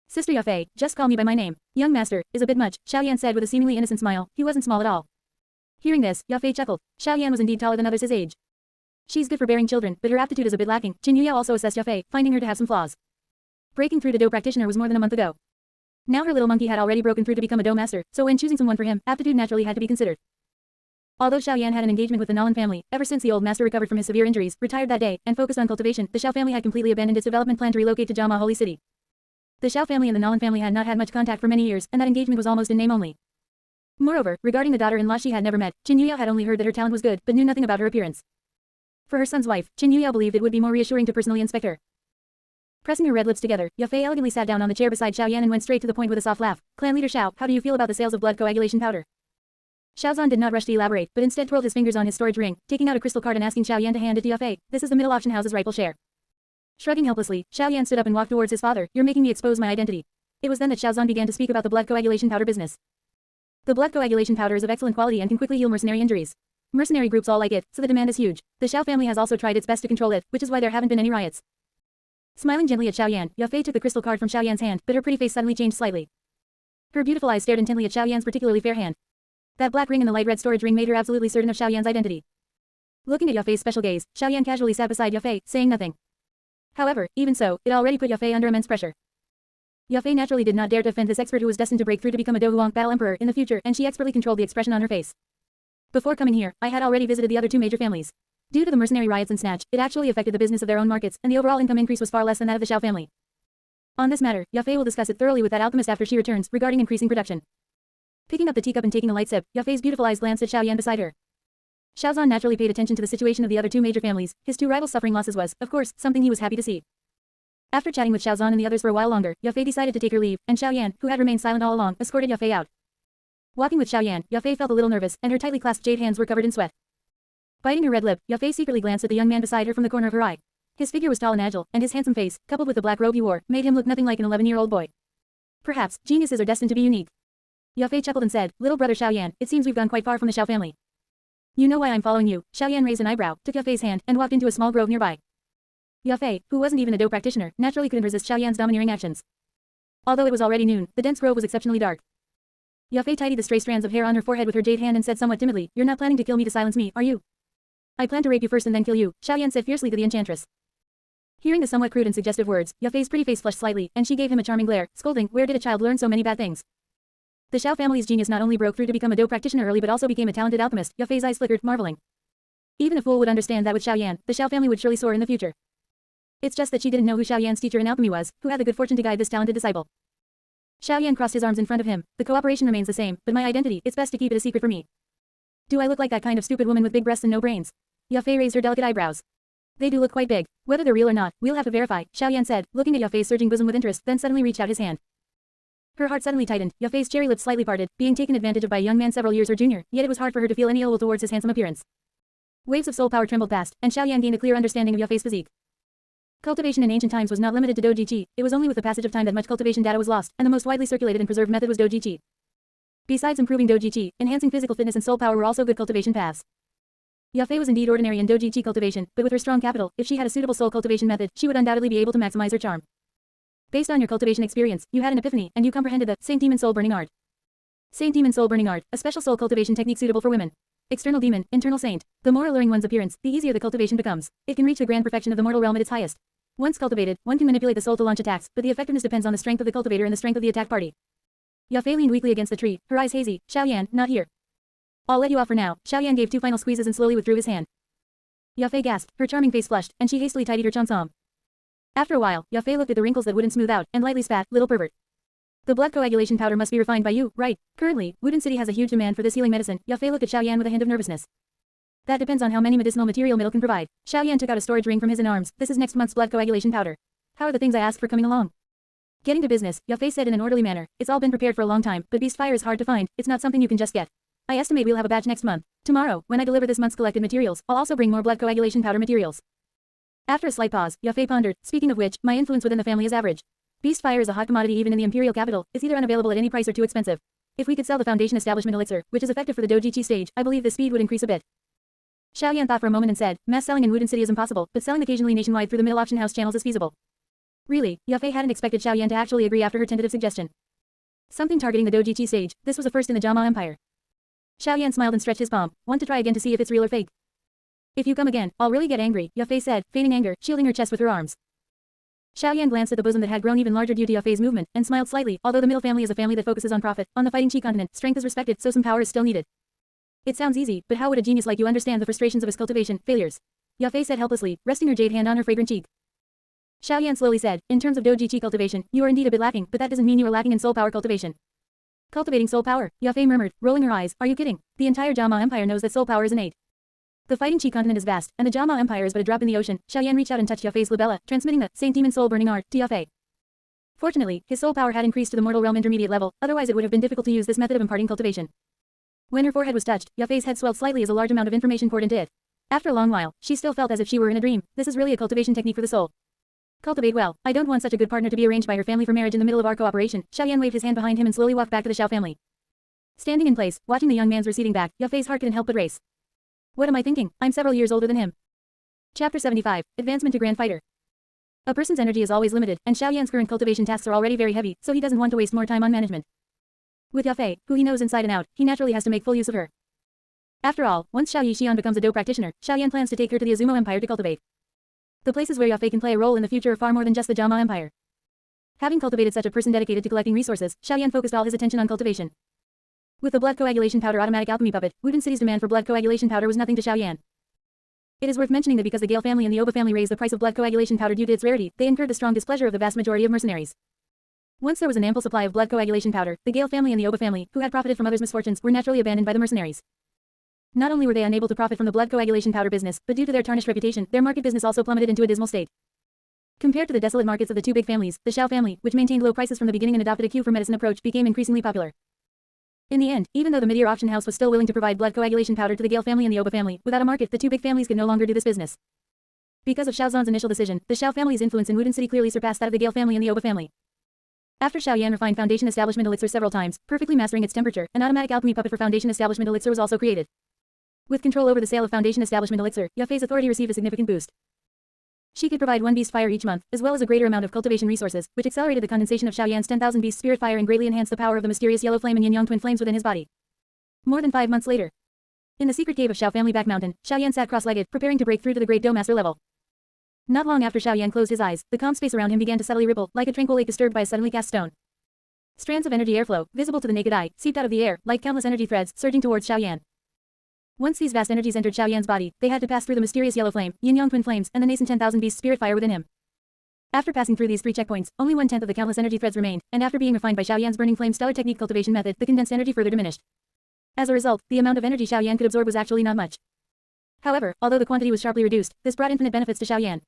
Sister Yafei, just call me by my name. Young master, is a bit much, Xiaoyan said with a seemingly innocent smile. He wasn't small at all. Hearing this, Yafei chuckled. Xiaoyan was indeed taller than others his age. She's good for bearing children, but her aptitude is a bit lacking. Qin Yuyao also assessed Yafei, finding her to have some flaws. Breaking through to Do practitioner was more than a month ago. Now her little monkey had already broken through to become a Do master, so when choosing someone for him, aptitude naturally had to be considered. Although Xiaoyan had an engagement with the Nolan family, ever since the old master recovered from his severe injuries, retired that day, and focused on cultivation, the Xiao family had completely abandoned its development plan to relocate to Jiama Holy City. The Xiao family and the Nolan family had not had much contact for many years, and that engagement was almost in name only. Moreover, regarding the daughter-in-law she had never met, Qin Yuyao had only heard that her talent was good, but knew nothing about her appearance. For her son's wife, Qin Yuyao believed it would be more reassuring to personally inspect her. Pressing her red lips together, Yafei elegantly sat down on the chair beside Xiaoyan and went straight to the point with a soft laugh. Clan leader Xiao, how do you feel about the sales of blood coagulation powder? Xiaozan did not rush to elaborate, but instead twirled his fingers on his storage ring, taking out a crystal card and asking Xiaoyan to hand it to Yafei. This is the middle auction house's rightful share. Shrugging helplessly, Xiaoyan stood up and walked towards his father. You're making me expose my identity. It was then that Xiaozan began to speak about the blood coagulation powder business. The blood coagulation powder is of excellent quality and can quickly heal mercenary injuries. Mercenary groups all like it, so the demand is huge. The Xiao family has also tried its best to control it, which is why there haven't been any riots. Smiling gently at Xiaoyan, Yafei took the crystal card from Xiaoyan's hand, but her pretty face suddenly changed slightly. Her beautiful eyes stared intently at Xiaoyan's particularly fair hand. That black ring and the light red storage ring made her absolutely certain of Xiaoyan's identity. Looking at Yafei's special gaze, Xiaoyan casually sat beside Yafei, saying nothing. However, even so, it already put Yafei under immense pressure. Yafei naturally did not dare to offend this expert who was destined to break through to become a Do Huang battle emperor in the future, and she expertly controlled the expression on her face. Before coming here, I had already visited the other two major families. Due to the mercenary riots and snatch, it actually affected the business of their own markets, and the overall income increase was far less than that of the Xiao family. On this matter, Yafei will discuss it thoroughly with that alchemist after she returns, regarding increasing production. Picking up the teacup and taking a light sip, Yafei's beautiful eyes glanced at Xiaoyan beside her. Xiaozan naturally paid attention to the situation of the other two major families. His two rivals suffering losses was, of course, something he was happy to see. After chatting with Xiaozan and the others for a while longer, Yafei decided to take her leave, and Xiaoyan, who had remained silent all along, escorted Yafei out. Walking with Xiaoyan, Yafei felt a little nervous, and her tightly clasped jade hands were covered in sweat. Biting her red lip, Yafei secretly glanced at the young man beside her from the corner of her eye. His figure was tall and agile, and his handsome face, coupled with the black robe he wore, made him look nothing like an 11-year-old boy. Perhaps, geniuses are destined to be unique. Yafei chuckled and said, little brother Xiaoyan, it seems we've gone quite far from the Xiao family. You know why I'm following you. Xiaoyan raised an eyebrow, took Yafei's hand, and walked into a small grove nearby. Yafei, who wasn't even a Do practitioner, naturally couldn't resist Xiaoyan's domineering actions. Although it was already noon, the dense grove was exceptionally dark. Yafei tidied the stray strands of hair on her forehead with her jade hand and said somewhat timidly, you're not planning to kill me to silence me, are you? I plan to rape you first and then kill you, Xiaoyan said fiercely to the enchantress. Hearing the somewhat crude and suggestive words, Yafei's pretty face flushed slightly, and she gave him a charming glare, scolding, where did a child learn so many bad things? The Xiao family's genius not only broke through to become a Do practitioner early but also became a talented alchemist. Yafei's eyes flickered, marveling. Even a fool would understand that with Xiaoyan, the Xiao family would surely soar in the future. It's just that she didn't know who Xiaoyan's teacher in alchemy was, who had the good fortune to guide this talented disciple. Xiaoyan crossed his arms in front of him. The cooperation remains the same, but my identity, it's best to keep it a secret for me. Do I look like that kind of stupid woman with big breasts and no brains? Yafei raised her delicate eyebrows. They do look quite big. Whether they're real or not, we'll have to verify, Xiaoyan said, looking at Yafei's surging bosom with interest, then suddenly reached out his hand. Her heart suddenly tightened, Yafei's cherry lips slightly parted, being taken advantage of by a young man several years her junior, yet it was hard for her to feel any ill will towards his handsome appearance. Waves of soul power trembled past, and Xiaoyan gained a clear understanding of Yafei's physique. Cultivation in ancient times was not limited to Doji Qi, it was only with the passage of time that much cultivation data was lost, and the most widely circulated and preserved method was Doji Qi. Besides improving Doji Qi, enhancing physical fitness and soul power were also good cultivation paths. Yafei was indeed ordinary in Doji Qi cultivation, but with her strong capital, if she had a suitable soul cultivation method, she would undoubtedly be able to maximize her charm. Based on your cultivation experience, you had an epiphany, and you comprehended the same demon soul burning art. Saint Demon Soul Burning Art, a special soul cultivation technique suitable for women. External demon, internal saint. The more alluring one's appearance, the easier the cultivation becomes. It can reach the grand perfection of the mortal realm at its highest. Once cultivated, one can manipulate the soul to launch attacks, but the effectiveness depends on the strength of the cultivator and the strength of the attack party. Yao Fei leaned weakly against the tree, her eyes hazy. Xiaoyan, not here. I'll let you off for now. Xiaoyan gave 2 final squeezes and slowly withdrew his hand. Yao Fei gasped, her charming face flushed, and she hastily tidied her cheongsam. After a while, Yao Fei looked at the wrinkles that wouldn't smooth out, and lightly spat, little pervert. The blood coagulation powder must be refined by you, right? Currently, Wooden City has a huge demand for this healing medicine. Yao Fei looked at Xiaoyan with a hint of nervousness. That depends on how many medicinal material Middle can provide. Xiaoyan took out a storage ring from his arms. This is next month's blood coagulation powder. How are the things I asked for coming along? Getting to business, Yao Fei said in an orderly manner. It's all been prepared for a long time, but beast fire is hard to find. It's not something you can just get. I estimate we'll have a batch next month. Tomorrow, when I deliver this month's collected materials, I'll also bring more blood coagulation powder materials. After a slight pause, Yao Fei pondered. Speaking of which, my influence within the family is average. Beast fire is a hot commodity even in the imperial capital. It's either unavailable at any price or too expensive. If we could sell the foundation establishment elixir, which is effective for the doji-chi stage, I believe the speed would increase a bit. Xiaoyan thought for a moment and said, mass selling in Wooden City is impossible, but selling occasionally nationwide through the middle auction house channels is feasible. Really, Yao Fei hadn't expected Xiaoyan to actually agree after her tentative suggestion. Something targeting the doji-chi stage, this was a first in the Jama Empire. Xiaoyan smiled and stretched his palm. Want to try again to see if it's real or fake? If you come again, I'll really get angry, Yao Fei said, feigning anger, shielding her chest with her arms. Xiaoyan glanced at the bosom that had grown even larger due to Yao Fei's movement, and smiled slightly. Although the middle family is a family that focuses on profit, on the fighting Qi continent, strength is respected, so some power is still needed. It sounds easy, but how would a genius like you understand the frustrations of his cultivation, failures? Yao Fei said helplessly, resting her jade hand on her fragrant cheek. Xiaoyan slowly said, in terms of doji-chi cultivation, you are indeed a bit lacking, but that doesn't mean you are lacking in soul power cultivation. Cultivating soul power, Yao Fei murmured, rolling her eyes, are you kidding? The entire Jama Empire knows that soul power is innate. The fighting Qi continent is vast, and the Jama Empire is but a drop in the ocean. Xiaoyan reached out and touched Yao Fei's labella, transmitting the Saint Demon Soul Burning Art to Yao Fei. Fortunately, his soul power had increased to the mortal realm intermediate level, otherwise it would have been difficult to use this method of imparting cultivation. When her forehead was touched, Yao Fei's head swelled slightly as a large amount of information poured into it. After a long while, she still felt as if she were in a dream. This is really a cultivation technique for the soul. Cultivate well. I don't want such a good partner to be arranged by her family for marriage in the middle of our cooperation. Xiaoyan waved his hand behind him and slowly walked back to the Xiao family. Standing in place, watching the young man's receding back, Yao Fei's heart couldn't help but race. What am I thinking? I'm several years older than him. Chapter 75. Advancement to Grand Fighter. A person's energy is always limited, and Xiaoyan's current cultivation tasks are already very heavy, so he doesn't want to waste more time on management. With Yao Fei, who he knows inside and out, he naturally has to make full use of her. After all, once Xiao Yixian becomes a Do practitioner, Xiaoyan plans to take her to the Azumo Empire to cultivate. The places where Yao Fei can play a role in the future are far more than just the Jama Empire. Having cultivated such a person dedicated to collecting resources, Xiaoyan focused all his attention on cultivation. With the blood coagulation powder automatic alchemy puppet, Wooden City's demand for blood coagulation powder was nothing to Xiaoyan. It is worth mentioning that because the Gale family and the Oba family raised the price of blood coagulation powder due to its rarity, they incurred the strong displeasure of the vast majority of mercenaries. Once there was an ample supply of blood coagulation powder, the Gale family and the Oba family, who had profited from others' misfortunes, were naturally abandoned by the mercenaries. Not only were they unable to profit from the blood coagulation powder business, but due to their tarnished reputation, their market business also plummeted into a dismal state. Compared to the desolate markets of the two big families, the Xiao family, which maintained low prices from the beginning and adopted a queue for medicine approach, became increasingly popular. In the end, even though the mid-year auction house was still willing to provide blood coagulation powder to the Gale family and the Oba family, without a market, the two big families could no longer do this business. Because of Xiao Zan's initial decision, the Xiao family's influence in Wooden City clearly surpassed that of the Gale family and the Oba family. After Xiaoyan refined foundation establishment elixir several times, perfectly mastering its temperature, an automatic alchemy puppet for foundation establishment elixir was also created. With control over the sale of foundation establishment elixir, Yao Fei's authority received a significant boost. She could provide one beast fire each month, as well as a greater amount of cultivation resources, which accelerated the condensation of Xiaoyan's 10,000 beast spirit fire and greatly enhanced the power of the mysterious yellow flame and yin-yang twin flames within his body. More than 5 months later. In the secret cave of Xiao family back mountain, Xiaoyan sat cross-legged, preparing to break through to the great Doe master level. Not long after Xiaoyan closed his eyes, the calm space around him began to subtly ripple, like a tranquil lake disturbed by a suddenly cast stone. Strands of energy airflow, visible to the naked eye, seeped out of the air, like countless energy threads, surging towards Xiaoyan. Once these vast energies entered Xiaoyan's body, they had to pass through the mysterious yellow flame, yin-yang twin flames, and the nascent 10,000 beast spirit fire within him. After passing through these 3 checkpoints, only 1/10 of the countless energy threads remained, and after being refined by Xiaoyan's burning flame stellar technique cultivation method, the condensed energy further diminished. As a result, the amount of energy Xiaoyan could absorb was actually not much. However, although the quantity was sharply reduced, this brought infinite benefits to Xiaoyan.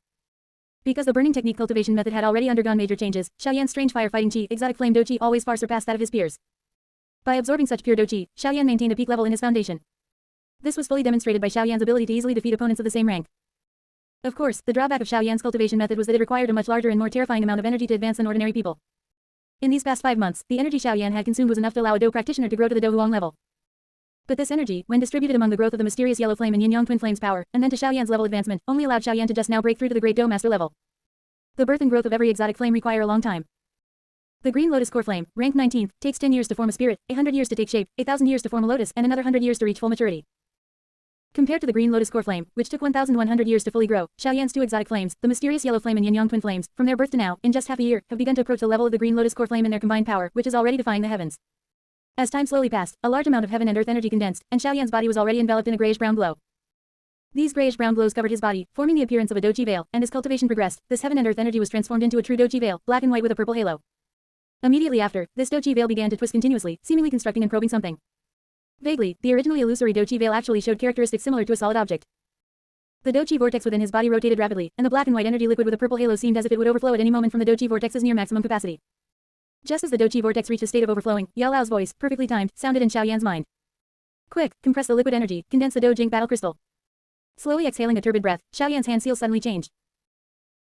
Because the burning technique cultivation method had already undergone major changes, Xiaoyan's strange firefighting qi, exotic flame do qi always far surpassed that of his peers. By absorbing such pure do qi, Xiaoyan maintained a peak level in his foundation. This was fully demonstrated by Xiaoyan's ability to easily defeat opponents of the same rank. Of course, the drawback of Xiaoyan's cultivation method was that it required a much larger and more terrifying amount of energy to advance than ordinary people. In these past 5 months, the energy Xiaoyan had consumed was enough to allow a Do practitioner to grow to the Do Huang level. But this energy, when distributed among the growth of the mysterious yellow flame and yin-yang twin flame's power, and then to Xiaoyan's level advancement, only allowed Xiaoyan to just now break through to the great Do master level. The birth and growth of every exotic flame require a long time. The Green Lotus Core Flame, rank 19th, takes 10 years to form a spirit, 100 years to take shape, 1,000 years to form a lotus, and another 100 years to reach full maturity. Compared to the Green Lotus Core Flame, which took 1,100 years to fully grow, Xiaoyan's two exotic flames, the mysterious Yellow Flame and Yin Yang Twin Flames, from their birth to now, in just half a year, have begun to approach the level of the Green Lotus Core Flame in their combined power, which is already defying the heavens. As time slowly passed, a large amount of heaven and earth energy condensed, and Xiaoyan's body was already enveloped in a grayish-brown glow. These grayish-brown glows covered his body, forming the appearance of a doji veil, and as cultivation progressed, this heaven and earth energy was transformed into a true doji veil, black and white with a purple halo. Immediately after, this doji veil began to twist continuously, seemingly constructing and probing something. Vaguely, the originally illusory doji veil actually showed characteristics similar to a solid object. The doji vortex within his body rotated rapidly, and the black and white energy liquid with a purple halo seemed as if it would overflow at any moment from the doji vortex's near maximum capacity. Just as the doji vortex reached a state of overflowing, Yao Lao's voice, perfectly timed, sounded in Xiaoyan's mind. Quick, compress the liquid energy, condense the Dojing battle crystal. Slowly exhaling a turbid breath, Xiaoyan's hand seals suddenly changed.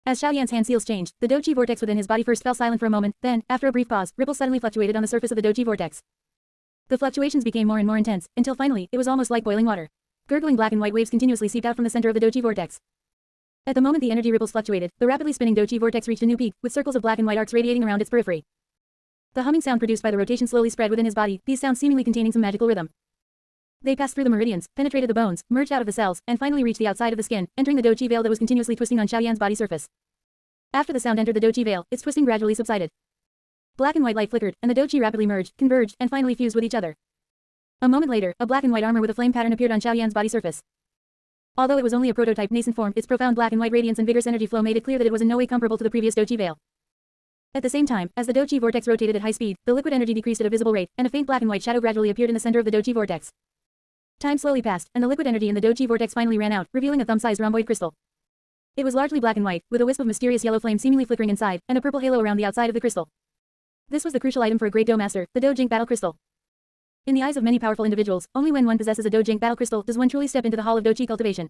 As Xiaoyan's hand seals changed, the doji vortex within his body first fell silent for a moment, then, after a brief pause, ripples suddenly fluctuated on the surface of the doji vortex. The fluctuations became more and more intense, until finally, it was almost like boiling water. Gurgling black and white waves continuously seeped out from the center of the doji vortex. At the moment the energy ripples fluctuated, the rapidly spinning doji vortex reached a new peak, with circles of black and white arcs radiating around its periphery. The humming sound produced by the rotation slowly spread within his body, these sounds seemingly containing some magical rhythm. They passed through the meridians, penetrated the bones, merged out of the cells, and finally reached the outside of the skin, entering the doji veil that was continuously twisting on Xiaoyan's body surface. After the sound entered the doji veil, its twisting gradually subsided. Black and white light flickered, and the doji rapidly merged, converged, and finally fused with each other. A moment later, a black and white armor with a flame pattern appeared on Xiaoyan's body surface. Although it was only a prototype nascent form, its profound black and white radiance and vigorous energy flow made it clear that it was in no way comparable to the previous doji veil. At the same time, as the doji vortex rotated at high speed, the liquid energy decreased at a visible rate, and a faint black and white shadow gradually appeared in the center of the doji vortex. Time slowly passed, and the liquid energy in the doji vortex finally ran out, revealing a thumb-sized rhomboid crystal. It was largely black and white, with a wisp of mysterious yellow flame seemingly flickering inside, and a purple halo around the outside of the crystal. This was the crucial item for a great Dough Master, the Dojing Battle Crystal. In the eyes of many powerful individuals, only when one possesses a Dojing Battle Crystal does one truly step into the hall of Doji cultivation.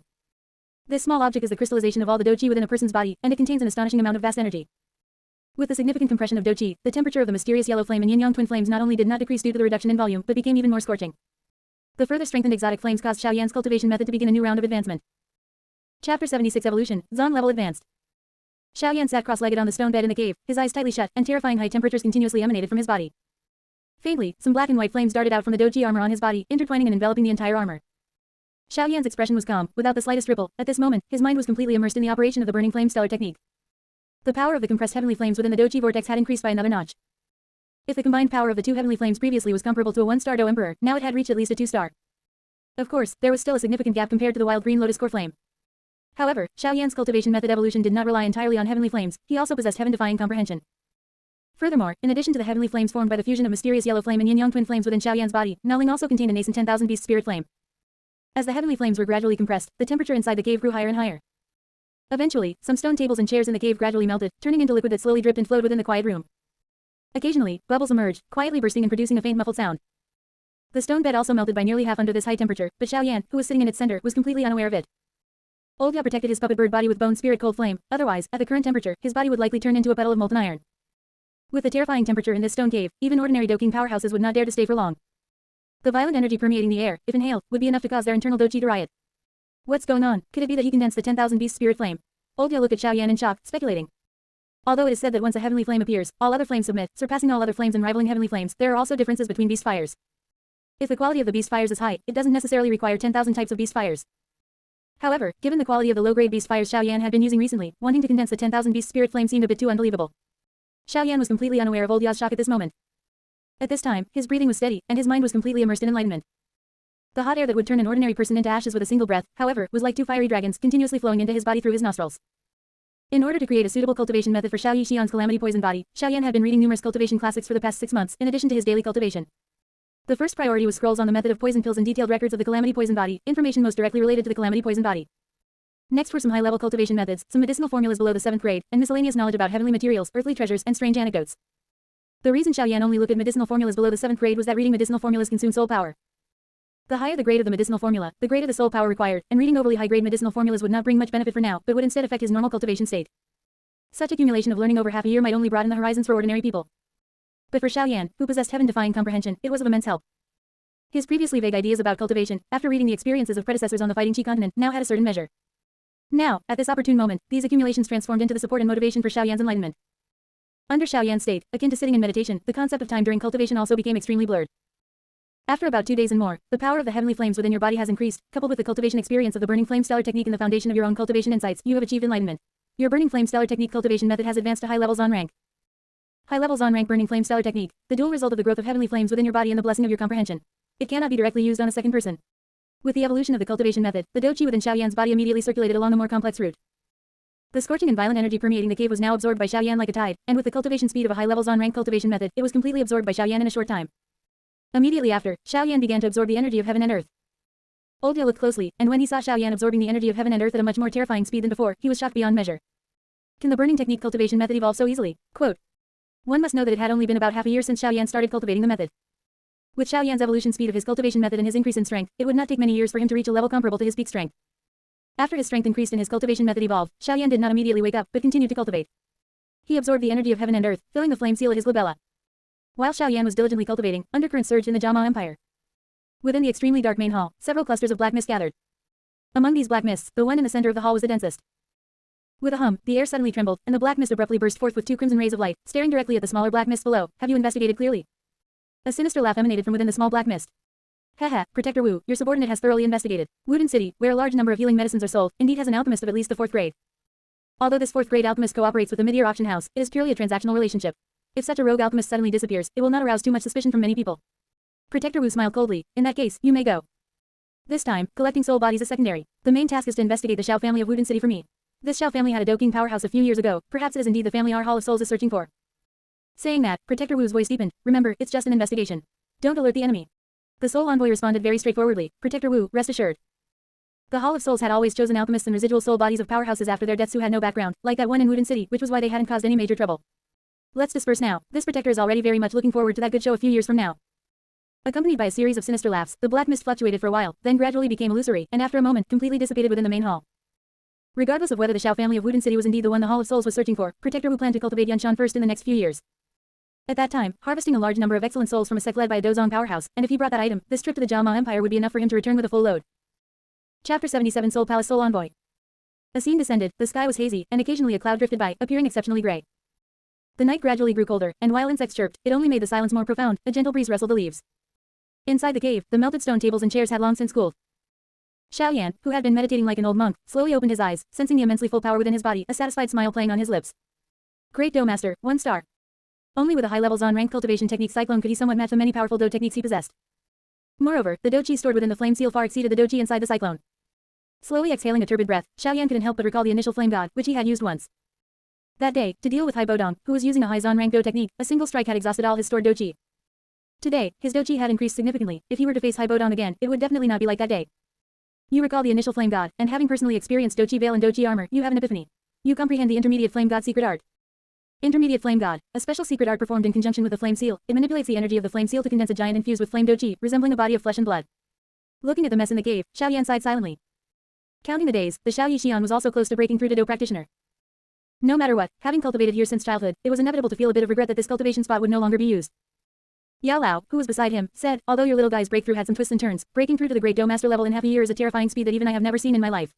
This small object is the crystallization of all the Doji within a person's body, and it contains an astonishing amount of vast energy. With the significant compression of Doji, the temperature of the mysterious yellow flame and yin yang twin flames not only did not decrease due to the reduction in volume, but became even more scorching. The further strengthened exotic flames caused Xiaoyan's cultivation method to begin a new round of advancement. Chapter 76 Evolution, Zon Level Advanced. Xiaoyan sat cross-legged on the stone bed in the cave, his eyes tightly shut, and terrifying high temperatures continuously emanated from his body. Faintly, some black and white flames darted out from the doji armor on his body, intertwining and enveloping the entire armor. Xiaoyan's expression was calm, without the slightest ripple. At this moment, his mind was completely immersed in the operation of the burning flame stellar technique. The power of the compressed heavenly flames within the doji vortex had increased by another notch. If the combined power of the two heavenly flames previously was comparable to a one-star Dough Emperor, now it had reached at least a two-star. Of course, there was still a significant gap compared to the wild green lotus core flame. However, Xiaoyan's cultivation method evolution did not rely entirely on heavenly flames, he also possessed heaven-defying comprehension. Furthermore, in addition to the heavenly flames formed by the fusion of mysterious yellow flame and yin yang twin flames within Xiaoyan's body, Naoling also contained a nascent 10,000 beast spirit flame. As the heavenly flames were gradually compressed, the temperature inside the cave grew higher and higher. Eventually, some stone tables and chairs in the cave gradually melted, turning into liquid that slowly dripped and flowed within the quiet room. Occasionally, bubbles emerged, quietly bursting and producing a faint muffled sound. The stone bed also melted by nearly half under this high temperature, but Xiaoyan, who was sitting in its center, was completely unaware of it. Old Yao protected his puppet bird body with bone spirit cold flame, otherwise, at the current temperature, his body would likely turn into a puddle of molten iron. With the terrifying temperature in this stone cave, even ordinary Doking powerhouses would not dare to stay for long. The violent energy permeating the air, if inhaled, would be enough to cause their internal doji to riot. What's going on? Could it be that he condensed the 10,000 beast spirit flame? Old Yao looked at Xiaoyan in shock, speculating. Although it is said that once a heavenly flame appears, all other flames submit, surpassing all other flames and rivaling heavenly flames, there are also differences between beast fires. If the quality of the beast fires is high, it doesn't necessarily require 10,000 types of beast fires. However, given the quality of the low-grade beast fires Xiaoyan had been using recently, wanting to condense the 10,000 beast spirit flame seemed a bit too unbelievable. Xiaoyan was completely unaware of Old Yao's shock at this moment. At this time, his breathing was steady, and his mind was completely immersed in enlightenment. The hot air that would turn an ordinary person into ashes with a single breath, however, was like two fiery dragons continuously flowing into his body through his nostrils. In order to create a suitable cultivation method for Xiao Yixian's calamity poison body, Xiaoyan had been reading numerous cultivation classics for the past 6 months, in addition to his daily cultivation. The first priority was scrolls on the method of poison pills and detailed records of the calamity poison body, information most directly related to the calamity poison body. Next were some high-level cultivation methods, some medicinal formulas below the 7th grade, and miscellaneous knowledge about heavenly materials, earthly treasures, and strange anecdotes. The reason Xiaoyan only looked at medicinal formulas below the 7th grade was that reading medicinal formulas consumed soul power. The higher the grade of the medicinal formula, the greater the soul power required, and reading overly high-grade medicinal formulas would not bring much benefit for now, but would instead affect his normal cultivation state. Such accumulation of learning over half a year might only broaden the horizons for ordinary people. But for Xiaoyan, who possessed heaven-defying comprehension, it was of immense help. His previously vague ideas about cultivation, after reading the experiences of predecessors on the Fighting Chi continent, now had a certain measure. Now, at this opportune moment, these accumulations transformed into the support and motivation for Xiaoyan's enlightenment. Under Xiaoyan's state, akin to sitting in meditation, the concept of time during cultivation also became extremely blurred. After about 2 days and more, the power of the heavenly flames within your body has increased, coupled with the cultivation experience of the burning flame stellar technique and the foundation of your own cultivation insights, you have achieved enlightenment. Your burning flame stellar technique cultivation method has advanced to high levels on rank. High levels on rank burning flame stellar technique, the dual result of the growth of heavenly flames within your body and the blessing of your comprehension. It cannot be directly used on a second person. With the evolution of the cultivation method, the Douchi within Xiaoyan's body immediately circulated along a more complex route. The scorching and violent energy permeating the cave was now absorbed by Xiaoyan like a tide, and with the cultivation speed of a high levels on rank cultivation method, it was completely absorbed by Xiaoyan in a short time. Immediately after, Xiaoyan began to absorb the energy of heaven and earth. Old Yao looked closely, and when he saw Xiaoyan absorbing the energy of heaven and earth at a much more terrifying speed than before, he was shocked beyond measure. Can the burning technique cultivation method evolve so easily? Quote. One must know that it had only been about half a year since Xiaoyan started cultivating the method. With Xiaoyan's evolution speed of his cultivation method and his increase in strength, it would not take many years for him to reach a level comparable to his peak strength. After his strength increased and his cultivation method evolved, Xiaoyan did not immediately wake up, but continued to cultivate. He absorbed the energy of heaven and earth, filling the flame seal at his glabella. While Xiaoyan was diligently cultivating, undercurrents surged in the Jiama Empire. Within the extremely dark main hall, several clusters of black mist gathered. Among these black mists, the one in the center of the hall was the densest. With a hum, the air suddenly trembled, and the black mist abruptly burst forth with 2 crimson rays of light, staring directly at the smaller black mist below. Have you investigated clearly? A sinister laugh emanated from within the small black mist. Haha, Protector Wu, your subordinate has thoroughly investigated. Wudin City, where a large number of healing medicines are sold, indeed has an alchemist of at least the 4th grade. Although this 4th grade alchemist cooperates with the mid-year auction house, it is purely a transactional relationship. If such a rogue alchemist suddenly disappears, it will not arouse too much suspicion from many people. Protector Wu smiled coldly. In that case, you may go. This time, collecting soul bodies is secondary. The main task is to investigate the Xiao family of Wudin City for me. This Xiao family had a Do-King powerhouse a few years ago. Perhaps it is indeed the family our Hall of Souls is searching for. Saying that, Protector Wu's voice deepened. Remember, it's just an investigation. Don't alert the enemy. The Soul Envoy responded very straightforwardly. Protector Wu, rest assured. The Hall of Souls had always chosen alchemists and residual soul bodies of powerhouses after their deaths who had no background, like that one in Wudin City, which was why they hadn't caused any major trouble. Let's disperse now. This protector is already very much looking forward to that good show a few years from now. Accompanied by a series of sinister laughs, the black mist fluctuated for a while, then gradually became illusory, and after a moment, completely dissipated within the main hall. Regardless of whether the Xiao family of Wudin City was indeed the one the Hall of Souls was searching for, Protector Wu planned to cultivate Yunshan first in the next few years. At that time, harvesting a large number of excellent souls from a sect led by a Dozong powerhouse, and if he brought that item, this trip to the Jiama Empire would be enough for him to return with a full load. Chapter 77 Soul Palace Soul Envoy. A scene descended, the sky was hazy, and occasionally a cloud drifted by, appearing exceptionally gray. The night gradually grew colder, and while insects chirped, it only made the silence more profound. A gentle breeze rustled the leaves. Inside the cave, the melted stone tables and chairs had long since cooled. Xiaoyan, who had been meditating like an old monk, slowly opened his eyes, sensing the immensely full power within his body, a satisfied smile playing on his lips. Great Dough Master, 1 star. Only with a high levels on rank cultivation technique cyclone could he somewhat match the many powerful dough techniques he possessed. Moreover, the dough-chi stored within the flame seal far exceeded the dough-chi inside the cyclone. Slowly exhaling a turbid breath, Xiaoyan couldn't help but recall the initial flame god, which he had used once. That day, to deal with Hai Bodong, who was using a high zon rank dough technique, a single strike had exhausted all his stored dough-chi. Today, his dough-chi had increased significantly. If he were to face Hai Bodong again, it would definitely not be like that day. You recall the initial flame god, and having personally experienced dough-chi veil and dough-chi armor, you have an epiphany. You comprehend the intermediate flame god secret art. Intermediate flame god, a special secret art performed in conjunction with the flame seal. It manipulates the energy of the flame seal to condense a giant infused with flame dough-chi, resembling a body of flesh and blood. Looking at the mess in the cave, Xiaoyan sighed silently. Counting the days, the Xiao Yi Xian was also close to breaking through to dough practitioner. No matter what, having cultivated here since childhood, it was inevitable to feel a bit of regret that this cultivation spot would no longer be used. Yao Lao, who was beside him, said, although your little guy's breakthrough had some twists and turns, breaking through to the great dough master level in half a year is a terrifying speed that even I have never seen in my life.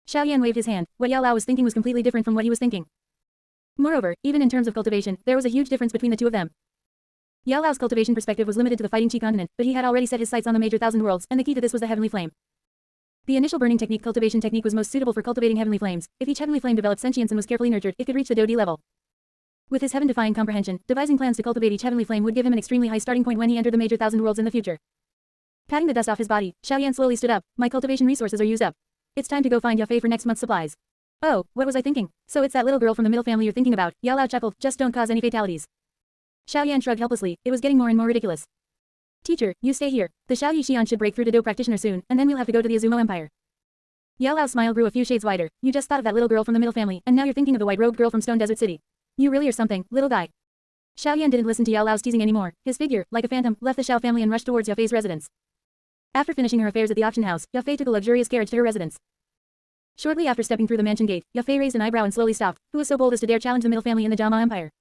Xiaoyan waved his hand. What Yao Lao was thinking was completely different from what he was thinking. Moreover, even in terms of cultivation, there was a huge difference between the two of them. Yao Lao's cultivation perspective was limited to the fighting Qi continent, but he had already set his sights on the major thousand worlds, and the key to this was the heavenly flame. The initial burning technique cultivation technique was most suitable for cultivating heavenly flames. If each heavenly flame developed sentience and was carefully nurtured, it could reach the Dodi level. With his heaven-defying comprehension, devising plans to cultivate each heavenly flame would give him an extremely high starting point when he entered the major thousand worlds in the future. Patting the dust off his body, Xiaoyan slowly stood up. My cultivation resources are used up. It's time to go find Yafei for next month's supplies. Oh, what was I thinking? So it's that little girl from the middle family you're thinking about. Yao Lao chuckled. Just don't cause any fatalities. Xiaoyan shrugged helplessly. It was getting more and more ridiculous. Teacher, you stay here. The Xiao Yi Xian should break through to dough practitioner soon, and then we'll have to go to the Azumo Empire. Yao Lao's smile grew a few shades wider. You just thought of that little girl from the middle family, and now you're thinking of the white-robed girl from Stone Desert City. You really are something, little guy. Xiaoyan didn't listen to Yao Lao's teasing anymore. His figure, like a phantom, left the Xiao family and rushed towards Yafei's residence. After finishing her affairs at the auction house, Yafei took a luxurious carriage to her residence. Shortly after stepping through the mansion gate, Yafei raised an eyebrow and slowly stopped. Who was so bold as to dare challenge the middle family in the Jiama Empire?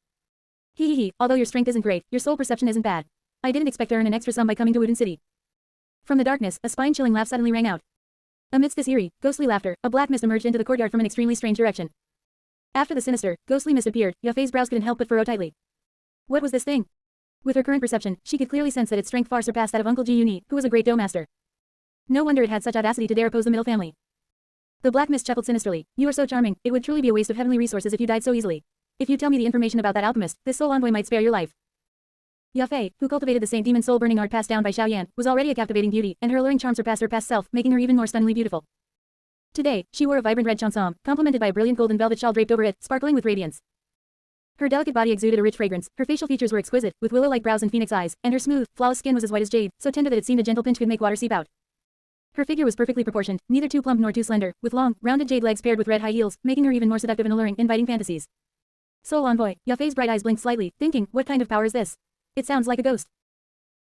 Hee, although your strength isn't great, your soul perception isn't bad. I didn't expect to earn an extra sum by coming to Wudin City. From the darkness, a spine-chilling laugh suddenly rang out. Amidst this eerie, ghostly laughter, a black mist emerged into the courtyard from an extremely strange direction. After the sinister, ghostly mist appeared, Yao Fei's brows couldn't help but furrow tightly. What was this thing? With her current perception, she could clearly sense that its strength far surpassed that of Uncle Ji Yuni, who was a great dough master. No wonder it had such audacity to dare oppose the middle family. The black mist chuckled sinisterly. You are so charming, it would truly be a waste of heavenly resources if you died so easily. If you tell me the information about that alchemist, this soul envoy might spare your life. Yao Fei, who cultivated the Saint Demon soul burning art passed down by Xiao Yan, was already a captivating beauty, and her alluring charm surpassed her past self, making her even more stunningly beautiful. Today, she wore a vibrant red cheongsam, complemented by a brilliant golden velvet shawl draped over it, sparkling with radiance. Her delicate body exuded a rich fragrance, her facial features were exquisite, with willow-like brows and phoenix eyes, and her smooth, flawless skin was as white as jade, so tender that it seemed a gentle pinch could make water seep out. Her figure was perfectly proportioned, neither too plump nor too slender, with long, rounded jade legs paired with red high heels, making her even more seductive and alluring, inviting fantasies. Soul envoy, Yao Fei's bright eyes blinked slightly, thinking, what kind of power is this? It sounds like a ghost.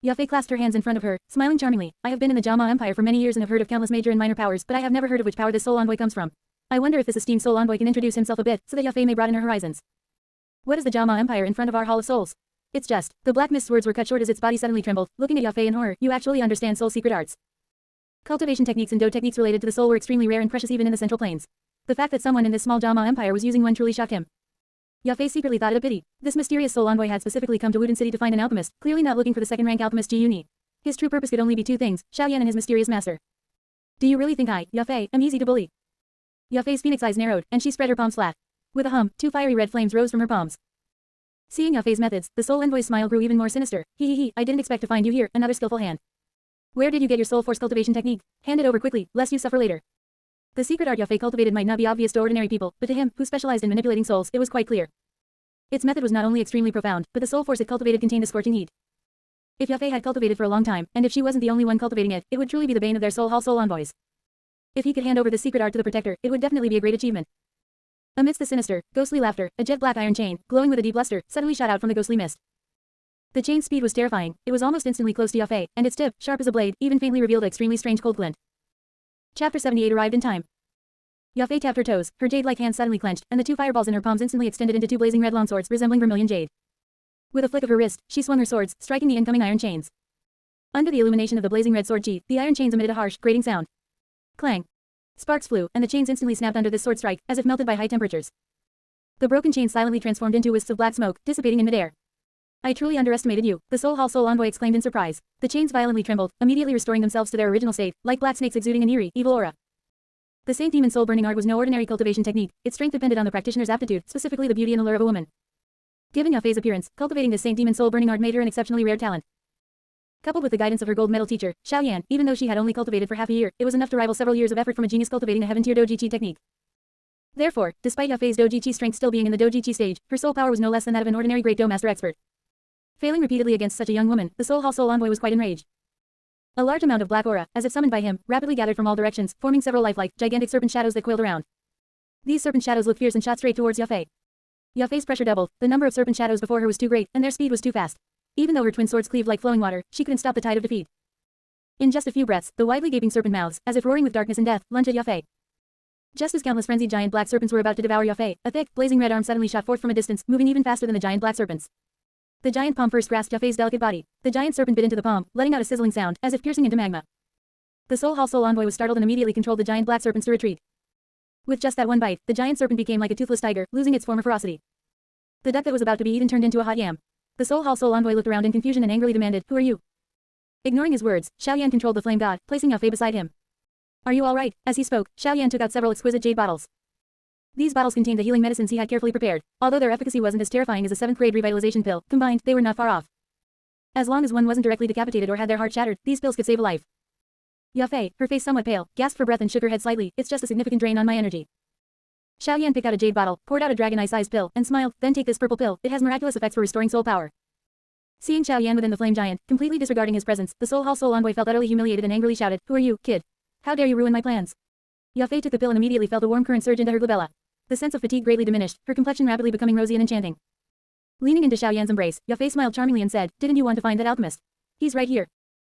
Yao Fei clasped her hands in front of her, smiling charmingly. I have been in the Jama Empire for many years and have heard of countless major and minor powers, but I have never heard of which power this soul envoy comes from. I wonder if this esteemed soul envoy can introduce himself a bit, so that Yao Fei may broaden her horizons. What is the Jama Empire in front of our Hall of Souls? It's just. The black mist's words were cut short as its body suddenly trembled, looking at Yao Fei in horror. You actually understand soul secret arts. Cultivation techniques and dough techniques related to the soul were extremely rare and precious even in the Central Plains. The fact that someone in this small Jama Empire was using one truly shocked him. Yao Fei secretly thought it a pity. This mysterious soul envoy had specifically come to Wudin City to find an alchemist, clearly not looking for the second-rank alchemist Ji Yuni. His true purpose could only be two things, Xiao Yan and his mysterious master. Do you really think I, Yao Fei, am easy to bully? Yao Fei's phoenix eyes narrowed, and she spread her palms flat. With a hum, two fiery red flames rose from her palms. Seeing Yao Fei's methods, the soul envoy's smile grew even more sinister. He, I didn't expect to find you here, another skillful hand. Where did you get your soul force cultivation technique? Hand it over quickly, lest you suffer later. The secret art Yao Fei cultivated might not be obvious to ordinary people, but to him, who specialized in manipulating souls, it was quite clear. Its method was not only extremely profound, but the soul force it cultivated contained a scorching heat. If Yao Fei had cultivated for a long time, and if she wasn't the only one cultivating it, it would truly be the bane of their soul hall soul envoys. If he could hand over the secret art to the protector, it would definitely be a great achievement. Amidst the sinister, ghostly laughter, a jet black iron chain, glowing with a deep luster, suddenly shot out from the ghostly mist. The chain's speed was terrifying, it was almost instantly close to Yao Fei, and its tip, sharp as a blade, even faintly revealed an extremely strange cold glint. Chapter 78 arrived in time. Yao Fei tapped her toes, her jade-like hands suddenly clenched, and the two fireballs in her palms instantly extended into two blazing red longswords resembling vermilion jade. With a flick of her wrist, she swung her swords, striking the incoming iron chains. Under the illumination of the blazing red sword sheath, the iron chains emitted a harsh, grating sound. Clang. Sparks flew, and the chains instantly snapped under this sword strike, as if melted by high temperatures. The broken chains silently transformed into wisps of black smoke, dissipating in midair. I truly underestimated you, the soul hall soul envoy exclaimed in surprise. The chains violently trembled, immediately restoring themselves to their original state, like black snakes exuding an eerie, evil aura. The Saint Demon soul burning art was no ordinary cultivation technique, its strength depended on the practitioner's aptitude, specifically the beauty and allure of a woman. Given Yao Fei's appearance, cultivating the Saint Demon soul burning art made her an exceptionally rare talent. Coupled with the guidance of her gold medal teacher, Xiao Yan, even though she had only cultivated for half a year, it was enough to rival several years of effort from a genius cultivating a heaven-tier Doji-Chi technique. Therefore, despite Yao Fei's Doji-Chi strength still being in the Doji-Chi stage, her soul power was no less than that of an ordinary great dough master expert. Failing repeatedly against such a young woman, the soul hall soul envoy was quite enraged. A large amount of black aura, as if summoned by him, rapidly gathered from all directions, forming several lifelike, gigantic serpent shadows that coiled around. These serpent shadows looked fierce and shot straight towards Yao Fei. Yao Fei's pressure doubled, the number of serpent shadows before her was too great, and their speed was too fast. Even though her twin swords cleaved like flowing water, she couldn't stop the tide of defeat. In just a few breaths, the widely gaping serpent mouths, as if roaring with darkness and death, lunged at Yao Fei. Just as countless frenzied giant black serpents were about to devour Yao Fei, a thick, blazing red arm suddenly shot forth from a distance, moving even faster than the giant black serpents. The giant palm first grasped Yao Fei's delicate body. The giant serpent bit into the palm, letting out a sizzling sound, as if piercing into magma. The soul hall soul envoy was startled and immediately controlled the giant black serpents to retreat. With just that one bite, the giant serpent became like a toothless tiger, losing its former ferocity. The duck that was about to be eaten turned into a hot yam. The soul hall soul envoy looked around in confusion and angrily demanded, "Who are you?" Ignoring his words, Xiao Yan controlled the flame god, placing Yao Fei beside him. "Are you all right?" As he spoke, Xiao Yan took out several exquisite jade bottles. These bottles contained the healing medicines he had carefully prepared. Although their efficacy wasn't as terrifying as a 7th-grade revitalization pill, combined, they were not far off. As long as one wasn't directly decapitated or had their heart shattered, these pills could save a life. Yao Fei, her face somewhat pale, gasped for breath and shook her head slightly. "It's just a significant drain on my energy." Xiao Yan picked out a jade bottle, poured out a dragon eye-sized pill, and smiled. "Then take this purple pill, it has miraculous effects for restoring soul power." Seeing Xiao Yan within the flame giant, completely disregarding his presence, the soul hall soul envoy felt utterly humiliated and angrily shouted, "Who are you, kid? How dare you ruin my plans?" Yao Fei took the pill and immediately felt a warm current surge into her glabella. The sense of fatigue greatly diminished, her complexion rapidly becoming rosy and enchanting. Leaning into Xiao Yan's embrace, Yao Fei smiled charmingly and said, "Didn't you want to find that alchemist? He's right here."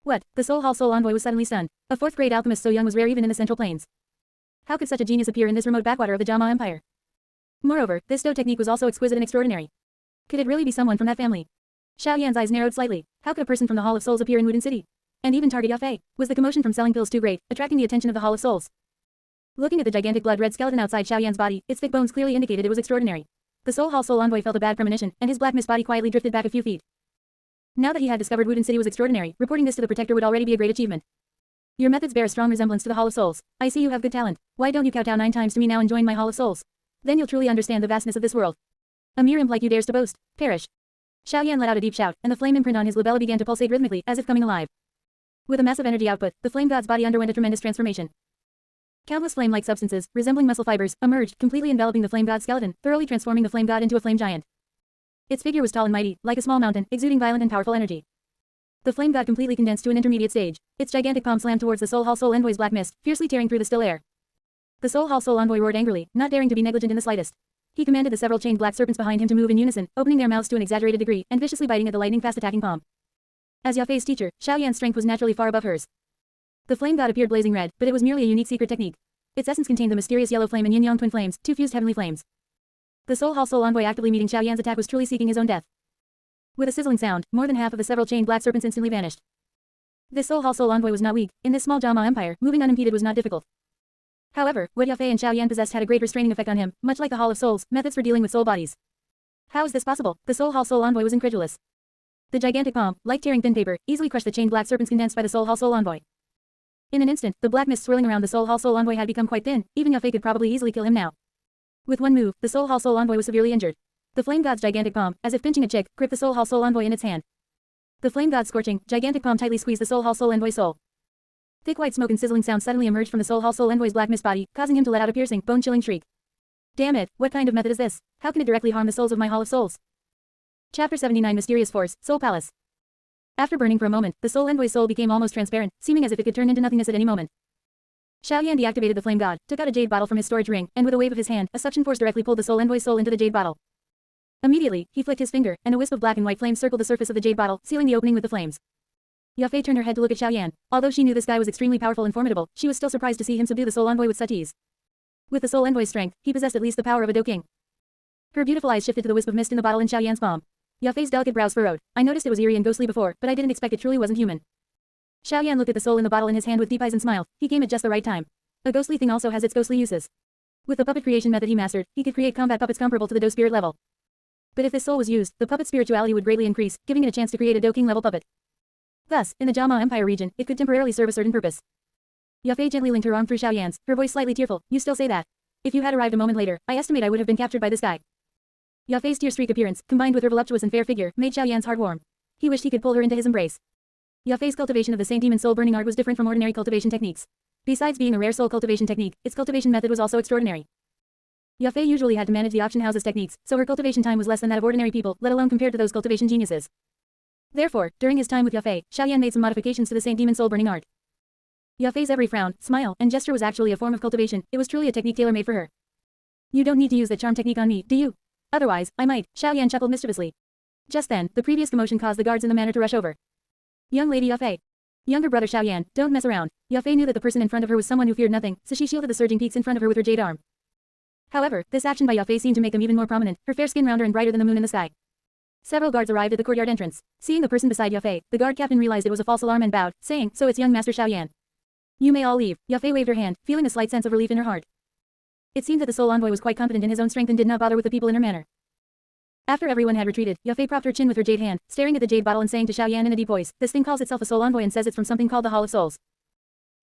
What? The soul hall soul envoy was suddenly stunned. A 4th-grade alchemist so young was rare even in the Central Plains. How could such a genius appear in this remote backwater of the Jama Empire? Moreover, this dough technique was also exquisite and extraordinary. Could it really be someone from that family? Xiao Yan's eyes narrowed slightly. How could a person from the Hall of Souls appear in Wudin City? And even target Yao Fei? Was the commotion from selling pills too great, attracting the attention of the Hall of Souls? Looking at the gigantic blood-red skeleton outside Xiaoyan's body, its thick bones clearly indicated it was extraordinary. The Soul Hall Soul Envoy felt a bad premonition, and his black mist body quietly drifted back a few feet. Now that he had discovered Wudin City was extraordinary, reporting this to the Protector would already be a great achievement. Your methods bear a strong resemblance to the Hall of Souls. I see you have good talent. Why don't you kowtow 9 times to me now and join my Hall of Souls? Then you'll truly understand the vastness of this world. A mere imp like you dares to boast. Perish. Xiaoyan let out a deep shout, and the flame imprint on his labella began to pulsate rhythmically, as if coming alive. With a massive energy output, the flame god's body underwent a tremendous transformation. Countless flame-like substances, resembling muscle fibers, emerged, completely enveloping the flame god's skeleton, thoroughly transforming the flame god into a flame giant. Its figure was tall and mighty, like a small mountain, exuding violent and powerful energy. The flame god completely condensed to an intermediate stage. Its gigantic palm slammed towards the Soul Hall Soul Envoy's black mist, fiercely tearing through the still air. The Soul Hall Soul Envoy roared angrily, not daring to be negligent in the slightest. He commanded the several chained black serpents behind him to move in unison, opening their mouths to an exaggerated degree, and viciously biting at the lightning-fast attacking palm. As Yafei's teacher, Xiaoyan's strength was naturally far above hers. The flame god appeared blazing red, but it was merely a unique secret technique. Its essence contained the mysterious yellow flame and yin-yang twin flames, 2 fused heavenly flames. The Soul Hall Soul Envoy actively meeting Xiaoyan's attack was truly seeking his own death. With a sizzling sound, more than half of the several chained black serpents instantly vanished. This Soul Hall Soul Envoy was not weak. In this small Jama Empire, moving unimpeded was not difficult. However, what Yafei and Xiaoyan possessed had a great restraining effect on him, much like the Hall of Souls, methods for dealing with soul bodies. How is this possible? The Soul Hall Soul Envoy was incredulous. The gigantic palm, like tearing thin paper, easily crushed the chained black serpents condensed by the Soul Hall Soul Envoy. In an instant, the black mist swirling around the Soul Hall Soul Envoy had become quite thin, even Yafei could probably easily kill him now. With one move, the Soul Hall Soul Envoy was severely injured. The flame god's gigantic palm, as if pinching a chick, gripped the Soul Hall Soul Envoy in its hand. The flame god's scorching, gigantic palm tightly squeezed the Soul Hall Soul Envoy's soul. Thick white smoke and sizzling sound suddenly emerged from the Soul Hall Soul Envoy's black mist body, causing him to let out a piercing, bone-chilling shriek. Damn it, what kind of method is this? How can it directly harm the souls of my Hall of Souls? Chapter 79 Mysterious Force, Soul Palace. After burning for a moment, the Soul Envoy's soul became almost transparent, seeming as if it could turn into nothingness at any moment. Xiaoyan deactivated the flame god, took out a jade bottle from his storage ring, and with a wave of his hand, a suction force directly pulled the Soul Envoy's soul into the jade bottle. Immediately, he flicked his finger, and a wisp of black and white flames circled the surface of the jade bottle, sealing the opening with the flames. Yafei turned her head to look at Xiaoyan. Although she knew this guy was extremely powerful and formidable, she was still surprised to see him subdue the Soul Envoy with such ease. With the Soul Envoy's strength, he possessed at least the power of a Do King. Her beautiful eyes shifted to the wisp of mist in the bottle in Xiaoyan's palm. Yafei's delicate brows furrowed. I noticed it was eerie and ghostly before, but I didn't expect it truly wasn't human. Xiaoyan looked at the soul in the bottle in his hand with deep eyes and smiled. He came at just the right time. A ghostly thing also has its ghostly uses. With the puppet creation method he mastered, he could create combat puppets comparable to the Do spirit level. But if this soul was used, the puppet's spirituality would greatly increase, giving it a chance to create a Do King level puppet. Thus, in the Jama Empire region, it could temporarily serve a certain purpose. Yafei gently linked her arm through Xiaoyan's, her voice slightly tearful. You still say that? If you had arrived a moment later, I estimate I would have been captured by this guy. Yafei's tear-streak appearance, combined with her voluptuous and fair figure, made Xiaoyan's heart warm. He wished he could pull her into his embrace. Yafei's cultivation of the Saint Demon Soul Burning Art was different from ordinary cultivation techniques. Besides being a rare soul cultivation technique, its cultivation method was also extraordinary. Yafei usually had to manage the auction house's techniques, so her cultivation time was less than that of ordinary people, let alone compared to those cultivation geniuses. Therefore, during his time with Yafei, Xiaoyan made some modifications to the Saint Demon Soul Burning Art. Yafei's every frown, smile, and gesture was actually a form of cultivation. It was truly a technique tailor-made for her. You don't need to use that charm technique on me, do you? Otherwise, I might. Xiaoyan chuckled mischievously. Just then, the previous commotion caused the guards in the manor to rush over. Young lady Yafei. Younger brother Xiaoyan, don't mess around. Yafei knew that the person in front of her was someone who feared nothing, so she shielded the surging peaks in front of her with her jade arm. However, this action by Yafei seemed to make them even more prominent, her fair skin rounder and brighter than the moon in the sky. Several guards arrived at the courtyard entrance. Seeing the person beside Yafei, the guard captain realized it was a false alarm and bowed, saying, so it's young Master Xiaoyan. You may all leave. Yafei waved her hand, feeling a slight sense of relief in her heart. It seemed that the soul envoy was quite confident in his own strength and did not bother with the people in her manor. After everyone had retreated, Yafei propped her chin with her jade hand, staring at the jade bottle and saying to Xiaoyan in a deep voice, this thing calls itself a soul envoy and says it's from something called the Hall of Souls.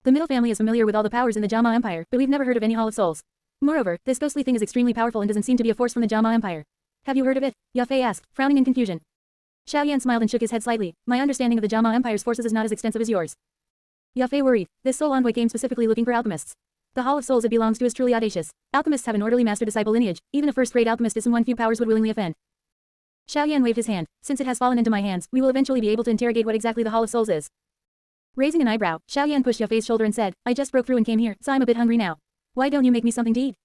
The middle family is familiar with all the powers in the Jama Empire, but we've never heard of any Hall of Souls. Moreover, this ghostly thing is extremely powerful and doesn't seem to be a force from the Jama Empire. Have you heard of it? Yafei asked, frowning in confusion. Xiaoyan smiled and shook his head slightly. My understanding of the Jama Empire's forces is not as extensive as yours. Yafei worried. This soul envoy came specifically looking for alchemists. The Hall of Souls it belongs to is truly audacious. Alchemists have an orderly master-disciple lineage. Even a first-rate alchemist is someone few powers would willingly offend. Xiaoyan waved his hand. Since it has fallen into my hands, we will eventually be able to interrogate what exactly the Hall of Souls is. Raising an eyebrow, Xiaoyan pushed Yafei's shoulder and said, I just broke through and came here, so I'm a bit hungry now. Why don't you make me something to eat?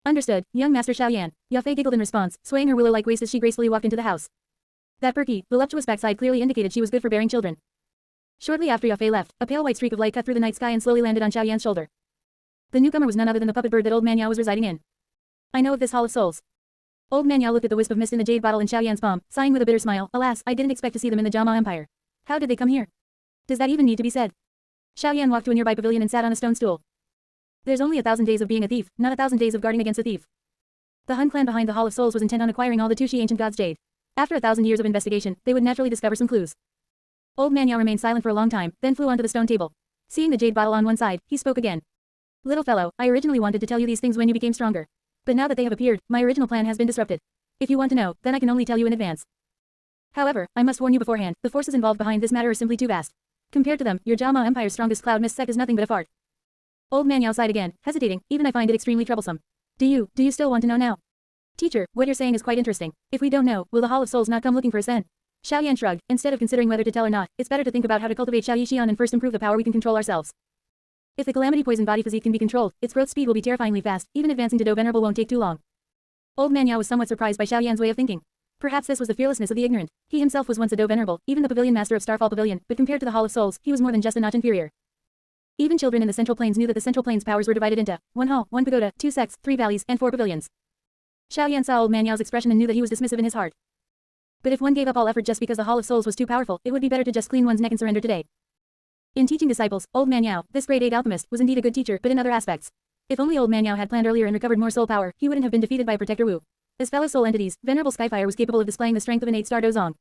Understood, young Master Xiaoyan. Yafei giggled in response, swaying her willow-like waist as she gracefully walked into the house. That perky, voluptuous backside clearly indicated she was good for bearing children. Shortly after Yafei left, a pale white streak of light cut through the night sky and slowly landed on Xiaoyan's shoulder. The newcomer was none other than the puppet bird that old man Yao was residing in. I know of this Hall of Souls. Old man Yao looked at the wisp of mist in the jade bottle in Xiaoyan's palm, sighing with a bitter smile. Alas, I didn't expect to see them in the Jama Empire. How did they come here? Does that even need to be said? Xiaoyan walked to a nearby pavilion and sat on a stone stool. There's only 1,000 days of being a thief, not 1,000 days of guarding against a thief. The Hun clan behind the Hall of Souls was intent on acquiring all the Tushi ancient gods' jade. After 1,000 years of investigation, they would naturally discover some clues. Old man Yao remained silent for a long time, then flew onto the stone table. Seeing the jade bottle on one side, he spoke again. Little fellow, I originally wanted to tell you these things when you became stronger. But now that they have appeared, my original plan has been disrupted. If you want to know, then I can only tell you in advance. However, I must warn you beforehand, the forces involved behind this matter are simply too vast. Compared to them, your Jama Empire's strongest cloud mist sect is nothing but a fart. Old man Yao sighed again, hesitating, even I find it extremely troublesome. Do you still want to know now? Teacher, what you're saying is quite interesting. If we don't know, will the Hall of Souls not come looking for us then? Xiaoyan shrugged, instead of considering whether to tell or not, it's better to think about how to cultivate Xiaoyixian and first improve the power we can control ourselves. If the calamity poison body physique can be controlled, its growth speed will be terrifyingly fast, even advancing to Do Venerable won't take too long. Old man Yao was somewhat surprised by Xiaoyan's way of thinking. Perhaps this was the fearlessness of the ignorant. He himself was once a Do Venerable, even the pavilion master of Starfall Pavilion, but compared to the Hall of Souls, he was more than just a notch inferior. Even children in the Central Plains knew that the Central Plains powers were divided into 1 hall, 1 pagoda, 2 sects, 3 valleys, and 4 pavilions. Xiaoyan saw old man Yao's expression and knew that he was dismissive in his heart. But if one gave up all effort just because the Hall of Souls was too powerful, it would be better to just clean one's neck and surrender today. In teaching disciples, old man Yao, this grade 8 alchemist, was indeed a good teacher, but in other aspects. If only old man Yao had planned earlier and recovered more soul power, he wouldn't have been defeated by Protector Wu. As fellow soul entities, Venerable Skyfire was capable of displaying the strength of an 8-star Dozong.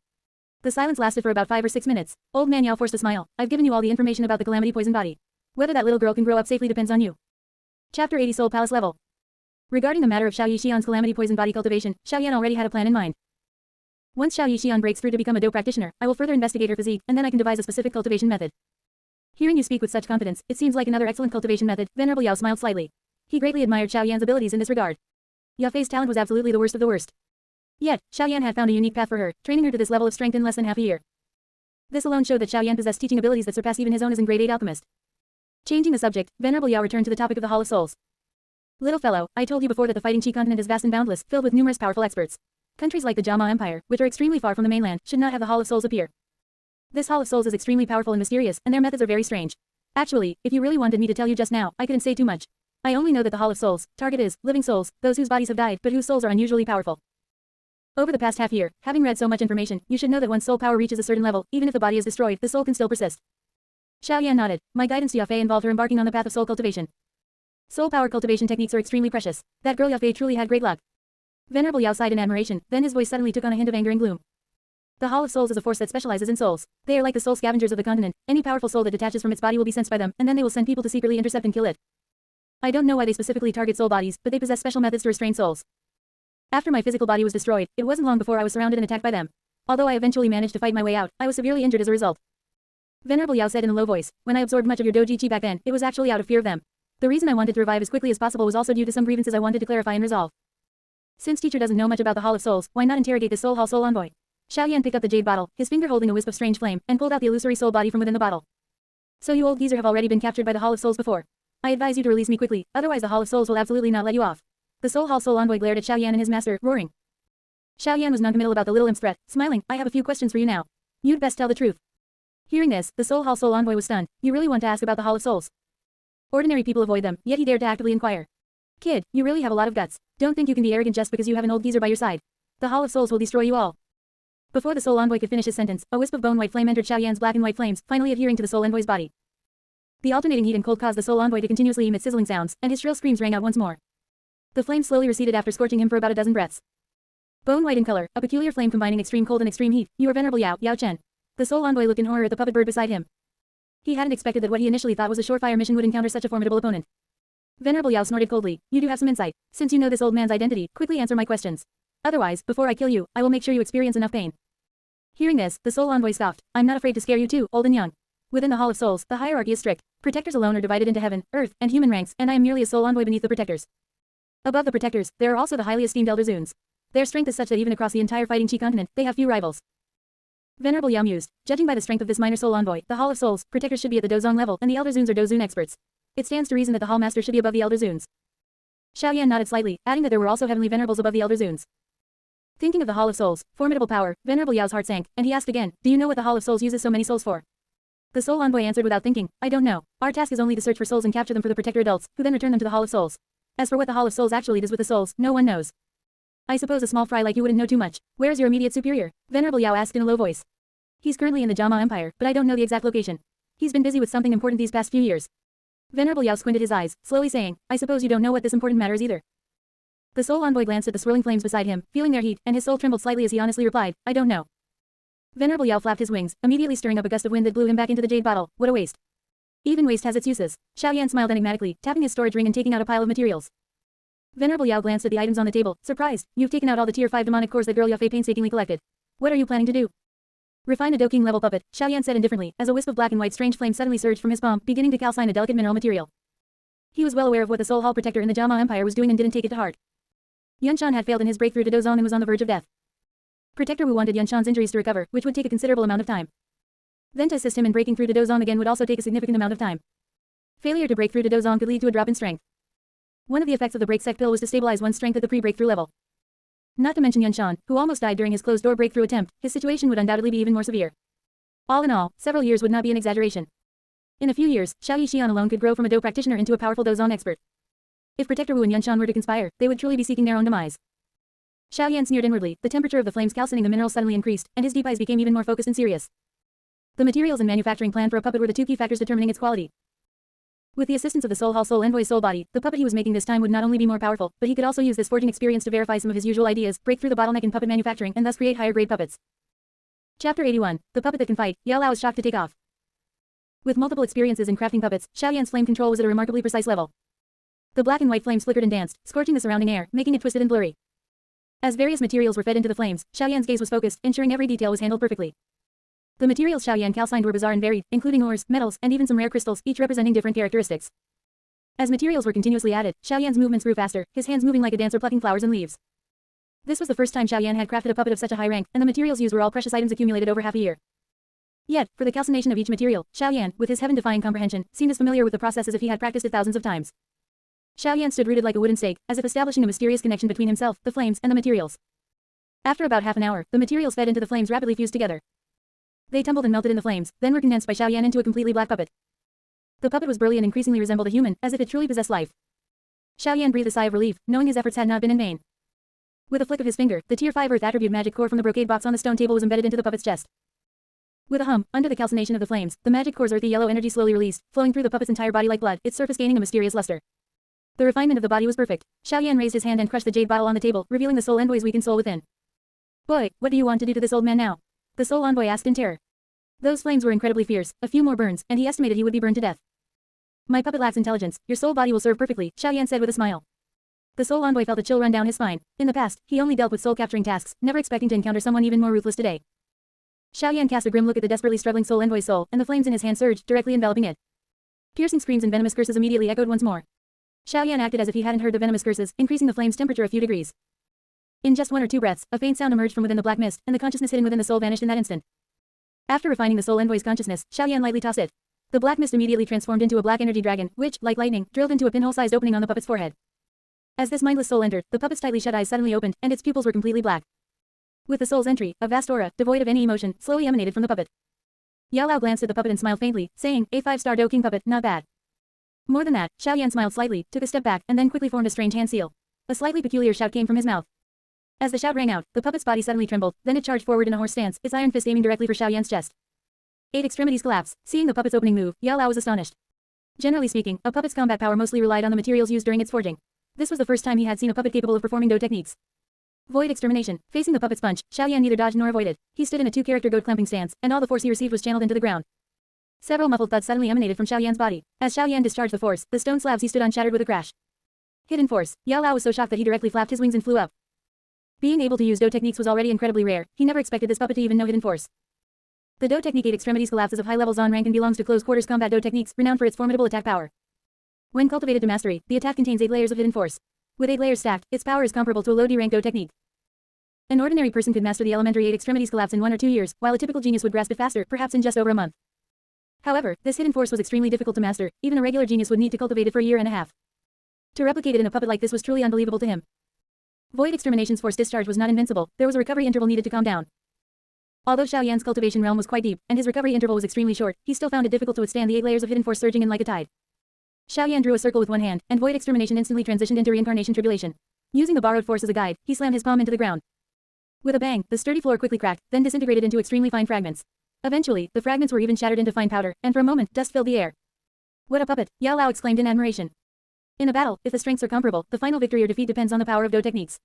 The silence lasted for about 5 or 6 minutes. Old man Yao forced a smile. I've given you all the information about the calamity poison body. Whether that little girl can grow up safely depends on you. Chapter 80 Soul Palace Level. Regarding the matter of Xiao Yixian's calamity poison body cultivation, Xiaoyan already had a plan in mind. Once Xiao Yixian breaks through to become a Do practitioner, I will further investigate her physique, and then I can devise a specific cultivation method. Hearing you speak with such confidence, it seems like another excellent cultivation method. Venerable Yao smiled slightly. He greatly admired Xiaoyan's abilities in this regard. Yao Fei's talent was absolutely the worst of the worst. Yet, Xiaoyan had found a unique path for her, training her to this level of strength in less than half a year. This alone showed that Xiaoyan possessed teaching abilities that surpassed even his own as a grade 8 alchemist. Changing the subject, Venerable Yao returned to the topic of the Hall of Souls. Little fellow, I told you before that the fighting Qi continent is vast and boundless, filled with numerous powerful experts. Countries like the Jama Empire, which are extremely far from the mainland, should not have the Hall of Souls appear. This Hall of Souls is extremely powerful and mysterious, and their methods are very strange. Actually, if you really wanted me to tell you just now, I couldn't say too much. I only know that the Hall of Souls, target is, living souls, those whose bodies have died, but whose souls are unusually powerful. Over the past half year, having read so much information, you should know that once soul power reaches a certain level, even if the body is destroyed, the soul can still persist. Xiaoyan nodded. My guidance to Yao Fei involved her embarking on the path of soul cultivation. Soul power cultivation techniques are extremely precious. That girl Yao Fei truly had great luck. Venerable Yao sighed in admiration, then his voice suddenly took on a hint of anger and gloom. The Hall of Souls is a force that specializes in souls. They are like the soul scavengers of the continent. Any powerful soul that detaches from its body will be sensed by them, and then they will send people to secretly intercept and kill it. I don't know why they specifically target soul bodies, but they possess special methods to restrain souls. After my physical body was destroyed, it wasn't long before I was surrounded and attacked by them. Although I eventually managed to fight my way out, I was severely injured as a result. Venerable Yao said in a low voice, when I absorbed much of your doji chi back then, it was actually out of fear of them. The reason I wanted to revive as quickly as possible was also due to some grievances I wanted to clarify and resolve. Since teacher doesn't know much about the Hall of Souls, why not interrogate this Soul Hall Soul Envoy? Xiaoyan picked up the jade bottle, his finger holding a wisp of strange flame, and pulled out the illusory soul body from within the bottle. So you old geezer have already been captured by the Hall of Souls before. I advise you to release me quickly, otherwise the Hall of Souls will absolutely not let you off. The Soul Hall Soul Envoy glared at Xiaoyan and his master, roaring. Xiaoyan was noncommittal about the little imp's threat, smiling. I have a few questions for you now. You'd best tell the truth. Hearing this, the Soul Hall Soul Envoy was stunned. You really want to ask about the Hall of Souls? Ordinary people avoid them, yet he dared to actively inquire. Kid, you really have a lot of guts. Don't think you can be arrogant just because you have an old geezer by your side. The Hall of Souls will destroy you all. Before the Soul Envoy could finish his sentence, a wisp of bone-white flame entered Xiaoyan's black and white flames, finally adhering to the Soul Envoy's body. The alternating heat and cold caused the Soul Envoy to continuously emit sizzling sounds, and his shrill screams rang out once more. The flame slowly receded after scorching him for about a dozen breaths. Bone-white in color, a peculiar flame combining extreme cold and extreme heat. You are Venerable Yao, Yao Chen. The Soul Envoy looked in horror at the puppet bird beside him. He hadn't expected that what he initially thought was a surefire mission would encounter such a formidable opponent. Venerable Yao snorted coldly. You do have some insight. Since you know this old man's identity, quickly answer my questions. Otherwise, before I kill you, I will make sure you experience enough pain. Hearing this, the Soul Envoy scoffed. I'm not afraid to scare you too, old and young. Within the Hall of Souls, the hierarchy is strict. Protectors alone are divided into heaven, earth, and human ranks, and I am merely a Soul Envoy beneath the Protectors. Above the Protectors, there are also the highly esteemed Elder Zuns. Their strength is such that even across the entire fighting Qi continent, they have few rivals. Venerable Yao mused. Judging by the strength of this minor Soul Envoy, the Hall of Souls, Protectors should be at the Dozong level, and the Elder Zuns are Dozun experts. It stands to reason that the Hall Master should be above the Elder Zuns. Xiaoyan nodded slightly, adding that there were also heavenly venerables above the Elder Zuns. Thinking of the Hall of Souls, formidable power, Venerable Yao's heart sank, and he asked again, do you know what the Hall of Souls uses so many souls for? The Soul Envoy answered without thinking, I don't know. Our task is only to search for souls and capture them for the Protector adults, who then return them to the Hall of Souls. As for what the Hall of Souls actually does with the souls, no one knows. I suppose a small fry like you wouldn't know too much. Where is your immediate superior? Venerable Yao asked in a low voice. He's currently in the Jama Empire, but I don't know the exact location. He's been busy with something important these past few years. Venerable Yao squinted his eyes, slowly saying, I suppose you don't know what this important matter is either. The soul envoy glanced at the swirling flames beside him, feeling their heat, and his soul trembled slightly as he honestly replied, I don't know. Venerable Yao flapped his wings, immediately stirring up a gust of wind that blew him back into the jade bottle. What a waste. Even waste has its uses. Xiaoyan smiled enigmatically, tapping his storage ring and taking out a pile of materials. Venerable Yao glanced at the items on the table, surprised. You've taken out all the tier 5 demonic cores that girl Yafei painstakingly collected. What are you planning to do? Refine a Do King level puppet, Xiaoyan said indifferently, as a wisp of black and white strange flame suddenly surged from his palm, beginning to calcine a delicate mineral material. He was well aware of what the Soul Hall Protector in the Jiama Empire was doing and didn't take it to heart. Yunshan had failed in his breakthrough to Dozong and was on the verge of death. Protector Wu wanted Yunshan's injuries to recover, which would take a considerable amount of time. Then to assist him in breaking through to Dozong again would also take a significant amount of time. Failure to break through to Dozong could lead to a drop in strength. One of the effects of the break sec pill was to stabilize one's strength at the pre-breakthrough level. Not to mention Yunshan, who almost died during his closed-door breakthrough attempt, his situation would undoubtedly be even more severe. All in all, several years would not be an exaggeration. In a few years, Xiao Yixian alone could grow from a Do practitioner into a powerful Dozong expert. If Protector Wu and Yunshan were to conspire, they would truly be seeking their own demise. Xiaoyan sneered inwardly, the temperature of the flames calcining the mineral suddenly increased, and his deep eyes became even more focused and serious. The materials and manufacturing plan for a puppet were the two key factors determining its quality. With the assistance of the Soul Hall Soul Envoy's soul body, the puppet he was making this time would not only be more powerful, but he could also use this forging experience to verify some of his usual ideas, break through the bottleneck in puppet manufacturing, and thus create higher-grade puppets. Chapter 81, The Puppet That Can Fight. Yao Lao was shocked to take off. With multiple experiences in crafting puppets, Xiaoyan's flame control was at a remarkably precise level. The black and white flames flickered and danced, scorching the surrounding air, making it twisted and blurry. As various materials were fed into the flames, Xiaoyan's gaze was focused, ensuring every detail was handled perfectly. The materials Xiaoyan calcined were bizarre and varied, including ores, metals, and even some rare crystals, each representing different characteristics. As materials were continuously added, Xiaoyan's movements grew faster, his hands moving like a dancer plucking flowers and leaves. This was the first time Xiaoyan had crafted a puppet of such a high rank, and the materials used were all precious items accumulated over half a year. Yet, for the calcination of each material, Xiaoyan, with his heaven-defying comprehension, seemed as familiar with the process as if he had practiced it thousands of times. Xiaoyan stood rooted like a wooden stake, as if establishing a mysterious connection between himself, the flames, and the materials. After about half an hour, the materials fed into the flames rapidly fused together. They tumbled and melted in the flames, then were condensed by Xiaoyan into a completely black puppet. The puppet was burly and increasingly resembled a human, as if it truly possessed life. Xiaoyan breathed a sigh of relief, knowing his efforts had not been in vain. With a flick of his finger, the Tier 5 Earth attribute magic core from the brocade box on the stone table was embedded into the puppet's chest. With a hum, under the calcination of the flames, the magic core's earthy yellow energy slowly released, flowing through the puppet's entire body like blood, its surface gaining a mysterious luster. The refinement of the body was perfect. Xiaoyan raised his hand and crushed the jade bottle on the table, revealing the soul envoy's weakened soul within. Boy, what do you want to do to this old man now? The soul envoy asked in terror. Those flames were incredibly fierce, a few more burns, and he estimated he would be burned to death. My puppet lacks intelligence, your soul body will serve perfectly, Xiaoyan said with a smile. The soul envoy felt a chill run down his spine. In the past, he only dealt with soul-capturing tasks, never expecting to encounter someone even more ruthless today. Xiaoyan cast a grim look at the desperately struggling soul envoy's soul, and the flames in his hand surged, directly enveloping it. Piercing screams and venomous curses immediately echoed once more. Xiaoyan acted as if he hadn't heard the venomous curses, increasing the flame's temperature a few degrees. In just 1 or 2 breaths, a faint sound emerged from within the black mist, and the consciousness hidden within the soul vanished in that instant. After refining the soul envoy's consciousness, Xiaoyan lightly tossed it. The black mist immediately transformed into a black energy dragon, which, like lightning, drilled into a pinhole-sized opening on the puppet's forehead. As this mindless soul entered, the puppet's tightly shut eyes suddenly opened, and its pupils were completely black. With the soul's entry, a vast aura, devoid of any emotion, slowly emanated from the puppet. Yao Lao glanced at the puppet and smiled faintly, saying, a 5-star Do King puppet, not bad. More than that, Xiaoyan smiled slightly, took a step back, and then quickly formed a strange hand seal. A slightly peculiar shout came from his mouth. As the shout rang out, the puppet's body suddenly trembled, then it charged forward in a horse stance, its iron fist aiming directly for Xiaoyan's chest. 8 extremities collapse. Seeing the puppet's opening move, Yao Lao was astonished. Generally speaking, a puppet's combat power mostly relied on the materials used during its forging. This was the first time he had seen a puppet capable of performing Do techniques. Void extermination. Facing the puppet's punch, Xiaoyan neither dodged nor avoided. He stood in a 2-character goat clamping stance, and all the force he received was channeled into the ground. Several muffled thuds suddenly emanated from Xiaoyan's body. As Xiaoyan discharged the force, the stone slabs he stood on shattered with a crash. Hidden force. Yao Lao was so shocked that he directly flapped his wings and flew up. Being able to use Do techniques was already incredibly rare. He never expected this puppet to even know hidden force. The Do technique 8 extremities collapse is of high level Zon rank and belongs to close quarters combat Do techniques, renowned for its formidable attack power. When cultivated to mastery, the attack contains 8 layers of hidden force. With 8 layers stacked, its power is comparable to a low D rank Do technique. An ordinary person could master the elementary 8 extremities collapse in 1 or 2 years, while a typical genius would grasp it faster, perhaps in just over a month. However, this hidden force was extremely difficult to master. Even a regular genius would need to cultivate it for a year and a half. To replicate it in a puppet like this was truly unbelievable to him. Void extermination's force discharge was not invincible. There was a recovery interval needed to calm down. Although Xiaoyan's cultivation realm was quite deep, and his recovery interval was extremely short, he still found it difficult to withstand the 8 layers of hidden force surging in like a tide. Xiaoyan drew a circle with one hand, and void extermination instantly transitioned into reincarnation tribulation. Using the borrowed force as a guide, he slammed his palm into the ground. With a bang, the sturdy floor quickly cracked, then disintegrated into extremely fine fragments. Eventually, the fragments were even shattered into fine powder, and for a moment, dust filled the air. What a puppet, Yao Lao exclaimed in admiration. In a battle, if the strengths are comparable, the final victory or defeat depends on the power of Do techniques.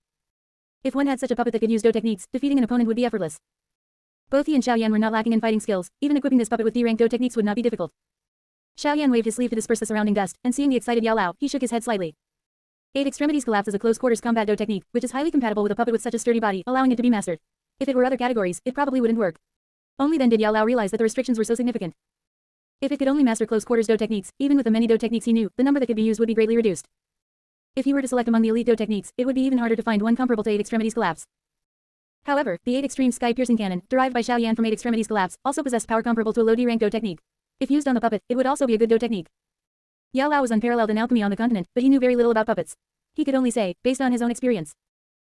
If one had such a puppet that could use Do techniques, defeating an opponent would be effortless. Both he and Xiaoyan were not lacking in fighting skills, even equipping this puppet with D-rank Do techniques would not be difficult. Xiaoyan waved his sleeve to disperse the surrounding dust, and seeing the excited Yao Lao, he shook his head slightly. 8 Extremities Collapse is a close-quarters combat Do technique, which is highly compatible with a puppet with such a sturdy body, allowing it to be mastered. If it were other categories, it probably wouldn't work. Only then did Yao Lao realize that the restrictions were so significant. If it could only master close-quarters Do techniques, even with the many Do techniques he knew, the number that could be used would be greatly reduced. If he were to select among the elite Do techniques, it would be even harder to find one comparable to 8 Extremities Collapse. However, the 8 Extreme Sky-Piercing Cannon, derived by Xiaoyan from 8 Extremities Collapse, also possessed power comparable to a low D-rank Do technique. If used on the puppet, it would also be a good Do technique. Yao Lao was unparalleled in alchemy on the continent, but he knew very little about puppets. He could only say, based on his own experience.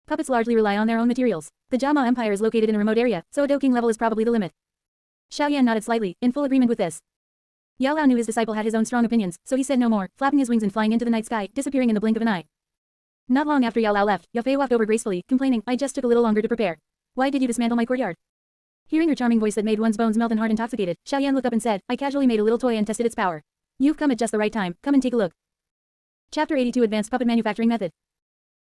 Puppets largely rely on their own materials. The Jama Empire is located in a remote area, so a Do King level is probably the limit. Xiaoyan nodded slightly, in full agreement with this. Yao Lao knew his disciple had his own strong opinions, so he said no more, flapping his wings and flying into the night sky, disappearing in the blink of an eye. Not long after Yao Lao left, Yao Fei walked over gracefully, complaining, I just took a little longer to prepare. Why did you dismantle my courtyard? Hearing her charming voice that made one's bones melt and heart intoxicated, Xiaoyan looked up and said, I casually made a little toy and tested its power. You've come at just the right time, come and take a look. Chapter 82 Advanced Puppet Manufacturing Method.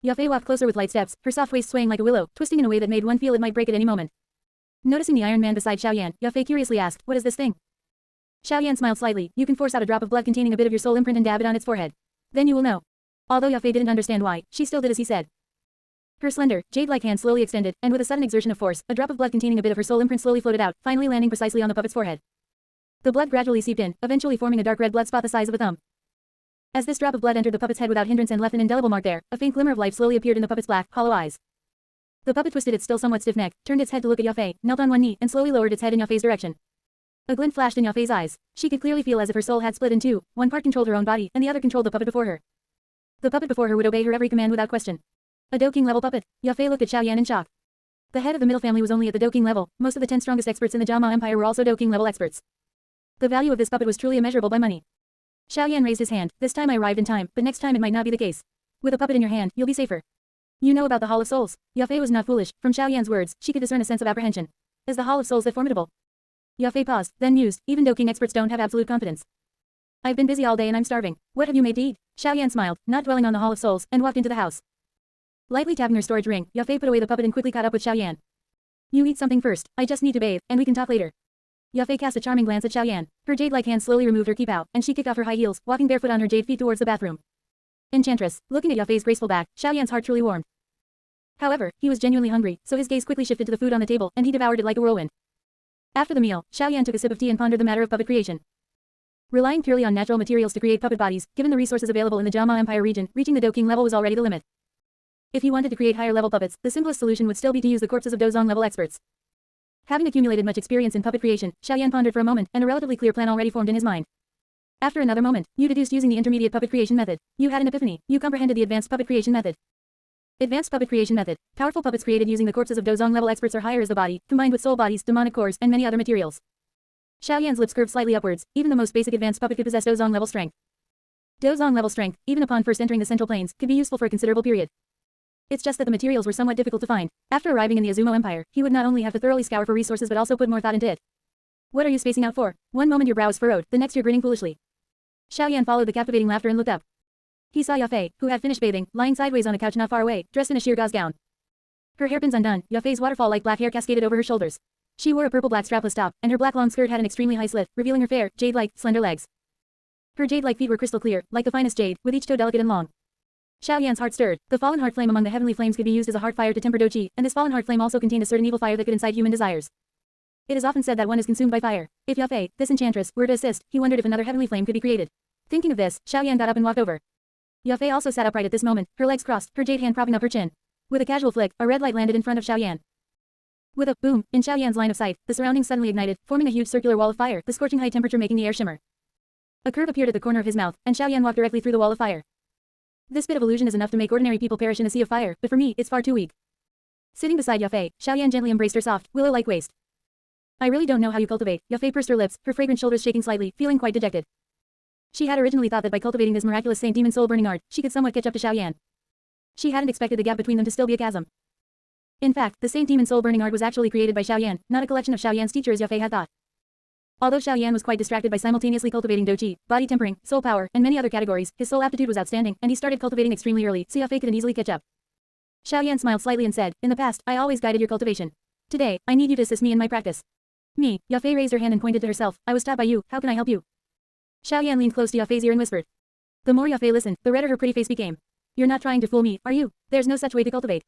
Yao Fei walked closer with light steps, her soft waist swaying like a willow, twisting in a way that made one feel it might break at any moment. Noticing the Iron Man beside Xiaoyan, Yao Fei curiously asked, what is this thing? Xiaoyan smiled slightly, you can force out a drop of blood containing a bit of your soul imprint and dab it on its forehead. Then you will know. Although Yao Fei didn't understand why, she still did as he said. Her slender, jade-like hand slowly extended, and with a sudden exertion of force, a drop of blood containing a bit of her soul imprint slowly floated out, finally landing precisely on the puppet's forehead. The blood gradually seeped in, eventually forming a dark red blood spot the size of a thumb. As this drop of blood entered the puppet's head without hindrance and left an indelible mark there, a faint glimmer of life slowly appeared in the puppet's black, hollow eyes. The puppet twisted its still somewhat stiff neck, turned its head to look at Yao Fei, knelt on one knee, and slowly lowered its head in Yao Fei's direction. A glint flashed in Yao Fei's eyes. She could clearly feel as if her soul had split in two, one part controlled her own body, and the other controlled the puppet before her. The puppet before her would obey her every command without question. A Do King level puppet. Yao Fei looked at Xiaoyan in shock. The head of the middle family was only at the Do King level, most of the 10 strongest experts in the Jama Empire were also Do King level experts. The value of this puppet was truly immeasurable by money. Xiaoyan raised his hand, this time I arrived in time, but next time it might not be the case. With a puppet in your hand, you'll be safer. You know about the Hall of Souls. Yao Fei was not foolish, from Xiaoyan's words, she could discern a sense of apprehension. Is the Hall of Souls that formidable? Yao Fei paused, then mused, even Do King experts don't have absolute confidence. I've been busy all day and I'm starving. What have you made to eat? Xiaoyan smiled, not dwelling on the Hall of Souls, and walked into the house. Lightly tapping her storage ring, Yao Fei put away the puppet and quickly caught up with Xiaoyan. You eat something first, I just need to bathe, and we can talk later. Yao Fei cast a charming glance at Xiaoyan. Her jade-like hand slowly removed her keepao, and she kicked off her high heels, walking barefoot on her jade feet towards the bathroom. Enchantress, looking at Yao Fei's graceful back, Xiaoyan's heart truly warmed. However, he was genuinely hungry, so his gaze quickly shifted to the food on the table, and he devoured it like a whirlwind. After the meal, Xiaoyan took a sip of tea and pondered the matter of puppet creation. Relying purely on natural materials to create puppet bodies, given the resources available in the Jama Empire region, reaching the Do King level was already the limit. If he wanted to create higher-level puppets, the simplest solution would still be to use the corpses of Dozong-level experts. Having accumulated much experience in puppet creation, Xiaoyan pondered for a moment, and a relatively clear plan already formed in his mind. After another moment, you deduced using the intermediate puppet creation method. You had an epiphany. You comprehended the advanced puppet creation method. Advanced puppet creation method. Powerful puppets created using the corpses of Dozong-level experts or higher as the body, combined with soul bodies, demonic cores, and many other materials. Xiaoyan's lips curved slightly upwards. Even the most basic advanced puppet could possess Dozong-level strength. Dozong-level strength, even upon first entering the central plains, could be useful for a considerable period. It's just that the materials were somewhat difficult to find. After arriving in the Azumo Empire, he would not only have to thoroughly scour for resources but also put more thought into it. What are you spacing out for? One moment your brow is furrowed, the next you're grinning foolishly. Xiaoyan followed the captivating laughter and looked up. He saw Yao Fei, who had finished bathing, lying sideways on a couch not far away, dressed in a sheer gauze gown. Her hairpins undone, Yao Fei's waterfall-like black hair cascaded over her shoulders. She wore a purple-black strapless top, and her black long skirt had an extremely high slit, revealing her fair, jade-like, slender legs. Her jade-like feet were crystal clear, like the finest jade, with each toe delicate and long. Xiaoyan's heart stirred. The fallen heart flame among the heavenly flames could be used as a heart fire to temper Do Qi, and this fallen heart flame also contained a certain evil fire that could incite human desires. It is often said that one is consumed by fire. If Yao Fei, this enchantress, were to assist, he wondered if another heavenly flame could be created. Thinking of this, Xiaoyan got up and walked over. Yao Fei also sat upright at this moment, her legs crossed, her jade hand propping up her chin. With a casual flick, a red light landed in front of Xiaoyan. With a boom, in Xiaoyan's line of sight, the surroundings suddenly ignited, forming a huge circular wall of fire, the scorching high temperature making the air shimmer. A curve appeared at the corner of his mouth, and Xiaoyan walked directly through the wall of fire. This bit of illusion is enough to make ordinary people perish in a sea of fire, but for me, it's far too weak. Sitting beside Yao Fei, Xiaoyan gently embraced her soft, willow-like waist. I really don't know how you cultivate. Yao Fei pursed her lips, her fragrant shoulders shaking slightly, feeling quite dejected. She had originally thought that by cultivating this miraculous saint demon soul burning art, she could somewhat catch up to Xiaoyan. She hadn't expected the gap between them to still be a chasm. In fact, the saint demon soul burning art was actually created by Xiaoyan, not a collection of Xiaoyan's teachers as Yao Fei had thought. Although Xiao Yan was quite distracted by simultaneously cultivating Douqi, body tempering, soul power, and many other categories, his soul aptitude was outstanding, and he started cultivating extremely early, so Yao Fei couldn't easily catch up. Xiao Yan smiled slightly and said, "In the past, I always guided your cultivation. Today, I need you to assist me in my practice." "Me?" Yao Fei raised her hand and pointed to herself. "I was taught by you, how can I help you?" Xiao Yan leaned close to Yao Fei's ear and whispered. The more Yao Fei listened, the redder her pretty face became. "You're not trying to fool me, are you? There's no such way to cultivate.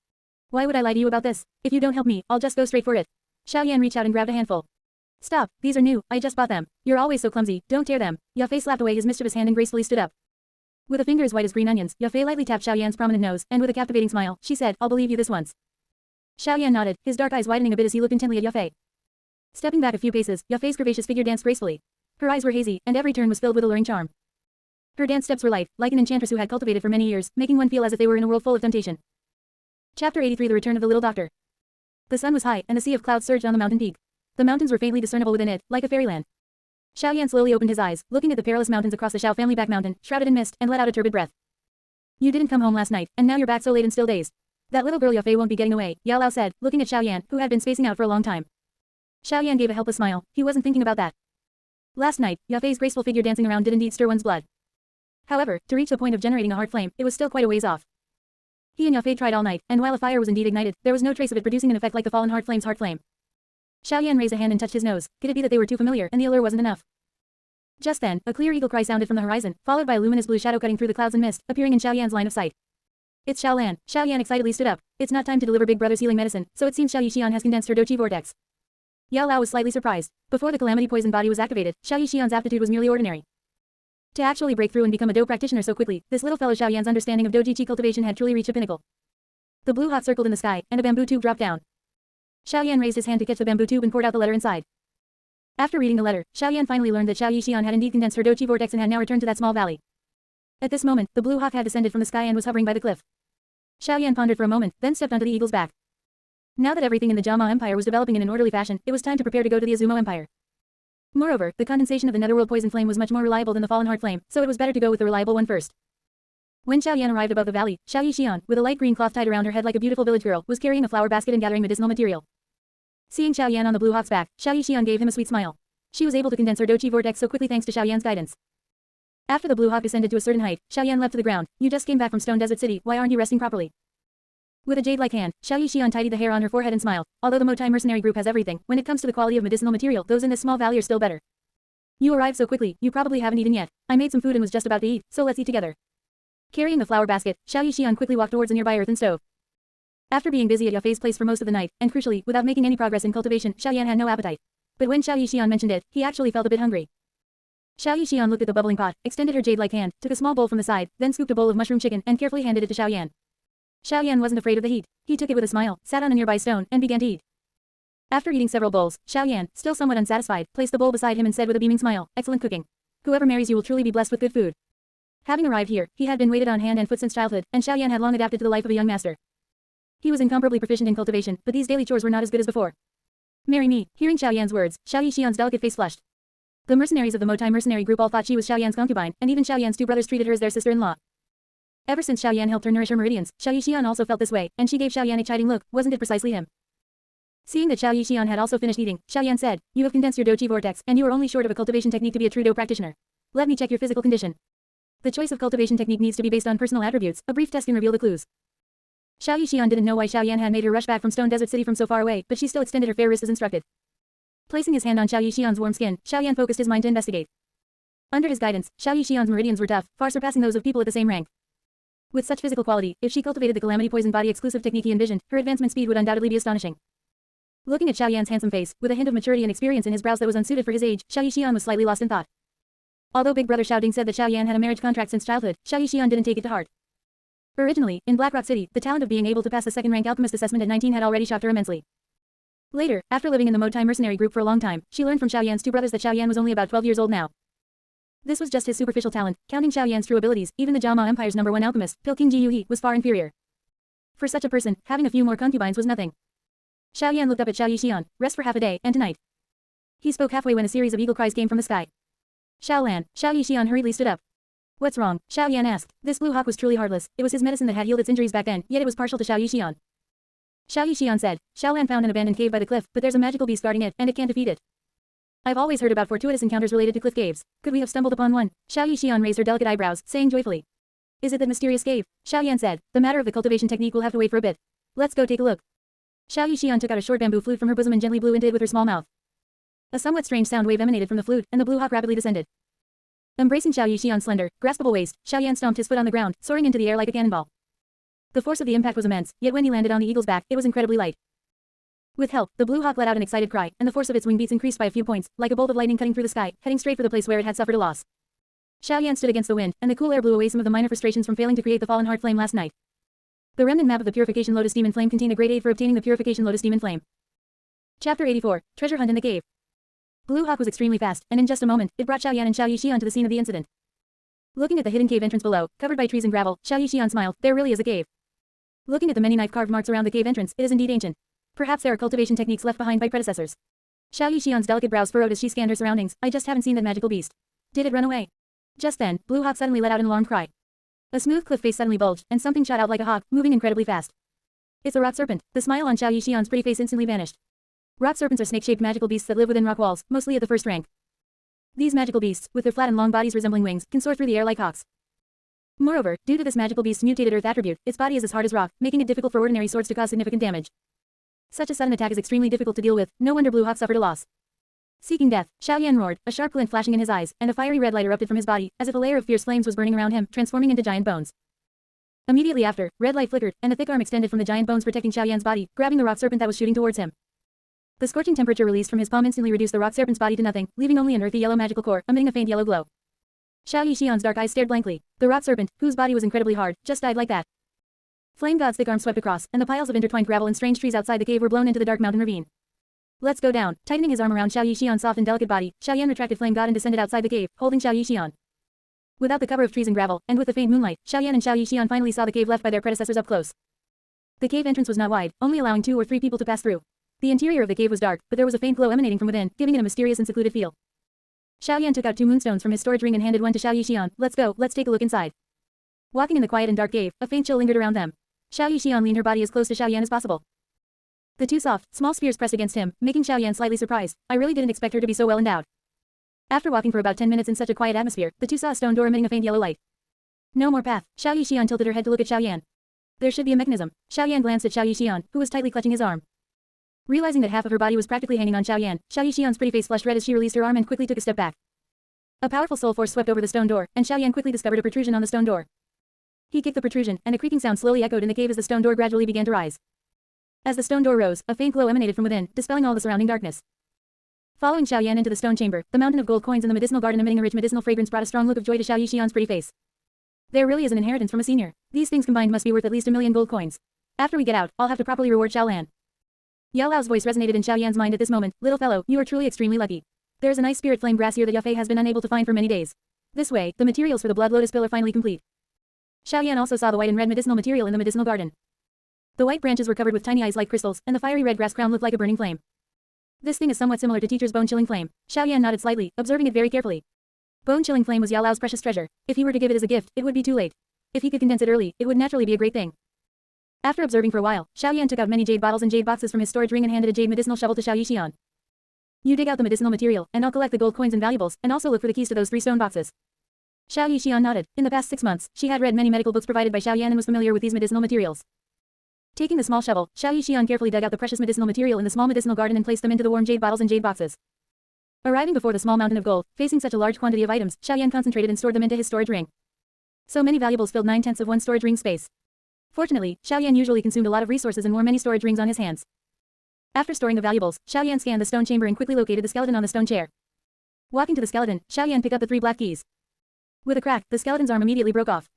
Why would I lie to you about this? If you don't help me, I'll just go straight for it." Xiao Yan reached out and grabbed a handful. "Stop, these are new, I just bought them. You're always so clumsy, don't tear them." Yao Fei slapped away his mischievous hand and gracefully stood up. With a finger as white as green onions, Yao Fei lightly tapped Xiao Yan's prominent nose, and with a captivating smile, she said, "I'll believe you this once." Xiao Yan nodded, his dark eyes widening a bit as he looked intently at Yao Fei. Stepping back a few paces, Yao Fei's curvaceous figure danced gracefully. Her eyes were hazy, and every turn was filled with alluring charm. Her dance steps were light, like an enchantress who had cultivated for many years, making one feel as if they were in a world full of temptation. Chapter 83 The Return of the Little Doctor. The sun was high, and the sea of clouds surged on the mountain peak. The mountains were faintly discernible within it, like a fairyland. Xiao Yan slowly opened his eyes, looking at the perilous mountains across the Xiao family back mountain, shrouded in mist, and let out a turbid breath. "You didn't come home last night, and now you're back so late and still dazed. That little girl Yao Fei won't be getting away," Yao Lao said, looking at Xiao Yan, who had been spacing out for a long time. Xiao Yan gave a helpless smile, he wasn't thinking about that. Last night, Yao Fei's graceful figure dancing around did indeed stir one's blood. However, to reach the point of generating a heart flame, it was still quite a ways off. He and Yao Fei tried all night, and while a fire was indeed ignited, there was no trace of it producing an effect like the fallen heart flame's heart flame. Xiao Yan raised a hand and touched his nose. Could it be that they were too familiar and the allure wasn't enough? Just then, a clear eagle cry sounded from the horizon, followed by a luminous blue shadow cutting through the clouds and mist, appearing in Xiao Yan's line of sight. "It's Xiao Lan." Xiao Yan excitedly stood up. "It's not time to deliver Big Brother's healing medicine, so it seems Xiao Yixian has condensed her Douqi vortex." Yao Lao was slightly surprised. Before the calamity poison body was activated, Xiao Yixian's aptitude was merely ordinary. To actually break through and become a Dou practitioner so quickly, this little fellow Xiao Yan's understanding of Douqi cultivation had truly reached a pinnacle. The blue hawk circled in the sky, and a bamboo tube dropped down. Xiao Yan raised his hand to catch the bamboo tube and poured out the letter inside. After reading the letter, Xiao Yan finally learned that Xiao Yixian had indeed condensed her Douqi vortex and had now returned to that small valley. At this moment, the blue hawk had descended from the sky and was hovering by the cliff. Xiao Yan pondered for a moment, then stepped onto the eagle's back. Now that everything in the Jama Empire was developing in an orderly fashion, it was time to prepare to go to the Azumo Empire. Moreover, the condensation of the netherworld poison flame was much more reliable than the fallen heart flame, so it was better to go with the reliable one first. When Xiao Yan arrived above the valley, Xiao Yixian, with a light green cloth tied around her head like a beautiful village girl, was carrying a flower basket and gathering medicinal material. Seeing Xiao Yan on the blue hawk's back, Xiao Yixian gave him a sweet smile. She was able to condense her Douqi vortex so quickly thanks to Xiao Yan's guidance. After the blue hawk descended to a certain height, Xiao Yan leapt to the ground. "You just came back from Stone Desert City, why aren't you resting properly?" With a jade-like hand, Xiao Yixian tidied the hair on her forehead and smiled. "Although the Motai mercenary group has everything, when it comes to the quality of medicinal material, those in this small valley are still better. You arrived so quickly, you probably haven't eaten yet. I made some food and was just about to eat, so let's eat together." Carrying the flower basket, Xiao Yixian quickly walked towards a nearby earthen stove. After being busy at Yao Fei's place for most of the night, and crucially, without making any progress in cultivation, Xiao Yan had no appetite. But when Xiao Yixian mentioned it, he actually felt a bit hungry. Xiao Yixian looked at the bubbling pot, extended her jade-like hand, took a small bowl from the side, then scooped a bowl of mushroom chicken and carefully handed it to Xiao Yan. Xiao Yan wasn't afraid of the heat. He took it with a smile, sat on a nearby stone, and began to eat. After eating several bowls, Xiao Yan, still somewhat unsatisfied, placed the bowl beside him and said with a beaming smile, "Excellent cooking. Whoever marries you will truly be blessed with good food." Having arrived here, he had been waited on hand and foot since childhood, and Xiao Yan had long adapted to the life of a young master. He was incomparably proficient in cultivation, but these daily chores were not as good as before. "Marry me." Hearing Xiao Yan's words, Xiao Yixian's delicate face flushed. The mercenaries of the Motai mercenary group all thought she was Xiao Yan's concubine, and even Xiao Yan's two brothers treated her as their sister-in-law. Ever since Xiao Yan helped her nourish her meridians, Xiao Yixian also felt this way, and she gave Xiao Yan a chiding look. Wasn't it precisely him? Seeing that Xiao Yixian had also finished eating, Xiao Yan said, "You have condensed your Douqi vortex, and you are only short of a cultivation technique to be a true Dou practitioner. Let me check your physical condition." The choice of cultivation technique needs to be based on personal attributes. A brief test can reveal the clues. Xiao Yixian didn't know why Xiao Yan had made her rush back from Stone Desert City from so far away, but she still extended her fair wrist as instructed. Placing his hand on Xiao Yixian's warm skin, Xiao Yan focused his mind to investigate. Under his guidance, Xiao Yixian's meridians were tough, far surpassing those of people at the same rank. With such physical quality, if she cultivated the calamity poison body exclusive technique he envisioned, her advancement speed would undoubtedly be astonishing. Looking at Xiao Yan's handsome face, with a hint of maturity and experience in his brows that was unsuited for his age, Xiao Yixian was slightly lost in thought. Although Big Brother Xiao Ding said that Xiao Yan had a marriage contract since childhood, Xiao Yixian didn't take it to heart. Originally, in Blackrock City, the talent of being able to pass the second-rank alchemist assessment at 19 had already shocked her immensely. Later, after living in the Motai mercenary group for a long time, she learned from Xiao Yan's two brothers that Xiao Yan was only about 12 years old now. This was just his superficial talent. Counting Xiao Yan's true abilities, even the Jama Empire's #1 alchemist, Pilking Ji Yuhi, was far inferior. For such a person, having a few more concubines was nothing. Xiao Yan looked up at Xiao Yixian. "Rest for half a day, and tonight." He spoke halfway when a series of eagle cries came from the sky. "Xiao Lan." Xiao Yixian hurriedly stood up. "What's wrong?" Xiao Yan asked. This blue hawk was truly heartless. It was his medicine that had healed its injuries back then, yet it was partial to Xiao Yixian. Xiao Yixian said, "Xiao Lan found an abandoned cave by the cliff, but there's a magical beast guarding it, and it can't defeat it." I've always heard about fortuitous encounters related to cliff caves. Could we have stumbled upon one? Xiao Yixian raised her delicate eyebrows, saying joyfully. Is it that mysterious cave? Xiao Yan said. The matter of the cultivation technique will have to wait for a bit. Let's go take a look. Xiao Yixian took out a short bamboo flute from her bosom and gently blew into it with her small mouth. A somewhat strange sound wave emanated from the flute, and the blue hawk rapidly descended. Embracing Xiao Yixian's slender, graspable waist, Xiao Yan stomped his foot on the ground, soaring into the air like a cannonball. The force of the impact was immense, yet when he landed on the eagle's back, it was incredibly light. With help, the blue hawk let out an excited cry, and the force of its wing beats increased by a few points, like a bolt of lightning cutting through the sky, heading straight for the place where it had suffered a loss. Xiao Yan stood against the wind, and the cool air blew away some of the minor frustrations from failing to create the fallen heart flame last night. The remnant map of the Purification Lotus Demon Flame contained a great aid for obtaining the Purification Lotus Demon Flame. Chapter 84, Treasure Hunt in the Cave. Blue Hawk was extremely fast, and in just a moment, it brought Xiao Yan and Xiao Yixian to the scene of the incident. Looking at the hidden cave entrance below, covered by trees and gravel, Xiao Yixian smiled. There really is a cave. Looking at the many knife-carved marks around the cave entrance, it is indeed ancient. Perhaps there are cultivation techniques left behind by predecessors. Xiao Yixian's delicate brows furrowed as she scanned her surroundings. I just haven't seen that magical beast. Did it run away? Just then, Blue Hawk suddenly let out an alarmed cry. A smooth cliff face suddenly bulged, and something shot out like a hawk, moving incredibly fast. It's a rock serpent. The smile on Xiao Yixian's pretty face instantly vanished. Rock serpents are snake-shaped magical beasts that live within rock walls, mostly at the first rank. These magical beasts, with their flat and long bodies resembling wings, can soar through the air like hawks. Moreover, due to this magical beast's mutated earth attribute, its body is as hard as rock, making it difficult for ordinary swords to cause significant damage. Such a sudden attack is extremely difficult to deal with, no wonder Blue Hawk suffered a loss. Seeking death, Xiao Yan roared, a sharp glint flashing in his eyes, and a fiery red light erupted from his body, as if a layer of fierce flames was burning around him, transforming into giant bones. Immediately after, red light flickered, and a thick arm extended from the giant bones protecting Xiao Yan's body, grabbing the rock serpent that was shooting towards him. The scorching temperature released from his palm instantly reduced the rock serpent's body to nothing, leaving only an earthy yellow magical core, emitting a faint yellow glow. Xiao Yixian's dark eyes stared blankly. The rock serpent, whose body was incredibly hard, just died like that. Flame God's thick arm swept across, and the piles of intertwined gravel and strange trees outside the cave were blown into the dark mountain ravine. Let's go down. Tightening his arm around Xiao Yixian's soft and delicate body, Xiao Yan retracted Flame God and descended outside the cave, holding Xiao Yixian. Without the cover of trees and gravel, and with the faint moonlight, Xiao Yan and Xiao Yixian finally saw the cave left by their predecessors up close. The cave entrance was not wide, only allowing 2 or 3 people to pass through. The interior of the cave was dark, but there was a faint glow emanating from within, giving it a mysterious and secluded feel. Xiao Yan took out 2 moonstones from his storage ring and handed one to Xiao Yixian. Let's go, let's take a look inside. Walking in the quiet and dark cave, a faint chill lingered around them. Xiao Yixian leaned her body as close to Xiao Yan as possible. The 2 soft, small spears pressed against him, making Xiao Yan slightly surprised. I really didn't expect her to be so well endowed. After walking for about 10 minutes in such a quiet atmosphere, the 2 saw a stone door emitting a faint yellow light. No more path. Xiao Yixian tilted her head to look at Xiao Yan. There should be a mechanism. Xiao Yan glanced at Xiao Yixian, who was tightly clutching his arm. Realizing that half of her body was practically hanging on Xiao Yan, Xiao Yixian's pretty face flushed red as she released her arm and quickly took a step back. A powerful soul force swept over the stone door, and Xiao Yan quickly discovered a protrusion on the stone door. He kicked the protrusion, and a creaking sound slowly echoed in the cave as the stone door gradually began to rise. As the stone door rose, a faint glow emanated from within, dispelling all the surrounding darkness. Following Xiao Yan into the stone chamber, the mountain of gold coins in the medicinal garden emitting a rich medicinal fragrance brought a strong look of joy to Xiao Yixian's pretty face. There really is an inheritance from a senior. These things combined must be worth at least 1,000,000 gold coins. After we get out, I'll have to properly reward Xiao Lan. Yao Lao's voice resonated in Xiao Yan's mind at this moment. Little fellow, you are truly extremely lucky. There is a nice spirit flame grass here that Yafei has been unable to find for many days. This way, the materials for the blood lotus pill are finally complete. Xiao Yan also saw the white and red medicinal material in the medicinal garden. The white branches were covered with tiny eyes like crystals, and the fiery red grass crown looked like a burning flame. This thing is somewhat similar to Teacher's bone-chilling flame. Xiao Yan nodded slightly, observing it very carefully. Bone-chilling flame was Yao Lao's precious treasure. If he were to give it as a gift, it would be too late. If he could condense it early, it would naturally be a great thing. After observing for a while, Xiao Yan took out many jade bottles and jade boxes from his storage ring and handed a jade medicinal shovel to Xiao Yixian. You dig out the medicinal material, and I'll collect the gold coins and valuables, and also look for the keys to those 3 stone boxes. Xiao Yixian nodded. In the past 6 months, she had read many medical books provided by Xiao Yan and was familiar with these medicinal materials. Taking the small shovel, Xiao Yixian carefully dug out the precious medicinal material in the small medicinal garden and placed them into the warm jade bottles and jade boxes. Arriving before the small mountain of gold, facing such a large quantity of items, Xiao Yan concentrated and stored them into his storage ring. So many valuables filled 9/10 of one storage ring space. Fortunately, Xiao Yan usually consumed a lot of resources and wore many storage rings on his hands. After storing the valuables, Xiao Yan scanned the stone chamber and quickly located the skeleton on the stone chair. Walking to the skeleton, Xiao Yan picked up the 3 black keys. With a crack, the skeleton's arm immediately broke off.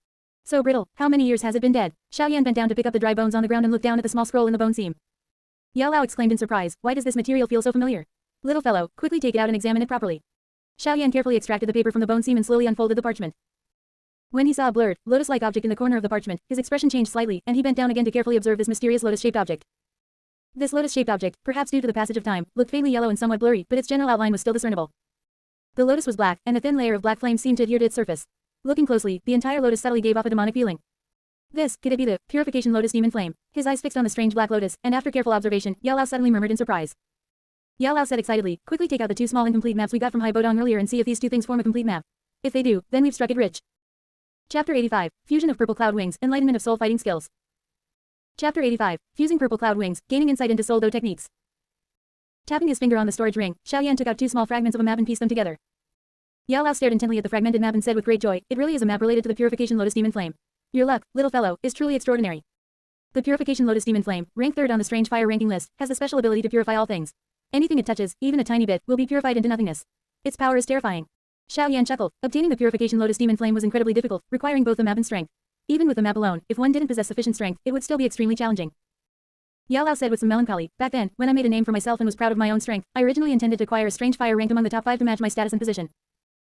So brittle, how many years has it been dead? Xiao Yan bent down to pick up the dry bones on the ground and looked down at the small scroll in the bone seam. Yao Lao exclaimed in surprise, why does this material feel so familiar? Little fellow, quickly take it out and examine it properly. Xiao Yan carefully extracted the paper from the bone seam and slowly unfolded the parchment. When he saw a blurred, lotus-like object in the corner of the parchment, his expression changed slightly, and he bent down again to carefully observe this mysterious lotus-shaped object. This lotus-shaped object, perhaps due to the passage of time, looked faintly yellow and somewhat blurry, but its general outline was still discernible. The lotus was black, and a thin layer of black flame seemed to adhere to its surface. Looking closely, the entire lotus subtly gave off a demonic feeling. This, could it be the Purification Lotus Demon Flame? His eyes fixed on the strange black lotus, and after careful observation, Yao Lao suddenly murmured in surprise. Yao Lao said excitedly, quickly take out the 2 small incomplete maps we got from Hai Bodong earlier and see if these 2 things form a complete map. If they do, then we've struck it rich. Chapter 85, Fusion of Purple Cloud Wings, Enlightenment of Soul Fighting Skills. Chapter 85, Fusing Purple Cloud Wings, Gaining Insight into Soul Do Techniques. Tapping his finger on the storage ring, Xiaoyan took out 2 small fragments of a map and pieced them together. Yao Lao stared intently at the fragmented map and said with great joy, it really is a map related to the Purification Lotus Demon Flame. Your luck, little fellow, is truly extraordinary. The Purification Lotus Demon Flame, ranked 3rd on the Strange Fire ranking list, has the special ability to purify all things. Anything it touches, even a tiny bit, will be purified into nothingness. Its power is terrifying. Xiaoyan chuckled. Obtaining the Purification Lotus Demon Flame was incredibly difficult, requiring both the map and strength. Even with the map alone, if one didn't possess sufficient strength, it would still be extremely challenging. Yao Lao said with some melancholy, back then, when I made a name for myself and was proud of my own strength, I originally intended to acquire a Strange Fire ranked among the top 5 to match my status and position.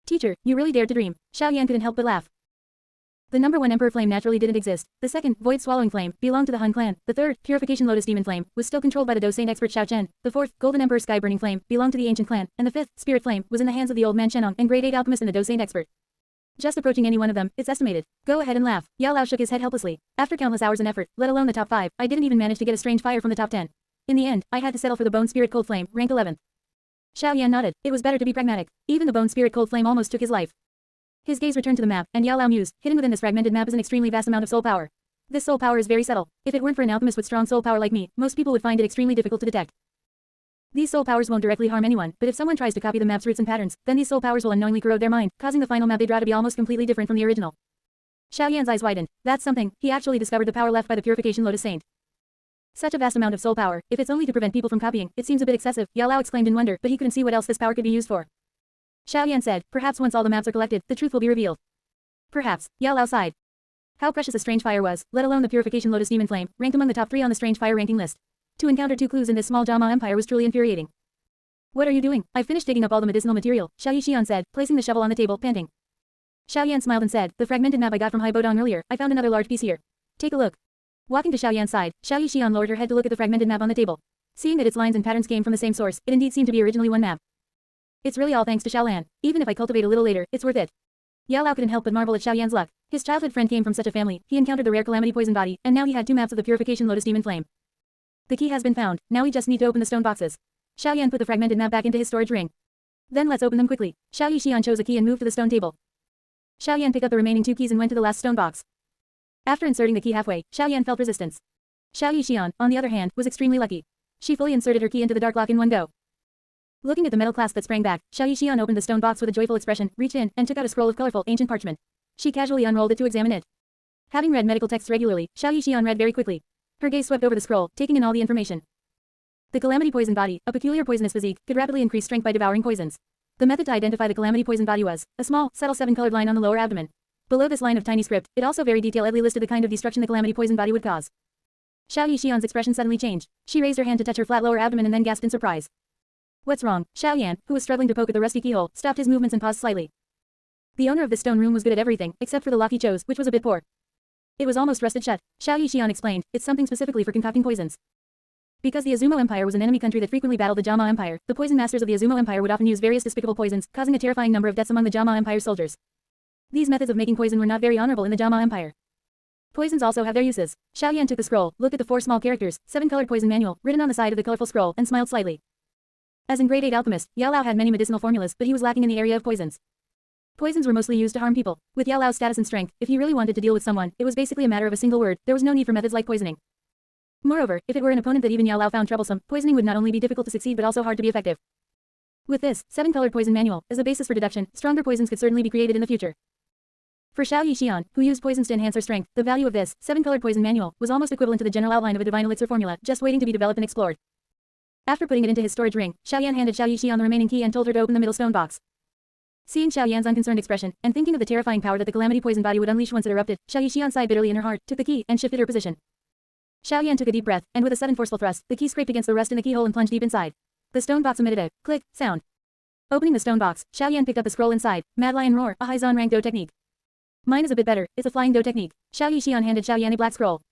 Teacher, you really dared to dream. Xiaoyan couldn't help but laugh. The number 1 Emperor Flame naturally didn't exist. The 2nd, Void Swallowing Flame, belonged to the Han clan. The 3rd, Purification Lotus Demon Flame, was still controlled by the Do Saint expert Xiao Chen. The 4th, Golden Emperor Sky Burning Flame, belonged to the ancient clan. And the 5th, Spirit Flame, was in the hands of the old man Shenong and grade 8 alchemist and the Do Saint expert. Just approaching any one of them, it's estimated. Go ahead and laugh. Yao Lao shook his head helplessly. After countless hours and effort, let alone the top 5, I didn't even manage to get a Strange Fire from the top 10. In the end, I had to settle for the Bone Spirit Cold Flame, rank 11th. Xiaoyan nodded. It was better to be pragmatic. Even the Bone Spirit Cold Flame almost took his life. His gaze returned to the map, and Yao Lao mused, hidden within this fragmented map is an extremely vast amount of soul power. This soul power is very subtle. If it weren't for an alchemist with strong soul power like me, most people would find it extremely difficult to detect. These soul powers won't directly harm anyone, but if someone tries to copy the map's roots and patterns, then these soul powers will unknowingly corrode their mind, causing the final map they draw to be almost completely different from the original. Xiaoyan's eyes widened. That's something. He actually discovered the power left by the Purification Lotus Saint. Such a vast amount of soul power, if it's only to prevent people from copying, it seems a bit excessive, Yao Lao exclaimed in wonder, but he couldn't see what else this power could be used for. Xiaoyan said, perhaps once all the maps are collected, the truth will be revealed. Perhaps, Yao Lao sighed. How precious a Strange Fire was, let alone the Purification Lotus Demon Flame, ranked among the top 3 on the Strange Fire ranking list. To encounter 2 clues in this small Jama Empire was truly infuriating. What are you doing? I've finished digging up all the medicinal material, Xiao Yixian said, placing the shovel on the table, panting. Xiaoyan smiled and said, the fragmented map I got from Hai Bodong earlier, I found another large piece here. Take a look. Walking to Xiaoyan's side, Xiao Yixian lowered her head to look at the fragmented map on the table. Seeing that its lines and patterns came from the same source, it indeed seemed to be originally one map. It's really all thanks to Xiaolan. Even if I cultivate a little later, it's worth it. Yao Lao couldn't help but marvel at Xiaoyan's luck. His childhood friend came from such a family, he encountered the rare calamity poison body, and now he had 2 maps of the Purification Lotus Demon Flame. The key has been found, now we just need to open the stone boxes. Xiaoyan put the fragmented map back into his storage ring. Then let's open them quickly. Xiao Yixian chose a key and moved to the stone table. Xiaoyan picked up the remaining 2 keys and went to the last stone box. After inserting the key halfway, Xiaoyan felt resistance. Xiao Yixian, on the other hand, was extremely lucky. She fully inserted her key into the dark lock in one go. Looking at the metal clasp that sprang back, Xiao Yixian opened the stone box with a joyful expression, reached in, and took out a scroll of colorful, ancient parchment. She casually unrolled it to examine it. Having read medical texts regularly, Xiao Yixian read very quickly. Her gaze swept over the scroll, taking in all the information. The calamity poison body, a peculiar poisonous physique, could rapidly increase strength by devouring poisons. The method to identify the calamity poison body was a small, subtle 7-colored line on the lower abdomen. Below this line of tiny script, it also very detailedly listed the kind of destruction the calamity poison body would cause. Xiao Yixian's expression suddenly changed. She raised her hand to touch her flat lower abdomen and then gasped in surprise. What's wrong? Xiaoyan, who was struggling to poke at the rusty keyhole, stopped his movements and paused slightly. The owner of this stone room was good at everything, except for the lock he chose, which was a bit poor. It was almost rusted shut. Xiao Yixian explained, it's something specifically for concocting poisons. Because the Azumo Empire was an enemy country that frequently battled the Jama Empire, the poison masters of the Azumo Empire would often use various despicable poisons, causing a terrifying number of deaths among the Jama Empire soldiers. These methods of making poison were not very honorable in the Jama Empire. Poisons also have their uses. Xiaoyan took the scroll, looked at the 4 small characters, 7-colored poison manual, written on the side of the colorful scroll, and smiled slightly. As in grade 8 alchemist, Yao Lao had many medicinal formulas, but he was lacking in the area of poisons. Poisons were mostly used to harm people. With Yao Lao's status and strength, if he really wanted to deal with someone, it was basically a matter of a single word, there was no need for methods like poisoning. Moreover, if it were an opponent that even Yao Lao found troublesome, poisoning would not only be difficult to succeed but also hard to be effective. With this, 7-colored poison manual, as a basis for deduction, stronger poisons could certainly be created in the future. For Xiao Yixian, who used poisons to enhance her strength, the value of this 7-colored poison manual was almost equivalent to the general outline of a divine elixir formula, just waiting to be developed and explored. After putting it into his storage ring, Xiaoyan handed Xiao Yixian the remaining key and told her to open the middle stone box. Seeing Xiaoyan's unconcerned expression, and thinking of the terrifying power that the calamity poison body would unleash once it erupted, Xiao Yixian sighed bitterly in her heart, took the key, and shifted her position. Xiaoyan took a deep breath, and with a sudden forceful thrust, the key scraped against the rust in the keyhole and plunged deep inside. The stone box emitted a click sound. Opening the stone box, Xiaoyan picked up a scroll inside. Mad Lion Roar, a Haizan rank Do technique. Mine is a bit better, it's a flying Do technique. Xiao Yixian handed Xiaoyan a black scroll.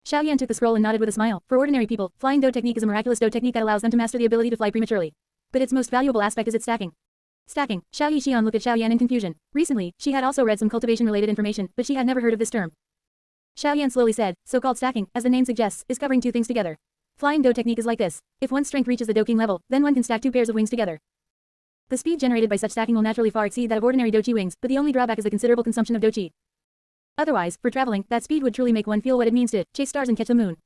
Xiaoyan took the scroll and nodded with a smile. For ordinary people, flying Do technique is a miraculous Do technique that allows them to master the ability to fly prematurely. But its most valuable aspect is its stacking. Stacking. Xiao Yixian looked at Xiaoyan in confusion. Recently, she had also read some cultivation-related information, but she had never heard of this term. Xiaoyan slowly said, so-called stacking, as the name suggests, is covering 2 things together. Flying Do technique is like this. If one's strength reaches the Do King level, then one can stack 2 pairs of wings together. The speed generated by such stacking will naturally far exceed that of ordinary Do Chi wings, but the only drawback is the considerable consumption of Do Chi. Otherwise, for traveling, that speed would truly make one feel what it means to chase stars and catch the moon.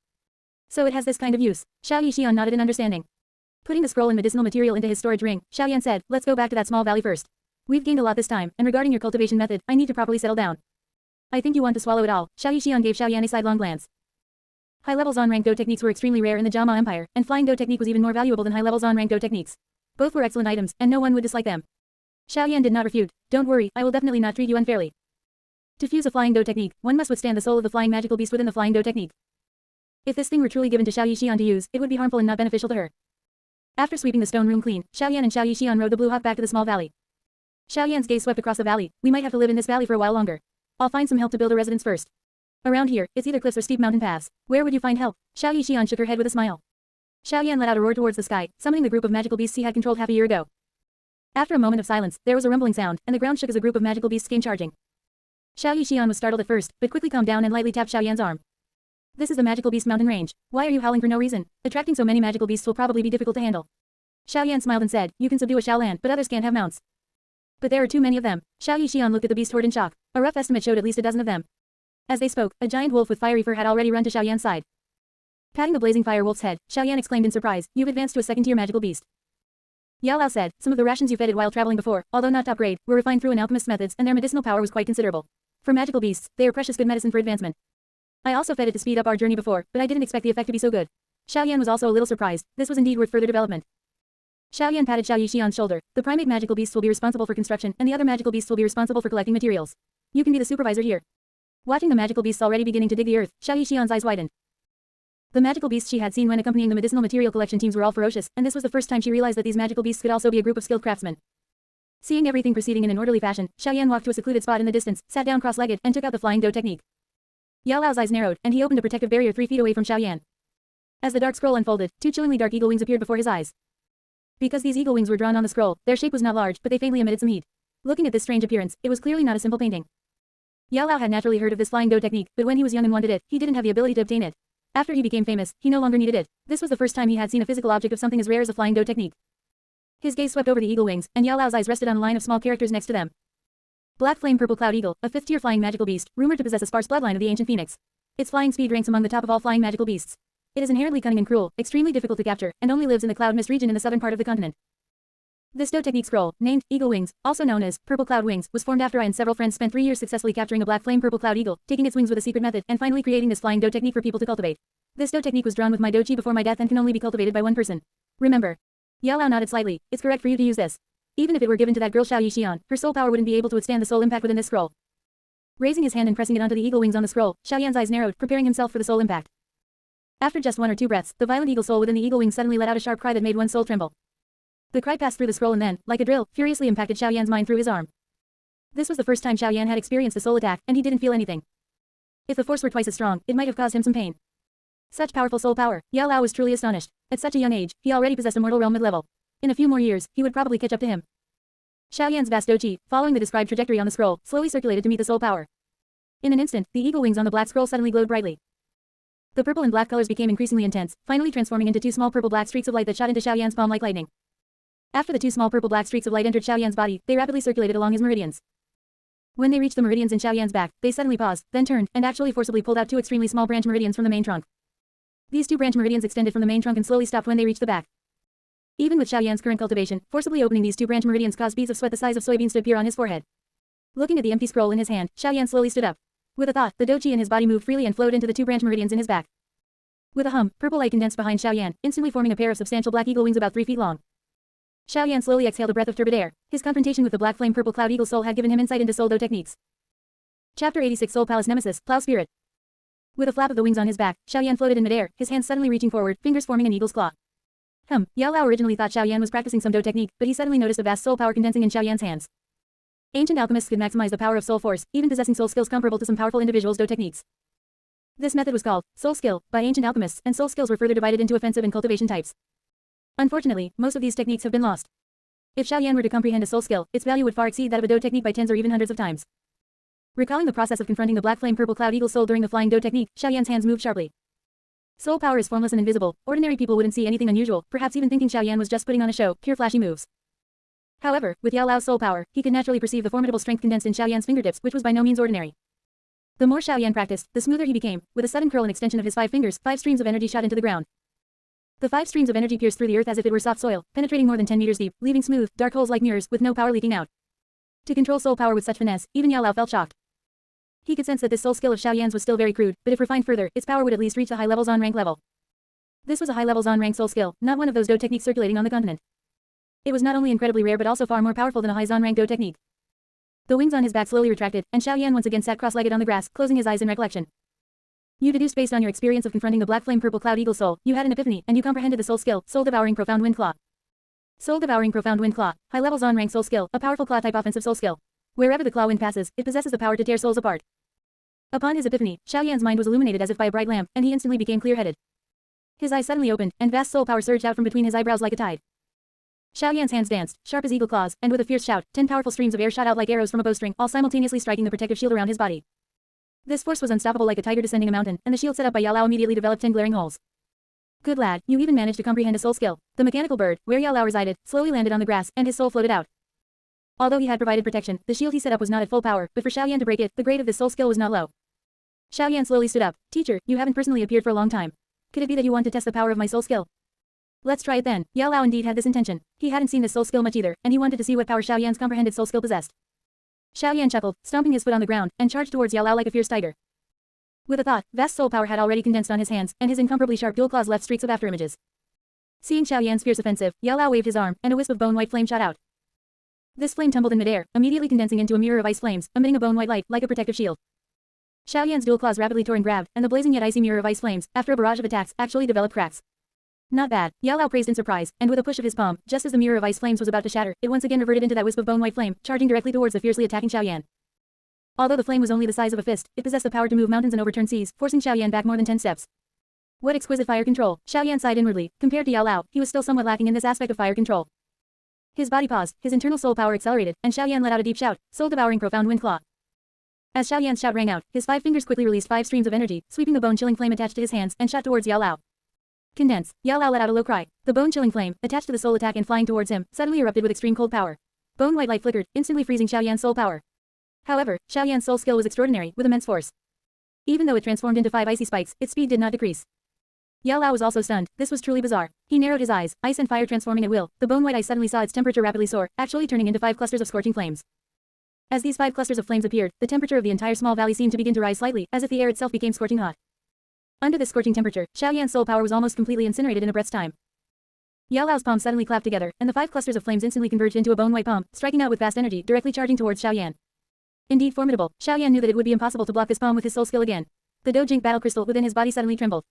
So it has this kind of use. Xiao Yixian nodded in understanding. Putting the scroll and medicinal material into his storage ring, Xiaoyan said, let's go back to that small valley first. We've gained a lot this time, and regarding your cultivation method, I need to properly settle down. I think you want to swallow it all. Xiao Yixian gave Xiaoyan a sidelong glance. High-level on-rank Do techniques were extremely rare in the Jiama Empire, and flying Do technique was even more valuable than high-level on-rank Do techniques. Both were excellent items, and no one would dislike them. Xiaoyan did not refute. Don't worry, I will definitely not treat you unfairly. To fuse a flying Do technique, one must withstand the soul of the flying magical beast within the flying Do technique. If this thing were truly given to Xiao Yixian to use, it would be harmful and not beneficial to her. After sweeping the stone room clean, Xiaoyan and Xiao Yixian rode the Blue Hawk back to the small valley. Xiaoyan's gaze swept across the valley. We might have to live in this valley for a while longer. I'll find some help to build a residence first. Around here, it's either cliffs or steep mountain paths. Where would you find help? Xiao Yixian shook her head with a smile. Xiaoyan let out a roar towards the sky, summoning the group of magical beasts he had controlled half a year ago. After a moment of silence, there was a rumbling sound, and the ground shook as a group of magical beasts came charging. Xiao Yixian was startled at first, but quickly calmed down and lightly tapped Xiaoyan's arm. This is the magical beast mountain range. Why are you howling for no reason? Attracting so many magical beasts will probably be difficult to handle. Xiaoyan smiled and said, you can subdue a Xiaolan, but others can't have mounts. But there are too many of them. Xiao Yixian looked at the beast horde in shock. A rough estimate showed at least a dozen of them. As they spoke, a giant wolf with fiery fur had already run to Xiaoyan's side. Patting the blazing fire wolf's head, Xiaoyan exclaimed in surprise, you've advanced to a second-tier magical beast. Yao Lao said, some of the rations you fed it while traveling before, although not top grade, were refined through an alchemist's methods and their medicinal power was quite considerable. For magical beasts, they are precious good medicine for advancement. I also fed it to speed up our journey before, but I didn't expect the effect to be so good. Xiaoyan was also a little surprised. This was indeed worth further development. Xiaoyan patted Xiao Yixian's shoulder. The primate magical beasts will be responsible for construction, and the other magical beasts will be responsible for collecting materials. You can be the supervisor here. Watching the magical beasts already beginning to dig the earth, Xiao Yixian's eyes widened. The magical beasts she had seen when accompanying the medicinal material collection teams were all ferocious, and this was the first time she realized that these magical beasts could also be a group of skilled craftsmen. Seeing everything proceeding in an orderly fashion, Xiaoyan walked to a secluded spot in the distance, sat down cross-legged, and took out the flying Do technique. Yao Lao's eyes narrowed, and he opened a protective barrier 3 feet away from Xiaoyan. As the dark scroll unfolded, 2 chillingly dark eagle wings appeared before his eyes. Because these eagle wings were drawn on the scroll, their shape was not large, but they faintly emitted some heat. Looking at this strange appearance, it was clearly not a simple painting. Yao Lao had naturally heard of this flying Do technique, but when he was young and wanted it, he didn't have the ability to obtain it. After he became famous, he no longer needed it. This was the first time he had seen a physical object of something as rare as a flying Do technique. His gaze swept over the eagle wings, and Yao Lao's eyes rested on a line of small characters next to them. Black Flame Purple Cloud Eagle, a 5th-tier flying magical beast, rumored to possess a sparse bloodline of the ancient phoenix. Its flying speed ranks among the top of all flying magical beasts. It is inherently cunning and cruel, extremely difficult to capture, and only lives in the Cloud Mist region in the southern part of the continent. This Do technique scroll, named Eagle Wings, also known as Purple Cloud Wings, was formed after I and several friends spent 3 years successfully capturing a Black Flame Purple Cloud Eagle, taking its wings with a secret method, and finally creating this flying Do technique for people to cultivate. This Do technique was drawn with my doji before my death and can only be cultivated by one person. Remember. Yao Lao nodded slightly. It's correct for you to use this. Even if it were given to that girl Xiao Yixian, her soul power wouldn't be able to withstand the soul impact within this scroll. Raising his hand and pressing it onto the eagle wings on the scroll, Xiaoyan's eyes narrowed, preparing himself for the soul impact. After just 1 or 2 breaths, the violent eagle soul within the eagle wings suddenly let out a sharp cry that made one's soul tremble. The cry passed through the scroll and then, like a drill, furiously impacted Xiaoyan's mind through his arm. This was the first time Xiaoyan had experienced a soul attack, and he didn't feel anything. If the force were twice as strong, it might have caused him some pain. Such powerful soul power, Yao Lao was truly astonished. At such a young age, he already possessed a mortal realm mid-level. In a few more years, he would probably catch up to him. Xiaoyan's vast doji, following the described trajectory on the scroll, slowly circulated to meet the soul power. In an instant, the eagle wings on the black scroll suddenly glowed brightly. The purple and black colors became increasingly intense, finally transforming into 2 small purple-black streaks of light that shot into Xiaoyan's palm like lightning. After the 2 small purple-black streaks of light entered Xiaoyan's body, they rapidly circulated along his meridians. When they reached the meridians in Xiaoyan's back, they suddenly paused, then turned, and actually forcibly pulled out 2 extremely small branch meridians from the main trunk. These 2 branch meridians extended from the main trunk and slowly stopped when they reached the back. Even with Xiaoyan's current cultivation, forcibly opening these 2 branch meridians caused beads of sweat the size of soybeans to appear on his forehead. Looking at the empty scroll in his hand, Xiaoyan slowly stood up. With a thought, the doji in his body moved freely and flowed into the 2 branch meridians in his back. With a hum, purple light condensed behind Xiaoyan, instantly forming a pair of substantial black eagle wings about 3 feet long. Xiaoyan slowly exhaled a breath of turbid air. His confrontation with the black flame purple cloud eagle soul had given him insight into soul Do techniques. Chapter 86 Soul Palace Nemesis, Plow Spirit. With a flap of the wings on his back, Xiaoyan floated in midair, his hands suddenly reaching forward, fingers forming an eagle's claw. Yao Lao originally thought Xiaoyan was practicing some Do technique, but he suddenly noticed a vast soul power condensing in Xiaoyan's hands. Ancient alchemists could maximize the power of soul force, even possessing soul skills comparable to some powerful individuals' Do techniques. This method was called soul skill by ancient alchemists, and soul skills were further divided into offensive and cultivation types. Unfortunately, most of these techniques have been lost. If Xiaoyan were to comprehend a soul skill, its value would far exceed that of a Do technique by tens or even hundreds of times. Recalling the process of confronting the black flame purple cloud eagle soul during the flying Do technique, Xiaoyan's hands moved sharply. Soul power is formless and invisible. Ordinary people wouldn't see anything unusual, perhaps even thinking Xiaoyan was just putting on a show, pure flashy moves. However, with Yao Lao's soul power, he could naturally perceive the formidable strength condensed in Xiaoyan's fingertips, which was by no means ordinary. The more Xiaoyan practiced, the smoother he became. With a sudden curl and extension of his 5 fingers, 5 streams of energy shot into the ground. The 5 streams of energy pierced through the earth as if it were soft soil, penetrating more than 10 meters deep, leaving smooth, dark holes like mirrors, with no power leaking out. To control soul power with such finesse, even Yao Lao felt shocked. He could sense that this soul skill of Xiaoyan's was still very crude, but if refined further, its power would at least reach the high levels on rank level. This was a high levels on rank soul skill, not one of those Do techniques circulating on the continent. It was not only incredibly rare but also far more powerful than a high Zon rank Do technique. The wings on his back slowly retracted, and Xiaoyan once again sat cross-legged on the grass, closing his eyes in recollection. You deduced based on your experience of confronting the black flame purple cloud eagle soul, you had an epiphany, and you comprehended the soul skill, soul devouring profound wind claw. Soul devouring profound wind claw, high levels on rank soul skill, a powerful claw type offensive soul skill. Wherever the claw wind passes, it possesses the power to tear souls apart. Upon his epiphany, Xiaoyan's mind was illuminated as if by a bright lamp, and he instantly became clear-headed. His eyes suddenly opened, and vast soul power surged out from between his eyebrows like a tide. Xiaoyan's hands danced, sharp as eagle claws, and with a fierce shout, 10 powerful streams of air shot out like arrows from a bowstring, all simultaneously striking the protective shield around his body. This force was unstoppable like a tiger descending a mountain, and the shield set up by Yao Lao immediately developed 10 glaring holes. Good lad, you even managed to comprehend a soul skill. The mechanical bird, where Yao Lao resided, slowly landed on the grass, and his soul floated out. Although he had provided protection, the shield he set up was not at full power, but for Xiaoyan to break it, the grade of this soul skill was not low. Xiaoyan slowly stood up. Teacher, you haven't personally appeared for a long time. Could it be that you want to test the power of my soul skill? Let's try it then. Yao Lao indeed had this intention. He hadn't seen this soul skill much either, and he wanted to see what power Xiaoyan's comprehended soul skill possessed. Xiaoyan chuckled, stomping his foot on the ground, and charged towards Yao Lao like a fierce tiger. With a thought, vast soul power had already condensed on his hands, and his incomparably sharp dual claws left streaks of afterimages. Seeing Xiaoyan's fierce offensive, Yao Lao waved his arm, and a wisp of bone-white flame shot out. This flame tumbled in midair, immediately condensing into a mirror of ice flames, emitting a bone-white light, like a protective shield. Xiaoyan's dual claws rapidly tore and grabbed, and the blazing yet icy mirror of ice flames, after a barrage of attacks, actually developed cracks. Not bad, Yao Lao praised in surprise, and with a push of his palm, just as the mirror of ice flames was about to shatter, it once again reverted into that wisp of bone-white flame, charging directly towards the fiercely attacking Xiaoyan. Although the flame was only the size of a fist, it possessed the power to move mountains and overturn seas, forcing Xiaoyan back more than 10 steps. What exquisite fire control! Xiaoyan sighed inwardly. Compared to Yao Lao, he was still somewhat lacking in this aspect of fire control. His body paused, his internal soul power accelerated, and Xiaoyan let out a deep shout, soul-devouring profound wind claw. As Xiaoyan's shout rang out, his 5 fingers quickly released 5 streams of energy, sweeping the bone-chilling flame attached to his hands, and shot towards Yao Lao. Condense. Yao Lao let out a low cry. The bone-chilling flame, attached to the soul attack and flying towards him, suddenly erupted with extreme cold power. Bone-white light flickered, instantly freezing Xiaoyan's soul power. However, Xiaoyan's soul skill was extraordinary, with immense force. Even though it transformed into 5 icy spikes, its speed did not decrease. Yao Lao was also stunned. This was truly bizarre. He narrowed his eyes, ice and fire transforming at will. The bone-white ice suddenly saw its temperature rapidly soar, actually turning into 5 clusters of scorching flames. As these 5 clusters of flames appeared, the temperature of the entire small valley seemed to begin to rise slightly, as if the air itself became scorching hot. Under this scorching temperature, Xiaoyan's soul power was almost completely incinerated in a breath's time. Yao Lao's palms suddenly clapped together, and the 5 clusters of flames instantly converged into a bone-white palm, striking out with vast energy, directly charging towards Xiaoyan. Indeed formidable, Xiaoyan knew that it would be impossible to block this palm with his soul skill again. The Do Jink battle crystal within his body suddenly trembled.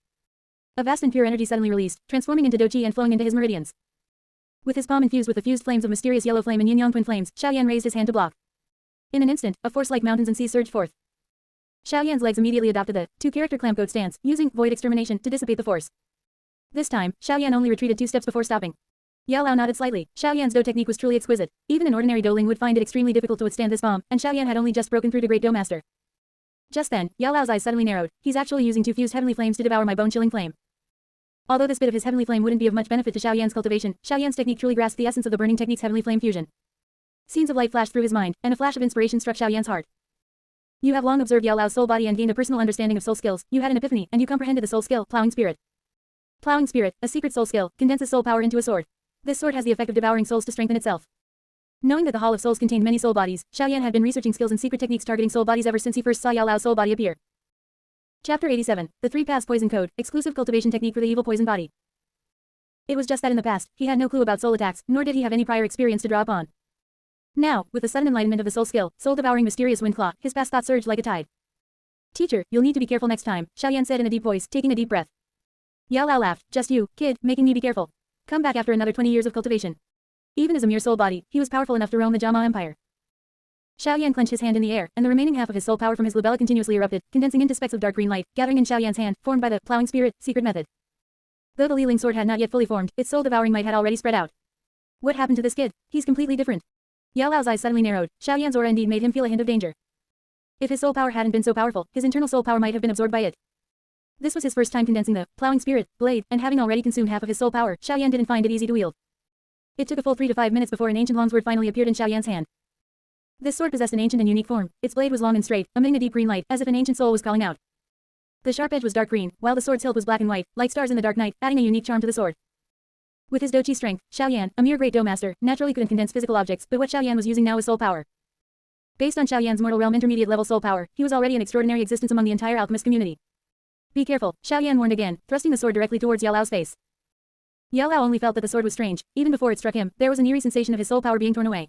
A vast and pure energy suddenly released, transforming into Do Chi and flowing into his meridians. With his palm infused with the fused flames of mysterious yellow flame and yin-yang twin flames, Xiaoyan raised his hand to block. In an instant, a force like mountains and seas surged forth. Xiaoyan's legs immediately adopted the 2-character clamp code stance, using void extermination to dissipate the force. This time, Xiaoyan only retreated 2 steps before stopping. Yao Lao nodded slightly. Xiaoyan's Do technique was truly exquisite. Even an ordinary Doling would find it extremely difficult to withstand this bomb, and Xiaoyan had only just broken through to Great Do Master. Just then, Yao Lao's eyes suddenly narrowed. He's actually using 2 fused heavenly flames to devour my bone-chilling flame. Although this bit of his heavenly flame wouldn't be of much benefit to Xiaoyan's cultivation, Xiaoyan's technique truly grasped the essence of the burning technique's heavenly flame fusion. Scenes of light flashed through his mind, and a flash of inspiration struck Xiaoyan's heart. You have long observed Yao Lao's soul body and gained a personal understanding of soul skills. You had an epiphany, and you comprehended the soul skill, Plowing Spirit. Plowing Spirit, a secret soul skill, condenses soul power into a sword. This sword has the effect of devouring souls to strengthen itself. Knowing that the Hall of Souls contained many soul bodies, Xiaoyan had been researching skills and secret techniques targeting soul bodies ever since he first saw Yao Lao's soul body appear. Chapter 87, The 3 Paths Poison Code, Exclusive Cultivation Technique for the Evil Poison Body. It was just that in the past, he had no clue about soul attacks, nor did he have any prior experience to draw upon. Now, with the sudden enlightenment of the soul skill, soul-devouring mysterious wind claw, his past thoughts surged like a tide. Teacher, you'll need to be careful next time, Xiaoyan said in a deep voice, taking a deep breath. Yao Lao laughed. Just you, kid, making me be careful. Come back after another 20 years of cultivation. Even as a mere soul body, he was powerful enough to roam the Jama Empire. Xiaoyan clenched his hand in the air, and the remaining half of his soul power from his labella continuously erupted, condensing into specks of dark green light, gathering in Xiaoyan's hand, formed by the Plowing Spirit secret method. Though the Li Ling sword had not yet fully formed, its soul-devouring might had already spread out. What happened to this kid? He's completely different. Yao Lao's eyes suddenly narrowed. Xiaoyan's aura indeed made him feel a hint of danger. If his soul power hadn't been so powerful, his internal soul power might have been absorbed by it. This was his first time condensing the plowing spirit blade, and having already consumed half of his soul power, Xiaoyan didn't find it easy to wield. It took a full 3 to 5 minutes before an ancient longsword finally appeared in Xiaoyan's hand. This sword possessed an ancient and unique form. Its blade was long and straight, emitting a deep green light, as if an ancient soul was calling out. The sharp edge was dark green, while the sword's hilt was black and white, like stars in the dark night, adding a unique charm to the sword. With his Douchi strength, Xiaoyan, a mere great Dou master, naturally couldn't condense physical objects, but what Xiaoyan was using now was soul power. Based on Xiaoyan's mortal realm intermediate level soul power, he was already an extraordinary existence among the entire alchemist community. Be careful, Xiaoyan warned again, thrusting the sword directly towards Yao Lao's face. Yao Lao only felt that the sword was strange. Even before it struck him, there was an eerie sensation of his soul power being torn away.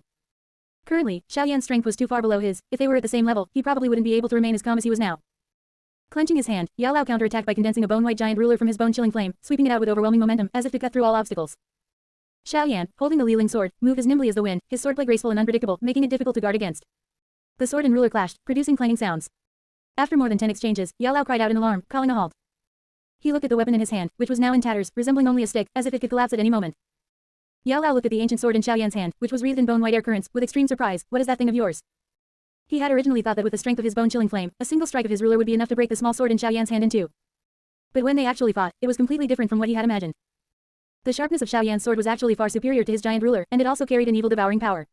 Currently, Xiaoyan's strength was too far below his. If they were at the same level, he probably wouldn't be able to remain as calm as he was now. Clenching his hand, Yao Lao counterattacked by condensing a bone-white giant ruler from his bone-chilling flame, sweeping it out with overwhelming momentum, as if to cut through all obstacles. Xiaoyan, holding the Li Ling sword, moved as nimbly as the wind, his swordplay graceful and unpredictable, making it difficult to guard against. The sword and ruler clashed, producing clanging sounds. After more than 10 exchanges, Yao Lao cried out in alarm, calling a halt. He looked at the weapon in his hand, which was now in tatters, resembling only a stick, as if it could collapse at any moment. Yao Lao looked at the ancient sword in Xiaoyan's hand, which was wreathed in bone-white air currents, with extreme surprise. What is that thing of yours? He had originally thought that with the strength of his bone-chilling flame, a single strike of his ruler would be enough to break the small sword in Xiaoyan's hand in two. But when they actually fought, it was completely different from what he had imagined. The sharpness of Xiaoyan's sword was actually far superior to his giant ruler, and it also carried an evil devouring power.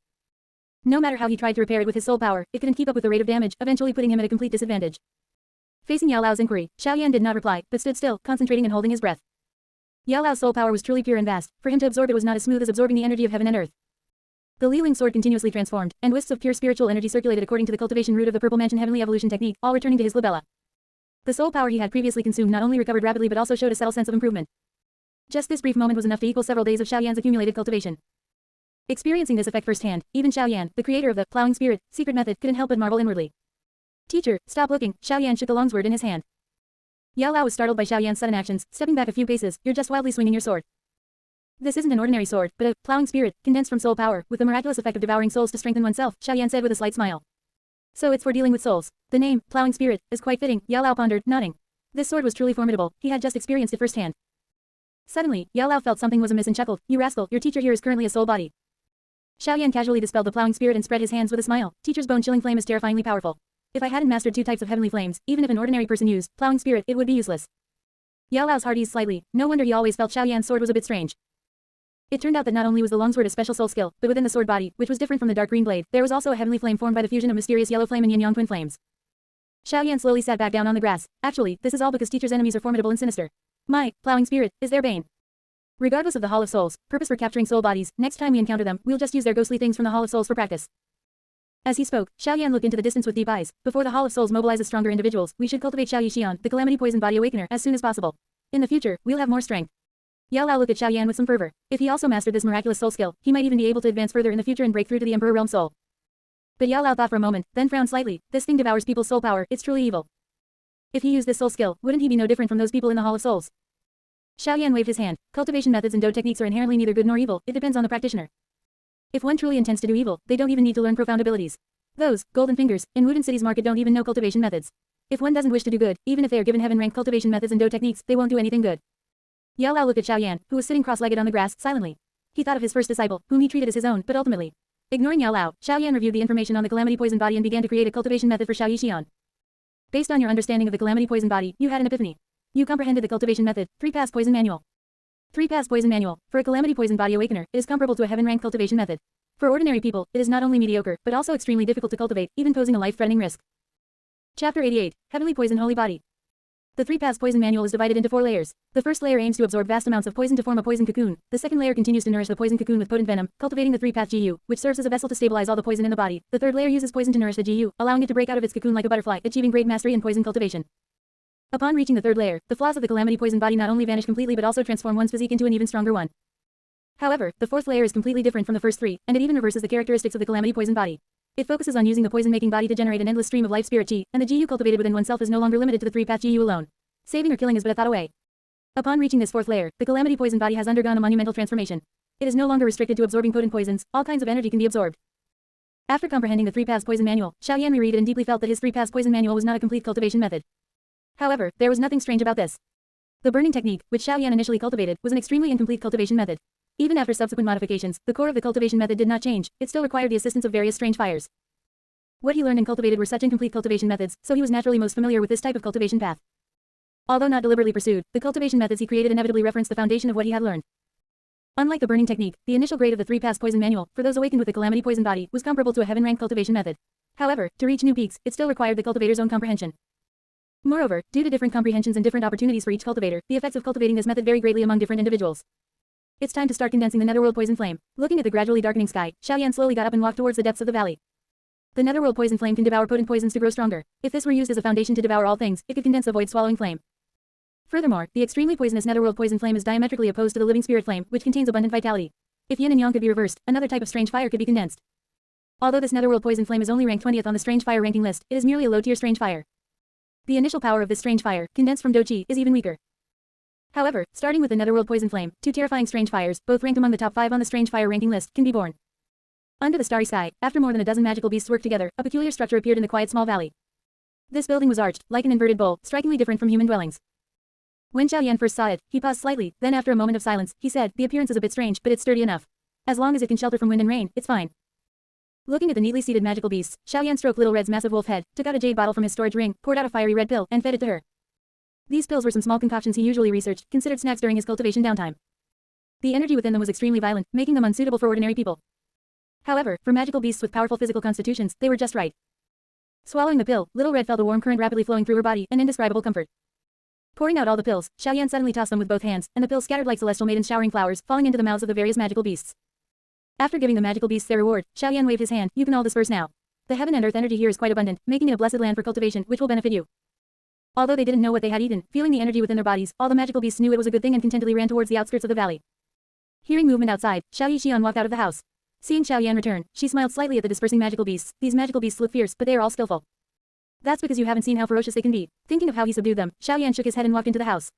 No matter how he tried to repair it with his soul power, it couldn't keep up with the rate of damage, eventually putting him at a complete disadvantage. Facing Yao Lao's inquiry, Xiaoyan did not reply, but stood still, concentrating and holding his breath. Yao Lao's soul power was truly pure and vast. For him to absorb it was not as smooth as absorbing the energy of heaven and earth. The Li Ling sword continuously transformed, and wisps of pure spiritual energy circulated according to the cultivation route of the Purple Mansion Heavenly Evolution technique, all returning to his glabella. The soul power he had previously consumed not only recovered rapidly but also showed a subtle sense of improvement. Just this brief moment was enough to equal several days of Xiaoyan's accumulated cultivation. Experiencing this effect firsthand, even Xiaoyan, the creator of the plowing spirit secret method, couldn't help but marvel inwardly. Teacher, stop looking. Xiaoyan shook the longsword in his hand. Yao Lao was startled by Xiaoyan's sudden actions, stepping back a few paces. You're just wildly swinging your sword. This isn't an ordinary sword, but a plowing spirit, condensed from soul power, with the miraculous effect of devouring souls to strengthen oneself, Xiaoyan said with a slight smile. So it's for dealing with souls. The name, plowing spirit, is quite fitting, Yao Lao pondered, nodding. This sword was truly formidable. He had just experienced it firsthand. Suddenly, Yao Lao felt something was amiss and chuckled. You rascal, your teacher here is currently a soul body. Xiaoyan casually dispelled the plowing spirit and spread his hands with a smile. Teacher's bone-chilling flame is terrifyingly powerful. If I hadn't mastered 2 types of heavenly flames, even if an ordinary person used plowing spirit, it would be useless. Yao Lao's heart eased slightly. No wonder he always felt Xiaoyan's sword was a bit strange. It turned out that not only was the longsword a special soul skill, but within the sword body, which was different from the dark green blade, there was also a heavenly flame formed by the fusion of mysterious yellow flame and yin-yang twin flames. Xiaoyan slowly sat back down on the grass. Actually, this is all because teacher's enemies are formidable and sinister. My plowing spirit is their bane. Regardless of the Hall of Souls, purpose for capturing soul bodies, next time we encounter them, we'll just use their ghostly things from the Hall of Souls for practice. As he spoke, Xiaoyan looked into the distance with deep eyes. Before the Hall of Souls mobilizes stronger individuals, we should cultivate Xiao Yixian, the Calamity Poison Body Awakener, as soon as possible. In the future, we'll have more strength. Yao Lao looked at Xiaoyan with some fervor. If he also mastered this miraculous soul skill, he might even be able to advance further in the future and break through to the Emperor Realm Soul. But Yao Lao thought for a moment, then frowned slightly. This thing devours people's soul power, it's truly evil. If he used this soul skill, wouldn't he be no different from those people in the Hall of Souls? Xiaoyan waved his hand. Cultivation methods and Dou techniques are inherently neither good nor evil, it depends on the practitioner. If one truly intends to do evil, they don't even need to learn profound abilities. Those, golden fingers, in Wudin City's market don't even know cultivation methods. If one doesn't wish to do good, even if they are given heaven-ranked cultivation methods and Dou techniques, they won't do anything good. Yao Lao looked at Xiaoyan, who was sitting cross-legged on the grass, silently. He thought of his first disciple, whom he treated as his own, but ultimately. Ignoring Yao Lao, Xiaoyan reviewed the information on the Calamity Poison Body and began to create a cultivation method for Xiao Yixian. Based on your understanding of the Calamity Poison Body, you had an epiphany. You comprehended the cultivation method. 3-Pass Poison Manual. 3-Pass Poison Manual. For a Calamity Poison Body Awakener, it is comparable to a heaven-ranked cultivation method. For ordinary people, it is not only mediocre, but also extremely difficult to cultivate, even posing a life-threatening risk. Chapter 88. Heavenly Poison Holy Body. The 3-Pass Poison Manual is divided into 4 layers. The first layer aims to absorb vast amounts of poison to form a poison cocoon. The second layer continues to nourish the poison cocoon with potent venom, cultivating the 3-Pass GU, which serves as a vessel to stabilize all the poison in the body. The third layer uses poison to nourish the GU, allowing it to break out of its cocoon like a butterfly, achieving great mastery in poison cultivation. Upon reaching the third layer, the flaws of the Calamity Poison Body not only vanish completely but also transform one's physique into an even stronger one. However, the fourth layer is completely different from the first 3, and it even reverses the characteristics of the Calamity Poison Body. It focuses on using the poison-making body to generate an endless stream of life spirit chi, and the GU cultivated within oneself is no longer limited to the 3-Pass GU alone. Saving or killing is but a thought away. Upon reaching this fourth layer, the Calamity Poison Body has undergone a monumental transformation. It is no longer restricted to absorbing potent poisons, all kinds of energy can be absorbed. After comprehending the 3-Pass Poison Manual, Xiaoyan reread it and deeply felt that his 3-Pass Poison Manual was not a complete cultivation method. However, there was nothing strange about this. The burning technique, which Xiaoyan initially cultivated, was an extremely incomplete cultivation method. Even after subsequent modifications, the core of the cultivation method did not change, it still required the assistance of various strange fires. What he learned and cultivated were such incomplete cultivation methods, so he was naturally most familiar with this type of cultivation path. Although not deliberately pursued, the cultivation methods he created inevitably referenced the foundation of what he had learned. Unlike the burning technique, the initial grade of the 3-pass poison manual, for those awakened with the calamity poison body, was comparable to a heaven-rank cultivation method. However, to reach new peaks, it still required the cultivator's own comprehension. Moreover, due to different comprehensions and different opportunities for each cultivator, the effects of cultivating this method vary greatly among different individuals. It's time to start condensing the netherworld poison flame. Looking at the gradually darkening sky, Xiaoyan slowly got up and walked towards the depths of the valley. The netherworld poison flame can devour potent poisons to grow stronger. If this were used as a foundation to devour all things, it could condense the void-swallowing flame. Furthermore, the extremely poisonous netherworld poison flame is diametrically opposed to the living spirit flame, which contains abundant vitality. If yin and yang could be reversed, another type of strange fire could be condensed. Although this netherworld poison flame is only ranked 20th on the strange fire ranking list, it is merely a low-tier strange fire. The initial power of this strange fire, condensed from Doqi, is even weaker. However, starting with the netherworld poison flame, 2 terrifying strange fires, both ranked among the top 5 on the strange fire ranking list, can be born. Under the starry sky, after more than a dozen magical beasts worked together, a peculiar structure appeared in the quiet small valley. This building was arched, like an inverted bowl, strikingly different from human dwellings. When Xiaoyan first saw it, he paused slightly, then after a moment of silence, he said, "The appearance is a bit strange, but it's sturdy enough. As long as it can shelter from wind and rain, it's fine." Looking at the neatly seated magical beasts, Xiaoyan stroked Little Red's massive wolf head, took out a jade bottle from his storage ring, poured out a fiery red pill, and fed it to her. These pills were some small concoctions he usually researched, considered snacks during his cultivation downtime. The energy within them was extremely violent, making them unsuitable for ordinary people. However, for magical beasts with powerful physical constitutions, they were just right. Swallowing the pill, Little Red felt a warm current rapidly flowing through her body, an indescribable comfort. Pouring out all the pills, Xiaoyan suddenly tossed them with both hands, and the pills scattered like celestial maidens showering flowers, falling into the mouths of the various magical beasts. After giving the magical beasts their reward, Xiaoyan waved his hand, "You can all disperse now. The heaven and earth energy here is quite abundant, making it a blessed land for cultivation, which will benefit you." Although they didn't know what they had eaten, feeling the energy within their bodies, all the magical beasts knew it was a good thing and contentedly ran towards the outskirts of the valley. Hearing movement outside, Xiaoyan walked out of the house. Seeing Xiaoyan return, she smiled slightly at the dispersing magical beasts. These magical beasts look fierce, but they are all skillful. That's because you haven't seen how ferocious they can be. Thinking of how he subdued them, Xiaoyan shook his head and walked into the house.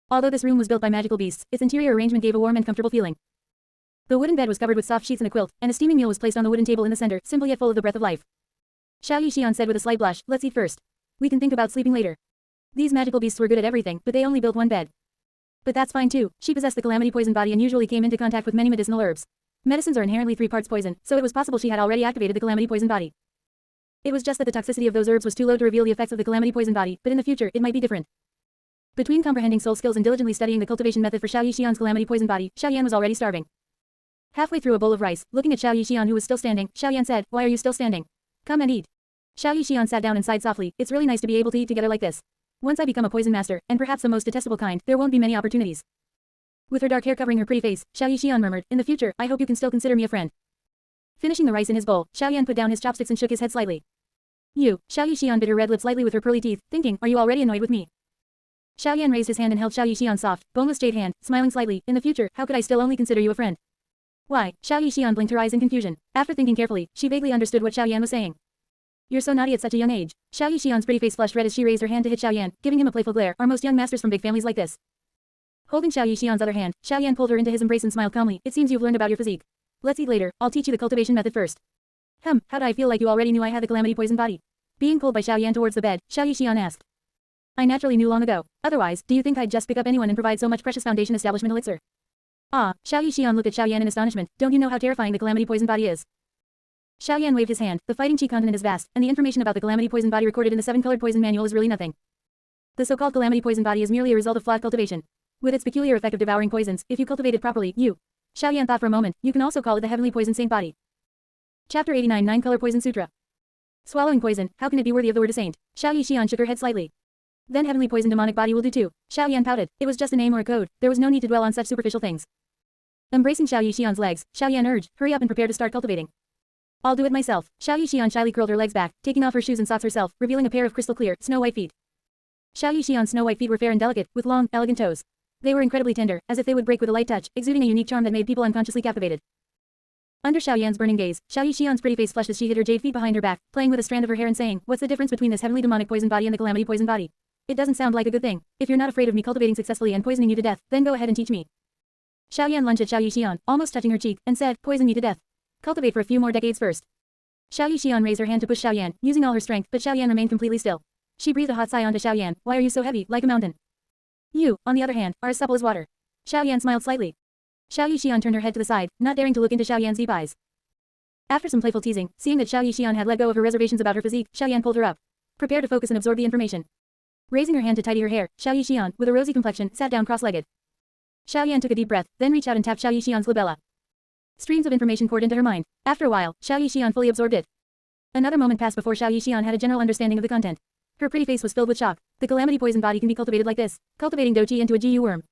Although this room was built by magical beasts, its interior arrangement gave a warm and comfortable feeling. The wooden bed was covered with soft sheets and a quilt, and a steaming meal was placed on the wooden table in the center, simple yet full of the breath of life. Xiaoyan said with a slight blush, "Let's eat first. We can think about sleeping later." These magical beasts were good at everything, but they only built one bed. But that's fine too. She possessed the calamity poison body and usually came into contact with many medicinal herbs. Medicines are inherently 3 parts poison, so it was possible she had already activated the calamity poison body. It was just that the toxicity of those herbs was too low to reveal the effects of the calamity poison body, but in the future, it might be different. Between comprehending soul skills and diligently studying the cultivation method for Xiaoyan's calamity poison body, Xiaoyan was already starving. Halfway through a bowl of rice, looking at Xiaoyan who was still standing, Xiaoyan said, "Why are you still standing? Come and eat." Xiaoyan sat down and sighed softly. "It's really nice to be able to eat together like this. Once I become a poison master, and perhaps the most detestable kind, there won't be many opportunities." With her dark hair covering her pretty face, Xiaoyan murmured, "In the future, I hope you can still consider me a friend." Finishing the rice in his bowl, Xiaoyan put down his chopsticks and shook his head slightly. Xiaoyan bit her red lips lightly with her pearly teeth, thinking, "Are you already annoyed with me?" Xiaoyan raised his hand and held Xiaoyan's soft, boneless jade hand, smiling slightly. "In the future, how could I still only consider you a friend?" "Why?" Xiaoyan blinked her eyes in confusion. After thinking carefully, she vaguely understood what Xiaoyan was saying. "You're so naughty at such a young age." Xiaoyan's pretty face flushed red as she raised her hand to hit Xiaoyan, giving him a playful glare. "Are most young masters from big families like this?" Holding Xiaoyan's other hand, Xiaoyan pulled her into his embrace and smiled calmly. "It seems you've learned about your physique. Let's eat later. I'll teach you the cultivation method first." How did I feel like you already knew I had the calamity poison body?" Being pulled by Xiaoyan towards the bed, Xiaoyan asked. "I naturally knew long ago. Otherwise, do you think I'd just pick up anyone and provide so much precious foundation establishment elixir?" "Ah," Xiaoyan looked at Xiaoyan in astonishment. "Don't you know how terrifying the calamity poison body is?" Xiaoyan waved his hand. "The fighting chi continent is vast, and the information about the calamity poison body recorded in the 7-colored poison manual is really nothing. The so-called calamity poison body is merely a result of flawed cultivation. With its peculiar effect of devouring poisons, if you cultivate it properly, Xiaoyan thought for a moment, you can also call it the heavenly poison saint body. Chapter 89 9-Color Poison Sutra. Swallowing poison, how can it be worthy of the word a saint? Xiaoyan shook her head slightly. Then heavenly poison demonic body will do too. Xiaoyan pouted. It was just a name or a code. There was no need to dwell on such superficial things. Embracing Xiaoyan's legs, Xiaoyan urged, "Hurry up and prepare to start cultivating." "I'll do it myself." Xiaoyan shyly curled her legs back, taking off her shoes and socks herself, revealing a pair of crystal clear, snow-white feet. Xiaoyan's snow-white feet were fair and delicate, with long, elegant toes. They were incredibly tender, as if they would break with a light touch, exuding a unique charm that made people unconsciously captivated. Under Xiaoyan's burning gaze, Xiaoyan's pretty face flushed as she hid her jade feet behind her back, playing with a strand of her hair and saying, "What's the difference between this heavenly demonic poison body and the calamity poison body? It doesn't sound like a good thing. If you're not afraid of me cultivating successfully and poisoning you to death, then go ahead and teach me." Xiaoyan lunged at Xiaoyan, almost touching her cheek, and said, "Poison me to death. Cultivate for a few more decades first." Xiaoyan raised her hand to push Xiaoyan, using all her strength, but Xiaoyan remained completely still. She breathed a hot sigh onto Xiaoyan. "Why are you so heavy, like a mountain? You, on the other hand, are as supple as water." Xiaoyan smiled slightly. Xiaoyan turned her head to the side, not daring to look into Xiaoyan's deep eyes. After some playful teasing, seeing that Xiaoyan had let go of her reservations about her physique, Xiaoyan pulled her up. "Prepare to focus and absorb the information." Raising her hand to tidy her hair, Xiao Yixian, with a rosy complexion, sat down cross-legged. Xiaoyan took a deep breath, then reached out and tapped Xiao Yixian's labella. Streams of information poured into her mind. After a while, Xiao Yixian fully absorbed it. Another moment passed before Xiao Yixian had a general understanding of the content. Her pretty face was filled with shock. The calamity poison body can be cultivated like this, cultivating Douqi into a GU worm.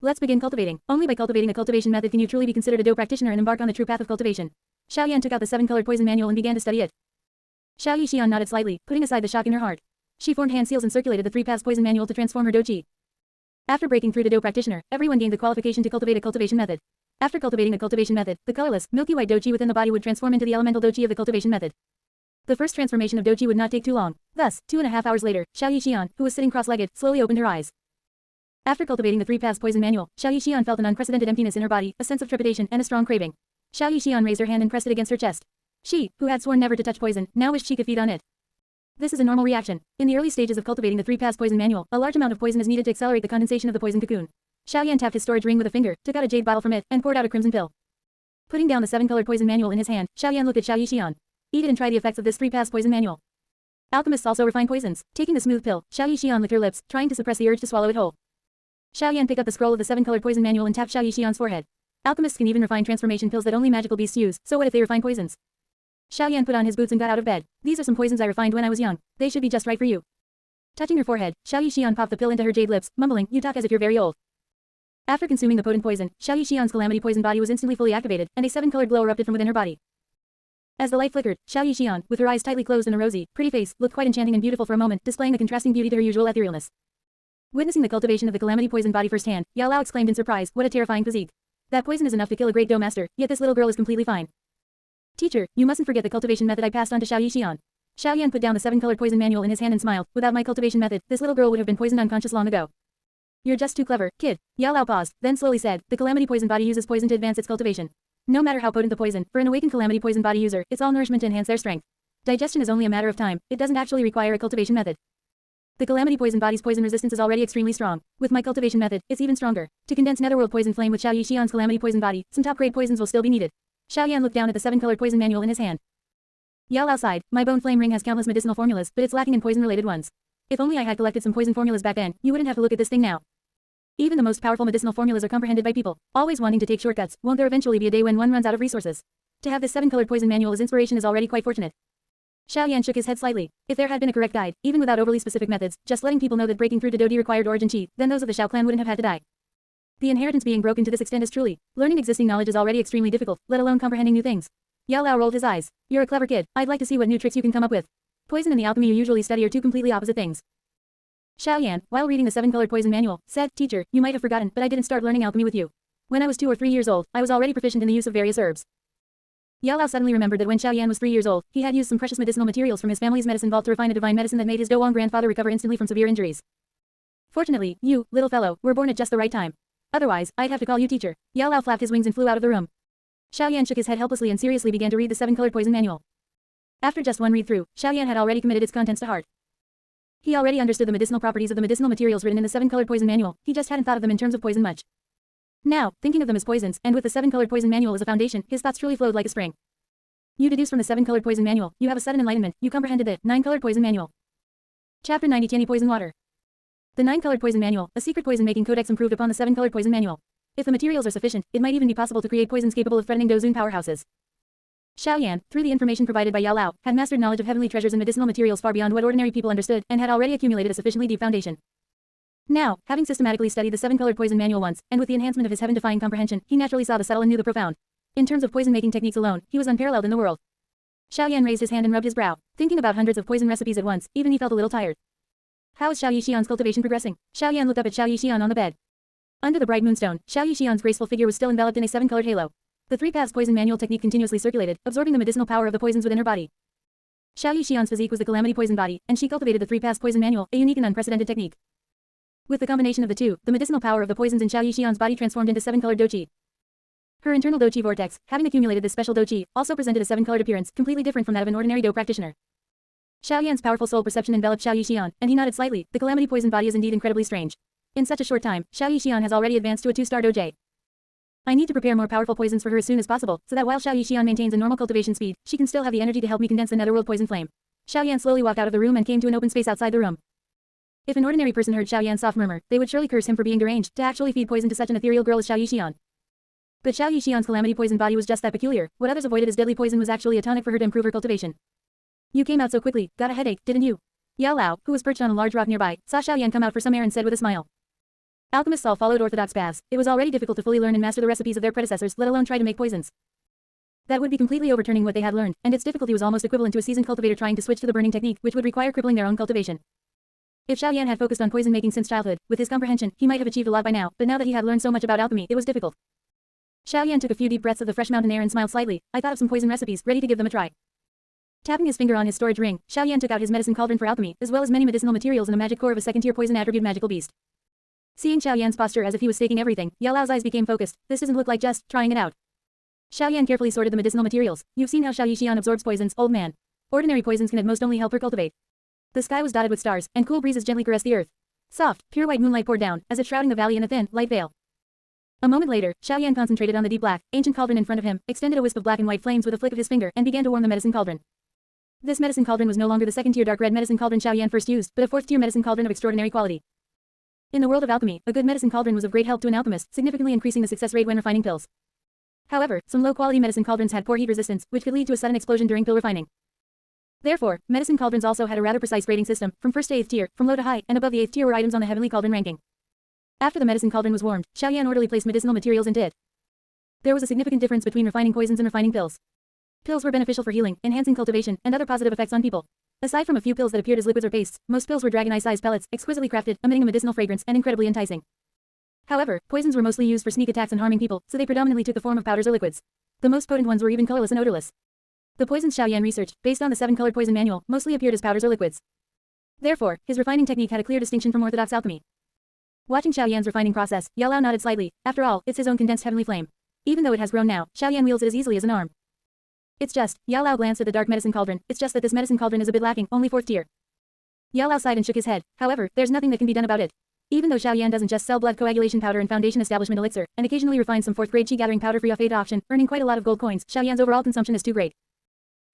Let's begin cultivating. Only by cultivating a cultivation method can you truly be considered a Dou practitioner and embark on the true path of cultivation. Xiaoyan took out the 7-colored poison manual and began to study it. Xiao Yixian nodded slightly, putting aside the shock in her heart. She formed hand seals and circulated the 3 paths poison manual to transform her Douqi. After breaking through to Dou practitioner, everyone gained the qualification to cultivate a cultivation method. After cultivating a cultivation method, the colorless, milky white Douqi within the body would transform into the elemental Douqi of the cultivation method. The first transformation of Douqi would not take too long. Thus, 2.5 hours later, Xiao Yixian, who was sitting cross-legged, slowly opened her eyes. After cultivating the 3 paths poison manual, Xiao Yixian felt an unprecedented emptiness in her body, a sense of trepidation, and a strong craving. Xiao Yixian raised her hand and pressed it against her chest. She, who had sworn never to touch poison, now wished she could feed on it. This is a normal reaction. In the early stages of cultivating the 3 paths poison manual, a large amount of poison is needed to accelerate the condensation of the poison cocoon. Xiaoyan tapped his storage ring with a finger, took out a jade bottle from it, and poured out a crimson pill. Putting down the 7-colored poison manual in his hand, Xiaoyan looked at Xiao Yixian. Eat it and try the effects of this 3 paths poison manual. Alchemists also refine poisons. Taking the smooth pill, Xiao Yixian licked her lips, trying to suppress the urge to swallow it whole. Xiaoyan picked up the scroll of the 7-colored poison manual and tapped Xiao Yixian's forehead. Alchemists can even refine transformation pills that only magical beasts use, so what if they refine poisons? Xiaoyan put on his boots and got out of bed. These are some poisons I refined when I was young. They should be just right for you. Touching her forehead, Xiao Yixian popped the pill into her jade lips, mumbling, you talk as if you're very old. After consuming the potent poison, Xiao Yixian's calamity poison body was instantly fully activated, and a 7-colored glow erupted from within her body. As the light flickered, Xiao Yixian, with her eyes tightly closed and a rosy, pretty face, looked quite enchanting and beautiful for a moment, displaying a contrasting beauty to her usual etherealness. Witnessing the cultivation of the calamity poison body firsthand, Yao Lao exclaimed in surprise, what a terrifying physique. That poison is enough to kill a great Dou master, yet this little girl is completely fine. Teacher, you mustn't forget the cultivation method I passed on to Xiao Yixian. Xiaoyan put down the 7-colored poison manual in his hand and smiled. Without my cultivation method, this little girl would have been poisoned unconscious long ago. You're just too clever, kid. Yao Lao paused, then slowly said, the calamity poison body uses poison to advance its cultivation. No matter how potent the poison, for an awakened calamity poison body user, it's all nourishment to enhance their strength. Digestion is only a matter of time. It doesn't actually require a cultivation method. The calamity poison body's poison resistance is already extremely strong. With my cultivation method, it's even stronger. To condense netherworld poison flame with Xiao Yixian's calamity poison body, some top-grade poisons will still be needed. Xiaoyan looked down at the 7-colored poison manual in his hand. Yao Lao sighed, my bone flame ring has countless medicinal formulas, but it's lacking in poison-related ones. If only I had collected some poison formulas back then, you wouldn't have to look at this thing now. Even the most powerful medicinal formulas are comprehended by people, always wanting to take shortcuts. Won't there eventually be a day when one runs out of resources? To have this 7-colored poison manual as inspiration is already quite fortunate. Xiaoyan shook his head slightly. If there had been a correct guide, even without overly specific methods, just letting people know that breaking through to Dodi required origin chi, then those of the Xiao clan wouldn't have had to die. The inheritance being broken to this extent is truly, learning existing knowledge is already extremely difficult, let alone comprehending new things. Yao Lao rolled his eyes. You're a clever kid, I'd like to see what new tricks you can come up with. Poison and the alchemy you usually study are two completely opposite things. Xiaoyan, while reading the 7-colored poison manual, said, Teacher, you might have forgotten, but I didn't start learning alchemy with you. When I was 2 or 3 years old, I was already proficient in the use of various herbs. Yao Lao suddenly remembered that when Xiaoyan was 3 years old, he had used some precious medicinal materials from his family's medicine vault to refine a divine medicine that made his Douang grandfather recover instantly from severe injuries. Fortunately, you, little fellow, were born at just the right time. Otherwise, I'd have to call you teacher. Yao Lao flapped his wings and flew out of the room. Xiaoyan shook his head helplessly and seriously began to read the 7-colored poison manual. After just one read-through, Xiaoyan had already committed its contents to heart. He already understood the medicinal properties of the medicinal materials written in the 7-colored poison manual, he just hadn't thought of them in terms of poison much. Now, thinking of them as poisons, and with the 7-colored poison manual as a foundation, his thoughts truly flowed like a spring. You deduce from the 7-colored poison manual, you have a sudden enlightenment, you comprehended the 9-colored poison manual. Chapter 90 Tiany Poison Water. The 9-colored poison manual, a secret poison-making codex improved upon the 7-colored poison manual. If the materials are sufficient, it might even be possible to create poisons capable of threatening Douzun powerhouses. Xiaoyan, through the information provided by Yao Lao, had mastered knowledge of heavenly treasures and medicinal materials far beyond what ordinary people understood, and had already accumulated a sufficiently deep foundation. Now, having systematically studied the 7-colored poison manual once, and with the enhancement of his heaven-defying comprehension, he naturally saw the subtle and knew the profound. In terms of poison-making techniques alone, he was unparalleled in the world. Xiaoyan raised his hand and rubbed his brow. Thinking about hundreds of poison recipes at once, even he felt a little tired. How is Xiao Yixian's cultivation progressing? Xiaoyan looked up at Xiao Yixian on the bed. Under the bright moonstone, Xiao Yixian's graceful figure was still enveloped in a 7-colored halo. The 3 paths poison manual technique continuously circulated, absorbing the medicinal power of the poisons within her body. Xiao Yixian's physique was the calamity poison body, and she cultivated the 3 paths poison manual, a unique and unprecedented technique. With the combination of the two, the medicinal power of the poisons in Xiao Yixian's body transformed into 7-colored Douqi. Her internal Douqi vortex, having accumulated this special Douqi, also presented a 7-colored appearance, completely different from that of an ordinary Dou practitioner. Xiaoyan's powerful soul perception enveloped Xiao Yixian, and he nodded slightly. The calamity poison body is indeed incredibly strange. In such a short time, Xiao Yixian has already advanced to a 2-star Doujie. I need to prepare more powerful poisons for her as soon as possible, so that while Xiao Yixian maintains a normal cultivation speed, she can still have the energy to help me condense the netherworld poison flame. Xiaoyan slowly walked out of the room and came to an open space outside the room. If an ordinary person heard Xiao Yan's soft murmur, they would surely curse him for being deranged to actually feed poison to such an ethereal girl as Xiao Yixian. But Xiao Yixian's calamity poison body was just that peculiar. What others avoided as deadly poison was actually a tonic for her to improve her cultivation. You came out so quickly, got a headache, didn't you? Yao Lao, who was perched on a large rock nearby, saw Xiao Yan come out for some air and said with a smile. Alchemists all followed orthodox paths. It was already difficult to fully learn and master the recipes of their predecessors, let alone try to make poisons. That would be completely overturning what they had learned, and its difficulty was almost equivalent to a seasoned cultivator trying to switch to the burning technique, which would require crippling their own cultivation. If Xiao Yan had focused on poison making since childhood, with his comprehension, he might have achieved a lot by now, but now that he had learned so much about alchemy, it was difficult. Xiao Yan took a few deep breaths of the fresh mountain air and smiled slightly. I thought of some poison recipes, ready to give them a try. Tapping his finger on his storage ring, Xiao Yan took out his medicine cauldron for alchemy, as well as many medicinal materials and a magic core of a second-tier poison attribute magical beast. Seeing Xiao Yan's posture as if he was staking everything, Yao Lao's eyes became focused. This doesn't look like just trying it out. Xiao Yan carefully sorted the medicinal materials. You've seen how Xiao Yixian absorbs poisons, old man. Ordinary poisons can at most only help her cultivate. The sky was dotted with stars, and cool breezes gently caressed the earth. Soft, pure white moonlight poured down, as if shrouding the valley in a thin, light veil. A moment later, Xiao Yan concentrated on the deep black, ancient cauldron in front of him, extended a wisp of black and white flames with a flick of his finger, and began to warm the medicine cauldron. This medicine cauldron was no longer the second-tier dark red medicine cauldron Xiao Yan first used, but a fourth-tier medicine cauldron of extraordinary quality. In the world of alchemy, a good medicine cauldron was of great help to an alchemist, significantly increasing the success rate when refining pills. However, some low-quality medicine cauldrons had poor heat resistance, which could lead to a sudden explosion during pill refining. Therefore, medicine cauldrons also had a rather precise grading system, from first to 8th tier, from low to high, and above the 8th tier were items on the heavenly cauldron ranking. After the medicine cauldron was warmed, Xiao Yan orderly placed medicinal materials into it. There was a significant difference between refining poisons and refining pills. Pills were beneficial for healing, enhancing cultivation, and other positive effects on people. Aside from a few pills that appeared as liquids or pastes, most pills were dragon eye-sized pellets, exquisitely crafted, emitting a medicinal fragrance, and incredibly enticing. However, poisons were mostly used for sneak attacks and harming people, so they predominantly took the form of powders or liquids. The most potent ones were even colorless and odorless. The poisons Xiao Yan researched, based on the 7-colored poison manual, mostly appeared as powders or liquids. Therefore, his refining technique had a clear distinction from orthodox alchemy. Watching Xiao Yan's refining process, Yao Lao nodded slightly. After all, it's his own condensed heavenly flame. Even though it has grown now, Xiao Yan wields it as easily as an arm. It's just, Yao Lao glanced at the dark medicine cauldron, it's just that this medicine cauldron is a bit lacking, only 4th tier. Yao Lao sighed and shook his head. However, there's nothing that can be done about it. Even though Xiao Yan doesn't just sell blood coagulation powder and foundation establishment elixir, and occasionally refines some 4th-grade chi gathering powder free off aid auction, earning quite a lot of gold coins, Xiao Yan's overall consumption is too great.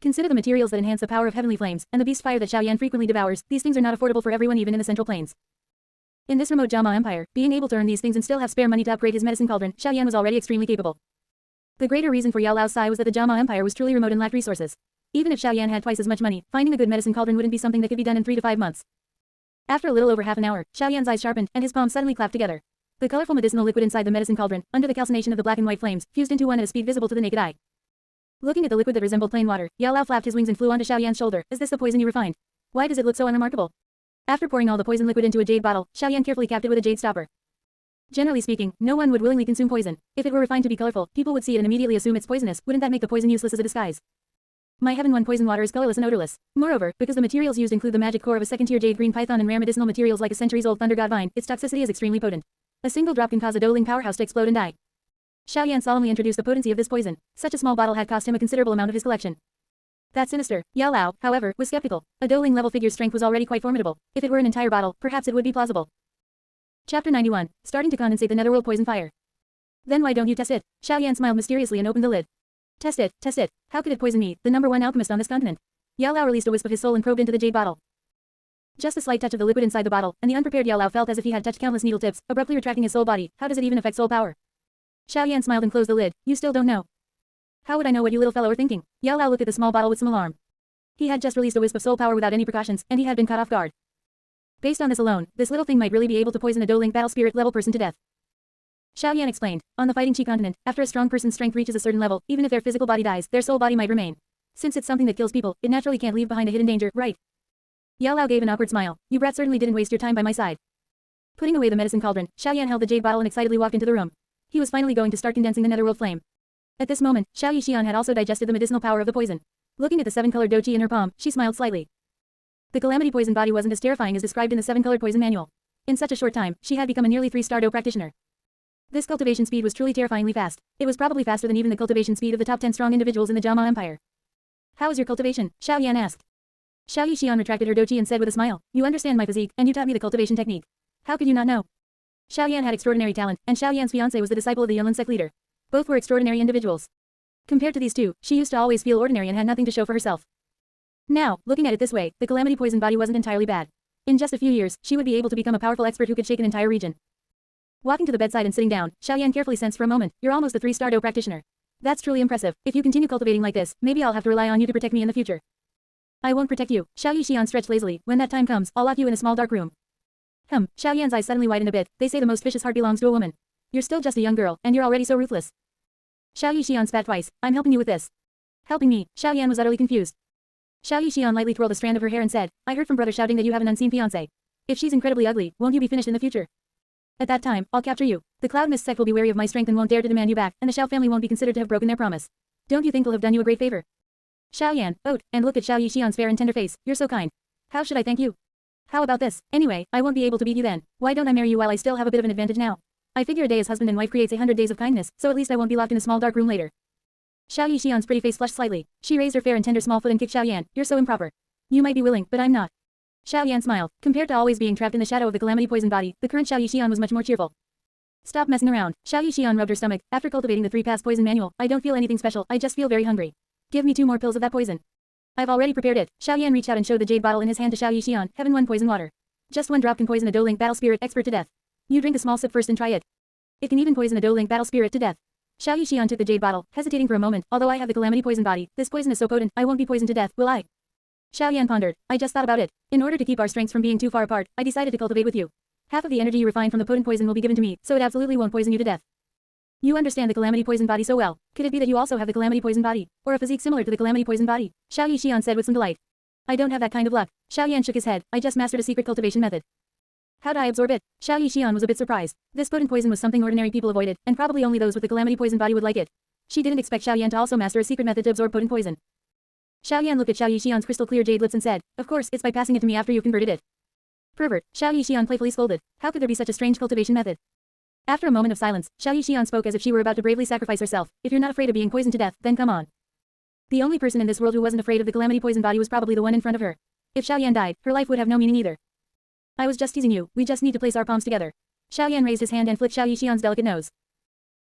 Consider the materials that enhance the power of heavenly flames, and the beast fire that Xiao Yan frequently devours. These things are not affordable for everyone even in the Central Plains. In this remote Jiama Empire, being able to earn these things and still have spare money to upgrade his medicine cauldron, Xiao Yan was already extremely capable. The greater reason for Yao Lao's sigh was that the Jiama Empire was truly remote and lacked resources. Even if Xiao Yan had twice as much money, finding a good medicine cauldron wouldn't be something that could be done in 3 to 5 months. After a little over half an hour, Xiao Yan's eyes sharpened, and his palms suddenly clapped together. The colorful medicinal liquid inside the medicine cauldron, under the calcination of the black and white flames, fused into one at a speed visible to the naked eye. Looking at the liquid that resembled plain water, Yao Lao flapped his wings and flew onto Xiao Yan's shoulder. Is this the poison you refined? Why does it look so unremarkable? After pouring all the poison liquid into a jade bottle, Xiao Yan carefully capped it with a jade stopper. Generally speaking, no one would willingly consume poison. If it were refined to be colorful, people would see it and immediately assume it's poisonous. Wouldn't that make the poison useless as a disguise? My Heaven 1 poison water is colorless and odorless. Moreover, because the materials used include the magic core of a second-tier jade green python and rare medicinal materials like a centuries-old thunder god vine, its toxicity is extremely potent. A single drop can cause a Doling powerhouse to explode and die. Xiao Yan solemnly introduced the potency of this poison. Such a small bottle had cost him a considerable amount of his collection. That's sinister. Yao Lao, however, was skeptical. A Doling level figure's strength was already quite formidable. If it were an entire bottle, perhaps it would be plausible. Chapter 91. Starting to condensate the netherworld poison fire. Then why don't you test it? Xiao Yan smiled mysteriously and opened the lid. Test it, test it. How could it poison me, the #1 alchemist on this continent? Yao Lao released a wisp of his soul and probed into the jade bottle. Just a slight touch of the liquid inside the bottle, and the unprepared Yao Lao felt as if he had touched countless needle tips, abruptly retracting his soul body. How does it even affect soul power? Xiao Yan smiled and closed the lid. You still don't know. How would I know what you little fellow are thinking? Yao Lao looked at the small bottle with some alarm. He had just released a wisp of soul power without any precautions, and he had been caught off guard. Based on this alone, this little thing might really be able to poison a Doling battle spirit level person to death. Xiao Yan explained. On the fighting chi continent, after a strong person's strength reaches a certain level, even if their physical body dies, their soul body might remain. Since it's something that kills people, it naturally can't leave behind a hidden danger, right? Yao Lao gave an awkward smile. You brat certainly didn't waste your time by my side. Putting away the medicine cauldron, Xiao Yan held the jade bottle and excitedly walked into the room. He was finally going to start condensing the netherworld flame. At this moment, Xiao Yixian had also digested the medicinal power of the poison. Looking at the 7-colored doji in her palm, she smiled slightly. The calamity poison body wasn't as terrifying as described in the 7-colored poison manual. In such a short time, she had become a nearly 3-star do practitioner. This cultivation speed was truly terrifyingly fast. It was probably faster than even the cultivation speed of the top 10 strong individuals in the Jiama Empire. How is your cultivation? Xiao Yan asked. Xiao Yixian retracted her doji and said with a smile, you understand my physique, and you taught me the cultivation technique. How could you not know? Xiao Yan had extraordinary talent, and Xiao Yan's fiancé was the disciple of the Yunlin sect leader. Both were extraordinary individuals. Compared to these two, she used to always feel ordinary and had nothing to show for herself. Now, looking at it this way, the calamity poison body wasn't entirely bad. In just a few years, she would be able to become a powerful expert who could shake an entire region. Walking to the bedside and sitting down, Xiaoyan carefully sensed for a moment, "You're almost a 3-star Do practitioner. That's truly impressive. If you continue cultivating like this, maybe I'll have to rely on you to protect me in the future." "I won't protect you." Xiao Yixian stretched lazily. "When that time comes, I'll lock you in a small dark room." Xiaoyan's eyes suddenly widened a bit. "They say the most vicious heart belongs to a woman. You're still just a young girl, and you're already so ruthless." Xiao Yixian spat twice. "I'm helping you with this." "Helping me?" Xiaoyan was utterly confused. Xiao Yixian lightly twirled a strand of her hair and said, "I heard from brother shouting that you have an unseen fiancé. If she's incredibly ugly, won't you be finished in the future? At that time, I'll capture you. The Cloud Mist sect will be wary of my strength and won't dare to demand you back, and the Xiao family won't be considered to have broken their promise. Don't you think we'll have done you a great favor?" Xiaoyan, and look at Xiao Yixian's fair and tender face. "You're so kind. How should I thank you? How about this? Anyway, I won't be able to beat you then. Why don't I marry you while I still have a bit of an advantage now? I figure a day as husband and wife creates 100 days of kindness, so at least I won't be locked in a small dark room later." Xiao Yixian's pretty face flushed slightly. She raised her fair and tender small foot and kicked Xiaoyan. "You're so improper. You might be willing, but I'm not." Xiaoyan smiled. Compared to always being trapped in the shadow of the calamity poison body, the current Xiao Yixian was much more cheerful. "Stop messing around." Xiao Yixian rubbed her stomach. "After cultivating the 3 paths poison manual, I don't feel anything special, I just feel very hungry. Give me 2 more pills of that poison." "I've already prepared it." Xiaoyan reached out and showed the jade bottle in his hand to Xiao Yixian. "Heaven 1 poison water. Just 1 drop can poison a Do Link battle spirit expert to death. You drink a small sip first and try it. It can even poison a Do Link battle spirit to death." Xiao Yixian took the jade bottle, hesitating for a moment. "Although I have the calamity poison body, this poison is so potent, I won't be poisoned to death, will I?" Xiaoyan pondered. "I just thought about it. In order to keep our strengths from being too far apart, I decided to cultivate with you. Half of the energy you refine from the potent poison will be given to me, so it absolutely won't poison you to death. You understand the calamity poison body so well. Could it be that you also have the calamity poison body, or a physique similar to the calamity poison body?" Xiao Yixian said with some delight. "I don't have that kind of luck." Xiaoyan shook his head. "I just mastered a secret cultivation method." "How'd I absorb it?" Xiao Yixian was a bit surprised. This potent poison was something ordinary people avoided, and probably only those with the calamity poison body would like it. She didn't expect Xiaoyan to also master a secret method to absorb potent poison. Xiaoyan looked at Xiao Yixian's crystal clear jade lips and said, "Of course, it's by passing it to me after you've converted it." "Pervert," Xiao Yixian playfully scolded. "How could there be such a strange cultivation method?" After a moment of silence, Xiao Yixian spoke as if she were about to bravely sacrifice herself. "If you're not afraid of being poisoned to death, then come on." The only person in this world who wasn't afraid of the calamity poison body was probably the one in front of her. If Xiaoyan died, her life would have no meaning either. "I was just teasing you, we just need to place our palms together." Xiaoyan raised his hand and flicked Xiao Yixian's delicate nose.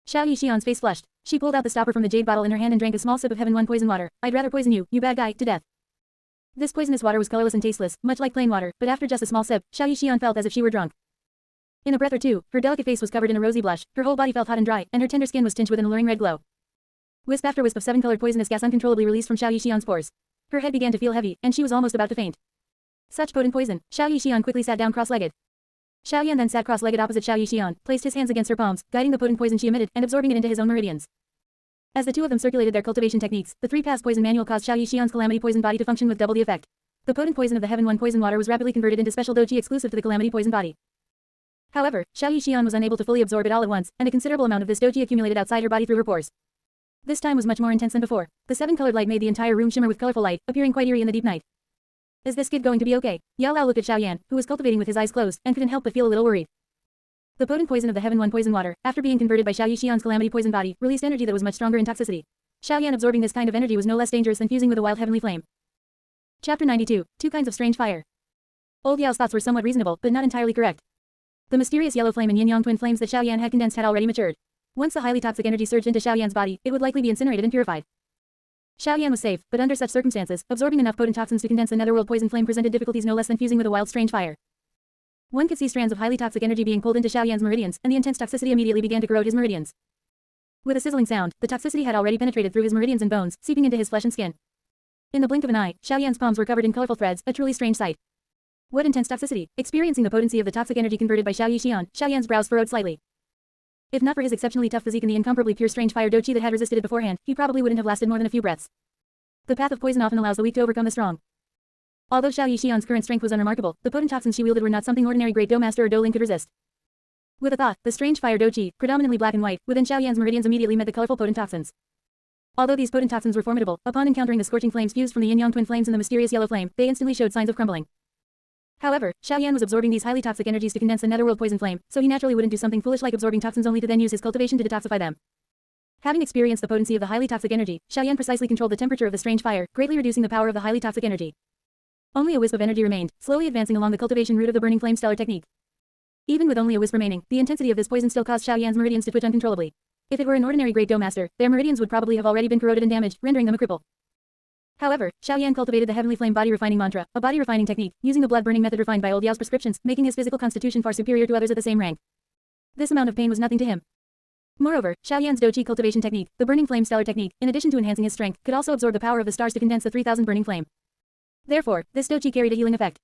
Xiao Yixian's face flushed. She pulled out the stopper from the jade bottle in her hand and drank a small sip of Heaven 1 poison water. "I'd rather poison you, you bad guy, to death." This poisonous water was colorless and tasteless, much like plain water, but after just a small sip, Xiao Yixian felt as if she were drunk. In a breath or two, her delicate face was covered in a rosy blush, her whole body felt hot and dry, and her tender skin was tinged with an alluring red glow. Wisp after wisp of 7-colored poisonous gas uncontrollably released from Xiao Yixian's pores. Her head began to feel heavy, and she was almost about to faint. Such potent poison. Xiao Yixian quickly sat down cross-legged. Xiaoyan then sat cross-legged opposite Xiao Yixian, placed his hands against her palms, guiding the potent poison she emitted and absorbing it into his own meridians. As the two of them circulated their cultivation techniques, the 3 paths poison manual caused Xiao Yixian's calamity poison body to function with double the effect. The potent poison of the Heaven 1 poison water was rapidly converted into special doji exclusive to the calamity poison body. However, Xiao Yixian was unable to fully absorb it all at once, and a considerable amount of this doji accumulated outside her body through her pores. This time was much more intense than before. The 7-colored light made the entire room shimmer with colorful light, appearing quite eerie in the deep night. "Is this kid going to be okay?" Yao Lao looked at Xiaoyan, who was cultivating with his eyes closed, and couldn't help but feel a little worried. The potent poison of the Heaven 1 poison water, after being converted by Xiao Yixian's calamity poison body, released energy that was much stronger in toxicity. Xiaoyan absorbing this kind of energy was no less dangerous than fusing with a wild heavenly flame. Chapter 92. 2 kinds of strange fire. Old Yao's thoughts were somewhat reasonable, but not entirely correct. The mysterious yellow flame and yin-yang twin flames that Xiaoyan had condensed had already matured. Once the highly toxic energy surged into Xiaoyan's body, it would likely be incinerated and purified. Xiaoyan was safe, but under such circumstances, absorbing enough potent toxins to condense the netherworld poison flame presented difficulties no less than fusing with a wild strange fire. One could see strands of highly toxic energy being pulled into Xiaoyan's meridians, and the intense toxicity immediately began to corrode his meridians. With a sizzling sound, the toxicity had already penetrated through his meridians and bones, seeping into his flesh and skin. In the blink of an eye, Xiaoyan's palms were covered in colorful threads, a truly strange sight. What intense toxicity! Experiencing the potency of the toxic energy converted by Xiao Yixian, Xiaoyan's brows furrowed slightly. If not for his exceptionally tough physique and the incomparably pure strange fire doji that had resisted it beforehand, he probably wouldn't have lasted more than a few breaths. The path of poison often allows the weak to overcome the strong. Although Xiao Yixian's current strength was unremarkable, the potent toxins she wielded were not something ordinary great Do Master or Do Link could resist. With a thought, the strange fire doji, predominantly black and white, within Xiaoyan's meridians immediately met the colorful potent toxins. Although these potent toxins were formidable, upon encountering the scorching flames fused from the yin-yang twin flames and the mysterious yellow flame, they instantly showed signs of crumbling. However, Xiaoyan was absorbing these highly toxic energies to condense the netherworld poison flame, so he naturally wouldn't do something foolish like absorbing toxins only to then use his cultivation to detoxify them. Having experienced the potency of the highly toxic energy, Xiaoyan precisely controlled the temperature of the strange fire, greatly reducing the power of the highly toxic energy. Only a wisp of energy remained, slowly advancing along the cultivation route of the burning flame stellar technique. Even with only a wisp remaining, the intensity of this poison still caused Xiaoyan's meridians to twitch uncontrollably. If it were an ordinary great Do Master, their meridians would probably have already been corroded and damaged, rendering them a cripple. However, Xiaoyan cultivated the heavenly flame body refining mantra, a body refining technique, using the blood burning method refined by old Yao's prescriptions, making his physical constitution far superior to others at the same rank. This amount of pain was nothing to him. Moreover, Xiaoyan's Douqi cultivation technique, the burning flame stellar technique, in addition to enhancing his strength, could also absorb the power of the stars to condense the 3000 burning flame. Therefore, this Douqi carried a healing effect.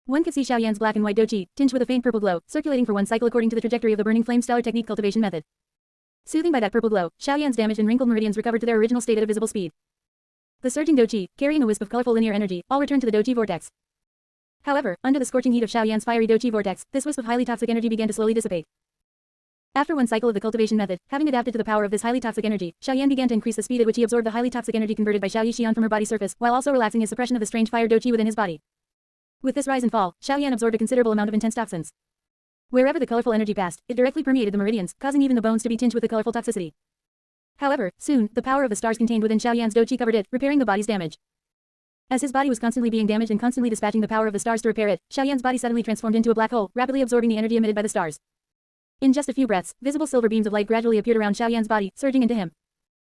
One could see Xiaoyan's black and white Douqi, tinged with a faint purple glow, circulating for one cycle according to the trajectory of the burning flame stellar technique cultivation method. Soothing by that purple glow, Xiaoyan's damaged and wrinkled meridians recovered to their original state at a visible speed. The surging Douqi, carrying a wisp of colorful linear energy, all returned to the Douqi vortex. However, under the scorching heat of Xiaoyan's fiery Douqi vortex, this wisp of highly toxic energy began to slowly dissipate. After one cycle of the cultivation method, having adapted to the power of this highly toxic energy, Xiaoyan began to increase the speed at which he absorbed the highly toxic energy converted by Xiao Yixian from her body surface, while also relaxing his suppression of the strange fire Douqi within his body. With this rise and fall, Xiaoyan absorbed a considerable amount of intense toxins. Wherever the colorful energy passed, it directly permeated the meridians, causing even the bones to be tinged with the colorful toxicity. However, soon, the power of the stars contained within Xiaoyan's Douqi covered it, repairing the body's damage. As his body was constantly being damaged and constantly dispatching the power of the stars to repair it, Xiaoyan's body suddenly transformed into a black hole, rapidly absorbing the energy emitted by the stars. In just a few breaths, visible silver beams of light gradually appeared around Xiaoyan's body, surging into him.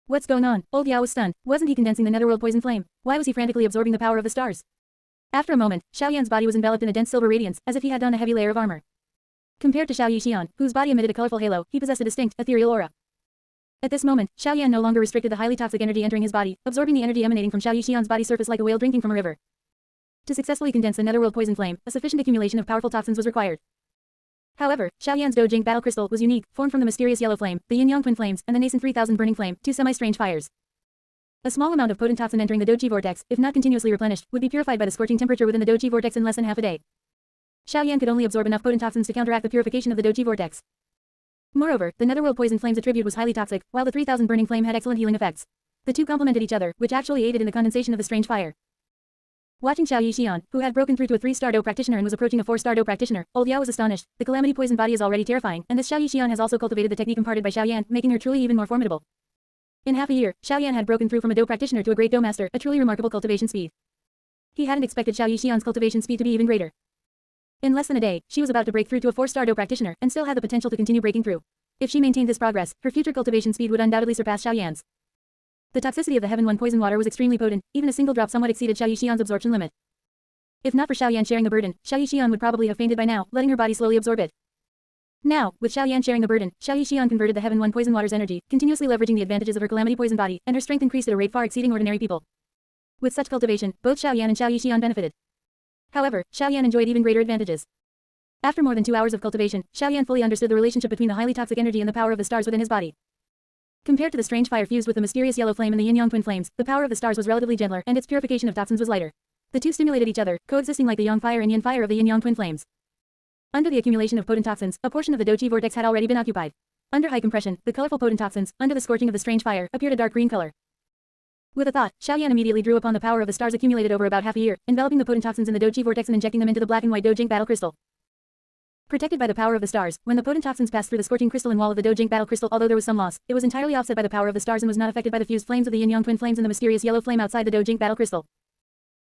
What's going on? Old Yao was stunned. Wasn't he condensing the netherworld poison flame? Why was he frantically absorbing the power of the stars? After a moment, Xiaoyan's body was enveloped in a dense silver radiance, as if he had donned a heavy layer of armor. Compared to Xiao Yixian, whose body emitted a colorful halo, he possessed a distinct, ethereal aura. At this moment, Xiaoyan no longer restricted the highly toxic energy entering his body, absorbing the energy emanating from Xiao Yixian's body surface like a whale drinking from a river. To successfully condense the netherworld poison flame, a sufficient accumulation of powerful toxins was required. However, Xiaoyan's Dojing battle crystal was unique, formed from the mysterious yellow flame, the yin-yang twin flames, and the nascent 3000 burning flame, two semi-strange fires. A small amount of potent toxin entering the Douqi vortex, if not continuously replenished, would be purified by the scorching temperature within the Douqi vortex in less than half a day. Xiaoyan could only absorb enough potent toxins to counteract the purification of the Douqi vortex. Moreover, the netherworld poison flame's attribute was highly toxic, while the 3000 burning flame had excellent healing effects. The two complemented each other, which actually aided in the condensation of the strange fire. Watching Xiao Yixian, who had broken through to a 3-star Do practitioner and was approaching a 4-star Do practitioner, old Yao was astonished. The calamity poison body is already terrifying, and this Xiao Yixian has also cultivated the technique imparted by Xiaoyan, making her truly even more formidable. In half a year, Xiaoyan had broken through from a Do practitioner to a great Do master, a truly remarkable cultivation speed. He hadn't expected Xiao Yixian's cultivation speed to be even greater. In less than a day, she was about to break through to a 4-star Do practitioner, and still had the potential to continue breaking through. If she maintained this progress, her future cultivation speed would undoubtedly surpass Xiaoyan's. The toxicity of the Heaven One poison water was extremely potent, even a single drop somewhat exceeded Xiao Yixian's absorption limit. If not for Xiaoyan sharing the burden, Xiao Yixian would probably have fainted by now, letting her body slowly absorb it. Now, with Xiaoyan sharing the burden, Xiao Yixian converted the Heaven One poison water's energy, continuously leveraging the advantages of her calamity poison body, and her strength increased at a rate far exceeding ordinary people. With such cultivation, both Xiaoyan and Xiao Yixian benefited. However, Xiaoyan enjoyed even greater advantages. After more than 2 hours of cultivation, Xiaoyan fully understood the relationship between the highly toxic energy and the power of the stars within his body. Compared to the strange fire fused with the mysterious yellow flame and the yin-yang twin flames, the power of the stars was relatively gentler, and its purification of toxins was lighter. The two stimulated each other, coexisting like the yang fire and yin fire of the yin-yang twin flames. Under the accumulation of potent toxins, a portion of the Douqi vortex had already been occupied. Under high compression, the colorful potent toxins, under the scorching of the strange fire, appeared a dark green color. With a thought, Xiaoyan immediately drew upon the power of the stars accumulated over about half a year, enveloping the potent toxins in the Douqi vortex and injecting them into the black and white Dojing battle crystal. Protected by the power of the stars, when the potent toxins passed through the scorching crystalline wall of the Dojing battle crystal, although there was some loss, it was entirely offset by the power of the stars and was not affected by the fused flames of the yin-yang twin flames and the mysterious yellow flame outside the Dojing battle crystal.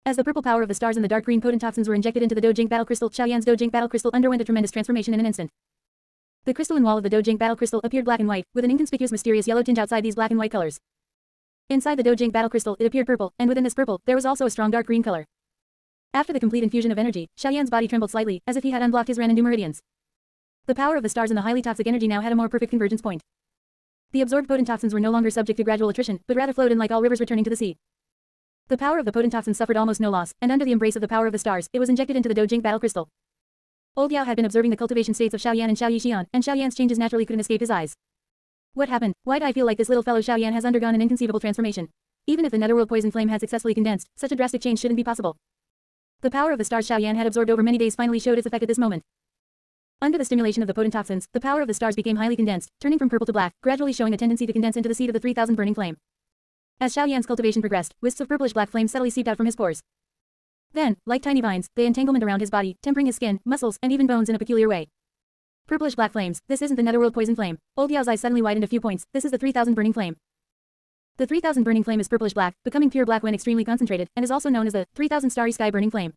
As the purple power of the stars and the dark green potent toxins were injected into the Dojing battle crystal, Xiaoyan's Dojing battle crystal underwent a tremendous transformation in an instant. The crystalline wall of the Dojing battle crystal appeared black and white, with an inconspicuous mysterious yellow tinge outside these black and white colors. Inside the Dojing battle crystal, it appeared purple, and within this purple, there was also a strong dark green color. After the complete infusion of energy, Xiaoyan's body trembled slightly, as if he had unblocked his Ren and Du meridians. The power of the stars and the highly toxic energy now had a more perfect convergence point. The absorbed potent toxins were no longer subject to gradual attrition, but rather flowed in like all rivers returning to the sea. The power of the potent toxins suffered almost no loss, and under the embrace of the power of the stars, it was injected into the Dojing battle crystal. Old Yao had been observing the cultivation states of Xiaoyan and Xiao Yixian, and Xiaoyan's changes naturally couldn't escape his eyes. What happened? Why do I feel like this little fellow Xiaoyan has undergone an inconceivable transformation? Even if the netherworld poison flame had successfully condensed, such a drastic change shouldn't be possible. The power of the stars Xiaoyan had absorbed over many days finally showed its effect at this moment. Under the stimulation of the potent toxins, the power of the stars became highly condensed, turning from purple to black, gradually showing a tendency to condense into the seed of the 3000 burning flame. As Xiaoyan's cultivation progressed, wisps of purplish-black flame subtly seeped out from his pores. Then, like tiny vines, they entanglement around his body, tempering his skin, muscles, and even bones in a peculiar way. Purplish-black flames, this isn't the netherworld poison flame. Old Yao's eyes suddenly widened a few points, this is the 3000 burning flame. The 3000 burning flame is purplish-black, becoming pure black when extremely concentrated, and is also known as the 3000 starry sky burning flame.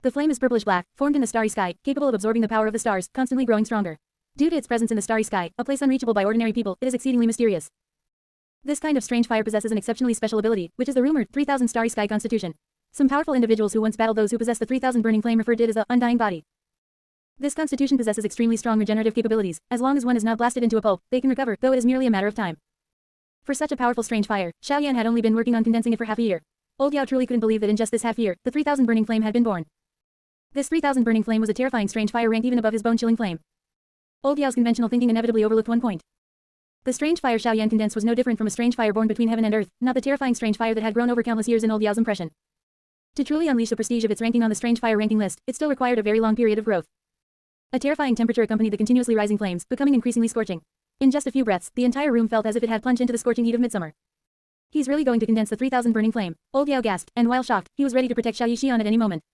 The flame is purplish-black, formed in the starry sky, capable of absorbing the power of the stars, constantly growing stronger. Due to its presence in the starry sky, a place unreachable by ordinary people, it is exceedingly mysterious. This kind of strange fire possesses an exceptionally special ability, which is the rumored 3000 starry sky constitution. Some powerful individuals who once battled those who possess the 3000 burning flame referred to it as the undying body. This constitution possesses extremely strong regenerative capabilities. As long as one is not blasted into a pulp, they can recover, though it is merely a matter of time. For such a powerful strange fire, Xiaoyan had only been working on condensing it for half a year. Old Yao truly couldn't believe that in just this half year, the 3000 burning flame had been born. This 3000 burning flame was a terrifying strange fire ranked even above his bone-chilling flame. Old Yao's conventional thinking inevitably overlooked one point. The strange fire Xiaoyan condensed was no different from a strange fire born between heaven and earth, not the terrifying strange fire that had grown over countless years in Old Yao's impression. To truly unleash the prestige of its ranking on the strange fire ranking list, it still required a very long period of growth. A terrifying temperature accompanied the continuously rising flames, becoming increasingly scorching. In just a few breaths, the entire room felt as if it had plunged into the scorching heat of midsummer. He's really going to condense the 3000 burning flame, Old Yao gasped, and while shocked, he was ready to protect Xiao Yixian at any moment.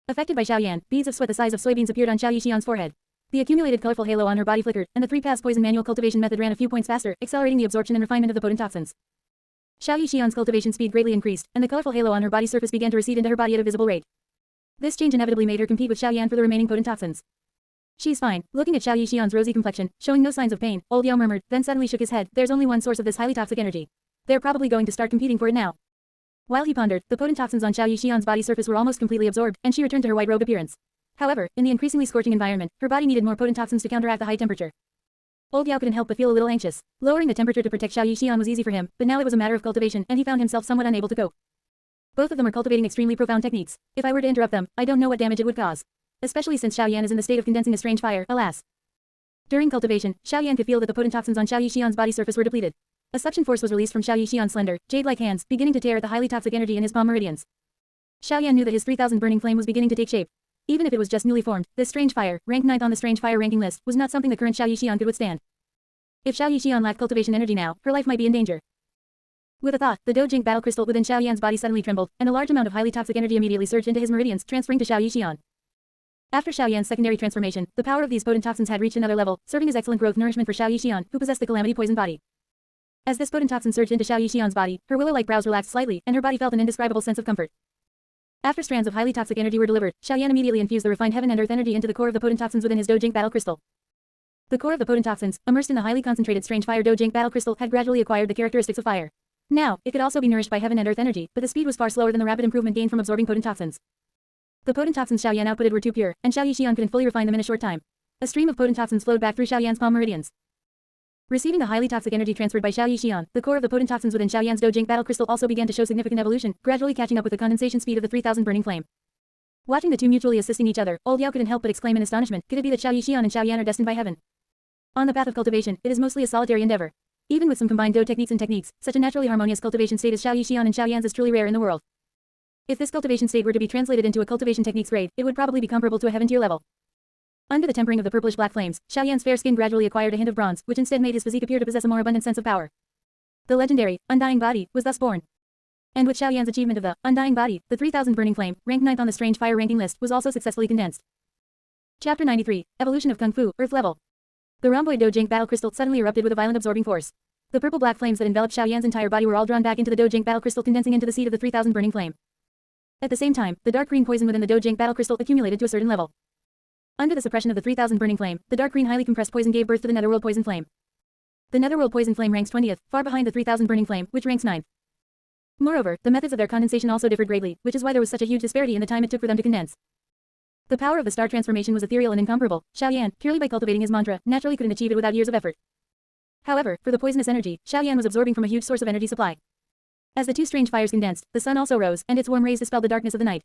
Affected by Xiaoyan, beads of sweat the size of soybeans appeared on Xiao Yixian's forehead. The accumulated colorful halo on her body flickered, and the 3-pass poison manual cultivation method ran a few points faster, accelerating the absorption and refinement of the potent toxins. Xiao Yixian's cultivation speed greatly increased, and the colorful halo on her body surface began to recede into her body at a visible rate. This change inevitably made her compete with Xiaoyan for the remaining potent toxins. She's fine. Looking at Xiao Yixian's rosy complexion, showing no signs of pain, Old Yao murmured, then suddenly shook his head. There's only one source of this highly toxic energy. They're probably going to start competing for it now. While he pondered, the potent toxins on Xiao Yixian's body surface were almost completely absorbed, and she returned to her white robe appearance. However, in the increasingly scorching environment, her body needed more potent toxins to counteract the high temperature. Old Yao couldn't help but feel a little anxious. Lowering the temperature to protect Xiao Yixian was easy for him, but now it was a matter of cultivation, and he found himself somewhat unable to cope. Both of them are cultivating extremely profound techniques. If I were to interrupt them, I don't know what damage it would cause. Especially since Xiaoyan is in the state of condensing a strange fire, alas. During cultivation, Xiaoyan could feel that the potent toxins on Xiao Yixian's body surface were depleted. A suction force was released from Xiao Yixian's slender, jade-like hands, beginning to tear at the highly toxic energy in his palm meridians. Xiaoyan knew that his 3000 burning flame was beginning to take shape. Even if it was just newly formed, this strange fire, ranked 9th on the strange fire ranking list, was not something the current Xiao Yixian could withstand. If Xiao Yixian lacked cultivation energy now, her life might be in danger. With a thought, the Dojink battle crystal within Xiaoyan's body suddenly trembled, and a large amount of highly toxic energy immediately surged into his meridians, transferring to Xiao Yixian. After Xiaoyan's secondary transformation, the power of these potent toxins had reached another level, serving as excellent growth nourishment for Xiao Yixian, who possessed the calamity poison body. As this potent toxin surged into Xiao Yixian's body, her willow-like brows relaxed slightly, and her body felt an indescribable sense of comfort. After strands of highly toxic energy were delivered, Xiaoyan immediately infused the refined heaven and earth energy into the core of the potent toxins within his Dojink battle crystal. The core of the potent toxins, immersed in the highly concentrated strange fire Dojink battle crystal, had gradually acquired the characteristics of fire. Now, it could also be nourished by heaven and earth energy, but the speed was far slower than the rapid improvement gained from absorbing potent toxins. The potent toxins Xiaoyan outputted were too pure, and Xiao Yixian couldn't fully refine them in a short time. A stream of potent toxins flowed back through Xiaoyan's palm meridians. Receiving the highly toxic energy transferred by Xiao Yixian, the core of the potent toxins within Xiaoyan's Dojink battle crystal also began to show significant evolution, gradually catching up with the condensation speed of the 3000 burning flame. Watching the two mutually assisting each other, Old Yao couldn't help but exclaim in astonishment, could it be that Xiao Yixian and Xiaoyan are destined by heaven? On the path of cultivation, it is mostly a solitary endeavor. Even with some combined Do techniques, such a naturally harmonious cultivation state as Xiao Yixian and Xiaoyan's is truly rare in the world. If this cultivation state were to be translated into a cultivation techniques grade, it would probably be comparable to a heaven tier level. Under the tempering of the purplish-black flames, Xiaoyan's fair skin gradually acquired a hint of bronze, which instead made his physique appear to possess a more abundant sense of power. The legendary, undying body, was thus born. And with Xiaoyan's achievement of the undying body, the 3000 burning flame, ranked 9th on the strange fire ranking list, was also successfully condensed. Chapter 93, Evolution of Kung Fu, Earth Level. The rhomboid Dojink battle crystal suddenly erupted with a violent absorbing force. The purple-black flames that enveloped Xiaoyan's entire body were all drawn back into the Dojink battle crystal, condensing into the seed of the 3000 burning flame. At the same time, the dark green poison within the Dojink battle crystal accumulated to a certain level. Under the suppression of the 3000 burning flame, the dark green highly compressed poison gave birth to the netherworld poison flame. The netherworld poison flame ranks 20th, far behind the 3000 burning flame, which ranks 9th. Moreover, the methods of their condensation also differed greatly, which is why there was such a huge disparity in the time it took for them to condense. The power of the star transformation was ethereal and incomparable. Xiaoyan, purely by cultivating his mantra, naturally couldn't achieve it without years of effort. However, for the poisonous energy, Xiaoyan was absorbing from a huge source of energy supply. As the two strange fires condensed, the sun also rose, and its warm rays dispelled the darkness of the night.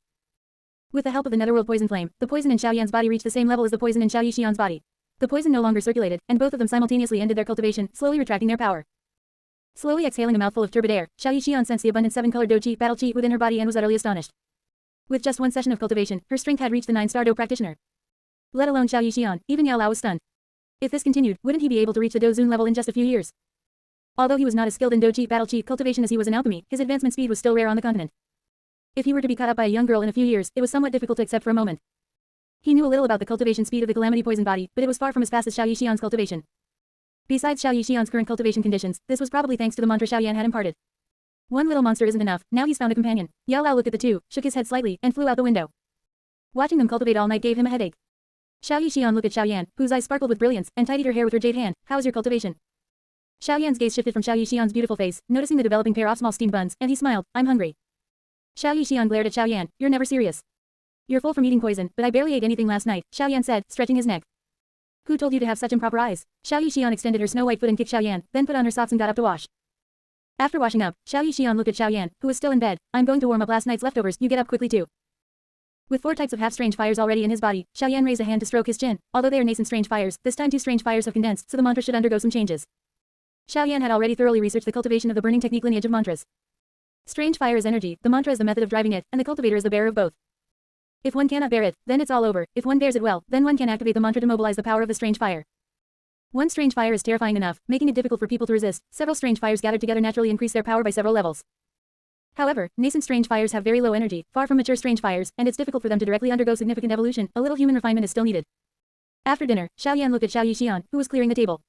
With the help of the netherworld poison flame, the poison in Xiaoyan's body reached the same level as the poison in Xiao Yixian's body. The poison no longer circulated, and both of them simultaneously ended their cultivation, slowly retracting their power. Slowly exhaling a mouthful of turbid air, Xiao Yixian sensed the abundant 7-colored Do-Chi battle chi within her body and was utterly astonished. With just one session of cultivation, her strength had reached the 9-star Do practitioner. Let alone Xiao Yixian, even Yao Lao was stunned. If this continued, wouldn't he be able to reach the Do Zun level in just a few years? Although he was not as skilled in Do-Chi battle chi cultivation as he was in alchemy, his advancement speed was still rare on the continent. If he were to be caught up by a young girl in a few years, it was somewhat difficult to accept for a moment. He knew a little about the cultivation speed of the calamity poison body, but it was far from as fast as Xiao Yixian's cultivation. Besides Xiao Yixian's current cultivation conditions, this was probably thanks to the mantra Xiaoyan had imparted. One little monster isn't enough, now he's found a companion. Yao Lao looked at the two, shook his head slightly, and flew out the window. Watching them cultivate all night gave him a headache. Xiao Yixian looked at Xiaoyan, whose eyes sparkled with brilliance, and tidied her hair with her jade hand. How is your cultivation? Xiao Yan's gaze shifted from Xiao Yixian's beautiful face, noticing the developing pair of small steamed buns, and he smiled. I'm hungry. Xiao Yixian glared at Xiao Yan. You're never serious. You're full from eating poison, but I barely ate anything last night, Xiao Yan said, stretching his neck. Who told you to have such improper eyes? Xiao Yixian extended her snow white foot and kicked Xiao Yan, then put on her socks and got up to wash. After washing up, Xiao Yixian looked at Xiao Yan, who was still in bed. I'm going to warm up last night's leftovers, you get up quickly too. With 4 types of half-strange fires already in his body, Xiao Yan raised a hand to stroke his chin. Although they are nascent strange fires, this time 2 strange fires have condensed, so the mantra should undergo some changes. Xiao Yan had already thoroughly researched the cultivation of the burning technique lineage of mantras. Strange fire is energy, the mantra is the method of driving it, and the cultivator is the bearer of both. If one cannot bear it, then it's all over. If one bears it well, then one can activate the mantra to mobilize the power of the strange fire. One strange fire is terrifying enough, making it difficult for people to resist. Several strange fires gathered together naturally increase their power by several levels. However, nascent strange fires have very low energy, far from mature strange fires, and it's difficult for them to directly undergo significant evolution. A little human refinement is still needed. After dinner, Xiao Yan looked at Xiao Yixian, who was clearing the table.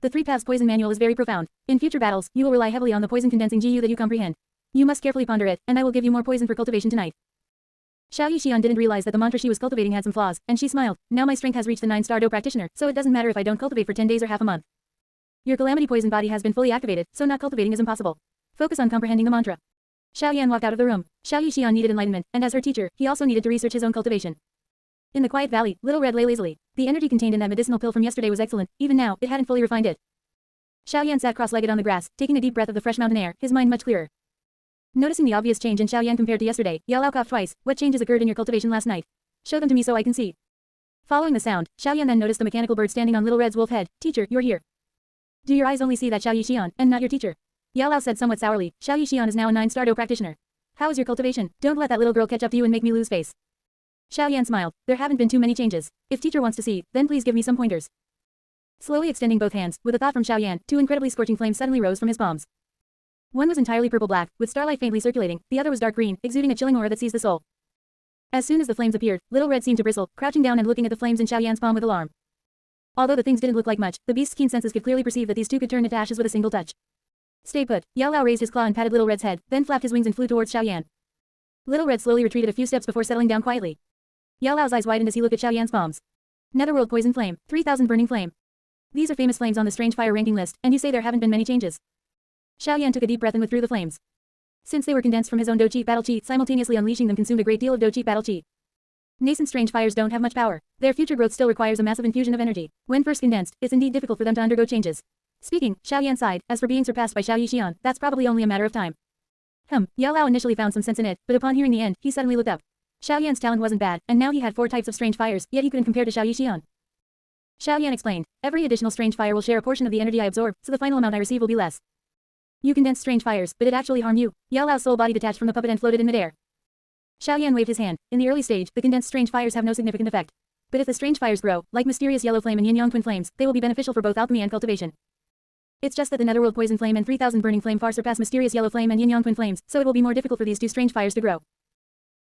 The 3 paths poison manual is very profound. In future battles, you will rely heavily on the poison condensing GU that you comprehend. You must carefully ponder it, and I will give you more poison for cultivation tonight. Xiao Yixian didn't realize that the mantra she was cultivating had some flaws, and she smiled. Now my strength has reached the 9-star Do practitioner, so it doesn't matter if I don't cultivate for 10 days or half a month. Your calamity poison body has been fully activated, so not cultivating is impossible. Focus on comprehending the mantra. Xiao Yan walked out of the room. Xiao Yixian needed enlightenment, and as her teacher, he also needed to research his own cultivation. In the quiet valley, Little Red lay lazily. The energy contained in that medicinal pill from yesterday was excellent. Even now, it hadn't fully refined it. Xiao Yan sat cross-legged on the grass, taking a deep breath of the fresh mountain air, his mind much clearer. Noticing the obvious change in Xiao Yan compared to yesterday, Yao Lao coughed twice. What changes occurred in your cultivation last night? Show them to me so I can see. Following the sound, Xiao Yan then noticed the mechanical bird standing on Little Red's wolf head. Teacher, you're here. Do your eyes only see that Xiao Yixian, and not your teacher? Yao Lao said somewhat sourly. Xiao Yixian is now a 9-star Do practitioner. How is your cultivation? Don't let that little girl catch up to you and make me lose face. Xiao Yan smiled. There haven't been too many changes. If teacher wants to see, then please give me some pointers. Slowly extending both hands, with a thought from Xiao Yan, 2 incredibly scorching flames suddenly rose from his palms. One was entirely purple-black, with starlight faintly circulating, the other was dark green, exuding a chilling aura that seized the soul. As soon as the flames appeared, Little Red seemed to bristle, crouching down and looking at the flames in Xiao Yan's palm with alarm. Although the things didn't look like much, the beast's keen senses could clearly perceive that these 2 could turn into ashes with a single touch. Stay put. Yao Lao raised his claw and patted Little Red's head, then flapped his wings and flew towards Xiao Yan. Little Red slowly retreated a few steps before settling down quietly. Yao Lao's eyes widened as he looked at Xiao Yan's palms. Netherworld Poison Flame, 3000 Burning Flame. These are famous flames on the strange fire ranking list, and you say there haven't been many changes. Xiao Yan took a deep breath and withdrew the flames. Since they were condensed from his own Do-Chi battle chi, simultaneously unleashing them consumed a great deal of Do-Chi battle chi. Nascent strange fires don't have much power. Their future growth still requires a massive infusion of energy. When first condensed, it's indeed difficult for them to undergo changes. Speaking, Xiao Yan sighed. As for being surpassed by Xiao Yixian, that's probably only a matter of time. Yao Lao initially found some sense in it, but upon hearing the end, he suddenly looked up. Xiao Yan's talent wasn't bad, and now he had 4 types of strange fires, yet he couldn't compare to Xiao Yixian. Xiao Yan explained, every additional strange fire will share a portion of the energy I absorb, so the final amount I receive will be less. You condense strange fires, but it actually harm you. Yao Lao's soul body detached from the puppet and floated in midair. Xiao Yan waved his hand. In the early stage, the condensed strange fires have no significant effect. But if the strange fires grow, like mysterious yellow flame and yin-yang twin flames, they will be beneficial for both alchemy and cultivation. It's just that the Netherworld Poison Flame and 3000 Burning Flame far surpass mysterious yellow flame and yin-yang twin flames, so it will be more difficult for these 2 strange fires to grow.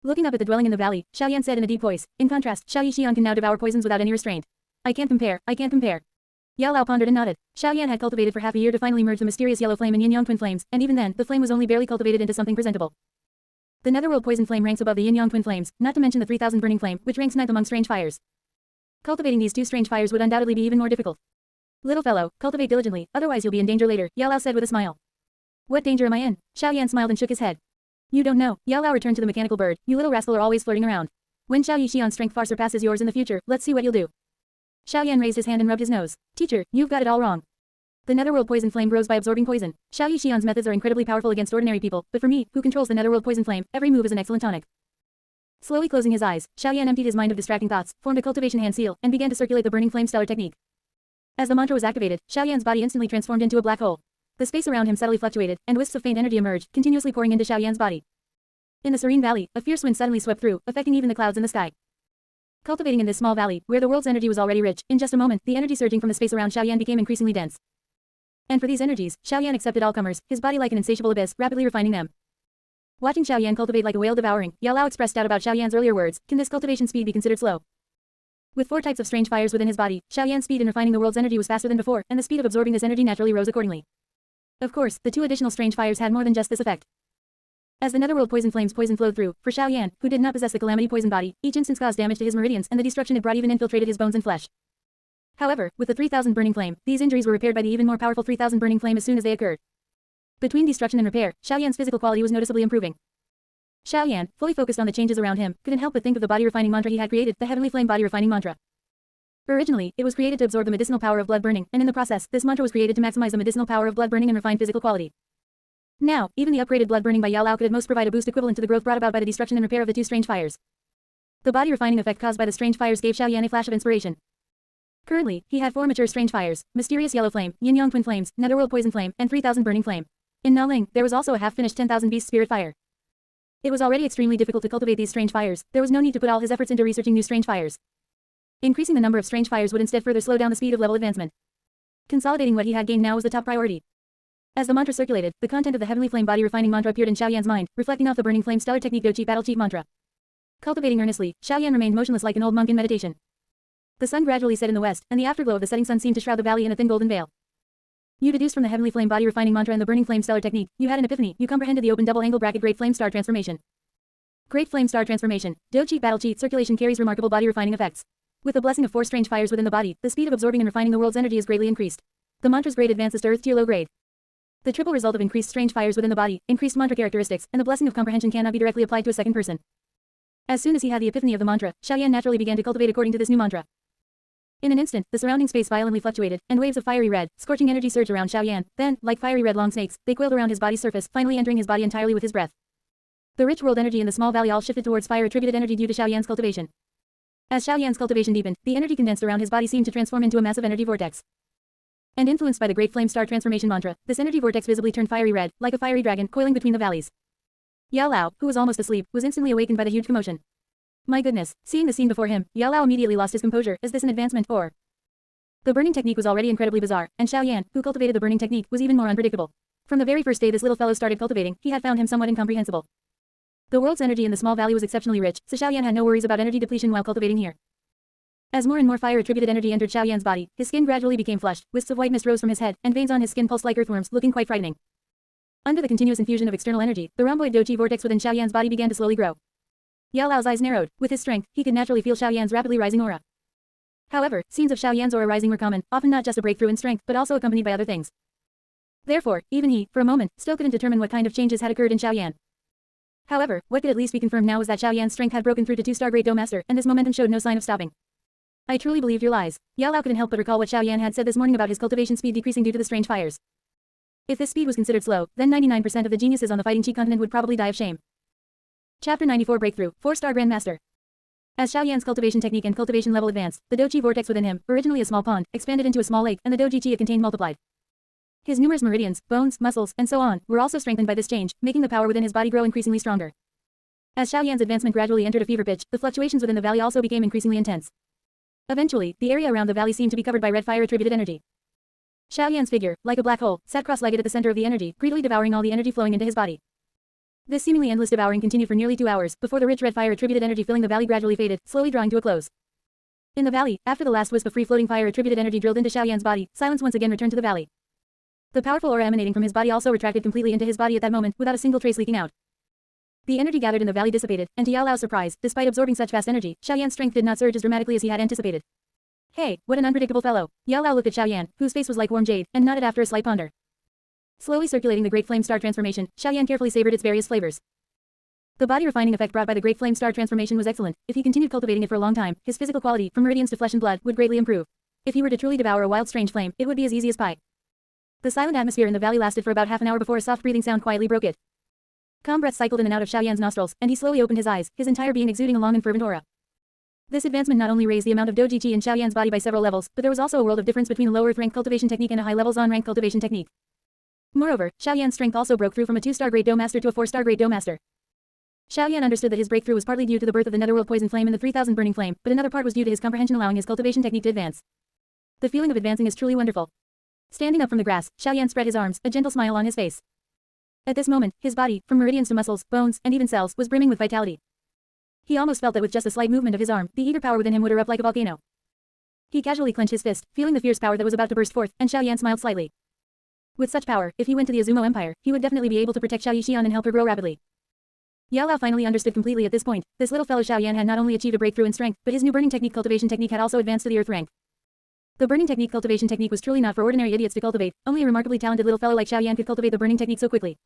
Looking up at the dwelling in the valley, Xiao Yan said in a deep voice. In contrast, Xiao Yixian can now devour poisons without any restraint. I can't compare. Yao Lao pondered and nodded. Xiao Yan had cultivated for half a year to finally merge the mysterious yellow flame and yin-yang twin flames, and even then, the flame was only barely cultivated into something presentable. The Netherworld Poison Flame ranks above the yin-yang twin flames, not to mention the 3000 Burning Flame, which ranks 9th among strange fires. Cultivating these 2 strange fires would undoubtedly be even more difficult. Little fellow, cultivate diligently, otherwise you'll be in danger later, Yao Lao said with a smile. What danger am I in? Xiao Yan smiled and shook his head. You don't know. Yao Lao returned to the mechanical bird. You little rascal are always flirting around. When Xiao Yixian's strength far surpasses yours in the future, let's see what you'll do. Xiao Yan raised his hand and rubbed his nose. Teacher, you've got it all wrong. The Netherworld Poison Flame grows by absorbing poison. Xiao Yixian's methods are incredibly powerful against ordinary people, but for me, who controls the Netherworld Poison Flame, every move is an excellent tonic. Slowly closing his eyes, Xiao Yan emptied his mind of distracting thoughts, formed a cultivation hand seal, and began to circulate the Burning Flame Stellar technique. As the mantra was activated, Xiao Yan's body instantly transformed into a black hole. The space around him subtly fluctuated, and wisps of faint energy emerged, continuously pouring into Xiao Yan's body. In the serene valley, a fierce wind suddenly swept through, affecting even the clouds in the sky. Cultivating in this small valley, where the world's energy was already rich, in just a moment, the energy surging from the space around Xiao Yan became increasingly dense. And for these energies, Xiao Yan accepted all comers, his body like an insatiable abyss, rapidly refining them. Watching Xiao Yan cultivate like a whale devouring, Yao Lao expressed doubt about Xiao Yan's earlier words. Can this cultivation speed be considered slow? With 4 types of strange fires within his body, Xiao Yan's speed in refining the world's energy was faster than before, and the speed of absorbing this energy naturally rose accordingly. Of course, the 2 additional strange fires had more than just this effect. As the Netherworld Poison Flame's poison flowed through, for Xiao Yan, who did not possess the Calamity Poison body, each instance caused damage to his meridians and the destruction it brought even infiltrated his bones and flesh. However, with the 3000 burning flame, these injuries were repaired by the even more powerful 3000 burning flame as soon as they occurred. Between destruction and repair, Xiaoyan's physical quality was noticeably improving. Xiaoyan, fully focused on the changes around him, couldn't help but think of the body refining mantra he had created, the heavenly flame body refining mantra. Originally, it was created to absorb the medicinal power of blood burning, and in the process, this mantra was created to maximize the medicinal power of blood burning and refine physical quality. Now, even the upgraded blood burning by Yao Lao could at most provide a boost equivalent to the growth brought about by the destruction and repair of the two strange fires. The body refining effect caused by the strange fires gave Xiaoyan a flash of inspiration. Currently, he had 4 mature strange fires, mysterious yellow flame, yin-yang twin flames, netherworld poison flame, and 3000 burning flame. In Naling, there was also a half-finished 10,000 beast spirit fire. It was already extremely difficult to cultivate these strange fires, there was no need to put all his efforts into researching new strange fires. Increasing the number of strange fires would instead further slow down the speed of level advancement. Consolidating what he had gained now was the top priority. As the mantra circulated, the content of the heavenly flame body refining mantra appeared in Xiaoyan's mind, reflecting off the burning flame stellar technique Doupo battle chief mantra. Cultivating earnestly, Xiaoyan remained motionless like an old monk in meditation. The sun gradually set in the west, and the afterglow of the setting sun seemed to shroud the valley in a thin golden veil. You deduced from the heavenly flame body refining mantra and the burning flame stellar technique, you had an epiphany, you comprehended the open double angle bracket great flame star transformation. Great flame star transformation. Doupo battle cheat circulation carries remarkable body refining effects. With the blessing of 4 strange fires within the body, the speed of absorbing and refining the world's energy is greatly increased. The mantra's grade advances to earth tier low grade. The triple result of increased strange fires within the body, increased mantra characteristics, and the blessing of comprehension cannot be directly applied to a second person. As soon as he had the epiphany of the mantra, Xiaoyan naturally began to cultivate according to this new mantra. In an instant, the surrounding space violently fluctuated, and waves of fiery red, scorching energy surged around Xiaoyan. Then, like fiery red long snakes, they coiled around his body's surface, finally entering his body entirely with his breath. The rich world energy in the small valley all shifted towards fire-attributed energy due to Xiaoyan's cultivation. As Xiaoyan's cultivation deepened, the energy condensed around his body seemed to transform into a massive energy vortex. And influenced by the great flame star transformation mantra, this energy vortex visibly turned fiery red, like a fiery dragon, coiling between the valleys. Yao Lao, who was almost asleep, was instantly awakened by the huge commotion. My goodness, seeing the scene before him, Yao Lao immediately lost his composure. Is this an advancement, or? The burning technique was already incredibly bizarre, and Xiaoyan, who cultivated the burning technique, was even more unpredictable. From the very first day this little fellow started cultivating, he had found him somewhat incomprehensible. The world's energy in the small valley was exceptionally rich, so Xiaoyan had no worries about energy depletion while cultivating here. As more and more fire-attributed energy entered Xiaoyan's body, his skin gradually became flushed, wisps of white mist rose from his head, and veins on his skin pulsed like earthworms, looking quite frightening. Under the continuous infusion of external energy, the rhomboid Doupo vortex within Xiaoyan's body began to slowly grow. Yao Lao's eyes narrowed. With his strength, he could naturally feel Xiaoyan's rapidly rising aura. However, scenes of Xiaoyan's aura rising were common, often not just a breakthrough in strength, but also accompanied by other things. Therefore, even he, for a moment, still couldn't determine what kind of changes had occurred in Xiaoyan. However, what could at least be confirmed now was that Xiaoyan's strength had broken through to 2-star Great Dome Master, and this momentum showed no sign of stopping. I truly believed your lies. Yao Lao couldn't help but recall what Xiaoyan had said this morning about his cultivation speed decreasing due to the strange fires. If this speed was considered slow, then 99% of the geniuses on the fighting Qi continent would probably die of shame. Chapter 94 Breakthrough, 4-star Grandmaster. As Xiaoyan's cultivation technique and cultivation level advanced, the Doupo vortex within him, originally a small pond, expanded into a small lake, and the Doupo Qi it contained multiplied. His numerous meridians, bones, muscles, and so on, were also strengthened by this change, making the power within his body grow increasingly stronger. As Xiaoyan's advancement gradually entered a fever pitch, the fluctuations within the valley also became increasingly intense. Eventually, the area around the valley seemed to be covered by red fire-attributed energy. Xiaoyan's figure, like a black hole, sat cross-legged at the center of the energy, greedily devouring all the energy flowing into his body. This seemingly endless devouring continued for nearly 2 hours, before the rich red fire-attributed energy filling the valley gradually faded, slowly drawing to a close. In the valley, after the last wisp of free-floating fire-attributed energy drilled into Xiaoyan's body, silence once again returned to the valley. The powerful aura emanating from his body also retracted completely into his body at that moment, without a single trace leaking out. The energy gathered in the valley dissipated, and to Yao Lao's surprise, despite absorbing such vast energy, Xiaoyan's strength did not surge as dramatically as he had anticipated. Hey, what an unpredictable fellow. Yao Lao looked at Xiaoyan, whose face was like warm jade, and nodded after a slight ponder. Slowly circulating the great flame star transformation, Xiaoyan carefully savored its various flavors. The body refining effect brought by the great flame star transformation was excellent. If he continued cultivating it for a long time, his physical quality, from meridians to flesh and blood, would greatly improve. If he were to truly devour a wild strange flame, it would be as easy as pie. The silent atmosphere in the valley lasted for about half an hour before a soft breathing sound quietly broke it. Calm breath cycled in and out of Xiaoyan's nostrils, and he slowly opened his eyes, his entire being exuding a long and fervent aura. This advancement not only raised the amount of Doupo Qi in Xiaoyan's body by several levels, but there was also a world of difference between a low earth rank cultivation technique and a high level Zon rank cultivation technique. Moreover, Xiaoyan's strength also broke through from a 2-star Great Dome Master to a 4-star Great Dome Master. Xiaoyan understood that his breakthrough was partly due to the birth of the netherworld poison flame and the 3000 burning flame, but another part was due to his comprehension allowing his cultivation technique to advance. The feeling of advancing is truly wonderful. Standing up from the grass, Xiaoyan spread his arms, a gentle smile on his face. At this moment, his body, from meridians to muscles, bones, and even cells, was brimming with vitality. He almost felt that with just a slight movement of his arm, the eager power within him would erupt like a volcano. He casually clenched his fist, feeling the fierce power that was about to burst forth, and Xiaoyan smiled slightly. With such power, if he went to the Azumo Empire, he would definitely be able to protect Xiao Yixian and help her grow rapidly. Yao Lao finally understood completely at this point. This little fellow Xiaoyan had not only achieved a breakthrough in strength, but his new burning technique cultivation technique had also advanced to the earth rank. The burning technique cultivation technique was truly not for ordinary idiots to cultivate, only a remarkably talented little fellow like Xiao Yan could cultivate the burning technique so quickly.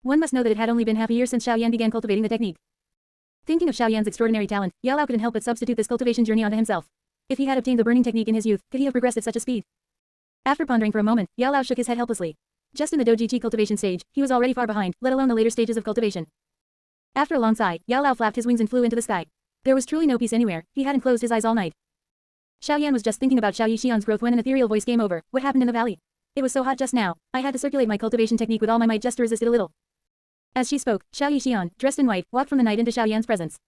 One must know that it had only been half a year since Xiao Yan began cultivating the technique. Thinking of Xiao Yan's extraordinary talent, Yao Lao couldn't help but substitute this cultivation journey onto himself. If he had obtained the burning technique in his youth, could he have progressed at such a speed? After pondering for a moment, Yao Lao shook his head helplessly. Just in the Doji Chi cultivation stage, he was already far behind, let alone the later stages of cultivation. After a long sigh, Yao Lao flapped his wings and flew into the sky. There was truly no peace anywhere, he hadn't closed his eyes all night. Xiao Yan was just thinking about Xiao Yixian's growth when an ethereal voice came over. What happened in the valley? It was so hot just now, I had to circulate my cultivation technique with all my might just to resist it a little. As she spoke, Xiao Yixian, dressed in white, walked from the night into Xiao Yan's presence.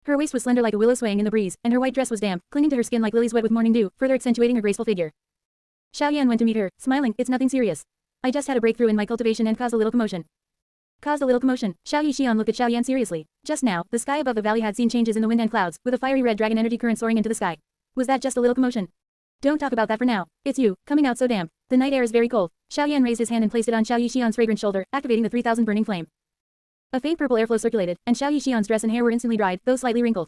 Her waist was slender like a willow swaying in the breeze, and her white dress was damp, clinging to her skin like lilies wet with morning dew, further accentuating her graceful figure. Xiao Yan went to meet her, smiling. It's nothing serious. I just had a breakthrough in my cultivation and caused a little commotion. Caused a little commotion. Xiao Yixian looked at Xiao Yan seriously. Just now, the sky above the valley had seen changes in the wind and clouds, with a fiery red dragon energy current soaring into the sky. Was that just a little commotion? Don't talk about that for now. It's you, coming out so damp. The night air is very cold. Xiao Yan raised his hand and placed it on Xiao Yixian's fragrant shoulder, activating the 3000 burning flame. A faint purple airflow circulated, and Xiao Yixian's dress and hair were instantly dried, though slightly wrinkled.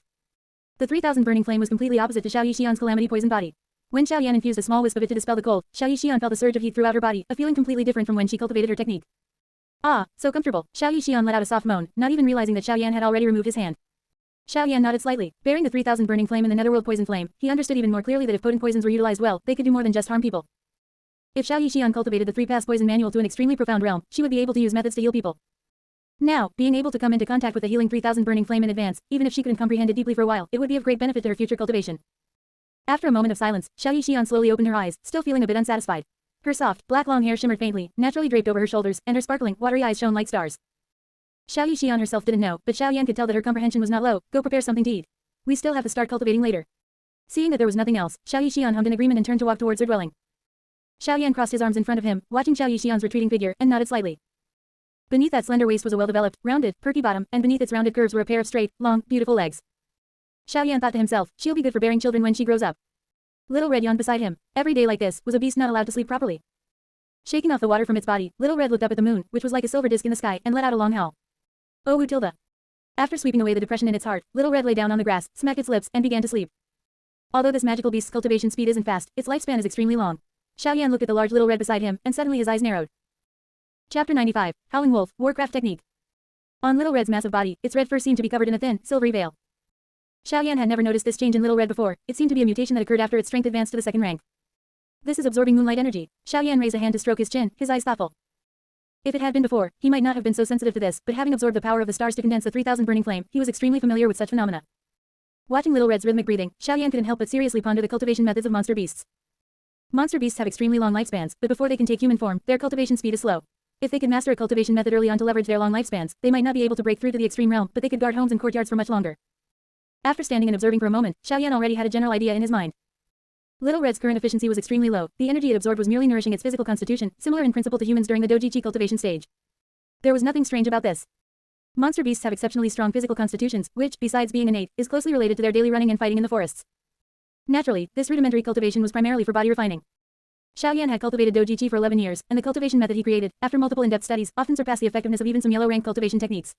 The 3000 burning flame was completely opposite to Xiao Yixian's calamity poison body. When Xiao Yan infused a small wisp of it to dispel the cold, Xiao Yixian felt a surge of heat throughout her body, a feeling completely different from when she cultivated her technique. Ah, so comfortable. Xiao Yixian let out a soft moan, not even realizing that Xiao Yan had already removed his hand. Xiao Yan nodded slightly. Bearing the 3000 burning flame in the netherworld poison flame, he understood even more clearly that if potent poisons were utilized well, they could do more than just harm people. If Xiao Yixian cultivated the 3-pass poison manual to an extremely profound realm, she would be able to use methods to heal people. Now, being able to come into contact with the healing 3000 burning flame in advance, even if she couldn't comprehend it deeply for a while, it would be of great benefit to her future cultivation. After a moment of silence, Xiao Yixian slowly opened her eyes, still feeling a bit unsatisfied. Her soft, black long hair shimmered faintly, naturally draped over her shoulders, and her sparkling, watery eyes shone like stars. Xiao Yixian herself didn't know, but Xiao Yan could tell that her comprehension was not low. Go prepare something to eat. We still have to start cultivating later. Seeing that there was nothing else, Xiao Yixian hummed in agreement and turned to walk towards her dwelling. Xiao Yan crossed his arms in front of him, watching Xiao Yixian's retreating figure, and nodded slightly. Beneath that slender waist was a well-developed, rounded, perky bottom, and beneath its rounded curves were a pair of straight, long, beautiful legs. Xiao Yan thought to himself, she'll be good for bearing children when she grows up. Little Red yawned beside him. Every day like this, was a beast not allowed to sleep properly. Shaking off the water from its body, Little Red looked up at the moon, which was like a silver disc in the sky, and let out a long howl. Oh Utilda. After sweeping away the depression in its heart, Little Red lay down on the grass, smacked its lips, and began to sleep. Although this magical beast's cultivation speed isn't fast, its lifespan is extremely long. Xiao Yan looked at the large Little Red beside him, and suddenly his eyes narrowed. Chapter 95, Howling Wolf, Warcraft Technique. On Little Red's massive body, its red fur seemed to be covered in a thin, silvery veil. Xiao Yan had never noticed this change in Little Red before. It seemed to be a mutation that occurred after its strength advanced to the second rank. This is absorbing moonlight energy. Xiao Yan raised a hand to stroke his chin, his eyes thoughtful. If it had been before, he might not have been so sensitive to this, but having absorbed the power of the stars to condense the 3000 burning flame, he was extremely familiar with such phenomena. Watching Little Red's rhythmic breathing, Xiao Yan couldn't help but seriously ponder the cultivation methods of monster beasts. Monster beasts have extremely long lifespans, but before they can take human form, their cultivation speed is slow. If they could master a cultivation method early on to leverage their long lifespans, they might not be able to break through to the extreme realm, but they could guard homes and courtyards for much longer. After standing and observing for a moment, Xiao Yan already had a general idea in his mind. Little Red's current efficiency was extremely low. The energy it absorbed was merely nourishing its physical constitution, similar in principle to humans during the Doji Chi cultivation stage. There was nothing strange about this. Monster beasts have exceptionally strong physical constitutions, which, besides being innate, is closely related to their daily running and fighting in the forests. Naturally, this rudimentary cultivation was primarily for body refining. Xiao Yan had cultivated Doji Chi for 11 years, and the cultivation method he created, after multiple in-depth studies, often surpassed the effectiveness of even some yellow-rank cultivation techniques.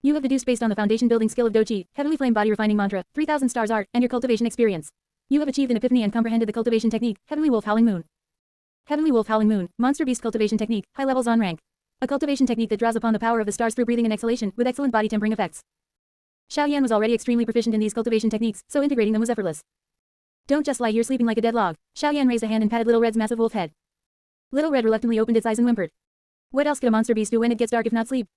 You have deduced based on the foundation building skill of Doji, Heavenly Flame body refining mantra, 3000 stars art, and your cultivation experience. You have achieved an epiphany and comprehended the cultivation technique, Heavenly Wolf Howling Moon. Heavenly Wolf Howling Moon, Monster Beast cultivation technique, high levels on rank. A cultivation technique that draws upon the power of the stars through breathing and exhalation, with excellent body tempering effects. Xiao Yan was already extremely proficient in these cultivation techniques, so integrating them was effortless. Don't just lie here sleeping like a dead log. Xiao Yan raised a hand and patted Little Red's massive wolf head. Little Red reluctantly opened its eyes and whimpered. What else could a monster beast do when it gets dark if not sleep?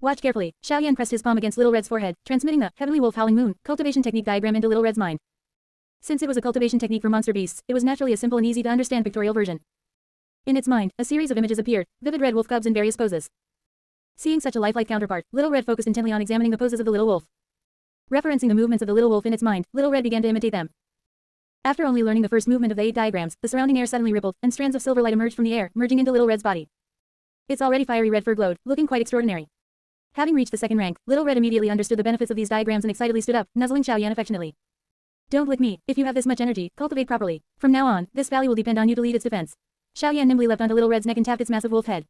Watch carefully. Xiao Yan pressed his palm against Little Red's forehead, transmitting the Heavenly Wolf Howling Moon cultivation technique diagram into Little Red's mind. Since it was a cultivation technique for monster beasts, it was naturally a simple and easy to understand pictorial version. In its mind, a series of images appeared, vivid red wolf cubs in various poses. Seeing such a lifelike counterpart, Little Red focused intently on examining the poses of the little wolf. Referencing the movements of the little wolf in its mind, Little Red began to imitate them. After only learning the first movement of the 8 diagrams, the surrounding air suddenly rippled, and strands of silver light emerged from the air, merging into Little Red's body. Its already fiery red fur glowed, looking quite extraordinary. Having reached the second rank, Little Red immediately understood the benefits of these diagrams and excitedly stood up, nuzzling Xiao Yan affectionately. Don't lick me. If you have this much energy, cultivate properly. From now on, this valley will depend on you to lead its defense. Xiao Yan nimbly leapt onto Little Red's neck and tapped its massive wolf head.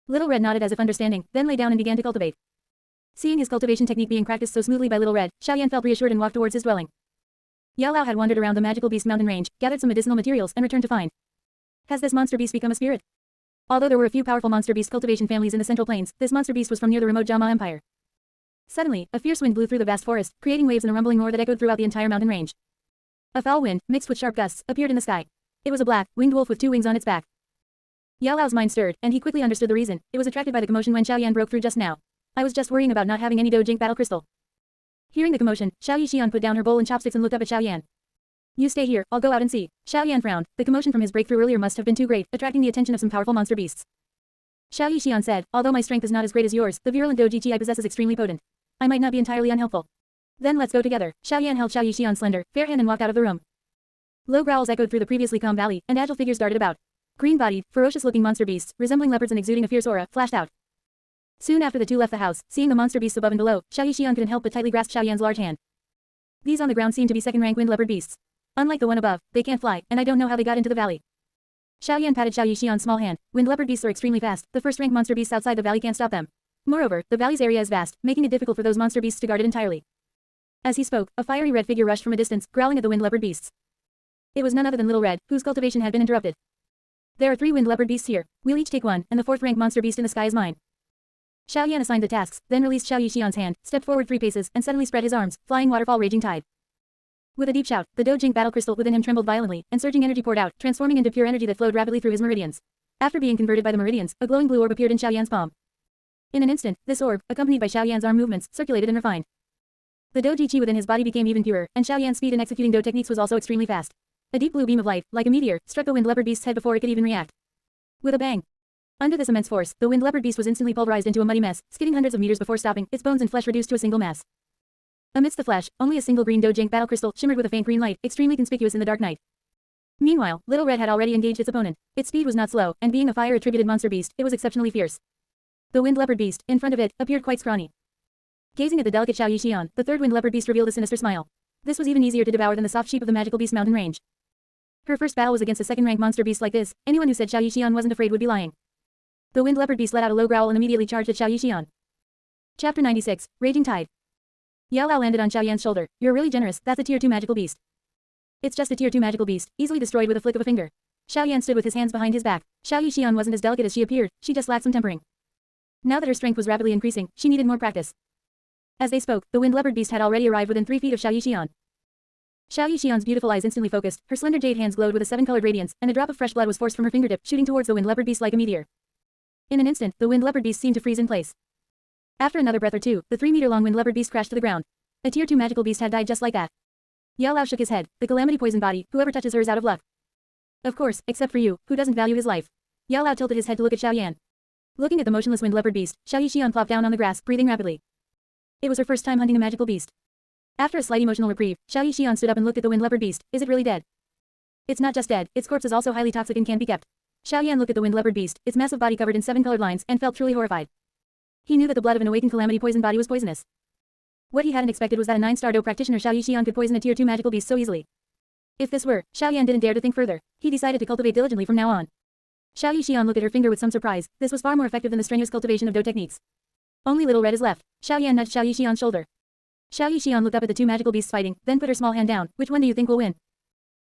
Little Red nodded as if understanding, then lay down and began to cultivate. Seeing his cultivation technique being practiced so smoothly by Little Red, Xiao Yan felt reassured and walked towards his dwelling. Yao Lao had wandered around the magical beast mountain range, gathered some medicinal materials, and returned to find. Has this monster beast become a spirit? Although there were a few powerful monster beast cultivation families in the Central Plains, this monster beast was from near the remote Jama Empire. Suddenly, a fierce wind blew through the vast forest, creating waves and a rumbling roar that echoed throughout the entire mountain range. A foul wind, mixed with sharp gusts, appeared in the sky. It was a black, winged wolf with 2 wings on its back. Yao Lao's mind stirred, and he quickly understood the reason. It was attracted by the commotion when Xiaoyan broke through just now. I was just worrying about not having any Doupo battle crystal. Hearing the commotion, Xiao Yixian put down her bowl and chopsticks and looked up at Xiaoyan. You stay here, I'll go out and see. Xiaoyan frowned. The commotion from his breakthrough earlier must have been too great, attracting the attention of some powerful monster beasts. Xiao Yixian said, although my strength is not as great as yours, the virulent Douji Qi I possess is extremely potent. I might not be entirely unhelpful. Then let's go together. Xiaoyan held Xiao Yixian's slender, fair hand and walked out of the room. Low growls echoed through the previously calm valley, and agile figures darted about. Green-bodied, ferocious-looking monster beasts, resembling leopards and exuding a fierce aura, flashed out. Soon after the two left the house, seeing the monster beasts above and below, Xiao Yixian couldn't help but tightly grasp Xiaoyan's large hand. These on the ground seem to be second-rank wind leopard beasts. Unlike the one above, they can't fly, and I don't know how they got into the valley. Xiaoyan patted Xiao Yixian's small hand. Wind leopard beasts are extremely fast, the first-rank monster beasts outside the valley can't stop them. Moreover, the valley's area is vast, making it difficult for those monster beasts to guard it entirely. As he spoke, a fiery red figure rushed from a distance, growling at the wind leopard beasts. It was none other than Little Red, whose cultivation had been interrupted. There are 3 wind leopard beasts here. We'll each take one, and the 4th-rank monster beast in the sky is mine. Xiaoyan assigned the tasks, then released Xiao Yixian's hand, stepped forward 3 paces, and suddenly spread his arms, flying waterfall raging tide. With a deep shout, the Doupo battle crystal within him trembled violently, and surging energy poured out, transforming into pure energy that flowed rapidly through his meridians. After being converted by the meridians, a glowing blue orb appeared in Xiaoyan's palm. In an instant, this orb, accompanied by Xiaoyan's arm movements, circulated and refined. The Douji Qi within his body became even purer, and Xiaoyan's speed in executing Dou techniques was also extremely fast. A deep blue beam of light, like a meteor, struck the wind leopard beast's head before it could even react. With a bang. Under this immense force, the wind leopard beast was instantly pulverized into a muddy mess, skidding hundreds of meters before stopping, its bones and flesh reduced to a single mass. Amidst the flash, only a single green Doupo battle crystal shimmered with a faint green light, extremely conspicuous in the dark night. Meanwhile, Little Red had already engaged its opponent. Its speed was not slow, and being a fire-attributed monster beast, it was exceptionally fierce. The wind leopard beast, in front of it, appeared quite scrawny. Gazing at the delicate Xiao Yixian, the 3rd wind leopard beast revealed a sinister smile. This was even easier to devour than the soft sheep of the magical beast mountain range. Her first battle was against a second-rank monster beast like this. Anyone who said Xiao Yixian wasn't afraid would be lying. The wind leopard beast let out a low growl and immediately charged at Xiao Yixian. Chapter 96, Raging Tide. Yao Lao landed on Xiaoyan's shoulder. You're really generous, that's a tier 2 magical beast. It's just a tier 2 magical beast, easily destroyed with a flick of a finger. Xiaoyan stood with his hands behind his back. Xiao Yixian wasn't as delicate as she appeared, she just lacked some tempering. Now that her strength was rapidly increasing, she needed more practice. As they spoke, the wind leopard beast had already arrived within 3 feet of Xiao Yixian. Xiao Yixian's beautiful eyes instantly focused, her slender jade hands glowed with a 7-colored radiance, and a drop of fresh blood was forced from her fingertip, shooting towards the wind leopard beast like a meteor. In an instant, the wind leopard beast seemed to freeze in place. After another breath or two, the 3-meter-long wind leopard beast crashed to the ground. A tier 2 magical beast had died just like that. Yao Lao shook his head. The calamity poison body, whoever touches her is out of luck. Of course, except for you, who doesn't value his life. Yao Lao tilted his head to look at Xiaoyan. Looking at the motionless wind leopard beast, Xiao Yixian plopped down on the grass, breathing rapidly. It was her first time hunting a magical beast. After a slight emotional reprieve, Xiao Yixian stood up and looked at the wind leopard beast. Is it really dead? It's not just dead, its corpse is also highly toxic and can't be kept. Xiaoyan looked at the wind leopard beast, its massive body covered in 7 colored lines, and felt truly horrified. He knew that the blood of an awakened calamity poison body was poisonous. What he hadn't expected was that a 9-star Doupo practitioner Xiao Yixian could poison a tier 2 magical beast so easily. If this were, Xiaoyan didn't dare to think further. He decided to cultivate diligently from now on. Xiao Yixian looked at her finger with some surprise. This was far more effective than the strenuous cultivation of Doupo techniques. Only Little Red is left. Xiaoyan nudged Xiao Yixian's shoulder. Xiao Yixian looked up at the 2 magical beasts fighting, then put her small hand down. Which one do you think will win?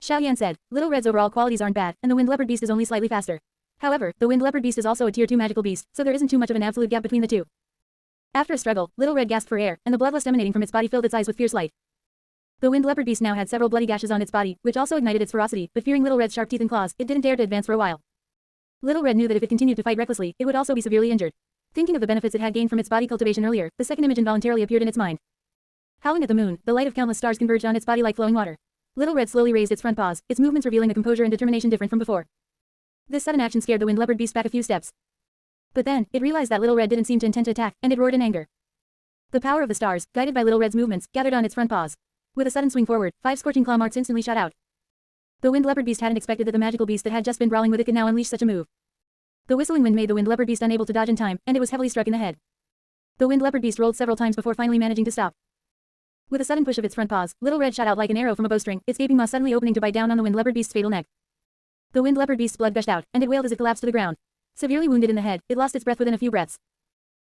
Xiaoyan said. Little Red's overall qualities aren't bad, and the wind leopard beast is only slightly faster. However, the wind leopard beast is also a tier 2 magical beast, so there isn't too much of an absolute gap between the two. After a struggle, Little Red gasped for air, and the bloodlust emanating from its body filled its eyes with fierce light. The wind leopard beast now had several bloody gashes on its body, which also ignited its ferocity, but fearing Little Red's sharp teeth and claws, it didn't dare to advance for a while. Little Red knew that if it continued to fight recklessly, it would also be severely injured. Thinking of the benefits it had gained from its body cultivation earlier, the second image involuntarily appeared in its mind. Howling at the moon, the light of countless stars converged on its body like flowing water. Little Red slowly raised its front paws, its movements revealing a composure and determination different from before. This sudden action scared the wind leopard beast back a few steps. But then, it realized that Little Red didn't seem to intend to attack, and it roared in anger. The power of the stars, guided by Little Red's movements, gathered on its front paws. With a sudden swing forward, 5 scorching claw marks instantly shot out. The wind leopard beast hadn't expected that the magical beast that had just been brawling with it could now unleash such a move. The whistling wind made the wind leopard beast unable to dodge in time, and it was heavily struck in the head. The wind leopard beast rolled several times before finally managing to stop. With a sudden push of its front paws, Little Red shot out like an arrow from a bowstring, its gaping maw suddenly opening to bite down on the wind leopard beast's fatal neck. The wind leopard beast's blood gushed out, and it wailed as it collapsed to the ground. Severely wounded in the head, it lost its breath within a few breaths.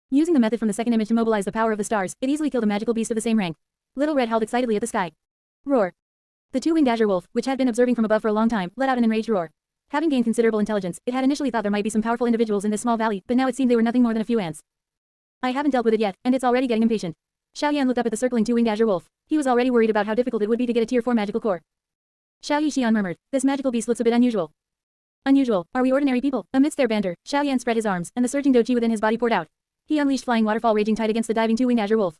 Using the method from the second image to mobilize the power of the stars, it easily killed a magical beast of the same rank. Little Red held excitedly at the sky. Roar. The two-winged azure wolf, which had been observing from above for a long time, let out an enraged roar. Having gained considerable intelligence, it had initially thought there might be some powerful individuals in this small valley, but now it seemed they were nothing more than a few ants. I haven't dealt with it yet, and it's already getting impatient. Xiao Yan looked up at the circling two-winged azure wolf. He was already worried about how difficult it would be to get a tier 4 magical core. Xiao Yixian murmured, "This magical beast looks a bit unusual." "Unusual? Are we ordinary people?" Amidst their banter, Xiao Yan spread his arms, and the surging doqi within his body poured out. He unleashed flying waterfall raging tide against the diving two-winged azure wolf.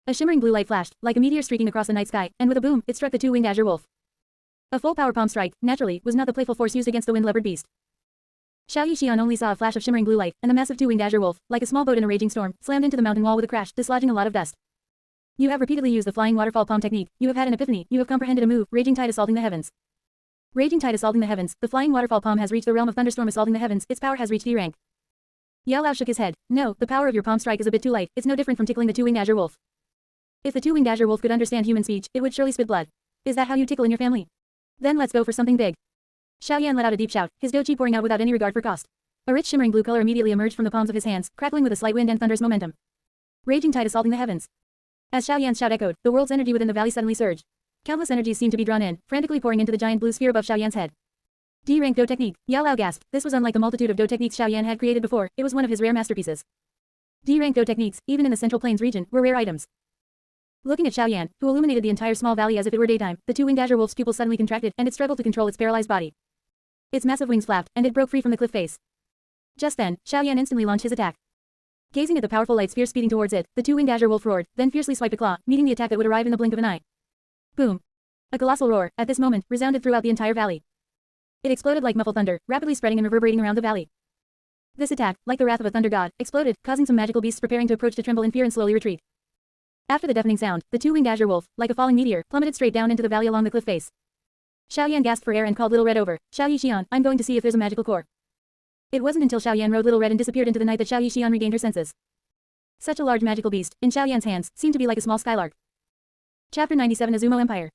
A shimmering blue light flashed, like a meteor streaking across the night sky, and with a boom, it struck the two-winged azure wolf. A full power palm strike, naturally, was not the playful force used against the wind leopard beast. Xiao Yixian only saw a flash of shimmering blue light, and the massive two-winged azure wolf, like a small boat in a raging storm, slammed into the mountain wall with a crash, dislodging a lot of dust. "You have repeatedly used the flying waterfall palm technique. You have had an epiphany. You have comprehended a move, raging tide assaulting the heavens." Raging tide assaulting the heavens, the flying waterfall palm has reached the realm of thunderstorm assaulting the heavens, its power has reached E rank. Yao Lao shook his head. "No, the power of your palm strike is a bit too light, it's no different from tickling the two-winged azure wolf." "If the two-winged azure wolf could understand human speech, it would surely spit blood. Is that how you tickle in your family? Then let's go for something big." Xiao Yan let out a deep shout, his doqi pouring out without any regard for cost. A rich shimmering blue color immediately emerged from the palms of his hands, crackling with a slight wind and thunder's momentum. Raging tide assaulting the heavens. As Xiao Yan's shout echoed, the world's energy within the valley suddenly surged. Countless energies seemed to be drawn in, frantically pouring into the giant blue sphere above Xiao Yan's head. D-rank Do technique. Yao Lao gasped. This was unlike the multitude of Do techniques Xiao Yan had created before, it was one of his rare masterpieces. D-rank Do techniques, even in the Central Plains region, were rare items. Looking at Xiao Yan, who illuminated the entire small valley as if it were daytime, the two-winged azure wolf's pupils suddenly contracted, and it struggled to control its paralyzed body. Its massive wings flapped, and it broke free from the cliff face. Just then, Xiao Yan instantly launched his attack. Gazing at the powerful light sphere speeding towards it, the two-winged azure wolf roared, then fiercely swiped a claw, meeting the attack that would arrive in the blink of an eye. Boom! A colossal roar, at this moment, resounded throughout the entire valley. It exploded like muffled thunder, rapidly spreading and reverberating around the valley. This attack, like the wrath of a thunder god, exploded, causing some magical beasts preparing to approach to tremble in fear and slowly retreat. After the deafening sound, the two-winged azure wolf, like a falling meteor, plummeted straight down into the valley along the cliff face. Xiao Yan gasped for air and called Little Red over. "Xiao Yixian, I'm going to see if there's a magical core." It wasn't until Xiao Yan rode Little Red and disappeared into the night that Xiao Yixian regained her senses. Such a large magical beast, in Xiao Yan's hands, seemed to be like a small skylark. Chapter 97 Azumo Empire.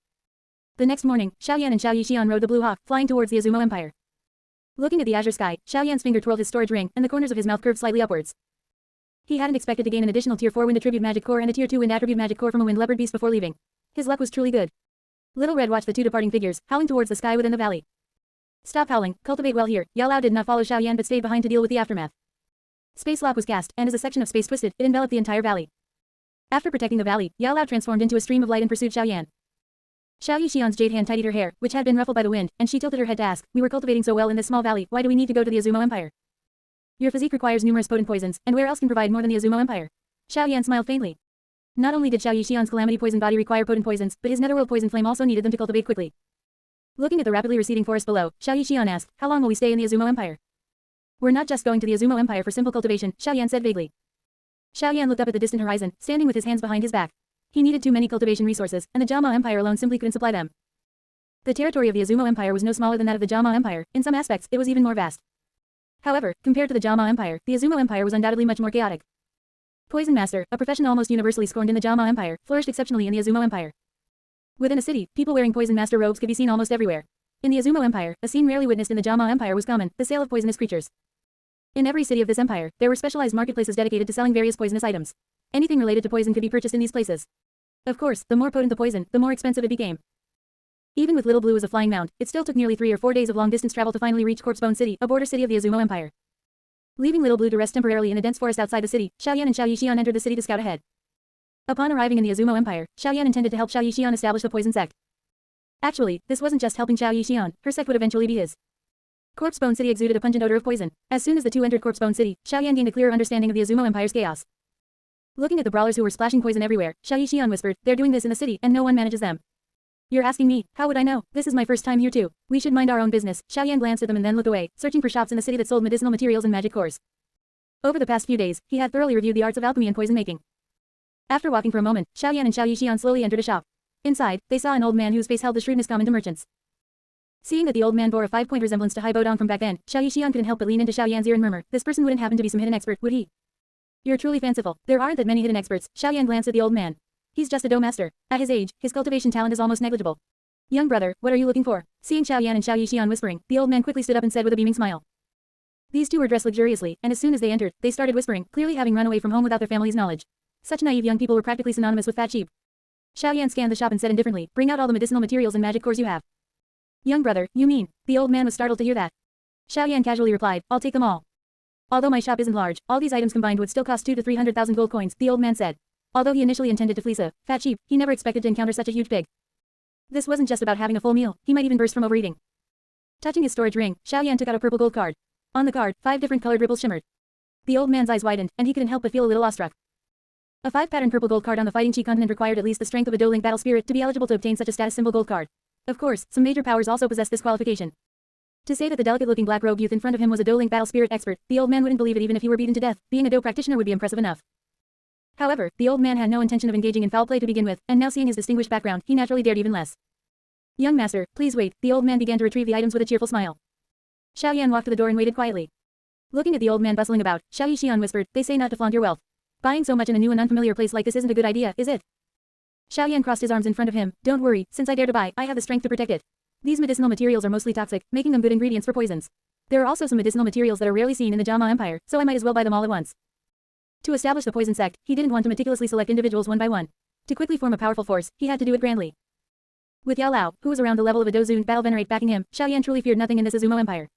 The next morning, Xiao Yan and Xiao Yixian rode the Blue Hawk, flying towards the Azumo Empire. Looking at the azure sky, Xiao Yan's finger twirled his storage ring, and the corners of his mouth curved slightly upwards. He hadn't expected to gain an additional tier 4 wind attribute magic core and a tier 2 wind attribute magic core from a wind leopard beast before leaving. His luck was truly good. Little Red watched the two departing figures, howling towards the sky within the valley. "Stop howling, cultivate well here." Yao Lao did not follow Xiao Yan but stayed behind to deal with the aftermath. Space lock was cast, and as a section of space twisted, it enveloped the entire valley. After protecting the valley, Yao Lao transformed into a stream of light and pursued Xiao Yan. Xiao Yixian's jade hand tidied her hair, which had been ruffled by the wind, and she tilted her head to ask, "We were cultivating so well in this small valley, why do we need to go to the Azumo Empire? Your physique requires numerous potent poisons, and where else can provide more than the Azumo Empire?" Xiao Yan smiled faintly. Not only did Xiao Yixian's calamity poison body require potent poisons, but his netherworld poison flame also needed them to cultivate quickly. Looking at the rapidly receding forest below, Xiao Yixian asked, "How long will we stay in the Azumo Empire?" "We're not just going to the Azumo Empire for simple cultivation," Xiao Yan said vaguely. Xiao Yan looked up at the distant horizon, standing with his hands behind his back. He needed too many cultivation resources, and the Jama Empire alone simply couldn't supply them. The territory of the Azumo Empire was no smaller than that of the Jama Empire, in some aspects, it was even more vast. However, compared to the Jama Empire, the Azumo Empire was undoubtedly much more chaotic. Poison Master, a profession almost universally scorned in the Jama Empire, flourished exceptionally in the Azumo Empire. Within a city, people wearing Poison Master robes could be seen almost everywhere. In the Azumo Empire, a scene rarely witnessed in the Jama Empire was common, the sale of poisonous creatures. In every city of this empire, there were specialized marketplaces dedicated to selling various poisonous items. Anything related to poison could be purchased in these places. Of course, the more potent the poison, the more expensive it became. Even with Little Blue as a flying mount, it still took nearly 3 or 4 days of long-distance travel to finally reach Corpsebone City, a border city of the Azumo Empire. Leaving Little Blue to rest temporarily in a dense forest outside the city, Xiao Yan and Xiao Yixian entered the city to scout ahead. Upon arriving in the Azumo Empire, Xiao Yan intended to help Xiao Yixian establish the poison sect. Actually, this wasn't just helping Xiao Yixian, her sect would eventually be his. Corpsebone City exuded a pungent odor of poison. As soon as the two entered Corpsebone City, Xiao Yan gained a clearer understanding of the Azumo Empire's chaos. Looking at the brawlers who were splashing poison everywhere, Xiao Yixian whispered, "They're doing this in the city, and no one manages them." "You're asking me, how would I know? This is my first time here too. We should mind our own business." Xiao Yan glanced at them and then looked away, searching for shops in the city that sold medicinal materials and magic cores. Over the past few days, he had thoroughly reviewed the arts of alchemy and poison making. After walking for a moment, Xiao Yan and Xiao Yixian slowly entered a shop. Inside, they saw an old man whose face held the shrewdness common to merchants. Seeing that the old man bore a 5-point resemblance to Hai Bodong from back then, Xiao Yixian couldn't help but lean into Xiao Yan's ear and murmur, "This person wouldn't happen to be some hidden expert, would he?" "You're truly fanciful. There aren't that many hidden experts." Xiao Yan glanced at the old man. "He's just a dough master. At his age, his cultivation talent is almost negligible." "Young brother, what are you looking for?" Seeing Xiao Yan and Xiao Yixian whispering, the old man quickly stood up and said with a beaming smile. These two were dressed luxuriously, and as soon as they entered, they started whispering, clearly having run away from home without their family's knowledge. Such naive young people were practically synonymous with fat sheep. Xiao Yan scanned the shop and said indifferently, bring out all the medicinal materials and magic cores you have. Young brother, you mean? The old man was startled to hear that. Xiao Yan casually replied, I'll take them all. Although my shop isn't large, all these items combined would still cost 2 to 300,000 gold coins, the old man said. Although he initially intended to fleece a fat sheep, he never expected to encounter such a huge pig. This wasn't just about having a full meal, he might even burst from overeating. Touching his storage ring, Xiao Yan took out a purple gold card. On the card, 5 different colored ripples shimmered. The old man's eyes widened, and he couldn't help but feel a little awestruck. A 5-pattern purple gold card on the Fighting Chi continent required at least the strength of a Do-Link battle spirit to be eligible to obtain such a status symbol gold card. Of course, some major powers also possessed this qualification. To say that the delicate-looking black-robed youth in front of him was a Do-Link battle spirit expert, the old man wouldn't believe it even if he were beaten to death. Being a Do practitioner would be impressive enough. However, the old man had no intention of engaging in foul play to begin with, and now seeing his distinguished background, he naturally dared even less. Young master, please wait. The old man began to retrieve the items with a cheerful smile. Xiao Yan walked to the door and waited quietly. Looking at the old man bustling about, Xiao Yixian whispered, they say not to flaunt your wealth. Buying so much in a new and unfamiliar place like this isn't a good idea, is it? Xiao Yan crossed his arms in front of him. Don't worry, since I dare to buy, I have the strength to protect it. These medicinal materials are mostly toxic, making them good ingredients for poisons. There are also some medicinal materials that are rarely seen in the Jama Empire, so I might as well buy them all at once. To establish the poison sect, he didn't want to meticulously select individuals one by one. To quickly form a powerful force, he had to do it grandly. With Yao Lao, who was around the level of a Dozun battle venerate backing him, Xiao Yan truly feared nothing in this Azumo Empire.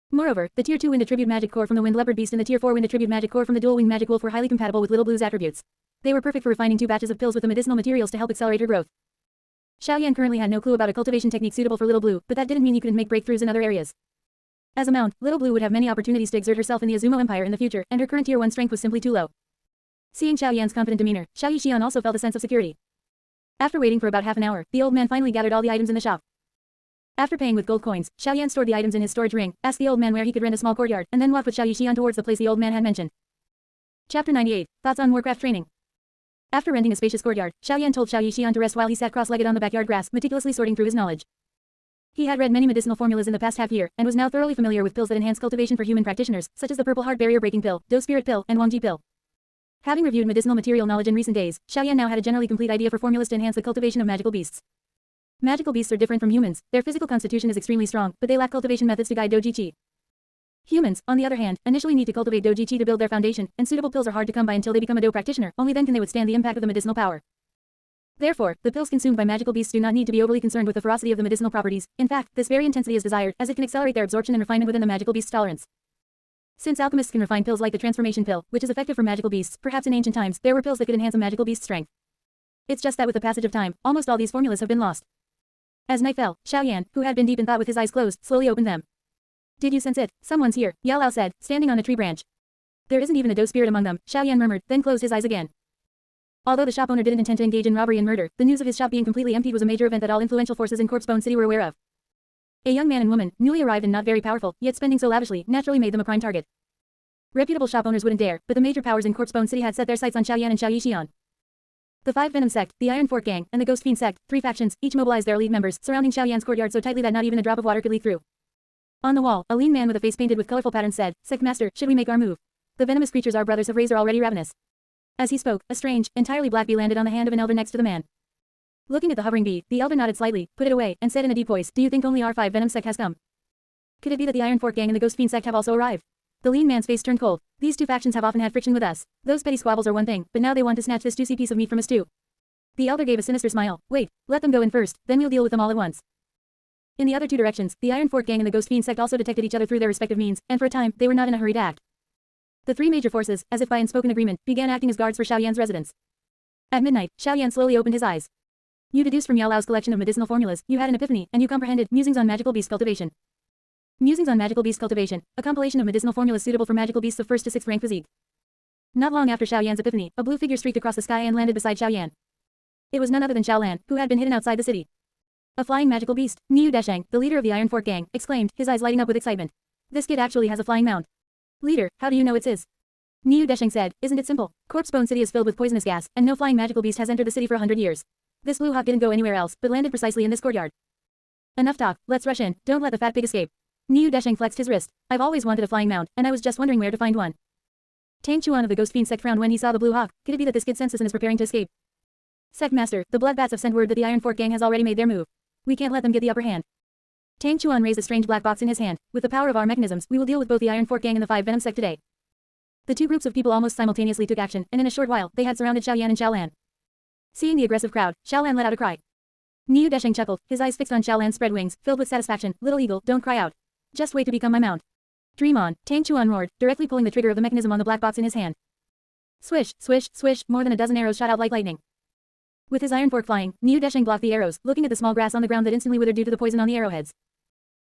Moreover, the Tier 2 Wind Attribute Magic Core from the Wind Leopard Beast and the Tier 4 Wind Attribute Magic Core from the Dual Wing Magic Wolf were highly compatible with Little Blue's attributes. They were perfect for refining 2 batches of pills with the medicinal materials to help accelerate her growth. Xiao Yan currently had no clue about a cultivation technique suitable for Little Blue, but that didn't mean he couldn't make breakthroughs in other areas. As a mount, Little Blue would have many opportunities to exert herself in the Azumo Empire in the future, and her current Tier 1 strength was simply too low. Seeing Xiao Yan's confident demeanor, Xiao Yixian also felt a sense of security. After waiting for about half an hour, the old man finally gathered all the items in the shop. After paying with gold coins, Xiao Yan stored the items in his storage ring, asked the old man where he could rent a small courtyard, and then walked with Xiao Yixian towards the place the old man had mentioned. Chapter 98, Thoughts on Warcraft Training. After renting a spacious courtyard, Xiao Yan told Xiao Yixian to rest while he sat cross-legged on the backyard grass, meticulously sorting through his knowledge. He had read many medicinal formulas in the past half year, and was now thoroughly familiar with pills that enhance cultivation for human practitioners, such as the Purple Heart Barrier Breaking Pill, Do Spirit Pill, and Wangji Pill. Having reviewed medicinal material knowledge in recent days, Xiao Yan now had a generally complete idea for formulas to enhance the cultivation of magical beasts. Magical beasts are different from humans, their physical constitution is extremely strong, but they lack cultivation methods to guide Doji Chi. Humans, on the other hand, initially need to cultivate Doji Chi to build their foundation, and suitable pills are hard to come by until they become a Do practitioner, only then can they withstand the impact of the medicinal power. Therefore, the pills consumed by magical beasts do not need to be overly concerned with the ferocity of the medicinal properties. In fact, this very intensity is desired, as it can accelerate their absorption and refinement within the magical beast's tolerance. Since alchemists can refine pills like the transformation pill, which is effective for magical beasts, perhaps in ancient times, there were pills that could enhance a magical beast's strength. It's just that with the passage of time, almost all these formulas have been lost. As night fell, Xiao Yan, who had been deep in thought with his eyes closed, slowly opened them. Did you sense it? Someone's here, Yao Lao said, standing on a tree branch. There isn't even a Do spirit among them, Xiao Yan murmured, then closed his eyes again. Although the shop owner didn't intend to engage in robbery and murder, the news of his shop being completely emptied was a major event that all influential forces in Corpsebone City were aware of. A young man and woman, newly arrived and not very powerful, yet spending so lavishly, naturally made them a prime target. Reputable shop owners wouldn't dare, but the major powers in Corpsebone City had set their sights on Xiao Yan and Xiao Yixian. The 5 Venom sect, the Iron Fork gang, and the Ghost Fiend sect, 3 factions, each mobilized their lead members, surrounding Xiao Yan's courtyard so tightly that not even a drop of water could leak through. On the wall, a lean man with a face painted with colorful patterns said, Sect Master, should we make our move? The venomous creatures our brothers have raised are already ravenous. As he spoke, a strange, entirely black bee landed on the hand of an elder next to the man. Looking at the hovering bee, the elder nodded slightly, put it away, and said in a deep voice, Do you think only our 5 Venom sect has come? Could it be that the Iron Fork gang and the Ghost Fiend sect have also arrived? The lean man's face turned cold. These 2 factions have often had friction with us. Those petty squabbles are one thing, but now they want to snatch this juicy piece of meat from us too. The elder gave a sinister smile. Wait, let them go in first, then we'll deal with them all at once. In the other 2 directions, the Iron Fork gang and the Ghost Fiend sect also detected each other through their respective means, and for a time, they were not in a hurry to act. The 3 major forces, as if by unspoken agreement, began acting as guards for Xiao Yan's residence. At midnight, Xiao Yan slowly opened his eyes. You deduced from Yao Lao's collection of medicinal formulas, you had an epiphany, and you comprehended Musings on Magical Beast Cultivation. Musings on Magical Beast Cultivation, a compilation of medicinal formulas suitable for magical beasts of 1st to 6th rank physique. Not long after Xiao Yan's epiphany, a blue figure streaked across the sky and landed beside Xiao Yan. It was none other than Xiao Lan, who had been hidden outside the city. A flying magical beast, Niu Desheng, the leader of the Iron Fork gang, exclaimed, his eyes lighting up with excitement. This kid actually has a flying mount. Leader, how do you know it's his? Niu Desheng said, isn't it simple? Corpsebone City is filled with poisonous gas, and no flying magical beast has entered the city for 100 years. This blue hawk didn't go anywhere else, but landed precisely in this courtyard. Enough talk, let's rush in, don't let the fat pig escape. Niu Desheng flexed his wrist. I've always wanted a flying mount, and I was just wondering where to find one. Tang Chuan of the Ghost Fiend sect frowned when he saw the blue hawk. Could it be that this kid senses and is preparing to escape? Sect Master, the Blood Bats have sent word that the Iron Fork gang has already made their move. We can't let them get the upper hand. Tang Chuan raised a strange black box in his hand. With the power of our mechanisms, we will deal with both the Iron Fork gang and the 5 Venom sect today. The 2 groups of people almost simultaneously took action, and in a short while, they had surrounded Xiao Yan and Xiao Lan. Seeing the aggressive crowd, Xiaolan let out a cry. Niu Desheng chuckled, his eyes fixed on Xiaolan's spread wings, filled with satisfaction. Little eagle, don't cry out. Just wait to become my mount. Dream on, Tang Chuan roared, directly pulling the trigger of the mechanism on the black box in his hand. Swish, swish, swish, more than a dozen arrows shot out like lightning. With his iron fork flying, Niu Desheng blocked the arrows, looking at the small grass on the ground that instantly withered due to the poison on the arrowheads.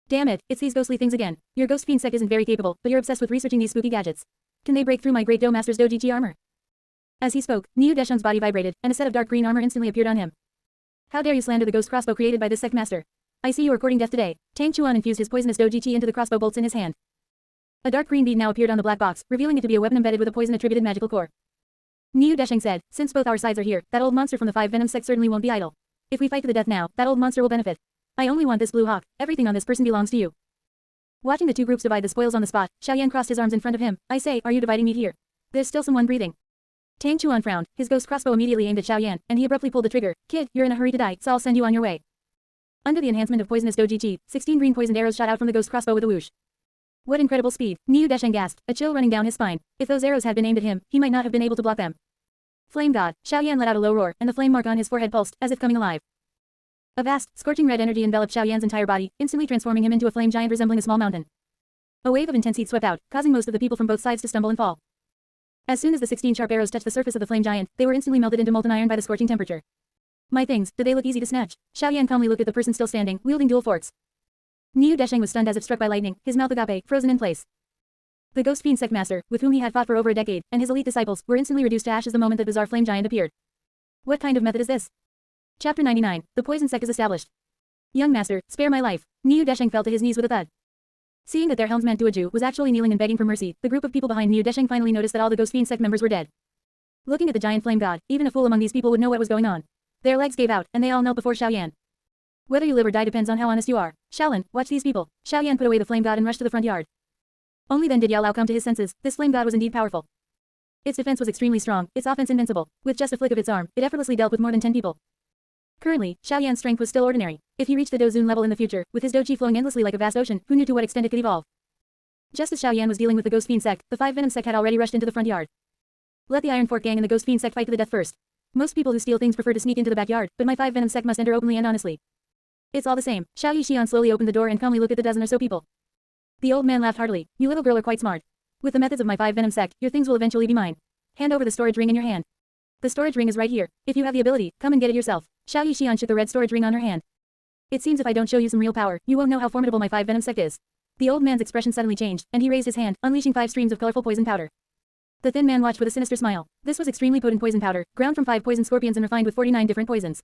Damn it, it's these ghostly things again. Your ghost fiend sect isn't very capable, but you're obsessed with researching these spooky gadgets. Can they break through my great Do Master's Doji Chi armor? As he spoke, Niu Desheng's body vibrated, and a set of dark green armor instantly appeared on him. How dare you slander the ghost crossbow created by this sect master? I see you are courting death today. Tang Chuan infused his poisonous Doji Chi into the crossbow bolts in his hand. A dark green bead now appeared on the black box, revealing it to be a weapon embedded with a poison-attributed magical core. Niu Desheng said, since both our sides are here, that old monster from the Five Venom sect certainly won't be idle. If we fight to the death now, that old monster will benefit. I only want this blue hawk. Everything on this person belongs to you. Watching the two groups divide the spoils on the spot, Xiaoyan crossed his arms in front of him. I say, are you dividing me here? There's still someone breathing. Tang Chuan frowned, his ghost crossbow immediately aimed at Xiaoyan, and he abruptly pulled the trigger. Kid, you're in a hurry to die, so I'll send you on your way. Under the enhancement of poisonous Doji Chi, 16 green poisoned arrows shot out from the ghost crossbow with a whoosh. What incredible speed! Niu Desheng gasped, a chill running down his spine. If those arrows had been aimed at him, he might not have been able to block them. Flame God! Xiaoyan let out a low roar, and the flame mark on his forehead pulsed, as if coming alive. A vast, scorching red energy enveloped Xiaoyan's entire body, instantly transforming him into a flame giant resembling a small mountain. A wave of intense heat swept out, causing most of the people from both sides to stumble and fall. As soon as the 16 sharp arrows touched the surface of the flame giant, they were instantly melted into molten iron by the scorching temperature. My things, do they look easy to snatch? Xiaoyan calmly looked at the person still standing, wielding dual forks. Niu Desheng was stunned as if struck by lightning, his mouth agape, frozen in place. The ghost fiend sect master, with whom he had fought for over a decade, and his elite disciples, were instantly reduced to ashes the moment that bizarre flame giant appeared. What kind of method is this? Chapter 99, the poison sect is established. Young master, spare my life. Niu Desheng fell to his knees with a thud. Seeing that their helmsman Duoju was actually kneeling and begging for mercy, the group of people behind Niu Desheng finally noticed that all the ghost fiend sect members were dead. Looking at the giant flame god, even a fool among these people would know what was going on. Their legs gave out, and they all knelt before Xiaoyan. Whether you live or die depends on how honest you are. Shaolin, watch these people. Xiaoyan put away the flame god and rushed to the front yard. Only then did Yao Lao come to his senses. This flame god was indeed powerful. Its defense was extremely strong, its offense invincible. With just a flick of its arm, it effortlessly dealt with more than 10 people. Currently, Xiaoyan's strength was still ordinary. If he reached the Dozun level in the future, with his Doji flowing endlessly like a vast ocean, who knew to what extent it could evolve? Just as Xiaoyan was dealing with the Ghost Fiend sect, the Five Venom sect had already rushed into the front yard. Let the Iron Fork gang and the Ghost Fiend sect fight to the death first. Most people who steal things prefer to sneak into the backyard, but my Five Venom sect must enter openly and honestly. It's all the same. Xiao Yixian slowly opened the door and calmly looked at the dozen or so people. The old man laughed heartily. You little girl are quite smart. With the methods of my Five Venom sect, your things will eventually be mine. Hand over the storage ring in your hand. The storage ring is right here. If you have the ability, come and get it yourself. Xiao Yixian shook the red storage ring on her hand. It seems if I don't show you some real power, you won't know how formidable my Five Venom sect is. The old man's expression suddenly changed, and he raised his hand, unleashing 5 streams of colorful poison powder. The thin man watched with a sinister smile. This was extremely potent poison powder, ground from 5 poison scorpions and refined with 49 different poisons.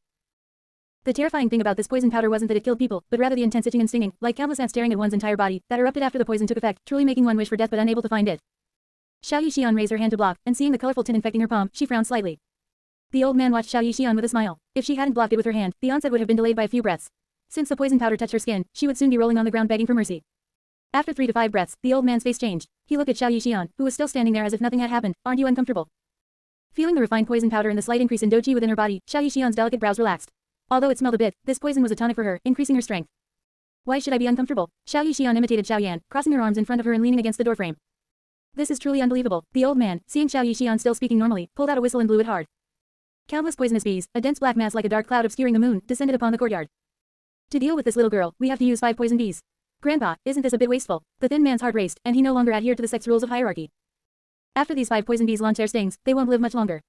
The terrifying thing about this poison powder wasn't that it killed people, but rather the intense itching and stinging, like countless ants tearing at one's entire body, that erupted after the poison took effect, truly making one wish for death but unable to find it. Xiao Yixian raised her hand to block, and seeing the colorful tin infecting her palm, she frowned slightly. The old man watched Xiao Yixian with a smile. If she hadn't blocked it with her hand, the onset would have been delayed by a few breaths. Since the poison powder touched her skin, she would soon be rolling on the ground begging for mercy. After 3 to 5 breaths, the old man's face changed. He looked at Xiao Yixian, who was still standing there as if nothing had happened. Aren't you uncomfortable? Feeling the refined poison powder and the slight increase in doji within her body, Xiao Yixian's delicate brows relaxed. Although it smelled a bit, this poison was a tonic for her, increasing her strength. Why should I be uncomfortable? Xiao Yixian imitated Xiao Yan, crossing her arms in front of her and leaning against the doorframe. This is truly unbelievable. The old man, seeing Xiao Yixian still speaking normally, pulled out a whistle and blew it hard. Countless poisonous bees, a dense black mass like a dark cloud obscuring the moon, descended upon the courtyard. To deal with this little girl, we have to use 5 poison bees. Grandpa, isn't this a bit wasteful? The thin man's heart raced, and he no longer adhered to the sect's rules of hierarchy. After these 5 poison bees launch their stings, they won't live much longer.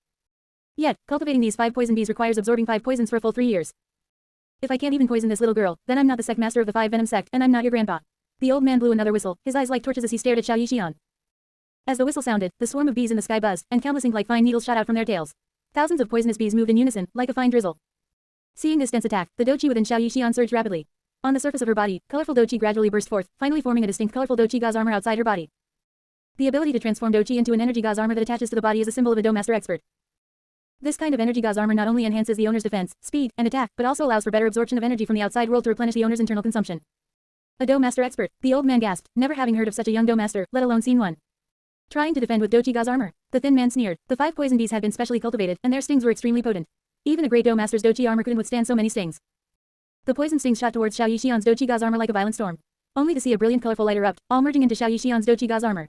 Yet, cultivating these 5 poison bees requires absorbing 5 poisons for a full 3 years. If I can't even poison this little girl, then I'm not the sect master of the 5 Venom sect, and I'm not your grandpa. The old man blew another whistle, his eyes like torches as he stared at Xiao Yixian. As the whistle sounded, the swarm of bees in the sky buzzed, and countless ink like fine needles shot out from their tails. Thousands of poisonous bees moved in unison, like a fine drizzle. Seeing this dense attack, the doji within Xiao Yixian surged rapidly. On the surface of her body, colorful doji gradually burst forth, finally forming a distinct colorful doji gauze armor outside her body. The ability to transform doji into an energy gauze armor that attaches to the body is a symbol of a Do Master expert. This kind of energy gauze armor not only enhances the owner's defense, speed, and attack, but also allows for better absorption of energy from the outside world to replenish the owner's internal consumption. A Do Master expert, the old man gasped, never having heard of such a young Do Master, let alone seen one. Trying to defend with doji gauze armor, the thin man sneered. The 5 poison bees had been specially cultivated, and their stings were extremely potent. Even a great Do Master's doji armor couldn't withstand so many stings. The poison stings shot towards Xiao Yixian's doji gauze armor like a violent storm, only to see a brilliant colorful light erupt, all merging into Xiao Yixian's doji gauze armor.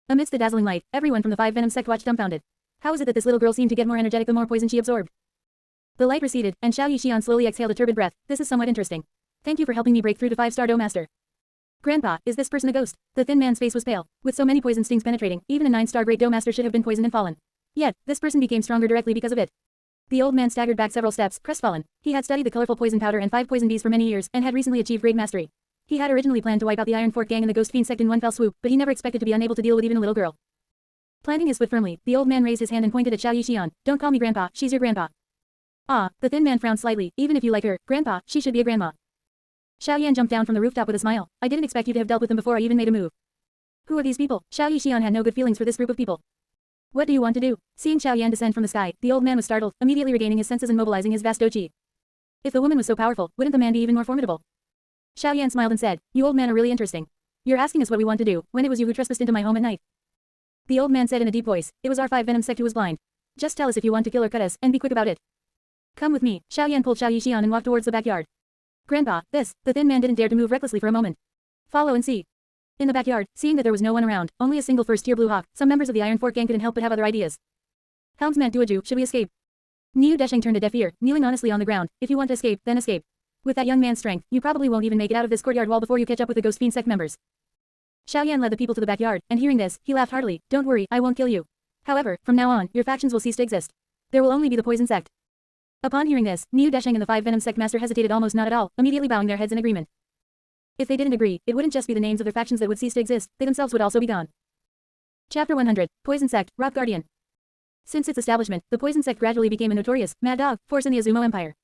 Amidst the dazzling light, everyone from the 5 Venom sect watched dumbfounded. How is it that this little girl seemed to get more energetic the more poison she absorbed? The light receded, and Xiao Yixian slowly exhaled a turbid breath. This is somewhat interesting. Thank you for helping me break through to 5-star Dough Master. Grandpa, is this person a ghost? The thin man's face was pale. With so many poison stings penetrating, even a 9-star Great Dough Master should have been poisoned and fallen. Yet, this person became stronger directly because of it. The old man staggered back several steps, crestfallen. He had studied the colorful poison powder and 5 poison bees for many years, and had recently achieved great mastery. He had originally planned to wipe out the Iron Fork gang and the Ghost Fiend sect in one fell swoop, but he never expected to be unable to deal with even a little girl. Planting his foot firmly, the old man raised his hand and pointed at Xiao Yixian. Don't call me grandpa, she's your grandpa. Ah, the thin man frowned slightly. Even if you like her, grandpa, she should be a grandma. Xiao Yan jumped down from the rooftop with a smile. I didn't expect you to have dealt with them before I even made a move. Who are these people? Xiao Yixian had no good feelings for this group of people. What do you want to do? Seeing Xiao Yan descend from the sky, the old man was startled, immediately regaining his senses and mobilizing his vast doqi. If the woman was so powerful, wouldn't the man be even more formidable? Xiao Yan smiled and said, you old men are really interesting. You're asking us what we want to do, when it was you who trespassed into my home at night. The old man said in a deep voice, it was our 5 venom sect who was blind. Just tell us if you want to kill or cut us, and be quick about it. Come with me. Xiao Yan pulled Xiao Yixian and walked towards the backyard. Grandpa, the thin man didn't dare to move recklessly for a moment. Follow and see. In the backyard, seeing that there was no one around, only a single first-tier blue hawk, some members of the Iron Fork gang couldn't help but have other ideas. Helmsman Duoju, should we escape? Niu Desheng turned a deaf ear, kneeling honestly on the ground. If you want to escape, then escape. With that young man's strength, you probably won't even make it out of this courtyard wall before you catch up with the Ghost Fiend sect members. Xiao Yan led the people to the backyard, and hearing this, he laughed heartily. Don't worry, I won't kill you. However, from now on, your factions will cease to exist. There will only be the poison sect. Upon hearing this, Niu Desheng and the 5 venom sect master hesitated almost not at all, immediately bowing their heads in agreement. If they didn't agree, it wouldn't just be the names of their factions that would cease to exist, they themselves would also be gone. Chapter 100, Poison Sect, Rock Guardian. Since its establishment, the Poison Sect gradually became a notorious, mad dog, force in the Azumo Empire.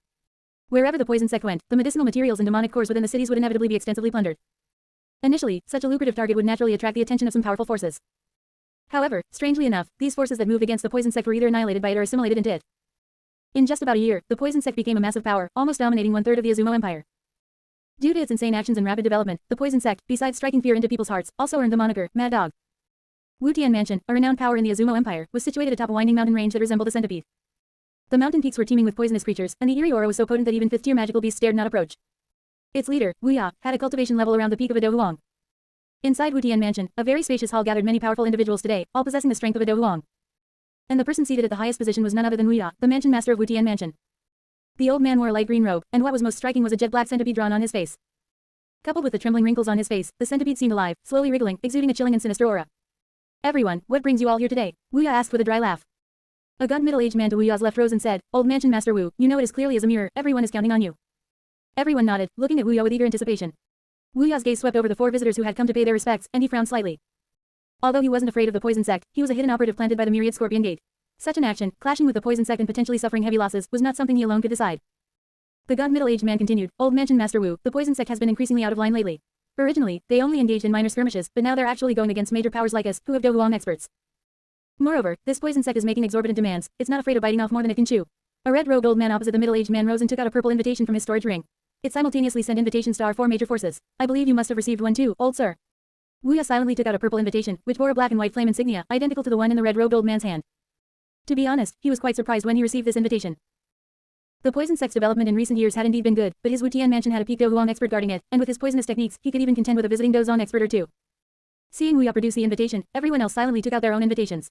Wherever the Poison Sect went, the medicinal materials and demonic cores within the cities would inevitably be extensively plundered. Initially, such a lucrative target would naturally attract the attention of some powerful forces. However, strangely enough, these forces that moved against the Poison Sect were either annihilated by it or assimilated into it. In just about a year, the Poison Sect became a massive power, almost dominating 1/3 of the Azumo Empire. Due to its insane actions and rapid development, the Poison Sect, besides striking fear into people's hearts, also earned the moniker, Mad Dog. Wutian Mansion, a renowned power in the Azumo Empire, was situated atop a winding mountain range that resembled a centipede. The mountain peaks were teeming with poisonous creatures, and the eerie aura was so potent that even 5th-tier magical beasts dared not approach. Its leader, Wu Ya, had a cultivation level around the peak of a Douhuang. Inside Wutian Mansion, a very spacious hall gathered many powerful individuals today, all possessing the strength of a Douhuang. And the person seated at the highest position was none other than Wu Ya, the mansion master of Wutian Mansion. The old man wore a light green robe, and what was most striking was a jet black centipede drawn on his face. Coupled with the trembling wrinkles on his face, the centipede seemed alive, slowly wriggling, exuding a chilling and sinister aura. Everyone, what brings you all here today? Wu Ya asked with a dry laugh. A gaunt middle-aged man to Wu Ya's left rose and said, Old Mansion Master Wu, you know it as clearly as a mirror, everyone is counting on you. Everyone nodded, looking at Wu Ya with eager anticipation. Wu Ya's gaze swept over the 4 visitors who had come to pay their respects, and he frowned slightly. Although he wasn't afraid of the Poison Sect, he was a hidden operative planted by the Myriad Scorpion Gate. Such an action, clashing with the Poison Sect and potentially suffering heavy losses, was not something he alone could decide. The gaunt middle-aged man continued, Old Mansion Master Wu, the Poison Sect has been increasingly out of line lately. Originally, they only engaged in minor skirmishes, but now they're actually going against major powers like us, who have Douhuang experts. Moreover, this Poison Sect is making exorbitant demands, it's not afraid of biting off more than it can chew. A red-robed old man opposite the middle-aged man rose and took out a purple invitation from his storage ring. It simultaneously sent invitations to our 4 major forces. I believe you must have received one too, old sir. Wu Ya silently took out a purple invitation, which bore a black and white flame insignia, identical to the one in the red-robed old man's hand. To be honest, he was quite surprised when he received this invitation. The Poison Sect's development in recent years had indeed been good, but his Wutian Mansion had a peak Douhuang expert guarding it, and with his poisonous techniques, he could even contend with a visiting Douzong expert or two. Seeing Wu Ya produce the invitation, everyone else silently took out their own invitations.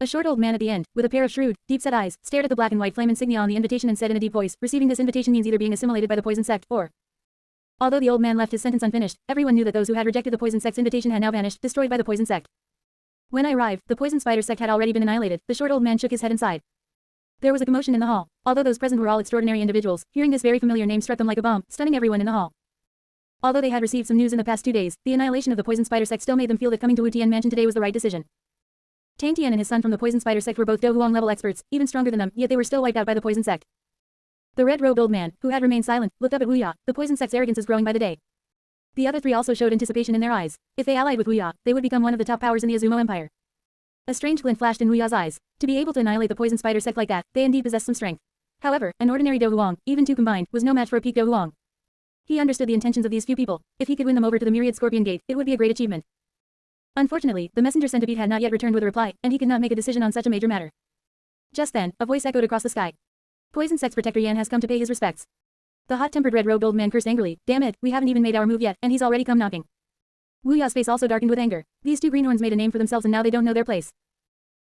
A short old man at the end, with a pair of shrewd, deep-set eyes, stared at the black and white flame insignia on the invitation and said in a deep voice, receiving this invitation means either being assimilated by the Poison Sect, or... Although the old man left his sentence unfinished, everyone knew that those who had rejected the Poison Sect's invitation had now vanished, destroyed by the Poison Sect. When I arrived, the Poison Spider Sect had already been annihilated. The short old man shook his head and sighed. There was a commotion in the hall. Although those present were all extraordinary individuals, hearing this very familiar name struck them like a bomb, stunning everyone in the hall. Although they had received some news in the past 2 days, the annihilation of the Poison Spider Sect still made them feel that coming to Wutian Mansion today was the right decision. Tang Tian and his son from the Poison Spider Sect were both Douhuang level experts, even stronger than them, yet they were still wiped out by the Poison Sect. The red-robed old man, who had remained silent, looked up at Wu Ya. The Poison Sect's arrogance is growing by the day. The other 3 also showed anticipation in their eyes. If they allied with Wu Ya, they would become one of the top powers in the Azumo Empire. A strange glint flashed in Wu Ya's eyes. To be able to annihilate the Poison Spider Sect like that, they indeed possessed some strength. However, an ordinary Douhuang, even 2 combined, was no match for a peak Douhuang. He understood the intentions of these few people. If he could win them over to the Myriad Scorpion Gate, it would be a great achievement. Unfortunately, the messenger centipede had not yet returned with a reply, and he could not make a decision on such a major matter. Just then, a voice echoed across the sky. Poison Sect's protector Yan has come to pay his respects. The hot-tempered red-robed old man cursed angrily. Damn it, we haven't even made our move yet, and he's already come knocking. Wu Ya's face also darkened with anger. These 2 greenhorns made a name for themselves and now they don't know their place.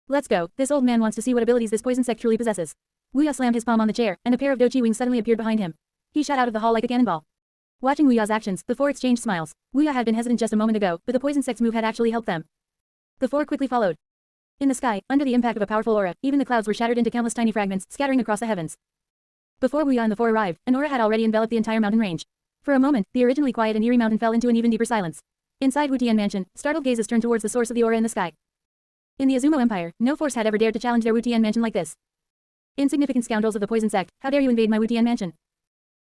Let's go, this old man wants to see what abilities this Poison Sect truly possesses. Wu Ya slammed his palm on the chair, and a pair of Douchi wings suddenly appeared behind him. He shot out of the hall like a cannonball. Watching Wu Ya's actions, the four exchanged smiles. Wu Ya had been hesitant just a moment ago, but the poison sect's move had actually helped them. The four quickly followed. In the sky, under the impact of a powerful aura, even the clouds were shattered into countless tiny fragments, scattering across the heavens. Before Wu Ya and the four arrived, an aura had already enveloped the entire mountain range. For a moment, the originally quiet and eerie mountain fell into an even deeper silence. Inside Wu Tian Mansion, startled gazes turned towards the source of the aura in the sky. In the Azumo Empire, no force had ever dared to challenge their Wu Tian Mansion like this. Insignificant scoundrels of the poison sect, how dare you invade my Wu Tian Mansion?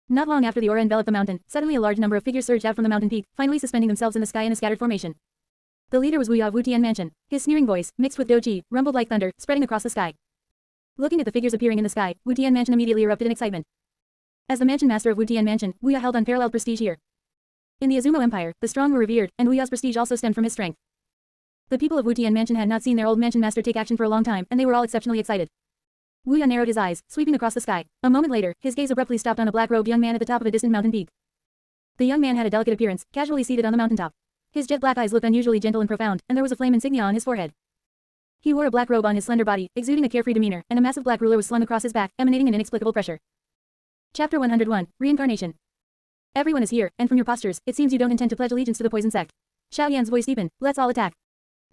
Not long after the aura enveloped the mountain, suddenly a large number of figures surged out from the mountain peak, finally suspending themselves in the sky in a scattered formation. The leader was Wu Ya of Wu Tian Mansion. His sneering voice, mixed with Douchi, rumbled like thunder, spreading across the sky. Looking at the figures appearing in the sky, Wu Tian Mansion immediately erupted in excitement. As the mansion master of Wu Tian Mansion, Wu Ya held unparalleled prestige here. In the Azumo Empire, the strong were revered, and Wu Ya's prestige also stemmed from his strength. The people of Wu Tian Mansion had not seen their old mansion master take action for a long time, and they were all exceptionally excited. Wu Ya narrowed his eyes, sweeping across the sky. A moment later, his gaze abruptly stopped on a black-robed young man at the top of a distant mountain peak. The young man had a delicate appearance, casually seated on the mountaintop. His jet black eyes looked unusually gentle and profound, and there was a flame insignia on his forehead. He wore a black robe on his slender body, exuding a carefree demeanor, and a massive black ruler was slung across his back, emanating an inexplicable pressure. Chapter 101, Reincarnation. Everyone is here, and from your postures, it seems you don't intend to pledge allegiance to the poison sect. Xiao Yan's voice deepened. Let's all attack.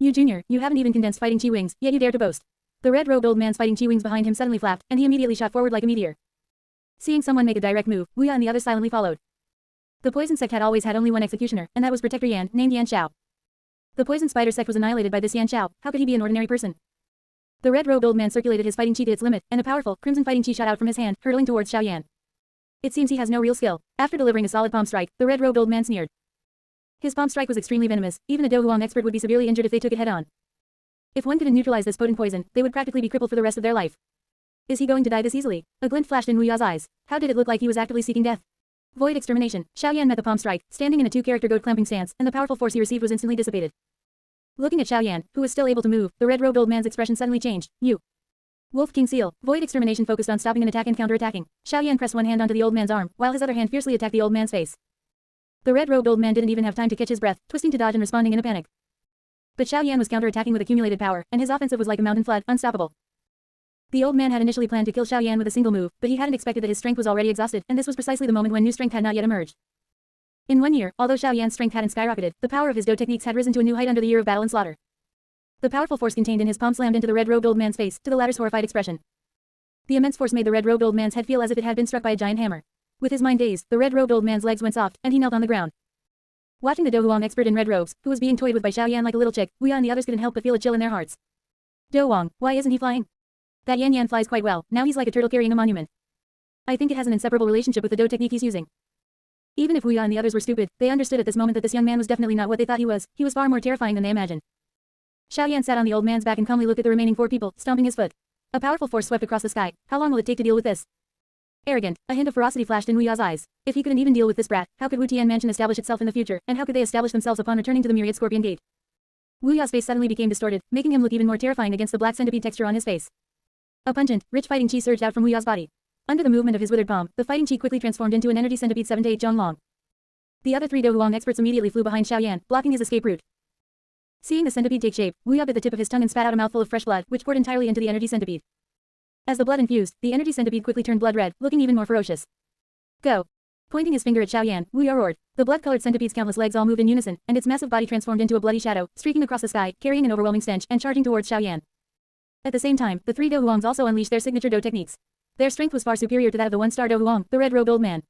You junior, you haven't even condensed fighting chi wings, yet you dare to boast. The red-robed old man's fighting chi wings behind him suddenly flapped, and he immediately shot forward like a meteor. Seeing someone make a direct move, Wu Ya and the others silently followed. The poison sect had always had only one executioner, and that was Protector Yan, named Yan Xiao. The poison spider sect was annihilated by this Yan Xiao. How could he be an ordinary person? The red-robed old man circulated his fighting chi to its limit, and a powerful, crimson fighting chi shot out from his hand, hurtling towards Xiao Yan. It seems he has no real skill. After delivering a solid palm strike, the red-robed old man sneered. His palm strike was extremely venomous. Even a Do Huang expert would be severely injured if they took it head-on. If one couldn't neutralize this potent poison, they would practically be crippled for the rest of their life. Is he going to die this easily? A glint flashed in Wu Ya's eyes. How did it look like he was actively seeking death? Void extermination. Xiao Yan met the palm strike, standing in a two-character goat clamping stance, and the powerful force he received was instantly dissipated. Looking at Xiao Yan, who was still able to move, the red-robed old man's expression suddenly changed. You. Wolf King Seal. Void extermination focused on stopping an attack and counter-attacking. Xiao Yan pressed one hand onto the old man's arm, while his other hand fiercely attacked the old man's face. The red-robed old man didn't even have time to catch his breath, twisting to dodge and responding in a panic. But Xiao Yan was counter-attacking with accumulated power, and his offensive was like a mountain flood, unstoppable. The old man had initially planned to kill Xiao Yan with a single move, but he hadn't expected that his strength was already exhausted, and this was precisely the moment when new strength had not yet emerged. In 1 year, although Xiao Yan's strength hadn't skyrocketed, the power of his Do techniques had risen to a new height under the year of battle and slaughter. The powerful force contained in his palm slammed into the red-robed old man's face, to the latter's horrified expression. The immense force made the red-robed old man's head feel as if it had been struck by a giant hammer. With his mind dazed, the red-robed old man's legs went soft, and he knelt on the ground. Watching the Do Huang expert in red robes, who was being toyed with by Xiao Yan like a little chick, Wu Ya and the others couldn't help but feel a chill in their hearts. Do Huang, why isn't he flying? That Yan Yan flies quite well, now he's like a turtle carrying a monument. I think it has an inseparable relationship with the Do technique he's using. Even if Wu Ya and the others were stupid, they understood at this moment that this young man was definitely not what they thought he was far more terrifying than they imagined. Xiao Yan sat on the old man's back and calmly looked at the remaining 4 people, stomping his foot. A powerful force swept across the sky. How long will it take to deal with this? Arrogant, a hint of ferocity flashed in Wu Ya's eyes. If he couldn't even deal with this brat, how could Wu Tian Mansion establish itself in the future, and how could they establish themselves upon returning to the Myriad Scorpion Gate? Wu Ya's face suddenly became distorted, making him look even more terrifying against the black centipede texture on his face. A pungent, rich fighting chi surged out from Wu Ya's body. Under the movement of his withered palm, the fighting chi quickly transformed into an energy centipede 7 to 8 zhong long. The other 3 Do Huang experts immediately flew behind Xiao Yan, blocking his escape route. Seeing the centipede take shape, Wu Ya bit the tip of his tongue and spat out a mouthful of fresh blood, which poured entirely into the energy centipede. As the blood infused, the energy centipede quickly turned blood red, looking even more ferocious. Go! Pointing his finger at Xiao Yan, Wu Ya roared. The blood-colored centipede's countless legs all moved in unison, and its massive body transformed into a bloody shadow, streaking across the sky, carrying an overwhelming stench, and charging towards Xiao Yan. At the same time, the 3 Do Huangs also unleashed their signature Do techniques. Their strength was far superior to that of the 1-star Do Huang, the red-robed old man.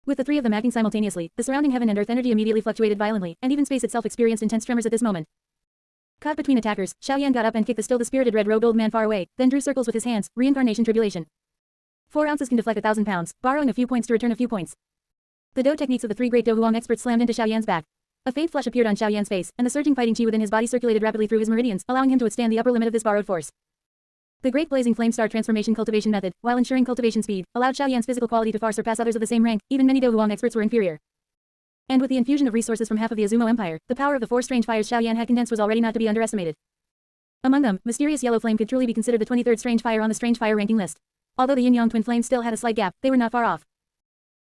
With the 3 of them acting simultaneously, the surrounding heaven and earth energy immediately fluctuated violently, and even space itself experienced intense tremors at this moment. Caught between attackers, Xiao Yan got up and kicked the still-dispirited red-robed old man far away, then drew circles with his hands. Reincarnation tribulation. 4 ounces can deflect 1,000 pounds, borrowing a few points to return a few points. The Do techniques of the 3 great Do Huang experts slammed into Xiao Yan's back. A faint flush appeared on Xiao Yan's face, and the surging fighting chi within his body circulated rapidly through his meridians, allowing him to withstand the upper limit of this borrowed force. The Great Blazing Flame Star Transformation Cultivation Method, while ensuring cultivation speed, allowed Xiao Yan's physical quality to far surpass others of the same rank. Even many Do Huang experts were inferior. And with the infusion of resources from half of the Azumo Empire, the power of the 4 strange fires Xiao Yan had condensed was already not to be underestimated. Among them, mysterious yellow flame could truly be considered the 23rd strange fire on the strange fire ranking list. Although the yin-yang twin flames still had a slight gap, they were not far off.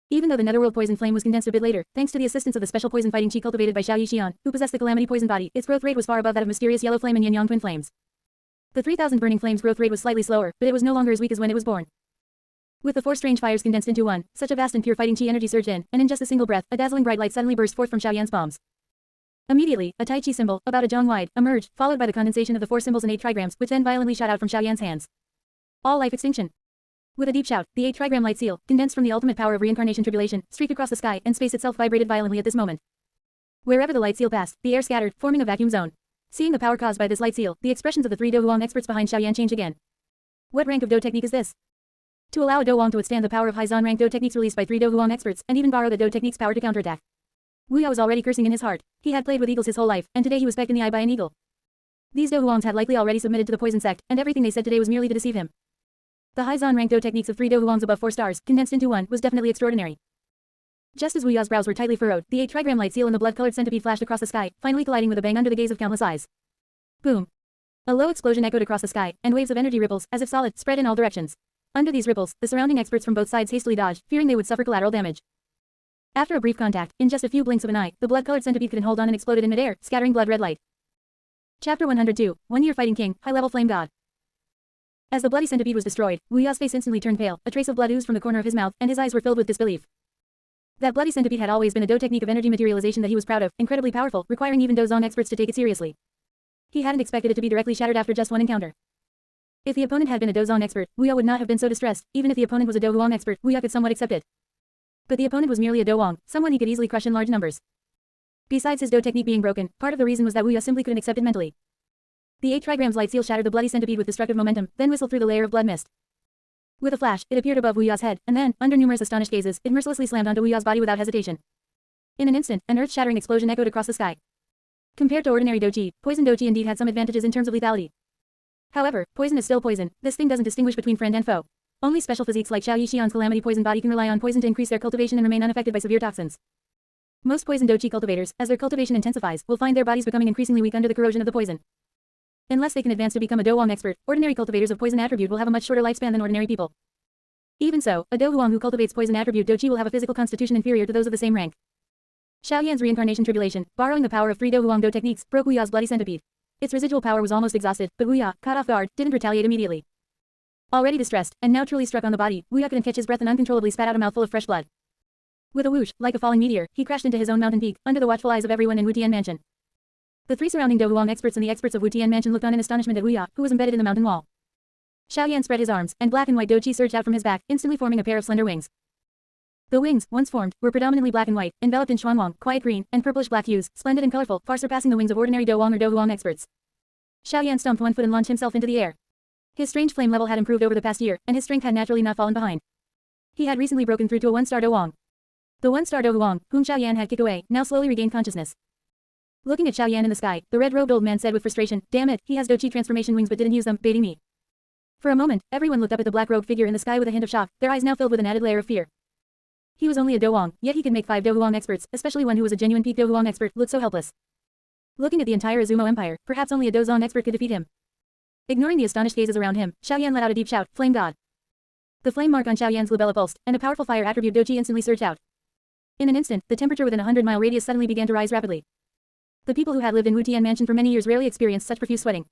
Even though the netherworld poison flame was condensed a bit later, thanks to the assistance of the special poison fighting chi cultivated by Xiao Yixian, who possessed the calamity poison body, its growth rate was far above that of mysterious yellow flame and yin-yang twin flames. The 3,000 burning flames growth rate was slightly slower, but it was no longer as weak as when it was born. With the 4 strange fires condensed into one, such a vast and pure fighting chi energy surged in, and in just a single breath, a dazzling bright light suddenly burst forth from Xiaoyan's palms. Immediately, a tai chi symbol, about a zhang wide, emerged, followed by the condensation of the 4 symbols and 8 trigrams, which then violently shot out from Xiaoyan's hands. All life extinction. With a deep shout, the 8 trigram light seal, condensed from the ultimate power of reincarnation tribulation, streaked across the sky, and space itself vibrated violently at this moment. Wherever the light seal passed, the air scattered, forming a vacuum zone. Seeing the power caused by this light seal, the expressions of the 3 Do Huang experts behind Xiaoyan changed again. What rank of Do technique is this? To allow a Do Huang to withstand the power of Haizan rank Do techniques released by 3 Do Huang experts, and even borrow the Do technique's power to counterattack. Wu Yao was already cursing in his heart. He had played with eagles his whole life, and today he was pecked in the eye by an eagle. These Do Huangs had likely already submitted to the poison sect, and everything they said today was merely to deceive him. The Haizan rank Do techniques of 3 Do Huangs above 4 stars, condensed into one, was definitely extraordinary. Just as Wu Yao's brows were tightly furrowed, the 8 trigram light seal and the blood-colored centipede flashed across the sky, finally colliding with a bang under the gaze of countless eyes. Boom. A low explosion echoed across the sky, and waves of energy ripples, as if solid, spread in all directions. Under these ripples, the surrounding experts from both sides hastily dodged, fearing they would suffer collateral damage. After a brief contact, in just a few blinks of an eye, the blood-colored centipede couldn't hold on and exploded in midair, scattering blood-red light. Chapter 102, 1-Year Fighting King, High-Level Flame God. As the bloody centipede was destroyed, Wu Yao's face instantly turned pale, a trace of blood oozed from the corner of his mouth, and his eyes were filled with disbelief. That bloody centipede had always been a Do technique of energy materialization that he was proud of, incredibly powerful, requiring even Do Zong experts to take it seriously. He hadn't expected it to be directly shattered after just one encounter. If the opponent had been a Do Zong expert, Wu Yao would not have been so distressed. Even if the opponent was a Do Huang expert, Wu Yao could somewhat accept it. But the opponent was merely a Do Huang, someone he could easily crush in large numbers. Besides his Do technique being broken, part of the reason was that Wu Yao simply couldn't accept it mentally. The 8 trigrams light seal shattered the bloody centipede with destructive momentum, then whistled through the layer of blood mist. With a flash, it appeared above Wu Yao's head, and then, under numerous astonished gazes, it mercilessly slammed onto Wu Yao's body without hesitation. In an instant, an earth-shattering explosion echoed across the sky. Compared to ordinary doji, poison doji indeed had some advantages in terms of lethality. However, poison is still poison. This thing doesn't distinguish between friend and foe. Only special physiques like Xiao Yixian's calamity poison body can rely on poison to increase their cultivation and remain unaffected by severe toxins. Most poison doji cultivators, as their cultivation intensifies, will find their bodies becoming increasingly weak under the corrosion of the poison. Unless they can advance to become a Do Huang expert, ordinary cultivators of poison attribute will have a much shorter lifespan than ordinary people. Even so, a Do Huang who cultivates poison attribute doji will have a physical constitution inferior to those of the same rank. Xiaoyan's reincarnation tribulation, borrowing the power of 3 Do Huang Do techniques, broke Wu Yao's bloody centipede. Its residual power was almost exhausted, but Wu Yao, caught off guard, didn't retaliate immediately. Already distressed, and now truly struck on the body, Wu Yao couldn't catch his breath and uncontrollably spat out a mouthful of fresh blood. With a whoosh, like a falling meteor, he crashed into his own mountain peak, under the watchful eyes of everyone in Wutian Mansion. The 3 surrounding Do Huang experts and the experts of Wutian Mansion looked on in astonishment at Wu Yao, who was embedded in the mountain wall. Xiaoyan spread his arms, and black and white doji surged out from his back, instantly forming a pair of slender wings. The wings, once formed, were predominantly black and white, enveloped in xuanwang, quiet green, and purplish-black hues, splendid and colorful, far surpassing the wings of ordinary Do Huang or Do Huang experts. Xiaoyan stomped one foot and launched himself into the air. His strange flame level had improved over the past year, and his strength had naturally not fallen behind. He had recently broken through to a 1-star Do Huang. The 1-star Do Huang, whom Xiaoyan had kicked away, now slowly regained consciousness. Looking at Xiaoyan in the sky, the red-robed old man said with frustration, "Damn it, he has Do Chi transformation wings but didn't use them, baiting me." For a moment, everyone looked up at the black-robed figure in the sky with a hint of shock, their eyes now filled with an added layer of fear. He was only a Do Huang, yet he could make 5 Do Huang experts, especially one who was a genuine peak Do Huang expert, look so helpless. Looking at the entire Azumo Empire, perhaps only a Do Zong expert could defeat him. Ignoring the astonished gazes around him, Xiaoyan let out a deep shout, "Flame God!" The flame mark on Xiaoyan's labella pulsed, and a powerful fire attribute doji instantly surged out. In an instant, the temperature within a 100-mile radius suddenly began to rise rapidly. The people who had lived in Wutian Mansion for many years rarely experienced such profuse sweating.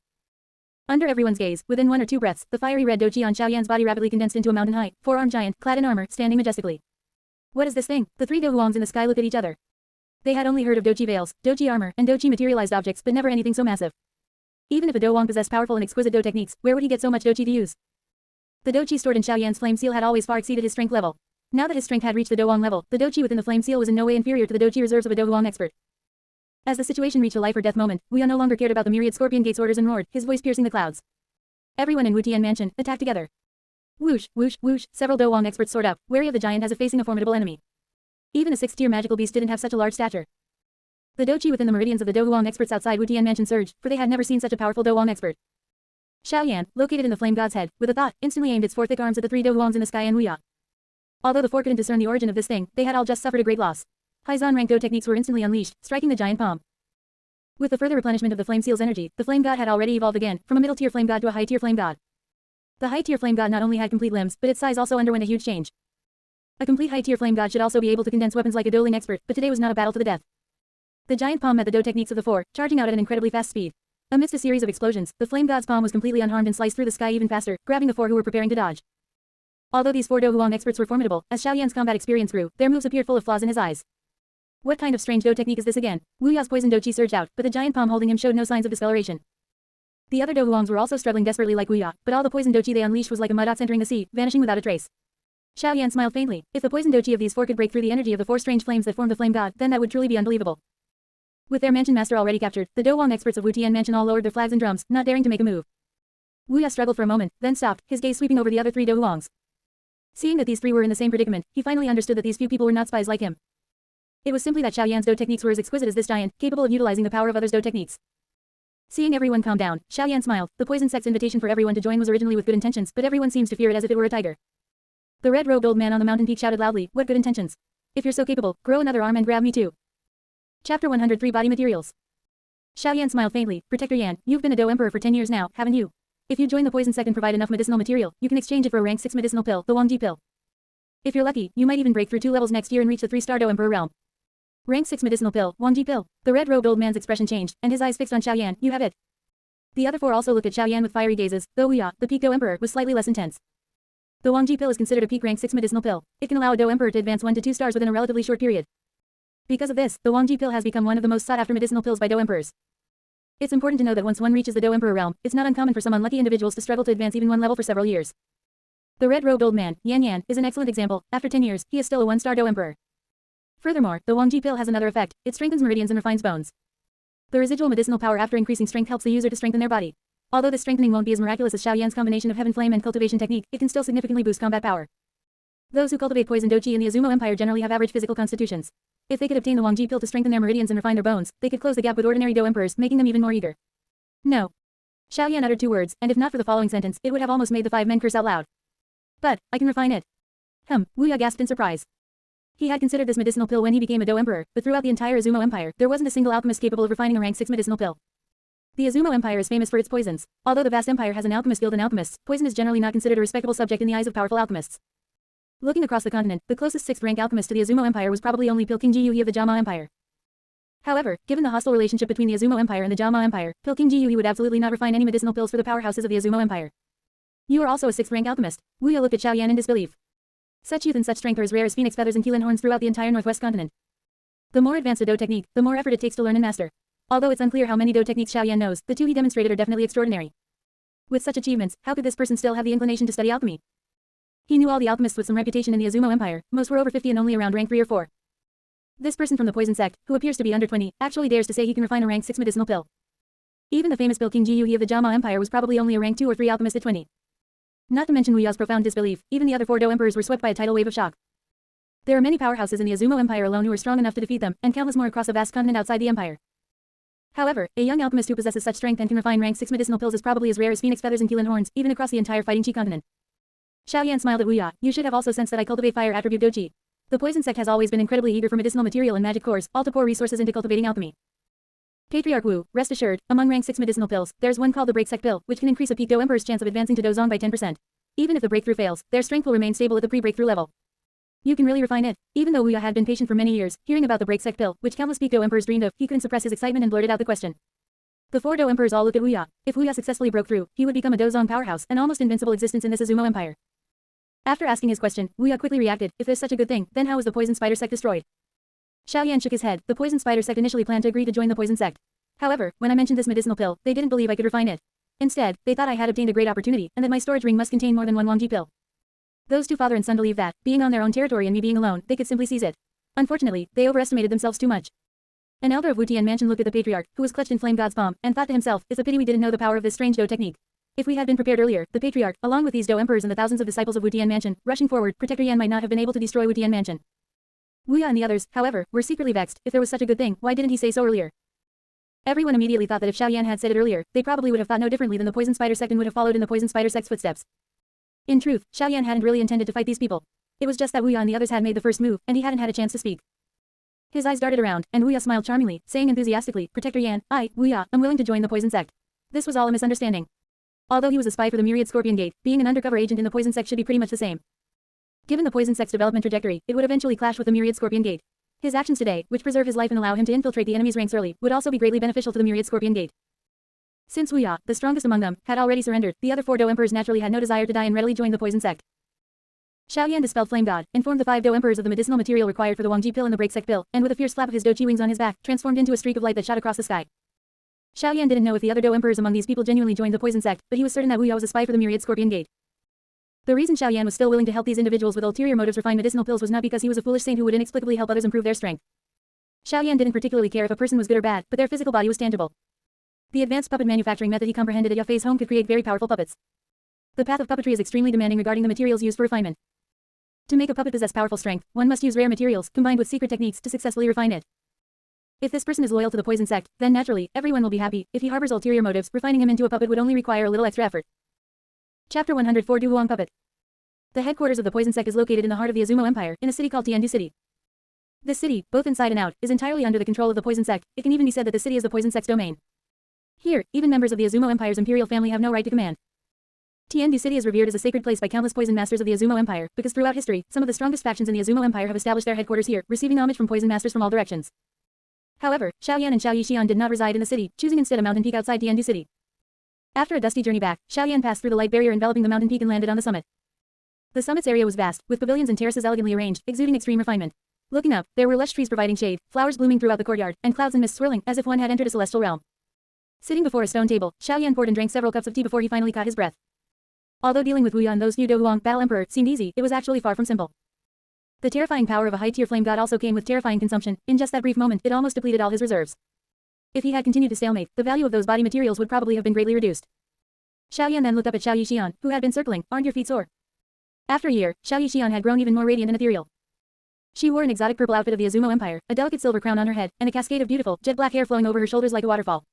Under everyone's gaze, within 1 or 2 breaths, the fiery red doji on Xiaoyan's body rapidly condensed into a mountain-height, 4-armed giant, clad in armor, standing majestically. What is this thing? The 3 Do Huangs in the sky looked at each other. They had only heard of doji veils, doji armor, and doji materialized objects, but never anything so massive. Even if a Do Huang possessed powerful and exquisite Do techniques, where would he get so much doji to use? The doji stored in Xiaoyan's flame seal had always far exceeded his strength level. Now that his strength had reached the Do Huang level, the doji within the flame seal was in no way inferior to the doji reserves of a Do Huang expert. As the situation reached a life or death moment, Wu Yao no longer cared about the myriad Scorpion Gates orders and roared, his voice piercing the clouds. Everyone in Wutian Mansion, attack together. Whoosh, whoosh, whoosh, several Do Huang experts soared up, wary of the giant as if facing a formidable enemy. Even a 6th-tier magical beast didn't have such a large stature. The doji within the meridians of the Do Huang experts outside Wutian Mansion surged, for they had never seen such a powerful Do Huang expert. Xiaoyan, located in the flame god's head, with a thought, instantly aimed its 4 thick arms at the 3 Do Huangs in the sky and Wu Yao. Although the 4 couldn't discern the origin of this thing, they had all just suffered a great loss. Haizan rank Do techniques were instantly unleashed, striking the giant palm. With the further replenishment of the flame seal's energy, the flame god had already evolved again, from a middle-tier flame god to a high-tier flame god. The high-tier flame god not only had complete limbs, but its size also underwent a huge change. A complete high-tier flame god should also be able to condense weapons like a dueling expert, but today was not a battle to the death. The giant palm met the Do techniques of the 4, charging out at an incredibly fast speed. Amidst a series of explosions, the flame god's palm was completely unharmed and sliced through the sky even faster, grabbing the four who were preparing to dodge. Although these four Do Huang experts were formidable, as Xiao Yan's combat experience grew, their moves appeared full of flaws in his eyes. What kind of strange Do technique is this again? Wu Ya's poison Do Chi surged out, but the giant palm holding him showed no signs of discoloration. The other Do Huangs were also struggling desperately like Wu Ya, but all the poison Do Chi they unleashed was like a mud ox entering the sea, vanishing without a trace. Xiao Yan smiled faintly. If the poison Do Chi of these four could break through the energy of the four strange flames that formed the flame god, then that would truly be unbelievable. With their mansion master already captured, the Do Huang experts of Wu Tian mansion all lowered their flags and drums, not daring to make a move. Wu Ya struggled for a moment, then stopped, his gaze sweeping over the other three Do Huangs. Seeing that these three were in the same predicament, he finally understood that these few people were not spies like him. It was simply that Xiao Yan's Do techniques were as exquisite as this giant, capable of utilizing the power of others' Do techniques. Seeing everyone calm down, Xiao Yan smiled. The poison sect's invitation for everyone to join was originally with good intentions, but everyone seems to fear it as if it were a tiger. The red-robed old man on the mountain peak shouted loudly, "What good intentions? If you're so capable, grow another arm and grab me too." Chapter 103 Body Materials. Xiao Yan smiled faintly. "Protector Yan, you've been a Do Emperor for 10 years now, haven't you? If you join the poison sect and provide enough medicinal material, you can exchange it for a rank 6 medicinal pill, the Wangji pill. If you're lucky, you might even break through 2 levels next year and reach the 3-star Do Emperor realm." Rank 6 medicinal pill, Wangji pill. The red-robed old man's expression changed, and his eyes fixed on Xiao Yan. "You have it." The other four also looked at Xiao Yan with fiery gazes, though Wu Ya, the peak Do Emperor, was slightly less intense. The Wangji pill is considered a peak rank 6 medicinal pill. It can allow a Do Emperor to advance 1 to 2 stars within a relatively short period. Because of this, the Wangji pill has become one of the most sought-after medicinal pills by Do Emperors. It's important to know that once one reaches the Do Emperor realm, it's not uncommon for some unlucky individuals to struggle to advance even 1 level for several years. The red-robed old man, Yan Yan, is an excellent example. After 10 years, he is still a 1-star Do Emperor. Furthermore, the Wangji pill has another effect. It strengthens meridians and refines bones. The residual medicinal power after increasing strength helps the user to strengthen their body. Although this strengthening won't be as miraculous as Xiao Yan's combination of Heaven Flame and Cultivation technique, it can still significantly boost combat power. Those who cultivate poison Do Chi in the Azumo Empire generally have average physical constitutions. If they could obtain the Wangji pill to strengthen their meridians and refine their bones, they could close the gap with ordinary Do Emperors, making them even more eager. "No." Xiao Yan uttered 2 words, and if not for the following sentence, it would have almost made the 5 men curse out loud. "But, I can refine it." Wu Ya gasped in surprise. He had considered this medicinal pill when he became a Do Emperor, but throughout the entire Azumo Empire, there wasn't a single alchemist capable of refining a rank 6 medicinal pill. The Azumo Empire is famous for its poisons. Although the vast empire has an alchemist guild and alchemists, poison is generally not considered a respectable subject in the eyes of powerful alchemists. Looking across the continent, the closest 6th-rank alchemist to the Azumo Empire was probably only Pilking Ji of the Jama Empire. However, given the hostile relationship between the Azumo Empire and the Jama Empire, Pilking Ji would absolutely not refine any medicinal pills for the powerhouses of the Azumo Empire. "You are also a 6th-rank alchemist." Wu Ya looked at Xiao Yan in disbelief. Such youth and such strength are as rare as phoenix feathers and Keelan horns throughout the entire northwest continent. The more advanced a Do technique, the more effort it takes to learn and master. Although it's unclear how many Do techniques Xiao Yan knows, the 2 he demonstrated are definitely extraordinary. With such achievements, how could this person still have the inclination to study alchemy? He knew all the alchemists with some reputation in the Azumo Empire, most were over 50 and only around rank 3 or 4. This person from the poison sect, who appears to be under 20, actually dares to say he can refine a rank 6 medicinal pill. Even the famous Pilking Ji of the Jama Empire was probably only a rank 2 or 3 alchemist at 20. Not to mention Wu Ya's profound disbelief, even the other 4 Do Emperors were swept by a tidal wave of shock. There are many powerhouses in the Azumo Empire alone who are strong enough to defeat them, and countless more across a vast continent outside the empire. However, a young alchemist who possesses such strength and can refine rank 6 medicinal pills is probably as rare as phoenix feathers and Keelan horns, even across the entire Fighting Chi continent. Xiao Yan smiled at Wu Ya. "You should have also sensed that I cultivate fire attribute Do Chi. The poison sect has always been incredibly eager for medicinal material and magic cores, all to pour resources into cultivating alchemy. Patriarch Wu, rest assured, among rank 6 medicinal pills, there's one called the Break Sect pill, which can increase a peak Do Emperor's chance of advancing to Dozong by 10%. Even if the breakthrough fails, their strength will remain stable at the pre-breakthrough level. You can really refine it." Even though Wu Ya had been patient for many years, hearing about the Break Sect pill, which countless peak Do Emperors dreamed of, he couldn't suppress his excitement and blurted out the question. The 4 Do Emperors all looked at Wu Ya. If Wu Ya successfully broke through, he would become a Dozong powerhouse, an almost invincible existence in this Azumo Empire. After asking his question, Wu Ya quickly reacted, "If there's such a good thing, then how was the Poison Spider sect destroyed?" Xiao Yan shook his head. The Poison Spider sect initially planned to agree to join the Poison sect. However, when I mentioned this medicinal pill, they didn't believe I could refine it. Instead, they thought I had obtained a great opportunity, and that my storage ring must contain more than 1 Wangji pill. Those 2 father and son believed that, being on their own territory and me being alone, they could simply seize it. Unfortunately, they overestimated themselves too much. An elder of Wu Tian mansion looked at the patriarch, who was clutched in Flame God's palm, and thought to himself, "It's a pity we didn't know the power of this strange Do technique." If we had been prepared earlier, the patriarch, along with these Do Emperors and the thousands of disciples of Wu Tian mansion, rushing forward, Protector Yan might not have been able to destroy Wu Tian mansion. Wu Ya and the others, however, were secretly vexed. If there was such a good thing, why didn't he say so earlier? Everyone immediately thought that if Xiao Yan had said it earlier, they probably would have thought no differently than the Poison Spider sect and would have followed in the Poison Spider sect's footsteps. In truth, Xiao Yan hadn't really intended to fight these people. It was just that Wu Ya and the others had made the first move, and he hadn't had a chance to speak. His eyes darted around, and Wu Ya smiled charmingly, saying enthusiastically, "Protector Yan, I, Wu Ya, am willing to join the Poison sect." This was all a misunderstanding. Although he was a spy for the Myriad Scorpion Gate, being an undercover agent in the Poison sect should be pretty much the same. Given the Poison sect's development trajectory, it would eventually clash with the Myriad Scorpion Gate. His actions today, which preserve his life and allow him to infiltrate the enemy's ranks early, would also be greatly beneficial to the Myriad Scorpion Gate. Since Wu Ya, the strongest among them, had already surrendered, the other 4 Dou emperors naturally had no desire to die and readily joined the poison sect. Xiaoyan dispelled Flame God, informed the 5 Dou emperors of the medicinal material required for the Wangji pill and the Break Sect pill, and with a fierce flap of his Dou Qi wings on his back, transformed into a streak of light that shot across the sky. Xiaoyan didn't know if the other Dou emperors among these people genuinely joined the poison sect, but he was certain that Wu Ya was a spy for the Myriad Scorpion Gate. The reason Xiaoyan was still willing to help these individuals with ulterior motives refine medicinal pills was not because he was a foolish saint who would inexplicably help others improve their strength. Xiaoyan didn't particularly care if a person was good or bad, but their physical body was tangible. The advanced puppet manufacturing method he comprehended at Yafei's home could create very powerful puppets. The path of puppetry is extremely demanding regarding the materials used for refinement. To make a puppet possess powerful strength, one must use rare materials, combined with secret techniques to successfully refine it. If this person is loyal to the poison sect, then naturally, everyone will be happy. If he harbors ulterior motives, refining him into a puppet would only require a little extra effort. Chapter 104 Du Huang Puppet. The headquarters of the poison sect is located in the heart of the Azumo Empire, in a city called Tiandu City. This city, both inside and out, is entirely under the control of the poison sect. It can even be said that the city is the poison sect's domain. Here, even members of the Azumo Empire's imperial family have no right to command. Tiandu City is revered as a sacred place by countless poison masters of the Azumo Empire, because throughout history, some of the strongest factions in the Azumo Empire have established their headquarters here, receiving homage from poison masters from all directions. However, Xiaoyan and Xiao Yixian did not reside in the city, choosing instead a mountain peak outside Tiandu City. After a dusty journey back, Xiaoyan passed through the light barrier enveloping the mountain peak and landed on the summit. The summit's area was vast, with pavilions and terraces elegantly arranged, exuding extreme refinement. Looking up, there were lush trees providing shade, flowers blooming throughout the courtyard, and clouds and mist swirling, as if one had entered a celestial realm. Sitting before a stone table, Xiaoyan poured and drank several cups of tea before he finally caught his breath. Although dealing with Wu Ya and those few Dou Huang, Battle Emperor, seemed easy, it was actually far from simple. The terrifying power of a high-tier flame god also came with terrifying consumption. In just that brief moment, it almost depleted all his reserves. If he had continued to stalemate, the value of those body materials would probably have been greatly reduced. Xiaoyan then looked up at Xiao Yixian, who had been circling. Aren't your feet sore? After a year, Xiao Yixian had grown even more radiant and ethereal. She wore an exotic purple outfit of the Azumo Empire, a delicate silver crown on her head, and a cascade of beautiful, jet-black hair flowing over her shoulders like a waterfall.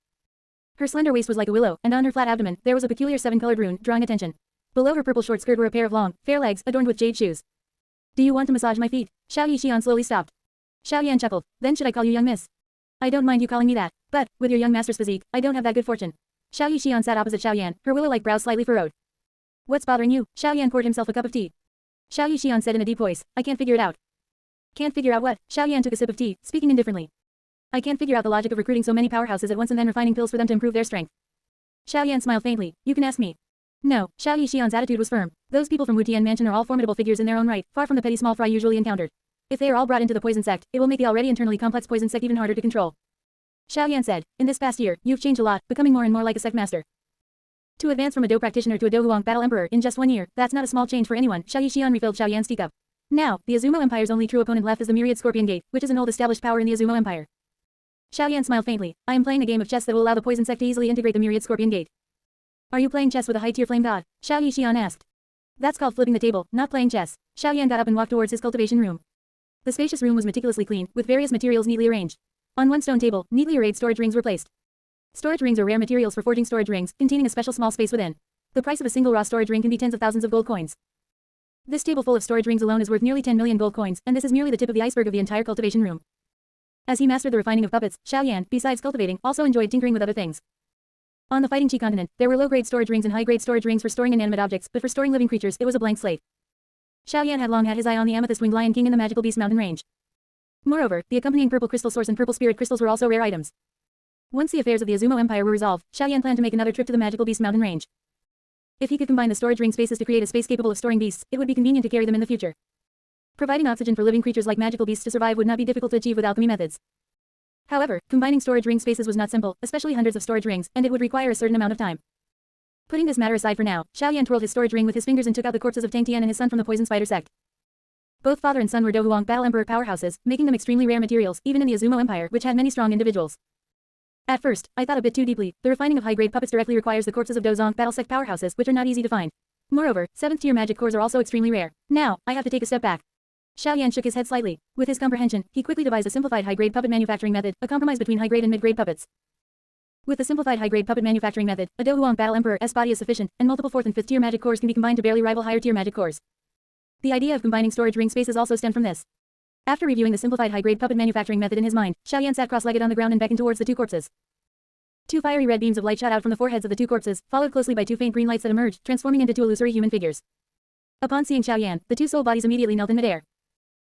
Her slender waist was like a willow, and on her flat abdomen, there was a peculiar 7-colored rune, drawing attention. Below her purple short skirt were a pair of long, fair legs, adorned with jade shoes. Do you want to massage my feet? Xiao Yixian slowly stopped. Xiaoyan chuckled. Then should I call you young miss? I don't mind you calling me that, but, with your young master's physique, I don't have that good fortune. Xiao Yixian sat opposite Xiaoyan, her willow-like brows slightly furrowed. What's bothering you? Xiaoyan poured himself a cup of tea. Xiao Yixian said in a deep voice, I can't figure it out. Can't figure out what? Xiaoyan took a sip of tea, speaking indifferently. I can't figure out the logic of recruiting so many powerhouses at once and then refining pills for them to improve their strength. Xiaoyan smiled faintly. You can ask me. No, Xiao Yixian's attitude was firm. Those people from Wutian Mansion are all formidable figures in their own right, far from the petty small fry usually encountered. If they are all brought into the poison sect, it will make the already internally complex poison sect even harder to control. Xiaoyan said, in this past year, you've changed a lot, becoming more and more like a sect master. To advance from a Dou practitioner to a Dou Huang Battle Emperor in just 1 year, that's not a small change for anyone. Xiao Yixian refilled Xiaoyan's teacup. Now, the Azumo Empire's only true opponent left is the Myriad Scorpion Gate, which is an old established power in the Azumo Empire. Xiaoyan smiled faintly. I am playing a game of chess that will allow the poison sect to easily integrate the Myriad Scorpion Gate. Are you playing chess with a high-tier flame god? Xiao Yixian asked. That's called flipping the table, not playing chess. Xiaoyan got up and walked towards his cultivation room. The spacious room was meticulously clean, with various materials neatly arranged. On one stone table, neatly arrayed storage rings were placed. Storage rings are rare materials for forging storage rings, containing a special small space within. The price of a single raw storage ring can be tens of thousands of gold coins. This table full of storage rings alone is worth nearly 10 million gold coins, and this is merely the tip of the iceberg of the entire cultivation room. As he mastered the refining of puppets, Xiaoyan, besides cultivating, also enjoyed tinkering with other things. On the Fighting Chi continent, there were low-grade storage rings and high-grade storage rings for storing inanimate objects, but for storing living creatures, it was a blank slate. Xiaoyan had long had his eye on the amethyst-winged lion king in the magical beast mountain range. Moreover, the accompanying purple crystal source and purple spirit crystals were also rare items. Once the affairs of the Azumo Empire were resolved, Xiaoyan planned to make another trip to the magical beast mountain range. If he could combine the storage ring spaces to create a space capable of storing beasts, it would be convenient to carry them in the future. Providing oxygen for living creatures like magical beasts to survive would not be difficult to achieve with alchemy methods. However, combining storage ring spaces was not simple, especially hundreds of storage rings, and it would require a certain amount of time. Putting this matter aside for now, Xiaoyan twirled his storage ring with his fingers and took out the corpses of Tang Tian and his son from the poison spider sect. Both father and son were Dou Huang Battle Emperor powerhouses, making them extremely rare materials, even in the Azumo Empire, which had many strong individuals. At first, I thought a bit too deeply. The refining of high-grade puppets directly requires the corpses of Dou Zong Battle Sect powerhouses, which are not easy to find. Moreover, 7th-tier magic cores are also extremely rare. Now, I have to take a step back. Xiaoyan shook his head slightly. With his comprehension, he quickly devised a simplified high-grade puppet manufacturing method, a compromise between high-grade and mid-grade puppets. With the simplified high-grade puppet manufacturing method, a Dou Huang Battle Emperor's body is sufficient, and multiple 4th and 5th-tier magic cores can be combined to barely rival higher-tier magic cores. The idea of combining storage ring spaces also stemmed from this. After reviewing the simplified high-grade puppet manufacturing method in his mind, Xiaoyan sat cross-legged on the ground and beckoned towards the two corpses. Two fiery red beams of light shot out from the foreheads of the two corpses, followed closely by two faint green lights that emerged, transforming into two illusory human figures. Upon seeing Xiaoyan, the two soul bodies immediately knelt in midair.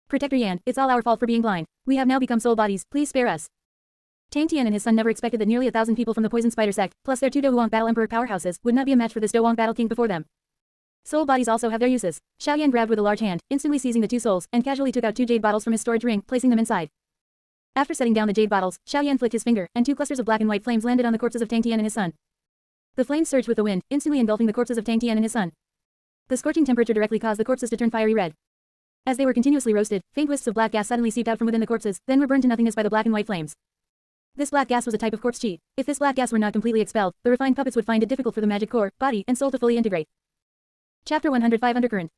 Protector Yan, it's all our fault for being blind. We have now become soul bodies, please spare us. Tang Tian and his son never expected that nearly 1,000 people from the Poison Spider sect, plus their two Do Huang Battle Emperor powerhouses, would not be a match for this Do Huang Battle King before them. Soul bodies also have their uses. Xiaoyan grabbed with a large hand, instantly seizing the two souls, and casually took out two jade bottles from his storage ring, placing them inside. After setting down the jade bottles, Xiaoyan flicked his finger, and two clusters of black and white flames landed on the corpses of Tang Tian and his son. The flames surged with the wind, instantly engulfing the corpses of Tang Tian and his son. The scorching temperature directly caused the corpses to turn fiery red. As they were continuously roasted, faint wisps of black gas suddenly seeped out from within the corpses, then were burned to nothingness by the black and white flames. This black gas was a type of corpse chi. If this black gas were not completely expelled, the refined puppets would find it difficult for the magic core, body, and soul to fully integrate. Chapter 105 Undercurrent.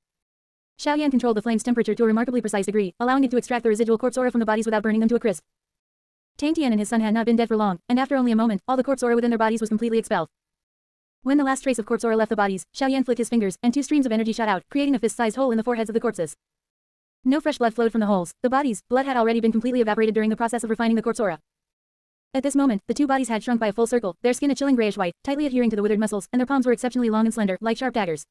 Xiaoyan controlled the flame's temperature to a remarkably precise degree, allowing it to extract the residual corpse aura from the bodies without burning them to a crisp. Tang Tian and his son had not been dead for long, and after only a moment, all the corpse aura within their bodies was completely expelled. When the last trace of corpse aura left the bodies, Xiaoyan flicked his fingers, and two streams of energy shot out, creating a fist-sized hole in the foreheads of the corpses. No fresh blood flowed from the holes. The bodies' blood had already been completely evaporated during the process of refining the corpse aura. At this moment, the two bodies had shrunk by a full circle, their skin a chilling grayish white, tightly adhering to the withered muscles, and their palms were exceptionally long and slender, like sharp daggers.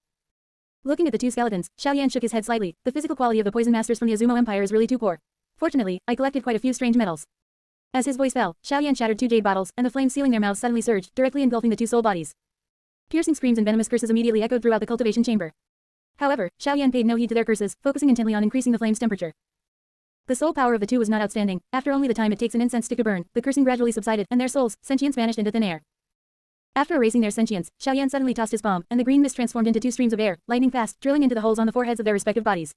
Looking at the two skeletons, Xiaoyan shook his head slightly. The physical quality of the poison masters from the Azumo Empire is really too poor. Fortunately, I collected quite a few strange metals. As his voice fell, Xiaoyan shattered two jade bottles, and the flames sealing their mouths suddenly surged, directly engulfing the two soul bodies. Piercing screams and venomous curses immediately echoed throughout the cultivation chamber. However, Xiaoyan paid no heed to their curses, focusing intently on increasing the flame's temperature. The soul power of the two was not outstanding. After only the time it takes an incense stick to burn, the cursing gradually subsided, and their souls' sentience vanished into thin air. After erasing their sentience, Xiaoyan suddenly tossed his palm, and the green mist transformed into two streams of air, lightning fast, drilling into the holes on the foreheads of their respective bodies.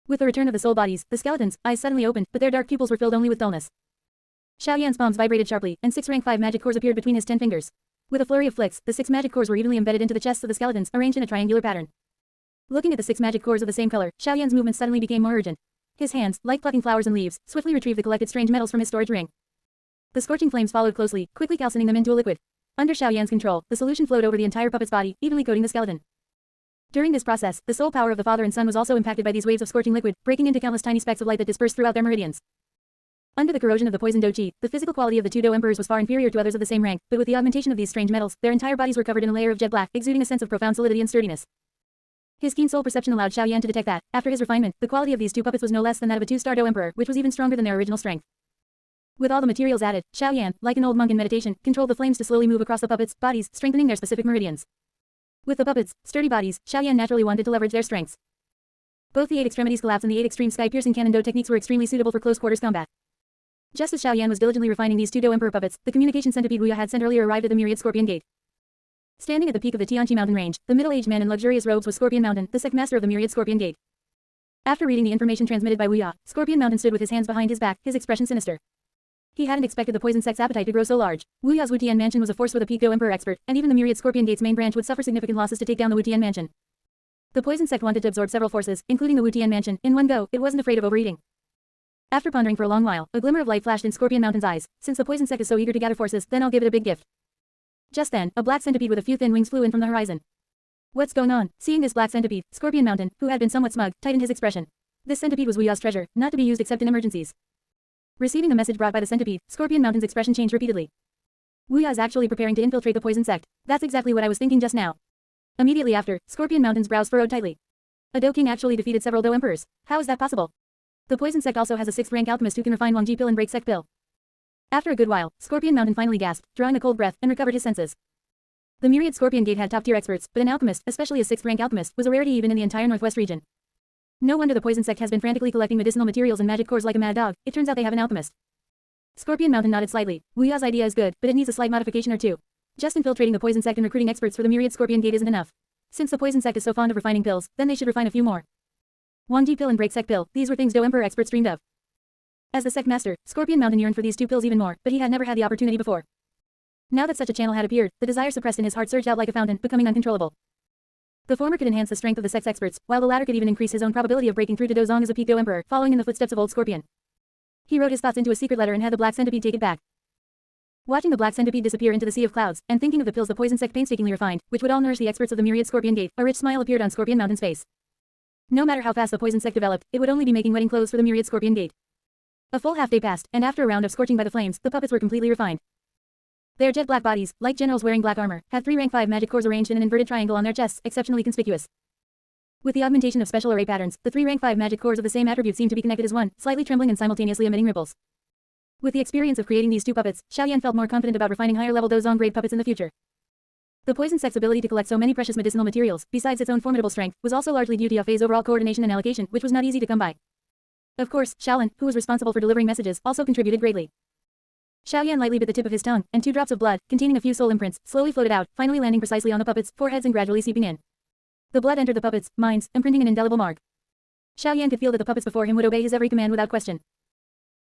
With the return of the soul bodies, the skeletons' eyes suddenly opened, but their dark pupils were filled only with dullness. Xiaoyan's palms vibrated sharply, and 6 rank 5 magic cores appeared between his 10 fingers. With a flurry of flicks, the 6 magic cores were evenly embedded into the chests of the skeletons, arranged in a triangular pattern. Looking at the 6 magic cores of the same color, Xiaoyan's movements suddenly became more urgent. His hands, like plucking flowers and leaves, swiftly retrieved the collected strange metals from his storage ring. The scorching flames followed closely, quickly calcining them into a liquid. Under Xiaoyan's control, the solution flowed over the entire puppet's body, evenly coating the skeleton. During this process, the soul power of the father and son was also impacted by these waves of scorching liquid, breaking into countless tiny specks of light that dispersed throughout their meridians. Under the corrosion of the poison Do Qi, the physical quality of the two Do Emperors was far inferior to others of the same rank, but with the augmentation of these strange metals, their entire bodies were covered in a layer of jet black, exuding a sense of profound solidity and sturdiness. His keen soul perception allowed Xiaoyan to detect that, after his refinement, the quality of these two puppets was no less than that of a 2-star Do Emperor, which was even stronger than their original strength. With all the materials added, Xiaoyan, like an old monk in meditation, controlled the flames to slowly move across the puppets' bodies, strengthening their specific meridians. With the puppets' sturdy bodies, Xiaoyan naturally wanted to leverage their strengths. Both the 8 extremities collapse and the 8 extreme sky-piercing cannon Do techniques were extremely suitable for close-quarters combat. Just as Xiaoyan was diligently refining these two Do Emperor puppets, the communication centipede Wuya had sent earlier arrived at the Myriad Scorpion Gate. Standing at the peak of the Tianqi mountain range, the middle-aged man in luxurious robes was Scorpion Mountain, the sect master of the Myriad Scorpion Gate. After reading the information transmitted by Wuya, Scorpion Mountain stood with his hands behind his back, his expression sinister. He hadn't expected the poison sect's appetite to grow so large. Wuya's Wutian mansion was a force with a peak Do Emperor expert, and even the Myriad Scorpion Gate's main branch would suffer significant losses to take down the Wutian mansion. The poison sect wanted to absorb several forces, including the Wutian mansion, in one go. It wasn't afraid of overeating. After pondering for a long while, a glimmer of light flashed in Scorpion Mountain's eyes. Since the poison sect is so eager to gather forces, then I'll give it a big gift. Just then, a black centipede with a few thin wings flew in from the horizon. What's going on? Seeing this black centipede, Scorpion Mountain, who had been somewhat smug, tightened his expression. This centipede was Wuya's treasure, not to be used except in emergencies. Receiving the message brought by the centipede, Scorpion Mountain's expression changed repeatedly. Wuya is actually preparing to infiltrate the poison sect. That's exactly what I was thinking just now. Immediately after, Scorpion Mountain's brows furrowed tightly. A Do King actually defeated several Do Emperors. How is that possible? The poison sect also has a 6th rank alchemist who can refine Wangji pill and break sect pill. After a good while, Scorpion Mountain finally gasped, drawing a cold breath, and recovered his senses. The Myriad Scorpion Gate had top-tier experts, but an alchemist, especially a 6th rank alchemist, was a rarity even in the entire northwest region. No wonder the poison sect has been frantically collecting medicinal materials and magic cores like a mad dog. It turns out they have an alchemist. Scorpion Mountain nodded slightly. Wuya's idea is good, but it needs a slight modification or two. Just infiltrating the poison sect and recruiting experts for the Myriad Scorpion Gate isn't enough. Since the poison sect is so fond of refining pills, then they should refine a few more. Wangji pill and break sect pill, these were things Do Emperor experts dreamed of. As the sect master, Scorpion Mountain yearned for these two pills even more, but he had never had the opportunity before. Now that such a channel had appeared, the desire suppressed in his heart surged out like a fountain, becoming uncontrollable. The former could enhance the strength of the sect's experts, while the latter could even increase his own probability of breaking through to Dozong as a peak Do Emperor, following in the footsteps of old Scorpion. He wrote his thoughts into a secret letter and had the black centipede take it back. Watching the black centipede disappear into the sea of clouds, and thinking of the pills the poison sect painstakingly refined, which would all nourish the experts of the Myriad Scorpion Gate, a rich smile appeared on Scorpion Mountain's face. No matter how fast the poison sect developed, it would only be making wedding clothes for the Myriad Scorpion Gate. A full half-day passed, and after a round of scorching by the flames, the puppets were completely refined. Their jet black bodies, like generals wearing black armor, had 3 rank 5 magic cores arranged in an inverted triangle on their chests, exceptionally conspicuous. With the augmentation of special array patterns, the 3 rank 5 magic cores of the same attribute seemed to be connected as one, slightly trembling and simultaneously emitting ripples. With the experience of creating these two puppets, Xiaoyan felt more confident about refining higher-level dozong-grade puppets in the future. The poison sect's ability to collect so many precious medicinal materials, besides its own formidable strength, was also largely due to Yao Fei's overall coordination and allocation, which was not easy to come by. Of course, Xiaolin, who was responsible for delivering messages, also contributed greatly. Xiaoyan lightly bit the tip of his tongue, and 2 drops of blood, containing a few soul imprints, slowly floated out, finally landing precisely on the puppets' foreheads and gradually seeping in. The blood entered the puppets' minds, imprinting an indelible mark. Xiaoyan could feel that the puppets before him would obey his every command without question.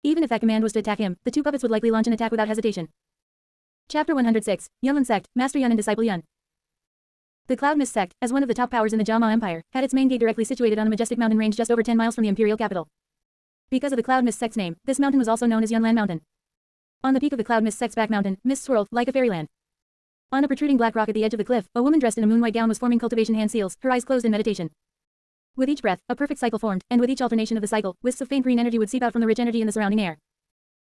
Even if that command was to attack him, the 2 puppets would likely launch an attack without hesitation. Chapter 106, Yunlin Sect, Master Yun and Disciple Yun. The Cloud Mist Sect, as one of the top powers in the Jiama Empire, had its main gate directly situated on a majestic mountain range just over 10 miles from the imperial capital. Because of the Cloud Mist Sect's name, this mountain was also known as Yunlan Mountain. On the peak of the Cloud Mist Sect's back mountain, mist swirled, like a fairyland. On a protruding black rock at the edge of the cliff, a woman dressed in a moon-white gown was forming cultivation hand seals, her eyes closed in meditation. With each breath, a perfect cycle formed, and with each alternation of the cycle, wisps of faint green energy would seep out from the rich energy in the surrounding air.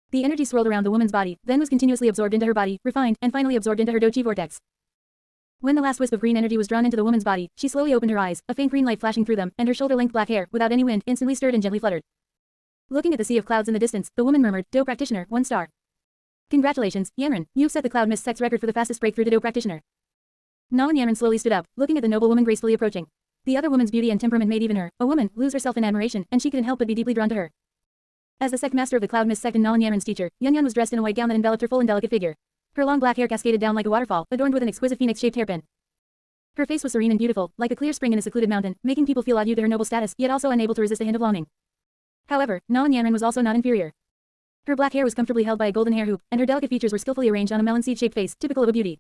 The energy swirled around the woman's body, then was continuously absorbed into her body, refined, and finally absorbed into her Doqi vortex. When the last wisp of green energy was drawn into the woman's body, she slowly opened her eyes, a faint green light flashing through them, and her shoulder-length black hair, without any wind, instantly stirred and gently fluttered. Looking at the sea of clouds in the distance, the woman murmured, "Do practitioner, 1 star. Congratulations, Yanran, you've set the Cloud Mist Sect's record for the fastest breakthrough to Do practitioner." Na and Yanran slowly stood up, looking at the noble woman gracefully approaching. The other woman's beauty and temperament made even her, a woman, lose herself in admiration, and she couldn't help but be deeply drawn to her. As the sect master of the Cloud Mist Sect and Na and Yanran's teacher, Yun was dressed in a white gown that enveloped her full and delicate figure. Her long black hair cascaded down like a waterfall, adorned with an exquisite phoenix-shaped hairpin. Her face was serene and beautiful, like a clear spring in a secluded mountain, making people feel awed due to her noble status, yet also unable to resist a hint of longing. However, Na and Yanran was also not inferior. Her black hair was comfortably held by a golden hair hoop, and her delicate features were skillfully arranged on a melon seed-shaped face, typical of a beauty.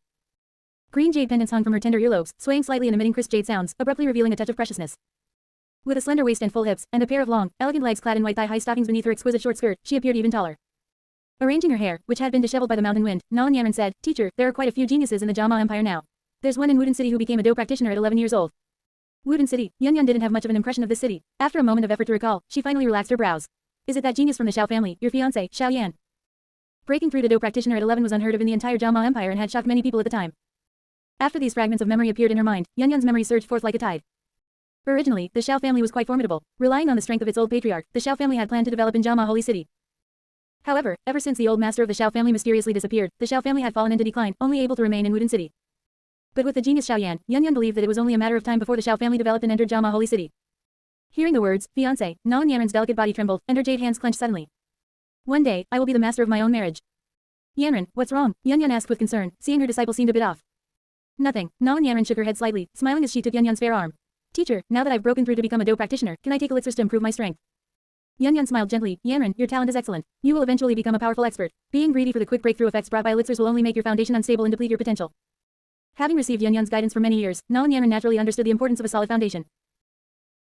Green jade pendants hung from her tender earlobes, swaying slightly and emitting crisp jade sounds, abruptly revealing a touch of preciousness. With a slender waist and full hips, and a pair of long, elegant legs clad in white thigh-high stockings beneath her exquisite short skirt, she appeared even taller. Arranging her hair, which had been disheveled by the mountain wind, Na and Yanran said, "Teacher, there are quite a few geniuses in the Jiama Empire now. There's one in Wudin City who became a Do practitioner at 11 years old." Wudin City, Yun didn't have much of an impression of this city. After a moment of effort to recall, she finally relaxed her brows. "Is it that genius from the Xiao family, your fiancé, Xiao Yan?" Breaking through to Do practitioner at 11 was unheard of in the entire Jiama Empire and had shocked many people at the time. After these fragments of memory appeared in her mind, Yun's memory surged forth like a tide. Originally, the Xiao family was quite formidable. Relying on the strength of its old patriarch, the Xiao family had planned to develop in Jiama Holy City. However, ever since the old master of the Xiao family mysteriously disappeared, the Xiao family had fallen into decline, only able to remain in Wudin City. But with the genius Xiao Yan, Yun believed that it was only a matter of time before the Xiao family developed and entered Jiama Holy City. Hearing the words, "fiancé," Na and Yanran's delicate body trembled, and her jade hands clenched suddenly. "One day, I will be the master of my own marriage." "Yanran, what's wrong?" Yun asked with concern, seeing her disciple seemed a bit off. "Nothing." Na and Yanran shook her head slightly, smiling as she took Yun's fair arm. "Teacher, now that I've broken through to become a Do practitioner, can I take elixirs to improve my strength?" Yun smiled gently. "Yanran, your talent is excellent. You will eventually become a powerful expert. Being greedy for the quick breakthrough effects brought by elixirs will only make your foundation unstable and deplete your potential." Having received Yun's guidance for many years, Na and Yanran naturally understood the importance of a solid foundation.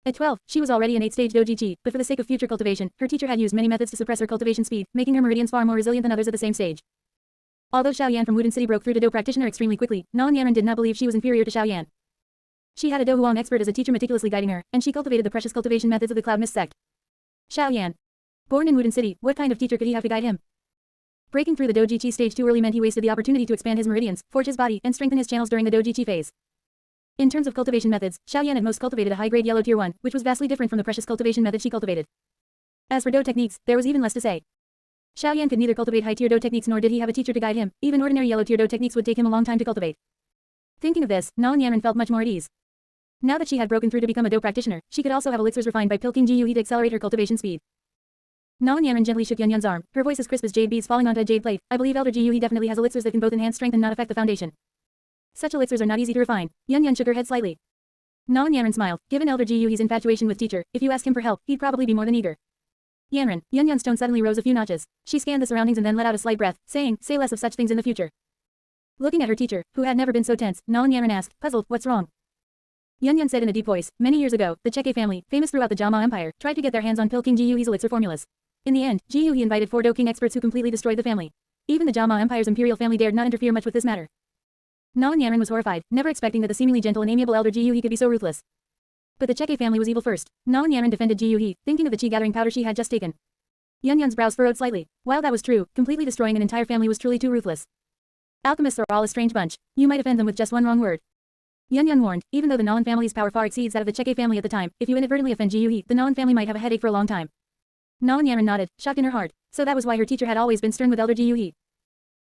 At 12, she was already an 8-stage doji chi, but for the sake of future cultivation, her teacher had used many methods to suppress her cultivation speed, making her meridians far more resilient than others at the same stage. Although Xiao Yan from Wudin City broke through to Do practitioner extremely quickly, Na and Yanran did not believe she was inferior to Xiao Yan. She had a Do Huang expert as a teacher meticulously guiding her, and she cultivated the precious cultivation methods of the Cloud Mist Sect. Xiao Yan. Born in Wudin City, what kind of teacher could he have to guide him? Breaking through the Doji Chi stage too early meant he wasted the opportunity to expand his meridians, forge his body, and strengthen his channels during the Doji Chi phase. In terms of cultivation methods, Xiao Yan at most cultivated a high-grade yellow tier 1, which was vastly different from the precious cultivation method she cultivated. As for Do techniques, there was even less to say. Xiao Yan could neither cultivate high-tier Do techniques nor did he have a teacher to guide him. Even ordinary yellow-tier Do techniques would take him a long time to cultivate. Thinking of this, Na and Yanran felt much more at ease. Now that she had broken through to become a Do practitioner, she could also have elixirs refined by Pilking Ji Yu to accelerate her cultivation speed. Na and Yanran gently shook Yun's arm, her voice as crisp as jade beads falling onto a jade plate. "I believe Elder Ji Yu definitely has elixirs that can both enhance strength and not affect the foundation." Such elixirs are not easy to refine. Yun shook her head slightly. Na and Yanran smiled. Given Elder Ji Yu's infatuation with teacher, if you ask him for help, he'd probably be more than eager. Yanran, Yun's tone suddenly rose a few notches. She scanned the surroundings and then let out a slight breath, saying, "Say less of such things in the future." Looking at her teacher, who had never been so tense, Na and Yanran asked, puzzled, "What's wrong?" Yun said in a deep voice, "Many years ago, the Cheke family, famous throughout the Jiama Empire, tried to get their hands on Pilking Ji Yu's elixir formulas. In the end, Ji Yu invited 4 Do King experts who completely destroyed the family. Even the Jiama Empire's imperial family dared not interfere much with this matter." Na and Yanran was horrified, never expecting that the seemingly gentle and amiable Elder Ji Yu could be so ruthless. But the Cheke family was evil first. Na and Yanran defended Ji Yu, thinking of the chi-gathering powder she had just taken. Yun's brows furrowed slightly. While that was true, completely destroying an entire family was truly too ruthless. Alchemists are all a strange bunch. You might offend them with just one wrong word. Yun warned, even though the Nalan family's power far exceeds that of the Cheke family at the time, if you inadvertently offend Ji Yu, the Nalan family might have a headache for a long time. Nalan Yanran nodded, shocked in her heart. So that was why her teacher had always been stern with Elder Ji Yuhi.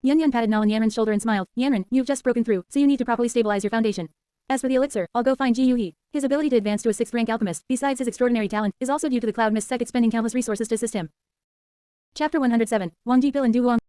Yun Yun patted Nalan Yanran's shoulder and smiled. Yanran, you've just broken through, so you need to properly stabilize your foundation. As for the elixir, I'll go find Ji Yuhi. His ability to advance to a 6th rank alchemist, besides his extraordinary talent, is also due to the Cloud Mist sect expending countless resources to assist him. Chapter 107, Wang Jipil and Du Guang.